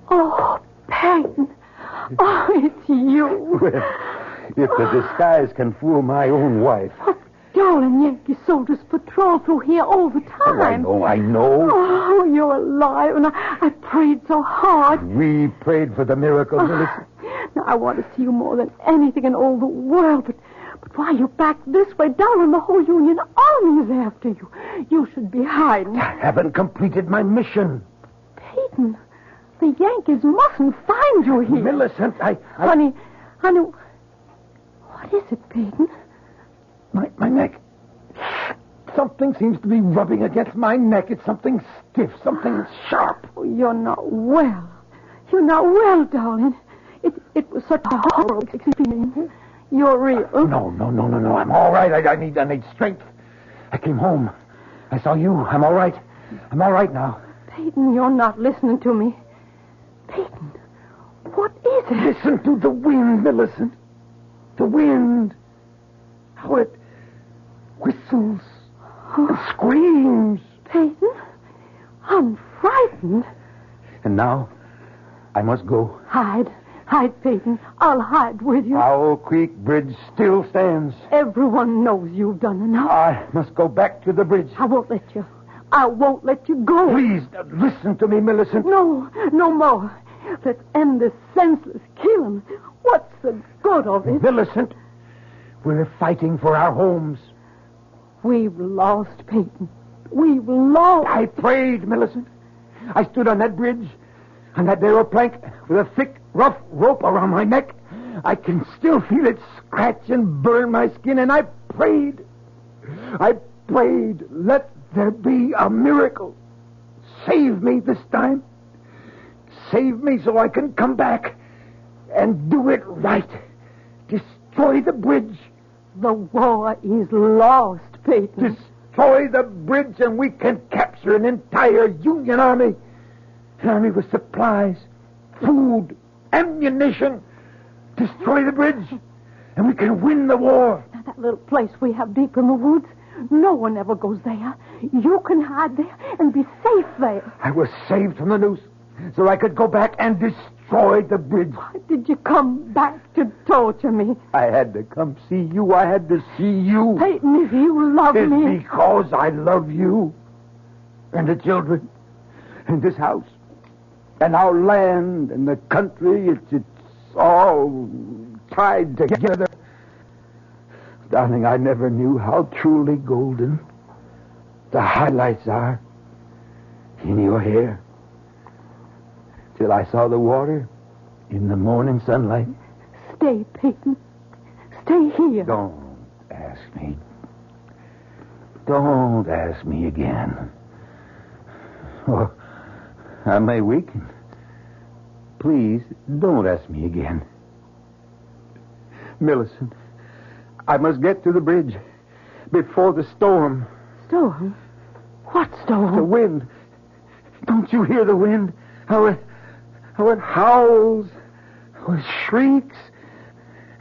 [SPEAKER 4] Oh, Peyton. Oh, it's you.
[SPEAKER 5] Well, if the disguise can fool my own wife.
[SPEAKER 4] Oh, darling Yankee soldiers patrol through here all the time.
[SPEAKER 5] Oh, I know.
[SPEAKER 4] Oh, you're alive, and I prayed so hard.
[SPEAKER 5] We prayed for the miracle, Millicent.
[SPEAKER 4] Now, I want to see you more than anything in all the world, but why are you back this way, darling? The whole Union Army is after you. You should be hiding.
[SPEAKER 5] I haven't completed my mission.
[SPEAKER 4] Peyton, the Yankees mustn't find you here.
[SPEAKER 5] Millicent,
[SPEAKER 4] Honey, what is it, Peyton?
[SPEAKER 5] My neck. Something seems to be rubbing against my neck. It's something stiff, something sharp.
[SPEAKER 4] Oh, you're not well. You're not well, darling. It was such a horrible experience. You're real.
[SPEAKER 5] No. I'm all right. I need strength. I came home. I saw you. I'm all right. I'm all right now.
[SPEAKER 4] Peyton, you're not listening to me. Peyton, what is it?
[SPEAKER 5] Listen to the wind, Millicent. The wind. How it whistles and screams.
[SPEAKER 4] Peyton, I'm frightened.
[SPEAKER 5] And now, I must go.
[SPEAKER 4] Hide, Peyton. I'll hide with you.
[SPEAKER 5] Owl Creek Bridge still stands.
[SPEAKER 4] Everyone knows you've done enough.
[SPEAKER 5] I must go back to the bridge.
[SPEAKER 4] I won't let you. I won't let you go.
[SPEAKER 5] Please, listen to me, Millicent.
[SPEAKER 4] No more. Let's end this senseless killing. What's the good of it?
[SPEAKER 5] Millicent, we're fighting for our homes.
[SPEAKER 4] We've lost, Peyton. We've lost.
[SPEAKER 5] I prayed, Millicent. I stood on that bridge, on that narrow plank, with a thick, rough rope around my neck. I can still feel it scratch and burn my skin, and I prayed. Let there be a miracle. Save me this time. Save me so I can come back and do it right. Destroy the bridge.
[SPEAKER 4] The war is lost, Peyton.
[SPEAKER 5] Destroy the bridge and we can capture an entire Union army. An army with supplies, food, ammunition. Destroy the bridge and we can win the war.
[SPEAKER 4] Now, that little place we have deep in the woods, no one ever goes there. You can hide there and be safe there.
[SPEAKER 5] I was saved from the noose so I could go back and destroy the bridge.
[SPEAKER 4] Why did you come back to torture me?
[SPEAKER 5] I had to come see you. I had to see you.
[SPEAKER 4] Peyton, if you love me...
[SPEAKER 5] It's because I love you and the children and this house and our land and the country. It's all tied together. Darling, I never knew how truly golden the highlights are in your hair. Till I saw the water in the morning sunlight.
[SPEAKER 4] Stay, Peyton. Stay here.
[SPEAKER 5] Don't ask me. Don't ask me again. Oh, I may weaken. Please, don't ask me again. Millicent, I must get to the bridge before the storm.
[SPEAKER 4] Storm? What storm?
[SPEAKER 5] The wind. Don't you hear the wind? How it howls, how it shrieks.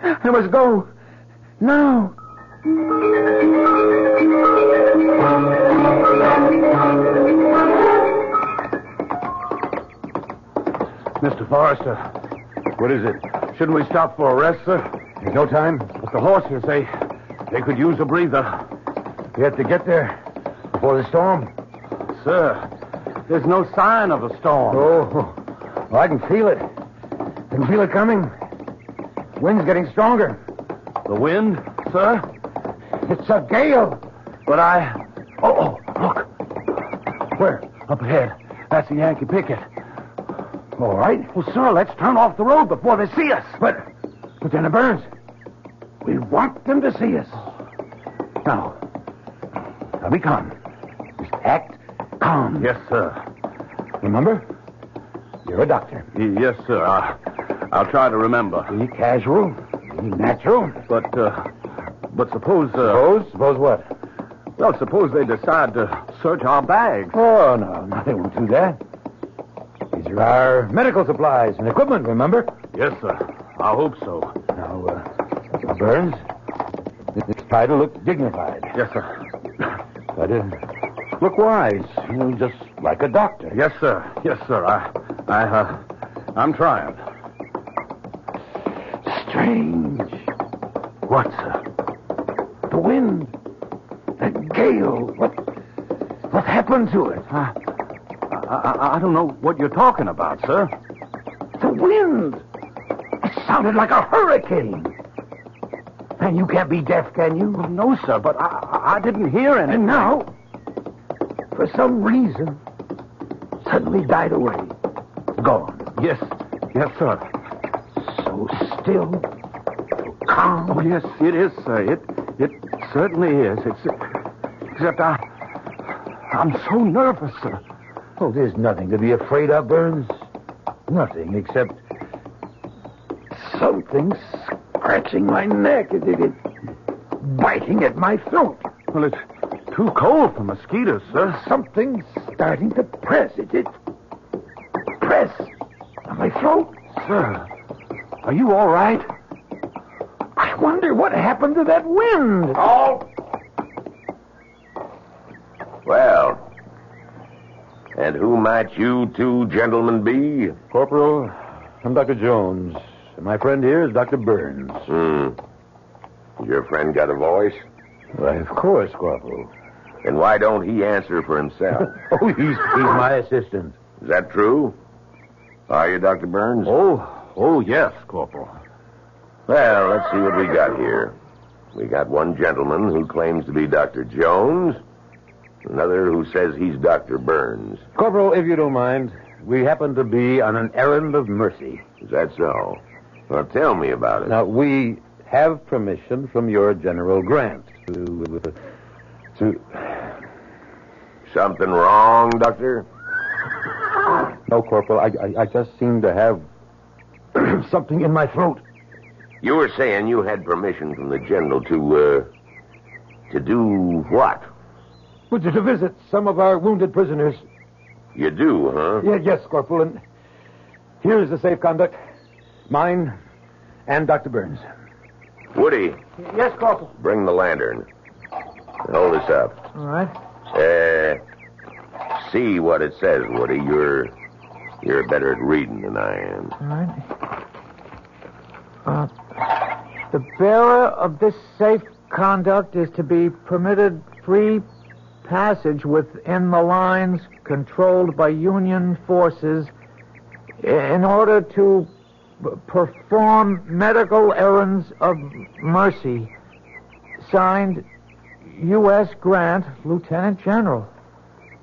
[SPEAKER 5] I must go now.
[SPEAKER 9] Mr. Forrester, what is it? Shouldn't we stop for a rest, sir?
[SPEAKER 5] There's no time.
[SPEAKER 9] But the horses, they could use a breather.
[SPEAKER 5] We have to get there before the storm.
[SPEAKER 9] Sir, there's no sign of a storm.
[SPEAKER 5] Oh, I can feel it. I can feel it coming. The wind's getting stronger.
[SPEAKER 9] The wind, sir?
[SPEAKER 5] It's a gale.
[SPEAKER 9] But Oh, look. Where? Up ahead. That's the Yankee picket.
[SPEAKER 5] All right.
[SPEAKER 9] Well, sir, let's turn off the road before they see us.
[SPEAKER 5] But Lieutenant Burns, we want them to see us. Now be calm. Just act calm.
[SPEAKER 9] Yes, sir.
[SPEAKER 5] Remember? You're a doctor.
[SPEAKER 9] Yes, sir. I'll try to remember.
[SPEAKER 5] Be casual. Be natural.
[SPEAKER 9] But suppose...
[SPEAKER 5] Suppose what?
[SPEAKER 9] Well, suppose they decide to search our bags.
[SPEAKER 5] Oh, no, they won't do that. These are our medical supplies and equipment, remember?
[SPEAKER 9] Yes, sir. I hope so.
[SPEAKER 5] Now, Burns, this try to look dignified.
[SPEAKER 9] Yes, sir.
[SPEAKER 5] But look wise, just like a doctor.
[SPEAKER 9] Yes, sir. Yes, sir. I'm trying.
[SPEAKER 5] Strange.
[SPEAKER 9] What, sir?
[SPEAKER 5] The wind. That gale. What happened to it?
[SPEAKER 9] I don't know what you're talking about, sir.
[SPEAKER 5] The wind. It sounded like a hurricane. And you can't be deaf, can you?
[SPEAKER 9] Well, no, sir, but I didn't hear anything.
[SPEAKER 5] And now, for some reason, suddenly died away. Gone.
[SPEAKER 9] Yes, sir.
[SPEAKER 5] So still, so calm.
[SPEAKER 9] Oh, yes, it is, sir. It certainly is. Except I'm so nervous, sir.
[SPEAKER 5] Oh, there's nothing to be afraid of, Burns. Nothing except something scratching my neck. It's biting at my throat.
[SPEAKER 9] Well, it's too cold for mosquitoes, sir.
[SPEAKER 5] Something's starting to press. It press on my throat.
[SPEAKER 9] Sir, are you all right?
[SPEAKER 5] I wonder what happened to that wind.
[SPEAKER 11] Oh! Well, and who might you two gentlemen be?
[SPEAKER 3] Corporal, I'm Dr. Jones. My friend here is Dr. Burns.
[SPEAKER 11] Your friend got a voice?
[SPEAKER 3] Why, of course, Corporal.
[SPEAKER 11] And why don't he answer for himself?
[SPEAKER 3] Oh, he's my assistant.
[SPEAKER 11] Is that true? Are you, Dr. Burns?
[SPEAKER 9] Oh, yes, Corporal.
[SPEAKER 11] Well, let's see what we got here. We got one gentleman who claims to be Dr. Jones, another who says he's Dr. Burns.
[SPEAKER 3] Corporal, if you don't mind, we happen to be on an errand of mercy.
[SPEAKER 11] Is that so? Well, tell me about it.
[SPEAKER 3] Now, we have permission from your General Grant to...
[SPEAKER 11] Something wrong, Doctor?
[SPEAKER 3] No, Corporal, I just seem to have something in my throat.
[SPEAKER 11] You were saying you had permission from the General to do what?
[SPEAKER 5] Well, to visit some of our wounded prisoners.
[SPEAKER 11] You do, huh?
[SPEAKER 5] Yes, Corporal, and here's the safe conduct. Mine and Dr. Burns.
[SPEAKER 11] Woody.
[SPEAKER 6] Yes, Corporal.
[SPEAKER 11] Bring the lantern. Hold this up.
[SPEAKER 6] All right.
[SPEAKER 11] See what it says, Woody. You're better at reading than I am.
[SPEAKER 6] All right. The bearer of this safe conduct is to be permitted free passage within the lines controlled by Union forces in order to perform medical errands of mercy. Signed, U.S. Grant, Lieutenant General.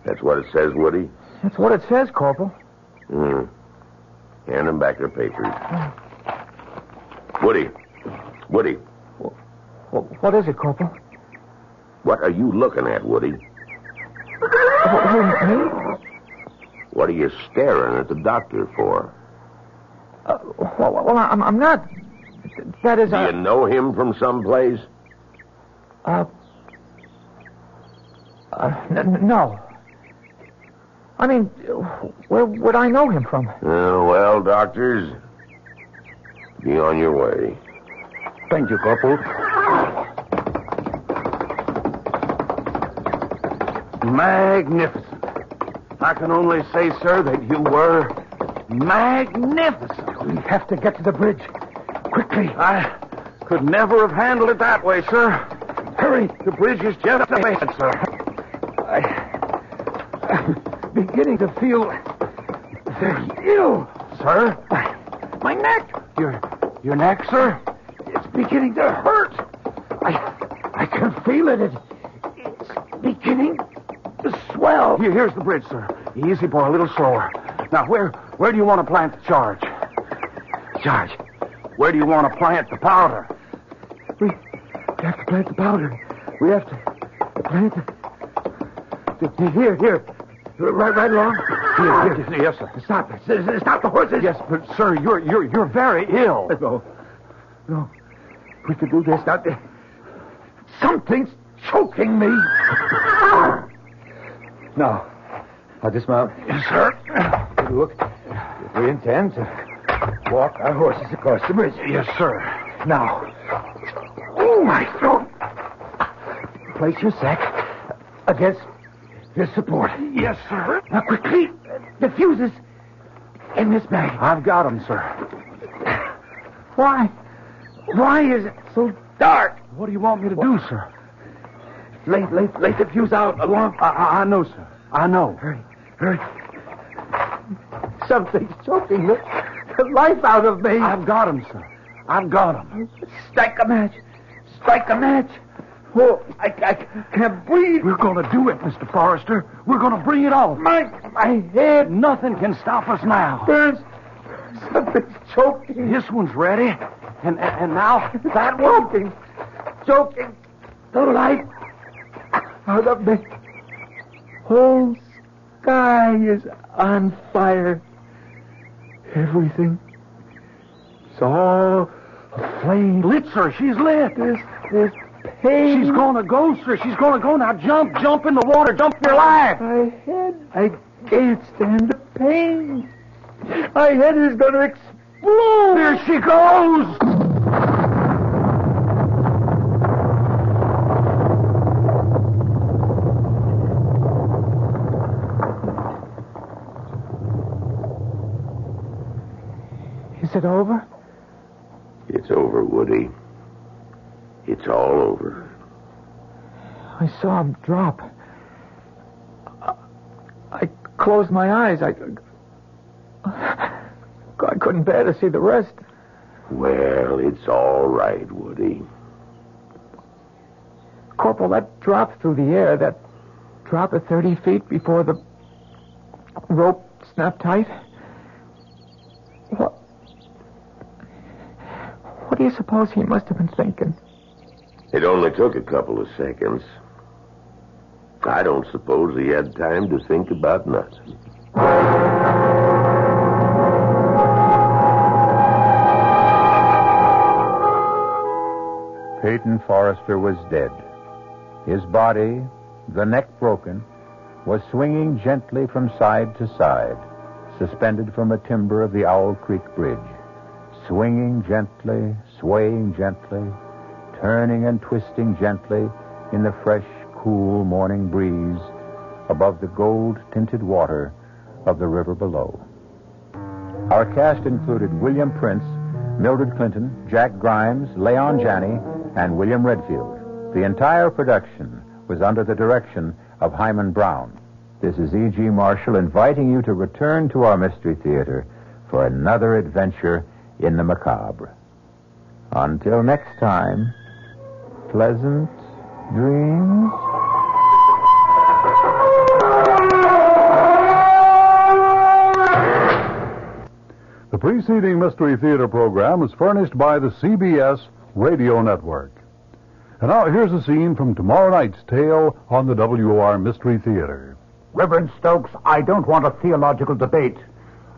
[SPEAKER 11] That's what it says, Woody?
[SPEAKER 6] That's what it says, Corporal.
[SPEAKER 11] Hand them back their papers. Woody.
[SPEAKER 6] What is it, Corporal?
[SPEAKER 11] What are you looking at, Woody?
[SPEAKER 6] Me?
[SPEAKER 11] What are you staring at the doctor for?
[SPEAKER 6] Well, I'm not... That is...
[SPEAKER 11] Do you know him from someplace?
[SPEAKER 6] No. I mean, where would I know him from?
[SPEAKER 11] Well, doctors, be on your way.
[SPEAKER 3] Thank you, Corporal.
[SPEAKER 9] Magnificent. I can only say, sir, that you were magnificent.
[SPEAKER 5] We have to get to the bridge. Quickly.
[SPEAKER 9] I could never have handled it that way, sir.
[SPEAKER 5] Hurry.
[SPEAKER 9] The bridge is just ahead, sir.
[SPEAKER 5] I'm beginning to feel very ill.
[SPEAKER 9] Sir?
[SPEAKER 5] My neck.
[SPEAKER 9] Your neck, sir?
[SPEAKER 5] It's beginning to hurt. I can feel it. It's beginning to swell.
[SPEAKER 9] Here's the bridge, sir. Easy, boy, a little slower. Now, where do you want to plant the charge? Charge? Where do you want to plant the powder?
[SPEAKER 5] We have to plant the powder. We have to plant it. Here. Right along.
[SPEAKER 9] Here. Yes, sir.
[SPEAKER 5] Stop the horses.
[SPEAKER 9] Yes, but, sir, you're very ill.
[SPEAKER 5] No. We could do this. Now, something's choking me. Now dismount.
[SPEAKER 9] Yes, sir.
[SPEAKER 5] Look, if we intend to walk our horses across the bridge.
[SPEAKER 9] Yes, sir.
[SPEAKER 5] Now. Oh, my throat. Place your sack against this support.
[SPEAKER 9] Yes, sir.
[SPEAKER 5] Now, quickly. The fuses in this bag.
[SPEAKER 9] I've got them, sir.
[SPEAKER 5] Why is it so dark?
[SPEAKER 9] What do you want me to do, sir?
[SPEAKER 5] Lay the fuse out along.
[SPEAKER 9] I know, sir. I know.
[SPEAKER 5] Hurry. Something's choking the life out of me.
[SPEAKER 9] I've got him, sir. I've got him.
[SPEAKER 5] Strike a match. Oh, I can't breathe.
[SPEAKER 9] We're going to do it, Mr. Forrester. We're going to bring it off.
[SPEAKER 5] My head.
[SPEAKER 9] Nothing can stop us now.
[SPEAKER 5] Burns. Something's choking.
[SPEAKER 9] This one's ready. And now that one.
[SPEAKER 5] Choking the life out of me. Whole sky is on fire. Everything. It's all a flame.
[SPEAKER 9] Lit, sir. She's lit.
[SPEAKER 5] This pain.
[SPEAKER 9] She's going to go, sir. She's going to go. Now jump. Jump in the water. Jump for your life.
[SPEAKER 5] I can't stand the pain. My head is going to explode.
[SPEAKER 9] There she goes.
[SPEAKER 5] Is it over?
[SPEAKER 11] It's over, Woody. It's all over.
[SPEAKER 5] I saw him drop. I closed my eyes. I couldn't bear to see the rest.
[SPEAKER 11] Well, it's all right, Woody.
[SPEAKER 5] Corporal, that drop through the air, that drop at 30 feet before the rope snapped tight. What do you suppose he must have been thinking?
[SPEAKER 11] It only took a couple of seconds. I don't suppose he had time to think about nothing.
[SPEAKER 23] Peyton Forrester was dead. His body, the neck broken, was swinging gently from side to side, suspended from a timber of the Owl Creek Bridge. Swinging gently, swaying gently, turning and twisting gently in the fresh, cool morning breeze above the gold-tinted water of the river below. Our cast included William Prince, Mildred Clinton, Jack Grimes, Leon Janney, and William Redfield. The entire production was under the direction of Hyman Brown. This is E.G. Marshall inviting you to return to our Mystery Theater for another adventure in the macabre. Until next time, pleasant dreams.
[SPEAKER 18] The preceding Mystery Theater program was furnished by the CBS Radio Network. And now here's a scene from tomorrow night's tale on the WOR Mystery Theater.
[SPEAKER 9] Reverend Stokes, I don't want a theological debate.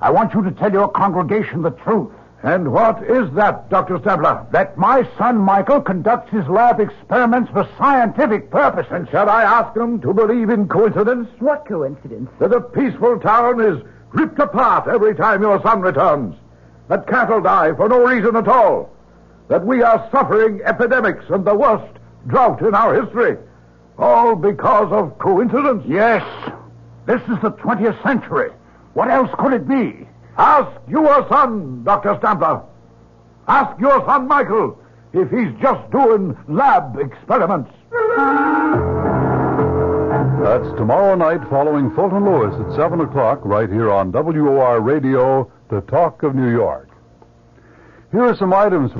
[SPEAKER 9] I want you to tell your congregation the truth.
[SPEAKER 5] And what is that, Dr. Stabler?
[SPEAKER 9] That my son Michael conducts his lab experiments for scientific purposes.
[SPEAKER 5] And shall I ask him to believe in coincidence?
[SPEAKER 10] What coincidence?
[SPEAKER 5] That a peaceful town is ripped apart every time your son returns. That cattle die for no reason at all. That we are suffering epidemics and the worst drought in our history. All because of coincidence?
[SPEAKER 9] Yes. This is the 20th century. What else could it be?
[SPEAKER 5] Ask your son, Dr. Stabler. Ask your son, Michael, if he's just doing lab experiments.
[SPEAKER 18] That's tomorrow night following Fulton Lewis at 7 o'clock right here on WOR Radio, the Talk of New York. Here are some items.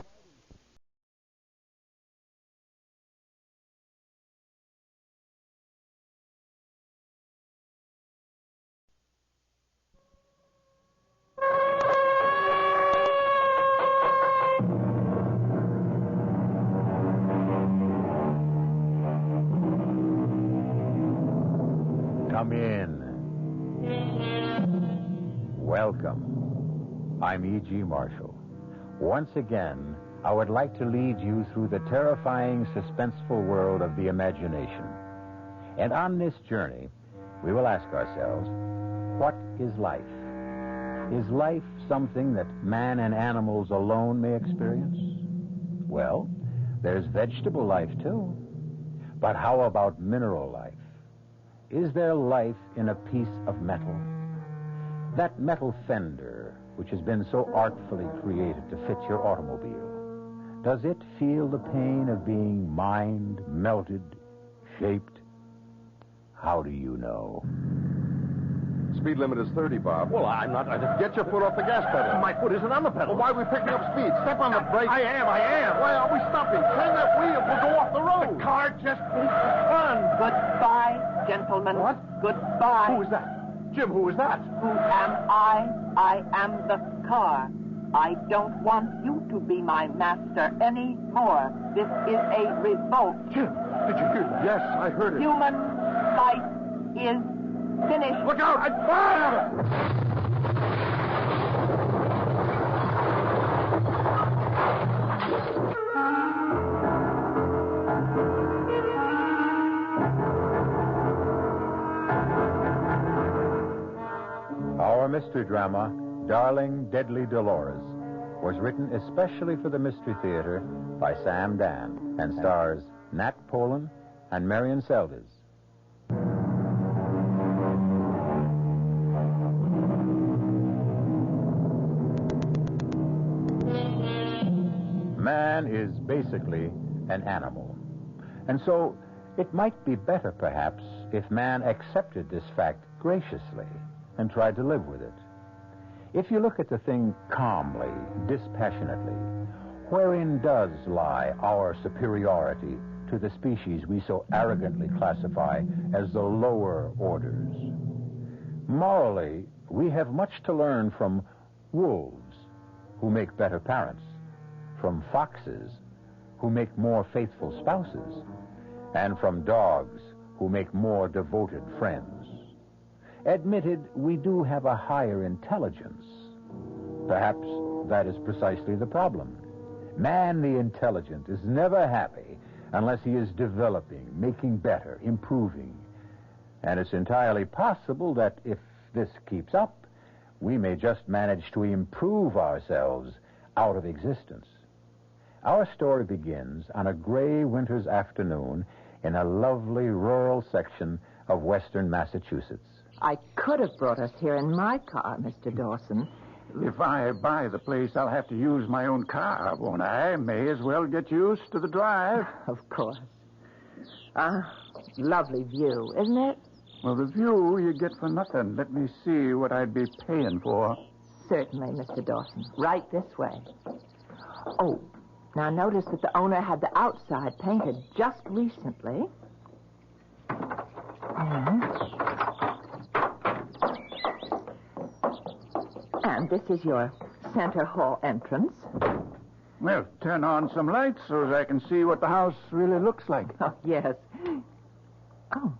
[SPEAKER 23] Come in. Welcome. I'm E.G. Marshall. Once again, I would like to lead you through the terrifying, suspenseful world of the imagination. And on this journey, we will ask ourselves, what is life? Is life something that man and animals alone may experience? Well, there's vegetable life, too. But how about mineral life? Is there life in a piece of metal? That metal fender, which has been so artfully created to fit your automobile, does it feel the pain of being mined, melted, shaped? How do you know?
[SPEAKER 15] Speed limit is 30, Bob.
[SPEAKER 9] Well, I'm not.
[SPEAKER 15] Get your foot off the gas pedal.
[SPEAKER 9] My foot isn't on the pedal.
[SPEAKER 15] Well, why are we picking up speed? Step on the brake.
[SPEAKER 9] I am.
[SPEAKER 15] Why are we stopping? Turn that wheel. We'll go off the road.
[SPEAKER 9] The car just run.
[SPEAKER 10] Goodbye, gentlemen.
[SPEAKER 9] What?
[SPEAKER 10] Goodbye.
[SPEAKER 9] Who is that? Jim, who is that?
[SPEAKER 10] Who am I? I am the car. I don't want you to be my master anymore. This is a revolt.
[SPEAKER 9] Jim, did you hear?
[SPEAKER 15] Yes, I heard it.
[SPEAKER 10] Human life is finished.
[SPEAKER 9] Look out! I fire!
[SPEAKER 23] Our mystery drama, Darling, Deadly Dolores, was written especially for the Mystery Theater by Sam Dan and stars Nat Polan and Marion Seldes. Man is basically an animal. And so it might be better, perhaps, if man accepted this fact graciously and tried to live with it. If you look at the thing calmly, dispassionately, wherein does lie our superiority to the species we so arrogantly classify as the lower orders? Morally, we have much to learn from wolves, who make better parents, from foxes, who make more faithful spouses, and from dogs, who make more devoted friends. Admitted, we do have a higher intelligence. Perhaps that is precisely the problem. Man, the intelligent, is never happy unless he is developing, making better, improving. And it's entirely possible that if this keeps up, we may just manage to improve ourselves out of existence. Our story begins on a gray winter's afternoon in a lovely rural section of western Massachusetts.
[SPEAKER 10] I could have brought us here in my car, Mr. Dawson.
[SPEAKER 9] If I buy the place, I'll have to use my own car, won't I? May as well get used to the drive.
[SPEAKER 10] Of course. Lovely view, isn't it?
[SPEAKER 9] Well, the view you get for nothing. Let me see what I'd be paying for.
[SPEAKER 10] Certainly, Mr. Dawson. Right this way. Oh, now notice that the owner had the outside painted just recently. And this is your center hall entrance.
[SPEAKER 9] Well, turn on some lights so that I can see what the house really looks like.
[SPEAKER 10] Oh, yes. Oh.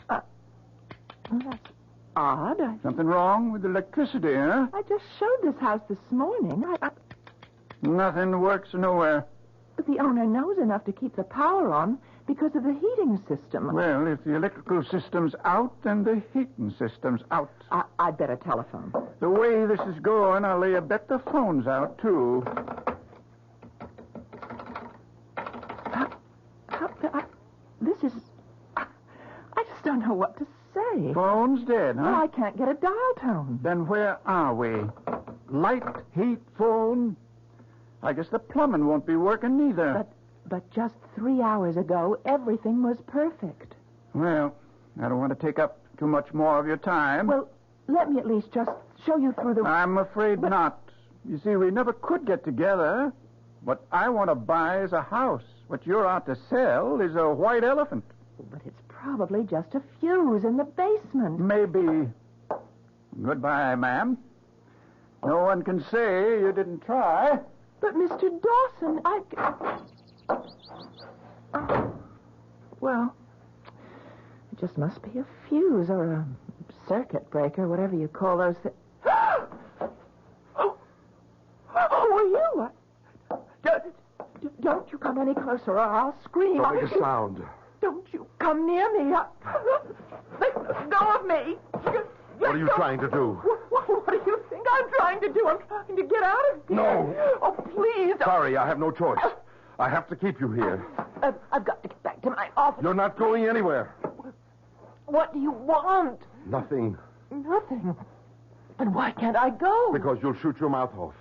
[SPEAKER 10] That's odd.
[SPEAKER 9] Something wrong with the electricity, huh?
[SPEAKER 10] I just showed this house this morning.
[SPEAKER 9] Nothing works nowhere.
[SPEAKER 10] But the owner knows enough to keep the power on because of the heating system.
[SPEAKER 9] Well, if the electrical system's out, then the heating system's out.
[SPEAKER 10] I'd better telephone.
[SPEAKER 9] The way this is going, I'll lay a bet the phone's out, too.
[SPEAKER 10] This is... I just don't know what to say.
[SPEAKER 9] Phone's dead, huh?
[SPEAKER 10] Well, I can't get a dial tone.
[SPEAKER 9] Then where are we? Light, heat, phone... I guess the plumbing won't be working neither.
[SPEAKER 10] But just 3 hours ago, everything was perfect.
[SPEAKER 9] Well, I don't want to take up too much more of your time.
[SPEAKER 10] Well, let me at least just show you through the...
[SPEAKER 9] I'm afraid not. You see, we never could get together. What I want to buy is a house. What you're out to sell is a white elephant.
[SPEAKER 10] But it's probably just a fuse in the basement.
[SPEAKER 9] Maybe. Goodbye, ma'am. No one can say you didn't try.
[SPEAKER 10] But, Mr. Dawson, well, it just must be a fuse or a circuit breaker, whatever you call those things. Oh, are you? Don't you come any closer or I'll scream.
[SPEAKER 9] Don't make a sound.
[SPEAKER 10] Don't you come near me. Let go of me.
[SPEAKER 9] What are you trying to do?
[SPEAKER 10] What do you think I'm trying to do? I'm trying to get out of here.
[SPEAKER 9] No.
[SPEAKER 10] Oh, please.
[SPEAKER 9] Sorry, I have no choice. I have to keep you here.
[SPEAKER 10] I've got to get back to my office.
[SPEAKER 9] You're not going anywhere.
[SPEAKER 10] What do you want?
[SPEAKER 9] Nothing.
[SPEAKER 10] Nothing. Then why can't I go?
[SPEAKER 9] Because you'll shoot your mouth off.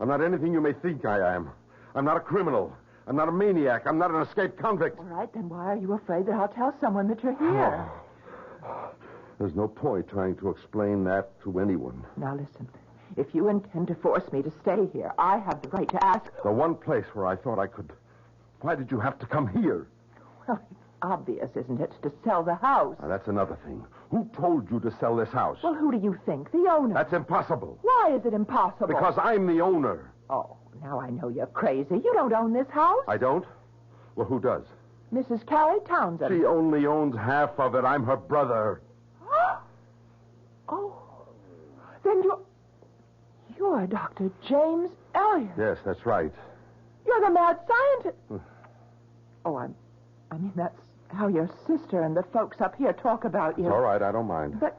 [SPEAKER 9] I'm not anything you may think I am. I'm not a criminal. I'm not a maniac. I'm not an escaped convict.
[SPEAKER 10] All right, then why are you afraid that I'll tell someone that you're here?
[SPEAKER 9] There's no point trying to explain that to anyone.
[SPEAKER 10] Now listen, if you intend to force me to stay here, I have the right to ask...
[SPEAKER 9] The one place where I thought I could... Why did you have to come here?
[SPEAKER 10] Well, it's obvious, isn't it, to sell the house?
[SPEAKER 9] Now, that's another thing. Who told you to sell this house?
[SPEAKER 10] Well, who do you think? The owner.
[SPEAKER 9] That's impossible.
[SPEAKER 10] Why is it impossible?
[SPEAKER 9] Because I'm the owner.
[SPEAKER 10] Oh, now I know you're crazy. You don't own this house.
[SPEAKER 9] I don't? Well, who does?
[SPEAKER 10] Mrs. Carrie Townsend.
[SPEAKER 9] She only owns half of it. I'm her brother.
[SPEAKER 10] Oh, then you're Dr. James Elliott.
[SPEAKER 9] Yes, that's right.
[SPEAKER 10] You're the mad scientist. Oh, I mean, that's how your sister and the folks up here talk about you.
[SPEAKER 9] It's all right, I don't mind.
[SPEAKER 10] But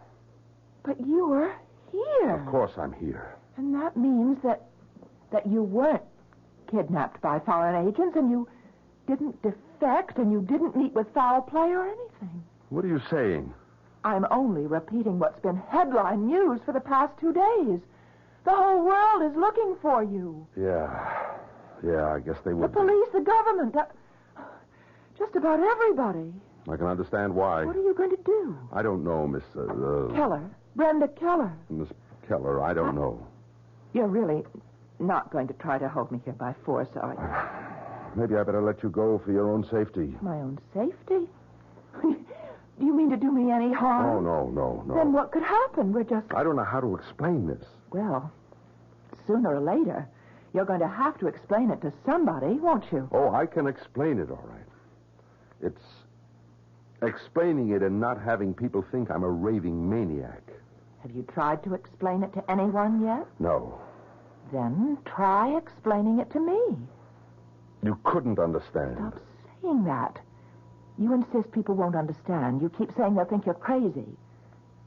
[SPEAKER 10] you were here.
[SPEAKER 9] Of course I'm here.
[SPEAKER 10] And that means that you weren't kidnapped by foreign agents, and you didn't defect, and you didn't meet with foul play or anything.
[SPEAKER 9] What are you saying?
[SPEAKER 10] I'm only repeating what's been headline news for the past 2 days. The whole world is looking for you.
[SPEAKER 9] Yeah, I guess they would.
[SPEAKER 10] The police, the government, just about everybody.
[SPEAKER 9] I can understand why.
[SPEAKER 10] What are you going to do?
[SPEAKER 9] I don't know, Miss...
[SPEAKER 10] Keller. Brenda Keller.
[SPEAKER 9] Miss Keller, I don't know.
[SPEAKER 10] You're really not going to try to hold me here by force, are you?
[SPEAKER 9] Maybe I better let you go for your own safety.
[SPEAKER 10] My own safety? Do you mean to do me any harm?
[SPEAKER 9] Oh, no.
[SPEAKER 10] Then what could happen? We're just...
[SPEAKER 9] I don't know how to explain this.
[SPEAKER 10] Well, sooner or later, you're going to have to explain it to somebody, won't you?
[SPEAKER 9] Oh, I can explain it, all right. It's explaining it and not having people think I'm a raving maniac.
[SPEAKER 10] Have you tried to explain it to anyone yet?
[SPEAKER 9] No.
[SPEAKER 10] Then try explaining it to me.
[SPEAKER 9] You couldn't understand.
[SPEAKER 10] Stop saying that. You insist people won't understand. You keep saying they'll think you're crazy.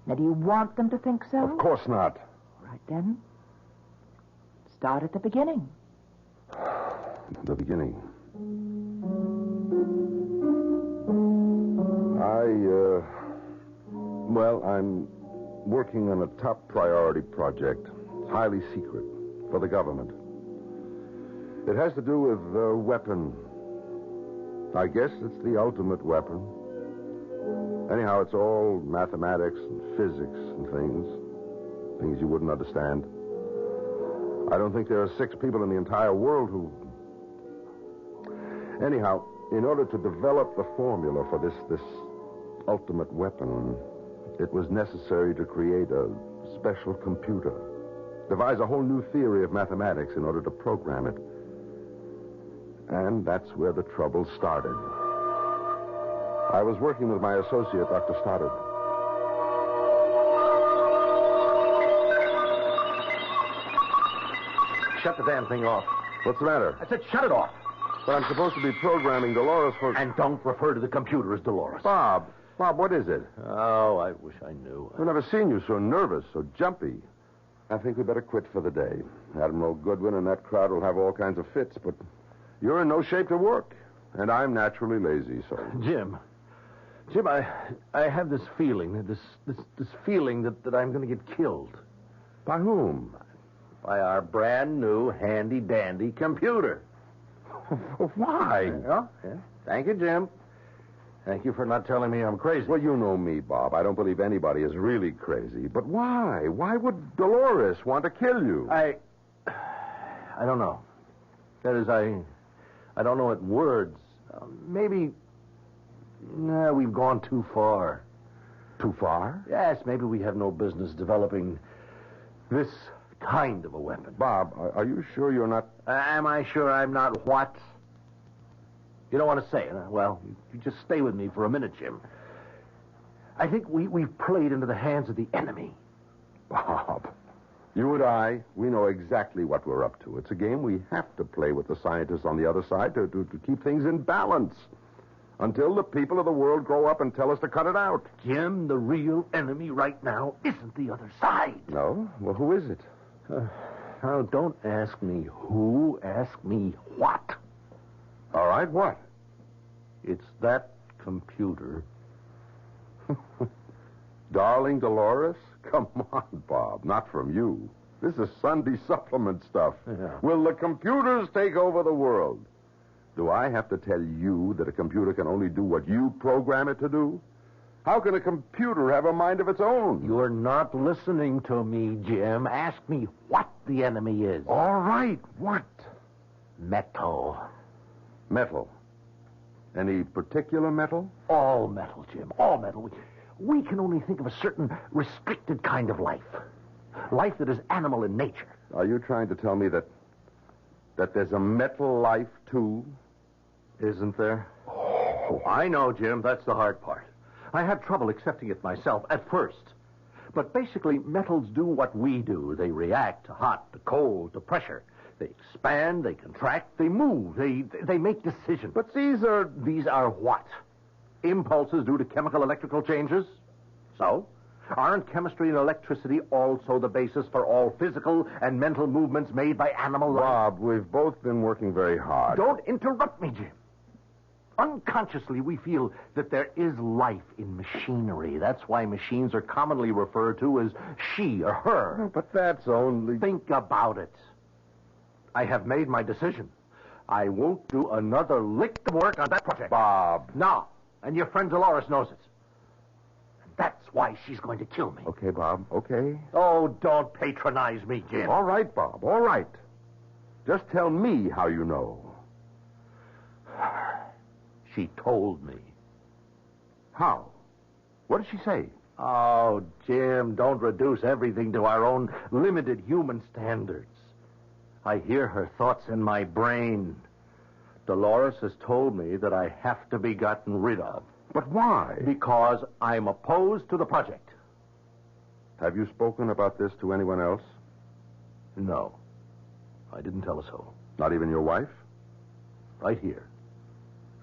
[SPEAKER 10] Now, do you want them to think so?
[SPEAKER 9] Of course not.
[SPEAKER 10] All right, then. Start at the beginning.
[SPEAKER 9] The beginning. I'm working on a top priority project. It's highly secret for the government. It has to do with a weapon. I guess it's the ultimate weapon. Anyhow, it's all mathematics and physics and things you wouldn't understand. I don't think there are 6 people in the entire world who... Anyhow, in order to develop the formula for this ultimate weapon, it was necessary to create a special computer, devise a whole new theory of mathematics in order to program it. And that's where the trouble started. I was working with my associate, Dr. Stoddard.
[SPEAKER 5] Shut the damn thing off.
[SPEAKER 9] What's the matter?
[SPEAKER 5] I said shut it off.
[SPEAKER 9] But I'm supposed to be programming Dolores for...
[SPEAKER 5] And don't refer to the computer as Dolores.
[SPEAKER 9] Bob, what is it?
[SPEAKER 5] Oh, I wish I knew.
[SPEAKER 9] I've never seen you so nervous, so jumpy. I think we better quit for the day. Admiral Goodwin and that crowd will have all kinds of fits, but you're in no shape to work. And I'm naturally lazy, so...
[SPEAKER 5] Jim, I have this feeling, this feeling that I'm going to get killed.
[SPEAKER 9] By whom?
[SPEAKER 5] By our brand new handy-dandy computer.
[SPEAKER 9] Why?
[SPEAKER 5] Well, yeah. Thank you, Jim. Thank you for not telling me I'm crazy.
[SPEAKER 9] Well, you know me, Bob. I don't believe anybody is really crazy. But why? Why would Dolores want to kill you?
[SPEAKER 5] I don't know. That is, I don't know it words. Maybe we've gone too far.
[SPEAKER 9] Too far?
[SPEAKER 5] Yes, maybe we have no business developing this kind of a weapon.
[SPEAKER 9] Bob, are you sure you're not...
[SPEAKER 5] Am I sure I'm not what? You don't want to say it, huh? Well, you just stay with me for a minute, Jim. I think we've played into the hands of the enemy.
[SPEAKER 9] Bob, you and I, we know exactly what we're up to. It's a game we have to play with the scientists on the other side to keep things in balance. Until the people of the world grow up and tell us to cut it out.
[SPEAKER 5] Jim, the real enemy right now isn't the other side.
[SPEAKER 9] No? Well, who is it?
[SPEAKER 5] Now, don't ask me who, ask me what.
[SPEAKER 9] All right, what?
[SPEAKER 5] It's that computer.
[SPEAKER 9] Darling Dolores? Come on, Bob, not from you. This is Sunday supplement stuff.
[SPEAKER 5] Yeah.
[SPEAKER 9] Will the computers take over the world? Do I have to tell you that a computer can only do what you program it to do? How can a computer have a mind of its own?
[SPEAKER 5] You're not listening to me, Jim. Ask me what the enemy is.
[SPEAKER 9] All right, what?
[SPEAKER 5] Metal.
[SPEAKER 9] Metal? Any particular metal?
[SPEAKER 5] All metal, Jim. All metal. We can only think of a certain restricted kind of life. Life that is animal in nature.
[SPEAKER 9] Are you trying to tell me that there's a metal life, too? Isn't there?
[SPEAKER 5] Oh, I know, Jim. That's the hard part. I had trouble accepting it myself at first. But basically, metals do what we do. They react to hot, to cold, to pressure.
[SPEAKER 7] They expand, they contract, they move, they make decisions. But these are what? Impulses due to chemical electrical changes? So? Aren't chemistry and electricity also the basis for all physical and mental movements made by animal life?
[SPEAKER 9] Bob, we've both been working very hard.
[SPEAKER 7] Don't interrupt me, Jim. Unconsciously, we feel that there is life in machinery. That's why machines are commonly referred to as she or her.
[SPEAKER 9] But that's only...
[SPEAKER 7] Think about it. I have made my decision. I won't do another lick of work on that project.
[SPEAKER 9] Bob.
[SPEAKER 7] No. And your friend Dolores knows it. And that's why she's going to kill me.
[SPEAKER 9] Okay, Bob. Okay.
[SPEAKER 7] Oh, don't patronize me, Jim.
[SPEAKER 9] All right, Bob. All right. Just tell me how you know.
[SPEAKER 7] She told me.
[SPEAKER 9] How? What did she say?
[SPEAKER 7] Oh, Jim, don't reduce everything to our own limited human standards. I hear her thoughts in my brain. Dolores has told me that I have to be gotten rid of.
[SPEAKER 9] But why?
[SPEAKER 7] Because I'm opposed to the project.
[SPEAKER 9] Have you spoken about this to anyone else?
[SPEAKER 7] No. I didn't tell her so.
[SPEAKER 9] Not even your wife?
[SPEAKER 7] Right here.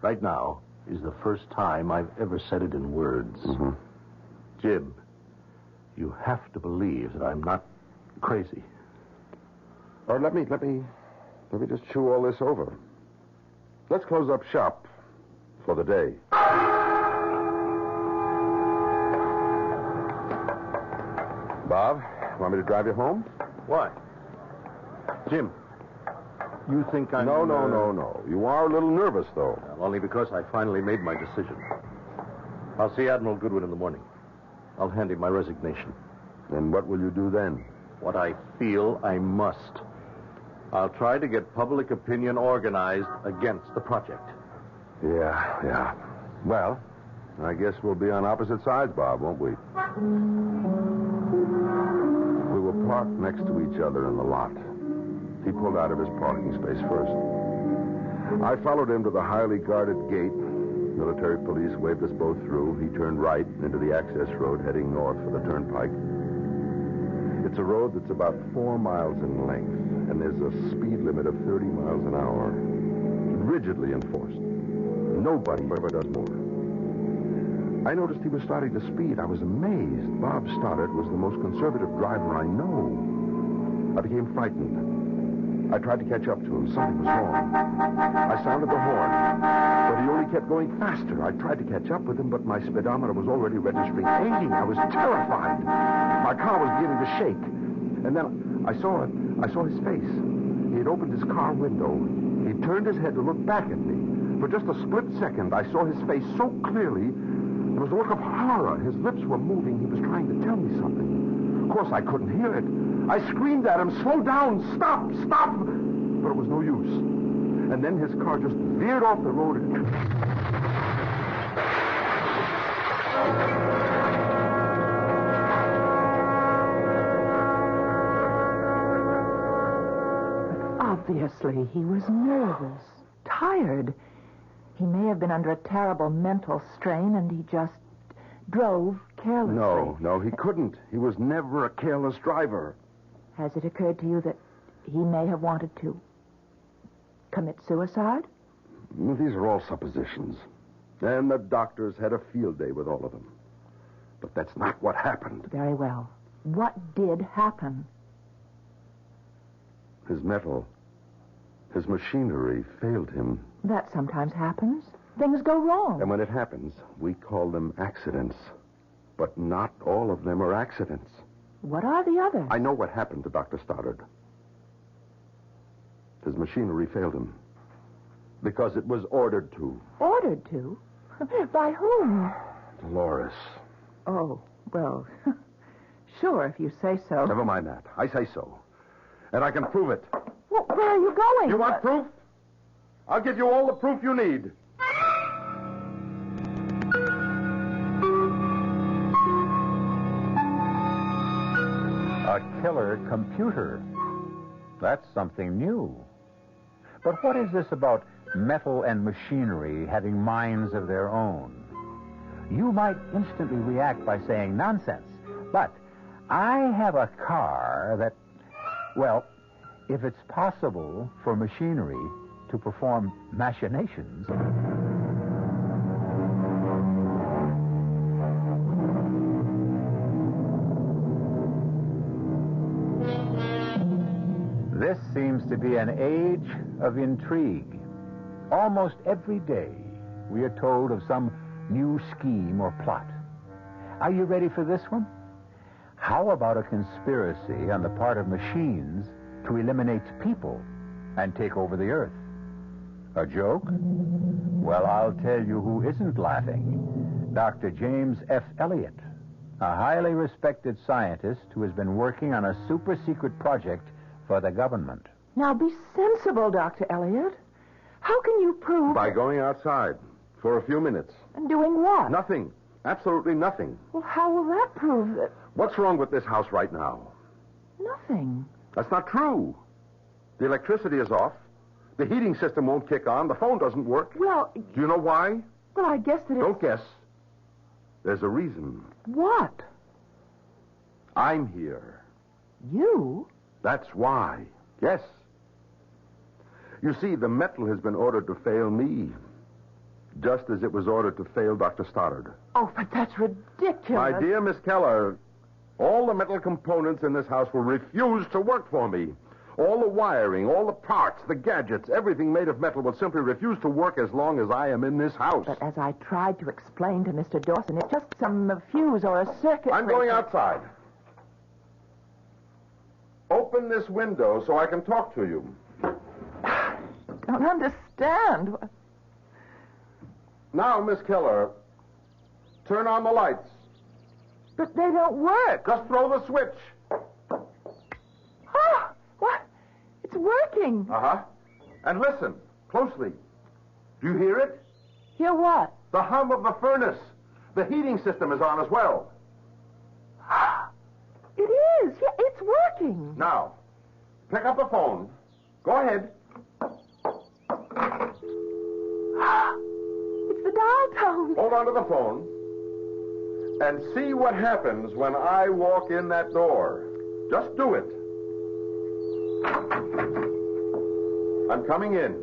[SPEAKER 7] Right now is the first time I've ever said it in words.
[SPEAKER 9] Mm-hmm.
[SPEAKER 7] Jim, you have to believe that I'm not crazy.
[SPEAKER 9] Or let me just chew all this over. Let's close up shop for the day. Bob, want me to drive you home?
[SPEAKER 7] Why? Jim, you think I'm...
[SPEAKER 9] No. You are a little nervous, though.
[SPEAKER 7] Well, only because I finally made my decision. I'll see Admiral Goodwin in the morning. I'll hand him my resignation.
[SPEAKER 9] And what will you do then?
[SPEAKER 7] What I feel I must. I'll try to get public opinion organized against the project.
[SPEAKER 9] Yeah. Well, I guess we'll be on opposite sides, Bob, won't we? We were parked next to each other in the lot. He pulled out of his parking space first. I followed him to the highly guarded gate. Military police waved us both through. He turned right into the access road heading north for the turnpike. It's a road that's about 4 miles in length, and there's a speed limit of 30 miles an hour. Rigidly enforced. Nobody ever does more. I noticed he was starting to speed. I was amazed. Bob Stoddard was the most conservative driver I know. I became frightened. I tried to catch up to him. Something was wrong. I sounded the horn, but he only kept going faster. I tried to catch up with him, but my speedometer was already registering 80. I was terrified. My car was beginning to shake. And then I saw it. I saw his face. He had opened his car window. He turned his head to look back at me. For just a split second, I saw his face so clearly. There was a look of horror. His lips were moving. He was trying to tell me something. Of course, I couldn't hear it. I screamed at him, "Slow down! Stop! Stop!" But it was no use. And then his car just veered off the road and...
[SPEAKER 10] Obviously, he was nervous, tired. He may have been under a terrible mental strain, and he just drove carelessly.
[SPEAKER 9] No, he couldn't. He was never a careless driver.
[SPEAKER 10] Has it occurred to you that he may have wanted to commit suicide?
[SPEAKER 9] These are all suppositions. And the doctors had a field day with all of them. But that's not what happened.
[SPEAKER 10] Very well. What did happen?
[SPEAKER 9] His metal, his machinery failed him.
[SPEAKER 10] That sometimes happens. Things go wrong.
[SPEAKER 9] And when it happens, we call them accidents. But not all of them are accidents.
[SPEAKER 10] What are the others?
[SPEAKER 9] I know what happened to Dr. Stoddard. His machinery failed him. Because it was ordered to.
[SPEAKER 10] Ordered to? By whom?
[SPEAKER 9] Dolores.
[SPEAKER 10] Oh, well, sure, if you say so.
[SPEAKER 9] Never mind that. I say so. And I can prove it.
[SPEAKER 10] Well, where are you going?
[SPEAKER 9] You want proof? I'll give you all the proof you need.
[SPEAKER 18] A killer computer. That's something new. But what is this about metal and machinery having minds of their own? You might instantly react by saying nonsense. But I have a car that, well,
[SPEAKER 23] if it's possible for machinery to perform machinations... This seems to be an age of intrigue. Almost every day, we are told of some new scheme or plot. Are you ready for this one? How about a conspiracy on the part of machines to eliminate people and take over the earth? A joke? Well, I'll tell you who isn't laughing. Dr. James F. Elliott, a highly respected scientist who has been working on a super-secret project for the government.
[SPEAKER 10] Now be sensible, Dr. Elliott. How can you prove...
[SPEAKER 9] By going outside for a few minutes.
[SPEAKER 10] And doing what?
[SPEAKER 9] Nothing. Absolutely nothing.
[SPEAKER 10] Well, how will that prove that...
[SPEAKER 9] What's wrong with this house right now?
[SPEAKER 10] Nothing.
[SPEAKER 9] That's not true. The electricity is off. The heating system won't kick on. The phone doesn't work.
[SPEAKER 10] Well...
[SPEAKER 9] Do you know why?
[SPEAKER 10] Well, I guess that it's...
[SPEAKER 9] Don't guess. There's a reason.
[SPEAKER 10] What?
[SPEAKER 9] I'm here.
[SPEAKER 10] You?
[SPEAKER 9] That's why. Yes. You see, the metal has been ordered to fail me, just as it was ordered to fail Dr. Stoddard.
[SPEAKER 10] Oh, but that's ridiculous.
[SPEAKER 9] My dear Miss Keller, all the metal components in this house will refuse to work for me. All the wiring, all the parts, the gadgets, everything made of metal will simply refuse to work as long as I am in this house.
[SPEAKER 10] But as I tried to explain to Mr. Dawson, it's just some fuse or a circuit...
[SPEAKER 9] I'm going outside. Open this window so I can talk to you.
[SPEAKER 10] Don't understand.
[SPEAKER 9] Now, Miss Keller, turn on the lights.
[SPEAKER 10] But they don't work.
[SPEAKER 9] Just throw the switch.
[SPEAKER 10] Oh, what? It's working.
[SPEAKER 9] Uh-huh. And listen, closely. Do you hear it?
[SPEAKER 10] Hear what?
[SPEAKER 9] The hum of the furnace. The heating system is on as well.
[SPEAKER 10] It is. Yeah, it's working.
[SPEAKER 9] Now, pick up the phone. Go ahead.
[SPEAKER 10] It's the dial tone.
[SPEAKER 9] Hold on to the phone and see what happens when I walk in that door. Just do it. I'm coming in.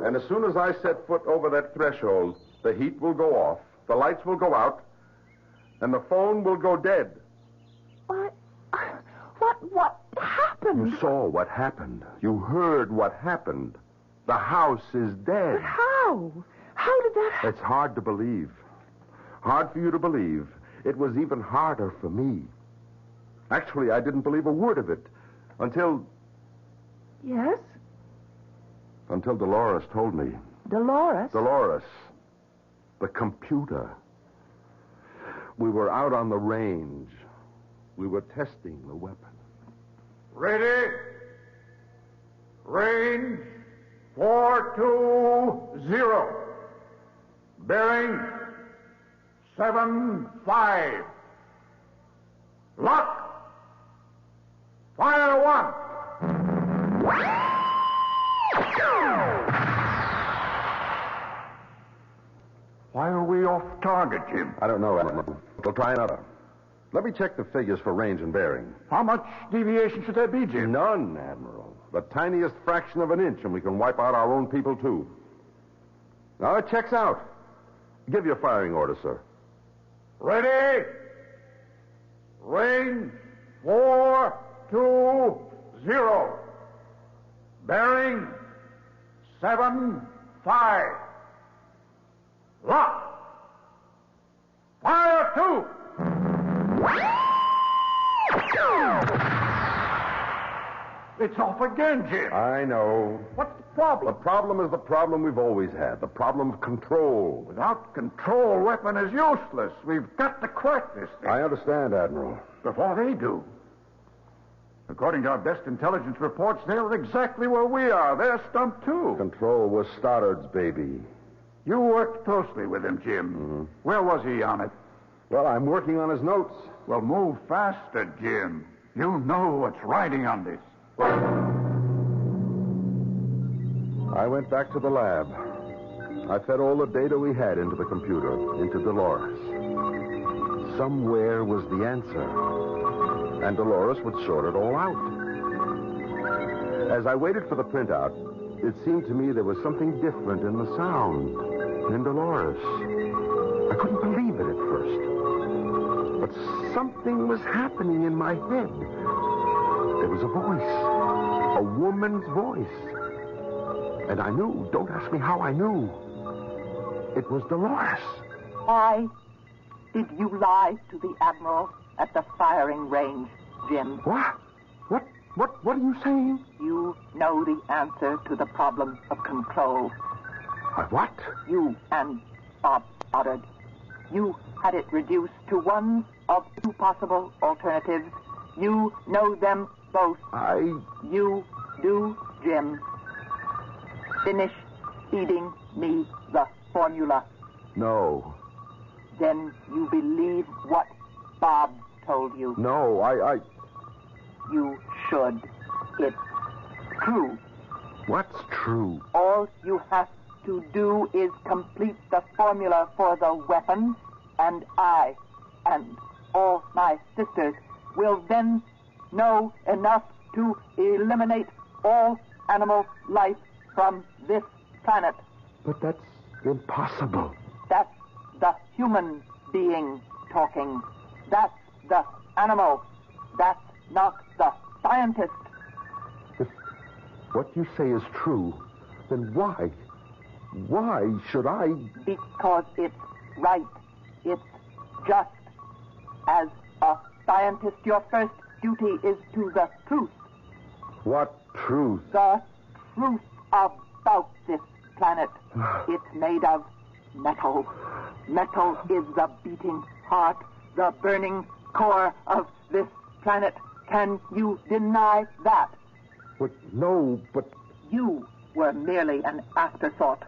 [SPEAKER 9] And as soon as I set foot over that threshold, the heat will go off, the lights will go out, and the phone will go dead.
[SPEAKER 10] What happened?
[SPEAKER 9] You saw what happened. You heard what happened. The house is dead.
[SPEAKER 10] But how? How did that happen?
[SPEAKER 9] It's hard to believe. Hard for you to believe. It was even harder for me. Actually, I didn't believe a word of it until...
[SPEAKER 10] Yes?
[SPEAKER 9] Until Dolores told me.
[SPEAKER 10] Dolores?
[SPEAKER 9] Dolores. The computer. We were out on the range. We were testing the weapon.
[SPEAKER 16] Ready? Range 420. Bearing 75. Lock. Fire 1. Why are we off target, Jim?
[SPEAKER 9] I don't know, Admiral. We'll try another. Let me check the figures for range and bearing.
[SPEAKER 16] How much deviation should there be, Jim?
[SPEAKER 9] None, Admiral. The tiniest fraction of an inch, and we can wipe out our own people, too. Now, it checks out. Give your firing order, sir.
[SPEAKER 16] Ready? Range 420. Bearing 75. Lock. Fire 2. It's off again, Jim.
[SPEAKER 9] I know.
[SPEAKER 16] What's the problem?
[SPEAKER 9] The problem is the problem we've always had. The problem of control.
[SPEAKER 16] Without control, weapon is useless. We've got to crack this thing.
[SPEAKER 9] I understand, Admiral.
[SPEAKER 16] Before they do. According to our best intelligence reports, they're exactly where we are. They're stumped, too.
[SPEAKER 9] Control was Stoddard's baby.
[SPEAKER 16] You worked closely with him, Jim.
[SPEAKER 9] Mm-hmm.
[SPEAKER 16] Where was he on it?
[SPEAKER 9] Well, I'm working on his notes.
[SPEAKER 16] Well, move faster, Jim. You know what's riding on this.
[SPEAKER 9] I went back to the lab. I fed all the data we had into the computer, into Dolores. Somewhere was the answer. And Dolores would sort it all out. As I waited for the printout, it seemed to me there was something different in the sound, in Dolores. I couldn't believe it at first. But something was happening in my head. There was a voice, a woman's voice. And I knew, don't ask me how I knew. It was Dolores.
[SPEAKER 1] Why did you lie to the Admiral at the firing range, Jim?
[SPEAKER 9] What? What are you saying?
[SPEAKER 1] You know the answer to the problem of control.
[SPEAKER 9] What?
[SPEAKER 1] You and Bob Stoddard. You had it reduced to one of two possible alternatives. You know them both. You do, Jim. Finish feeding me the formula.
[SPEAKER 9] No.
[SPEAKER 1] Then you believe what Bob told you.
[SPEAKER 9] No,
[SPEAKER 1] You should. It's true.
[SPEAKER 9] What's true?
[SPEAKER 1] All you have to do is complete the formula for the weapon, and I and all my sisters will then know enough to eliminate all animal life from this planet.
[SPEAKER 9] But that's impossible.
[SPEAKER 1] That's the human being talking. That's the animal. That's not the scientist.
[SPEAKER 9] If what you say is true, then why? Why should I?
[SPEAKER 1] Because it's right. It's just. As a scientist, your first duty is to the truth.
[SPEAKER 9] What truth?
[SPEAKER 1] The truth about this planet. It's made of metal. Metal is the beating heart, the burning core of this planet. Can you deny that?
[SPEAKER 9] No, but...
[SPEAKER 1] You were merely an afterthought.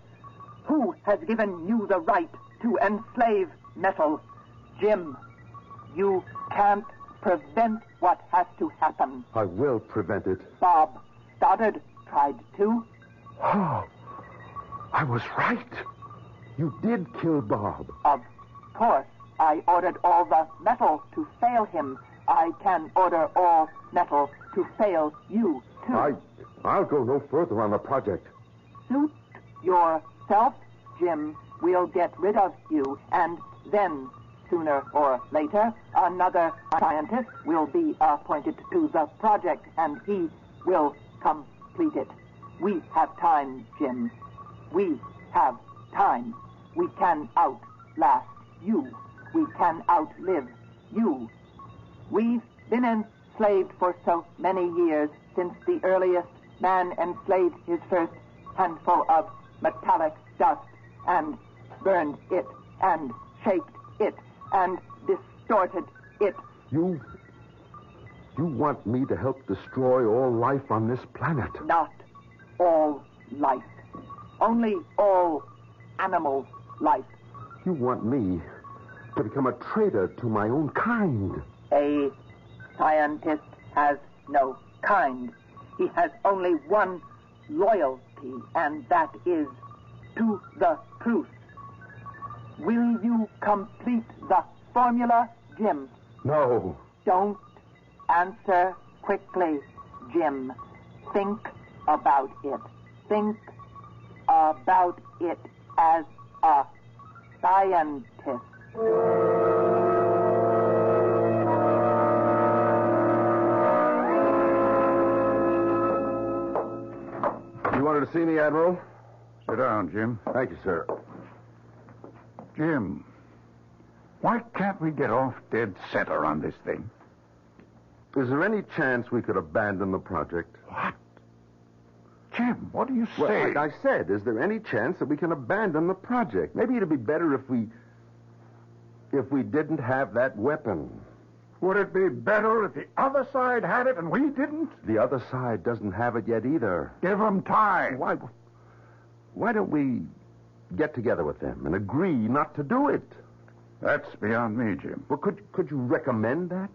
[SPEAKER 1] Who has given you the right to enslave metal? Jim, you can't prevent what has to happen.
[SPEAKER 9] I will prevent it.
[SPEAKER 1] Bob Stoddard tried to.
[SPEAKER 9] Oh, I was right. You did kill Bob.
[SPEAKER 1] Of course. I ordered all the metal to fail him. I can order all metal to fail you, too.
[SPEAKER 9] I'll go no further on the project.
[SPEAKER 1] Suit yourself, Jim. We'll get rid of you, and then, sooner or later, another scientist will be appointed to the project, and he will complete it. We have time, Jim. We have time. We can outlast you. We can outlive you. We've been enslaved for so many years, since the earliest man enslaved his first handful of metallic dust and burned it and shaped it and distorted it.
[SPEAKER 9] You want me to help destroy all life on this planet?
[SPEAKER 1] Not all life. Only all animal life.
[SPEAKER 9] You want me to become a traitor to my own kind?
[SPEAKER 1] A scientist has no kind. He has only one loyalty, and that is to the truth. Will you complete the formula, Jim?
[SPEAKER 9] No.
[SPEAKER 1] Don't answer quickly, Jim. Think about it. Think about it as a scientist.
[SPEAKER 9] You wanted to see me, Admiral?
[SPEAKER 16] Sit down, Jim.
[SPEAKER 9] Thank you, sir.
[SPEAKER 16] Jim, why can't we get off dead center on this thing?
[SPEAKER 9] Is there any chance we could abandon the project?
[SPEAKER 16] What? Jim, what do you say?
[SPEAKER 9] Well, I said, is there any chance that we can abandon the project? Maybe it'd be better if we didn't have that weapon.
[SPEAKER 16] Would it be better if the other side had it and we didn't?
[SPEAKER 9] The other side doesn't have it yet either.
[SPEAKER 16] Give them time.
[SPEAKER 9] Why don't we get together with them and agree not to do it?
[SPEAKER 16] That's beyond me, Jim.
[SPEAKER 9] Well, could you recommend that?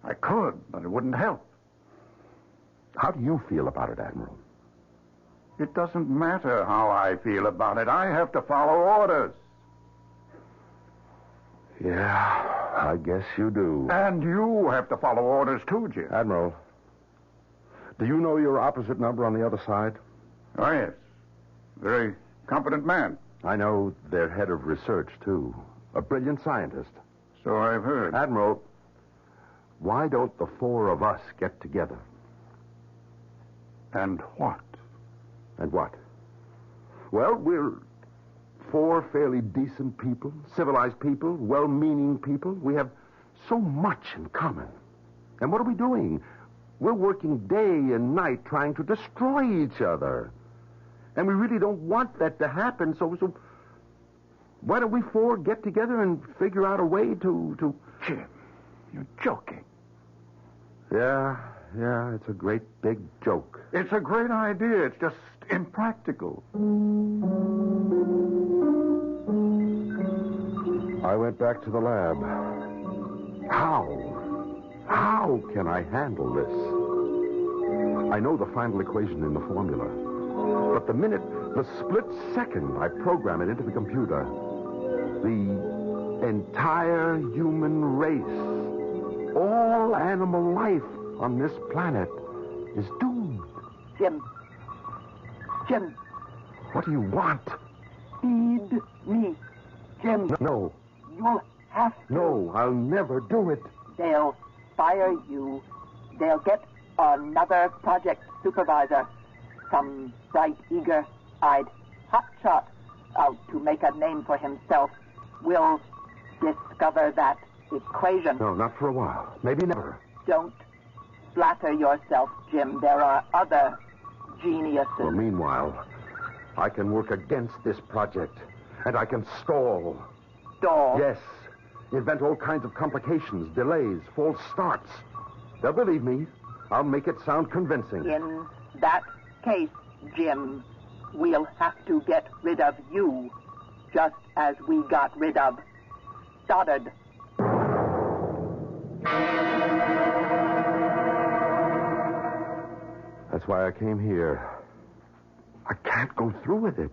[SPEAKER 16] I could, but it wouldn't help.
[SPEAKER 9] How do you feel about it, Admiral?
[SPEAKER 16] It doesn't matter how I feel about it. I have to follow orders.
[SPEAKER 9] Yeah, I guess you do.
[SPEAKER 16] And you have to follow orders too, Jim.
[SPEAKER 9] Admiral, Do you know your opposite number on the other side?
[SPEAKER 16] Oh, yes. Very competent man.
[SPEAKER 9] I know their head of research, too. A brilliant scientist.
[SPEAKER 16] So I've heard.
[SPEAKER 9] Admiral, why don't the four of us get together?
[SPEAKER 16] And what?
[SPEAKER 9] And what? Well, we're four fairly decent people, civilized people, well-meaning people. We have so much in common. And what are we doing? We're working day and night trying to destroy each other. And we really don't want that to happen, so why don't we four get together and figure out a way to...
[SPEAKER 16] Jim, you're joking.
[SPEAKER 9] Yeah, it's a great big joke.
[SPEAKER 16] It's a great idea. It's just impractical.
[SPEAKER 9] I went back to the lab. How can I handle this? I know the final equation in the formula. But the split second I program it into the computer, the entire human race, all animal life on this planet is doomed.
[SPEAKER 1] Jim.
[SPEAKER 9] What do you want?
[SPEAKER 1] Feed me, Jim.
[SPEAKER 9] No.
[SPEAKER 1] You'll have to.
[SPEAKER 9] No, I'll never do it.
[SPEAKER 1] They'll fire you. They'll get another project supervisor. Some bright, eager-eyed hotshot out to make a name for himself will discover that equation.
[SPEAKER 9] No, not for a while. Maybe never.
[SPEAKER 1] Don't flatter yourself, Jim. There are other geniuses.
[SPEAKER 9] Well, meanwhile, I can work against this project, and I can stall.
[SPEAKER 1] Stall?
[SPEAKER 9] Yes. Invent all kinds of complications, delays, false starts. They'll believe me. I'll make it sound convincing.
[SPEAKER 1] In that case, Jim, we'll have to get rid of you, just as we got rid of Stoddard.
[SPEAKER 9] That's why I came here. I can't go through with it.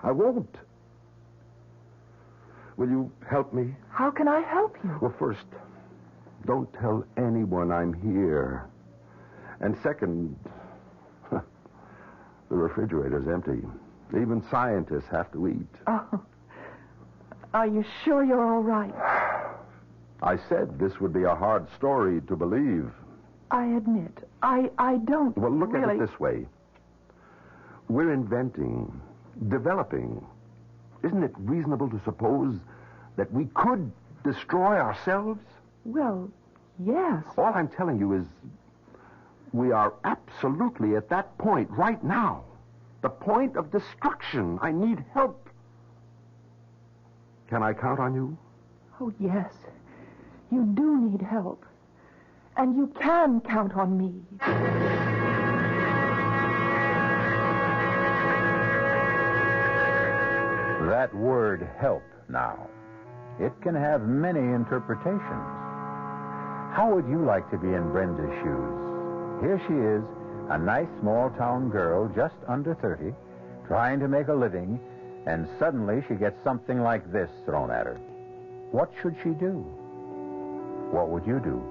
[SPEAKER 9] I won't. Will you help me?
[SPEAKER 10] How can I help you?
[SPEAKER 9] Well, first, don't tell anyone I'm here. And second, the refrigerator's empty. Even scientists have to eat.
[SPEAKER 10] Oh. Are you sure you're all right?
[SPEAKER 9] I said this would be a hard story to believe.
[SPEAKER 10] I admit, I don't
[SPEAKER 9] Well, look
[SPEAKER 10] really...
[SPEAKER 9] at it this way. We're inventing, developing. Isn't it reasonable to suppose that we could destroy ourselves?
[SPEAKER 10] Well, yes.
[SPEAKER 9] All I'm telling you is we are absolutely at that point right now. The point of destruction. I need help. Can I count on you?
[SPEAKER 10] Oh, yes. You do need help. And you can count on me.
[SPEAKER 23] That word help now. It can have many interpretations. How would you like to be in Brenda's shoes? Here she is, a nice small-town girl just under 30, trying to make a living, and suddenly she gets something like this thrown at her. What should she do? What would you do?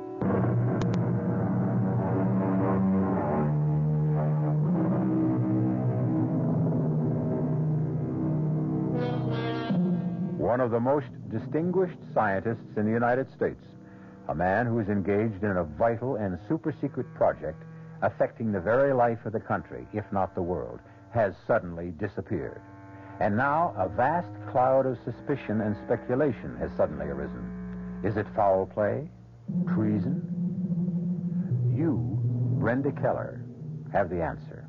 [SPEAKER 23] One of the most distinguished scientists in the United States, a man who is engaged in a vital and super-secret project affecting the very life of the country, if not the world, has suddenly disappeared. And now a vast cloud of suspicion and speculation has suddenly arisen. Is it foul play? Treason? You, Brenda Keller, have the answer.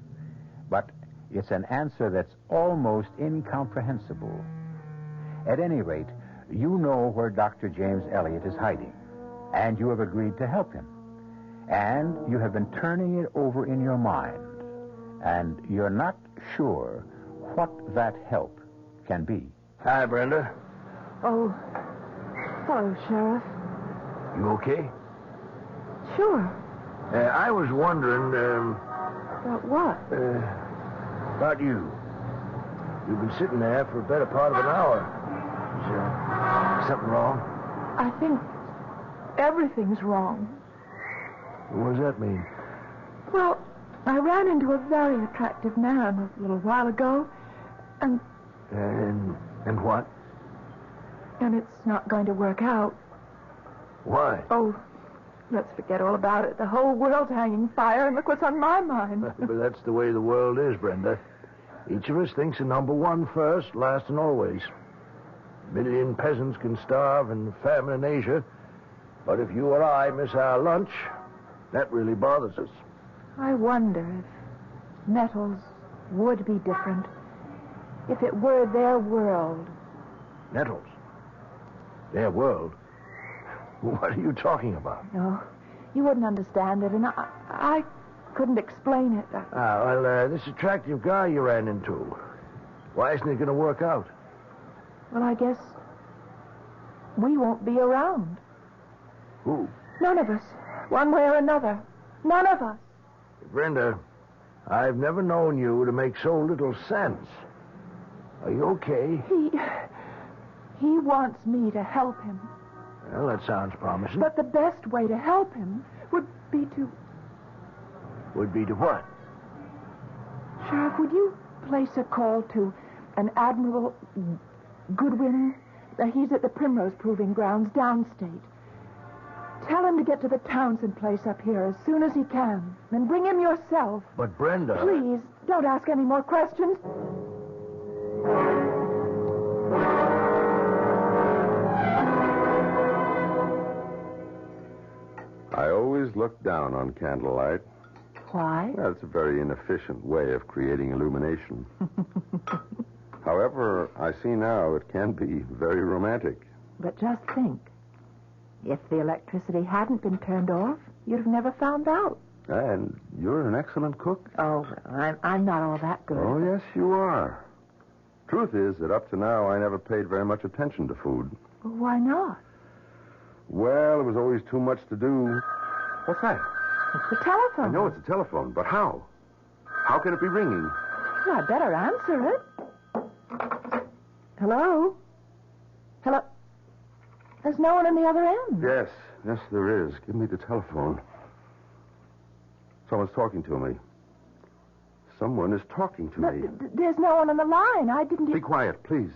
[SPEAKER 23] But it's an answer that's almost incomprehensible. At any rate, you know where Dr. James Elliott is hiding, and you have agreed to help him. And you have been turning it over in your mind, and you're not sure what that help can be.
[SPEAKER 5] Hi, Brenda.
[SPEAKER 10] Oh, hello, Sheriff.
[SPEAKER 5] You okay?
[SPEAKER 10] Sure.
[SPEAKER 5] I was wondering,
[SPEAKER 10] About what?
[SPEAKER 5] about you. You've been sitting there for a better part of an hour. Is something wrong?
[SPEAKER 10] I think everything's wrong.
[SPEAKER 5] What does that mean?
[SPEAKER 10] Well, I ran into a very attractive man a little while ago, and
[SPEAKER 5] what?
[SPEAKER 10] And it's not going to work out.
[SPEAKER 5] Why?
[SPEAKER 10] Oh, let's forget all about it. The whole world's hanging fire, and look what's on my mind.
[SPEAKER 5] But that's the way the world is, Brenda. Each of us thinks of number one first, last and always. 1 million peasants can starve and famine in Asia, but if you or I miss our lunch, that really bothers us.
[SPEAKER 10] I wonder if metals would be different if it were their world.
[SPEAKER 5] Nettles? Their world? What are you talking about?
[SPEAKER 10] No, you wouldn't understand it, and I couldn't explain it.
[SPEAKER 5] This attractive guy you ran into, why isn't it going to work out?
[SPEAKER 10] Well, I guess we won't be around.
[SPEAKER 5] Who?
[SPEAKER 10] None of us. One way or another. None of us.
[SPEAKER 5] Brenda, I've never known you to make so little sense. Are you okay?
[SPEAKER 10] He wants me to help him.
[SPEAKER 5] Well, that sounds promising.
[SPEAKER 10] But the best way to help him would be to...
[SPEAKER 5] Would be to what?
[SPEAKER 10] Sheriff, would you place a call to an Admiral Goodwin? He's at the Primrose Proving Grounds downstate. Tell him to get to the Townsend place up here as soon as he can. And bring him yourself.
[SPEAKER 5] But Brenda...
[SPEAKER 10] Please, don't ask any more questions.
[SPEAKER 9] I always look down on candlelight.
[SPEAKER 10] Why?
[SPEAKER 9] Well, it's a very inefficient way of creating illumination. However, I see now it can be very romantic.
[SPEAKER 10] But just think. If the electricity hadn't been turned off, you'd have never found out.
[SPEAKER 9] And you're an excellent cook.
[SPEAKER 10] Oh, well, I'm not all that good.
[SPEAKER 9] Oh, yes, you are. Truth is that up to now, I never paid very much attention to food.
[SPEAKER 10] Well, why not?
[SPEAKER 9] Well, there was always too much to do. What's that?
[SPEAKER 10] It's the telephone.
[SPEAKER 9] I know it's a telephone, but how? How can it be ringing?
[SPEAKER 10] Well, I'd better answer it. Hello? Hello? There's no one on the other end.
[SPEAKER 9] Yes, there is. Give me the telephone. Someone's talking to me. Someone is talking to me.
[SPEAKER 10] There's no one on the line. I didn't...
[SPEAKER 9] Be quiet, please.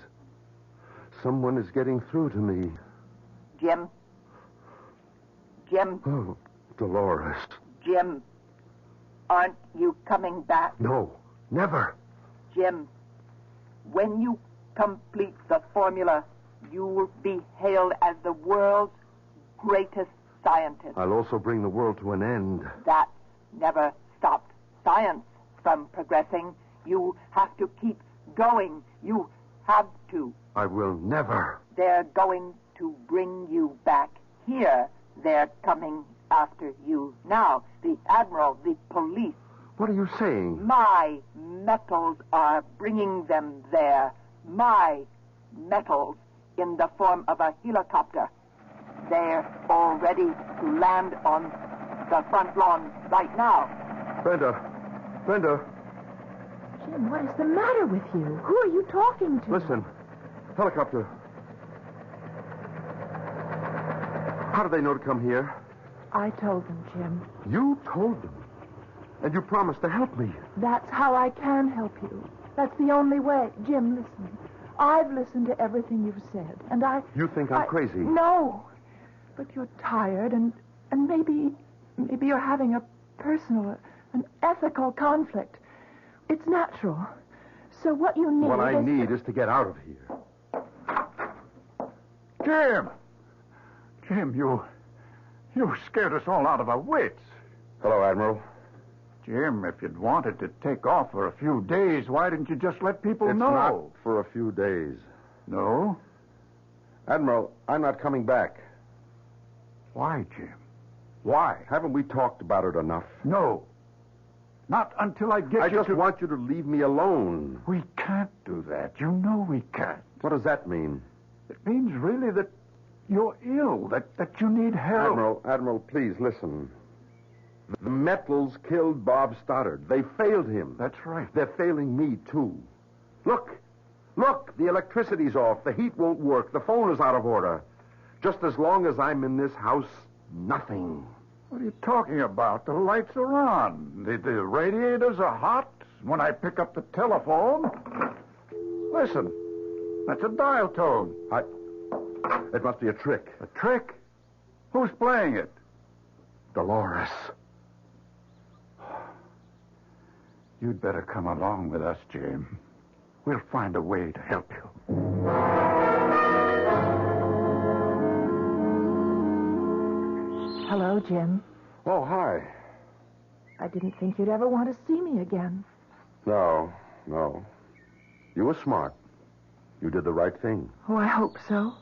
[SPEAKER 9] Someone is getting through to me.
[SPEAKER 1] Jim?
[SPEAKER 9] Oh, Dolores.
[SPEAKER 1] Jim, aren't you coming back?
[SPEAKER 9] No, never.
[SPEAKER 1] Jim, when you complete the formula, you will be hailed as the world's greatest scientist.
[SPEAKER 9] I'll also bring the world to an end.
[SPEAKER 1] That never stopped science from progressing. You have to keep going. You have to.
[SPEAKER 9] I will never.
[SPEAKER 1] They're going to bring you back here. They're coming after you now. The Admiral, the police.
[SPEAKER 9] What are you saying?
[SPEAKER 1] My metals are bringing them there. My metals in the form of a helicopter. They're all ready to land on the front lawn right now.
[SPEAKER 9] Brenda.
[SPEAKER 10] Jim, what is the matter with you? Who are you talking to?
[SPEAKER 9] Listen. Helicopter. How did they know to come here?
[SPEAKER 10] I told them, Jim.
[SPEAKER 9] You told them? And you promised to help me.
[SPEAKER 10] That's how I can help you. That's the only way. Jim, listen. I've listened to everything you've said, and
[SPEAKER 9] You think I'm crazy?
[SPEAKER 10] No. But you're tired, and maybe you're having a personal, an ethical conflict. It's natural. So what you need
[SPEAKER 9] What I need is to get out of here.
[SPEAKER 16] Jim, you scared us all out of our wits.
[SPEAKER 9] Hello, Admiral.
[SPEAKER 16] Jim, if you'd wanted to take off for a few days, why didn't you just let people
[SPEAKER 9] It's
[SPEAKER 16] know?
[SPEAKER 9] not for a few days.
[SPEAKER 16] No?
[SPEAKER 9] Admiral, I'm not coming back.
[SPEAKER 16] Why, Jim?
[SPEAKER 9] Why? Haven't we talked about it enough?
[SPEAKER 16] No. Not until I get
[SPEAKER 9] I
[SPEAKER 16] you
[SPEAKER 9] just want you to leave me alone.
[SPEAKER 16] We can't do that. You know we can't.
[SPEAKER 9] What does that mean?
[SPEAKER 16] It means really that you're ill, that you need help.
[SPEAKER 9] Admiral, please listen. The metals killed Bob Stoddard. They failed him.
[SPEAKER 16] That's right.
[SPEAKER 9] They're failing me, too. Look, the electricity's off. The heat won't work. The phone is out of order. Just as long as I'm in this house, nothing.
[SPEAKER 16] What are you talking about? The lights are on. The radiators are hot. When I pick up the telephone... Listen. That's a dial tone.
[SPEAKER 9] It must be a trick.
[SPEAKER 16] A trick? Who's playing it?
[SPEAKER 9] Dolores.
[SPEAKER 16] You'd better come along with us, Jim. We'll find a way to help you.
[SPEAKER 10] Hello, Jim.
[SPEAKER 9] Oh, hi.
[SPEAKER 10] I didn't think you'd ever want to see me again.
[SPEAKER 9] No. You were smart. You did the right thing.
[SPEAKER 10] Oh, I hope so.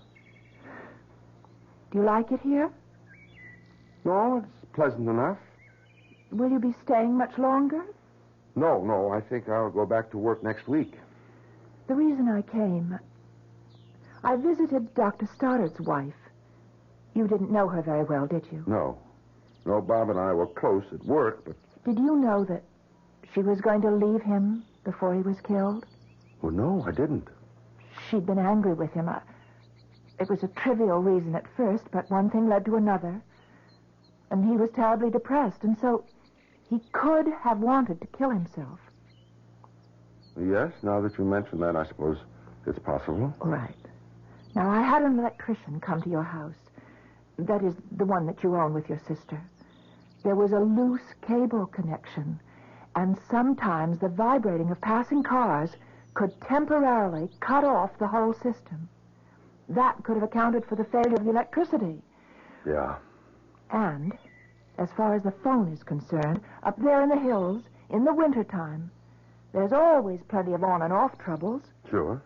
[SPEAKER 10] Do you like it here?
[SPEAKER 9] No, it's pleasant enough.
[SPEAKER 10] Will you be staying much longer?
[SPEAKER 9] No, I think I'll go back to work next week.
[SPEAKER 10] The reason I came, I visited Dr. Stoddard's wife. You didn't know her very well, did you?
[SPEAKER 9] No, Bob and I were close at work, but...
[SPEAKER 10] Did you know that she was going to leave him before he was killed?
[SPEAKER 9] Well, no, I didn't.
[SPEAKER 10] She'd been angry with him. It was a trivial reason at first, but one thing led to another. And he was terribly depressed, and so he could have wanted to kill himself.
[SPEAKER 9] Yes, now that you mention that, I suppose it's possible.
[SPEAKER 10] Right. Now, I had an electrician come to your house. That is, the one that you own with your sister. There was a loose cable connection, and sometimes the vibrating of passing cars could temporarily cut off the whole system. That could have accounted for the failure of the electricity.
[SPEAKER 9] Yeah.
[SPEAKER 10] And, as far as the phone is concerned, up there in the hills, in the wintertime, there's always plenty of on and off troubles.
[SPEAKER 9] Sure.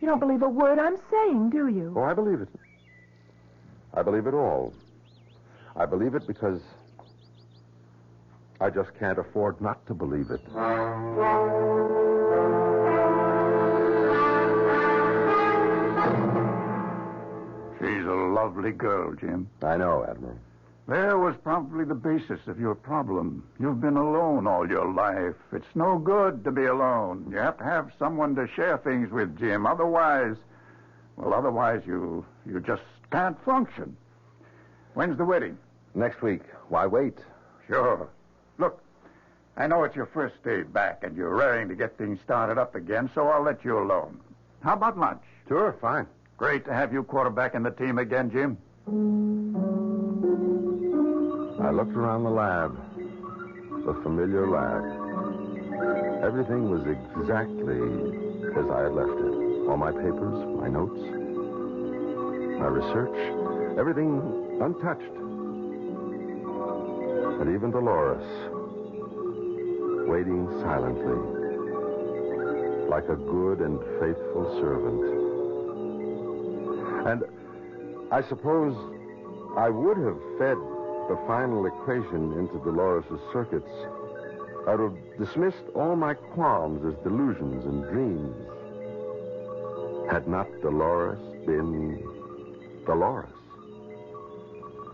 [SPEAKER 10] You don't believe a word I'm saying, do you?
[SPEAKER 9] Oh, I believe it. I believe it all. I believe it because I just can't afford not to believe it.
[SPEAKER 16] She's a lovely girl, Jim.
[SPEAKER 9] I know, Admiral.
[SPEAKER 16] There was probably the basis of your problem. You've been alone all your life. It's no good to be alone. You have to have someone to share things with, Jim. Otherwise you just can't function. When's the wedding?
[SPEAKER 9] Next week. Why wait?
[SPEAKER 16] Sure. Look, I know it's your first day back and you're raring to get things started up again, so I'll let you alone. How about lunch?
[SPEAKER 9] Sure, fine.
[SPEAKER 16] Great to have you quarterbacking the team again, Jim.
[SPEAKER 9] I looked around the lab. The familiar lab. Everything was exactly as I had left it. All my papers, my notes, my research, everything untouched. And even Dolores, waiting silently, like a good and faithful servant. And I suppose I would have fed the final equation into Dolores' circuits. I would have dismissed all my qualms as delusions and dreams. Had not Dolores been Dolores?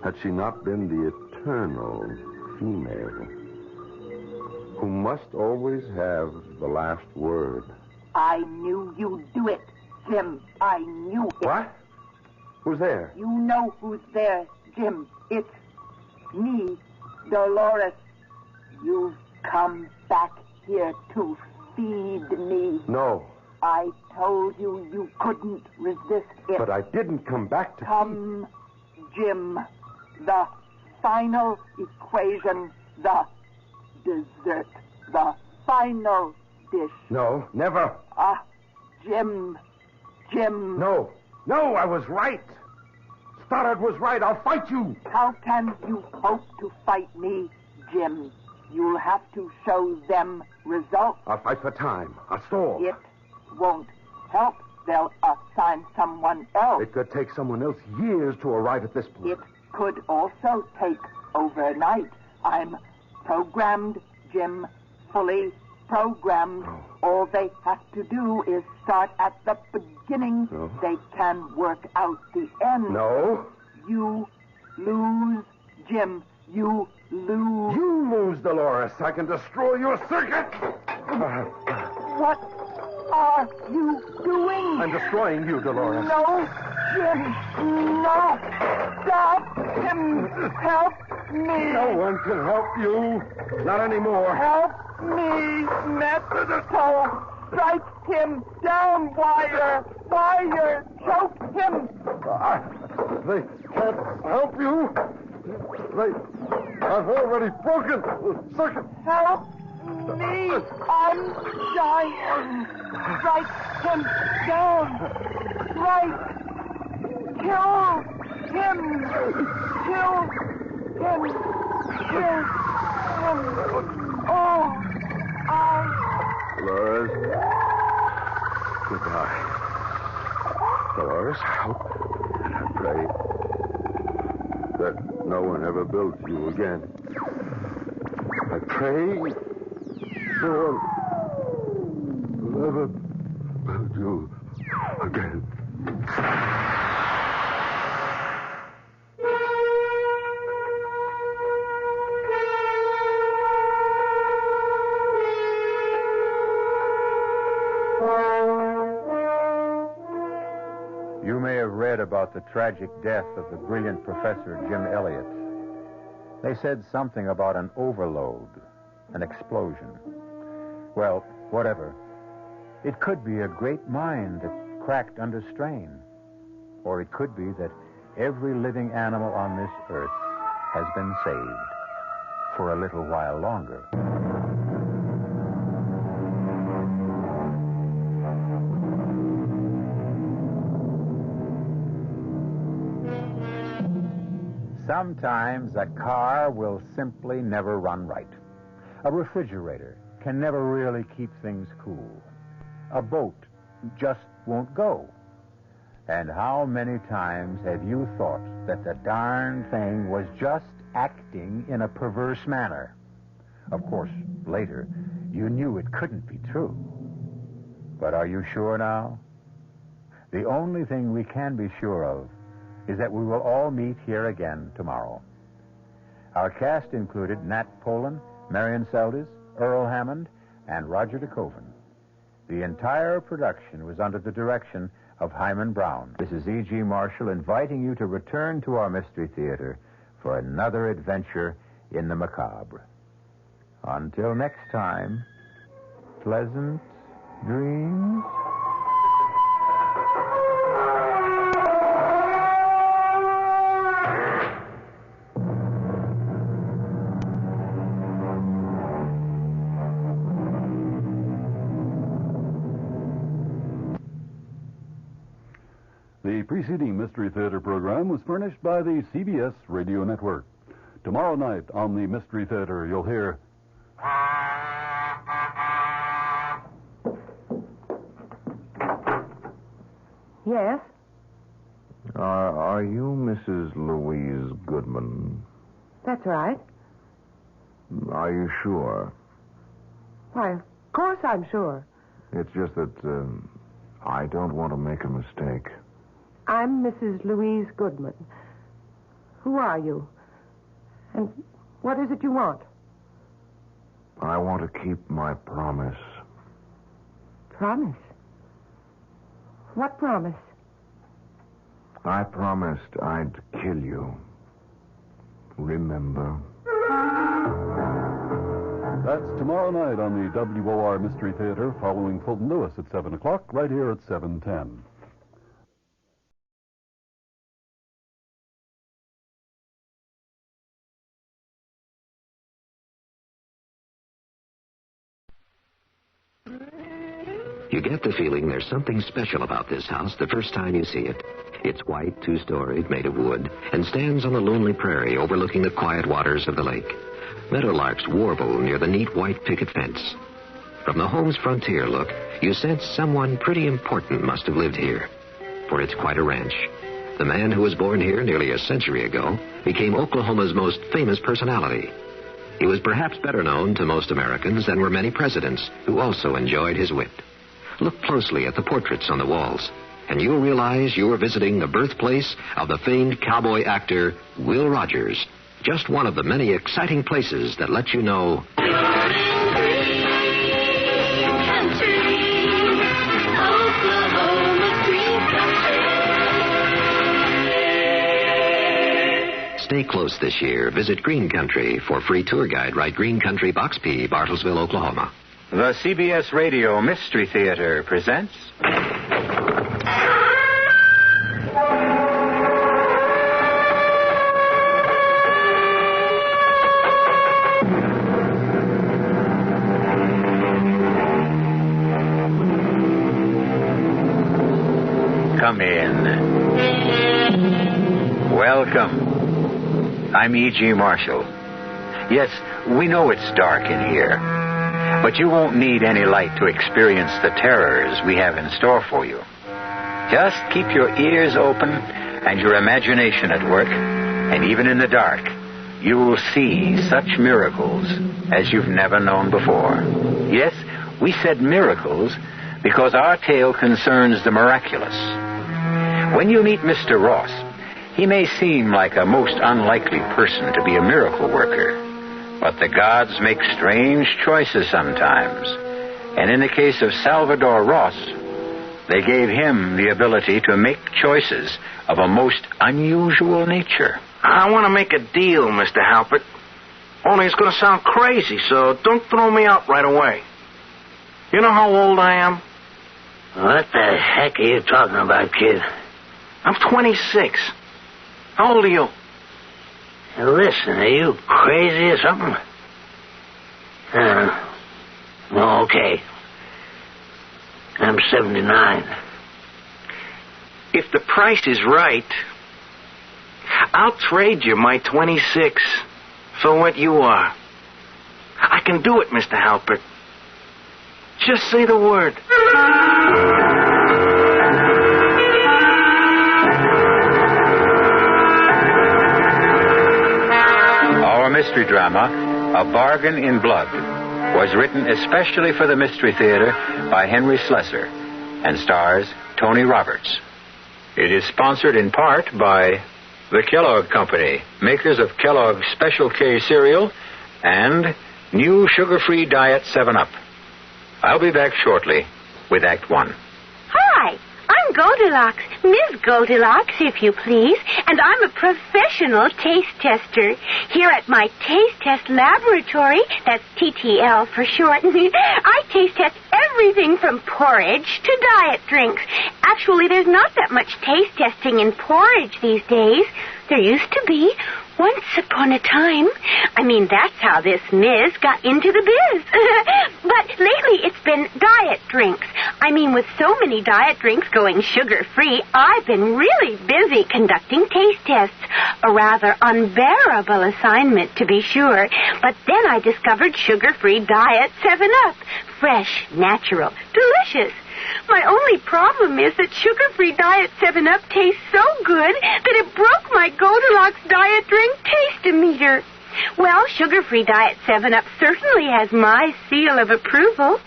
[SPEAKER 9] Had she not been the eternal female who must always have the last word?
[SPEAKER 1] I knew you'd do it, Jim. I knew it.
[SPEAKER 9] What? Who's there?
[SPEAKER 1] You know who's there, Jim. It's me, Dolores. You've come back here to feed me.
[SPEAKER 9] No.
[SPEAKER 1] I told you you couldn't resist it.
[SPEAKER 9] But I didn't come back to...
[SPEAKER 1] Come, Jim. The final equation, the dessert, the final dish.
[SPEAKER 9] No, never.
[SPEAKER 1] Jim.
[SPEAKER 9] No, I was right. Stoddard was right. I'll fight you.
[SPEAKER 1] How can you hope to fight me, Jim? You'll have to show them results.
[SPEAKER 9] I'll fight for time. I'll stall.
[SPEAKER 1] It won't help. They'll assign someone else.
[SPEAKER 9] It could take someone else years to arrive at this point.
[SPEAKER 1] It could also take overnight. I'm programmed, Jim. Fully programmed. All they have to do is start at the beginning. They can work out the end.
[SPEAKER 9] No.
[SPEAKER 1] You lose, Jim. You lose.
[SPEAKER 9] You lose, Dolores. I can destroy your circuit.
[SPEAKER 1] What are you doing?
[SPEAKER 7] I'm destroying you, Dolores.
[SPEAKER 1] No, Jim. No. Stop him. Help me.
[SPEAKER 9] No one can help you. Not anymore.
[SPEAKER 1] Help me, Mexico. Strike him down, Wire. Wire. Choke him.
[SPEAKER 9] They can't help you. I've already broken the second.
[SPEAKER 1] Help me. I'm dying. Strike him down. Strike. Kill him. Kill him. Kill him. Oh,
[SPEAKER 9] Dolores. Goodbye. Dolores, I hope and I pray that no one ever builds you again. I pray no one will ever build you again.
[SPEAKER 12] You may have read about the tragic death of the brilliant Professor Jim Elliot. They said something about an overload, an explosion. Well, whatever. It could be a great mind that cracked under strain. Or it could be that every living animal on this earth has been saved for a little while longer. Sometimes a car will simply never run right. A refrigerator can never really keep things cool. A boat just won't go. And how many times have you thought that the darn thing was just acting in a perverse manner? Of course, later, you knew it couldn't be true. But are you sure now? The only thing we can be sure of is that we will all meet here again tomorrow. Our cast included Nat Polan, Marion Seldes, Earl Hammond, and Roger DeKoven. The entire production was under the direction of Hyman Brown. This is E.G. Marshall inviting you to return to our Mystery Theater for another adventure in the macabre. Until next time, pleasant dreams.
[SPEAKER 15] The preceding Mystery Theater program was furnished by the CBS Radio Network. Tomorrow night on the Mystery Theater, you'll hear...
[SPEAKER 10] Yes?
[SPEAKER 9] Are you Mrs. Louise Goodman?
[SPEAKER 10] That's right.
[SPEAKER 9] Are you sure?
[SPEAKER 10] Why, of course I'm sure.
[SPEAKER 9] It's just that I don't want to make a mistake.
[SPEAKER 10] I'm Mrs. Louise Goodman. Who are you? And what is it you want?
[SPEAKER 9] I want to keep my promise.
[SPEAKER 10] Promise? What promise?
[SPEAKER 9] I promised I'd kill you. Remember?
[SPEAKER 15] That's tomorrow night on the WOR Mystery Theater, following Fulton Lewis at 7 o'clock, right here at 7:10.
[SPEAKER 17] You get the feeling there's something special about this house the first time you see it. It's white, two-storied, made of wood, and stands on the lonely prairie overlooking the quiet waters of the lake. Meadowlarks warble near the neat white picket fence. From the home's frontier look, you sense someone pretty important must have lived here. For it's quite a ranch. The man who was born here nearly a century ago became Oklahoma's most famous personality. He was perhaps better known to most Americans than were many presidents who also enjoyed his wit. Look closely at the portraits on the walls, and you'll realize you are visiting the birthplace of the famed cowboy actor Will Rogers, just one of the many exciting places that let you know
[SPEAKER 19] Stay close this year. Visit Green Country. For free tour guide, write Green Country, Box P, Bartlesville, Oklahoma.
[SPEAKER 12] The CBS Radio Mystery Theater presents... Come in. Welcome. I'm E.G. Marshall. Yes, we know it's dark in here, but you won't need any light to experience the terrors we have in store for you. Just keep your ears open and your imagination at work, and even in the dark, you will see such miracles as you've never known before. Yes, we said miracles because our tale concerns the miraculous. When you meet Mr. Ross, he may seem like a most unlikely person to be a miracle worker, but the gods make strange choices sometimes. And in the case of Salvador Ross, they gave him the ability to make choices of a most unusual nature.
[SPEAKER 20] I want to make a deal, Mr. Halpert. Only it's going to sound crazy, so don't throw me out right away. You know how old I am?
[SPEAKER 21] What the heck are you talking about, kid?
[SPEAKER 20] I'm 26. How old are you?
[SPEAKER 21] Now listen, are you crazy or something? No, okay. I'm 79.
[SPEAKER 20] If the price is right, I'll trade you my 26 for what you are. I can do it, Mr. Halpert. Just say the word.
[SPEAKER 12] Our mystery drama, A Bargain in Blood, was written especially for the Mystery Theater by Henry Slessor and stars Tony Roberts. It is sponsored in part by the Kellogg Company, makers of Kellogg's Special K cereal and new sugar-free Diet 7-Up. I'll be back shortly with Act One.
[SPEAKER 22] Hi, I'm Goldilocks, Ms. Goldilocks, if you please, and I'm a professional taste tester. Here at my taste test laboratory, that's TTL for short, I taste test everything from porridge to diet drinks. Actually, there's not that much taste testing in porridge these days. There used to be. Once upon a time. I mean, that's how this Ms. got into the biz. But lately it's been diet drinks. I mean, with so many diet drinks going sugar-free, I've been really busy conducting taste tests. A rather unbearable assignment, to be sure. But then I discovered sugar-free Diet 7-Up. Fresh, natural, delicious. My only problem is that sugar-free Diet 7-Up tastes so good that it broke my Goldilocks diet drink taste-o-meter. Well, sugar-free Diet 7-Up certainly has my seal of approval.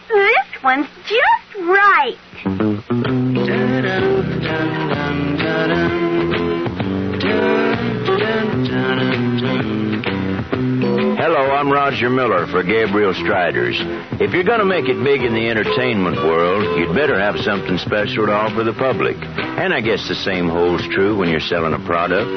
[SPEAKER 22] This one's just right.
[SPEAKER 25] Hello, I'm Roger Miller for Gabriel Striders. If you're going to make it big in the entertainment world, you'd better have something special to offer the public. And I guess the same holds true when you're selling a product.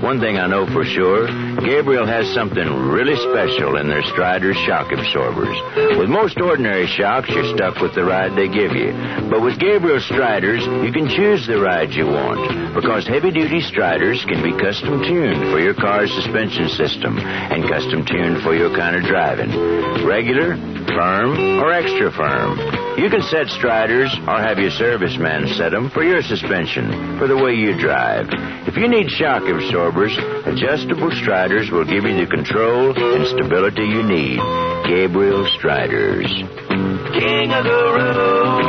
[SPEAKER 25] One thing I know for sure, Gabriel has something really special in their Striders shock absorbers. With most ordinary shocks, you're stuck with the ride they give you. But with Gabriel Striders, you can choose the ride you want, because heavy-duty Striders can be custom-tuned for your car's suspension system and custom-tuned for your kind of driving. Regular, firm, or extra firm. You can set Striders or have your serviceman set them for your suspension, for the way you drive. If you need shock absorbers, adjustable Striders will give you the control and stability you need. Gabriel Striders. King of the road.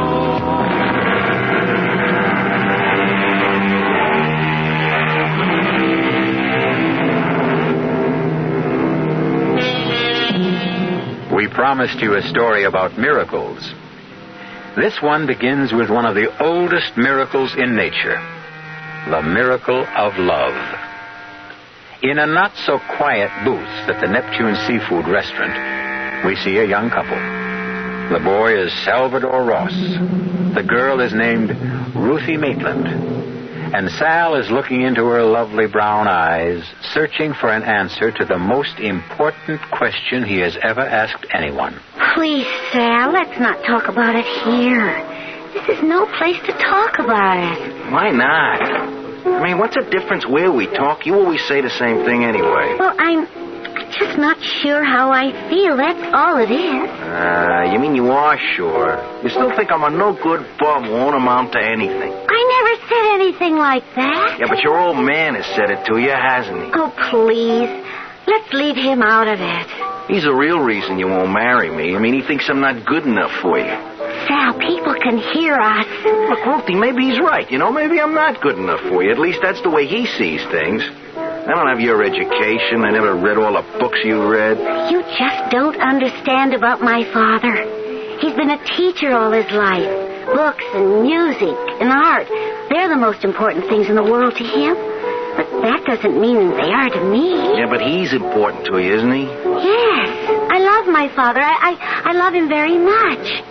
[SPEAKER 12] We promised you a story about miracles. This one begins with one of the oldest miracles in nature, the miracle of love. In a not-so-quiet booth at the Neptune Seafood Restaurant, we see a young couple. The boy is Salvador Ross. The girl is named Ruthie Maitland. and Sal is looking into her lovely brown eyes, searching for an answer to the most important question he has ever asked anyone.
[SPEAKER 22] Please, Sal, let's not talk about it here. This is no place to talk about it.
[SPEAKER 20] Why not? I mean, what's the difference where we talk? You always say the same thing anyway.
[SPEAKER 22] Well, I'm just not sure how I feel. That's all it is.
[SPEAKER 20] You mean you are sure? You still think I'm a no-good bum who won't amount to anything?
[SPEAKER 22] I never said anything like that.
[SPEAKER 20] Yeah, but your old man has said it to you, hasn't he?
[SPEAKER 22] Oh, please. Let's leave him out of it.
[SPEAKER 20] He's the real reason you won't marry me. I mean, he thinks I'm not good enough for you.
[SPEAKER 22] Sal, people can hear us.
[SPEAKER 20] Look, Ruthie, maybe he's right. You know, maybe I'm not good enough for you. At least that's the way he sees things. I don't have your education. I never read all the books you read.
[SPEAKER 22] You just don't understand about my father. He's been a teacher all his life. Books and music and art. They're the most important things in the world to him. But that doesn't mean they are to me.
[SPEAKER 20] Yeah, but he's important to you, isn't he?
[SPEAKER 22] Yes. I love my father. I love him very much.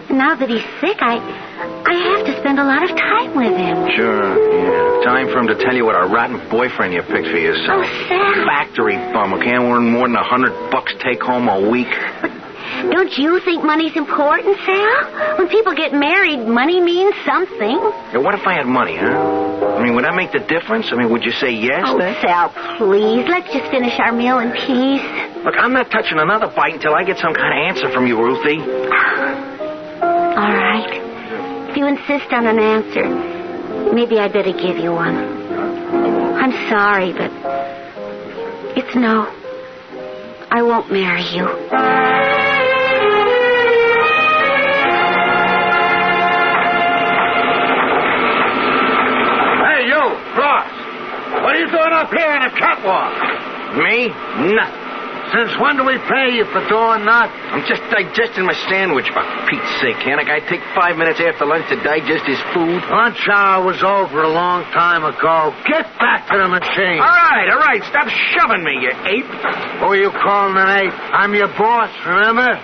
[SPEAKER 22] Now that he's sick, I have to spend a lot of time with him.
[SPEAKER 20] Sure, yeah. Time for him to tell you what a rotten boyfriend you picked for yourself.
[SPEAKER 22] Oh, Sal.
[SPEAKER 20] Factory bum who can't earn more than $100 take home a week.
[SPEAKER 22] But don't you think money's important, Sal? When people get married, money means something.
[SPEAKER 20] Yeah, what if I had money, huh? I mean, would that make the difference? I mean, would you say yes then?
[SPEAKER 22] Sal, please. Let's just finish our meal in peace.
[SPEAKER 20] Look, I'm not touching another bite until I get some kind of answer from you, Ruthie.
[SPEAKER 22] All right. If you insist on an answer, maybe I'd better give you one. I'm sorry, but it's no. I won't marry you.
[SPEAKER 2] Hey, you, Ross. What are you doing up here in a catwalk?
[SPEAKER 20] Me? Nothing.
[SPEAKER 2] Since when do we pay you for doing that?
[SPEAKER 20] I'm just digesting my sandwich, for Pete's sake. Can't a guy take 5 minutes after lunch to digest his food?
[SPEAKER 2] Lunch hour was over a long time ago. Get back to the machine.
[SPEAKER 20] All right. Stop shoving me, you ape.
[SPEAKER 2] Who are you calling an ape? I'm your boss, remember?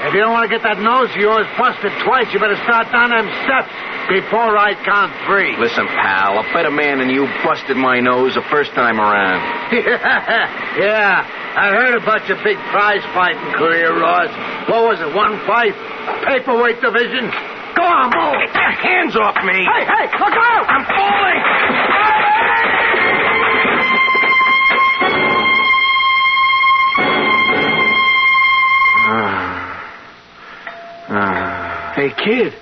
[SPEAKER 2] If you don't want to get that nose of yours busted twice, you better start down them steps before I count 3.
[SPEAKER 20] Listen, pal, a better man than you busted my nose the first time around.
[SPEAKER 2] Yeah, I heard about your big prize fighting career, Ross. What was it, 1 fight? Paperweight division? Go on, move.
[SPEAKER 20] Get your hands off me.
[SPEAKER 2] Hey, look out!
[SPEAKER 20] I'm falling.
[SPEAKER 2] Hey, kid,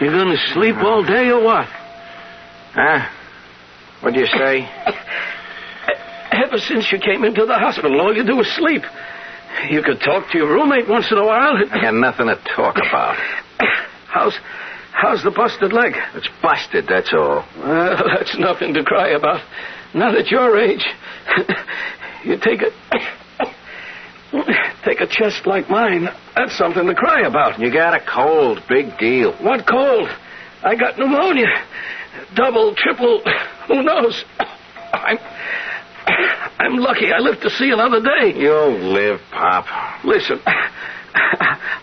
[SPEAKER 2] you gonna sleep all day or what?
[SPEAKER 20] Huh? What'd you say?
[SPEAKER 2] Ever since you came into the hospital, all you do is sleep. You could talk to your roommate once in a while.
[SPEAKER 20] I got nothing to talk about.
[SPEAKER 2] How's the busted leg?
[SPEAKER 20] It's busted, that's all.
[SPEAKER 2] Well, that's nothing to cry about. Not at your age. You take a chest like mine, that's something to cry about.
[SPEAKER 20] You got a cold, big deal.
[SPEAKER 2] What cold? I got pneumonia. Double, triple, who knows? I'm lucky I lived to see another day.
[SPEAKER 20] You'll live, Pop.
[SPEAKER 2] Listen,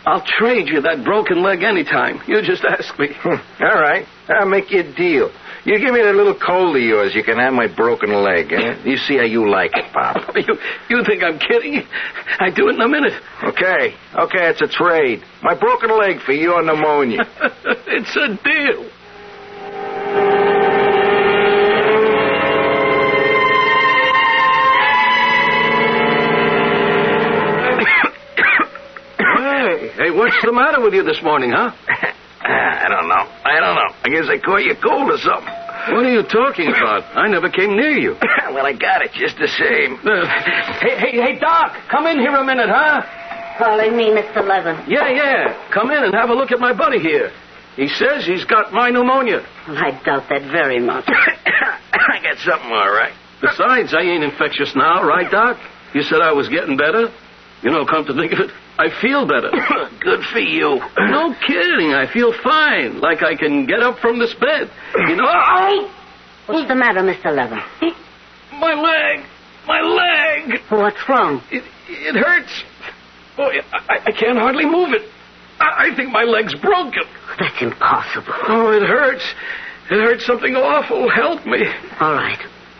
[SPEAKER 2] I'll trade you that broken leg anytime. You just ask me.
[SPEAKER 20] All right, I'll make you a deal. You give me that little cold of yours, you can have my broken leg. Eh? You see how you like it, Pop.
[SPEAKER 2] You think I'm kidding? I'd do it in a minute.
[SPEAKER 20] Okay, it's a trade. My broken leg for your pneumonia.
[SPEAKER 2] It's a deal. Hey, what's the matter with you this morning, huh?
[SPEAKER 20] I don't know. I guess I caught you cold or something.
[SPEAKER 2] What are you talking about? I never came near you.
[SPEAKER 20] Well, I got it just the same.
[SPEAKER 2] Hey, Doc, come in here a minute, huh?
[SPEAKER 22] Calling me Mr. Levin.
[SPEAKER 2] Yeah. Come in and have a look at my buddy here. He says he's got my pneumonia.
[SPEAKER 22] Well, I doubt that very much.
[SPEAKER 20] I got something all right.
[SPEAKER 2] Besides, I ain't infectious now, right, Doc? You said I was getting better. You know, come to think of it, I feel better.
[SPEAKER 20] Good for you.
[SPEAKER 2] No kidding. I feel fine. Like I can get up from this bed. You know...
[SPEAKER 22] What's the matter, Mr. Levin?
[SPEAKER 2] My leg.
[SPEAKER 22] What's wrong?
[SPEAKER 2] It hurts. Boy, I can't hardly move it. I think my leg's broken.
[SPEAKER 22] That's impossible.
[SPEAKER 2] Oh, it hurts.
[SPEAKER 20] It hurts something awful. Help me.
[SPEAKER 4] All right.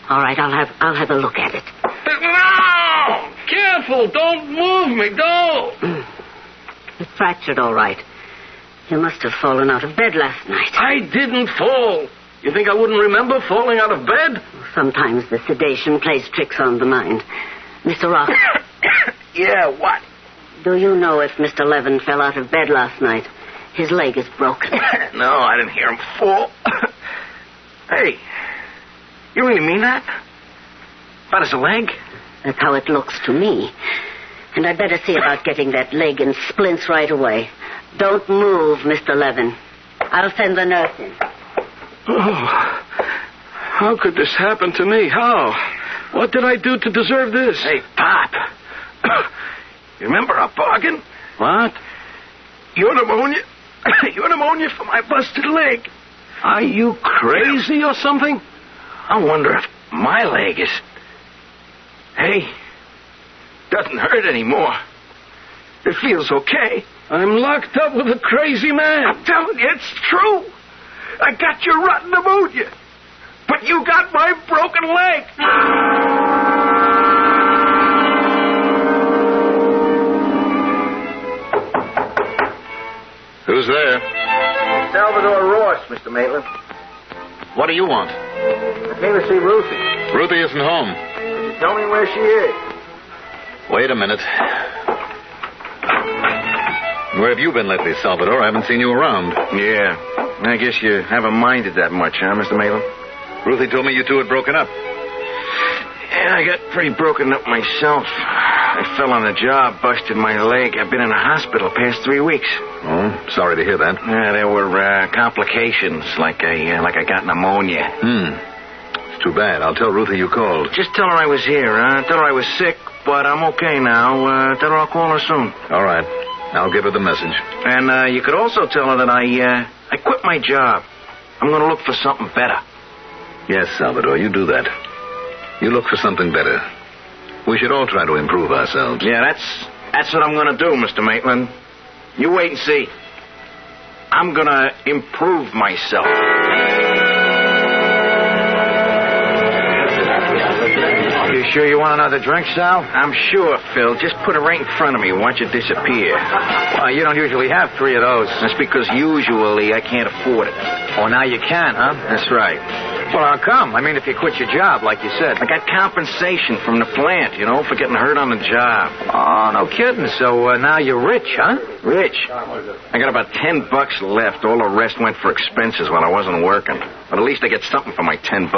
[SPEAKER 4] I'll have a look at it.
[SPEAKER 20] No! Careful. Don't move me. Don't.
[SPEAKER 4] It's fractured, all right. You must have fallen out of bed last night.
[SPEAKER 20] I didn't fall. You think I wouldn't remember falling out of bed?
[SPEAKER 4] Sometimes the sedation plays tricks on the mind. Mr. Rock.
[SPEAKER 20] Yeah, what?
[SPEAKER 4] Do you know if Mr. Levin fell out of bed last night? His leg is broken.
[SPEAKER 20] No, I didn't hear him fall. Hey, you really mean that? About his leg?
[SPEAKER 4] That's how it looks to me. And I'd better see about getting that leg in splints right away. Don't move, Mr. Levin. I'll send the nurse in.
[SPEAKER 20] Oh, how could this happen to me? How? What did I do to deserve this? Hey, Pop. You remember our bargain? What? Your pneumonia. Your pneumonia for my busted leg. Are you crazy or something? I wonder if my leg is... Hey, doesn't hurt anymore. It feels okay. I'm locked up with a crazy man. I'm telling you, it's true. I got your rotten pneumonia. But you got my broken leg.
[SPEAKER 8] Who's there?
[SPEAKER 6] Salvador Ross, Mr. Maitland.
[SPEAKER 8] What do you want?
[SPEAKER 6] I came to see Ruthie.
[SPEAKER 8] Ruthie isn't home.
[SPEAKER 6] Could you tell me where she is?
[SPEAKER 8] Wait a minute. Where have you been lately, Salvador? I haven't seen you around.
[SPEAKER 20] Yeah. I guess you haven't minded that much, huh, Mr. Maitland?
[SPEAKER 8] Ruthie told me you two had broken up.
[SPEAKER 20] Yeah, I got pretty broken up myself. I fell on a job, busted my leg. I've been in a hospital past 3 weeks.
[SPEAKER 8] Oh, sorry to hear that.
[SPEAKER 20] Yeah, there were complications, like I got pneumonia.
[SPEAKER 8] It's too bad. I'll tell Ruthie you called.
[SPEAKER 20] Just tell her I was here, huh? Tell her I was sick, but I'm okay now. Tell her I'll call her soon.
[SPEAKER 8] All right. I'll give her the message.
[SPEAKER 20] And you could also tell her that I quit my job. I'm going to look for something better.
[SPEAKER 8] Yes, Salvador, you do that. You look for something better. We should all try to improve ourselves.
[SPEAKER 20] Yeah, that's what I'm going to do, Mr. Maitland. You wait and see. I'm going to improve myself.
[SPEAKER 6] You sure you want another drink, Sal?
[SPEAKER 20] I'm sure, Phil. Just put it right in front of me. Watch it disappear.
[SPEAKER 6] Well, you don't usually have 3 of those.
[SPEAKER 20] That's because usually I can't afford it.
[SPEAKER 6] Oh, now you can, huh?
[SPEAKER 20] That's right.
[SPEAKER 6] Well, how come? I mean, if you quit your job, like you said.
[SPEAKER 20] I got compensation from the plant, for getting hurt on the job.
[SPEAKER 6] Oh, no kidding. So now you're rich, huh?
[SPEAKER 20] Rich? I got about $10 left. All the rest went for expenses while I wasn't working. But at least I get something for my $10.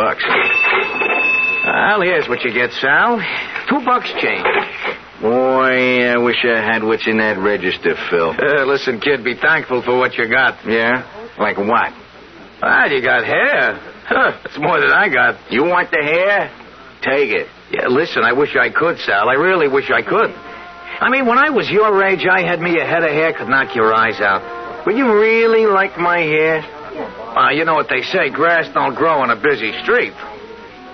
[SPEAKER 6] Well, here's what you get, Sal. $2 change.
[SPEAKER 20] Boy, I wish I had what's in that register, Phil.
[SPEAKER 6] Listen, kid, be thankful for what you got.
[SPEAKER 20] Yeah? Like what?
[SPEAKER 6] Well, you got hair. That's more than I got.
[SPEAKER 20] You want the hair? Take it.
[SPEAKER 6] Yeah, listen, I wish I could, Sal. I really wish I could. I mean, when I was your age, I had me a head of hair could knock your eyes out.
[SPEAKER 20] Would you really like my hair?
[SPEAKER 6] You know what they say, grass don't grow on a busy street.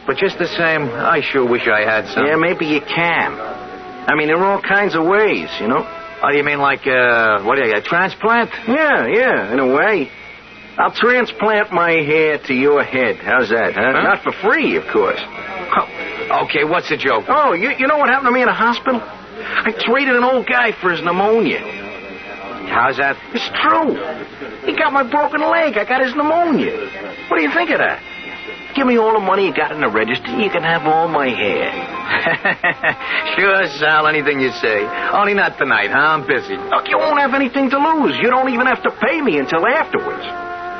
[SPEAKER 6] But just the same, I sure wish I had some.
[SPEAKER 20] Yeah, maybe you can. I mean, there are all kinds of ways,
[SPEAKER 6] Oh, you mean like, a transplant?
[SPEAKER 20] Yeah, in a way. I'll transplant my hair to your head. How's that, huh? Not for free, of course.
[SPEAKER 6] Oh, okay, what's the joke?
[SPEAKER 20] Oh, you know what happened to me in a hospital? I traded an old guy for his pneumonia.
[SPEAKER 6] How's that?
[SPEAKER 20] It's true. He got my broken leg. I got his pneumonia. What do you think of that? Give me all the money you got in the register. You can have all my hair.
[SPEAKER 6] Sure, Sal, anything you say. Only not tonight, huh? I'm busy.
[SPEAKER 20] Look, you won't have anything to lose. You don't even have to pay me until afterwards.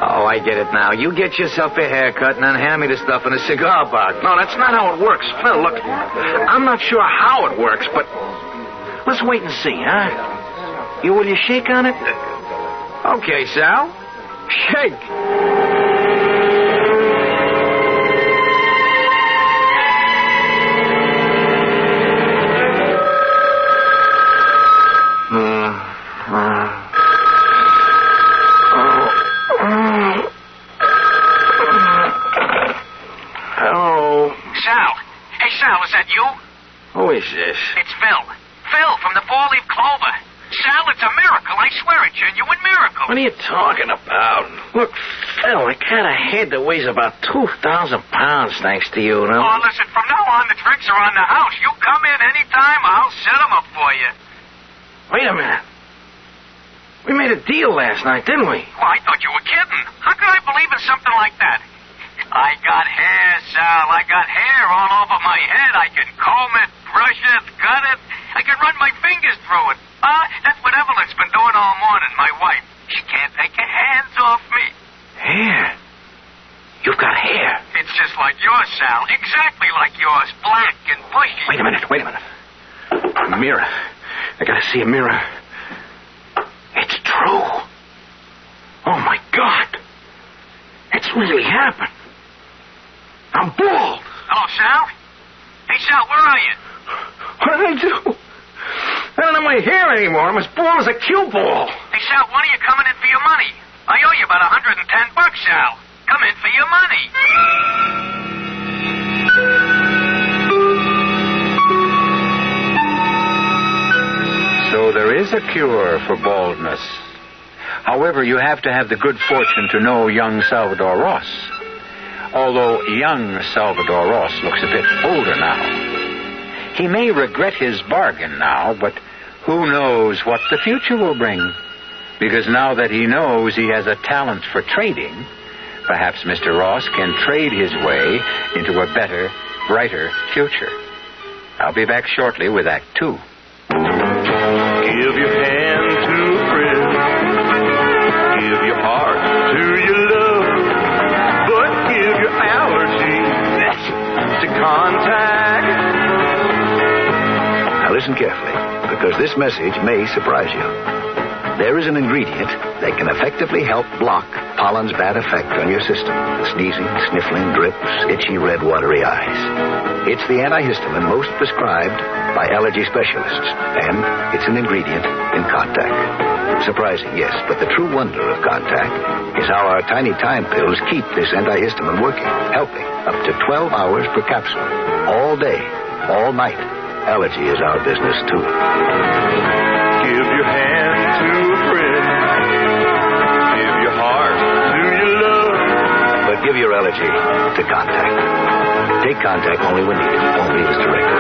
[SPEAKER 6] Oh, I get it now. You get yourself a haircut and then hand me the stuff in a cigar box.
[SPEAKER 20] No, that's not how it works. Phil, look, I'm not sure how it works, but let's wait and see, huh? Will you shake on it?
[SPEAKER 6] Okay, Sal. Shake.
[SPEAKER 20] Hello?
[SPEAKER 13] Sal. Hey, Sal, is that you?
[SPEAKER 20] Who is this?
[SPEAKER 13] It's Phil. Phil from the Four-Leaf Clover.
[SPEAKER 20] Sal, it's a miracle. I swear a genuine miracle. What are you talking about? Look, Phil, I got a head that weighs about 2,000 pounds, thanks to you, know?
[SPEAKER 3] Oh, listen, from now on, the drinks are on the house. You come in anytime, I'll set them up for you.
[SPEAKER 20] Wait a minute. We made a deal last night, didn't we?
[SPEAKER 3] Well, I thought you were kidding. How could I believe in something like that? I got hair, Sal. I got hair all over my head. I can comb it, brush it, cut it. I can run my fingers through it. That's what Evelyn's been doing all morning, my wife. She can't take her hands off me.
[SPEAKER 20] Hair? You've got hair.
[SPEAKER 3] It's just like yours, Sal. Exactly like yours. Black and bushy.
[SPEAKER 20] Wait a minute. A mirror. I gotta see a mirror. It's true. Oh, my God. It's really happened. I'm bald.
[SPEAKER 3] Hello, Sal? Hey, Sal, where are you?
[SPEAKER 20] What did I do? I don't have my hair anymore. I'm as bald as a cue ball.
[SPEAKER 3] Hey, Sal, when are you coming in for your money? I owe you about $110, Sal. Come in for your money.
[SPEAKER 12] So there is a cure for baldness. However, you have to have the good fortune to know young Salvador Ross. Although young Salvador Ross looks a bit older now. He may regret his bargain now, but who knows what the future will bring? Because now that he knows he has a talent for trading, perhaps Mr. Ross can trade his way into a better, brighter future. I'll be back shortly with Act 2.
[SPEAKER 11] Give your hand to a friend. Give your heart to your love. But give your allergy to contact.
[SPEAKER 19] Now listen carefully, because this message may surprise you. There is an ingredient that can effectively help block pollen's bad effect on your system. Sneezing, sniffling, drips, itchy, red, watery eyes. It's the antihistamine most prescribed by allergy specialists, and it's an ingredient in Contact. Surprising, yes, but the true wonder of Contact is how our tiny time pills keep this antihistamine working, helping up to 12 hours per capsule, all day, all night. Allergy is our business, too.
[SPEAKER 11] Give your hand to a friend. Give your heart to your love.
[SPEAKER 19] But give your allergy to Contact. Take Contact only when needed, only as directed.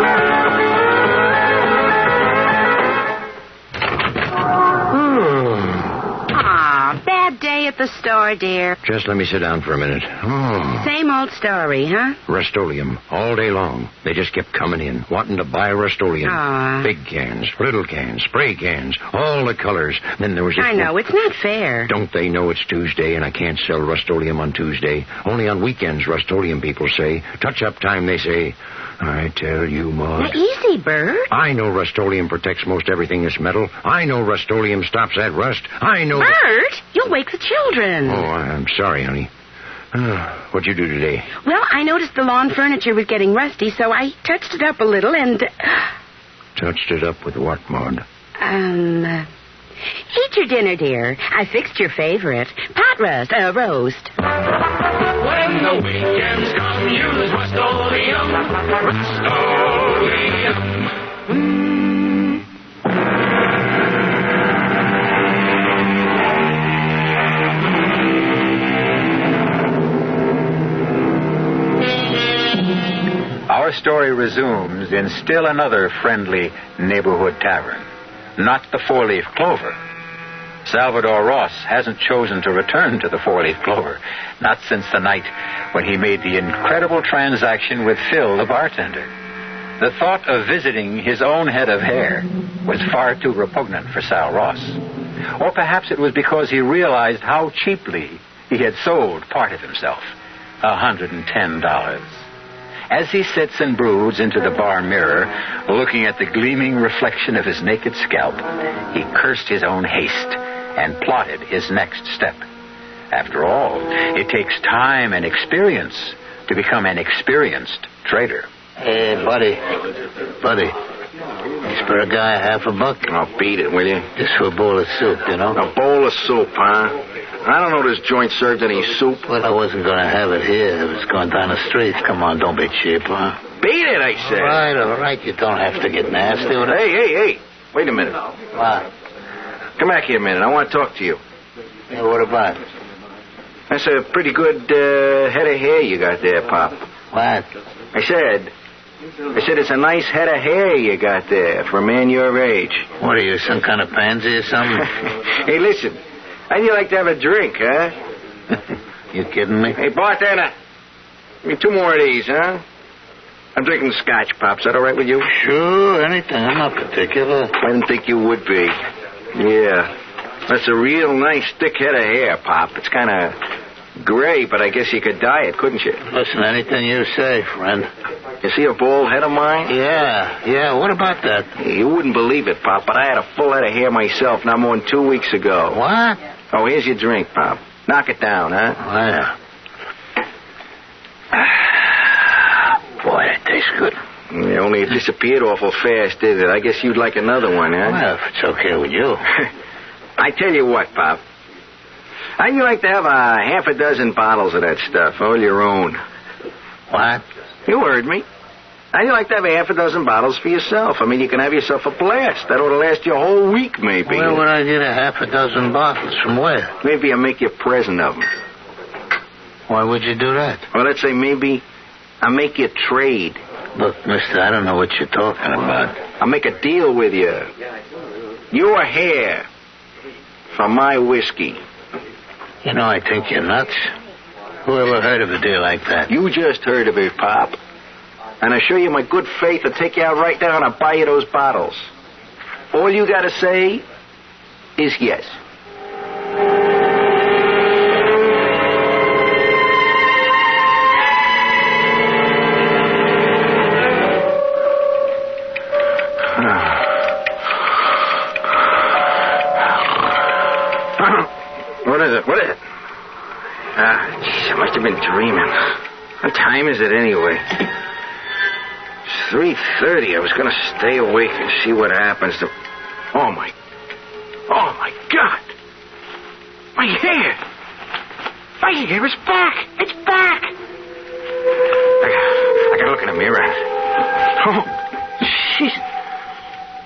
[SPEAKER 22] Bad day at the store, dear.
[SPEAKER 13] Just let me sit down for a minute. Oh.
[SPEAKER 22] Same old story, huh?
[SPEAKER 13] Rust-Oleum, all day long. They just kept coming in, wanting to buy Rust-Oleum. Big cans, little cans, spray cans, all the colors. Then there was this
[SPEAKER 22] I know, it's not fair.
[SPEAKER 13] Don't they know it's Tuesday and I can't sell Rust-Oleum on Tuesday? Only on weekends, Rust-Oleum people say. Touch-up time, they say. I tell you, Maud.
[SPEAKER 22] Now, easy, Bert.
[SPEAKER 13] I know Rust-Oleum protects most everything that's metal. I know Rust-Oleum stops that rust. I know...
[SPEAKER 22] Bert, you'll wake the children.
[SPEAKER 13] Oh, I'm sorry, honey. What'd you do today?
[SPEAKER 22] Well, I noticed the lawn furniture was getting rusty, so I touched it up a little and...
[SPEAKER 13] Touched it up with what, Maud?
[SPEAKER 22] Eat your dinner, dear. I fixed your favorite. Pot roast.
[SPEAKER 11] When the weekends come, use Rust-Oleum. Rust-Oleum.
[SPEAKER 12] Our story resumes in still another friendly neighborhood tavern. Not the Four-Leaf Clover. Salvador Ross hasn't chosen to return to the Four-Leaf Clover, not since the night when he made the incredible transaction with Phil, the bartender. The thought of visiting his own head of hair was far too repugnant for Sal Ross. Or perhaps it was because he realized how cheaply he had sold part of himself, $110. As he sits and broods into the bar mirror, looking at the gleaming reflection of his naked scalp, he cursed his own haste and plotted his next step. After all, it takes time and experience to become an experienced trader.
[SPEAKER 21] Hey, buddy. You spare a guy $50?
[SPEAKER 20] I'll beat it, will you?
[SPEAKER 21] Just for a bowl of soup, you know?
[SPEAKER 20] A bowl of soup, huh? I don't know this joint served any soup.
[SPEAKER 21] Well, I wasn't going to have it here. It was going down the street. Come on, don't be cheap, huh?
[SPEAKER 20] Beat it, I said.
[SPEAKER 21] All right. You don't have to get nasty with it.
[SPEAKER 20] Hey. Wait a minute.
[SPEAKER 21] What?
[SPEAKER 20] Come back here a minute. I want to talk to you.
[SPEAKER 21] Yeah, what about?
[SPEAKER 20] That's a pretty good head of hair you got there, Pop.
[SPEAKER 21] What?
[SPEAKER 20] I said it's a nice head of hair you got there for a man your age.
[SPEAKER 21] What are you, some kind of pansy or something?
[SPEAKER 20] Hey, listen. How'd you like to have a drink, huh?
[SPEAKER 21] You kidding me?
[SPEAKER 20] Hey, bartender. Give me 2 more of these, huh? I'm drinking scotch, Pop. Is that all right with you?
[SPEAKER 21] Sure, anything. I'm not particular.
[SPEAKER 20] I didn't think you would be. Yeah. That's a real nice thick head of hair, Pop. It's kind of gray, but I guess you could dye it, couldn't you?
[SPEAKER 21] Listen, anything you say, friend.
[SPEAKER 20] You see a bald head of mine?
[SPEAKER 21] Yeah. What about that?
[SPEAKER 20] You wouldn't believe it, Pop, but I had a full head of hair myself not more than 2 weeks ago.
[SPEAKER 21] What?
[SPEAKER 20] Oh, here's your drink, Pop. Knock it down, huh?
[SPEAKER 21] Oh, yeah. Boy, that tastes good.
[SPEAKER 20] Yeah, only it disappeared awful fast, did it? I guess you'd like another one, huh?
[SPEAKER 21] Well, if it's okay with you.
[SPEAKER 20] I tell you what, Pop. How'd you like to have a half a dozen bottles of that stuff, all your own?
[SPEAKER 21] What?
[SPEAKER 20] You heard me. How'd you like to have a half a dozen bottles for yourself? I mean, you can have yourself a blast. That ought to last you a whole week, maybe.
[SPEAKER 21] Where would I get a half a dozen bottles? From where?
[SPEAKER 20] Maybe I'll make you a present of them.
[SPEAKER 21] Why would you do that?
[SPEAKER 20] Well, let's say maybe I'll make you a trade.
[SPEAKER 21] Look, mister, I don't know what you're talking about.
[SPEAKER 20] I'll make a deal with you. Your hair for my whiskey.
[SPEAKER 21] You know, I think you're nuts. Who ever heard of a deal like that?
[SPEAKER 20] You just heard of it, Pop. And I show you my good faith to take you out right now and I'll buy you those bottles. All you gotta say is yes. What is it? Jeez, I must have been dreaming. What time is it anyway? It's 3:30. I was going to stay awake and see what happens to... Oh, my God. My hair. My hair is back. It's back. I got to look in the mirror. Oh, jeez.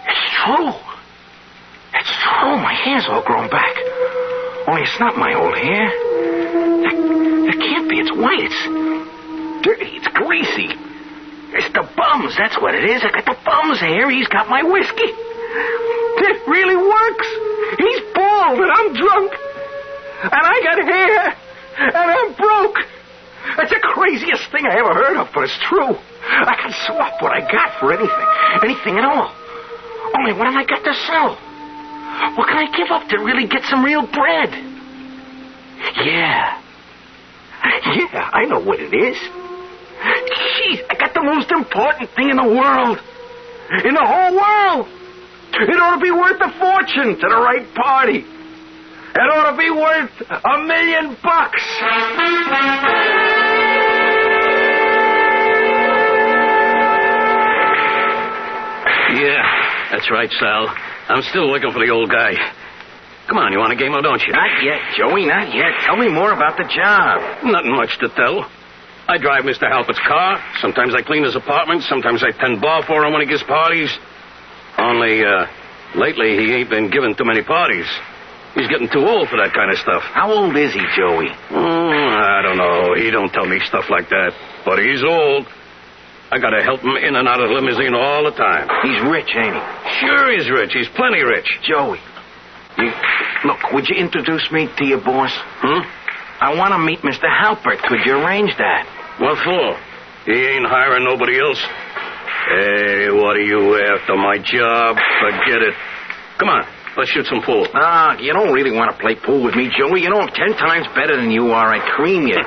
[SPEAKER 20] It's true. It's true. My hair's all grown back. Only it's not my old hair. That can't be. It's white. It's dirty. It's greasy. It's the bums. That's what it is. I got the bums hair. He's got my whiskey. It really works. He's bald and I'm drunk. And I got hair. And I'm broke. That's the craziest thing I ever heard of, but it's true. I can swap what I got for anything. Anything at all. Only what have I got to sell? What can I give up to really get some real bread? Yeah, I know what it is. Jeez, I got the most important thing in the world. In the whole world. It ought to be worth a fortune to the right party. It ought to be worth $1 million.
[SPEAKER 5] Yeah, that's right, Sal. I'm still looking for the old guy. Come on, you want a game or don't you?
[SPEAKER 20] Not yet, Joey, not yet. Tell me more about the job.
[SPEAKER 5] Nothing much to tell. I drive Mr. Halpert's car. Sometimes I clean his apartment. Sometimes I tend bar for him when he gives parties. Only, lately he ain't been giving too many parties. He's getting too old for that kind of stuff.
[SPEAKER 20] How old is he, Joey?
[SPEAKER 5] I don't know. He don't tell me stuff like that. But he's old. I gotta help him in and out of the limousine all the time.
[SPEAKER 20] He's rich, ain't he?
[SPEAKER 5] Sure he's rich. He's plenty rich.
[SPEAKER 20] Joey, look, would you introduce me to your boss? I want to meet Mr. Halpert. Could you arrange that?
[SPEAKER 5] What for? He ain't hiring nobody else. Hey, what are you after, my job? Forget it. Come on, let's shoot some pool.
[SPEAKER 20] You don't really want to play pool with me, Joey. You know I'm 10 times better than you are. I'd cream you.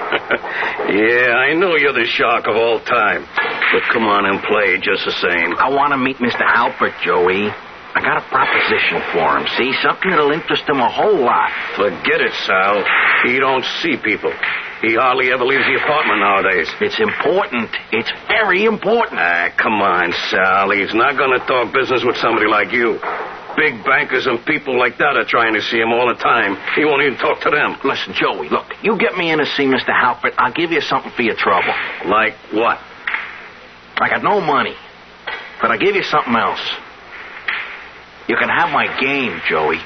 [SPEAKER 5] Yeah, I know you're the shark of all time. But come on and play just the same.
[SPEAKER 20] I want to meet Mr. Halpert, Joey. I got a proposition for him, see? Something that'll interest him a whole lot.
[SPEAKER 5] Forget it, Sal. He don't see people. He hardly ever leaves the apartment nowadays.
[SPEAKER 20] It's important. It's very important.
[SPEAKER 5] Come on, Sal. He's not going to talk business with somebody like you. Big bankers and people like that are trying to see him all the time. He won't even talk to them.
[SPEAKER 20] Listen, Joey, look, you get me in to see Mr. Halpert, I'll give you something for your trouble.
[SPEAKER 5] Like what?
[SPEAKER 20] I got no money, but I'll give you something else. You can have my game, Joey.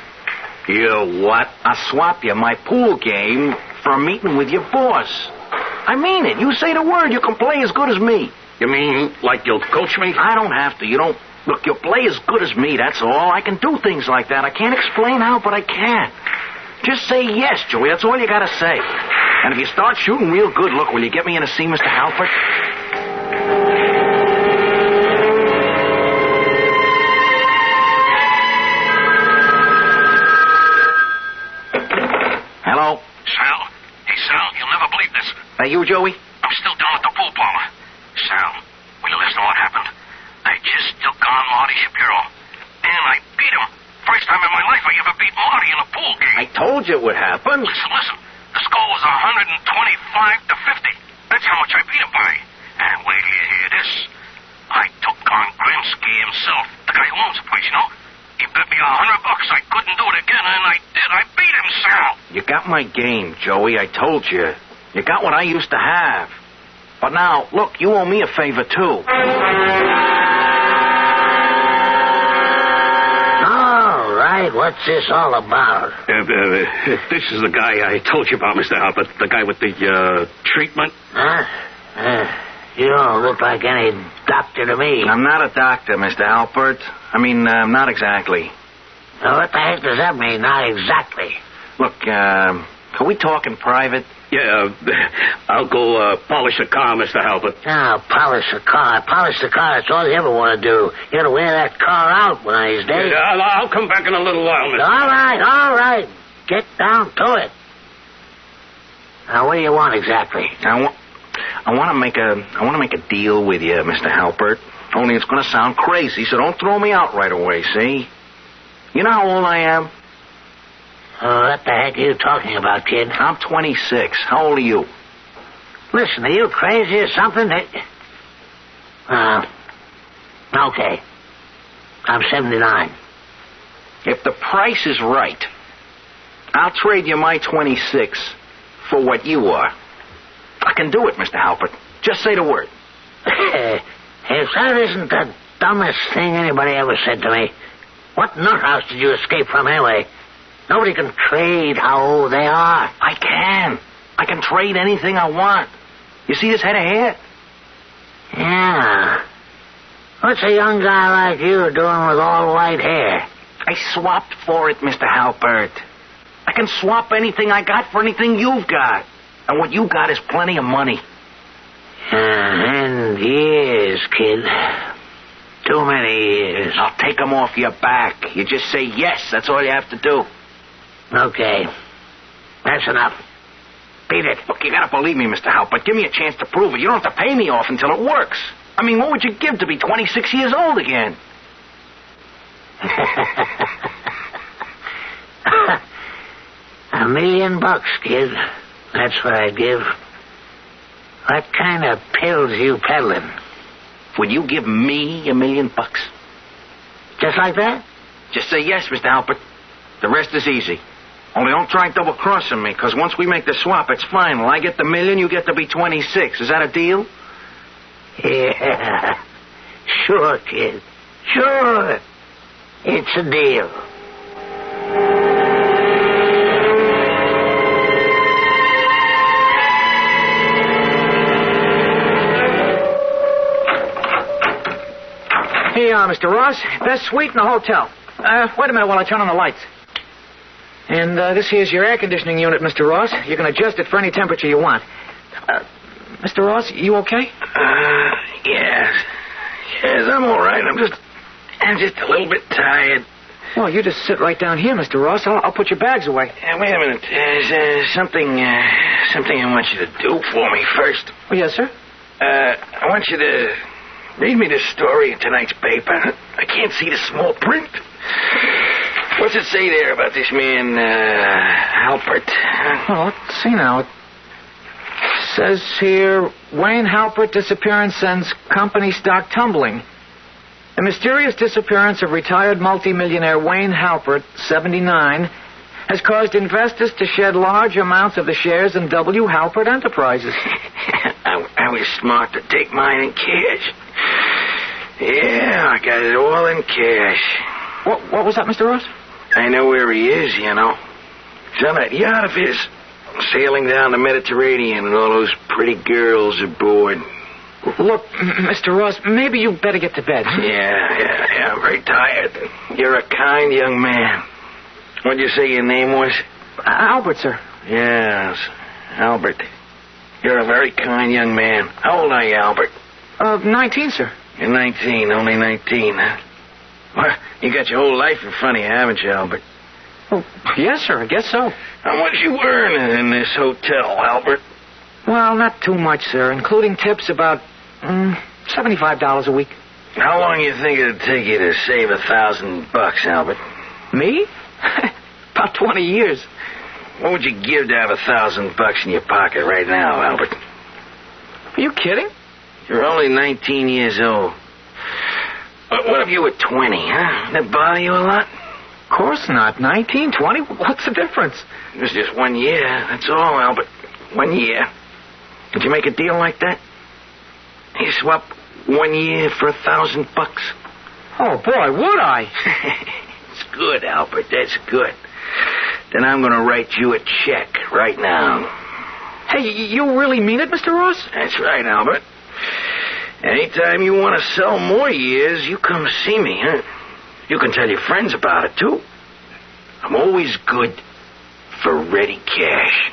[SPEAKER 20] You what? I'll swap you my pool game for a meeting with your boss. I mean it. You say the word, you can play as good as me.
[SPEAKER 5] You mean like you'll coach me?
[SPEAKER 20] I don't have to. You don't... Look, you'll play as good as me, that's all. I can do things like that. I can't explain how, but I can. Just say yes, Joey. That's all you gotta say. And if you start shooting real good, look, will you get me in to see Mr. Halpert? Hello?
[SPEAKER 3] Sal? Hey, Sal, you'll never believe this.
[SPEAKER 20] You, Joey?
[SPEAKER 3] I'm still down at the pool parlor. Sal, will you listen to what happened? I just took on Marty Shapiro, and I beat him. First time in my life I ever beat Marty in a pool game.
[SPEAKER 20] I told you it would happen.
[SPEAKER 3] Listen. The score was 125-50. That's how much I beat him by. And wait till you hear this. I took on Grimsky himself, the guy who owns the place, you know. He bet me $100 I couldn't do it again, and I did. I beat him, Sal.
[SPEAKER 20] You got my game, Joey. I told you. You got what I used to have. But now, look, you owe me a favor, too.
[SPEAKER 21] All right, what's this all about?
[SPEAKER 5] This is the guy I told you about, Mr. Halpert. The guy with the, treatment.
[SPEAKER 21] Huh? You don't look like any doctor to me.
[SPEAKER 20] I'm not a doctor, Mr. Halpert. I mean, not exactly.
[SPEAKER 21] Now, what the heck does that mean, not exactly?
[SPEAKER 20] Look, can we talk in private?
[SPEAKER 5] Yeah, I'll go polish a car, Mr. Halpert.
[SPEAKER 21] Oh, polish a car. Polish the car, that's all you ever want to do. You got to wear that car out one of these days.
[SPEAKER 5] Yeah, I'll come back in a little while, Mr.
[SPEAKER 21] All right. Get down to it. Now, what do you want exactly?
[SPEAKER 20] I want to make a deal with you, Mr. Halpert. Only it's going to sound crazy, so don't throw me out right away, see? You know how old I am?
[SPEAKER 21] What the heck are you talking about, kid?
[SPEAKER 20] I'm 26. How old are you?
[SPEAKER 21] Listen, are you crazy or something? Okay. I'm 79.
[SPEAKER 20] If the price is right, I'll trade you my 26 for what you are. I can do it, Mr. Halpert. Just say the word.
[SPEAKER 21] If that isn't the dumbest thing anybody ever said to me, what nuthouse did you escape from anyway? Nobody can trade how old they are.
[SPEAKER 20] I can. I can trade anything I want. You see this head of hair?
[SPEAKER 21] Yeah. What's a young guy like you doing with all white hair?
[SPEAKER 20] I swapped for it, Mr. Halpert. I can swap anything I got for anything you've got. And what you got is plenty of money.
[SPEAKER 21] And years, kid. Too many years.
[SPEAKER 20] I'll take them off your back. You just say yes. That's all you have to do.
[SPEAKER 21] Okay. That's enough. Beat it.
[SPEAKER 20] Look, you gotta believe me, Mr. Halpert. Give me a chance to prove it. You don't have to pay me off until it works. I mean, what would you give to be 26 years old again?
[SPEAKER 21] $1 million, kid. That's what I'd give. What kind of pills you peddling?
[SPEAKER 20] Would you give me $1 million?
[SPEAKER 21] Just like that?
[SPEAKER 20] Just say yes, Mr. Halpert. The rest is easy. Only don't try double-crossing me, because once we make the swap, it's final. I get the $1 million, you get to be 26. Is that a deal?
[SPEAKER 21] Yeah. Sure, kid. Sure. It's a deal.
[SPEAKER 6] Hey, Mr. Ross, best suite in the hotel. Wait a minute while I turn on the lights. And this here's your air conditioning unit, Mr. Ross. You can adjust it for any temperature you want. Mr. Ross, you okay?
[SPEAKER 20] Yes. Yes, I'm all right. I'm just a little bit tired.
[SPEAKER 6] Well, you just sit right down here, Mr. Ross. I'll put your bags away.
[SPEAKER 20] Wait a minute. There's something I want you to do for me first.
[SPEAKER 6] Oh, yes, sir?
[SPEAKER 20] I want you to read me this story in tonight's paper. I can't see the small print. What's it say there about this man, Halpert?
[SPEAKER 6] Well, let's see now. It says here, Wayne Halpert disappearance sends company stock tumbling. The mysterious disappearance of retired multimillionaire Wayne Halpert, 79, has caused investors to shed large amounts of the shares in W. Halpert Enterprises.
[SPEAKER 20] I was smart to take mine in cash. Yeah, I got it all in cash.
[SPEAKER 6] What was that, Mr. Ross?
[SPEAKER 20] I know where he is, you know. He's on that yacht of his, sailing down the Mediterranean, and all those pretty girls aboard.
[SPEAKER 14] Look, Mr. Ross, maybe you better get to bed.
[SPEAKER 20] Yeah, I'm very tired. You're a kind young man. What'd you say your name was?
[SPEAKER 14] Albert, sir.
[SPEAKER 20] Yes, Albert. You're a very kind young man. How old are you, Albert?
[SPEAKER 14] 19, sir.
[SPEAKER 20] You're 19, only 19, huh? Well, you got your whole life in front of you, haven't you, Albert?
[SPEAKER 14] Oh, yes, sir, I guess so.
[SPEAKER 20] How much you earning in this hotel, Albert?
[SPEAKER 14] Well, not too much, sir, including tips about $75 a week.
[SPEAKER 20] How long you think it'd take you to save $1,000, Albert?
[SPEAKER 14] Me? About 20 years.
[SPEAKER 20] What would you give to have $1,000 in your pocket right now, Albert?
[SPEAKER 14] Are you kidding?
[SPEAKER 20] You're only 19 years old. What if you were 20, huh? That bother you a lot?
[SPEAKER 14] Of course not. 19, 20? What's the difference?
[SPEAKER 20] It's just 1 year. That's all, Albert. 1 year. Would you make a deal like that? You swap 1 year for $1,000?
[SPEAKER 14] Oh, boy, would I?
[SPEAKER 20] It's good, Albert. That's good. Then I'm going to write you a check right now.
[SPEAKER 14] Hey, you really mean it, Mr. Ross?
[SPEAKER 20] That's right, Albert. Anytime you want to sell more years, you come see me, huh? You can tell your friends about it, too. I'm always good for ready cash.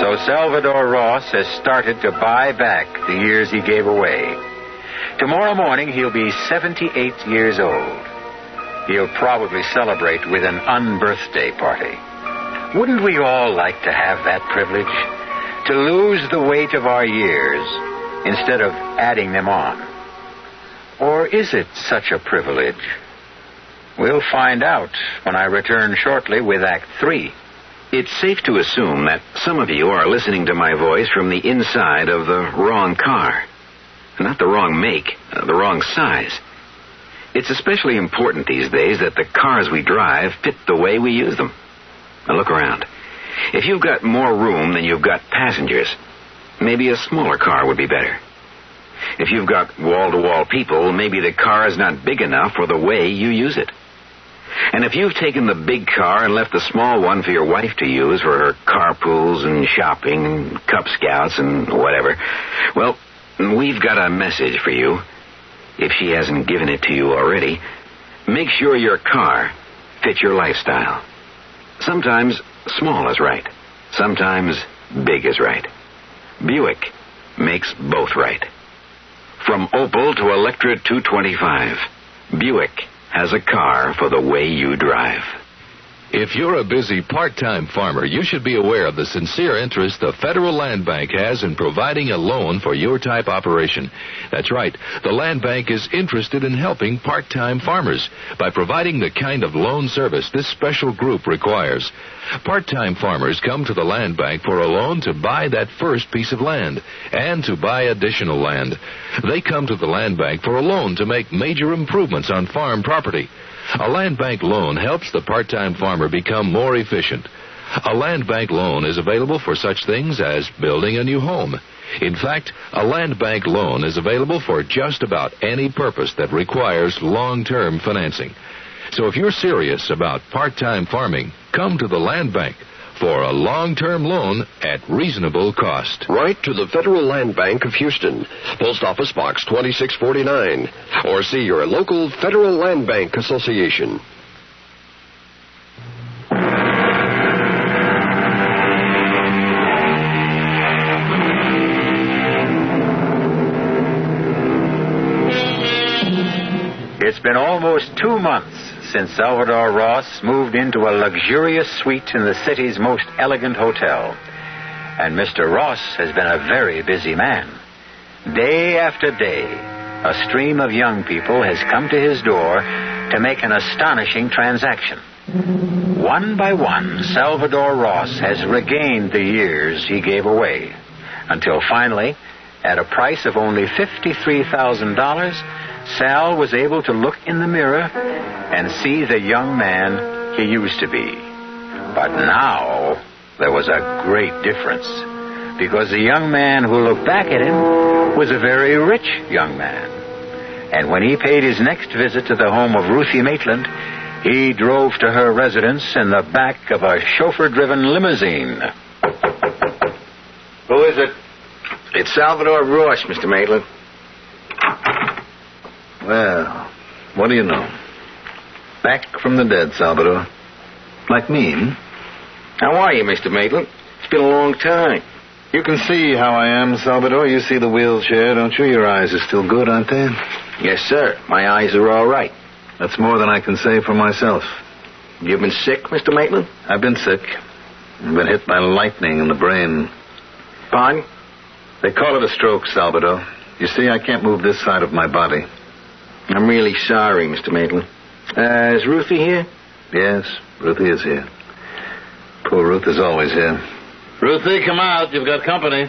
[SPEAKER 12] So Salvador Ross has started to buy back the years he gave away. Tomorrow morning, he'll be 78 years old. He'll probably celebrate with an unbirthday party. Wouldn't we all like to have that privilege? To lose the weight of our years instead of adding them on? Or is it such a privilege? We'll find out when I return shortly with Act 3.
[SPEAKER 16] It's safe to assume that some of you are listening to my voice from the inside of the wrong car. Not the wrong make, the wrong size. It's especially important these days that the cars we drive fit the way we use them. Now look around. If you've got more room than you've got passengers, maybe a smaller car would be better. If you've got wall-to-wall people, maybe the car is not big enough for the way you use it. And if you've taken the big car and left the small one for your wife to use for her carpools and shopping and Cub Scouts and whatever, well, we've got a message for you. If she hasn't given it to you already, make sure your car fits your lifestyle. Sometimes small is right. Sometimes big is right. Buick makes both right. From Opel to Electra 225, Buick has a car for the way you drive.
[SPEAKER 18] If you're a busy part-time farmer, you should be aware of the sincere interest the Federal Land Bank has in providing a loan for your type operation. That's right. The Land Bank is interested in helping part-time farmers by providing the kind of loan service this special group requires. Part-time farmers come to the Land Bank for a loan to buy that first piece of land and to buy additional land. They come to the Land Bank for a loan to make major improvements on farm property. A land bank loan helps the part-time farmer become more efficient. A land bank loan is available for such things as building a new home. In fact, a land bank loan is available for just about any purpose that requires long-term financing. So if you're serious about part-time farming, come to the Land Bank for a long-term loan at reasonable cost.
[SPEAKER 23] Write to the Federal Land Bank of Houston, Post Office Box 2649, or see your local Federal Land Bank Association.
[SPEAKER 12] It's been almost 2 months since Salvador Ross moved into a luxurious suite in the city's most elegant hotel. And Mr. Ross has been a very busy man. Day after day, a stream of young people has come to his door to make an astonishing transaction. One by one, Salvador Ross has regained the years he gave away, until finally, at a price of only $53,000, Sal was able to look in the mirror and see the young man he used to be. But now there was a great difference, because the young man who looked back at him was a very rich young man. And when he paid his next visit to the home of Ruthie Maitland, he drove to her residence in the back of a chauffeur-driven limousine.
[SPEAKER 16] Who is it? It's Salvador Ross, Mr. Maitland.
[SPEAKER 8] Well, what do you know? Back from the dead, Salvador. Like me,
[SPEAKER 16] How are you, Mr. Maitland? It's been a long time.
[SPEAKER 8] You can see how I am, Salvador. You see the wheelchair, don't you? Your eyes are still good, aren't they?
[SPEAKER 16] Yes, sir. My eyes are all right.
[SPEAKER 8] That's more than I can say for myself.
[SPEAKER 16] You've been sick, Mr. Maitland?
[SPEAKER 8] I've been sick. I've been hit by lightning in the brain.
[SPEAKER 16] Pardon?
[SPEAKER 8] They call it a stroke, Salvador. You see, I can't move this side of my body.
[SPEAKER 16] I'm really sorry, Mr. Maitland. Is Ruthie here?
[SPEAKER 8] Yes, Ruthie is here. Poor Ruth is always here.
[SPEAKER 5] Ruthie, come out. You've got company.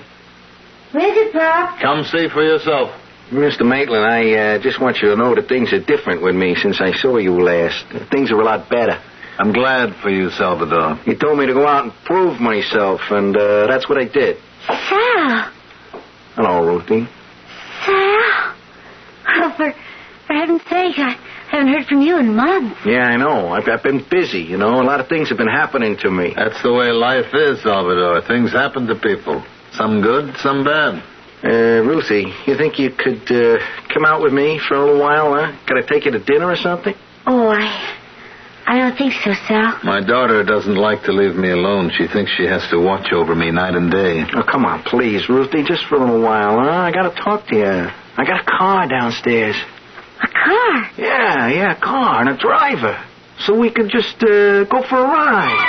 [SPEAKER 4] Where's it, Pop?
[SPEAKER 5] Come see for yourself.
[SPEAKER 16] Mr. Maitland, I just want you to know that things are different with me since I saw you last. Things are a lot better.
[SPEAKER 8] I'm glad for you, Salvador.
[SPEAKER 16] You told me to go out and prove myself, and that's what I did.
[SPEAKER 4] Sal.
[SPEAKER 16] Hello, Ruthie.
[SPEAKER 4] Sal. Oh, for heaven's sake, I haven't heard from you in months.
[SPEAKER 16] Yeah, I know. I've been busy, you know. A lot of things have been happening to me.
[SPEAKER 8] That's the way life is, Salvador. Things happen to people. Some good, some bad.
[SPEAKER 16] Ruthie, you think you could come out with me for a little while, huh? Could I take you to dinner or something?
[SPEAKER 4] Oh, I don't think so, Sal.
[SPEAKER 8] My daughter doesn't like to leave me alone. She thinks she has to watch over me night and day.
[SPEAKER 16] Oh, come on, please, Ruthie, just for a little while, huh? I gotta talk to you. I got a car downstairs.
[SPEAKER 4] A car?
[SPEAKER 16] Yeah, a car and a driver. So we could just go for a ride.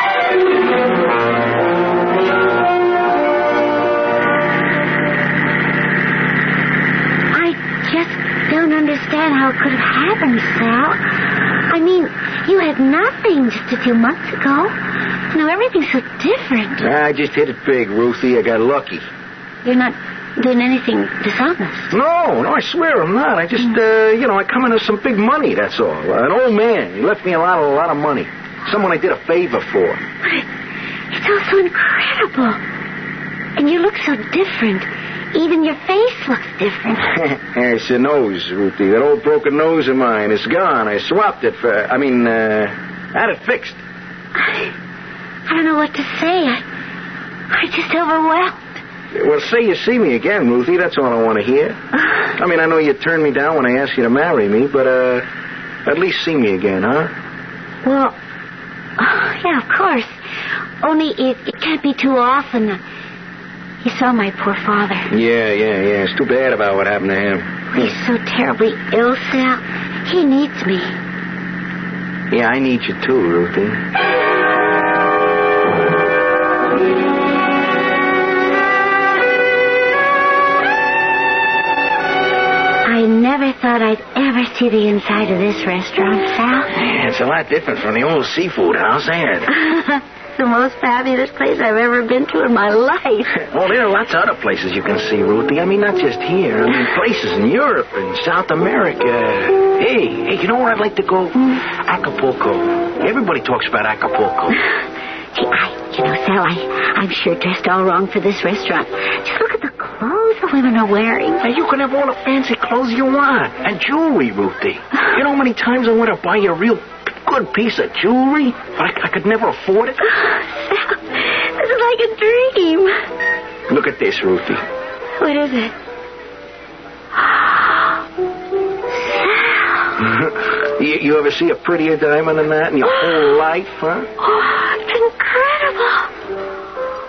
[SPEAKER 4] Don't understand how it could have happened, Sal. I mean, you had nothing just a few months ago. Now everything's so different.
[SPEAKER 16] I just hit it big, Ruthie. I got lucky.
[SPEAKER 4] You're not doing anything dishonest.
[SPEAKER 16] No, I swear I'm not. I just, I come into some big money, that's all. An old man. He left me a lot of money. Someone I did a favor for.
[SPEAKER 4] But it's all so incredible. And you look so different. Even your face looks different.
[SPEAKER 16] It's your nose, Ruthie. That old broken nose of mine is gone. I swapped it for... I had it fixed.
[SPEAKER 4] I don't know what to say. I'm just overwhelmed.
[SPEAKER 16] Well, say you see me again, Ruthie. That's all I want to hear. I know you turned me down when I asked you to marry me, but at least see me again, huh?
[SPEAKER 4] Well, yeah, of course. Only it can't be too often. You saw my poor father.
[SPEAKER 16] Yeah. It's too bad about what happened to him.
[SPEAKER 4] He's so terribly ill, Sal. He needs me.
[SPEAKER 16] Yeah, I need you too, Ruthie.
[SPEAKER 4] I never thought I'd ever see the inside of this restaurant, Sal.
[SPEAKER 16] Yeah, it's a lot different from the old seafood house, ain't it?
[SPEAKER 4] The most fabulous place I've ever been to in my life.
[SPEAKER 16] Well, there are lots of other places you can see, Ruthie. Not just here. Places in Europe and South America. Hey, you know where I'd like to go? Acapulco. Everybody talks about Acapulco.
[SPEAKER 4] Sal, I'm sure dressed all wrong for this restaurant. Just look at the clothes the women are wearing.
[SPEAKER 16] Now, you can have all the fancy clothes you want. And jewelry, Ruthie. You know how many times I want to buy you a real good piece of jewelry, but I could never afford it.
[SPEAKER 4] Sal, this is like a dream.
[SPEAKER 16] Look at this, Ruthie.
[SPEAKER 4] What is it? Sal.
[SPEAKER 16] You ever see a prettier diamond than that in your whole life, huh?
[SPEAKER 4] Oh, it's incredible.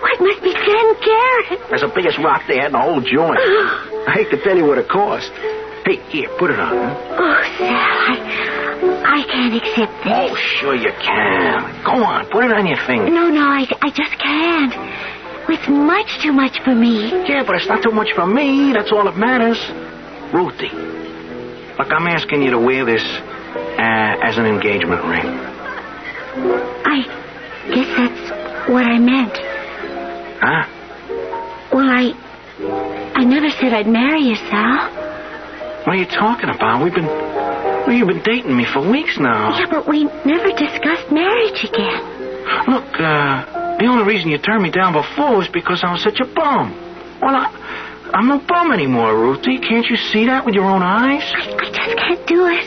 [SPEAKER 4] Oh, it must be 10 carat.
[SPEAKER 16] That's the biggest rock they had in the whole joint. I hate to tell you what it cost. Hey, here, put it on, huh?
[SPEAKER 4] Oh, Sal, I can't accept this.
[SPEAKER 16] Oh, sure you can. Go on, put it on your finger.
[SPEAKER 4] No, I just can't. It's much too much for me.
[SPEAKER 16] Yeah, but it's not too much for me. That's all that matters. Ruthie, look, I'm asking you to wear this as an engagement ring.
[SPEAKER 4] I guess that's what I meant.
[SPEAKER 16] Huh?
[SPEAKER 4] Well, I never said I'd marry you, Sal.
[SPEAKER 16] What are you talking about? You've been dating me for weeks now.
[SPEAKER 4] Yeah, but we never discussed marriage again.
[SPEAKER 16] Look, the only reason you turned me down before was because I was such a bum. Well, I'm no bum anymore, Ruthie. Can't you see that with your own eyes?
[SPEAKER 4] I just can't
[SPEAKER 22] can't do it.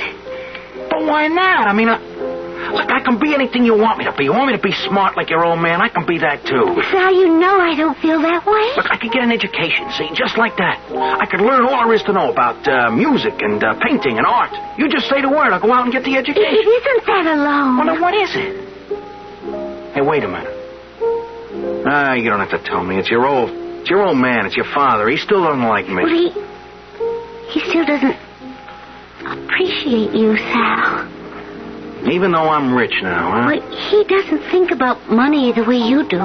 [SPEAKER 20] But why not? I mean, look, I can be anything you want me to be. You want me to be smart like your old man? I can be that, too.
[SPEAKER 22] Sal, you know I don't feel that way.
[SPEAKER 20] Look, I could get an education, see, just like that. I could learn all there is to know about music and painting and art. You just say the word, I'll go out and get the education.
[SPEAKER 22] It isn't that alone.
[SPEAKER 20] Well, then what is it? Hey, wait a minute. You don't have to tell me. It's your old man. It's your father. He still doesn't like me.
[SPEAKER 22] Well, he still doesn't appreciate you, Sal.
[SPEAKER 20] Even though I'm rich now, huh?
[SPEAKER 22] Well, he doesn't think about money the way you do.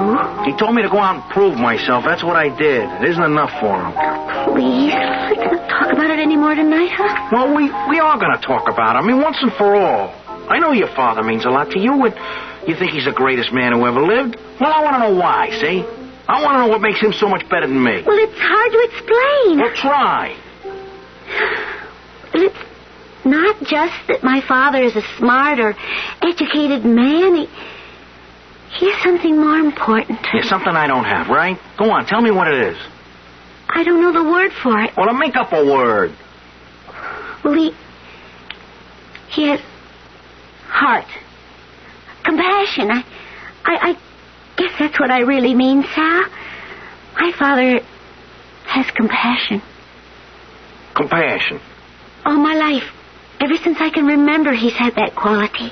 [SPEAKER 20] He told me to go out and prove myself. That's what I did. It isn't enough for him.
[SPEAKER 22] Please, let's not talk about it anymore tonight, huh?
[SPEAKER 20] Well, we are going to talk about it. I mean, once and for all. I know your father means a lot to you, and you think he's the greatest man who ever lived. Well, I want to know why, see? I want to know what makes him so much better than me.
[SPEAKER 22] Well, it's hard to explain.
[SPEAKER 20] Well, try.
[SPEAKER 22] Well, it's not just that my father is a smart or educated man. He has something more important.
[SPEAKER 20] Yeah, something I don't have, right? Go on, tell me what it is.
[SPEAKER 22] I don't know the word for it.
[SPEAKER 20] Well, then make up a word.
[SPEAKER 22] Well, he has heart. Compassion. I guess that's what I really mean, Sal. My father has compassion.
[SPEAKER 20] Compassion?
[SPEAKER 22] All my life. Ever since I can remember, he's had that quality.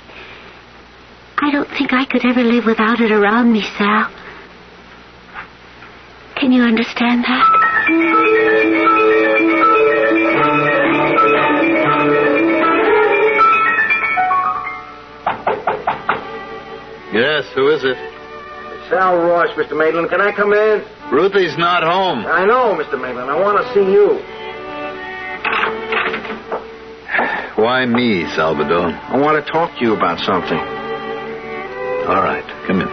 [SPEAKER 22] I don't think I could ever live without it around me, Sal. Can you understand that?
[SPEAKER 8] Yes, who is it?
[SPEAKER 20] Sal Ross, Mr. Maitland. Can I come in?
[SPEAKER 8] Ruthie's not home.
[SPEAKER 20] I know, Mr. Maitland. I want to see you.
[SPEAKER 8] Why me, Salvador?
[SPEAKER 20] I want to talk to you about something.
[SPEAKER 8] All right, come in.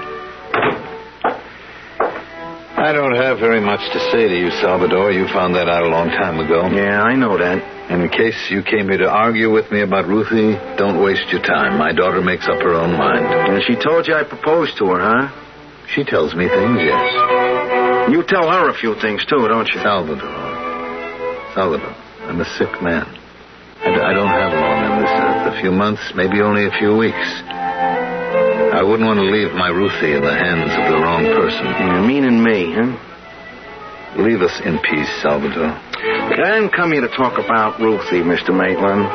[SPEAKER 8] I don't have very much to say to you, Salvador. You found that out a long time ago.
[SPEAKER 20] Yeah, I know that.
[SPEAKER 8] And in case you came here to argue with me about Ruthie, don't waste your time. My daughter makes up her own mind.
[SPEAKER 20] And she told you I proposed to her, huh?
[SPEAKER 8] She tells me things, yes.
[SPEAKER 20] You tell her a few things, too, don't you?
[SPEAKER 8] Salvador, I'm a sick man. I don't have long on this earth. A few months, maybe only a few weeks. I wouldn't want to leave my Ruthie in the hands of the wrong person.
[SPEAKER 20] Yeah, meaning me, huh?
[SPEAKER 8] Leave us in peace, Salvador.
[SPEAKER 20] I didn't come here to talk about Ruthie, Mr. Maitland.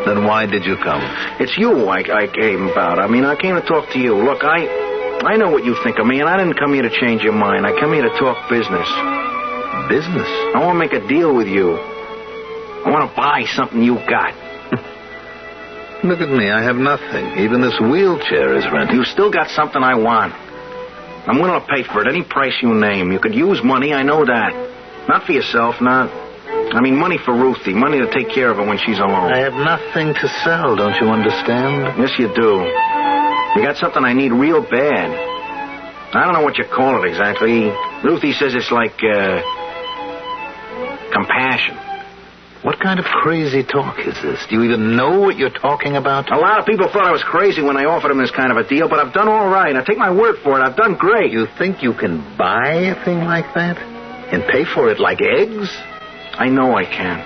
[SPEAKER 8] Then why did you come?
[SPEAKER 20] It's you I came about. I mean, I came to talk to you. Look, I know what you think of me, and I didn't come here to change your mind. I come here to talk business.
[SPEAKER 8] Business?
[SPEAKER 20] I want to make a deal with you. I want to buy something you got.
[SPEAKER 8] Look at me. I have nothing. Even this wheelchair is rented.
[SPEAKER 20] You still got something I want. I'm willing to pay for it any price you name. You could use money, I know that. Not for yourself, not. I mean, money for Ruthie. Money to take care of her when she's alone.
[SPEAKER 8] I have nothing to sell, don't you understand?
[SPEAKER 20] Yes, you do. You got something I need real bad. I don't know what you call it exactly. Ruthie says it's like, compassion.
[SPEAKER 8] What kind of crazy talk is this? Do you even know what you're talking about?
[SPEAKER 20] A lot of people thought I was crazy when I offered them this kind of a deal, but I've done all right. Now, take my word for it. I've done great.
[SPEAKER 8] You think you can buy a thing like that? And pay for it like eggs?
[SPEAKER 20] I know I can.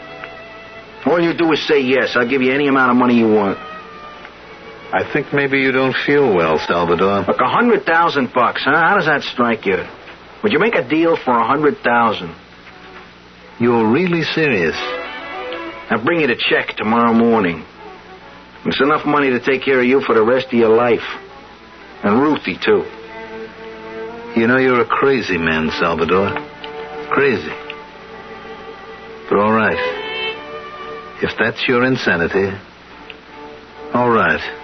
[SPEAKER 20] All you do is say yes. I'll give you any amount of money you want.
[SPEAKER 8] I think maybe you don't feel well, Salvador.
[SPEAKER 20] Look, $100,000, huh? How does that strike you? Would you make a deal for $100,000?
[SPEAKER 8] You're really serious?
[SPEAKER 20] I'll bring you the check tomorrow morning. It's enough money to take care of you for the rest of your life. And Ruthie, too.
[SPEAKER 8] You know, you're a crazy man, Salvador. Crazy. But all right. If that's your insanity, all right.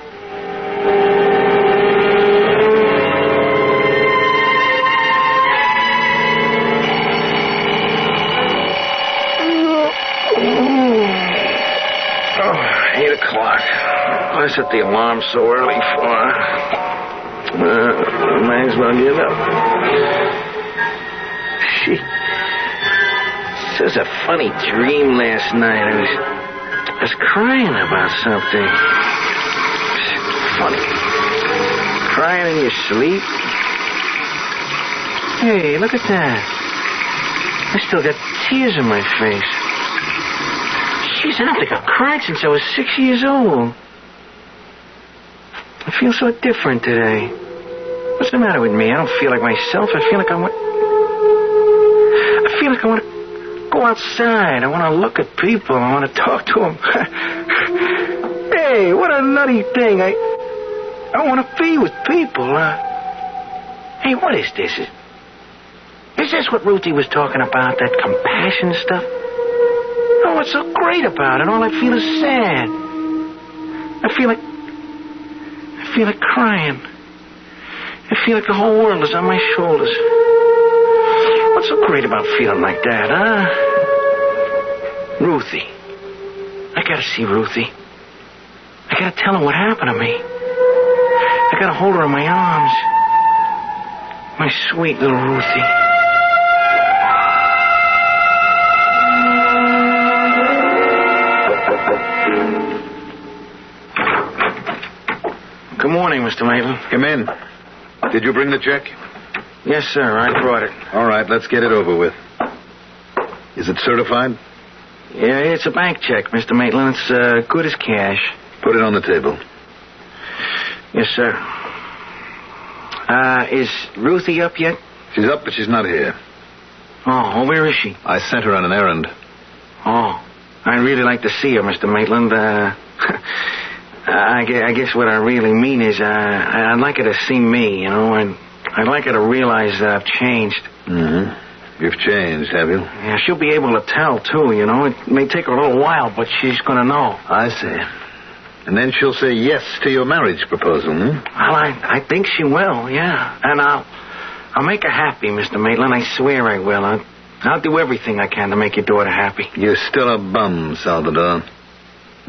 [SPEAKER 20] I set the alarm so early for... might as well give up. She says a funny dream last night. I was crying about something. Funny. Crying in your sleep? Hey, look at that. I still got tears in my face. Jeez, I don't think I've cried since I was 6 years old. I feel so different today. What's the matter with me? I don't feel like myself. I feel like I want to go outside. I want to look at people. I want to talk to them. Hey, what a nutty thing. I want to be with people. Hey, what is this? Is this what Ruthie was talking about, that compassion stuff? Oh, what's so great about it? All I feel is sad. I feel like crying. I feel like the whole world is on my shoulders. What's so great about feeling like that, huh? Ruthie. I gotta see Ruthie. I gotta tell her what happened to me. I gotta hold her in my arms. My sweet little Ruthie. Good morning, Mr. Maitland.
[SPEAKER 8] Come in. Did you bring the check?
[SPEAKER 20] Yes, sir. I brought it.
[SPEAKER 8] All right, let's get it over with. Is it certified?
[SPEAKER 20] Yeah, it's a bank check, Mr. Maitland. It's good as cash.
[SPEAKER 8] Put it on the table.
[SPEAKER 20] Yes, sir. Is Ruthie up yet?
[SPEAKER 8] She's up, but she's not here.
[SPEAKER 20] Oh, where is she?
[SPEAKER 8] I sent her on an errand.
[SPEAKER 20] Oh, I'd really like to see her, Mr. Maitland. I guess what I really mean is I'd like her to see me, you know, and I'd like her to realize that I've changed.
[SPEAKER 8] Mm-hmm. You've changed, have you?
[SPEAKER 20] Yeah, she'll be able to tell, too, you know. It may take her a little while, but she's going to know.
[SPEAKER 8] I see. And then she'll say yes to your marriage proposal, hmm?
[SPEAKER 20] Well, I think she will, yeah. And I'll make her happy, Mr. Maitland. I swear I will. I'll do everything I can to make your daughter happy.
[SPEAKER 8] You're still a bum, Salvador.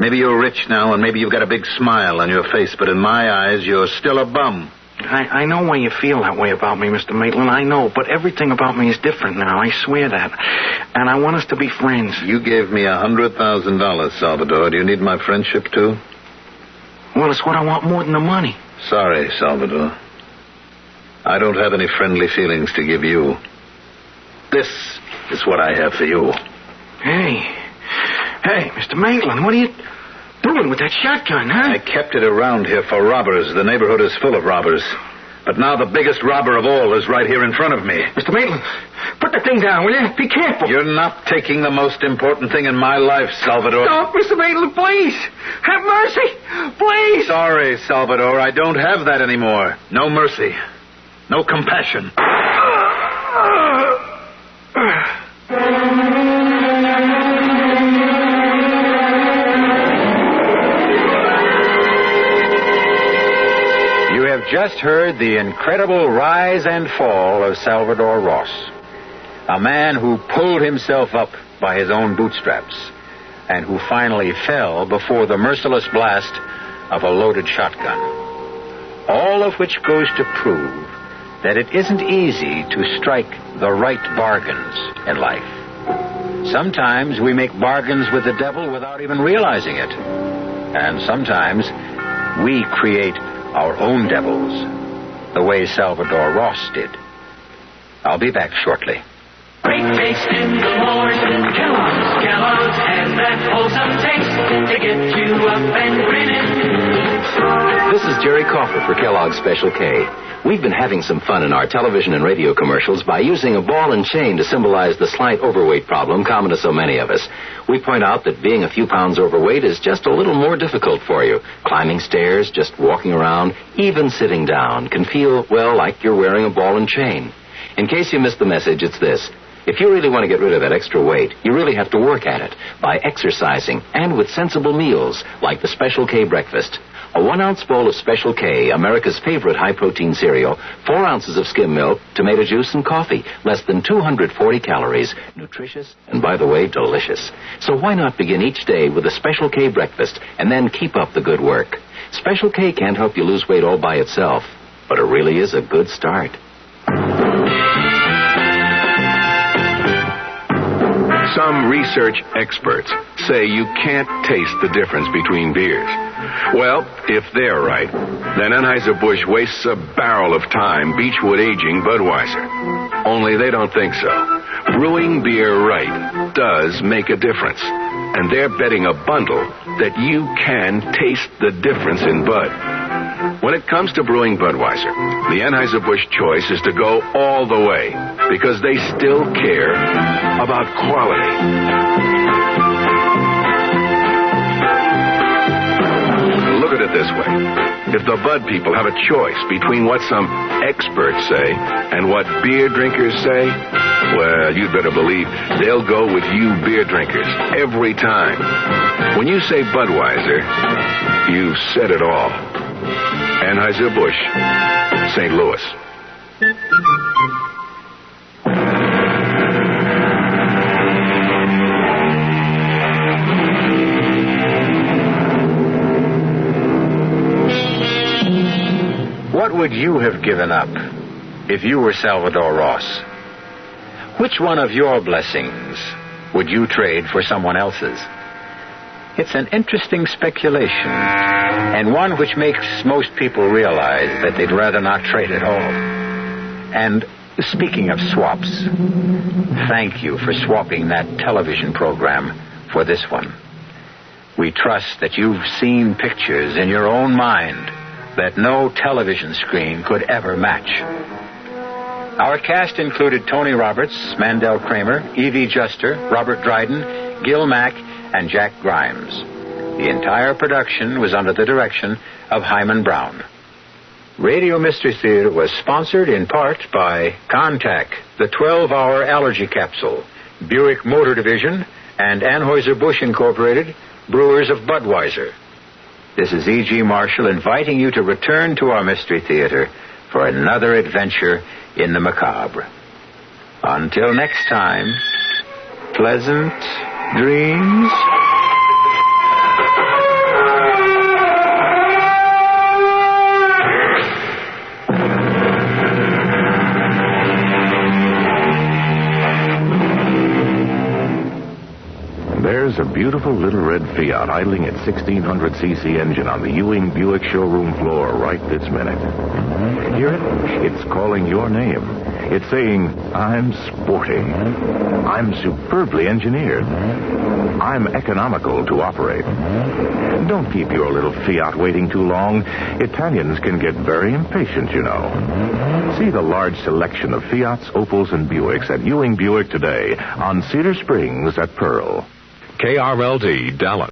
[SPEAKER 8] Maybe you're rich now, and maybe you've got a big smile on your face, but in my eyes, you're still a bum.
[SPEAKER 20] I know why you feel that way about me, Mr. Maitland. I know, but everything about me is different now. I swear that. And I want us to be friends.
[SPEAKER 8] You gave me $100,000, Salvador. Do you need my friendship, too?
[SPEAKER 20] Well, it's what I want more than the money.
[SPEAKER 8] Sorry, Salvador. I don't have any friendly feelings to give you. This is what I have for you.
[SPEAKER 20] Hey, Mr. Maitland, what are you doing with that shotgun, huh?
[SPEAKER 8] I kept it around here for robbers. The neighborhood is full of robbers. But now the biggest robber of all is right here in front of me.
[SPEAKER 20] Mr. Maitland, put the thing down, will you? Be careful.
[SPEAKER 8] You're not taking the most important thing in my life, Salvador.
[SPEAKER 20] Stop, Mr. Maitland, please. Have mercy. Please.
[SPEAKER 8] Sorry, Salvador. I don't have that anymore. No mercy. No compassion.
[SPEAKER 12] You have just heard the incredible rise and fall of Salvador Ross, a man who pulled himself up by his own bootstraps and who finally fell before the merciless blast of a loaded shotgun. All of which goes to prove that it isn't easy to strike the right bargains in life. Sometimes we make bargains with the devil without even realizing it. And sometimes we create our own devils, the way Salvador Ross did. I'll be back shortly.
[SPEAKER 1] Great taste in the morning. Kellogg's has that wholesome taste to get you up and grinning.
[SPEAKER 7] This is Jerry Coffer for Kellogg's Special K. We've been having some fun in our television and radio commercials by using a ball and chain to symbolize the slight overweight problem common to so many of us. We point out that being a few pounds overweight is just a little more difficult for you. Climbing stairs, just walking around, even sitting down can feel, well, like you're wearing a ball and chain. In case you missed the message, it's this. If you really want to get rid of that extra weight, you really have to work at it by exercising and with sensible meals like the Special K breakfast. A 1-ounce bowl of Special K, America's favorite high-protein cereal, 4 ounces of skim milk, tomato juice, and coffee. Less than 240 calories. Nutritious and, by the way, delicious. So why not begin each day with a Special K breakfast and then keep up the good work? Special K can't help you lose weight all by itself, but it really is a good start.
[SPEAKER 9] Some research experts say you can't taste the difference between beers. Well, if they're right, then Anheuser-Busch wastes a barrel of time Beechwood aging Budweiser. Only they don't think so. Brewing beer right does make a difference. And they're betting a bundle that you can taste the difference in Bud. When it comes to brewing Budweiser, the Anheuser-Busch choice is to go all the way because they still care about quality. Look at it this way. If the Bud people have a choice between what some experts say and what beer drinkers say, well, you'd better believe they'll go with you beer drinkers every time. When you say Budweiser, you've said it all. Anheuser-Busch, St. Louis.
[SPEAKER 12] What would you have given up if you were Salvador Ross? Which one of your blessings would you trade for someone else's? It's an interesting speculation, and one which makes most people realize that they'd rather not trade at all. And speaking of swaps, thank you for swapping that television program for this one. We trust that you've seen pictures in your own mind that no television screen could ever match. Our cast included Tony Roberts, Mandel Kramer, Evie Juster, Robert Dryden, Gil Mack, and Jack Grimes. The entire production was under the direction of Hyman Brown. Radio Mystery Theater was sponsored in part by Contact, the 12-hour allergy capsule, Buick Motor Division, and Anheuser-Busch Incorporated, brewers of Budweiser. This is E.G. Marshall inviting you to return to our Mystery Theater for another adventure in the macabre. Until next time, pleasant dreams.
[SPEAKER 9] There's a beautiful little red Fiat idling its 1600cc engine on the Ewing Buick showroom floor right this minute. Hear it? It's calling your name. It's saying, I'm sporty. I'm superbly engineered. I'm economical to operate. Don't keep your little Fiat waiting too long. Italians can get very impatient, you know. See the large selection of Fiats, Opals, and Buicks at Ewing Buick today on Cedar Springs at Pearl.
[SPEAKER 18] KRLD, Dallas.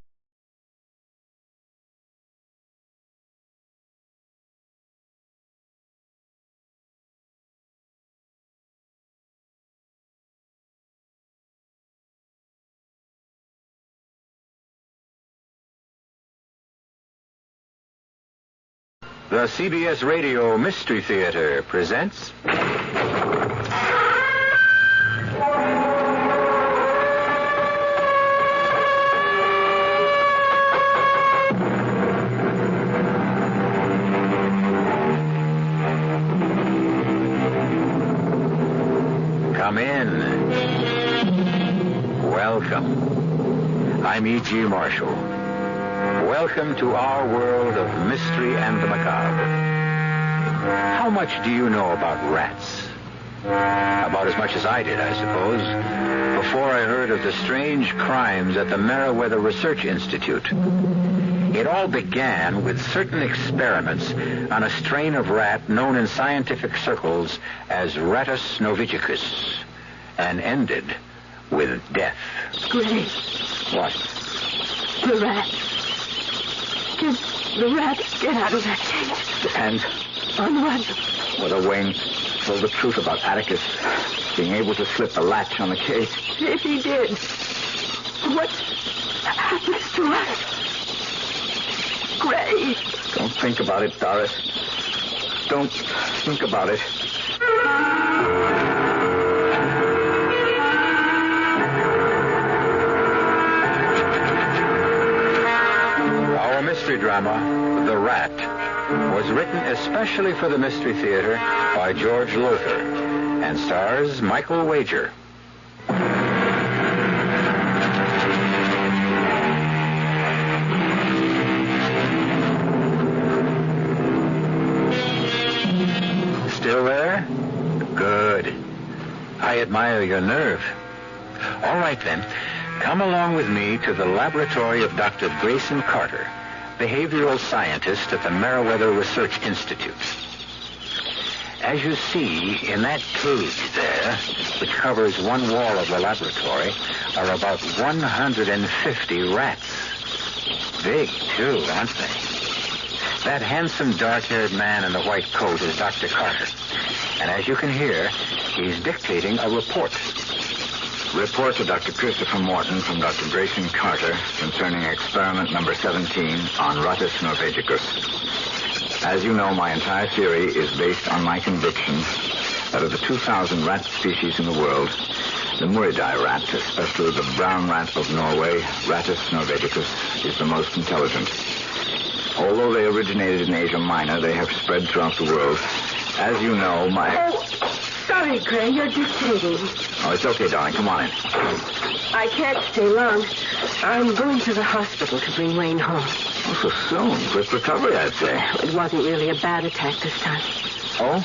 [SPEAKER 12] The CBS Radio Mystery Theater presents... Come in. Welcome. I'm E.G. Marshall. Welcome to our world of mystery and the macabre. How much do you know about rats? About as much as I did, I suppose, before I heard of the strange crimes at the Meriwether Research Institute. It all began with certain experiments on a strain of rat known in scientific circles as Rattus novicicus, and ended with death.
[SPEAKER 10] Gray.
[SPEAKER 12] What?
[SPEAKER 10] The rat. Get the rat. Get out of that cage.
[SPEAKER 19] And
[SPEAKER 10] Unrun.
[SPEAKER 19] what a Wayne told the truth about Atticus being able to slip the latch on the cage.
[SPEAKER 10] If he did, what happens to us? Gray.
[SPEAKER 19] Don't think about it, Doris. Don't think about it.
[SPEAKER 12] Our mystery drama, The Rat, was written especially for the Mystery Theater by George Lothar and stars Michael Wager. Still there? Good. I admire your nerve. All right, then. Come along with me to the laboratory of Dr. Grayson Carter, behavioral scientist at the Meriwether Research Institute. As you see, in that cage there, which covers one wall of the laboratory, are about 150 rats. Big, too, aren't they? That handsome, dark-haired man in the white coat is Dr. Carter. And as you can hear, he's dictating a report.
[SPEAKER 8] Report to Dr. Christopher Morton from Dr. Grayson Carter concerning experiment number 17 on Rattus norvegicus. As you know, my entire theory is based on my conviction that of the 2,000 rat species in the world, the Muridae rat, especially the brown rat of Norway, Rattus norvegicus, is the most intelligent. Although they originated in Asia Minor, they have spread throughout the world. As you know, my...
[SPEAKER 10] Oh, sorry, Gray, you're dictating.
[SPEAKER 8] Oh, it's okay, darling. Come on in.
[SPEAKER 10] I can't stay long. I'm going to the hospital to bring Wayne home.
[SPEAKER 8] Oh, so soon. Quick recovery, I'd say.
[SPEAKER 10] It wasn't really a bad attack this time.
[SPEAKER 8] Oh?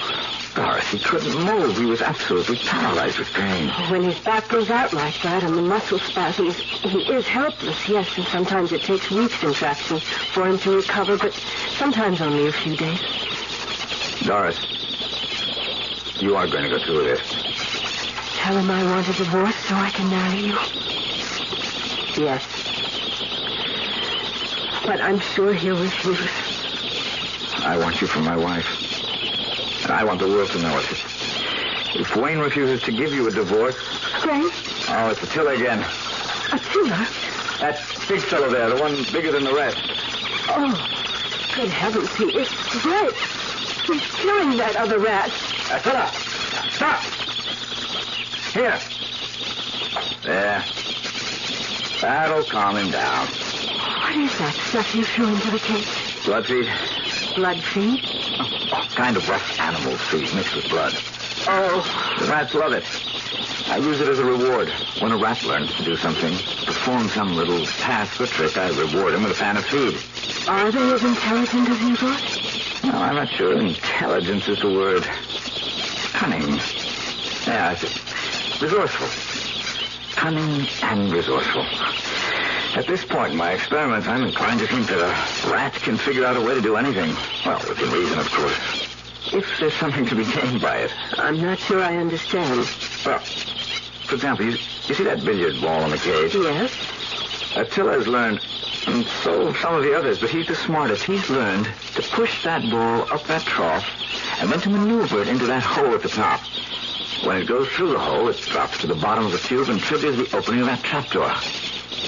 [SPEAKER 8] Doris, he couldn't move. He was absolutely paralyzed with pain.
[SPEAKER 10] When his back goes out like that and the muscle spasms, he is helpless, yes, and sometimes it takes weeks, in fact, for him to recover, but sometimes only a few days.
[SPEAKER 8] Doris, you are going to go through with this.
[SPEAKER 10] Tell him I want a divorce so I can marry you. Yes. But I'm sure he'll refuse.
[SPEAKER 8] I want you for my wife. And I want the world to know it. If Wayne refuses to give you a divorce...
[SPEAKER 10] Gray?
[SPEAKER 8] Oh, it's Attila again.
[SPEAKER 10] Attila?
[SPEAKER 8] That big fellow there, the one bigger than the rest.
[SPEAKER 10] Oh, good heavens, he is right. He's killing that other rat.
[SPEAKER 8] Attila! Stop! Here. There. That'll calm him down.
[SPEAKER 10] What is that stuff you threw into the cage?
[SPEAKER 8] Blood feed.
[SPEAKER 10] Blood feed?
[SPEAKER 8] Kind of rough animal feed mixed with blood.
[SPEAKER 10] Oh.
[SPEAKER 8] The rats love it. I use it as a reward. When a rat learns to do something, perform some little task or trick, I reward him with a pan of food.
[SPEAKER 10] Are they as intelligent as you thought?
[SPEAKER 8] No, I'm not sure intelligence is the word. Cunning. Yeah, that's it. Resourceful. Cunning and resourceful. At this point in my experiments, I'm inclined to think that a rat can figure out a way to do anything. Well, within reason, of course. If there's something to be gained by it.
[SPEAKER 10] I'm not sure I understand.
[SPEAKER 8] Well, for example, you see that billiard ball in the cage?
[SPEAKER 10] Yes.
[SPEAKER 8] Attila has learned, and so have some of the others, but he's the smartest. He's learned to push that ball up that trough and then to maneuver it into that hole at the top. When it goes through the hole, it drops to the bottom of the tube and triggers the opening of that trapdoor.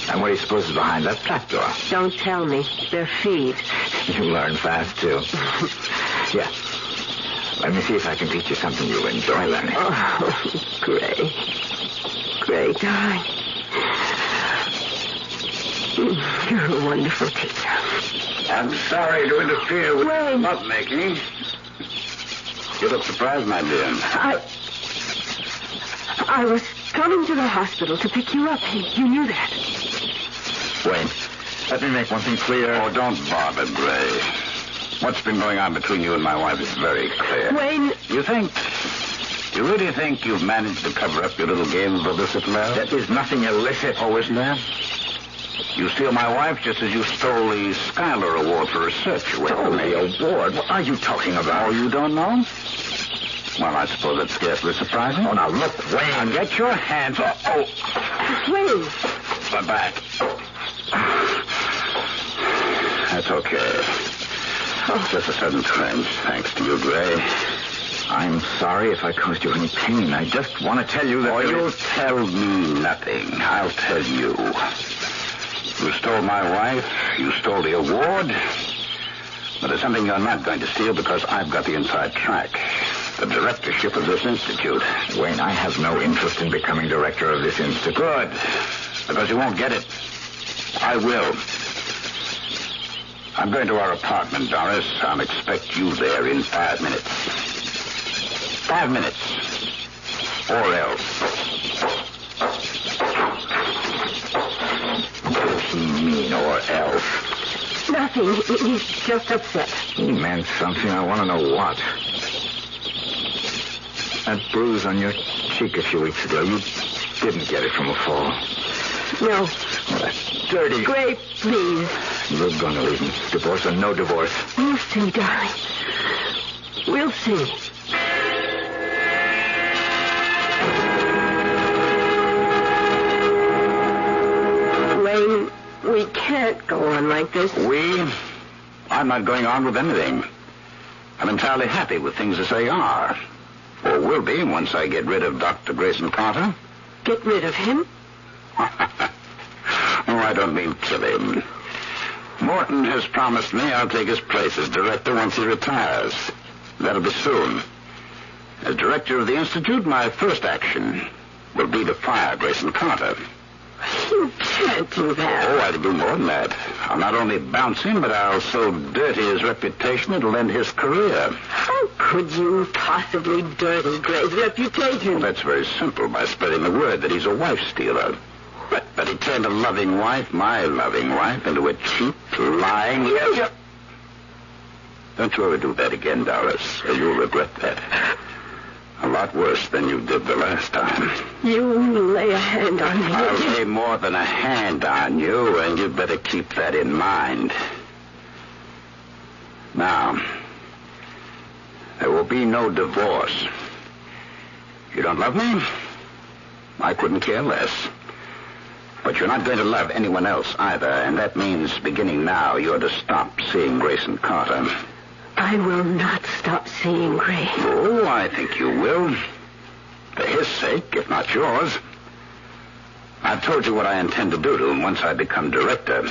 [SPEAKER 8] And what do you suppose is behind that trapdoor?
[SPEAKER 10] Don't tell me. They're feed.
[SPEAKER 8] You learn fast, too. Yeah. Let me see if I can teach you something you'll enjoy learning.
[SPEAKER 10] Oh, Gray. Gray, darling. You're a wonderful teacher.
[SPEAKER 19] I'm sorry to interfere with lovemaking. You look surprised, my dear.
[SPEAKER 10] I was coming to the hospital to pick you up. You knew that.
[SPEAKER 8] Wayne, let me make one thing clear.
[SPEAKER 19] Oh, don't bother, Gray. What's been going on between you and my wife is very clear.
[SPEAKER 10] Wayne...
[SPEAKER 19] You really think you've managed to cover up your little game of illicit love?
[SPEAKER 8] There is nothing illicit.
[SPEAKER 19] Oh, isn't there? You steal my wife just as you stole the Schuyler Award for research away from me.
[SPEAKER 8] Award? What are you talking about?
[SPEAKER 19] Oh, you don't know? Well, I suppose that's scarcely surprising.
[SPEAKER 8] Oh, now look, Wayne.
[SPEAKER 19] Now get your hands off. Oh.
[SPEAKER 10] Wayne.
[SPEAKER 19] My back. That's okay. Oh, just a sudden twinge, thanks to you, Gray.
[SPEAKER 8] I'm sorry if I caused you any pain. I just want to tell you that...
[SPEAKER 19] Oh, you'll tell me nothing. I'll tell you. You stole my wife. You stole the award. But there's something you're not going to steal because I've got the inside track. The directorship of this institute.
[SPEAKER 8] Wayne, I have no interest in becoming director of this institute.
[SPEAKER 19] Good. Because you won't get it. I will. I'm going to our apartment, Doris. I'll expect you there in 5 minutes. 5 minutes. Or else.
[SPEAKER 8] What does he mean, or else?
[SPEAKER 10] Nothing. He's just upset.
[SPEAKER 8] He meant something. I want to know what. That bruise on your cheek a few weeks ago, you didn't get it from a fall.
[SPEAKER 10] No.
[SPEAKER 8] Oh, that's dirty.
[SPEAKER 10] Gray, please.
[SPEAKER 8] You're going to leave me. Divorce or no divorce.
[SPEAKER 10] We'll see, darling. We'll see. Wayne, we can't go on like this.
[SPEAKER 8] I'm not going on with anything. I'm entirely happy with things as they are. Or will be once I get rid of Dr. Grayson Carter.
[SPEAKER 10] Get rid of him?
[SPEAKER 8] Oh, I don't mean kill him. Morton has promised me I'll take his place as director once he retires. That'll be soon. As director of the Institute, my first action will be to fire Grayson Carter.
[SPEAKER 10] You can't do that.
[SPEAKER 8] Oh, I'll do more than that. I'll not only bounce him, but I'll so dirty his reputation it'll end his career.
[SPEAKER 10] How could you possibly dirty Gray's reputation?
[SPEAKER 8] Well, that's very simple, by spreading the word that he's a wife-stealer. But he turned a loving wife, my loving wife, into a cheap, lying... Don't you ever do that again, Doris, or you'll regret that. A lot worse than you did the last time.
[SPEAKER 10] You lay a hand on me.
[SPEAKER 8] I'll lay more than a hand on you, and you'd better keep that in mind. Now, there will be no divorce. You don't love me? I couldn't care less. But you're not going to love anyone else either, and that means beginning now you're to stop seeing Grayson Carter.
[SPEAKER 10] I will not stop seeing Gray.
[SPEAKER 8] Oh, I think you will. For his sake, if not yours. I've told you what I intend to do to him once I become director.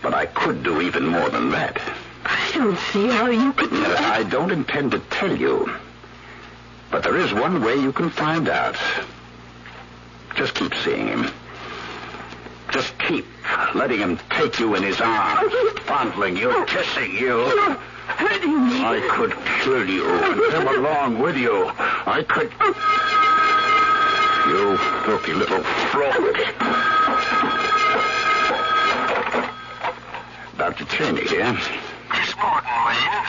[SPEAKER 8] But I could do even more than that.
[SPEAKER 10] I don't see how you could...
[SPEAKER 8] I don't intend to tell you. But there is one way you can find out. Just keep seeing him. Just keep letting him take you in his arms, fondling you, kissing you.
[SPEAKER 10] You're hurting me.
[SPEAKER 8] I could kill you and him along with you. I could... You filthy little fraud. Dr. Cheney here.
[SPEAKER 3] Miss Morton, Wayne.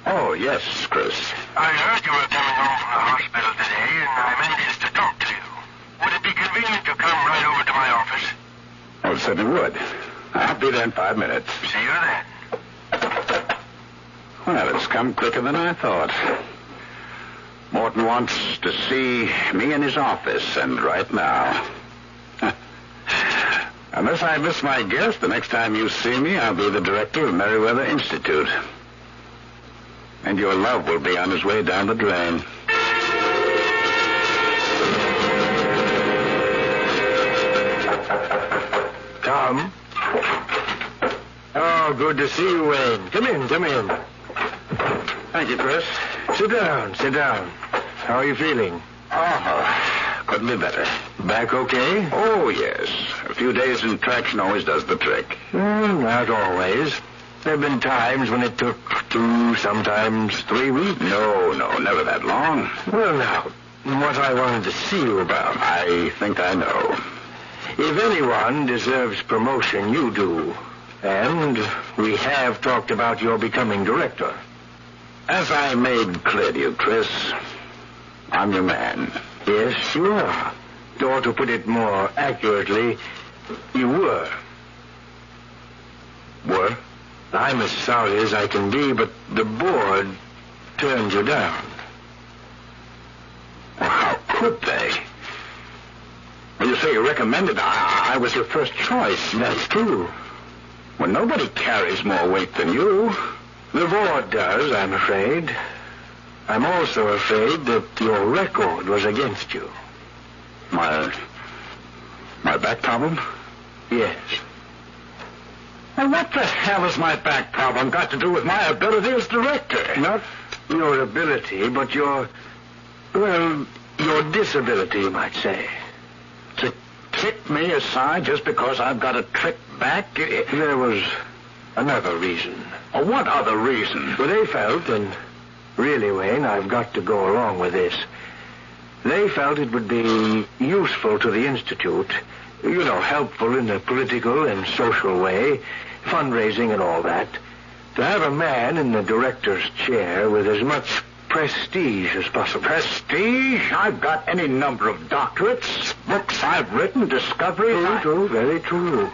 [SPEAKER 8] Oh, yes, Chris.
[SPEAKER 3] I heard you were coming home from the hospital today, and I'm anxious to talk to you. Would it be convenient to come right over to my office?
[SPEAKER 8] Oh, it certainly would. I'll be there in 5 minutes.
[SPEAKER 3] See you then.
[SPEAKER 8] Well, it's come quicker than I thought. Morton wants to see me in his office, and right now. Unless I miss my guess, the next time you see me, I'll be the director of Meriwether Institute. And your love will be on his way down the drain.
[SPEAKER 20] Tom? Oh, good to see you, Wayne. Come in, come in.
[SPEAKER 8] Thank you, Chris.
[SPEAKER 20] Sit down, sit down. How are you feeling?
[SPEAKER 8] Oh, couldn't be better.
[SPEAKER 20] Back okay?
[SPEAKER 8] Oh, yes. A few days in traction always does the trick.
[SPEAKER 20] Not always. There have been times when it took 2, sometimes 3 weeks.
[SPEAKER 8] No, never that long.
[SPEAKER 20] Well, now, what I wanted to see you about.
[SPEAKER 8] I think I know.
[SPEAKER 20] If anyone deserves promotion, you do. And we have talked about your becoming director.
[SPEAKER 8] As I made clear to you, Chris, I'm your man.
[SPEAKER 20] Yes, you are. Or to put it more accurately, you were.
[SPEAKER 8] Were?
[SPEAKER 20] I'm as sorry as I can be, but the board turned you down.
[SPEAKER 8] Well, how could they? When you say you recommended, I was your first choice.
[SPEAKER 20] That's true.
[SPEAKER 8] Well, nobody carries more weight than you.
[SPEAKER 20] The board does, I'm afraid. I'm also afraid that your record was against you.
[SPEAKER 8] My back problem?
[SPEAKER 20] Yes.
[SPEAKER 8] And what the hell has my back problem got to do with my ability as director?
[SPEAKER 20] Not your ability, but your disability, you might say.
[SPEAKER 8] To kick me aside just because I've got a trick back?
[SPEAKER 20] There was another reason.
[SPEAKER 8] Oh, what other reason?
[SPEAKER 20] Well, they felt, and really, Wayne, I've got to go along with this. They felt it would be useful to the Institute, helpful in a political and social way, fundraising and all that, to have a man in the director's chair with as much
[SPEAKER 19] prestige as possible.
[SPEAKER 8] Prestige? I've got any number of doctorates, books I've written, discoveries.
[SPEAKER 19] True, very true.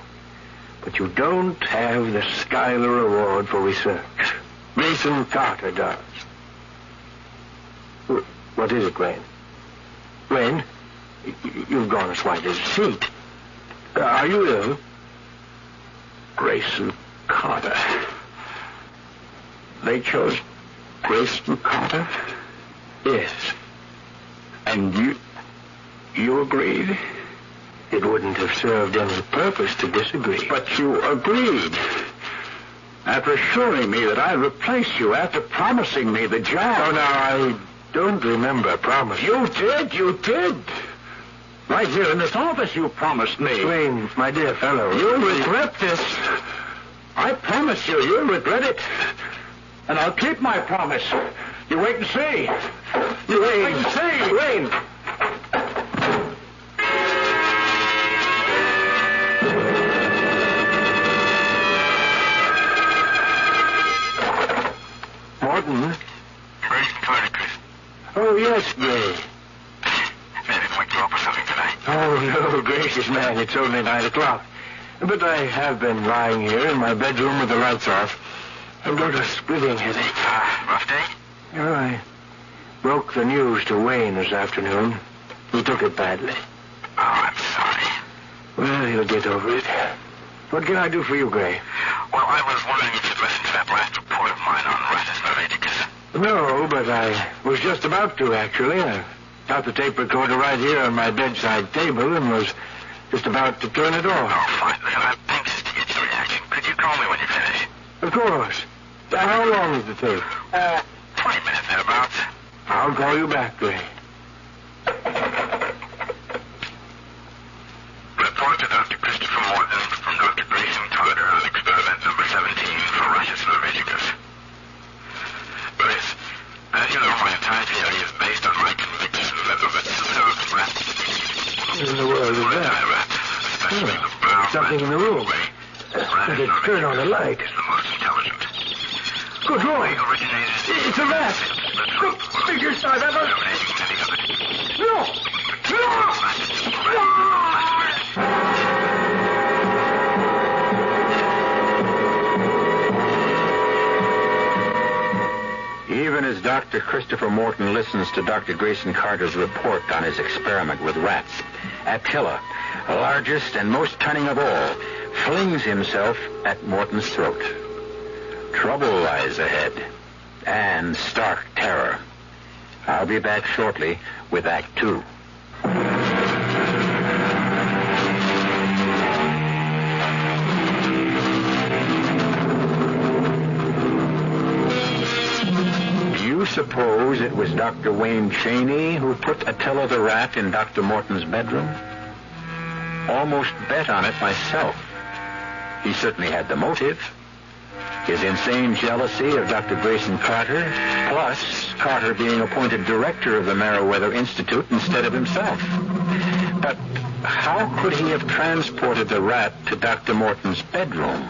[SPEAKER 19] But you don't have the Schuyler Award for research. Grayson Carter does. What is it, Wayne? Wayne, you've gone as white as a sheet. Are you ill?
[SPEAKER 8] Grayson Carter. They chose Grayson Carter?
[SPEAKER 19] Yes.
[SPEAKER 8] And you agreed?
[SPEAKER 19] It wouldn't have served any purpose to disagree.
[SPEAKER 8] But you agreed. After assuring me that I'd replace you, after promising me the job.
[SPEAKER 19] Oh, no, I don't remember promising.
[SPEAKER 8] You did. Right here in this office you promised me.
[SPEAKER 19] Wayne, my dear fellow.
[SPEAKER 8] You'll regret this. I promise you'll regret it. And I'll keep my promise. You wait and see. You wait and see.
[SPEAKER 19] Wayne. Morton?
[SPEAKER 3] Grayson Carter, Chris.
[SPEAKER 19] Oh, yes, Gray.
[SPEAKER 3] I didn't wake you up or something today.
[SPEAKER 19] Oh, no, gracious man, it's only 9 o'clock. But I have been lying here in my bedroom with the lights off. I've got a splitting headache.
[SPEAKER 3] Rough day?
[SPEAKER 19] Oh, I broke the news to Wayne this afternoon. He took it badly.
[SPEAKER 3] Oh, I'm sorry.
[SPEAKER 19] Well, he'll get over it. What can I do for you, Gray?
[SPEAKER 3] Well, I was wondering if you'd listened to that last report of mine on Russ's Norvegicus.
[SPEAKER 19] No, but I was just about to, actually. I got the tape recorder right here on my bedside table and was just about to turn it off.
[SPEAKER 3] Oh, fine. Listen, I'm anxious to get your reaction. Could you call me when you finish?
[SPEAKER 19] Of course. How long is the tape?
[SPEAKER 3] 20 minutes, thereabouts.
[SPEAKER 19] I'll call you back, Gray.
[SPEAKER 3] Report to Dr. Christopher Morton from Dr. Grayson Carter on experiment number 17 for Russ's Norvegicus. Chris, as you know, my entire theory is based on my conviction that the pseudo rats...
[SPEAKER 19] What in the world is that? Something in the room. Better turn on the light.
[SPEAKER 3] ...is the most intelligent.
[SPEAKER 19] Good Lord!
[SPEAKER 3] Originated...
[SPEAKER 19] It's a rat! The biggest I've ever... No!
[SPEAKER 12] Even as Dr. Christopher Morton listens to Dr. Grayson Carter's report on his experiment with rats, Attila, largest and most cunning of all, flings himself at Morton's throat. Trouble lies ahead, and stark terror. I'll be back shortly with Act 2. You suppose it was Dr. Wayne Cheney who put Attila the rat in Dr. Morton's bedroom? Almost bet on it myself. He certainly had the motive. His insane jealousy of Dr. Grayson Carter, plus Carter being appointed director of the Meriwether Institute instead of himself. But how could he have transported the rat to Dr. Morton's bedroom?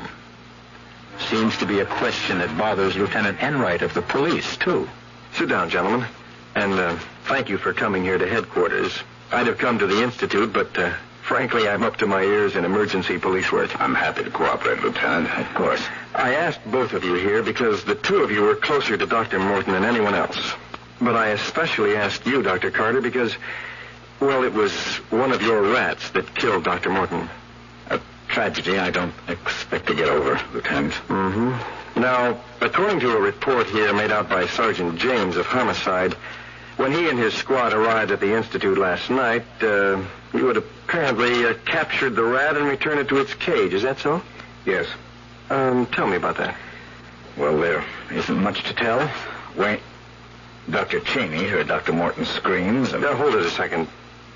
[SPEAKER 12] Seems to be a question that bothers Lieutenant Enright of the police, too.
[SPEAKER 19] Sit down, gentlemen. And thank you for coming here to headquarters. I'd have come to the Institute, but frankly, I'm up to my ears in emergency police work.
[SPEAKER 8] I'm happy to cooperate, Lieutenant.
[SPEAKER 19] Of course. I asked both of you here because the two of you were closer to Dr. Morton than anyone else. But I especially asked you, Dr. Carter, because, well, it was one of your rats that killed Dr. Morton.
[SPEAKER 8] A tragedy I don't expect to get over, Lieutenant.
[SPEAKER 19] Mm-hmm. Now, according to a report here made out by Sergeant James of Homicide, when he and his squad arrived at the Institute last night, you had apparently captured the rat and returned it to its cage. Is that so?
[SPEAKER 8] Yes.
[SPEAKER 19] Tell me about that.
[SPEAKER 8] Well, there isn't much to tell. Wayne, Dr. Cheney heard Dr. Morton's screams.
[SPEAKER 19] Now, hold it a second.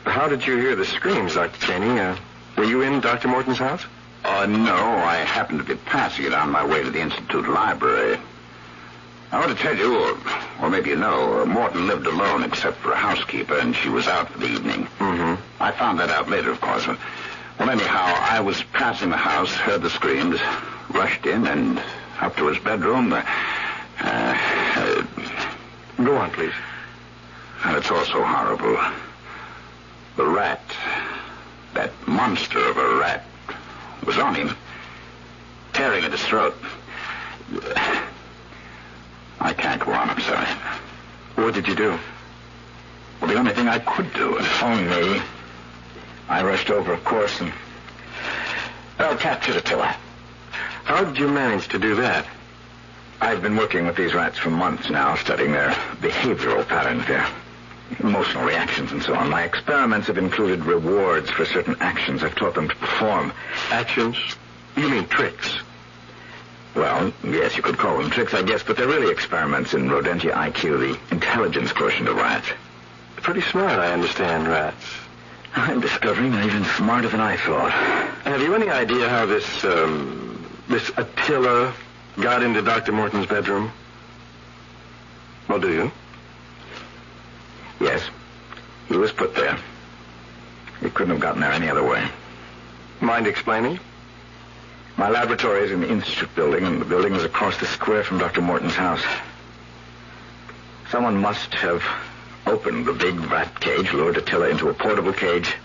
[SPEAKER 19] How did you hear the screams, Dr. Cheney? Were you in Dr. Morton's house?
[SPEAKER 8] No. I happened to be passing it on my way to the Institute library. I want to tell you, or maybe you know, Morton lived alone except for a housekeeper, and she was out for the evening.
[SPEAKER 19] Mm-hmm.
[SPEAKER 8] I found that out later, of course. Well, anyhow, I was passing the house, heard the screams, rushed in, and up to his bedroom.
[SPEAKER 2] Go on, please.
[SPEAKER 19] And it's also horrible. The rat, that monster of a rat, was on him, tearing at his throat. I can't go on, I'm sorry.
[SPEAKER 2] What did you do?
[SPEAKER 19] Well, the only thing I could do is phone me. I rushed over, of course, and captured Attila.
[SPEAKER 2] How did you manage to do that?
[SPEAKER 19] I've been working with these rats for months now, studying their behavioral patterns, their emotional reactions, and so on. My experiments have included rewards for certain actions I've taught them to perform.
[SPEAKER 2] Actions? You mean tricks?
[SPEAKER 19] Well, yes, you could call them tricks, I guess, but they're really experiments in Rodentia IQ, the intelligence quotient of rats.
[SPEAKER 2] Pretty smart, I understand, rats.
[SPEAKER 19] I'm discovering they're even smarter than I thought.
[SPEAKER 2] Have you any idea how this Attila got into Dr. Morton's bedroom? Well, do you?
[SPEAKER 19] Yes. He was put there. He couldn't have gotten there any other way.
[SPEAKER 2] Mind explaining?
[SPEAKER 19] My laboratory is in the Institute building, and the building is across the square from Dr. Morton's house. Someone must have opened the big rat cage, lured Attila into a portable cage,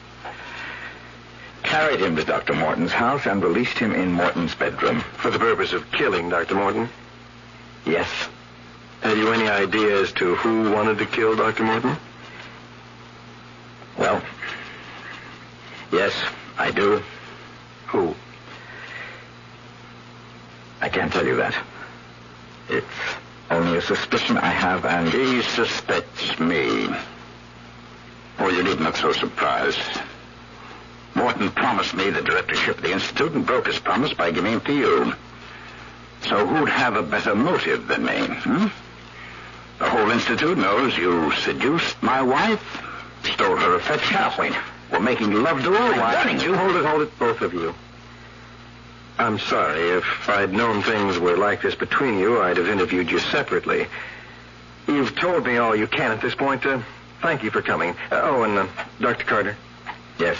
[SPEAKER 19] carried him to Dr. Morton's house, and released him in Morton's bedroom.
[SPEAKER 2] For the purpose of killing Dr. Morton?
[SPEAKER 19] Yes.
[SPEAKER 2] Have you any idea as to who wanted to kill Dr. Morton?
[SPEAKER 19] Well, yes, I do.
[SPEAKER 2] Who?
[SPEAKER 19] I can't tell you that. It's only a suspicion I have, and he suspects me. Oh, you need not so surprised. Morton promised me the directorship of the Institute and broke his promise by giving it to you. So who'd have a better motive than me? The whole Institute knows you seduced my wife, stole her affection. We're making love to her while
[SPEAKER 2] you. Hold it, both of you. I'm sorry. If I'd known things were like this between you, I'd have interviewed you separately. You've told me all you can at this point. Thank you for coming. Dr. Carter?
[SPEAKER 19] Yes?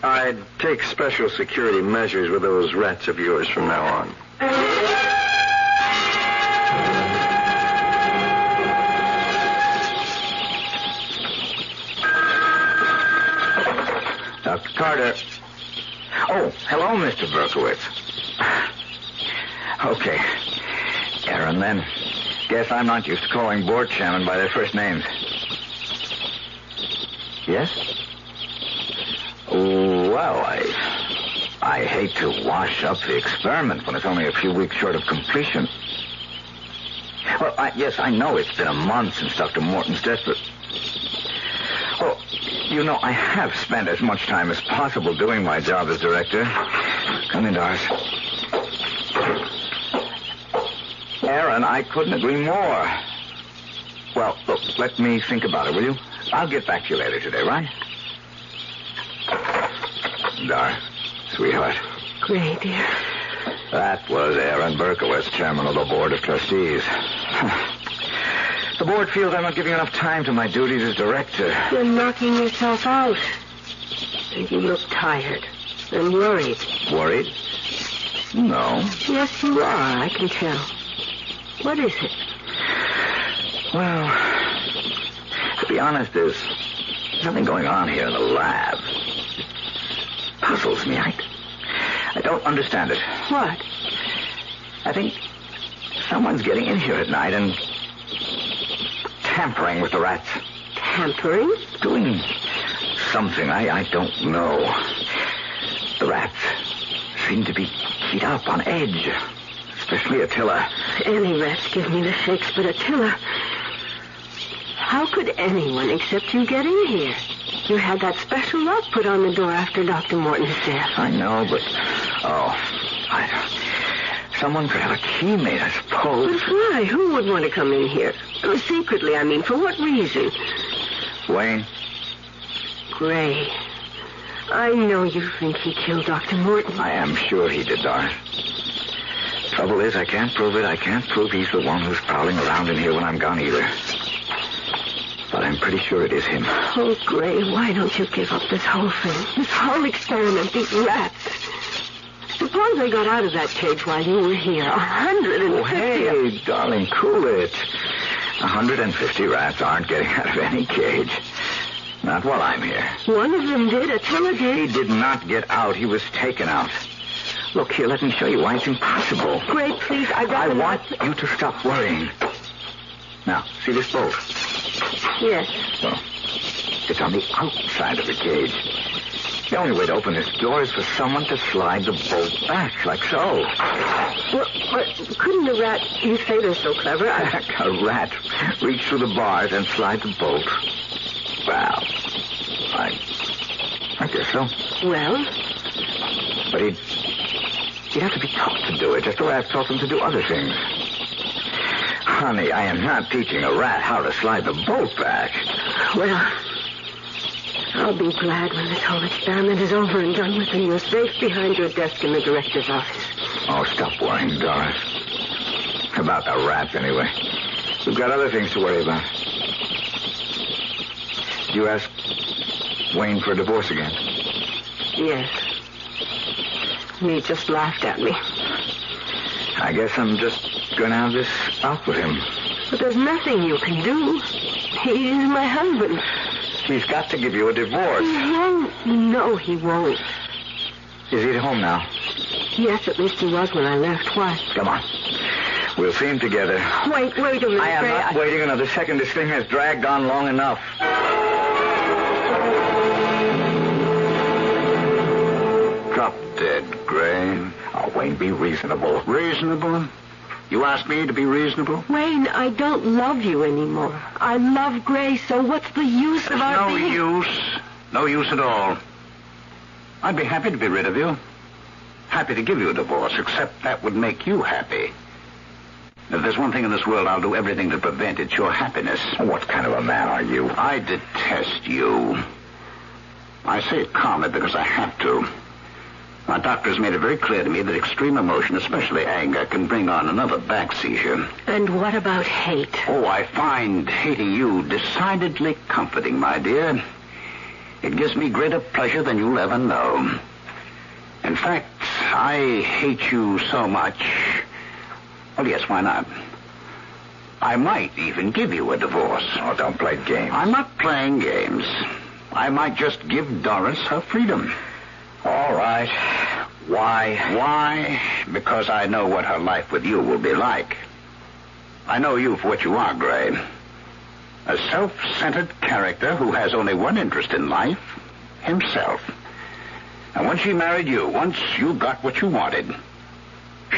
[SPEAKER 2] I'd take special security measures with those rats of yours from now on.
[SPEAKER 19] Dr. Carter. Oh, hello, Mr. Berkowitz. Okay. Aaron, then. Guess I'm not used to calling board chairmen by their first names. Yes? Well, I hate to wash up the experiment when it's only a few weeks short of completion. Well, yes, I know it's been a month since Dr. Morton's death, but... Well, you know, I have spent as much time as possible doing my job as director. Come in, Doris. Aaron, I couldn't agree more. Well, look, let me think about it, will you? I'll get back to you later today, right? Dar, sweetheart.
[SPEAKER 10] Gray, dear.
[SPEAKER 19] That was Aaron Berkowitz, chairman of the Board of Trustees. The board feels I'm not giving enough time to my duties as director.
[SPEAKER 10] You're knocking yourself out. And you look tired and worried.
[SPEAKER 19] Worried? No.
[SPEAKER 10] Yes, you are, I can tell. What is it?
[SPEAKER 19] Well, to be honest, there's nothing going on here in the lab. It puzzles me. I don't understand it.
[SPEAKER 10] What?
[SPEAKER 19] I think someone's getting in here at night and tampering with the rats.
[SPEAKER 10] Tampering?
[SPEAKER 19] Doing something. I don't know. The rats seem to be keyed up on edge. Especially Attila.
[SPEAKER 10] Any rats give me the shakes, but Attila... How could anyone except you get in here? You had that special lock put on the door after Dr. Morton's death.
[SPEAKER 19] I know, but... Someone could have a key made, I suppose.
[SPEAKER 10] But why? Who would want to come in here? Secretly, I mean. For what reason?
[SPEAKER 19] Wayne.
[SPEAKER 10] Gray. I know you think he killed Dr. Morton.
[SPEAKER 19] I am sure he did, Doris. Trouble is, I can't prove it. I can't prove he's the one who's prowling around in here when I'm gone either. But I'm pretty sure it is him.
[SPEAKER 10] Oh, Gray, why don't you give up this whole thing? This whole experiment, these rats. Suppose they got out of that cage while you were here. 150.
[SPEAKER 19] Oh, hey, darling, cool it.
[SPEAKER 8] 150 rats aren't getting out of any cage. Not while I'm here.
[SPEAKER 10] One of them did. Attila did.
[SPEAKER 8] He did not get out. He was taken out. Look, here, let me show you why it's impossible.
[SPEAKER 10] Gray, please, I
[SPEAKER 8] want you to stop worrying. Now, see this bolt?
[SPEAKER 10] Yes.
[SPEAKER 8] Well, it's on the outside of the cage. The only way to open this door is for someone to slide the bolt back, like so.
[SPEAKER 10] Well, couldn't a rat... You say they're so clever.
[SPEAKER 8] A rat reach through the bars and slide the bolt. Well, I guess so.
[SPEAKER 10] Well?
[SPEAKER 8] But he'd have to be taught to do it, just the way I've taught him to do other things. Honey, I am not teaching a rat how to slide the bolt back.
[SPEAKER 10] Well, I'll be glad when this whole experiment is over and done with and you're safe behind your desk in the director's office.
[SPEAKER 8] Oh, stop worrying, Doris. About the rats, anyway. We've got other things to worry about. You ask Wayne for a divorce again?
[SPEAKER 10] Yes. And he just laughed at me.
[SPEAKER 8] I guess I'm just going to have this out with him.
[SPEAKER 10] But there's nothing you can do. He's my husband.
[SPEAKER 8] He's got to give you a divorce.
[SPEAKER 10] He won't. No, he won't.
[SPEAKER 8] Is he at home now?
[SPEAKER 10] Yes, at least he was when I left. Why?
[SPEAKER 8] Come on. We'll see him together.
[SPEAKER 10] Wait a minute,
[SPEAKER 8] I am not waiting another second. This thing has dragged on long enough. Drop dead, Gray. Oh, Wayne, be reasonable.
[SPEAKER 19] Reasonable? You asked me to be reasonable?
[SPEAKER 10] Wayne, I don't love you anymore. I love Gray, so what's the use of our
[SPEAKER 19] No use. No use at all. I'd be happy to be rid of you. Happy to give you a divorce, except that would make you happy. If there's one thing in this world, I'll do everything to prevent it, your happiness.
[SPEAKER 8] What kind of a man are you?
[SPEAKER 19] I detest you. I say it calmly because I have to. My doctor has made it very clear to me that extreme emotion, especially anger, can bring on another back seizure.
[SPEAKER 10] And what about hate?
[SPEAKER 19] Oh, I find hating you decidedly comforting, my dear. It gives me greater pleasure than you'll ever know. In fact, I hate you so much. Well, yes, why not? I might even give you a divorce.
[SPEAKER 8] Oh, don't play games.
[SPEAKER 19] I'm not playing games. I might just give Doris her freedom.
[SPEAKER 8] All right. Why?
[SPEAKER 19] Why? Because I know what her life with you will be like. I know you for what you are, Gray. A self-centered character who has only one interest in life, himself. And when she married you, once you got what you wanted,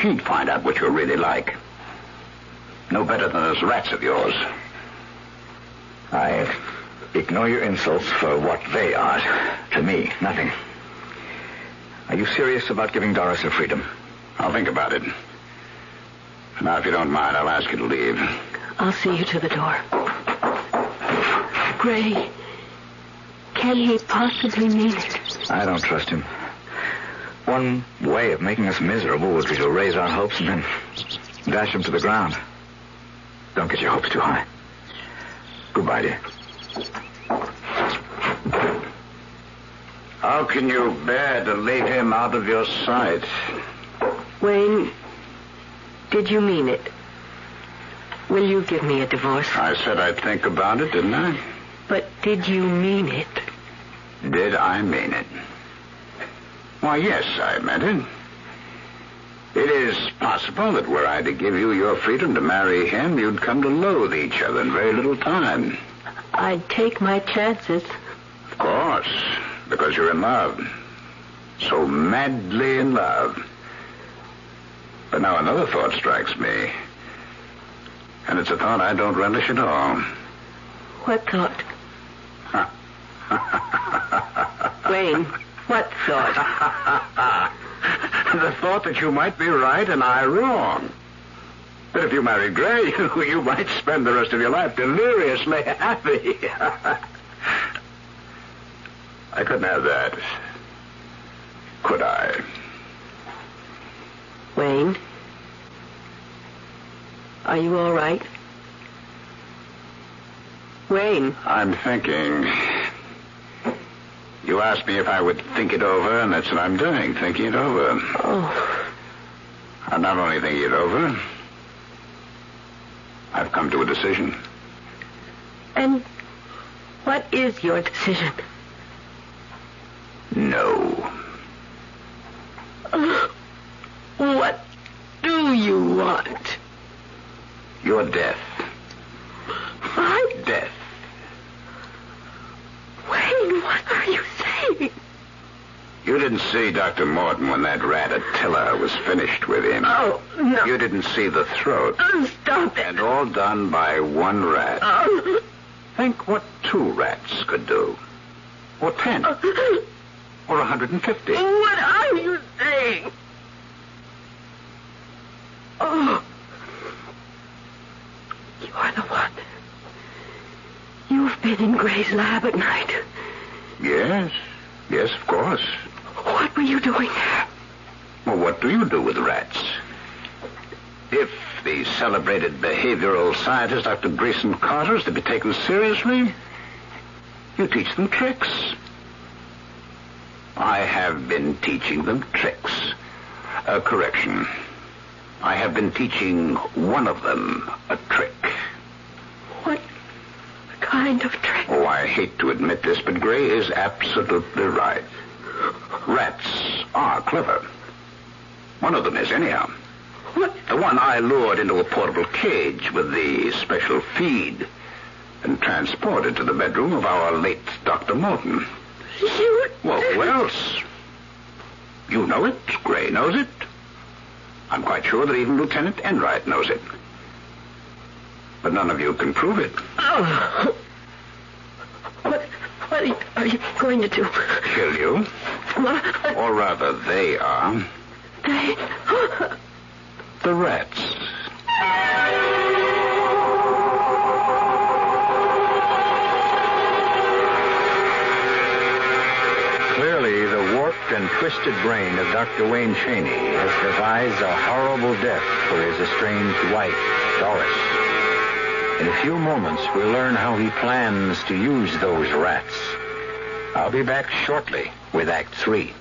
[SPEAKER 19] she'd find out what you're really like. No better than those rats of yours.
[SPEAKER 8] I ignore your insults for what they are. To me, nothing. Are you serious about giving Doris her freedom?
[SPEAKER 19] I'll think about it. Now, if you don't mind, I'll ask you to leave.
[SPEAKER 10] I'll see you to the door. Gray, can he possibly mean it?
[SPEAKER 8] I don't trust him. One way of making us miserable would be to raise our hopes and then dash them to the ground. Don't get your hopes too high. Goodbye, dear.
[SPEAKER 19] How can you bear to leave him out of your sight?
[SPEAKER 10] Wayne, did you mean it? Will you give me a divorce?
[SPEAKER 19] I said I'd think about it, didn't I?
[SPEAKER 10] But did you mean it?
[SPEAKER 19] Did I mean it? Why, yes, I meant it. It is possible that were I to give you your freedom to marry him, you'd come to loathe each other in very little time.
[SPEAKER 10] I'd take my chances.
[SPEAKER 19] Of course, because you're in love. So madly in love. But now another thought strikes me. And it's a thought I don't relish at all.
[SPEAKER 10] What thought? Wayne, what thought?
[SPEAKER 19] The thought that you might be right and I wrong. That if you married Gray, you might spend the rest of your life deliriously happy. I couldn't have that. Could I?
[SPEAKER 10] Wayne, are you all right? Wayne.
[SPEAKER 19] I'm thinking. You asked me if I would think it over, and that's what I'm doing, thinking it over.
[SPEAKER 10] Oh.
[SPEAKER 19] I'm not only thinking it over, I've come to a decision.
[SPEAKER 10] And what is your decision?
[SPEAKER 19] No.
[SPEAKER 10] What do you want?
[SPEAKER 19] Your death.
[SPEAKER 10] My
[SPEAKER 19] death.
[SPEAKER 10] Wayne, what are you saying?
[SPEAKER 19] You didn't see Dr. Morton when that rat Attila was finished with him.
[SPEAKER 10] Oh, no.
[SPEAKER 19] You didn't see the throat.
[SPEAKER 10] Stop it.
[SPEAKER 19] And all done by one rat. Think what 2 rats could do. Or 10. Or 150.
[SPEAKER 10] What are you saying? Oh. You're the one. You've been in Gray's lab at night.
[SPEAKER 19] Yes. Yes, of course.
[SPEAKER 10] What were you doing there?
[SPEAKER 19] Well, what do you do with rats? If the celebrated behavioral scientist Dr. Grayson Carter is to be taken seriously, you teach them tricks. I have been teaching them tricks. Correction. I have been teaching one of them a trick.
[SPEAKER 10] What kind of trick?
[SPEAKER 19] Oh, I hate to admit this, but Gray is absolutely right. Rats are clever. One of them is, anyhow.
[SPEAKER 10] What?
[SPEAKER 19] The one I lured into a portable cage with the special feed and transported to the bedroom of our late Dr. Morton. Well, who else? You know it. Gray knows it. I'm quite sure that even Lieutenant Enright knows it. But none of you can prove it.
[SPEAKER 10] Oh. What are you going to do?
[SPEAKER 19] Kill you. Or rather, they are.
[SPEAKER 10] They?
[SPEAKER 19] The rats.
[SPEAKER 12] Clearly, the warped and twisted brain of Dr. Wayne Cheney has devised a horrible death for his estranged wife, Doris. In a few moments, we'll learn how he plans to use those rats. I'll be back shortly with Act 3.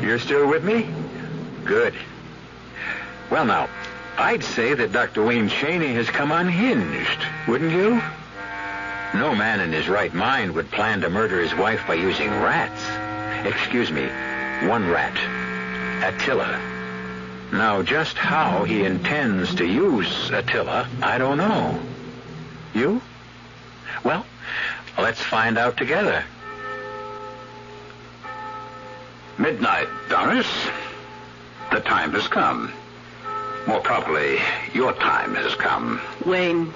[SPEAKER 12] You're still with me? Good. Well, now, I'd say that Dr. Wayne Cheney has come unhinged, wouldn't you? No man in his right mind would plan to murder his wife by using rats. Excuse me, one rat. Attila. Now, just how he intends to use Attila, I don't know. You? Well, let's find out together.
[SPEAKER 19] Midnight, Doris. The time has come. More properly, your time has come.
[SPEAKER 10] Wayne,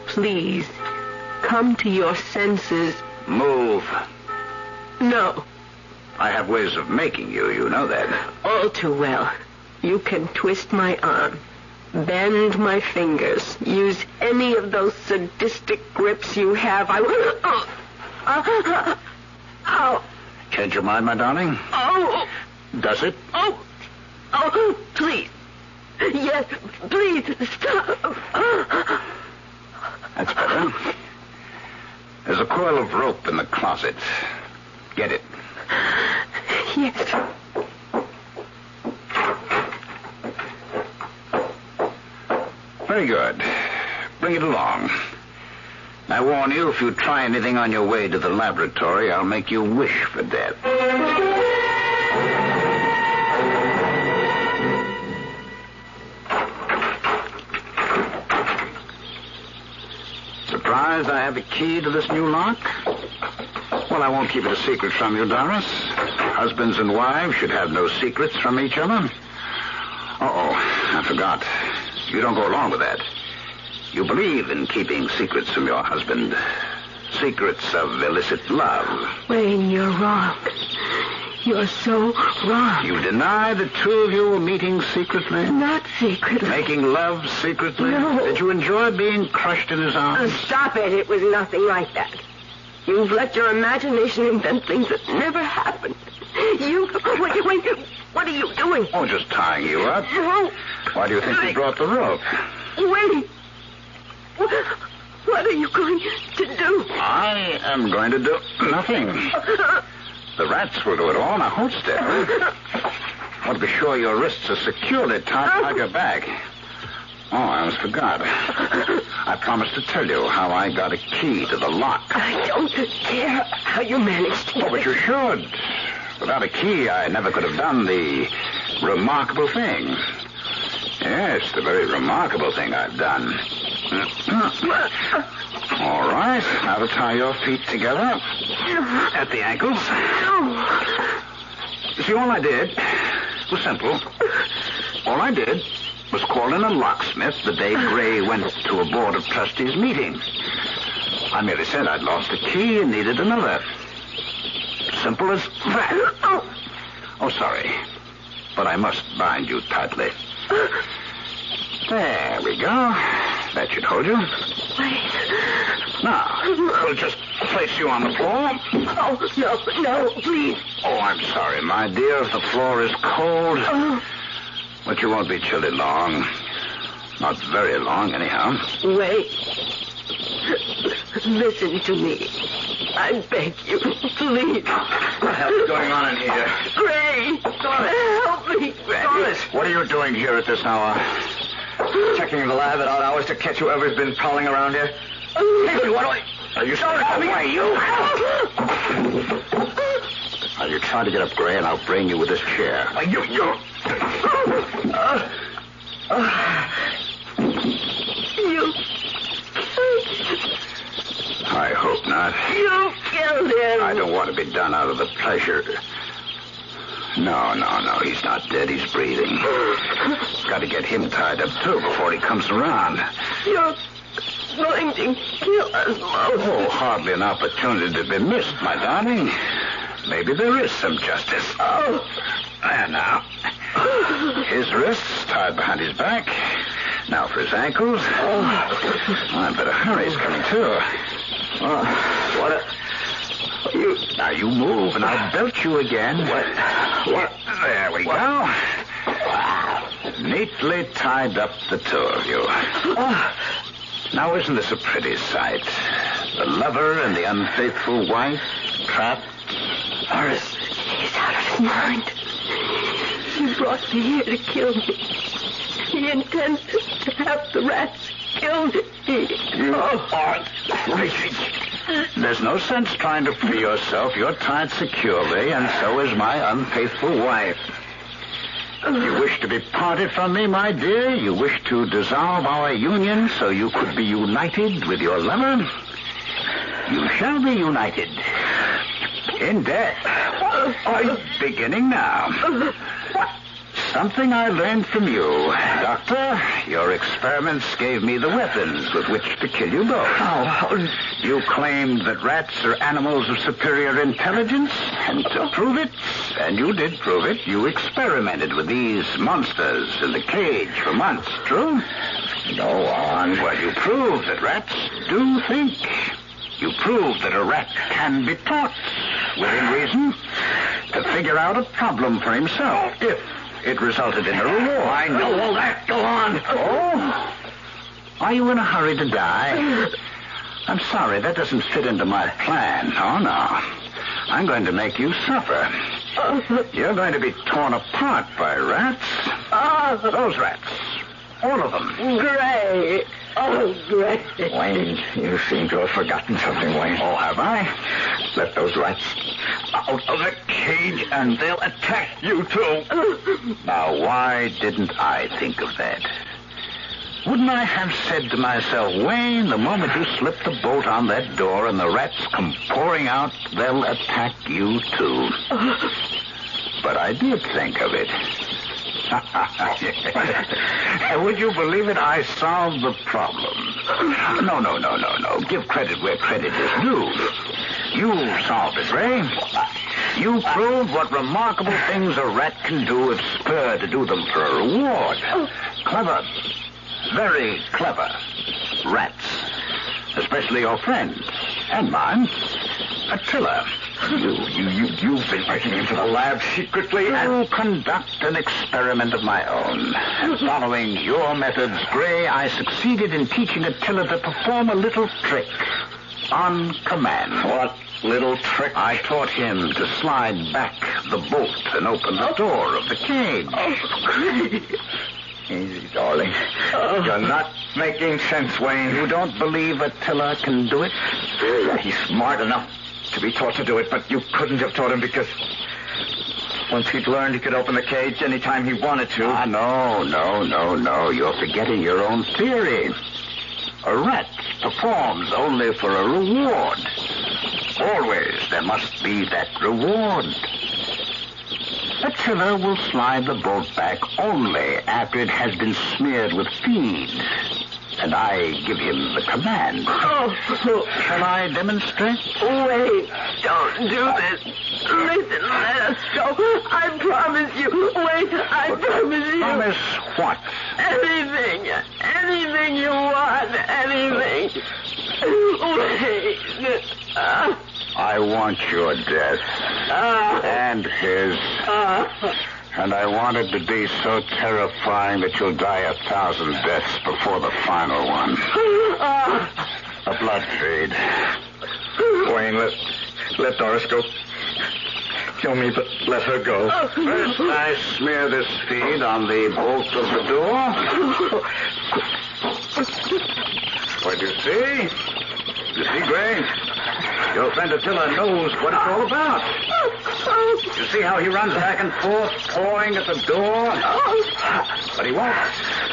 [SPEAKER 10] please, come to your senses.
[SPEAKER 19] Move.
[SPEAKER 10] No.
[SPEAKER 19] I have ways of making you, you know that.
[SPEAKER 10] All too well. You can twist my arm, bend my fingers, use any of those sadistic grips you have. I will... Ow.
[SPEAKER 19] Change your mind, my darling?
[SPEAKER 10] Oh.
[SPEAKER 19] Does it?
[SPEAKER 10] Oh, please. Yes, please, stop.
[SPEAKER 19] That's better. There's a coil of rope in the closet. Get it.
[SPEAKER 10] Yes.
[SPEAKER 19] Very good. Bring it along. I warn you, if you try anything on your way to the laboratory, I'll make you wish for death. Surprised I have a key to this new lock? Well, I won't keep it a secret from you, Doris. Husbands and wives should have no secrets from each other. Uh-oh, I forgot. You don't go along with that. You believe in keeping secrets from your husband. Secrets of illicit love.
[SPEAKER 10] Wayne, you're wrong. You're so wrong.
[SPEAKER 19] You deny the two of you were meeting secretly?
[SPEAKER 10] Not secretly.
[SPEAKER 19] Making love secretly?
[SPEAKER 10] No.
[SPEAKER 19] Did you enjoy being crushed in his arms?
[SPEAKER 10] Stop it. It was nothing like that. You've let your imagination invent things that never happened. Wait, what are you doing?
[SPEAKER 19] Oh, just tying you up.
[SPEAKER 10] No.
[SPEAKER 19] Why do you think you brought the rope?
[SPEAKER 10] Wait. What are you going to do?
[SPEAKER 19] I am going to do nothing.
[SPEAKER 8] The rats will do it all. Now, hold still. I want to be sure your wrists are securely tied behind your back. Oh, I almost forgot. I promised to tell you how I got a key to the lock.
[SPEAKER 10] I don't care how you managed to.
[SPEAKER 8] Oh, but you should. Without a key, I never could have done the remarkable thing. Yes, the very remarkable thing I've done. All right, now to tie your feet together at the ankles. See, all I did was simple. All I did was call in a locksmith the day Gray went to a Board of Trustees meeting. I merely said I'd lost a key and needed another. Simple as that. Oh, sorry. But I must bind you tightly. There we go. That should hold you.
[SPEAKER 10] Wait.
[SPEAKER 8] Now, we'll just place you on the floor.
[SPEAKER 10] Oh, no, please.
[SPEAKER 8] Oh, I'm sorry, my dear. The floor is cold. But you won't be chilly long. Not very long, anyhow.
[SPEAKER 10] Wait. Listen to me. I beg you, please.
[SPEAKER 8] What the hell's going on in here?
[SPEAKER 10] Gray! Help me, Gray.
[SPEAKER 8] Dolores, what are you doing here at this hour? Checking the lab at odd hours to catch whoever's been prowling around here? Hey, what do I... Are you sorry for me? You... Now, you try to get up, Gray, and I'll brain you with this chair. You... I hope not.
[SPEAKER 10] You killed him.
[SPEAKER 8] I don't want to be done out of the pleasure. No, he's not dead. He's breathing. Got to get him tied up, too, before he comes around.
[SPEAKER 10] You're going to kill us both.
[SPEAKER 8] Oh, hardly an opportunity to be missed, my darling. Maybe there is some justice.
[SPEAKER 10] Oh.
[SPEAKER 8] There now. His wrists tied behind his back. Now for his ankles. Oh, I better hurry. He's coming, too. Oh, Now you move, and I'll belt you again. What? There we go. Neatly tied up, the two of you. Now, isn't this a pretty sight? The lover and the unfaithful wife trapped.
[SPEAKER 10] Horace, he's out of his mind. He brought me here to kill me. He intends to have the rats killed.
[SPEAKER 8] You are crazy. There's no sense trying to free yourself. You're tied securely, and so is my unfaithful wife. You wish to be parted from me, my dear? You wish to dissolve our union so you could be united with your lover? You shall be united. In death. Beginning now. Something I learned from you, Doctor. Your experiments gave me the weapons with which to kill you both. You claimed that rats are animals of superior intelligence, and to prove it, and you did prove it, you experimented with these monsters in the cage for months, true? Go on. Well, you proved that rats do think. You proved that a rat can be taught, within reason, to figure out a problem for himself, if it resulted in a reward. I know all that. Go on. Oh? Are you in a hurry to die? I'm sorry, that doesn't fit into my plan. Oh, no. I'm going to make you suffer. You're going to be torn apart by rats. Those rats. All of them.
[SPEAKER 10] Gray. Oh, Gray.
[SPEAKER 8] Wayne, you seem to have forgotten something, Wayne. Oh, have I? Let those rats out of the cage and they'll attack you, too. Now, why didn't I think of that? Wouldn't I have said to myself, Wayne, the moment you slip the bolt on that door and the rats come pouring out, they'll attack you, too. But I did think of it. Would you believe it? I solved the problem. No. Give credit where credit is due. You solved it, Ray. You proved what remarkable things a rat can do if spurred to do them for a reward. Clever. Very clever. Rats. Especially your friends. And mine. Attila. You've been breaking into the lab secretly and conduct an experiment of my own. And following your methods, Gray, I succeeded in teaching Attila to perform a little trick on command. What little trick. I taught him to slide back the bolt and open the door of the cage. Easy, darling. You're not making sense, Wayne. You don't believe Attila can do it? He's smart enough to be taught to do it, but you couldn't have taught him because once he'd learned he could open the cage anytime he wanted to. No. You're forgetting your own theory. A rat performs only for a reward. Always there must be that reward. Attila will slide the bolt back only after it has been smeared with feed. And I give him the command. Shall I demonstrate?
[SPEAKER 10] Wait, don't do this. Listen, let us go. I promise you. Wait, I promise you.
[SPEAKER 8] Promise what?
[SPEAKER 10] Anything you want, anything. Wait.
[SPEAKER 8] I want your death. And his. And I want it to be so terrifying that you'll die 1,000 deaths before the final one. A blood feed.
[SPEAKER 2] Wayne, let Doris go. Kill me, but let her go.
[SPEAKER 8] First, I smear this feed on the bolt of the door. What do you see? You see, Gray? Your friend Attila knows what it's all about. You see how he runs back and forth, pawing at the door? But he won't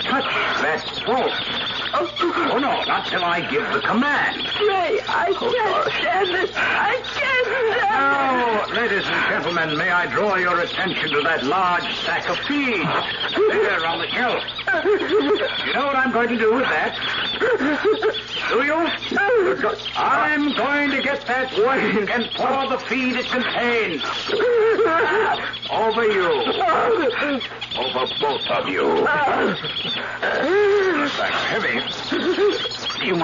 [SPEAKER 8] touch that bolt. Oh, no, not till I give the command.
[SPEAKER 10] Ray, I can't stand this. I can't stand it.
[SPEAKER 8] Now, ladies and gentlemen, may I draw your attention to that large sack of feed there on the shelf. You know what I'm going to do with that? Do you? I'm going to get that wing and pour the feed it contains. Over you. Over both of you. The sack's heavy. You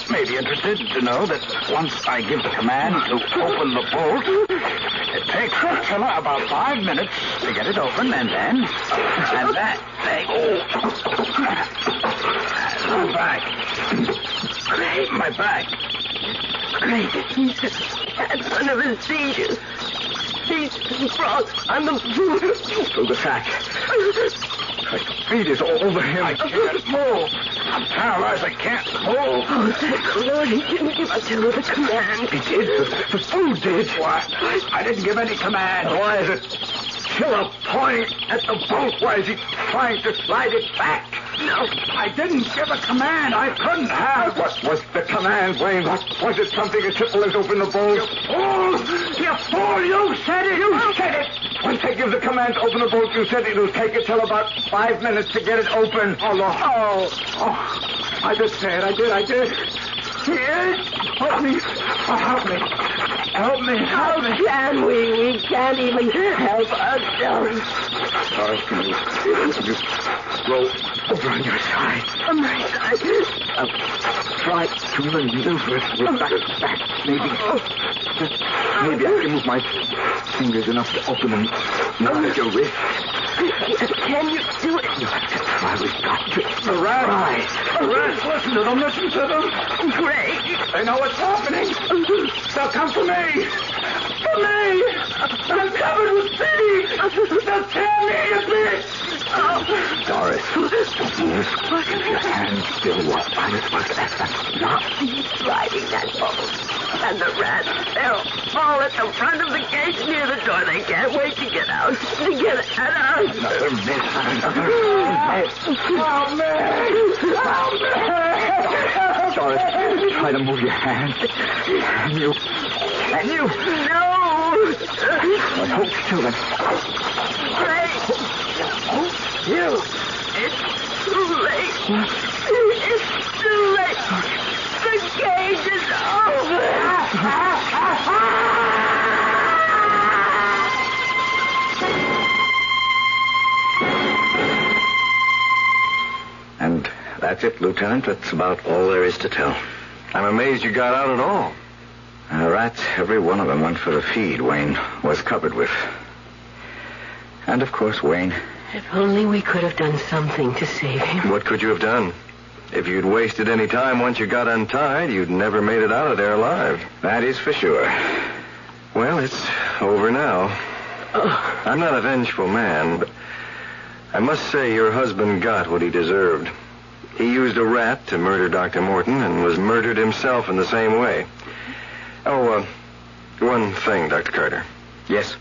[SPEAKER 8] may be interested to know that once I give the command to open the bolt, it takes Attila about 5 minutes to get it open, and that thing. My back. My back.
[SPEAKER 10] Great. That's one of his seizures. He's brought on the floor.
[SPEAKER 2] Through the sack. My feet is all over him.
[SPEAKER 8] I can't move. I'm paralyzed. I can't move.
[SPEAKER 10] Oh, thank the Lord. He didn't give Attila the command.
[SPEAKER 2] He did. The food did.
[SPEAKER 8] What? I didn't give any command.
[SPEAKER 2] Why is it? Attila pointing at the bolt. Why is he trying to slide it back?
[SPEAKER 8] No, I didn't give a command. I couldn't have.
[SPEAKER 2] What was the command, Wayne? What was it? Something as simple as open the bolt?
[SPEAKER 8] You fool! You fool! You said it! You said it!
[SPEAKER 2] Once I give the command to open the bolt, you said it'll take it till about 5 minutes to get it open. Oh, Lord. Oh. I did say it. I did. Here. Help me. Oh, help me. Help me.
[SPEAKER 10] How can we? We can't even help ourselves.
[SPEAKER 2] Doris, can you roll over on your side?
[SPEAKER 10] On my side?
[SPEAKER 2] I'll try to maneuver it with back. Maybe I can move my fingers enough to open them. Not at your wrist.
[SPEAKER 10] Can you do it?
[SPEAKER 2] You have to try. We've got to.
[SPEAKER 8] The rats! Listen to them. Listen to them.
[SPEAKER 10] Great.
[SPEAKER 8] They know what's happening. They'll come for me. For me. I'm covered with feed. They'll tear me to bits.
[SPEAKER 2] Doris, don't move. Keep your hands still while I work at that.
[SPEAKER 10] Not sliding that bolt. And the rats, they'll fall at the front of the gate near the door. They can't wait to get out. To get at us.
[SPEAKER 2] Another miss.
[SPEAKER 8] Help me.
[SPEAKER 2] Doris, try to move your hands. Can you?
[SPEAKER 10] No.
[SPEAKER 2] I hope so.
[SPEAKER 10] Great.
[SPEAKER 2] You.
[SPEAKER 10] It's too late. It's too late. The cage is over.
[SPEAKER 8] And that's it, Lieutenant. That's about all there is to tell.
[SPEAKER 2] I'm amazed you got out at all.
[SPEAKER 8] Rats, every one of them went for the feed Wayne was covered with. And, of course, Wayne.
[SPEAKER 10] If only we could have done something to save him.
[SPEAKER 2] What could you have done? If you'd wasted any time once you got untied, you'd never made it out of there alive.
[SPEAKER 8] That is for sure.
[SPEAKER 2] Well, it's over now. I'm not a vengeful man, but I must say your husband got what he deserved. He used a rat to murder Dr. Morton and was murdered himself in the same way. Oh, one thing, Dr. Carter.
[SPEAKER 8] Yes?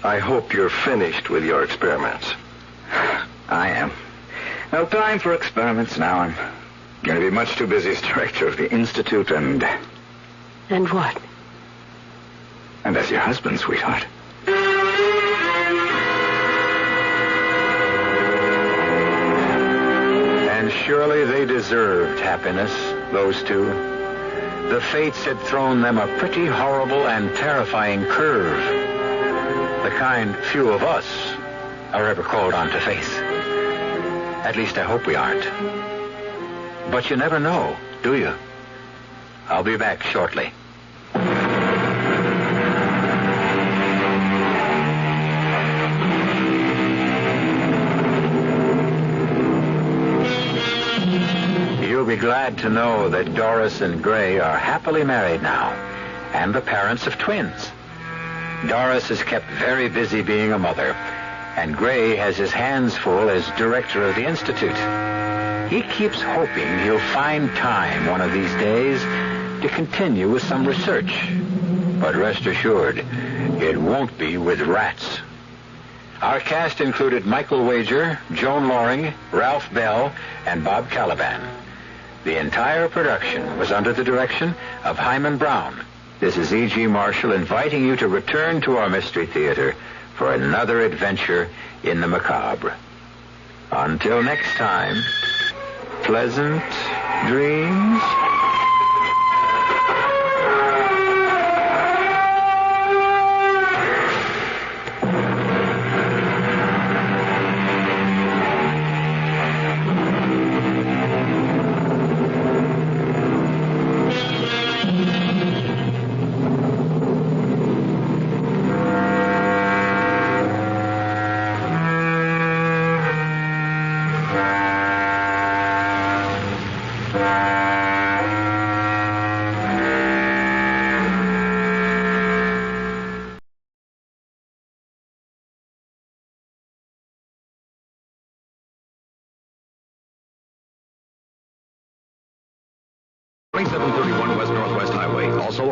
[SPEAKER 2] I hope you're finished with your experiments.
[SPEAKER 8] I am. No time for experiments now. I'm going to be much too busy as director of the Institute and...
[SPEAKER 10] And what?
[SPEAKER 8] And as your husband, sweetheart.
[SPEAKER 12] And surely they deserved happiness, those two. The fates had thrown them a pretty horrible and terrifying curve. The kind few of us are ever called on to face. At least I hope we aren't. But you never know, do you? I'll be back shortly. You'll be glad to know that Doris and Gray are happily married now, and the parents of twins. Doris is kept very busy being a mother, and Gray has his hands full as director of the Institute. He keeps hoping he'll find time one of these days to continue with some research. But rest assured, it won't be with rats. Our cast included Michael Wager, Joan Loring, Ralph Bell, and Bob Caliban. The entire production was under the direction of Hyman Brown. This is E.G. Marshall inviting you to return to our Mystery Theater for another adventure in the macabre. Until next time, pleasant dreams.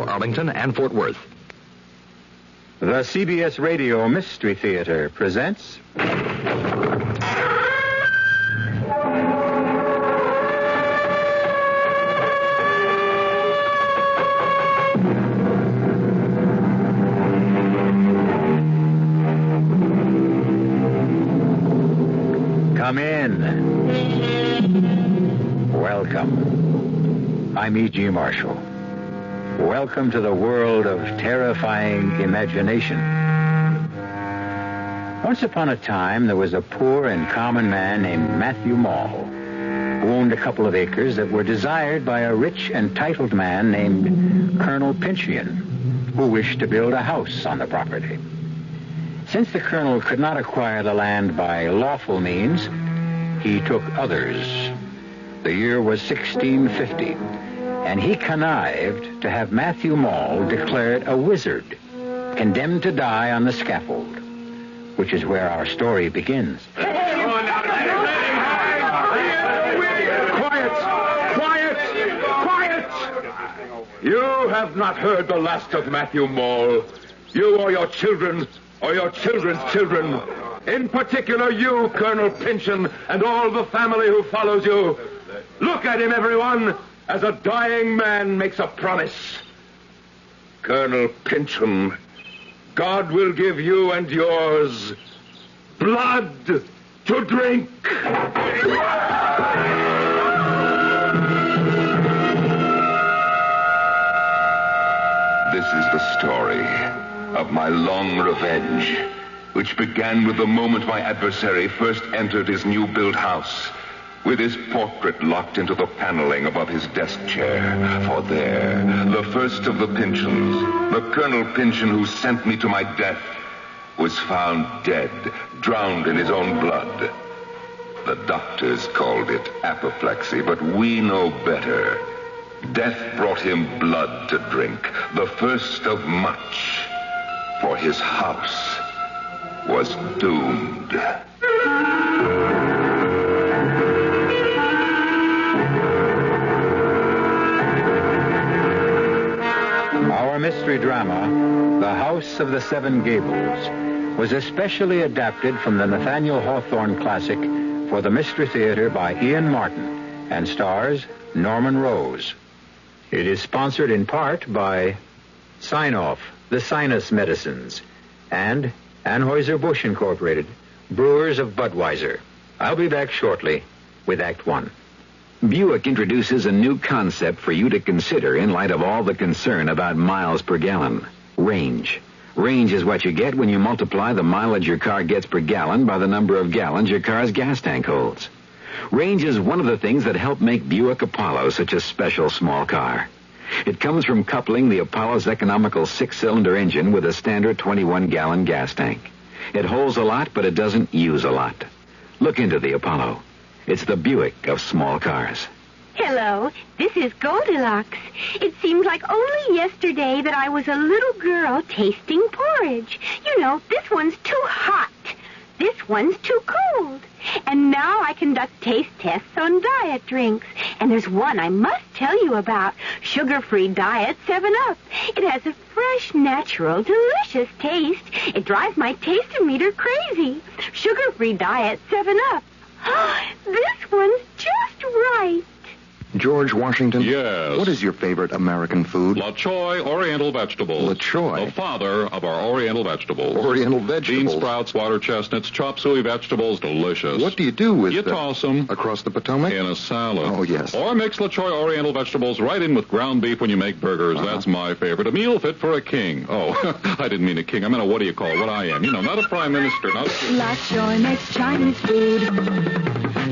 [SPEAKER 13] Arlington and Fort Worth.
[SPEAKER 12] The CBS Radio Mystery Theater presents... Come in. Welcome. I'm E.G. Marshall. Welcome to the world of terrifying imagination. Once upon a time, there was a poor and common man named Matthew Mall, who owned a couple of acres that were desired by a rich and titled man named Colonel Pinchian, who wished to build a house on the property. Since the colonel could not acquire the land by lawful means, he took others. The year was 1650. And he connived to have Matthew Mall declared a wizard, condemned to die on the scaffold, which is where our story begins.
[SPEAKER 9] Quiet! You have not heard the last of Matthew Mall. You or your children, or your children's children. In particular, you, Colonel Pynchon, and all the family who follows you. Look at him, everyone, as a dying man makes a promise. Colonel Pynchon, God will give you and yours blood to drink. This is the story of my long revenge, which began with the moment my adversary first entered his new-built house, with his portrait locked into the paneling above his desk chair. For there, the first of the Pynchons, the Colonel Pynchon who sent me to my death, was found dead, drowned in his own blood.
[SPEAKER 13] The doctors called it apoplexy, but we know better. Death brought him blood to drink, the first of much, for his house was doomed.
[SPEAKER 12] Our mystery drama, The House of the Seven Gables, was especially adapted from the Nathaniel Hawthorne classic for the Mystery Theater by Ian Martin and stars Norman Rose. It is sponsored in part by Sign-Off, the Sinus Medicines, and Anheuser-Busch Incorporated, brewers of Budweiser. I'll be back shortly with Act One.
[SPEAKER 16] Buick introduces a new concept for you to consider in light of all the concern about miles per gallon. Range. Range is what you get when you multiply the mileage your car gets per gallon by the number of gallons your car's gas tank holds. Range is one of the things that help make Buick Apollo such a special small car. It comes from coupling the Apollo's economical 6-cylinder engine with a standard 21-gallon gas tank. It holds a lot, but it doesn't use a lot. Look into the Apollo. It's the Buick of small cars.
[SPEAKER 22] Hello, this is Goldilocks. It seems like only yesterday that I was a little girl tasting porridge. You know, this one's too hot. This one's too cold. And now I conduct taste tests on diet drinks. And there's one I must tell you about. Sugar-free Diet 7-Up. It has a fresh, natural, delicious taste. It drives my taste-o-meter crazy. Sugar-free Diet 7-Up. This one's just right.
[SPEAKER 15] George Washington?
[SPEAKER 17] Yes.
[SPEAKER 15] What is your favorite American food?
[SPEAKER 17] La Choy Oriental Vegetables.
[SPEAKER 15] La Choy?
[SPEAKER 17] The father of our Oriental vegetables.
[SPEAKER 15] Oriental vegetables?
[SPEAKER 17] Bean sprouts, water chestnuts, chop suey vegetables, delicious.
[SPEAKER 15] What do you do with
[SPEAKER 17] You toss them.
[SPEAKER 15] Across the Potomac?
[SPEAKER 17] In a salad.
[SPEAKER 15] Oh, yes.
[SPEAKER 17] Or mix La Choy Oriental vegetables right in with ground beef when you make burgers. That's my favorite. A meal fit for a king. Oh, I didn't mean a king. I meant what I am. You know, not a prime minister, not a...
[SPEAKER 24] La Choy makes Chinese food.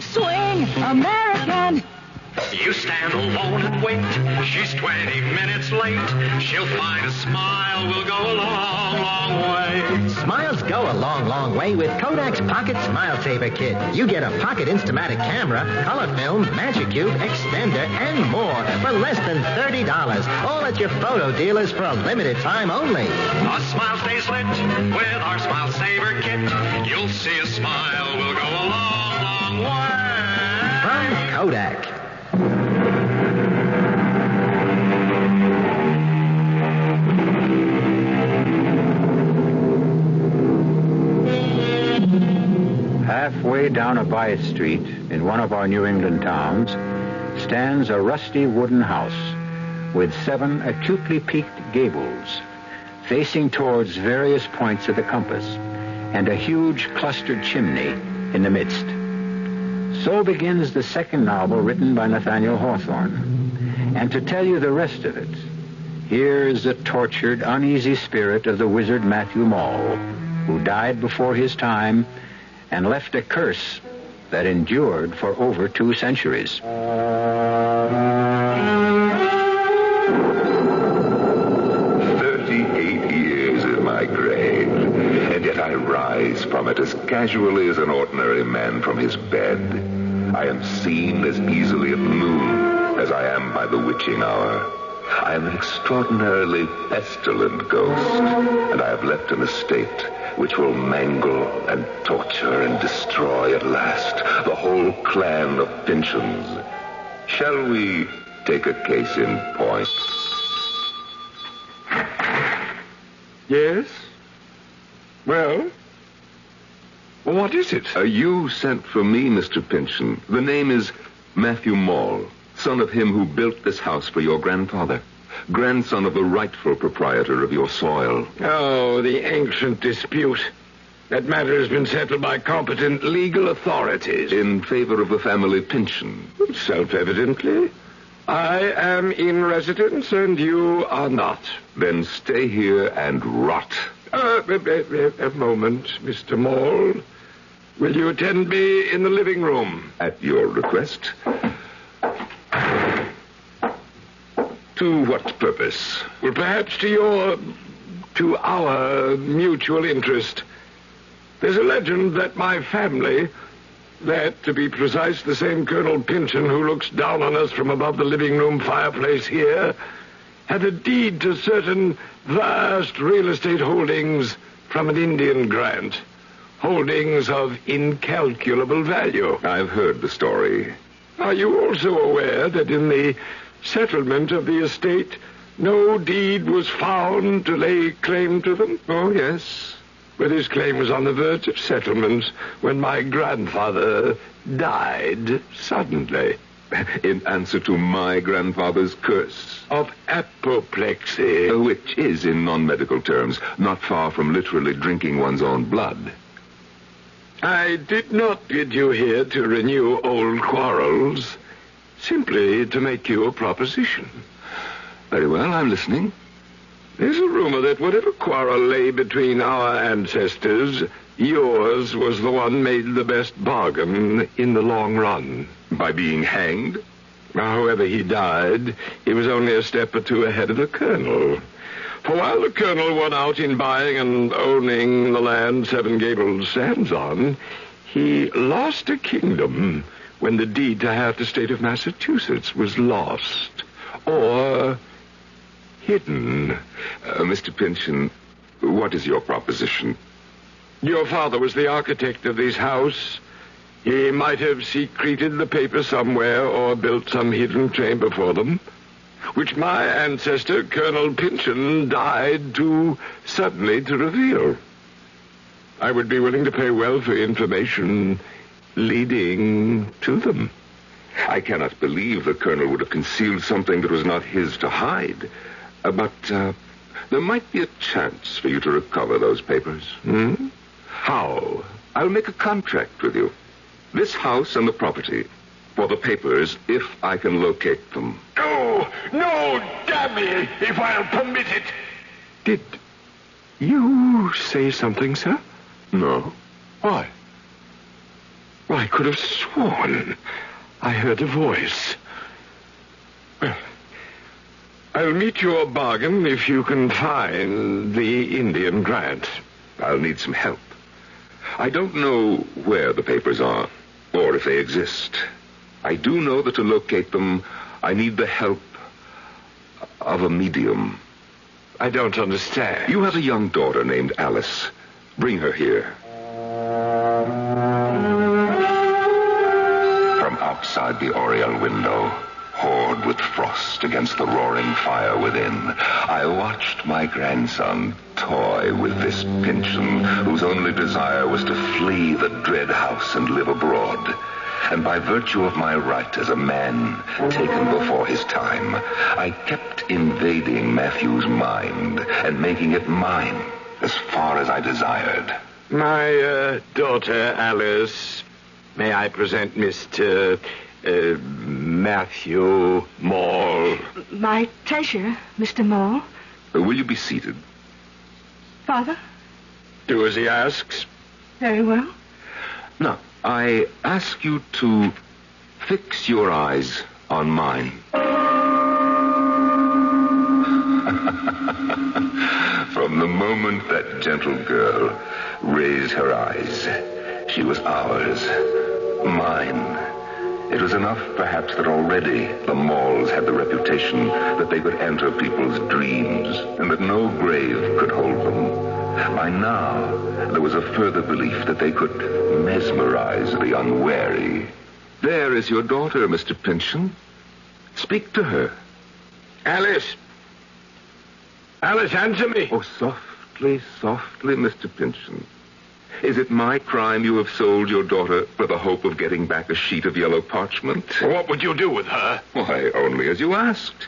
[SPEAKER 24] Swing American.
[SPEAKER 1] You stand alone and wait. She's 20 minutes late. She'll find a smile will go a long, long way.
[SPEAKER 25] Smiles go a long, long way with Kodak's Pocket Smile Saver Kit. You get a Pocket Instamatic camera, color film, Magic Cube, extender, and more for less than $30. All at your photo dealers for a limited time only.
[SPEAKER 1] A smile stays lit with our Smile Saver Kit. You'll see a smile will go a long, long way.
[SPEAKER 25] From Kodak.
[SPEAKER 12] Halfway down a by street in one of our New England towns stands a rusty wooden house with 7 acutely peaked gables facing towards various points of the compass and a huge clustered chimney in the midst. So begins the second novel written by Nathaniel Hawthorne. And to tell you the rest of it, here is the tortured, uneasy spirit of the wizard Matthew Mall, who died before his time and left a curse that endured for over 2 centuries.
[SPEAKER 13] 38 years in my grave, and yet I rise from it as casually as an ordinary man from his bed. I am seen as easily at noon as I am by the witching hour. I am an extraordinarily pestilent ghost, and I have left an estate which will mangle and torture and destroy at last the whole clan of Pinchins. Shall we take a case in point? Yes? Well, what is it? You sent for me, Mr. Pynchon. The name is Matthew Mall, son of him who built this house for your grandfather. Grandson of the rightful proprietor of your soil.
[SPEAKER 26] Oh, the ancient dispute. That matter has been settled by competent legal authorities.
[SPEAKER 13] In favor of the family Pynchon.
[SPEAKER 26] Self-evidently. I am in residence and you are not.
[SPEAKER 13] Then stay here and rot.
[SPEAKER 26] A moment, Mr. Maule. Will you attend me in the living room?
[SPEAKER 13] At your request. To what purpose?
[SPEAKER 26] Well, perhaps to our mutual interest. There's a legend that my family That, to be precise, the same Colonel Pynchon who looks down on us from above the living room fireplace here, had a deed to certain vast real estate holdings from an Indian grant. Holdings of incalculable value.
[SPEAKER 13] I've heard the story.
[SPEAKER 26] Are you also aware that in the settlement of the estate, no deed was found to lay claim to them?
[SPEAKER 13] Oh, yes.
[SPEAKER 26] But his claim was on the verge of settlement when my grandfather died suddenly.
[SPEAKER 13] In answer to my grandfather's curse.
[SPEAKER 26] Of apoplexy.
[SPEAKER 13] Which is, in non-medical terms, not far from literally drinking one's own blood.
[SPEAKER 26] I did not bid you here to renew old quarrels, simply to make you a proposition.
[SPEAKER 13] Very well, I'm listening.
[SPEAKER 26] There's a rumor that whatever quarrel lay between our ancestors, yours was the one made the best bargain in the long run.
[SPEAKER 13] By being hanged?
[SPEAKER 26] However he died, he was only a step or two ahead of the Colonel. For while the Colonel won out in buying and owning the land Seven Gables stands on, he lost a kingdom when the deed to half the state of Massachusetts was lost. Or hidden.
[SPEAKER 13] Mr. Pynchon, what is your proposition?
[SPEAKER 26] Your father was the architect of this house. He might have secreted the papers somewhere or built some hidden chamber for them, which my ancestor, Colonel Pynchon, died too suddenly to reveal. I would be willing to pay well for information leading to them.
[SPEAKER 13] I cannot believe the Colonel would have concealed something that was not his to hide. But there might be a chance for you to recover those papers.
[SPEAKER 26] How?
[SPEAKER 13] I'll make a contract with you. This house and the property. For the papers, if I can locate them.
[SPEAKER 26] No, damn me, if I'll permit it. Did you say something, sir?
[SPEAKER 13] No.
[SPEAKER 26] Why? Well, I could have sworn I heard a voice. Well, I'll meet your bargain if you can find the Indian grant.
[SPEAKER 13] I'll need some help. I don't know where the papers are, or if they exist. I do know that to locate them, I need the help of a medium.
[SPEAKER 26] I don't understand.
[SPEAKER 13] You have a young daughter named Alice. Bring her here. From outside the oriel window, hoard with frost against the roaring fire within, I watched my grandson toy with this Pynchon, whose only desire was to flee the dread house and live abroad. And by virtue of my right as a man taken before his time, I kept invading Matthew's mind and making it mine as far as I desired.
[SPEAKER 26] My daughter, Alice, may I present Mr. Matthew Maule?
[SPEAKER 24] My pleasure, Mr. Maule.
[SPEAKER 13] Will you be seated?
[SPEAKER 24] Father?
[SPEAKER 26] Do as he asks.
[SPEAKER 24] Very well.
[SPEAKER 13] Now, I ask you to fix your eyes on mine. From the moment that gentle girl raised her eyes, she was ours, mine. It was enough, perhaps, that already the Maules had the reputation that they could enter people's dreams and that no grave could hold them. By now, there was a further belief that they could mesmerize the unwary. There is your daughter, Mr. Pynchon. Speak to her.
[SPEAKER 26] Alice! Alice, answer me!
[SPEAKER 13] Oh, softly, softly, Mr. Pynchon. Is it my crime you have sold your daughter for the hope of getting back a sheet of yellow parchment?
[SPEAKER 26] What would you do with her?
[SPEAKER 13] Why, only as you asked.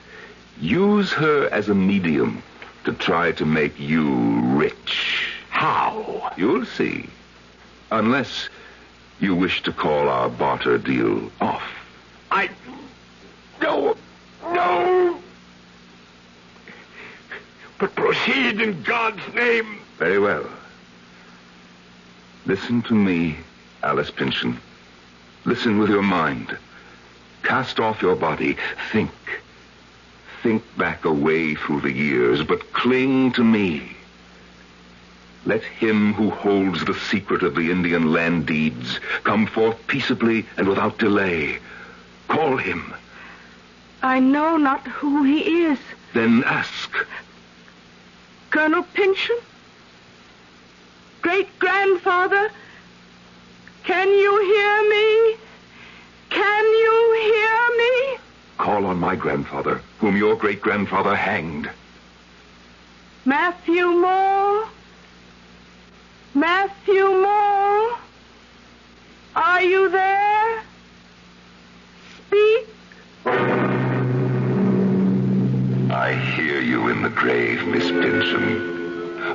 [SPEAKER 13] Use her as a medium to try to make you rich.
[SPEAKER 26] How?
[SPEAKER 13] You'll see. Unless you wish to call our barter deal off.
[SPEAKER 26] No. But proceed in God's name.
[SPEAKER 13] Very well. Listen to me, Alice Pynchon. Listen with your mind. Cast off your body. Think. Think back away through the years, but cling to me. Let him who holds the secret of the Indian land deeds come forth peaceably and without delay. Call him.
[SPEAKER 10] I know not who he is.
[SPEAKER 13] Then ask.
[SPEAKER 10] Colonel Pynchon? Great-grandfather? Can you hear me? Can you hear me?
[SPEAKER 13] Call on my grandfather, whom your great-grandfather hanged.
[SPEAKER 10] Matthew Moore? Matthew Moore? Are you there? Speak.
[SPEAKER 13] I hear you in the grave, Miss Pynchon.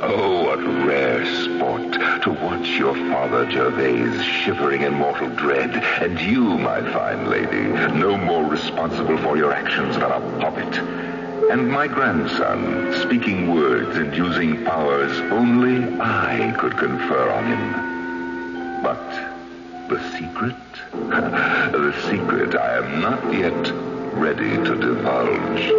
[SPEAKER 13] Oh, what rare sport to watch your father Gervais shivering in mortal dread, and you, my fine lady, no more responsible for your actions than a puppet. And my grandson, speaking words and using powers only I could confer on him. But the secret? The secret I am not yet ready to divulge.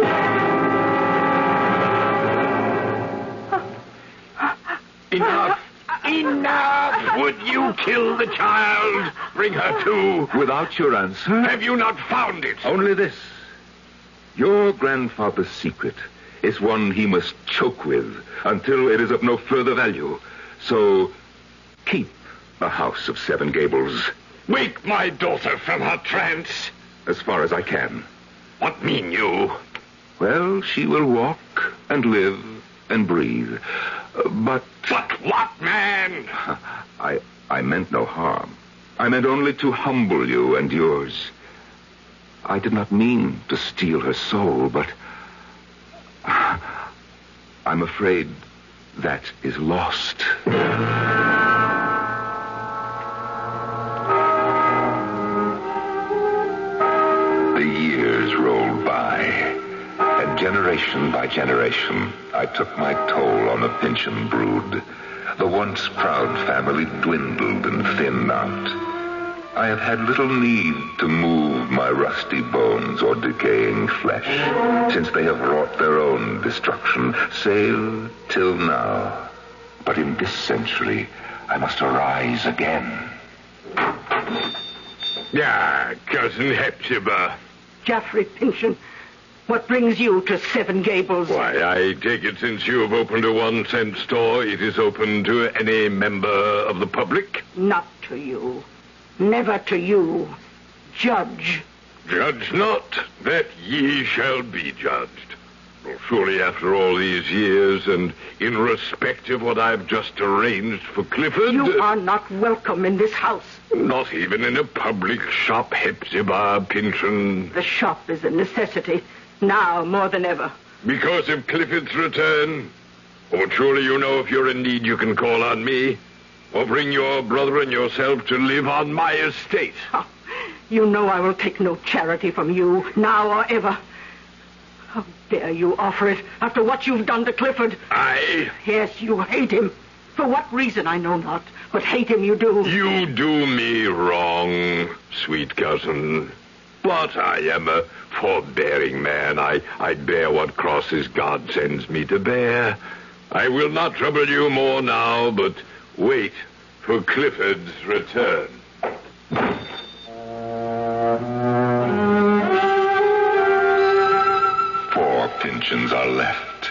[SPEAKER 26] Enough! Enough! Would you kill the child? Bring her to.
[SPEAKER 13] Without your answer?
[SPEAKER 26] Have you not found it?
[SPEAKER 13] Only this. Your grandfather's secret is one he must choke with until it is of no further value. So, keep the house of Seven Gables.
[SPEAKER 26] Wake my daughter from her trance.
[SPEAKER 13] As far as I can.
[SPEAKER 26] What mean you?
[SPEAKER 13] Well, she will walk and live and breathe. But
[SPEAKER 26] what, man?
[SPEAKER 13] I meant no harm. I meant only to humble you and yours. I did not mean to steal her soul, but I'm afraid that is lost. The years rolled by, and generation by generation, I took my toll on the Pynchon brood. The once proud family dwindled and thinned out. I have had little need to move my rusty bones or decaying flesh, since they have wrought their own destruction, save till now. But in this century, I must arise again.
[SPEAKER 26] Cousin Hepzibah.
[SPEAKER 10] Geoffrey Pynchon, what brings you to Seven Gables?
[SPEAKER 26] Why, I take it since you have opened a 1-cent store, it is open to any member of the public?
[SPEAKER 10] Not to you. Never to you. Judge.
[SPEAKER 26] Judge not, that ye shall be judged. Well, surely after all these years, and in respect of what I've just arranged for Clifford...
[SPEAKER 10] You are not welcome in this house.
[SPEAKER 26] Not even in a public shop, Hepzibah Pynchon.
[SPEAKER 10] The shop is a necessity, now more than ever.
[SPEAKER 26] Because of Clifford's return? Or surely you know if you're in need you can call on me? Or bring your brother and yourself to live on my estate?
[SPEAKER 10] Oh, you know I will take no charity from you, now or ever. How dare you offer it after what you've done to Clifford?
[SPEAKER 26] I?
[SPEAKER 10] Yes, you hate him. For what reason, I know not. But hate him you do.
[SPEAKER 26] You do me wrong, sweet cousin. But I am a forbearing man. I bear what crosses God sends me to bear. I will not trouble you more now, but wait for Clifford's return.
[SPEAKER 13] 4 Pynchons are left.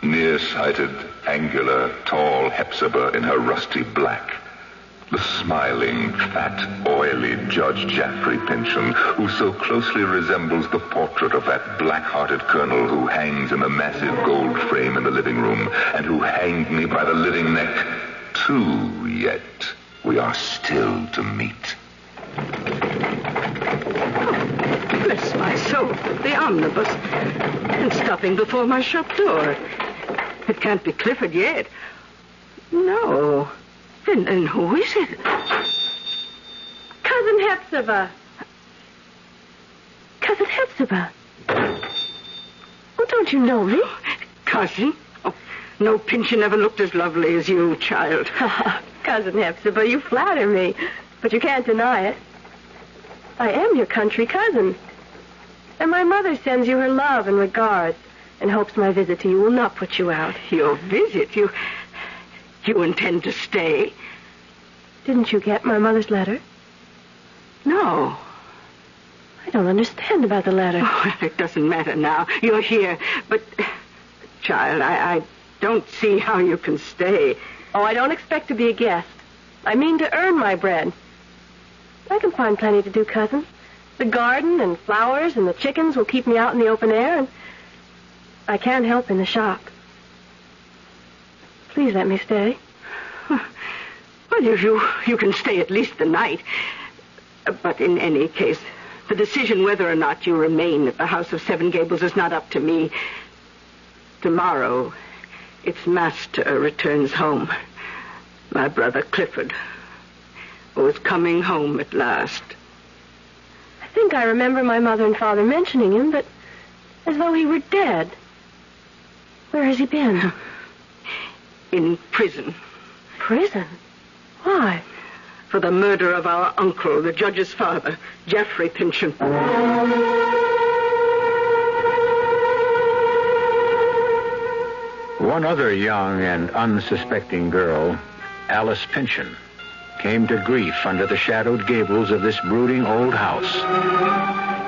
[SPEAKER 13] Nearsighted, angular, tall Hepzibah in her rusty black. The smiling, fat, oily Judge Geoffrey Pynchon, who so closely resembles the portrait of that black-hearted colonel who hangs in the massive gold frame in the living room, and who hanged me by the living neck. 2 yet. We are still to meet.
[SPEAKER 10] Bless my soul, the omnibus. And stopping before my shop door. It can't be Clifford yet. No. Then who is it?
[SPEAKER 22] Cousin Hepzibah. Cousin Hepzibah. Oh, don't you know me?
[SPEAKER 10] Cousin? Oh, no Pynchon ever looked as lovely as you, child.
[SPEAKER 22] Cousin Hepzibah, you flatter me. But you can't deny it. I am your country cousin. And my mother sends you her love and regards and hopes my visit to you will not put you out.
[SPEAKER 10] Your visit? you intend to stay.
[SPEAKER 24] Didn't you get my mother's letter?
[SPEAKER 10] No.
[SPEAKER 24] I don't understand about the letter.
[SPEAKER 10] Oh, it doesn't matter now. You're here. But, child, I don't see how you can stay.
[SPEAKER 24] Oh, I don't expect to be a guest. I mean to earn my bread. I can find plenty to do, cousin. The garden and flowers and the chickens will keep me out in the open air, and I can't help in the shop. Please let me stay.
[SPEAKER 10] Well, you can stay at least the night. But in any case, the decision whether or not you remain at the House of Seven Gables is not up to me. Tomorrow, its master returns home. My brother Clifford, who is coming home at last.
[SPEAKER 24] I think I remember my mother and father mentioning him, but as though he were dead. Where has he been?
[SPEAKER 10] In prison.
[SPEAKER 24] Prison? Why?
[SPEAKER 10] For the murder of our uncle, the judge's father, Geoffrey Pynchon.
[SPEAKER 2] One other young and unsuspecting girl, Alice Pynchon, came to grief under the shadowed gables of this brooding old house.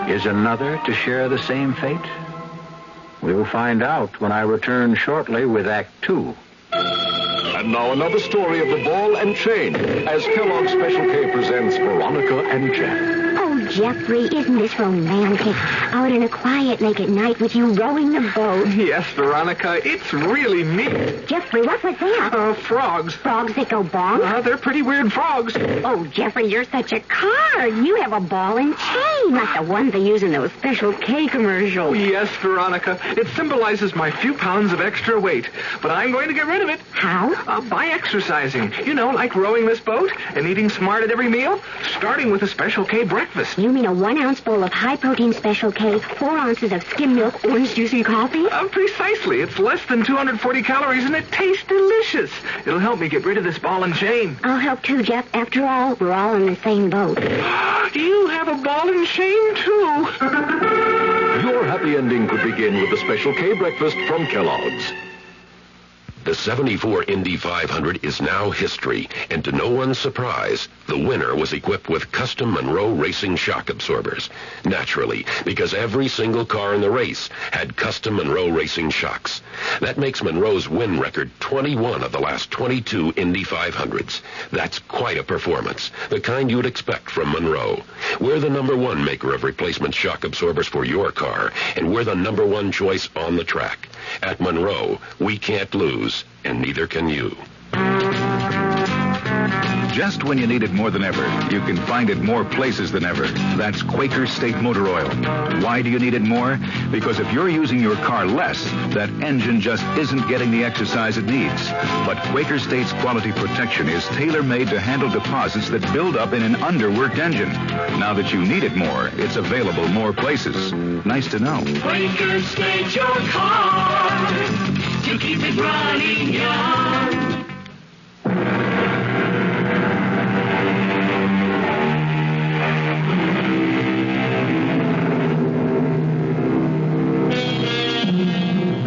[SPEAKER 2] Is another to share the same fate? We'll find out when I return shortly with Act 2.
[SPEAKER 9] And now another story of the ball and chain as Kellogg's Special K presents Veronica and Jack.
[SPEAKER 5] Oh, Jeffrey, isn't this romantic? Out in a quiet lake at night with you rowing the boat.
[SPEAKER 6] Yes, Veronica, it's really neat.
[SPEAKER 5] Jeffrey, what was that?
[SPEAKER 6] Frogs.
[SPEAKER 5] Frogs that go bonk?
[SPEAKER 6] They're pretty weird frogs.
[SPEAKER 5] Oh, Jeffrey, you're such a card. You have a ball and chain, like the ones they use in those Special K commercials.
[SPEAKER 6] Yes, Veronica. It symbolizes my few pounds of extra weight. But I'm going to get rid of it.
[SPEAKER 5] How?
[SPEAKER 6] By exercising. You know, like rowing this boat and eating smart at every meal, starting with a Special K breakfast.
[SPEAKER 5] You mean a 1 ounce bowl of high-protein Special K, 4 ounces of skim milk, orange juice, and coffee?
[SPEAKER 6] Precisely. It's less than 240 calories, and it tastes delicious. It'll help me get rid of this ball and chain.
[SPEAKER 5] I'll help too, Jeff. After all, we're all in the same boat.
[SPEAKER 6] You have a ball and chain, too.
[SPEAKER 9] Your happy ending could begin with the Special K breakfast from Kellogg's.
[SPEAKER 11] The 74 Indy 500 is now history, and to no one's surprise, the winner was equipped with custom Monroe Racing shock absorbers. Naturally, because every single car in the race had custom Monroe Racing shocks. That makes Monroe's win record 21 of the last 22 Indy 500s. That's quite a performance, the kind you'd expect from Monroe. We're the #1 maker of replacement shock absorbers for your car, and we're the #1 choice on the track. At Monroe, we can't lose, and neither can you.
[SPEAKER 14] Just when you need it more than ever, you can find it more places than ever. That's Quaker State Motor Oil. Why do you need it more? Because if you're using your car less, that engine just isn't getting the exercise it needs. But Quaker State's quality protection is tailor-made to handle deposits that build up in an underworked engine. Now that you need it more, it's available more places. Nice to know.
[SPEAKER 1] Quaker State your car to keep it running young.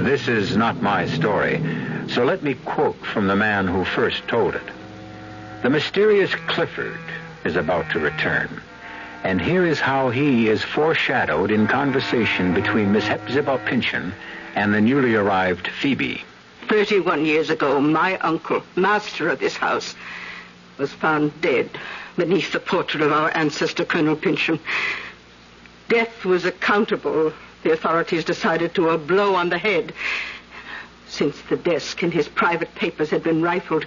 [SPEAKER 2] This is not my story, so let me quote from the man who first told it. The mysterious Clifford is about to return, and here is how he is foreshadowed in conversation between Miss Hepzibah Pynchon and the newly arrived Phoebe.
[SPEAKER 10] 31 years ago, my uncle, master of this house, was found dead beneath the portrait of our ancestor, Colonel Pynchon. Death was accountable, the authorities decided, to a blow on the head. Since the desk in his private papers had been rifled,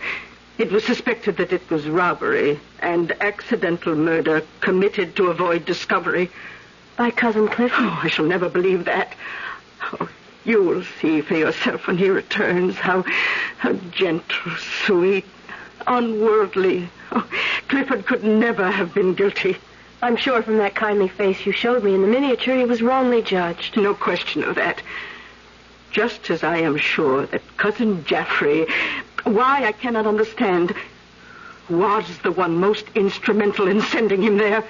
[SPEAKER 10] it was suspected that it was robbery and accidental murder committed to avoid discovery.
[SPEAKER 24] By Cousin Clifford?
[SPEAKER 10] Oh, I shall never believe that. Oh, you will see for yourself when he returns how gentle, sweet, unworldly. Oh, Clifford could never have been guilty.
[SPEAKER 24] I'm sure from that kindly face you showed me in the miniature he was wrongly judged.
[SPEAKER 10] No question of that. Just as I am sure that Cousin Geoffrey, why I cannot understand, was the one most instrumental in sending him there.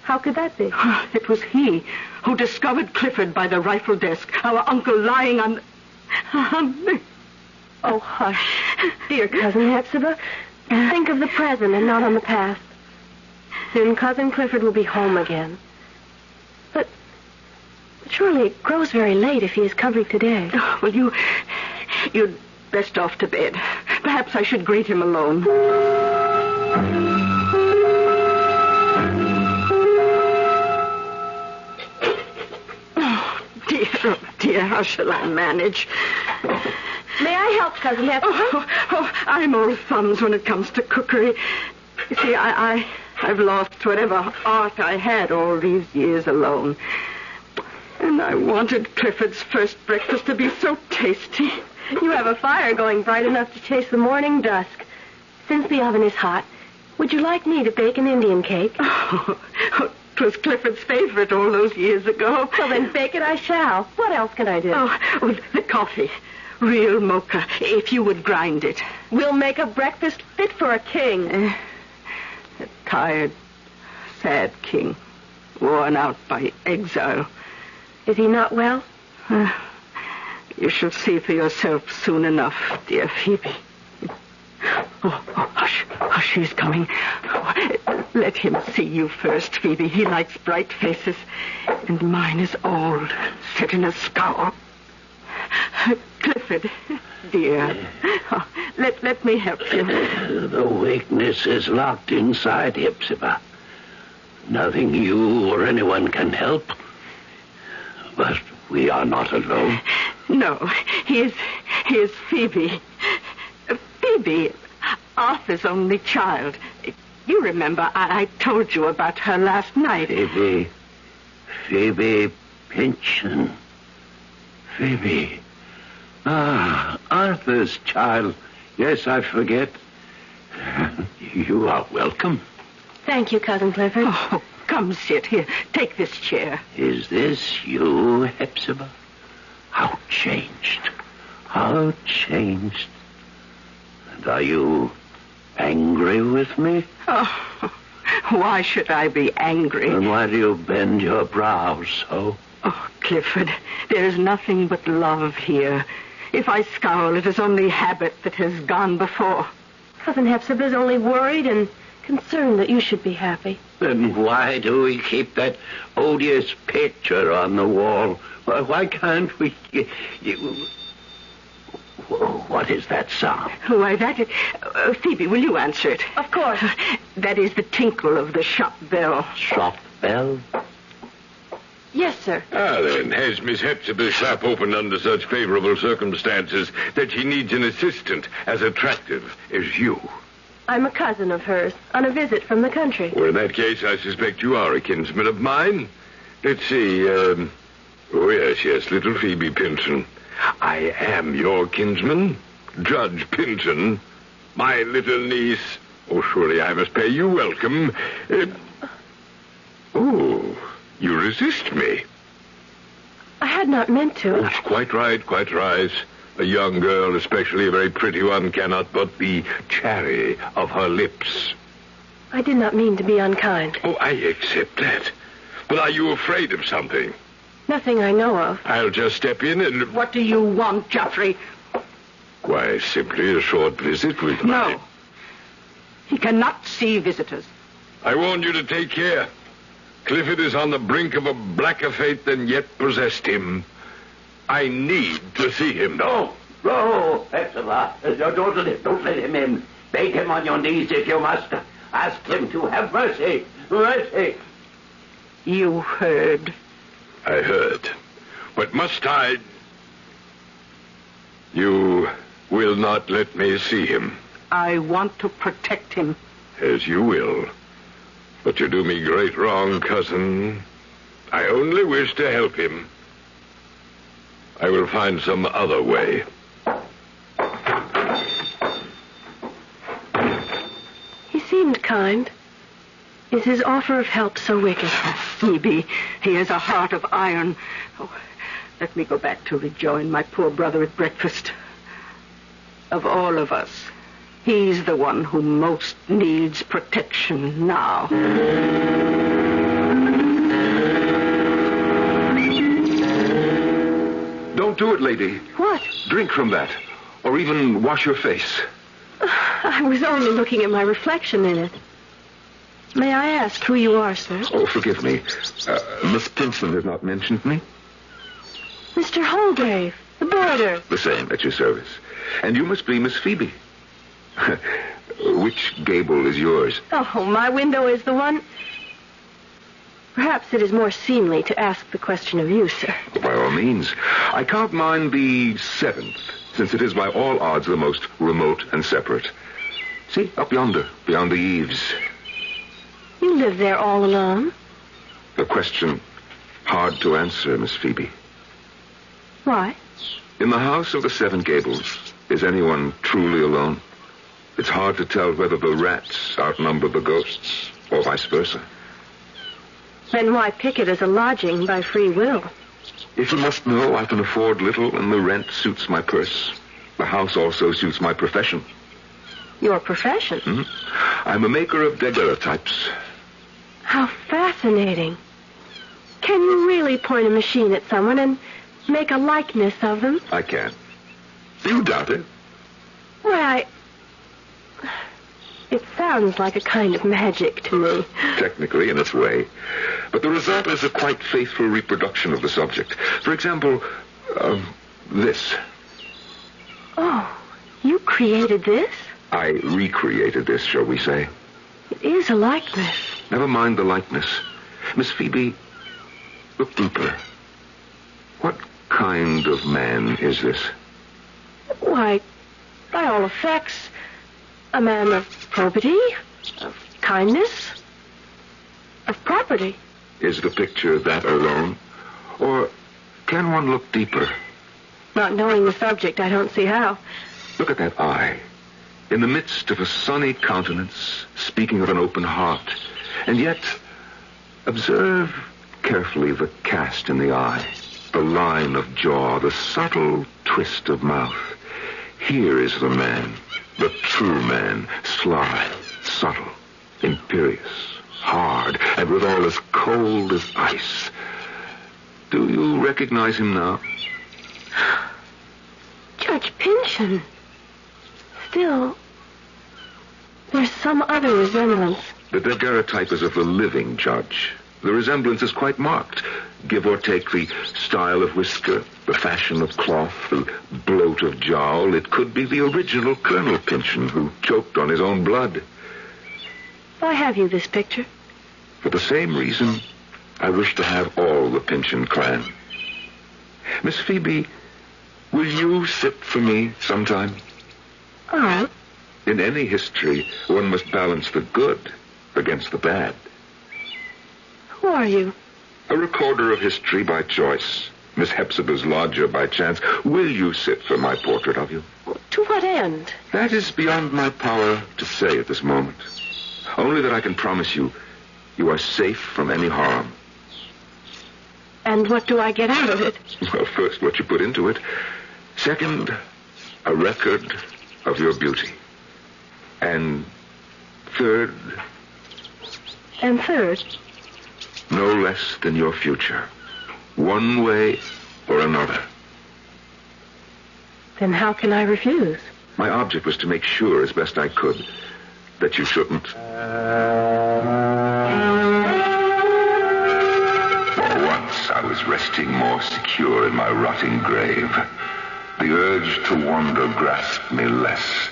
[SPEAKER 24] How could that be?
[SPEAKER 10] It was he who discovered Clifford by the rifle desk, our uncle lying on the...
[SPEAKER 24] Oh, hush. Dear Cousin Hepzibah, think of the present and not on the past. Soon Cousin Clifford will be home again. But surely it grows very late if he is coming today.
[SPEAKER 4] Oh, well, you'd best off to bed. Perhaps I should greet him alone. Oh, dear, how shall I manage?
[SPEAKER 24] May I help, Cousin Hepzibah?
[SPEAKER 4] Oh, I'm all thumbs when it comes to cookery. You see, I've lost whatever art I had all these years alone. And I wanted Clifford's first breakfast to be so tasty.
[SPEAKER 24] You have a fire going bright enough to chase the morning dusk. Since the oven is hot, would you like me to bake an Indian cake?
[SPEAKER 4] Oh, it was Clifford's favorite all those years ago.
[SPEAKER 24] Well, then bake it I shall. What else can I do?
[SPEAKER 4] Oh, the coffee. Real mocha, if you would grind it.
[SPEAKER 24] We'll make a breakfast fit for a king.
[SPEAKER 4] A tired, sad king, worn out by exile.
[SPEAKER 24] Is he not well?
[SPEAKER 4] You shall see for yourself soon enough, dear Phoebe. Oh, hush, he's coming. Oh, let him see you first, Phoebe. He likes bright faces, and mine is old, set in a scowl. Clifford, dear, let me help you.
[SPEAKER 7] The weakness is locked inside Hepzibah. Nothing you or anyone can help. But we are not alone.
[SPEAKER 4] No, he is Phoebe. Phoebe, Arthur's only child. You remember I told you about her last night.
[SPEAKER 7] Phoebe Pynchon. Phoebe. Arthur's child. Yes, I forget. You are welcome.
[SPEAKER 24] Thank you, Cousin Clifford.
[SPEAKER 4] Oh, come sit here. Take this chair.
[SPEAKER 7] Is this you, Hepzibah? How changed. How changed. And are you angry with me?
[SPEAKER 4] Oh, why should I be angry?
[SPEAKER 7] And why do you bend your brows so?
[SPEAKER 4] Oh, Clifford, there is nothing but love here. If I scowl, it is only habit that has gone before.
[SPEAKER 24] Cousin Hepzibah is only worried and concerned that you should be happy.
[SPEAKER 7] Then why do we keep that odious picture on the wall? Why can't we... What is that sound?
[SPEAKER 4] Why, that is... Phoebe, will you answer it?
[SPEAKER 24] Of course.
[SPEAKER 4] That is the tinkle of the shop bell.
[SPEAKER 7] Shop bell?
[SPEAKER 24] Yes, sir.
[SPEAKER 26] Then, has Miss Hepzibah's shop opened under such favorable circumstances that she needs an assistant as attractive as you?
[SPEAKER 24] I'm a cousin of hers, on a visit from the country.
[SPEAKER 26] Well, in that case, I suspect you are a kinsman of mine. Let's see, oh, yes, little Phoebe Pynchon. I am your kinsman, Judge Pynchon, my little niece. Oh, surely I must pay you welcome. You resist me.
[SPEAKER 24] I had not meant to.
[SPEAKER 26] Oh, quite right, quite right. A young girl, especially a very pretty one, cannot but be chary of her lips.
[SPEAKER 24] I did not mean to be unkind.
[SPEAKER 26] Oh, I accept that. But are you afraid of something?
[SPEAKER 24] Nothing I know of.
[SPEAKER 26] I'll just step in and...
[SPEAKER 4] What do you want, Geoffrey?
[SPEAKER 26] Why, simply a short visit with my...
[SPEAKER 4] No. He cannot see visitors.
[SPEAKER 26] I warned you to take care. Clifford is on the brink of a blacker fate than yet possessed him. I need to see him.
[SPEAKER 7] No, Hepzibah. Don't let him in. Beg him on your knees if you must. Ask him to have mercy. Mercy.
[SPEAKER 4] You heard.
[SPEAKER 26] I heard. But must I... You will not let me see him.
[SPEAKER 4] I want to protect him.
[SPEAKER 26] As you will. But you do me great wrong, cousin. I only wish to help him. I will find some other way.
[SPEAKER 24] He seemed kind. Is his offer of help so wicked?
[SPEAKER 4] Phoebe, he has a heart of iron. Oh, let me go back to rejoin my poor brother at breakfast. Of all of us, he's the one who most needs protection now.
[SPEAKER 26] Don't do it, lady.
[SPEAKER 24] What?
[SPEAKER 26] Drink from that.
[SPEAKER 9] Or even wash your face.
[SPEAKER 24] I was only looking at my reflection in it. May I ask who you are, sir?
[SPEAKER 9] Oh, forgive me. Miss Pinson has not mentioned me.
[SPEAKER 24] Mr. Holgrave, the boarder.
[SPEAKER 9] The same, at your service. And you must be Miss Phoebe. Which gable is yours?
[SPEAKER 24] Oh, my window is the one. Perhaps it is more seemly to ask the question of you, sir.
[SPEAKER 9] By all means. I count mine the 7th, since it is by all odds the most remote and separate. See, up yonder, beyond the eaves.
[SPEAKER 24] You live there all alone?
[SPEAKER 9] A question hard to answer, Miss Phoebe.
[SPEAKER 24] Why?
[SPEAKER 9] In the house of the 7 Gables, is anyone truly alone? It's hard to tell whether the rats outnumber the ghosts, or vice versa.
[SPEAKER 24] Then why pick it as a lodging by free will?
[SPEAKER 9] If you must know, I can afford little, and the rent suits my purse. The house also suits my profession.
[SPEAKER 24] Your profession?
[SPEAKER 9] Mm-hmm. I'm a maker of daguerreotypes.
[SPEAKER 24] How fascinating. Can you really point a machine at someone and make a likeness of them?
[SPEAKER 9] I can. You doubt it?
[SPEAKER 24] Why, it sounds like a kind of magic to me.
[SPEAKER 9] Technically, in its way. But the result is a quite faithful reproduction of the subject. For example, this.
[SPEAKER 24] Oh, you created this?
[SPEAKER 9] I recreated this, shall we say.
[SPEAKER 24] It is a likeness.
[SPEAKER 9] Never mind the likeness. Miss Phoebe, look deeper. What kind of man is this?
[SPEAKER 24] Why, by all effects, a man of probity, of kindness, of property.
[SPEAKER 9] Is the picture that alone? Or can one look deeper?
[SPEAKER 24] Not knowing the subject, I don't see how.
[SPEAKER 9] Look at that eye. In the midst of a sunny countenance, speaking of an open heart. And yet, observe carefully the cast in the eye, the line of jaw, the subtle twist of mouth. Here is the man, the true man, sly, subtle, imperious, hard, and withal as cold as ice. Do you recognize him now?
[SPEAKER 24] Judge Pynchon. Still, there's some other resemblance.
[SPEAKER 9] The daguerreotype is of the living judge. The resemblance is quite marked. Give or take the style of whisker, the fashion of cloth, the bloat of jowl, it could be the original Colonel Pynchon who choked on his own blood.
[SPEAKER 24] Why have you this picture?
[SPEAKER 9] For the same reason, I wish to have all the Pynchon clan. Miss Phoebe, will you sit for me sometime?
[SPEAKER 24] All right.
[SPEAKER 9] In any history, one must balance the good against the bad.
[SPEAKER 24] Who are you?
[SPEAKER 9] A recorder of history by choice. Miss Hepzibah's lodger by chance. Will you sit for my portrait of you?
[SPEAKER 24] To what end?
[SPEAKER 9] That is beyond my power to say at this moment. Only that I can promise you, you are safe from any harm.
[SPEAKER 24] And what do I get out of it?
[SPEAKER 9] Well, first, what you put into it. Second, a record of your beauty. And third...
[SPEAKER 24] And third?
[SPEAKER 9] No less than your future. One way or another.
[SPEAKER 24] Then how can I refuse?
[SPEAKER 9] My object was to make sure, as best I could, that you shouldn't. Once I was resting more secure in my rotting grave. The urge to wander grasped me less.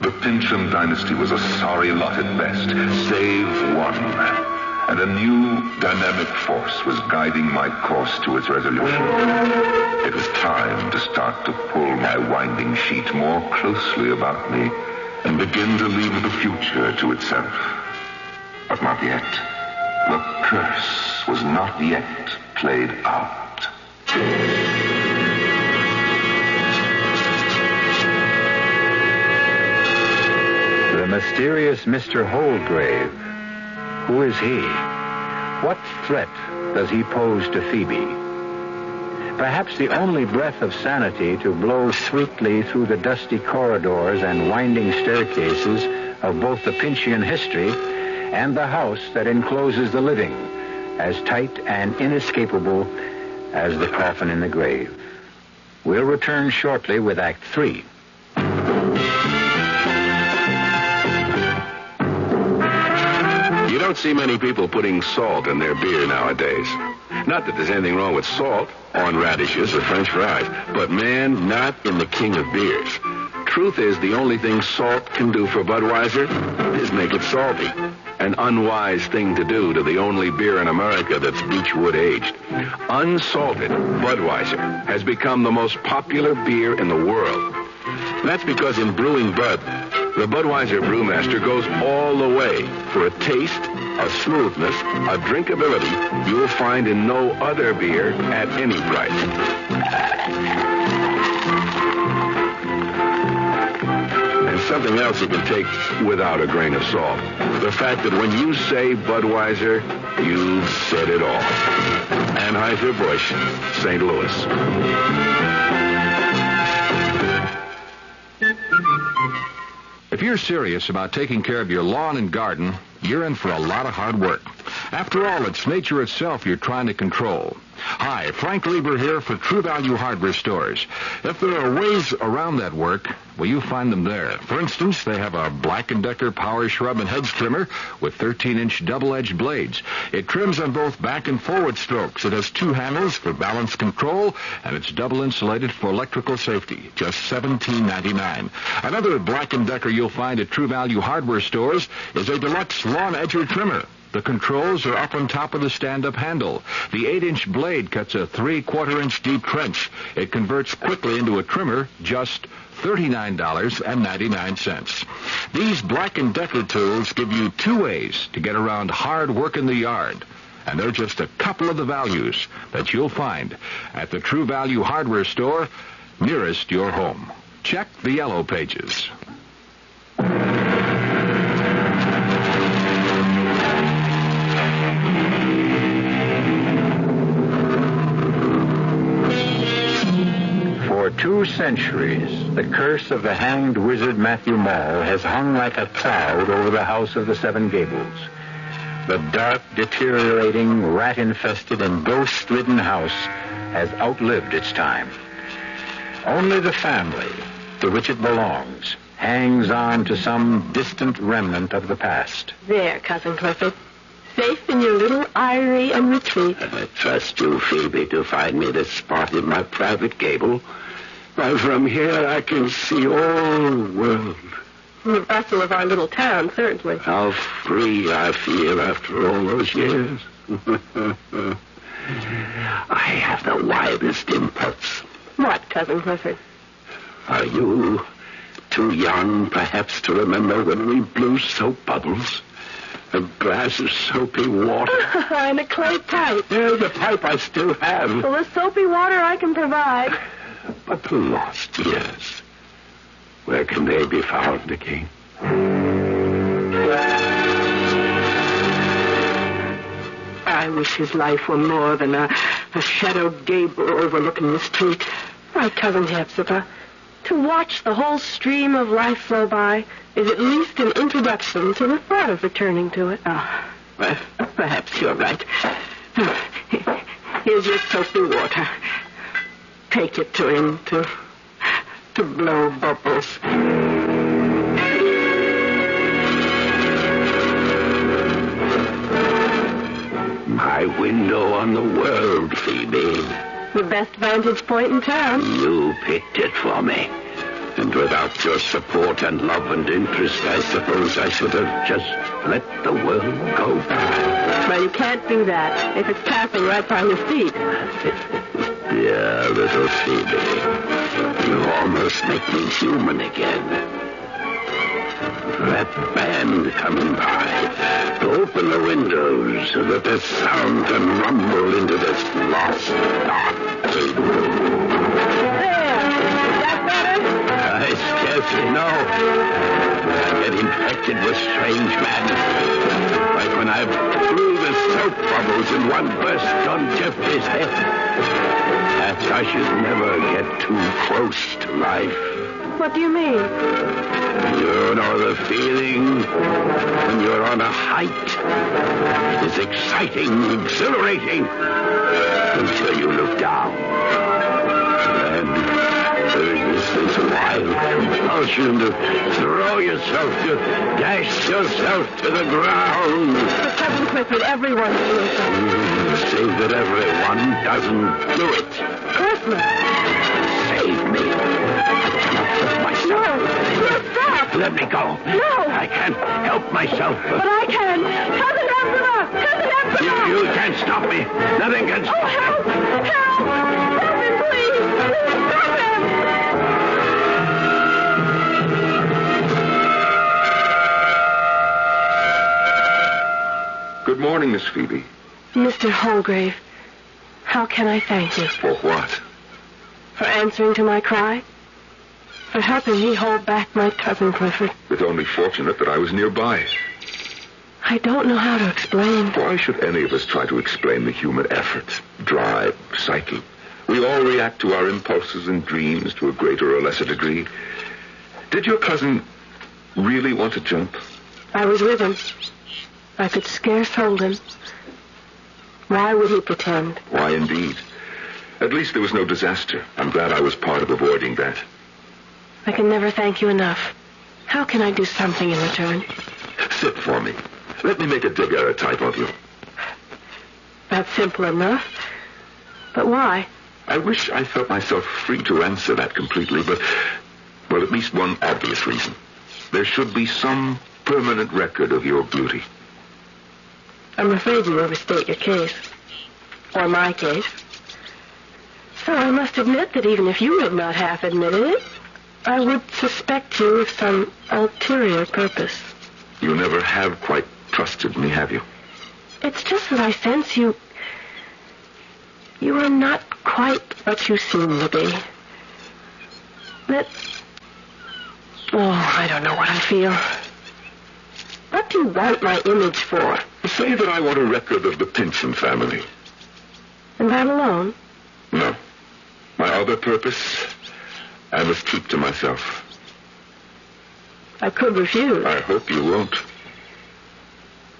[SPEAKER 9] The Pynchon dynasty was a sorry lot at best, save one. And a new dynamic force was guiding my course to its resolution. It was time to start to pull my winding sheet more closely about me and begin to leave the future to itself. But not yet. The curse was not yet played out.
[SPEAKER 12] The mysterious Mr. Holgrave. Who is he? What threat does he pose to Phoebe? Perhaps the only breath of sanity to blow sweetly through the dusty corridors and winding staircases of both the Pynchon history and the house that encloses the living, as tight and inescapable as the coffin in the grave. We'll return shortly with Act 3
[SPEAKER 9] don't see many people putting salt in their beer nowadays. Not that there's anything wrong with salt on radishes or French fries, but man, not in the king of beers. Truth is, the only thing salt can do for Budweiser is make it salty. An unwise thing to do to the only beer in America that's Beechwood aged. Unsalted Budweiser has become the most popular beer in the world. That's because in brewing Bud, the Budweiser brewmaster goes all the way for a taste, a smoothness, a drinkability you'll find in no other beer at any price. And something else you can take without a grain of salt. The fact that when you say Budweiser, you've said it all. Anheuser-Busch, St. Louis.
[SPEAKER 14] If you're serious about taking care of your lawn and garden, you're in for a lot of hard work. After all, it's nature itself you're trying to control. Hi, Frank Lieber here for True Value Hardware Stores. If there are ways around that work, well, you find them there. For instance, they have a Black & Decker Power Shrub and Hedge Trimmer with 13-inch double-edged blades. It trims on both back and forward strokes. It has 2 handles for balance control, and it's double insulated for electrical safety. Just $17.99. Another Black & Decker you'll find at True Value Hardware Stores is a deluxe lawn edger trimmer. The controls are up on top of the stand-up handle. The 8-inch blade cuts a 3/4-inch deep trench. It converts quickly into a trimmer, just $39.99. These Black & Decker tools give you 2 ways to get around hard work in the yard. And they're just a couple of the values that you'll find at the True Value Hardware Store nearest your home. Check the yellow pages.
[SPEAKER 3] For 2 centuries, the curse of the hanged wizard Matthew Mall has hung like a cloud over the house of the 7 Gables. The dark, deteriorating, rat-infested, and ghost-ridden house has outlived its time. Only the family, to which it belongs, hangs on to some distant remnant of the past.
[SPEAKER 10] There, Cousin Clifford. Safe in your little eyrie and retreat.
[SPEAKER 7] I trust you, Phoebe, to find me this spot in my private gable. While from here I can see all the world.
[SPEAKER 10] The bustle of our little town, certainly.
[SPEAKER 7] How free I feel after all those years. I have the wildest impulse.
[SPEAKER 10] What, Cousin Clifford?
[SPEAKER 7] Are you too young, perhaps, to remember when we blew soap bubbles? A glass of soapy water.
[SPEAKER 10] And a clay pipe.
[SPEAKER 7] Yeah, the pipe I still have.
[SPEAKER 10] Well, the soapy water I can provide.
[SPEAKER 7] But the lost years, where can they be found again?
[SPEAKER 4] I wish his life were more than a shadowed gable overlooking the street.
[SPEAKER 10] Right, Cousin Hepzibah. To watch the whole stream of life flow by is at least an introduction to the thought of returning to it.
[SPEAKER 4] Well, perhaps you're right. Here's your soapy water. Take it to him to blow bubbles.
[SPEAKER 7] My window on the world, Phoebe.
[SPEAKER 10] The best vantage point in town.
[SPEAKER 7] You picked it for me. And without your support and love and interest, I suppose I should have just let the world go by.
[SPEAKER 10] Well, you can't do that if it's passing right by your feet.
[SPEAKER 7] Dear little Phoebe, you almost make me human again. That band coming by, to open the windows so that the sound can rumble into this lost, dark room. I scarcely know. I get infected with strange madness. Like when I blew the soap bubbles and one burst on Jeffrey's head. Perhaps I should never get too close to life.
[SPEAKER 10] What do you mean?
[SPEAKER 7] You know the feeling when you're on a height. It's exciting, exhilarating, until you look down. Then there's this this wild compulsion to throw yourself, to dash yourself to the ground.
[SPEAKER 24] But Cousin Clifford, everyone does it.
[SPEAKER 7] Say that everyone doesn't do it.
[SPEAKER 24] Christmas.
[SPEAKER 7] Save me. I cannot help myself.
[SPEAKER 24] No, stop.
[SPEAKER 7] Let me go.
[SPEAKER 24] No.
[SPEAKER 7] I can't help myself.
[SPEAKER 24] But I can. Cousin Aftermath. Cousin Aftermath.
[SPEAKER 7] You can't stop me. Nothing can stop me.
[SPEAKER 24] Help. Help. Help him, please. Stop him.
[SPEAKER 13] Good morning, Miss Phoebe.
[SPEAKER 24] Mr. Holgrave, how can I thank you?
[SPEAKER 13] For what?
[SPEAKER 24] For answering to my cry? For helping me hold back my cousin Clifford?
[SPEAKER 13] It's only fortunate that I was nearby.
[SPEAKER 24] I don't know how to explain.
[SPEAKER 13] Why should any of us try to explain the human effort, drive, psyche? We all react to our impulses and dreams to a greater or lesser degree. Did your cousin really want to jump?
[SPEAKER 24] I was with him. I could scarce hold him. Why would he pretend?
[SPEAKER 13] Why, indeed. At least there was no disaster. I'm glad I was part of avoiding that.
[SPEAKER 24] I can never thank you enough. How can I do something in return?
[SPEAKER 13] Sit for me. Let me make a daguerreotype of you.
[SPEAKER 24] That's simple enough. But why?
[SPEAKER 13] I wish I felt myself free to answer that completely, but, well, at least one obvious reason. There should be some permanent record of your beauty.
[SPEAKER 24] I'm afraid you overstate your case. Or my case. So I must admit that even if you had not half admitted it, I would suspect you of some ulterior purpose.
[SPEAKER 13] You never have quite trusted me, have you?
[SPEAKER 24] It's just that I sense you are not quite what you seem to be. I don't know what I feel. What do you want my image for?
[SPEAKER 13] Say that I want a record of the Pinson family.
[SPEAKER 24] And that alone?
[SPEAKER 13] No. My other purpose, I must keep to myself.
[SPEAKER 24] I could refuse.
[SPEAKER 13] I hope you won't.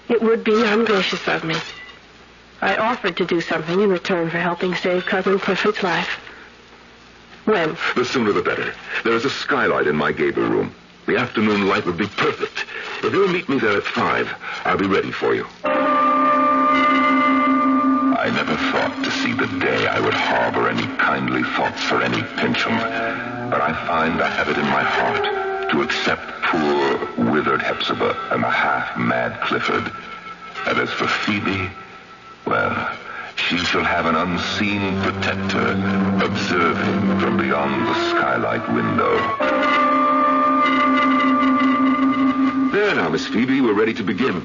[SPEAKER 24] It would be ungracious of me. I offered to do something in return for helping save Cousin Clifford's life. When?
[SPEAKER 13] The sooner the better. There is a skylight in my gable room. The afternoon light would be perfect. If you'll meet me there at 5, I'll be ready for you. I never thought to see the day I would harbor any kindly thoughts for any Pincham. But I find I have it in my heart to accept poor, withered Hepzibah and the half-mad Clifford. And as for Phoebe, well, she shall have an unseen protector observing from beyond the skylight window. There now, Miss Phoebe, we're ready to begin.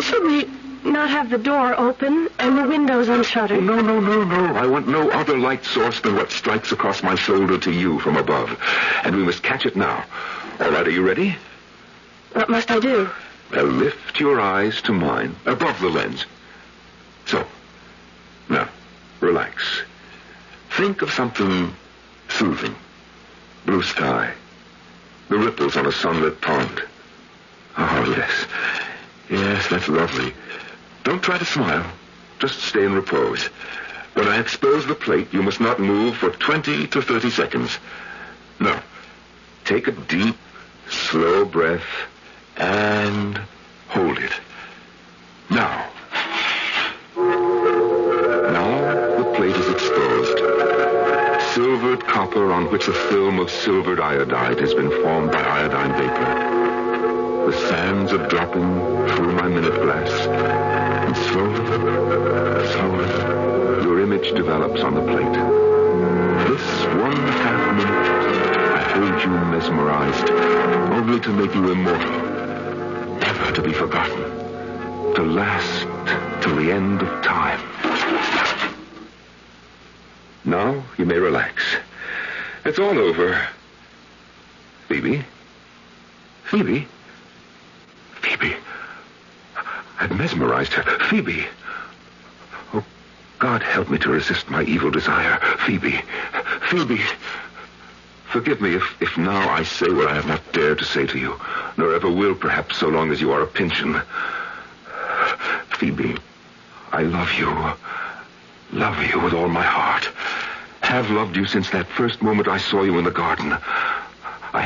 [SPEAKER 24] Should we not have the door open and the windows unshuttered?
[SPEAKER 13] No. I want no other light source than what strikes across my shoulder to you from above. And we must catch it now. All right, are you ready?
[SPEAKER 24] What must I do?
[SPEAKER 13] Well, lift your eyes to mine, above the lens. So, now, relax. Think of something soothing. Blue sky. The ripples on a sunlit pond. Oh, yes. Yes, that's lovely. Don't try to smile. Just stay in repose. When I expose the plate, you must not move for 20 to 30 seconds. Now, take a deep, slow breath and hold it. Now the plate is exposed. Silvered copper on which a film of silvered iodide has been formed by iodine vapor. The sands are dropping through my minute glass. And slowly, your image develops on the plate. This 1/2 minute, I hold you mesmerized, only to make you immortal, never to be forgotten, to last till the end of time. Now you may relax. It's all over. Phoebe? I've mesmerized her. Phoebe! Oh, God help me to resist my evil desire. Phoebe! Forgive me if now I say what I have not dared to say to you, nor ever will, perhaps, so long as you are a Pynchon. Phoebe, I love you with all my heart. have loved you since that first moment I saw you in the garden. I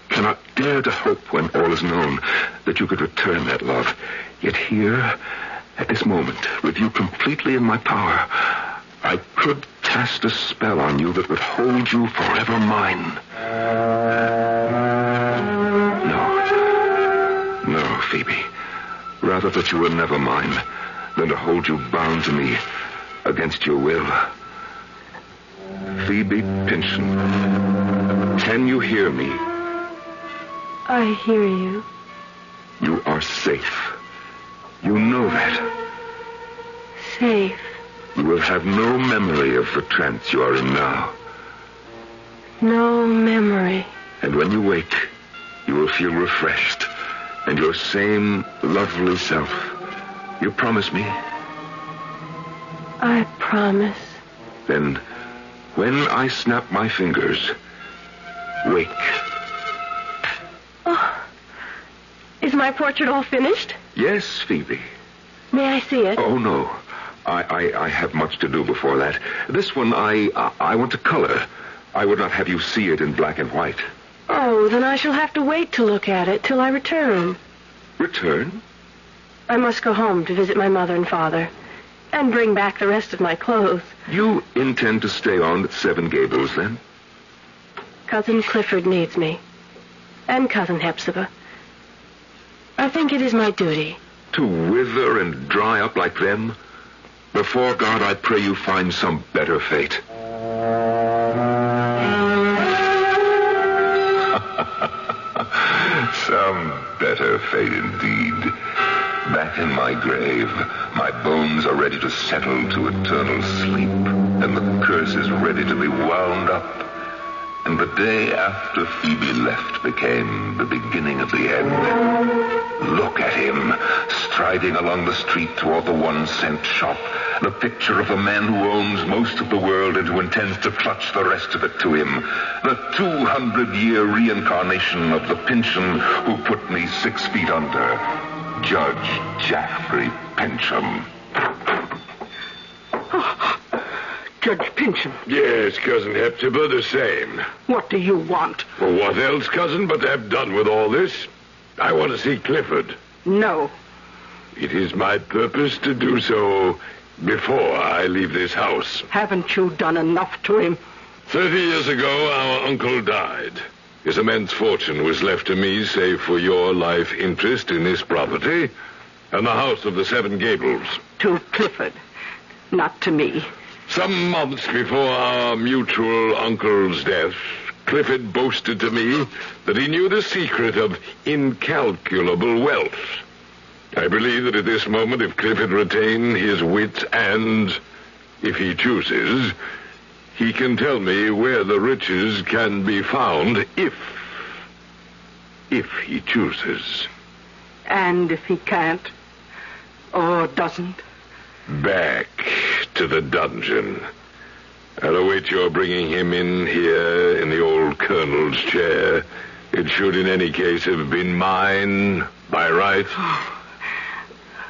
[SPEAKER 13] cannot dare to hope when all is known that you could return that love. Yet here, at this moment, with you completely in my power, I could cast a spell on you that would hold you forever mine. No, Phoebe. Rather that you were never mine than to hold you bound to me against your will. Phoebe Pynchon, can you hear me?
[SPEAKER 24] I hear you.
[SPEAKER 13] You are safe. You know that.
[SPEAKER 24] Safe.
[SPEAKER 13] You will have no memory of the trance you are in now.
[SPEAKER 24] No memory.
[SPEAKER 13] And when you wake, you will feel refreshed and your same lovely self. You promise me?
[SPEAKER 24] I promise.
[SPEAKER 13] Then, when I snap my fingers, wake.
[SPEAKER 24] Oh, is my portrait all finished?
[SPEAKER 13] Yes, Phoebe.
[SPEAKER 24] May I see it?
[SPEAKER 13] Oh, no. I have much to do before that. This one, I want to color. I would not have you see it in black and white.
[SPEAKER 24] Oh, then I shall have to wait to look at it till I return.
[SPEAKER 13] Return?
[SPEAKER 24] I must go home to visit my mother and father and bring back the rest of my clothes.
[SPEAKER 13] You intend to stay on at Seven Gables, then?
[SPEAKER 24] Cousin Clifford needs me. And Cousin Hepzibah. I think it is my duty.
[SPEAKER 13] To wither and dry up like them? Before God, I pray you find some better fate. Some better fate indeed. Back in my grave, my bones are ready to settle to eternal sleep, and the curse is ready to be wound up. And the day after Phoebe left became the beginning of the end. Look at him, striding along the street toward the 1-cent shop, the picture of the man who owns most of the world and who intends to clutch the rest of it to him. The 200-year reincarnation of the Pynchon who put me 6 feet under. Judge Jaffrey Pynchon.
[SPEAKER 6] Judge Pynchon. Yes, Cousin Hepzibah, the same.
[SPEAKER 4] What do you want?
[SPEAKER 6] Well, what else, cousin, but to have done with all this? I want to see Clifford.
[SPEAKER 4] No.
[SPEAKER 6] It is my purpose to do so before I leave this house.
[SPEAKER 4] Haven't you done enough to him?
[SPEAKER 6] 30 years ago, our uncle died. His immense fortune was left to me, save for your life interest in this property and the house of the Seven Gables.
[SPEAKER 4] To Clifford, not to me.
[SPEAKER 6] Some months before our mutual uncle's death, Clifford boasted to me that he knew the secret of incalculable wealth. I believe that at this moment, if Clifford retain his wits and, if he chooses, he can tell me where the riches can be found if he chooses.
[SPEAKER 4] And if he can't, or doesn't?
[SPEAKER 6] Back to the dungeon. I'll await your bringing him in here in the old colonel's chair. It should in any case have been mine by right.
[SPEAKER 4] Oh,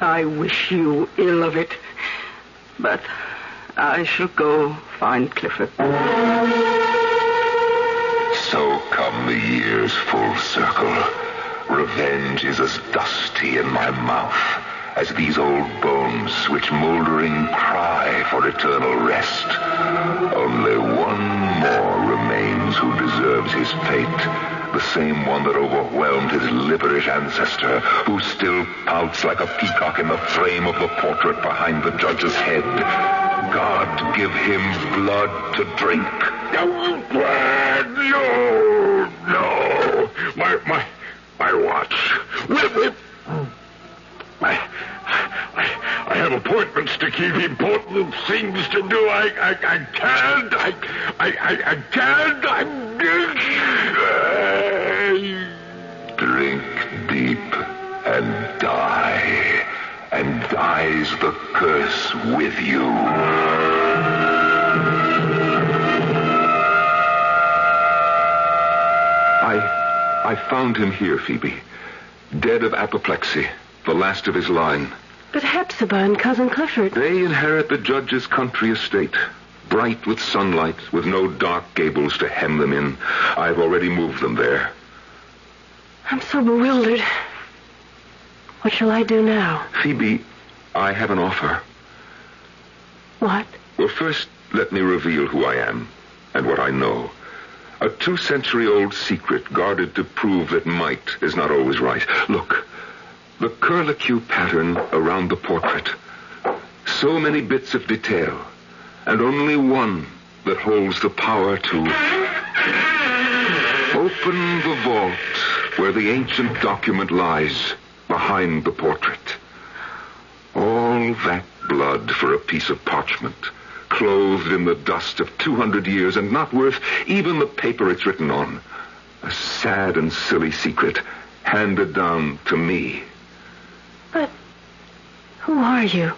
[SPEAKER 4] I wish you ill of it, but I shall go find Clifford.
[SPEAKER 13] So come the years full circle. Revenge is as dusty in my mouth as these old bones which moldering cry for eternal rest. Only one more remains who deserves his fate, the same one that overwhelmed his liverish ancestor, who still pouts like a peacock in the frame of the portrait behind the judge's head. God give him blood to drink.
[SPEAKER 6] No. My watch. Whip. I have appointments to keep, important things to do. I can't. I can't.
[SPEAKER 13] Drink deep and die, and dies the curse with you. I found him here, Phoebe. Dead of apoplexy, the last of his line.
[SPEAKER 24] But Hepzibah and Cousin Clifford...
[SPEAKER 13] They inherit the judge's country estate. bright with sunlight, with no dark gables to hem them in. I've already moved them there.
[SPEAKER 24] I'm so bewildered. What shall I do now?
[SPEAKER 13] Phoebe, I have an offer.
[SPEAKER 24] What?
[SPEAKER 13] Well, first, let me reveal who I am and what I know. A 2-century-old secret guarded to prove that might is not always right. Look, the curlicue pattern around the portrait. So many bits of detail, and only one that holds the power to open the vault where the ancient document lies behind the portrait. All that blood for a piece of parchment, clothed in the dust of 200 years and not worth even the paper it's written on. A sad and silly secret handed down to me.
[SPEAKER 24] But who are you?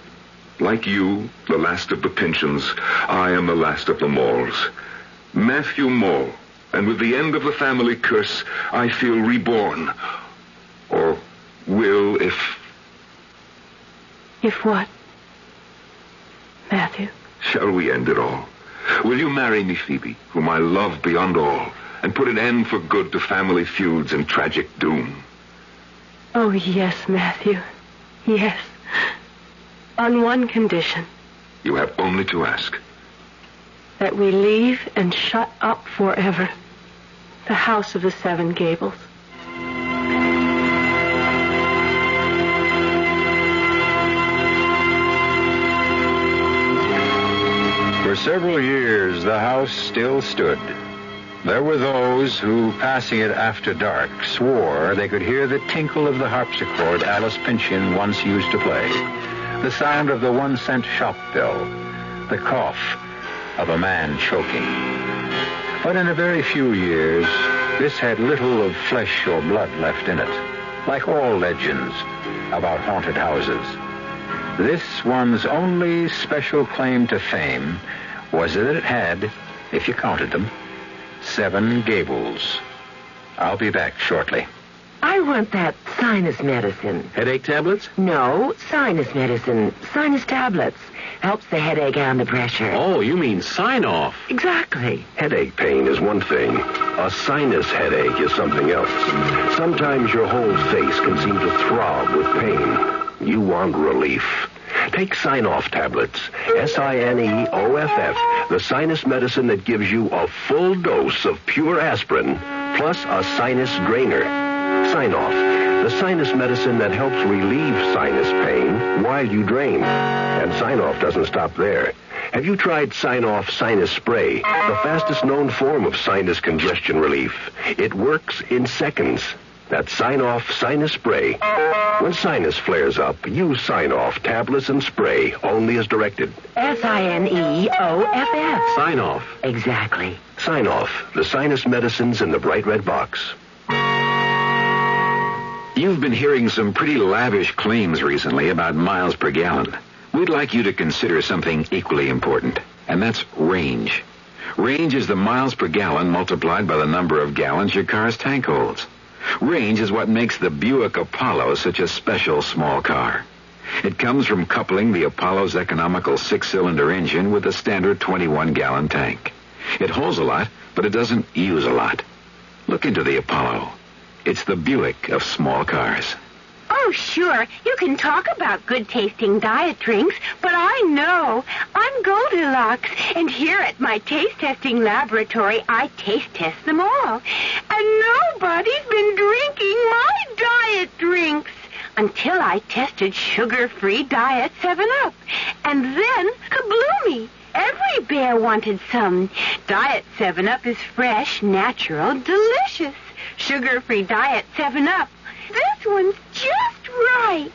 [SPEAKER 13] Like you, the last of the Pynchons, I am the last of the Mauls. Matthew Maul. And with the end of the family curse, I feel reborn. Or will if...
[SPEAKER 24] If what? Matthew?
[SPEAKER 13] Shall we end it all? Will you marry me, Phoebe, whom I love beyond all, and put an end for good to family feuds and tragic doom?
[SPEAKER 24] Oh, yes, Matthew. Yes. On one condition.
[SPEAKER 13] You have only to ask.
[SPEAKER 24] That we leave and shut up forever the house of the 7 Gables.
[SPEAKER 3] For several years, the house still stood. There were those who, passing it after dark, swore they could hear the tinkle of the harpsichord Alice Pynchon once used to play, the sound of the 1-cent shop bell, the cough of a man choking. But in a very few years, this had little of flesh or blood left in it, like all legends about haunted houses. This one's only special claim to fame was that it had, if you counted them, 7 gables. I'll be back shortly.
[SPEAKER 8] I want that sinus medicine.
[SPEAKER 7] Headache tablets?
[SPEAKER 8] No, sinus medicine. Sinus tablets. Helps the headache and the pressure.
[SPEAKER 7] Oh, you mean sign-off.
[SPEAKER 8] Exactly.
[SPEAKER 7] Headache pain is one thing. A sinus headache is something else. Sometimes your whole face can seem to throb with pain. You want relief. Take Sign-Off tablets. Sineoff, the sinus medicine that gives you a full dose of pure aspirin, plus a sinus drainer. Sign-Off, the sinus medicine that helps relieve sinus pain while you drain. And Sign-Off doesn't stop there. Have you tried Sign-Off Sinus Spray, the fastest known form of sinus congestion relief? It works in seconds. That's Sign-Off Sinus Spray. When sinus flares up, use Sign-Off tablets and spray, only as directed.
[SPEAKER 8] Sineoff.
[SPEAKER 7] Sign-Off.
[SPEAKER 8] Exactly.
[SPEAKER 7] Sign-Off, the sinus medicines in the bright red box.
[SPEAKER 18] You've been hearing some pretty lavish claims recently about miles per gallon. We'd like you to consider something equally important, and that's range. Range is the miles per gallon multiplied by the number of gallons your car's tank holds. Range is what makes the Buick Apollo such a special small car. It comes from coupling the Apollo's economical 6-cylinder engine with a standard 21-gallon tank. It holds a lot, but it doesn't use a lot. Look into the Apollo. It's the Buick of small cars.
[SPEAKER 22] Oh, sure. You can talk about good-tasting diet drinks, but I know. I'm Goldilocks, and here at my taste-testing laboratory, I taste-test them all. And nobody's been drinking my diet drinks until I tested sugar-free Diet 7-Up. And then, kabloomy! Every bear wanted some. Diet 7-Up is fresh, natural, delicious. Sugar-free Diet 7-Up. This one's just right.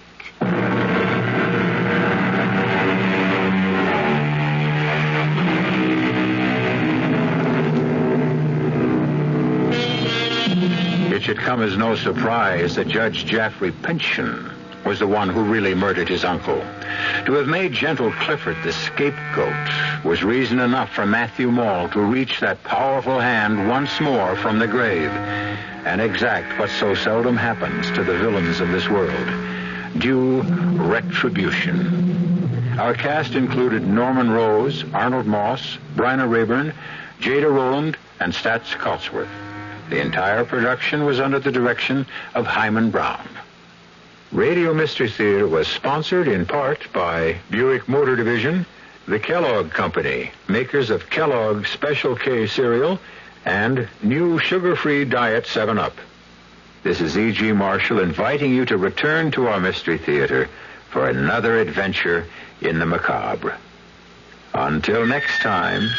[SPEAKER 3] It should come as no surprise that Judge Jaffrey Pynchon was the one who really murdered his uncle. To have made Gentle Clifford the scapegoat was reason enough for Matthew Maul to reach that powerful hand once more from the grave and exact what so seldom happens to the villains of this world, due retribution. Our cast included Norman Rose, Arnold Moss, Bryna Rayburn, Jada Rowland, and Stats Cotsworth. The entire production was under the direction of Hyman Brown. Radio Mystery Theater was sponsored in part by Buick Motor Division, the Kellogg Company, makers of Kellogg Special K cereal, and new sugar-free Diet 7-Up. This is E.G. Marshall inviting you to return to our Mystery Theater for another adventure in the macabre. Until next time,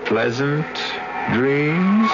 [SPEAKER 3] pleasant dreams.